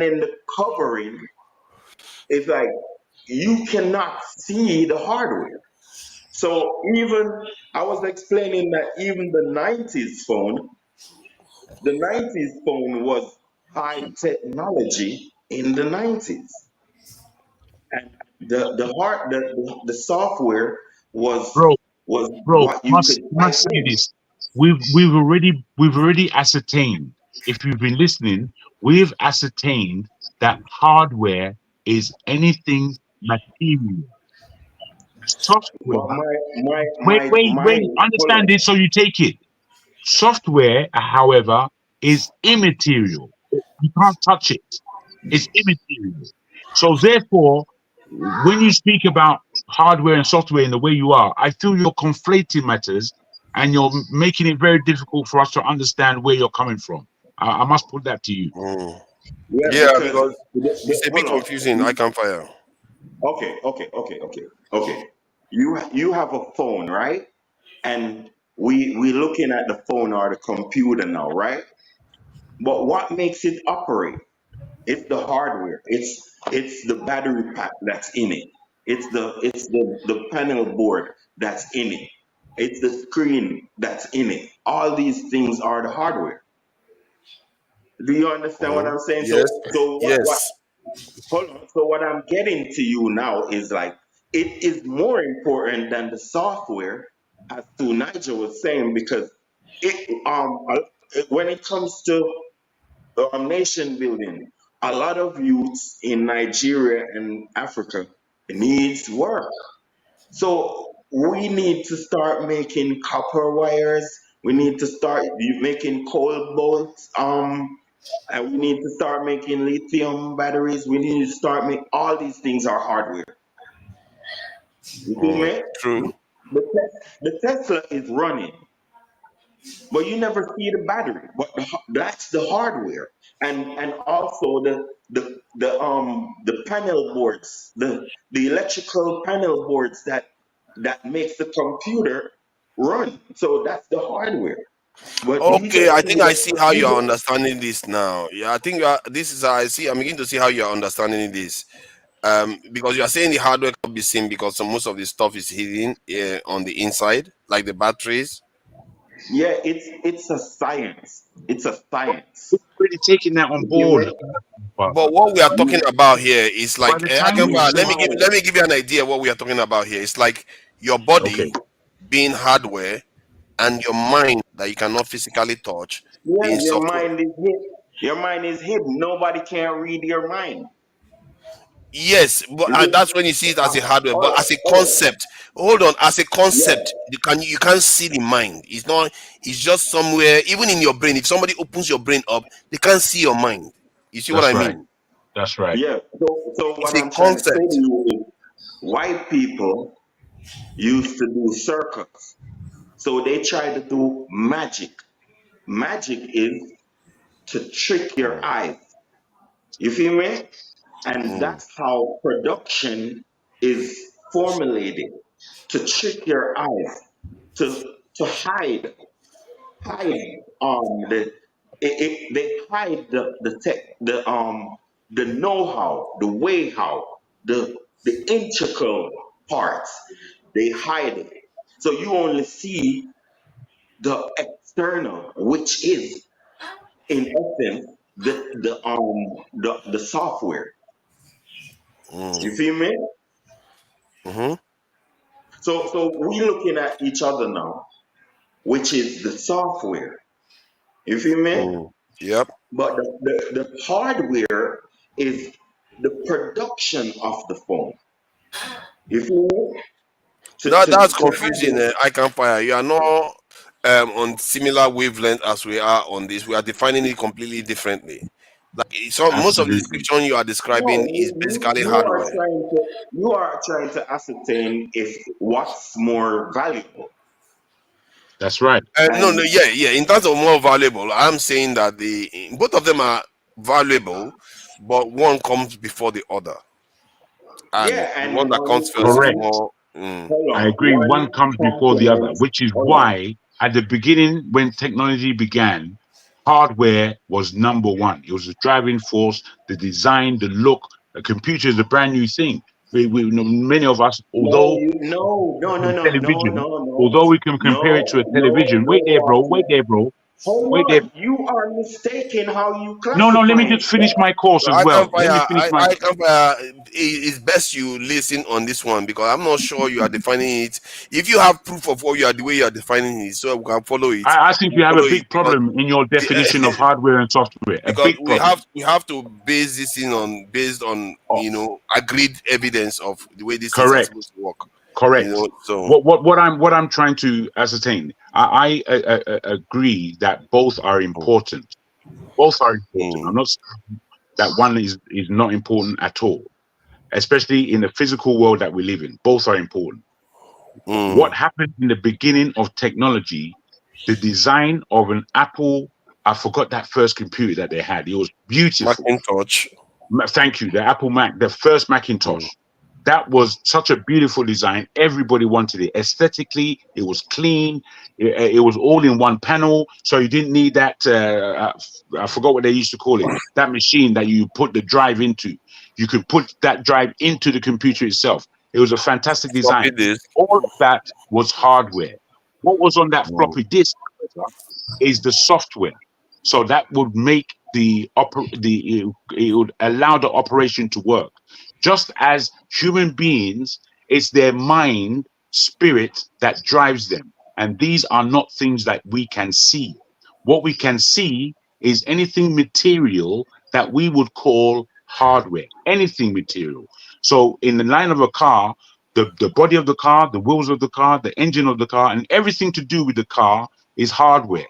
then the covering is like you cannot see the hardware. So even I was explaining that even the 90s phone was high technology in the 90s, and the software was Bro, what you could type must say in. this. We've already ascertained. If you've been listening, we've ascertained that hardware is anything material. But Software. my Wait, my wait, my wait. hold Understand on. it so you take it. Software, however, is immaterial. You can't touch it. It's immaterial. So therefore, when you speak about hardware and software in the way you are, I feel you're conflating matters and you're making it very difficult for us to understand where you're coming from. I must put that to you. Yeah, Yeah, because because it's a bit hold confusing. I on. can fire. Okay. You have a phone, right? And we looking at the phone or the computer now, right? But what makes it operate? It's the hardware. It's the battery pack that's in it. It's the panel board that's in it. It's the screen that's in it. All these things are the hardware. Do you understand what I'm saying? Yes, So what yes. hold on. So what I'm getting to you now is like it is more important than the software, as to Nigel was saying, because when it comes to nation building, a lot of youths in Nigeria and Africa needs work. So we need to start making copper wires. We need to start making cobalt. And we need to start making lithium batteries. We need to start making all these things are hardware. You see me? True. The Tesla is running, but you never see the battery. But that's the hardware, and also the panel boards, the electrical panel boards that makes the computer run. So that's the hardware. But he Okay, just I see think I see how he you are just understanding this now. Yeah, I think this is how I see. I'm beginning to see how you are understanding this. Because you are saying the hardware can be seen because most of the stuff is hidden on the inside, like the batteries. yeah, it's a science. It's a science. Already taking that on You see board. me? But what we are talking about here is By like the I time can we let say, me give you an idea of what we are talking about here. It's like your okay, body being hardware and your mind that you cannot physically touch Yeah, being your software. mind is hidden. Your mind is hidden. Nobody can read your mind. Yes, but that's when you see it as a hardware. Hold But on, as a hold on. concept, hold on, as a Yeah. concept, you can't see the mind. It's not. It's just somewhere, even in your brain. If somebody opens your brain up, they can't see your mind. You see what that's I right. mean? That's right. Yeah. So It's what a I'm trying to say to concept. you is white people used to do circus. So they try to do magic. Magic is to trick Mm, your eyes. You feel me? And mm, that's how production is formulated to trick your eyes, to hide they hide the tech, the know-how, the way how, the integral parts. They hide it. So you only see the external, which is in essence the software. You feel me? Mm-hmm. So we looking at each other now, which is the software. You feel me? Yep. But the hardware is the production of the phone. You feel me? That's To have confusing. it. I can fire. You are not on similar wavelength as we are on this. We are defining it completely differently. Like most of the Absolutely. description you are describing No, is basically you are hardware. trying to ascertain if what's more valuable. That's right. No, And yeah. In terms of more valuable, I'm saying that both of them are valuable, but one comes before the other, and yeah, the and one that comes first is Correct. more. hold I on, agree. One one comes before the other, complements. which is Hold on. why at the beginning, when technology began, hardware was number one. It was the driving force, the design, the look. A computer is a brand new thing. Many of us, No, although television, although we can compare it to a television. Wait there, bro. Wait there, bro. Wait hold there. on. You are mistaken how you No. Let me classifying just finish stuff. my course So as I can well. Let me fire. finish my. I can fire. It's best you listen on this one because I'm not sure you are defining it. If you have proof of what you are the way you are defining it, so we can follow it. I think you We'll have a follow it big problem in your definition of hardware and software. A because big problem. we have to base this in based on Oh, agreed evidence of the way these things are correct. supposed to work. Correct. So What I'm trying to ascertain, I agree that both are important. Both are important. I'm not saying that one is not important at all, especially in the physical world that we live in. Both are important. What happened in the beginning of technology, the design of an Apple, I forgot that first computer that they had. It was beautiful. Macintosh. Thank you. The Apple Mac, the first Macintosh. That was such a beautiful design. Everybody wanted it. Aesthetically, it was clean. It was all in one panel. So you didn't need that. I forgot what they used to call it. That machine that you put the drive into. You could put that drive into the computer itself. It was a fantastic Floppy design. disk. All of that was hardware. What was on that floppy disk, however, is the software. So that would make it would allow the operation to work. Just as human beings, it's their mind, spirit that drives them. And these are not things that we can see. What we can see is anything material that we would call hardware, anything material. So in the line of a car, the body of the car, the wheels of the car, the engine of the car, and everything to do with the car is hardware.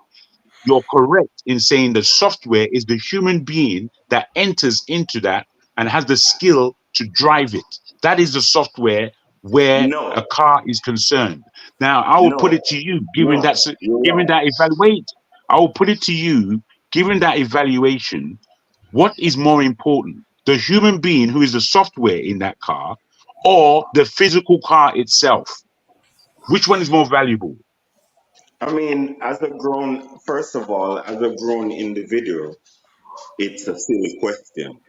You're correct in saying the software is the human being that enters into that and has the skill to drive it. That is the software where a No, car is concerned. Now, I will put no, it to you, no. You're given wrong. that evaluate, I will put it to you, given that evaluation, what is more important? The human being who is the software in that car or the physical car itself? Which one is more valuable? I mean, first of all, as a grown individual, it's a silly question.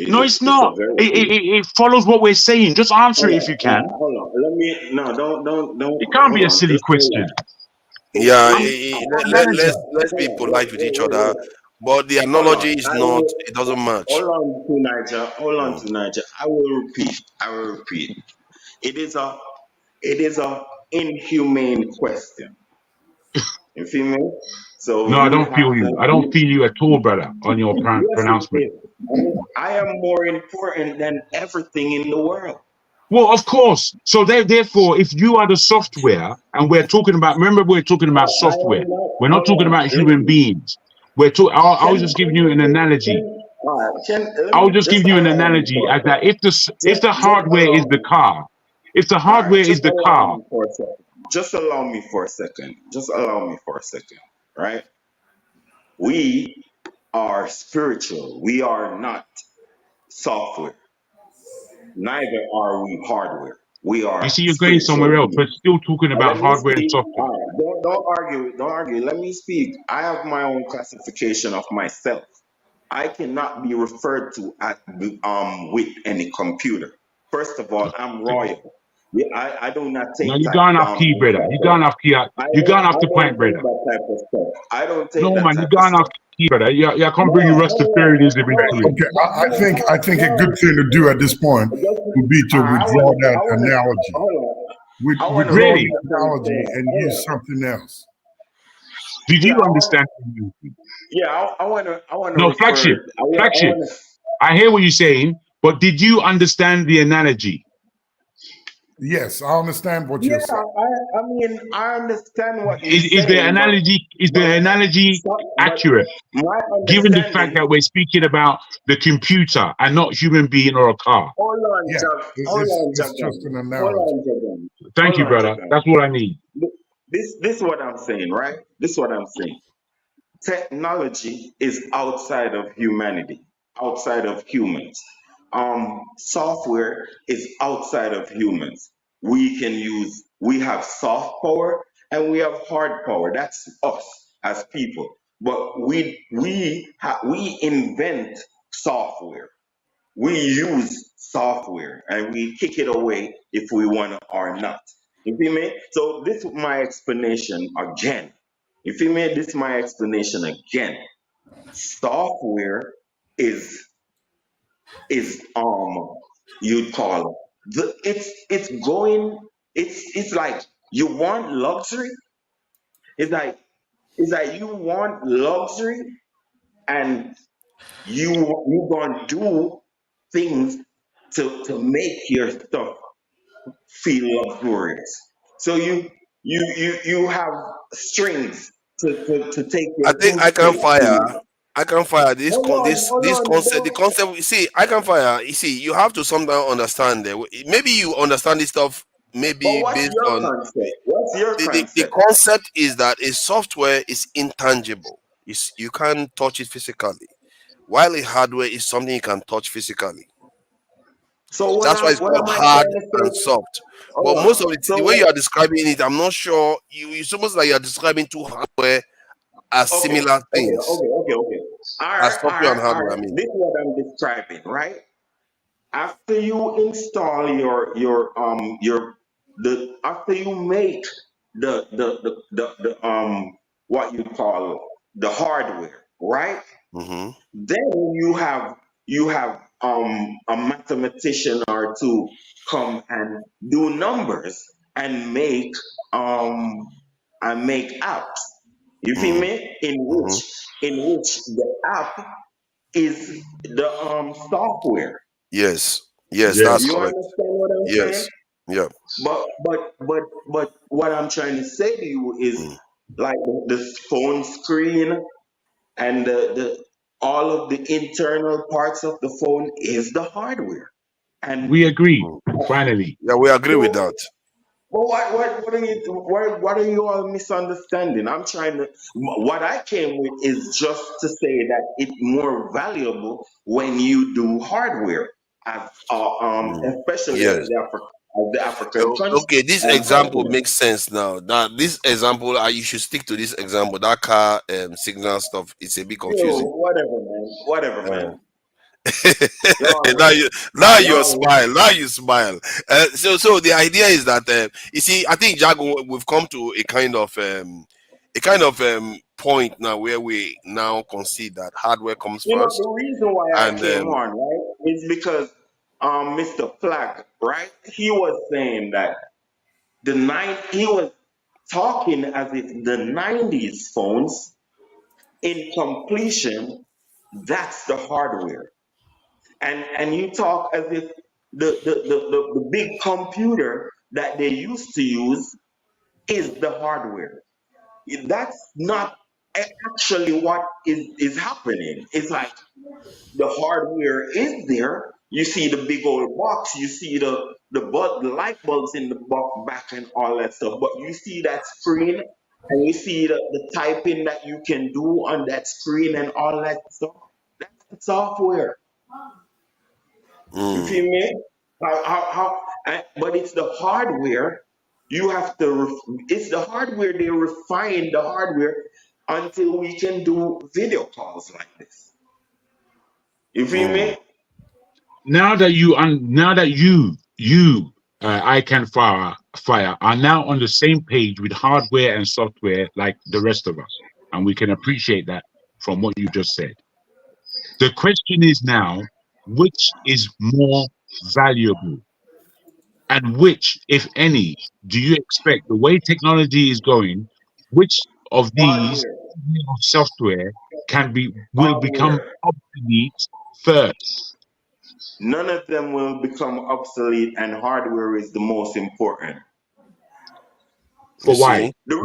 No, it's It's a not. very It, silly. it, it follows what we're saying. Just answer it if you can. Hold on. Let me. No, don't. It can't Hold be a on. silly Just hold question. on. Yeah, I'm a manager. let's be Hold on. polite with each other. But the Hold on. analogy is not. It doesn't match. Hold on to Niger. Hold on to Niger. I will repeat. It is a inhumane question. You feel me? So No, I you would don't have feel you. I don't to. feel you at all, brother, on your Yes, it pronouncement. is. I am more important than everything in the world. Well, of course. So therefore, if you are the software, and we're talking about, remember, we're talking about I software. am not. We're not Hold talking on. about human Listen. beings. I was just giving you an analogy. I was just Just giving you an allow me analogy for a as that second. if the Just hardware is allow the me. car, if the All right. hardware is Just the allow car, me for a second. Just allow me for a second. Just allow me for a second. Right? We are spiritual. We are not software. Neither are we hardware. We You are see, you're going somewhere spiritual else, but beings. still talking Let about me hardware and speak. software. All right, don't argue. Don't argue. Let me speak. I have my own classification of myself. I cannot be referred to at with any computer. First of all, I'm royal. Yeah, I do not No, take you that going off key, brother. You going off key. You going off I the don't point, take brother. that type of stuff. I don't take No, that man, you type of going off stuff. key, brother. You can't bring No, Rastafarianism into it. Okay, I think a good thing to do at this point would be to withdraw that analogy. Withdraw Really? the analogy and use something else. Did Yeah, you understand? I want to No, refer. flagship. I hear what you're saying, but did you understand the analogy? Yes, I understand what you're saying. I mean, I understand what you're Is the saying, analogy accurate? my Given the fact understanding. that we're speaking about the computer and not human being or a car. Hold on, Yeah, hold on, it's just an Hold analogy. on, Jagan. Thank Hold you, on, brother. Jagan. That's what I need. This is what I'm saying, right? This is what I'm saying. Technology is outside of humanity, outside of humans. Software is outside of humans. We have soft power and we have hard power. That's us as people. But we invent software. We use software and we kick it away if we want to or not. You feel me? So this is my explanation again. You feel me? This is my explanation again. Software is you'd call it's like you want luxury. It's like you want luxury and you gonna do things to make your stuff feel luxurious. So you have strings to take I your think toothpaste to. I can fire Hold this on, concept. The concept. You see, I can fire. You see, you have to sometimes understand that maybe you understand this stuff. But Maybe what's based your on concept? What's your the concept? concept is that a software is intangible. You can't touch it physically, while a hardware is something you can touch physically. So That's why it's what called am I hard trying to and say? soft. But Hold most on. of it, the way you So are describing it, I'm not sure. It's almost like you're describing two hardware as similar things okay. as software and All hardware. I right. mean, This is what I'm describing, right? After you install after you make the what you call the hardware, right? hmm Then you have a mathematician or two come and do numbers and make apps. You feel hmm me? hmm In which the app is the software. yes, yes, that's Yes. You correct. understand what I'm saying? Yes, yeah. But what I'm trying to say to you is Mm. like the phone screen and the all of the internal parts of the phone is the hardware. And We agree, finally. Yeah, we agree with so, that. but what are you all misunderstanding? I'm trying to. What I came with is just to say that it's more valuable when you do hardware, as especially as Yes. the African So, country okay, this and example continent. makes sense now. Now, this example, you should stick to this example. That car signal stuff, it's a bit Yo, confusing. whatever, Uh, man. Y'all, now you y'all. smile. Now you smile. So the idea is that you see, I think Jago, we've come to a kind of point now where we now concede that hardware comes The first, reason why I and came on, right, is because Mr. Flack, right, he was saying that he was talking as if the 90s phones in completion, that's the hardware. And you talk as if the big computer that they used to use is the hardware. That's not actually what is happening. It's like the hardware is there. You see the big old box. You see the light bulbs in the back and all that stuff. But you see that screen and you see the typing that you can do on that screen and all that stuff. That's the software. You mm, feel me? But it's the hardware. You have to. It's the hardware. They refine the hardware until we can do video calls like this. You feel me? Now that I Can Fire are now on the same page with hardware and software like the rest of us, and we can appreciate that from what you just said. The question is now, which is more valuable, and which, if any, do you expect the way technology is going? Which of these software will become Hardware. obsolete first? None of them will become obsolete, and hardware is the most important. For why? The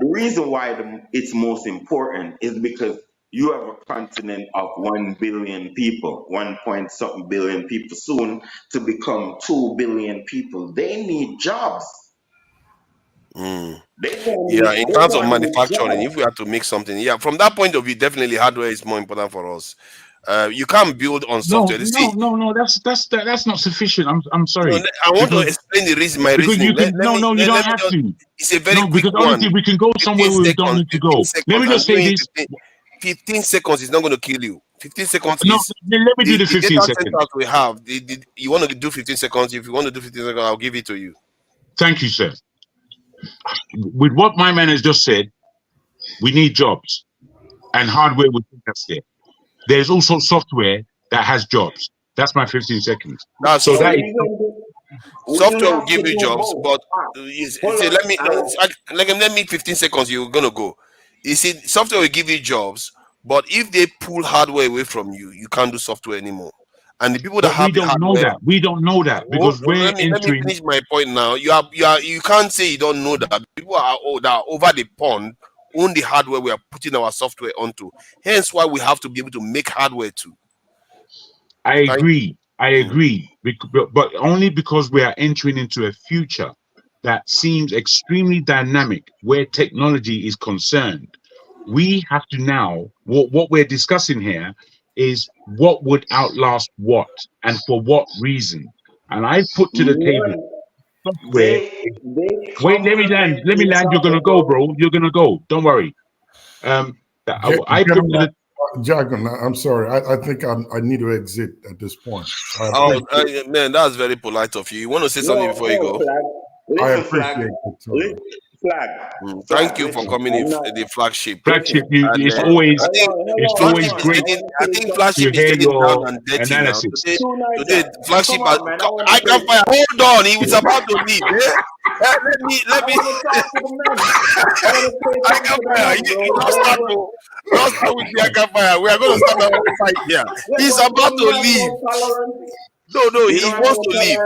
reason why it's most important is because you have a continent of 1 billion people, 1 point something billion people, soon to become 2 billion people. They need jobs. Yeah, in terms of manufacturing, if we have to make something, yeah, from that point of view, definitely hardware is more important for us. You can't build on software. No. That's not sufficient. I'm sorry. No, I want to explain the reason. My Because reasoning. you can you don't have to. It's a very No, quick because one. honestly, we can go somewhere where we don't need to go. 15 seconds. Let me just say this. 15 seconds is not going to kill you. 15 seconds No, is. let me do the 15 data seconds. centers we have. You want to do 15 seconds? If you want to do 15 seconds, I'll give it to you. Thank you, sir. With what my man has just said, we need jobs, and hardware will take us there. There's also software that has jobs. That's my 15 seconds. So that is software will give you jobs, but you see, let me 15 seconds. You're gonna go. You see, software will give you jobs, but if they pull hardware away from you, you can't do software anymore. And the people that have we don't know that. We don't know that because let me finish my point now. You can't say you don't know that. People are over the pond own the hardware we are putting our software onto. Hence why we have to be able to make hardware too. I agree, but only because we are entering into a future that seems extremely dynamic where technology is concerned. We have to now, what we're discussing here is what would outlast what and for what reason. And I put to the table software. Wait, let me land. You're gonna go, bro. You're gonna go. Don't worry. I put to the Jagan, I'm sorry. I think I need to exit at this point. Man, that's very polite of you. You want to say something before you go? I appreciate it. Thank you for coming in the flagship. It's always great. I think flagship is getting down and dirty now. Today flagship. I can fire. Hold on, he was about to leave. Let me. I can fire. You don't start with the I can fire. We are going to start our fight here. He's about to leave. No, he wants to leave.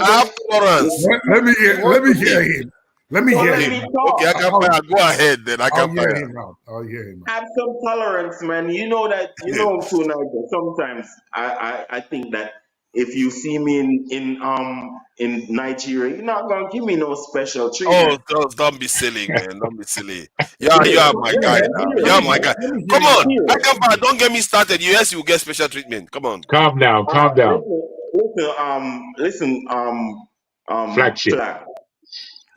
I have tolerance. Let me hear him. Let me hear him. Okay, I can fire. Go ahead then. I can fire. I'll hear him. Have some tolerance, man. You know that. You know tonight. Sometimes I think that if you see me in Nigeria, you're not gonna give me no special treatment. Oh, don't be silly, man. Don't be silly. You are my guy now. You are my guy. Come on, I can fire. Don't get me started. Yes, you will get special treatment. Come on. Calm down. Listen. Flagship.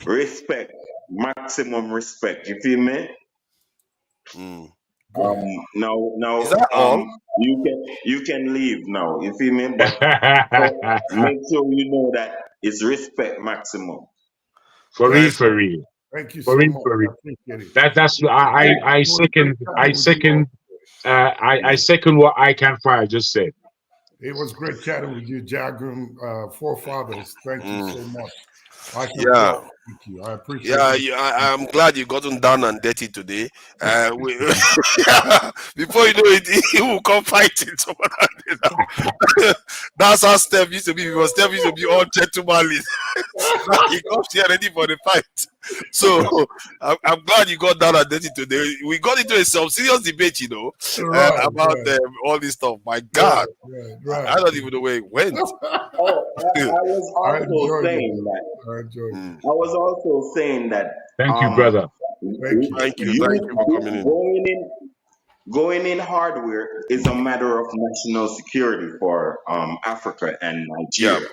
Respect, maximum respect. You feel me? Now, you can leave now. You feel me? But make sure you know that it's respect maximum. For real. Thank you for real. That's I second what I Can Fire just said. It was great chatting with you, Jagrum, forefathers. Thank you so much. Thank you. I appreciate it. I'm glad you gotten down and dirty today. Before you know it, he will come fighting someone. That's how Steph used to be, because Steph used to be all gentlemanly. He comes here ready for the fight. So I'm glad you got down and dirty today. We got into some serious debate, about all this stuff. My God, I don't even know where it went. I was also saying that. Thank you, brother. Thank you for coming in. Going in hardware is a matter of national security for Africa and Nigeria.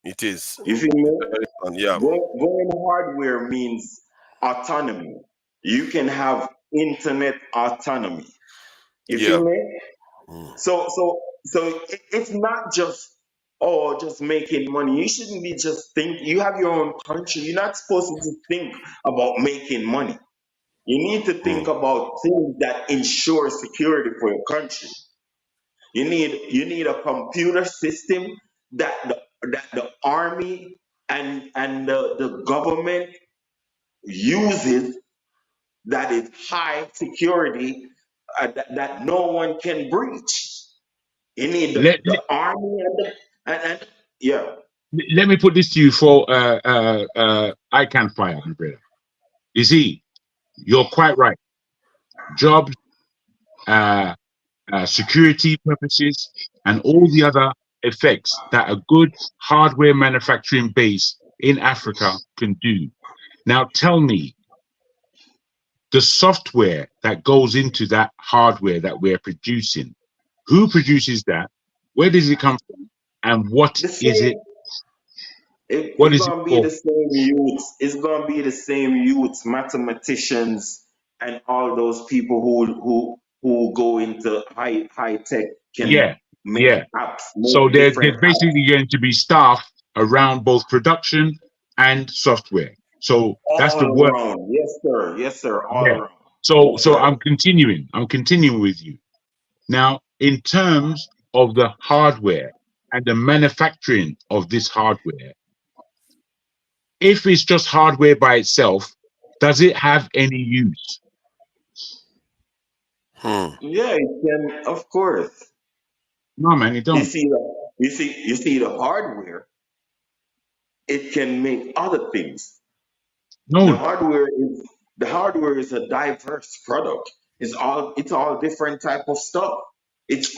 It is. You feel me? Yeah. Going hardware means autonomy. You can have internet autonomy. You Yeah. feel me? So it's not just just making money. You shouldn't be just think. You have your own country. You're not supposed to just think about making money. You need to think about things that ensure security for your country. You need a computer system that the army and the government uses, that is high security, that no one can breach. You need the army and yeah. Let me put this to you for I can fire, umbrella. You see, you're quite right. Jobs, security purposes, and all the other effects that a good hardware manufacturing base in Africa can do. Now tell me, the software that goes into that hardware that we're producing, who produces that? Where does it come from? And what is it? What It's is it gonna be for? the same youths. It's gonna be the same youths, mathematicians, and all those people who go into high tech can Yeah, make yeah. apps, So make there's different apps basically going to be staff around both production and software. So that's the all work. around. Yes, sir, all Yeah. around. So That's right. I'm continuing with you. Now, in terms of the hardware and the manufacturing of this hardware, if it's just hardware by itself, does it have any use? Yeah, it can, of course. No, man, it You don't. see you see the hardware. It can make other things. No. The hardware is a diverse product. It's all different type of stuff. It's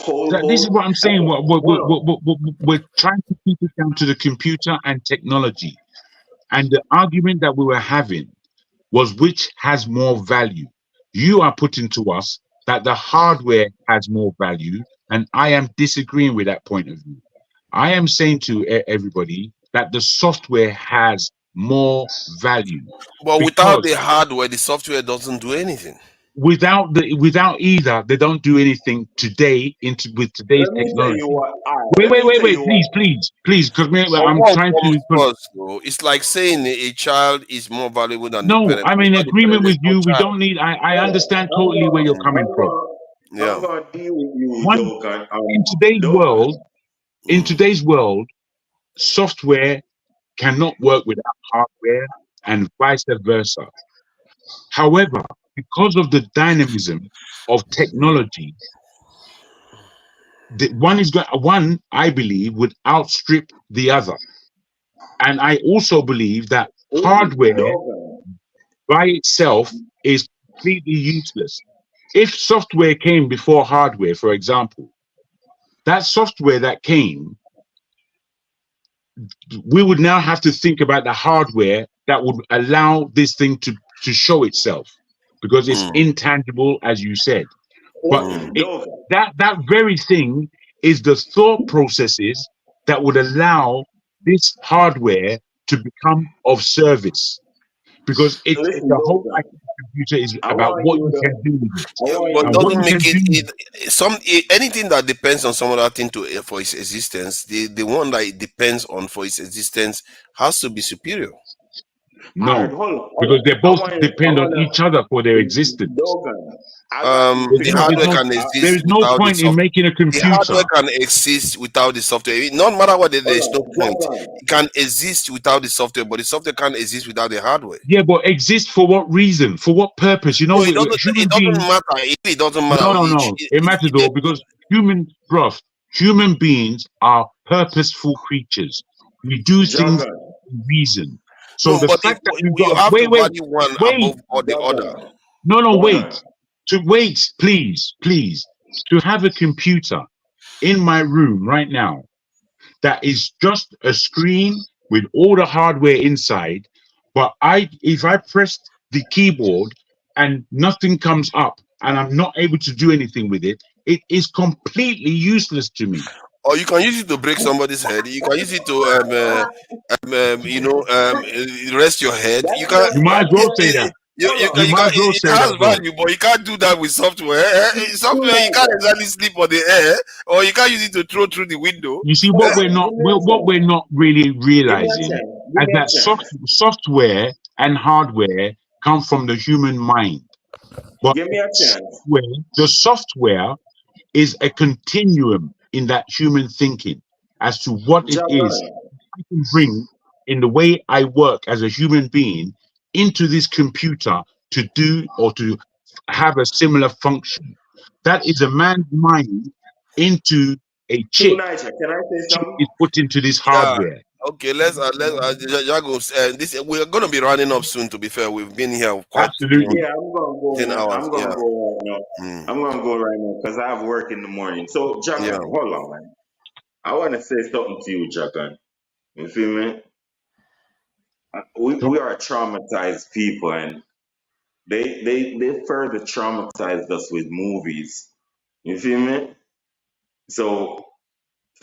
This is cobalt. what I'm saying. Hold on. We're trying to keep it down to the computer and technology. And the argument that we were having was which has more value. You are putting to us that the hardware has more value, and I am disagreeing with that point of view. I am saying to everybody that the software has more value. But without Because the hardware, the software doesn't do anything. without either, they don't do anything today with today's Let me tell technology. you what. Wait, please, because But I'm what trying comes to. first, though? It's like saying a child is more valuable than the No, parent. I'm in Without the parent, agreement there's with no you. We child. don't need. I understand I'm totally where you're coming from. I'm gonna deal with you, One Dogan. in today's world, software cannot work without hardware, and vice versa. However, because of the dynamism of technology, one I believe would outstrip the other, and I also believe that hardware by itself is completely useless. If software came before hardware, for example, that software that came, we would now have to think about the hardware that would allow this thing to show itself, because it's intangible, as you said. But that very thing is the thought processes that would allow this hardware to become of service, because Listen, the whole Dogan. computer is I about want what you you to. can do with it. I want But you And what doesn't you make can do. anything that depends on some other thing for its existence. The one that it depends on for its existence has to be superior. Alright, No, hold because on. they both depend on each other for their existence. Dogan. I got you The figured hardware out. can There exist is no without the point in software. making a The hardware computer. can exist without the software. No matter what, there is no point. Dogan. It can exist without the software, but the software can't exist without the hardware. Yeah, but exist for what reason? For what purpose? You know, No, it doesn't. human It doesn't beings. matter. It doesn't matter. No. It matters though, because human beings are purposeful creatures. We do things Dogan. for reason. So No, the but fact that we've you got have to wait, value one above all the other. Dogan. wait. Please. To have a computer in my room right now that is just a screen with all the hardware inside, but if I pressed the keyboard and nothing comes up and I'm not able to do anything with it, it is completely useless to me. or you can use it to break somebody's head. You can use it to rest your head. You can. You might as well say that. You might as well It say has that, bro. value, but you can't do that with software. Software, you can't exactly sleep on the air, or you can't use it to throw through the window. You see, what we're not really realizing is that software and hardware come from the human mind. But Give me a chance. the software is a continuum in that human thinking as to what it is I can bring in the way I work as a human being into this computer to do or to have a similar function. That is a man's mind into a chip. Can I say something? Is put into this hardware. Okay, let's Jago. This we're gonna be running up soon. To be fair, we've been here quite absolutely. Yeah, I'm gonna go. 10 hours. I'm gonna go right now. I'm gonna go right now because I have work in the morning. So, Jagan, hold on, man. I want to say something to you, Jagan. You feel me? We are traumatized people, and they further traumatized us with movies. You feel me? So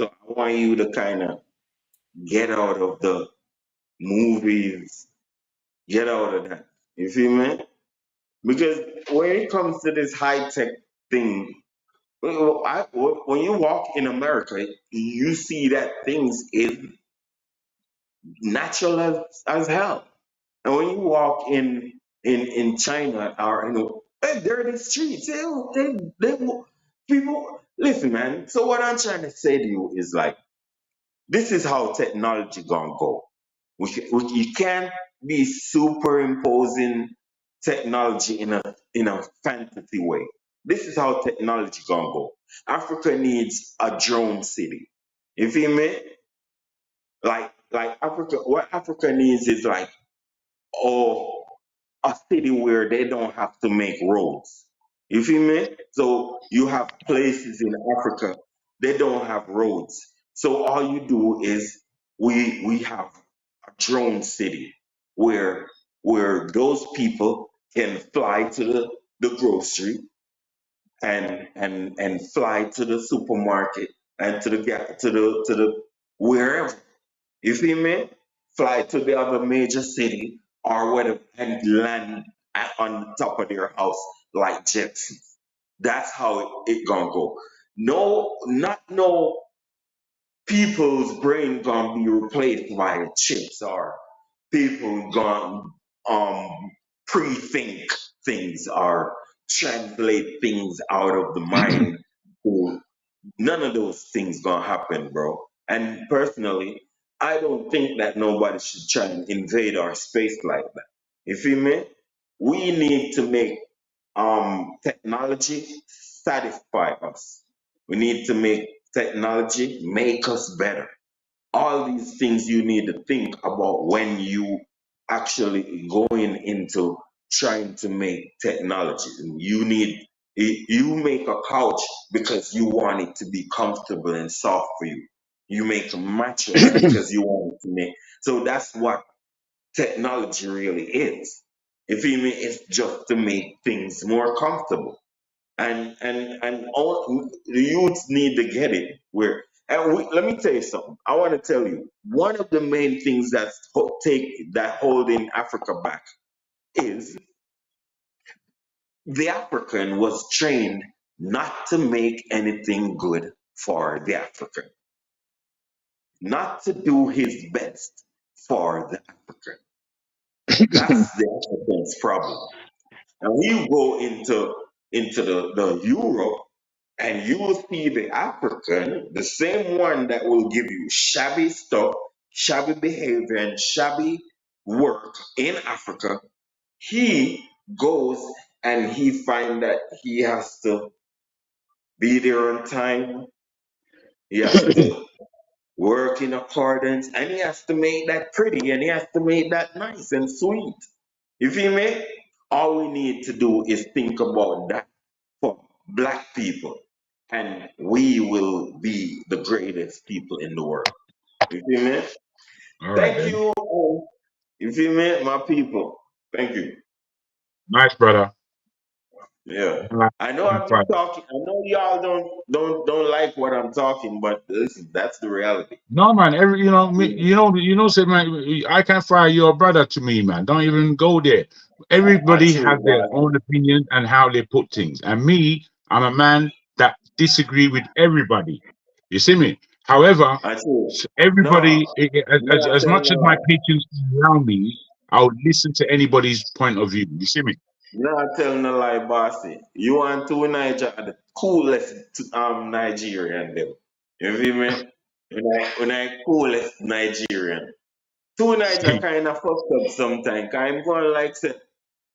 I want you to kind of get out of the movies, get out of that. You feel me? Because when it comes to this high tech thing, when you walk in America, you see that things is natural as hell. And when you walk in China or dirty streets, people listen, man. So what I'm trying to say to you is like, this is how technology gonna go. You can't be superimposing technology in a fantasy way. This is how technology gonna go. Africa needs a drone city. You feel me? Like Africa, what Africa needs is like a city where they don't have to make roads. You feel me? So you have places in Africa they don't have roads. So all you do is we have a drone city where those people can fly to the grocery and fly to the supermarket and to the wherever. You feel me? Fly to the other major city or whatever and land on top of their house like Jetsons. That's how it gonna go. No, not no people's brain gonna be replaced by chips or people gonna pre-think things or translate things out of the mind. None of those things gonna happen, bro. And personally, I don't think that nobody should try and invade our space like that. You feel me? We need to make technology satisfy us. We need to make technology make us better. All these things you need to think about when you actually going into trying to make technology. You make a couch because you want it to be comfortable and soft for you. You make a mattress because you want it to make. So that's what technology really is. You feel me? It's just to make things more comfortable. And all the youths need to get it. Let me tell you something. I want to tell you one of the main things that holding Africa back is the African was trained not to make anything good for the African, not to do his best for the African. That's the African's problem. And when you go into the Europe and you will see the African, the same one that will give you shabby stuff, shabby behavior, and shabby work in Africa, he goes and he find that he has to be there on time. He has to work in accordance, and he has to make that pretty, and he has to make that nice and sweet. You feel me? All we need to do is think about that for black people, and we will be the greatest people in the world. You feel me? All right, Thank you. You feel me, my people? Thank you. Nice, brother. Yeah. Like, I know I'm just talking. I know y'all don't like what I'm talking, but listen, that's the reality. no, man. Every say, man, I can fire your brother to me, man. Don't even go there. Everybody True, has their boss. own opinion and how they put things. And me, I'm a man that disagree with everybody. You see me? However, True. everybody, No, as telling much a as my lie. patience around me, I would listen to anybody's point of view. You see me? Not telling a lie, bossy. You and two Niger are the coolest Nigerian them. You feel me? When I coolest Nigerian. Two Niger kind of fucked up sometimes. Cause I'm going like say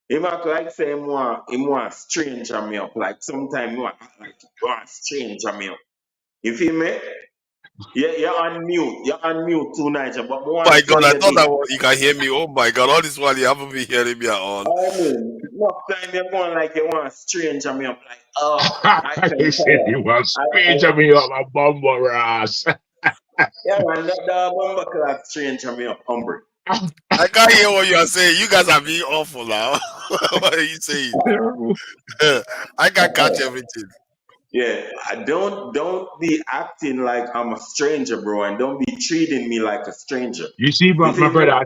him act like say him want stranger me up. Like sometimes he want act like he want stranger me up. You feel me? Yeah, you're on mute. You're on mute two Niger, but I Oh want my to tell God, I you thought this. you can hear me. Oh my God, all this while you haven't been hearing me at all. I mean, enough time you're going like you want stranger me up. Like, oh, I He can said he tell. was stranger me up my bumble ass. Yeah, man, the bomber class stranger me up, Umbre. I can't hear what you are saying. You guys are being awful now. What are you saying? I can't catch everything. Yeah, don't be acting like I'm a stranger, bro, and don't be treating me like a stranger. You see, You but my feel me? brother, I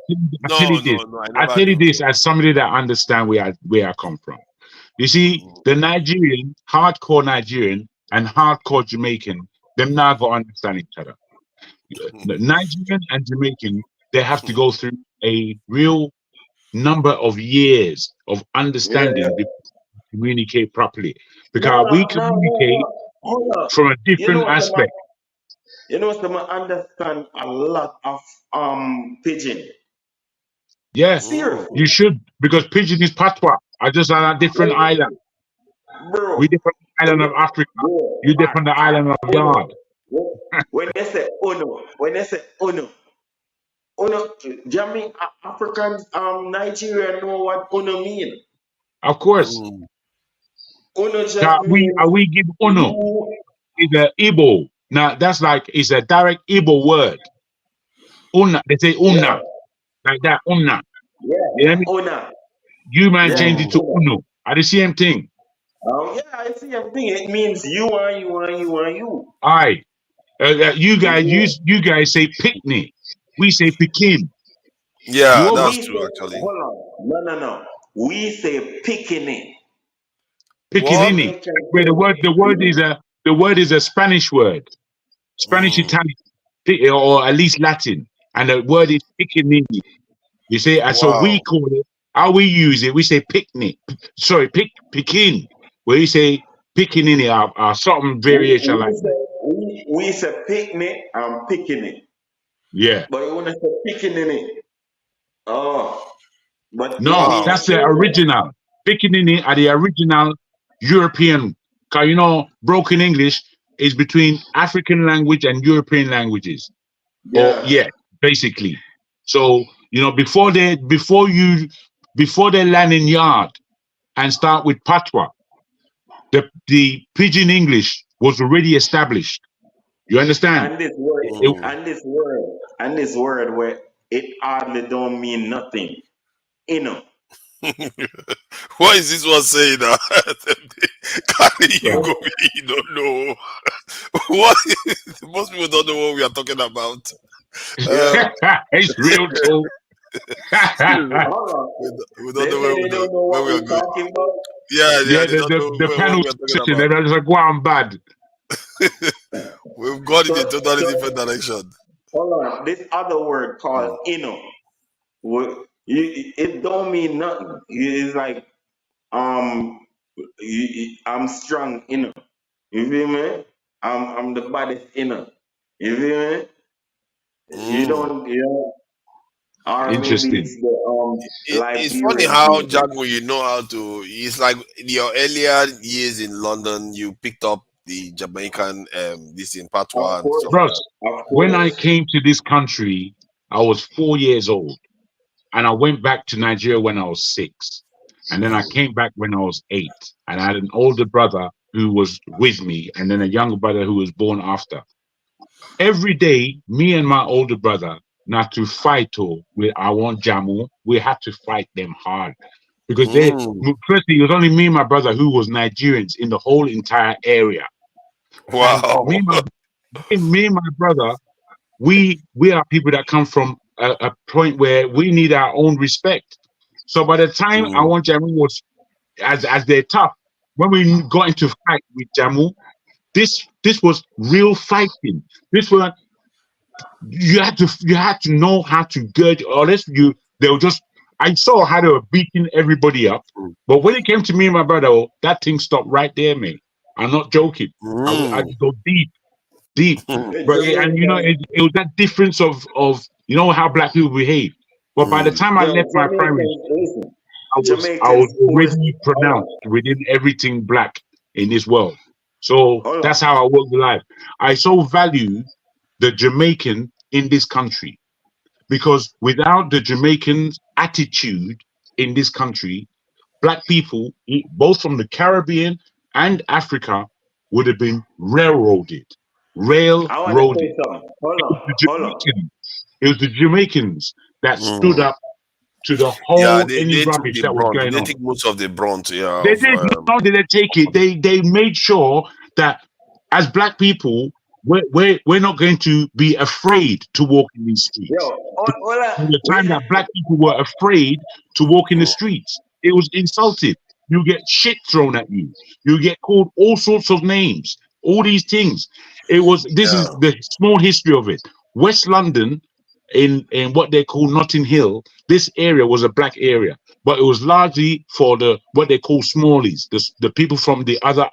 tell you this. No, I I never tell you do. this as somebody that understand where I come from. You see, the Nigerian, hardcore Nigerian and hardcore Jamaican, them now go understand each other. The Nigerian and Jamaican, they have to go through a real number of years of Yeah. understanding to communicate properly. Because we communicate No. Hold up. from a You know different what? aspect. Some understand a lot of pidgin. Yeah, Seriously, you should, because Pidgin is patois. I just on a different island. bro. We different island of Africa. You different the island of Yard. When they say uno, Jamaican Africans, Nigeria know what uno mean. Of course. Uno just Now means we give Uno you. is a Igbo. Now that's like it's a direct Igbo word. Una, they say Yeah, una. Like that, una. You know what I mean? una. You man Yeah, change it to una. Uno. Are the same thing. Yeah, I see everything. It means you and you and you and you. Aye. You Yeah. guys say picnic. We say Pekin. Yeah, You over? that's We say, true actually. hold on. No. We say picking it. What? Pickinini. Jamaican Where the word is a Spanish word. Spanish Italian. Or at least Latin. And the word is pickinini. You see, and so we Wow. call it, how we use it, we say picnic. Sorry, Pekin. Where you say pickinini or something variation like that. We say picnic and picking it. Yeah. But you want to say picking in it. Oh, but it No, means Wow. that's the children. original. Pickinini are the original European. Because broken English is between African language and European languages. Or Yeah. yeah, basically. So, before they land in Yard and start with patois, the pidgin English was already established. You understand? And this word, It- and this word where it hardly don't mean nothing. You know. What is this one saying now? Carry you yeah. go, you don't know. What? Most people don't know what we are talking about. It's real too. We don't They know say they don't know where what we are we're going. talking about. Yeah, Yeah, they don't know the what panel we are talking discussion, about. they're like, go on bad. We've gone in a So, totally different direction. hold on. This other word called ino. It don't mean nothing. It's like I'm strong, You feel me? I'm the baddest, You feel me? You don't, or maybe Interesting. it's the It's funny how Liberian. Jago, you know how to. It's like your earlier years in London, you picked up the Jamaican, this in Of patois and course, stuff like Bros, that. of when I course. came to this country, I was 4 years old. And I went back to Nigeria when I was 6. And then I came back when I was 8. And I had an older brother who was with me, and then a younger brother who was born after. Every day, me and my older brother, not to fight or I want Jamu, we had to fight them hard. because firstly, it was only me and my brother who was Nigerians in the whole entire area. Wow. And me and my brother, we are people that come from a point where we need our own respect. So by the time I want Jamu was as they're tough, when we got into fight with Jamu, this was real fighting. This was you had to know how to gird, or else they were just. I saw how they were beating everybody up, but when it came to me and my brother, that thing stopped right there, mate. I'm not joking. I go deep. But and you know, it was that difference of you know how black people behave. But by the time I left my primary school, I was already pronounced within everything black in this world. So that's how I worked life. I so value the Jamaican in this country, because without the Jamaican attitude in this country, black people, both from the Caribbean and Africa, would have been railroaded. Railroaded. It was the Jamaicans that stood up to the whole any rubbish that was going on. They take most of the brunt. Yeah, they did. Not did they take it. They made sure that as black people, we're not going to be afraid to walk in these streets. The time that black people were afraid to walk in the streets, it was insulted. You get shit thrown at you. You get called all sorts of names. All these things. It was. This is the small history of it. West London, in what they call Notting Hill, this area was a black area, but it was largely for what they call smallies, the people from the other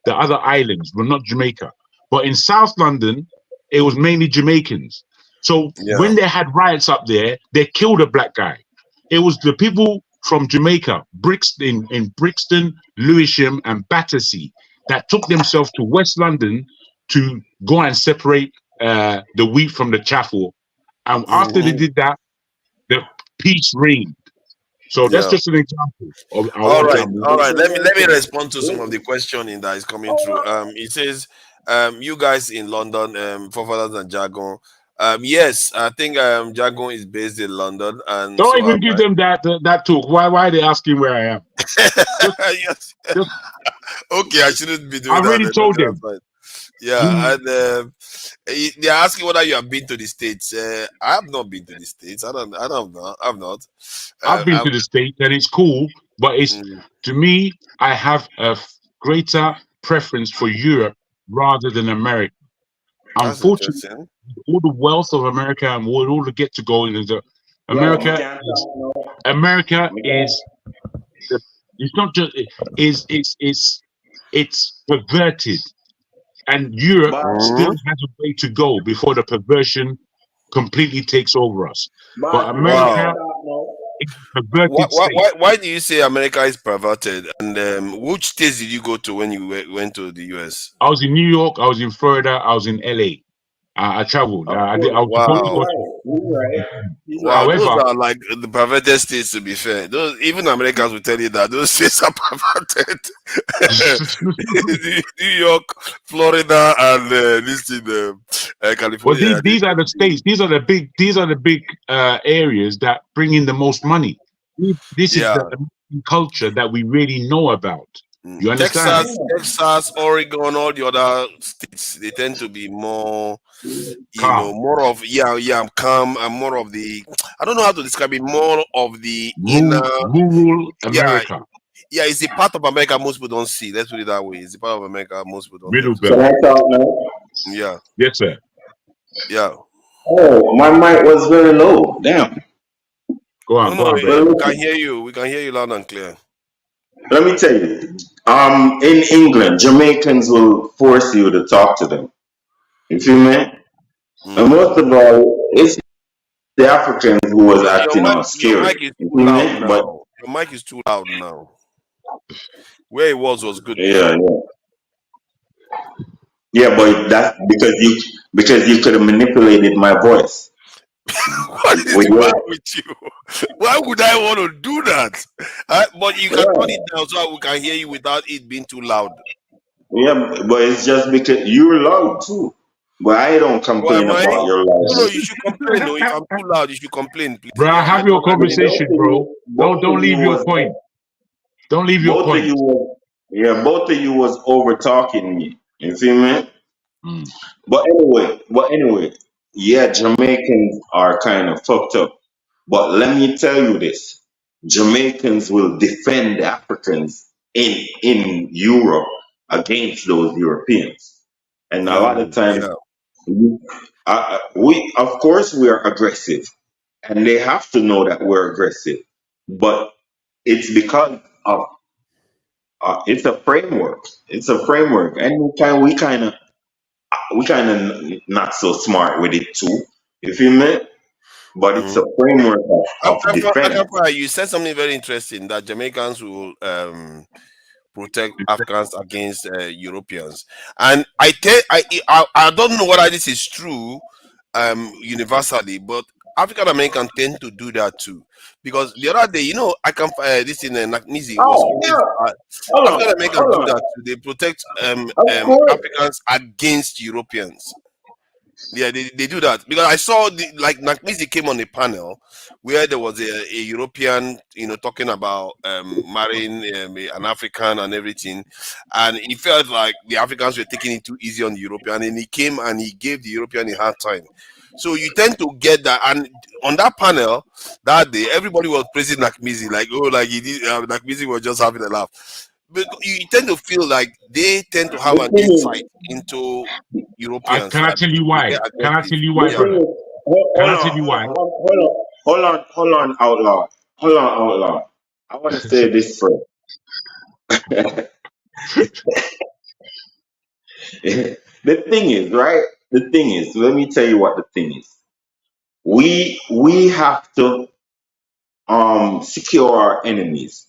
islands, but not Jamaica. But in South London, it was mainly Jamaicans. So when they had riots up there, they killed a black guy. It was the people from Jamaica, Brixton, Lewisham, and Battersea, that took themselves to West London to go and separate the wheat from the chaff. And after they did that, the peace reigned. So that's just an example of all right. Let me respond to some of the questioning that is coming through. It says, you guys in London, Forefathers and Jargon. Yes, I think Jargon is based in London, and don't even give them that talk. Why are they asking where I am? Yes. Okay, I shouldn't be doing I that. already told them. Yeah, and they're asking whether you have been to the States. I have not been to the States. I've not. I've been to the States, and it's cool, but it's to me, I have a greater preference for Europe rather than America. Unfortunately, all the wealth of America and all the get to go into America is it's not just it's perverted. And Europe still has a way to go before the perversion completely takes over us. But America is perverted. Why do you say America is perverted? And which states did you go to when you went to the US? I was in New York, I was in Florida, I was in LA. I traveled. I was supposed to go However, those are like the perverted states, to be fair. Those, even Americans will tell you that those states are perverted. New York, Florida, and California. Well, these are the states. These are the big areas that bring in the most money. This is the culture that we really know about. You understand? Texas, Oregon, all the other states, they tend to be more, more of calm, and more of the, I don't know how to describe it, more of the rural America. Yeah, it's a part of America most people don't see. Let's put it that way. It's a part of America most people don't Middle see. belt. Yeah. Yes, sir. Yeah. Oh, my mic was very low. Damn. Go on. We can hear you. We can hear you loud and clear. Let me tell you, in England, Jamaicans will force you to talk to them. You feel me? And most of all, it's the Africans who was acting all scary. Your mic is too loud now. Where it was good. Yeah, but that's because you could have manipulated my voice. What is wrong with you? Why would I want to do that? But you can turn it down so we can hear you without it being too loud. Yeah, but it's just because you're loud too. But I don't complain about your loud. No, you should complain. No, if I'm too loud, you should complain, please. Bro, have your conversation, bro. Don't leave your point. Don't leave your both point. of you, both of you was over talking me. You see me? Mm. But anyway, yeah, Jamaicans are kind of fucked up. But let me tell you this: Jamaicans will defend Africans in Europe against those Europeans, and a lot of times Yeah. we, of course, we are aggressive, and they have to know that we're aggressive. But it's because of it's a framework. It's a framework, and we kind of not so smart with it too. You feel me? But it's a framework of defense. You said something very interesting that Jamaicans will protect Africans against Europeans, and I don't know whether this is true universally, but African Americans tend to do that too. Because the other day, I can this in Nakmizi was Oh, always yeah. Hold on, African Americans hold do on. that too. They protect Of course. Africans against Europeans. Yeah, they do that because I saw like Nakmizi came on a panel where there was a European, talking about marrying an African and everything, and he felt like the Africans were taking it too easy on the European, and he came and he gave the European a hard time. So you tend to get that, and on that panel that day, everybody was praising Nakmizi, like he did. Nakmizi was just having a laugh. But you tend to feel like they tend to have The an thing insight is, into Europeans Can I that tell you they why? get Can I aggressive. tell you the why, Yeah. thing brother? is, Can I hold tell on, you why? hold on, outlaw. Hold on, outlaw. I want to say this first. The thing is, right? The thing is, let me tell you what the thing is. We have to secure our enemies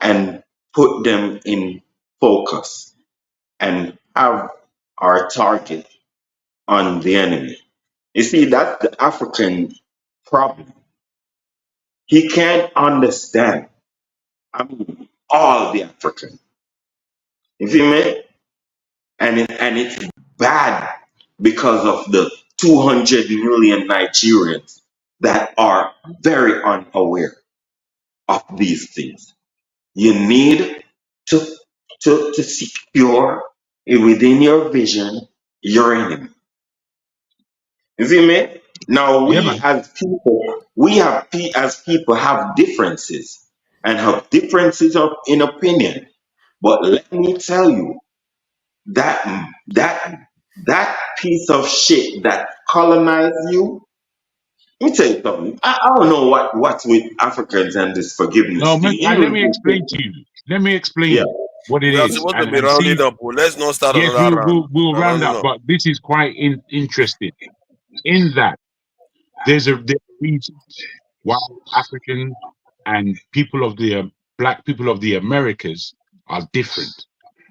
and put them in focus and have our target on the enemy. You see, that's the African problem. He can't understand. I mean, all the African. You feel me? And it's bad because of the 200 million Nigerians that are very unaware of these things. You need to to secure within your vision your enemy. You feel me? Now Yeah, we man. as people, as people have differences and have differences in opinion. But let me tell you, that that piece of shit that colonized you. Let me tell you something. I don't know what's with Africans and this forgiveness No, thing. let Even me explain to you. Let me yeah, explain what it We are is, supposed to be and see. rounding up. Oh. Let's not start Yes, another round. we'll We're round rounding up, up. but this is quite interesting. In that there's reasons why African and people of the black people of the Americas are different,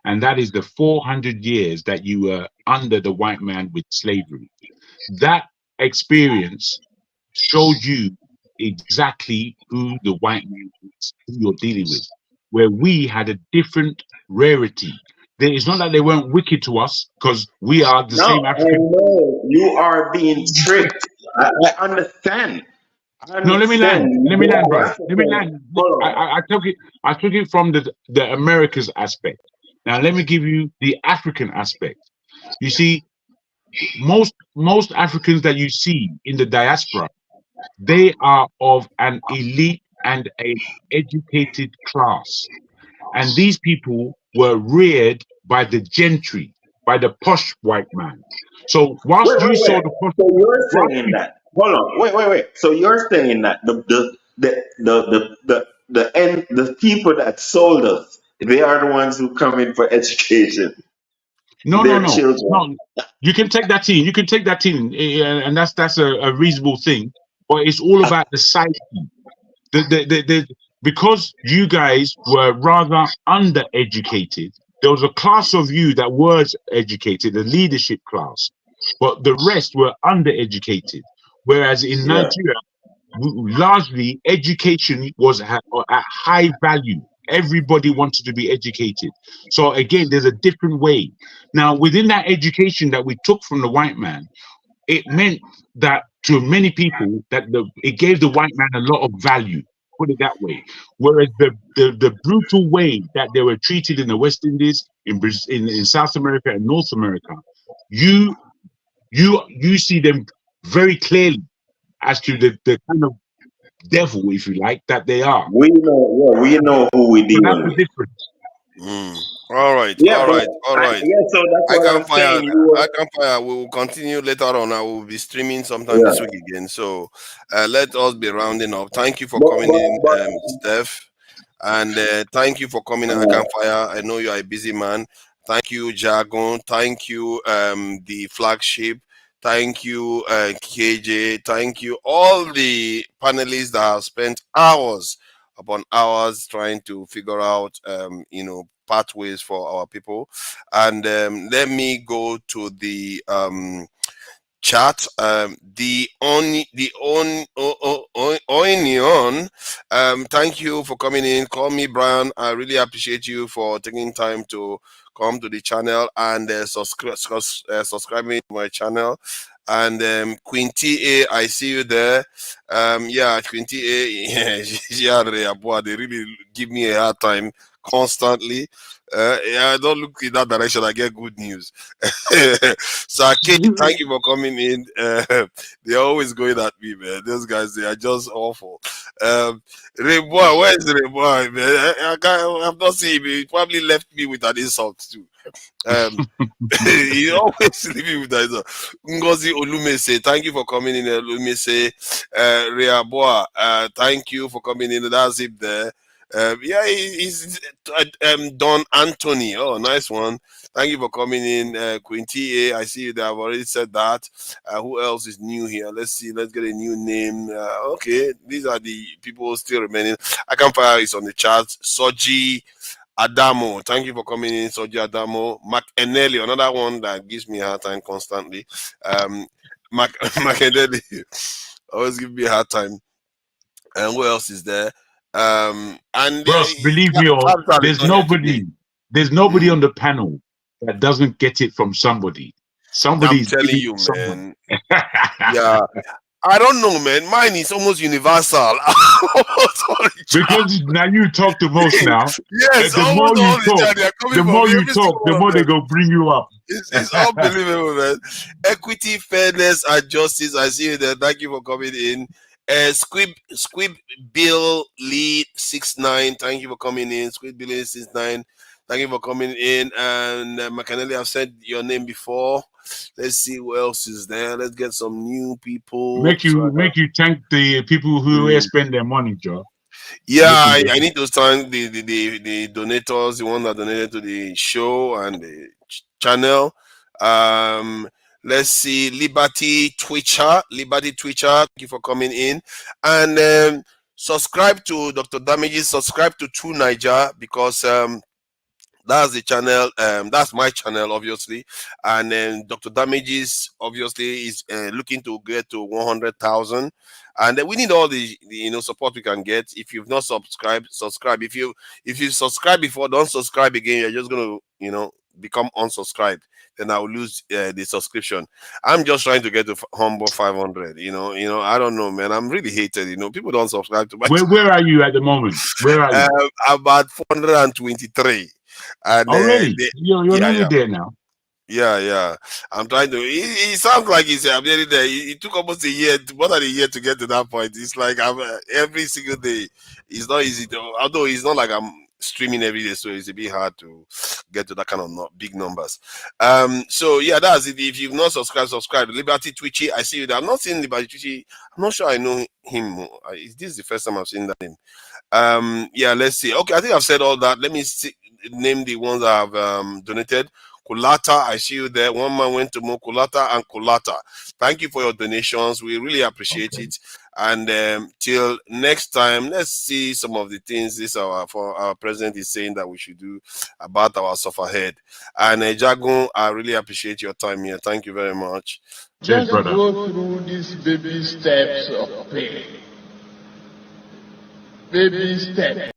and that is the 400 years that you were under the white man with slavery. That experience showed you exactly who the white man is, who you're dealing with, where we had a different rarity. It's not that they weren't wicked to us, because we are the no, same I African. know you are being tricked. I understand. I No, let me understand. land. Let me land, The brother. Let me African, land. hold on. I took it from the Americas aspect. Now let me give you the African aspect. You see, most Africans that you see in the diaspora, they are of an elite and a educated class. And these people were reared by the gentry, by the posh white man. So whilst you Wait. saw the posh, So you're whilst saying you, that? Hold on. Wait. So you're saying that the people that sold us, they are the ones who come in for education. Their children. no. You can take that in. You can take that in, and that's a reasonable thing. But it's all about the psyche. Because you guys were rather undereducated, there was a class of you that was educated, the leadership class, but the rest were undereducated. Whereas in Yeah. Nigeria, largely education was at high value. Everybody wanted to be educated. So again, there's a different way. Now, within that education that we took from the white man, it meant that to many people that it gave the white man a lot of value. put it that way. Whereas the brutal way that they were treated in the West Indies, in South America and North America, you see them very clearly as to the kind of devil, if you like, that they are. We know who we So dealing that's the with. difference. All right, Yeah, all but right, all right. so that's I what can I'm fire. saying. You I can fire. We will continue later on. I will be streaming sometime yeah. this week again. So let us be rounding up. Thank you for But coming in, Steph, and thank you for coming in. I can fire. I know you are a busy man. Thank you, Jargon. Thank you, the flagship. Thank you, KJ. Thank you, all the panelists that have spent hours upon hours trying to figure out, pathways for our people. And let me go to the chat. Onion. Thank you for coming in. Call me Brian. I really appreciate you for taking time to come to the channel and subscribing to my channel. And Quinty A, I see you there. Yeah, Quinty A, they really give me a hard time constantly. Yeah, I don't look in that direction. I get good news. So, Kate, thank you for coming in. They're always going at me, man. Those guys, they are just awful. Ray Boy, where is Ray Boy, man? I've not seen him. He probably left me with an insult too. He always leave me with that insult. Ngozi Olumese, thank you for coming in. Olumese, Rea Boa, thank you for coming in. That's it there. Yeah, he's Don Anthony. Oh, nice one. Thank you for coming in. Quinty A, I see you there. I've already said that. Who else is new here? Let's see. Let's get a new name. Okay, these are the people still remaining. I can fire is on the chat. Soji Adamo, thank you for coming in. Soji Adamo. Mac Eneli, another one that gives me a hard time constantly. Mac Eneli always give me a hard time. And who else is there? And Bros, believe me, there's nobody on the panel that doesn't get it from somebody. Somebody I'm is telling giving you, someone. man. Yeah. I don't know, man. Mine is almost universal. Sorry, because now you talk the most now. Yes, the almost more you all the talk, time. They are coming the from more you every talk, single the one more of they them. go bring you up. It's unbelievable, man. Equity, fairness, and justice. I see you there. Thank you for coming in. Squib Bill Lee 69. Thank you for coming in. Squib Bill Lee 69. Thank you for coming in. And McAnally, I've said your name before. Let's see who else is there. Let's get some new people. Make you thank the people who spend their money, Joe. Yeah, I need to thank the donators, the one that donated to the show and the channel. Let's see, Liberty Twitcher, thank you for coming in. And subscribe to Dr. Damages, subscribe to True Niger, because that's the channel. That's my channel, obviously, and then Dr. Damages obviously is looking to get to 100,000, and we need all the support we can get. If you've not subscribed, subscribe. If you subscribe before, don't subscribe again. You're just gonna become unsubscribed. Then I will lose the subscription. I'm just trying to get to humble 500. I don't know, man. I'm really hated. People don't subscribe to my. Where are you at the moment? Where are you? About 423. And already, you're nearly there now. Yeah. I'm trying to. It sounds like I'm nearly there. It took almost a year, more than a year, to get to that point. It's like I'm every single day. It's not easy although it's not like I'm streaming every day, so it's a bit hard to get to that kind of big numbers. So yeah, that's it. If you've not subscribed, subscribe. Liberty Twitchy, I see you there. I'm not seeing Liberty Twitchy. I'm not sure I know him. Is this the first time I've seen that name? Yeah, let's see. Okay, I think I've said all that. Let me name the ones that have donated. Kulata, I see you there. One man went to Mokulata and Kulata. Thank you for your donations. We really appreciate it. And till next time, let's see some of the things our president is saying that we should do about our sufferhead. And Jagun, I really appreciate your time here. Thank you very much. Just go through these baby steps of pain. Baby steps.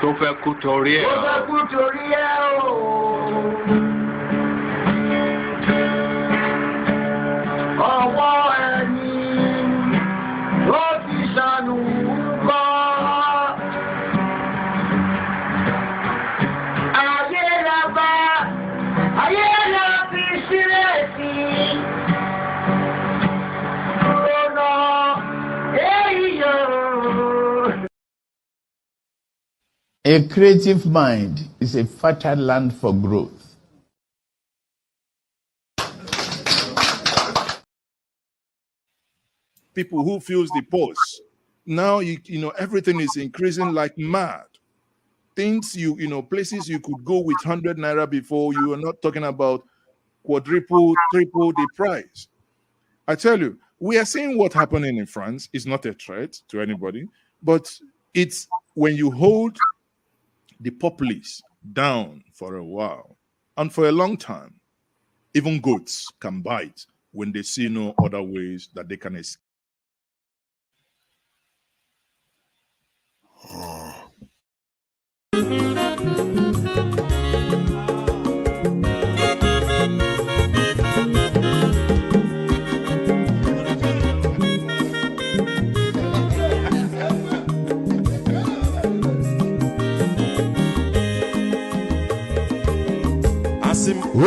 tó fẹ́ kú torí ẹ̀. Ọwọ́ ẹni ló ti ṣàánú kọ́. Ayé la fi sílẹ̀ sí. Rònà èyí yóò. A creative mind is a fertile land for growth. People who feels the pulse. Now you know everything is increasing like mad. Things places you could go with 100 naira before, you are not talking about quadruple, triple the price. I tell you, we are seeing what happening in France. It's not a threat to anybody, but it's when you hold the populace down for a while and for a long time, even goats can bite when they see no other ways that they can escape.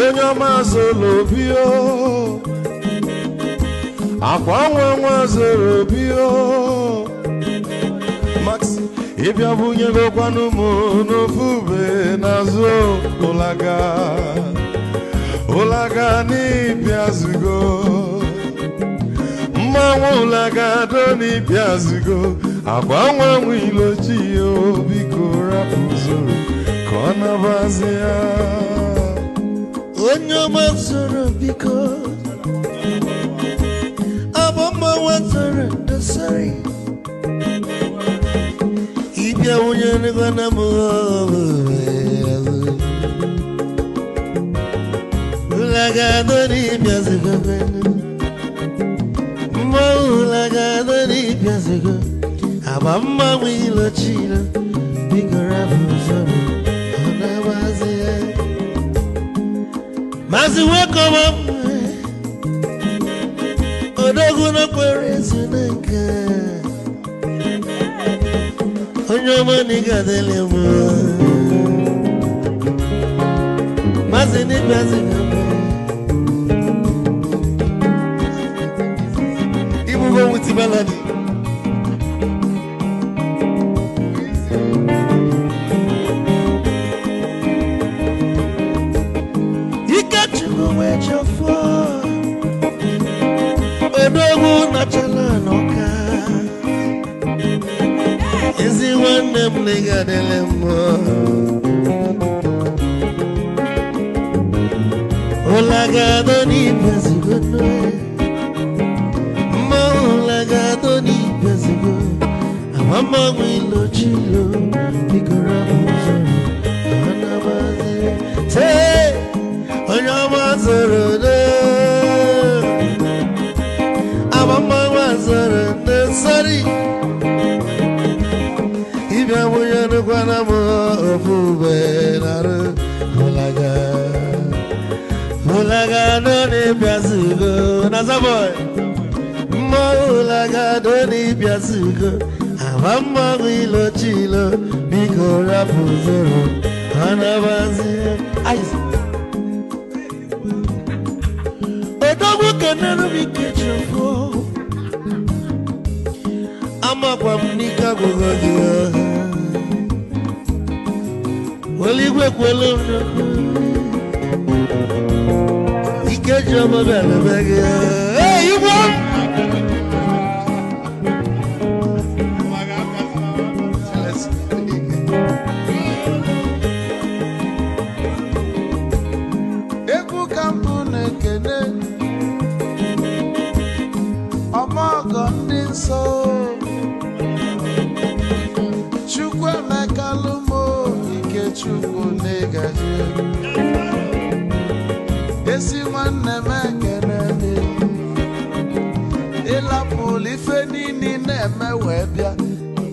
Onye ọma zoro obi o, akwa nwa zoro obi o, Max ịbịa bunye gokwanụ m n'ofu ube n'azụ ụlaga n'ịbịa zigo, mmanwụ ụlaga do n'ịbịa zigo, akwa nwa ilochi o, biko rapụ zoro ka ọ nabazi ya. Onye ọma zoro biko, abọmma wazoro ndosari, ịbịa onye nịgwana m ụlagado n'ịbịa zigo, mma ụlagado n'ịbịa zigo, abọmma ilochilo, biko rapụ zoro ọ na-abazi ya. Mazi welcome up. Odogu no kwere zinenka. Onyomo niga dele mo. Mazi ni mazi ngame. Ibu go with melody. Odogu na chala noka, ezi nwanne m nịga dele mo. Ụlagado n'ibia zigo noe, mma ụlagado n'ibia zigo, amama m ilochilo, biko rapụ zoro ọ nabazi. Onye ọma zoro do, abọmma wazoro ndosari, ịbịa bunye nịgwana m ofu ube n'arụ ụlagado n'ịbịa zigo, nazaboy mma ụlagado n'ịbịa zigo, abọmma ilochilo, biko rapụ zoro ọ nabazi. Odogu kenenu mikechofo, amakwa mnika gogogi, oligwe kwelu ikejobo bele bege. Hey, you want? Ebu kampu nekene, ọmọgọ ndị nsọ, Chukwu emeka lumo, ike Chukwu negaji, esi nwanne m ekene dị, ịlapụlụ ife niile na-eme wee bịa,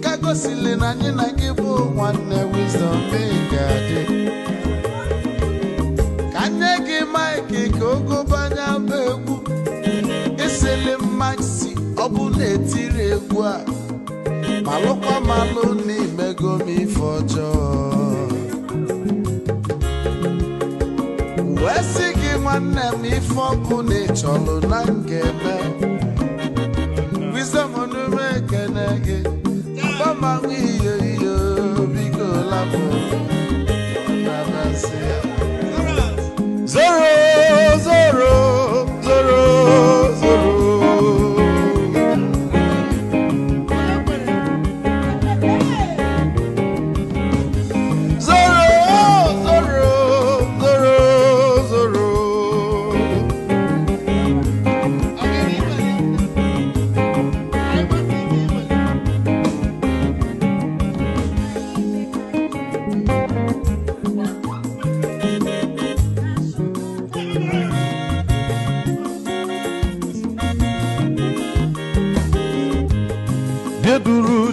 kago gosili na anyị na gị bụ nwanne Wisdom Megade ka nne gị Mike ka ogobanya bụ egwu esili Maxi ọ bụ na-etiri egwu a malụkwa malụ n'imego m ife ọjọọ wee sị gị nwanne m ife ọkụ na ịchọlụ na ngeme Wisdom onume ekene gị Bama iyo iyo biko lapụ nabasị Zoro zoro zoro zoro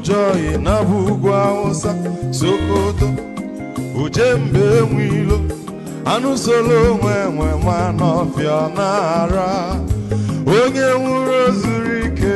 Joy na bugwa Hausa Sokoto Ujembe nwilo anụ solo nwe ma n'ọfịa n'ara onye nwụrụ zuru ike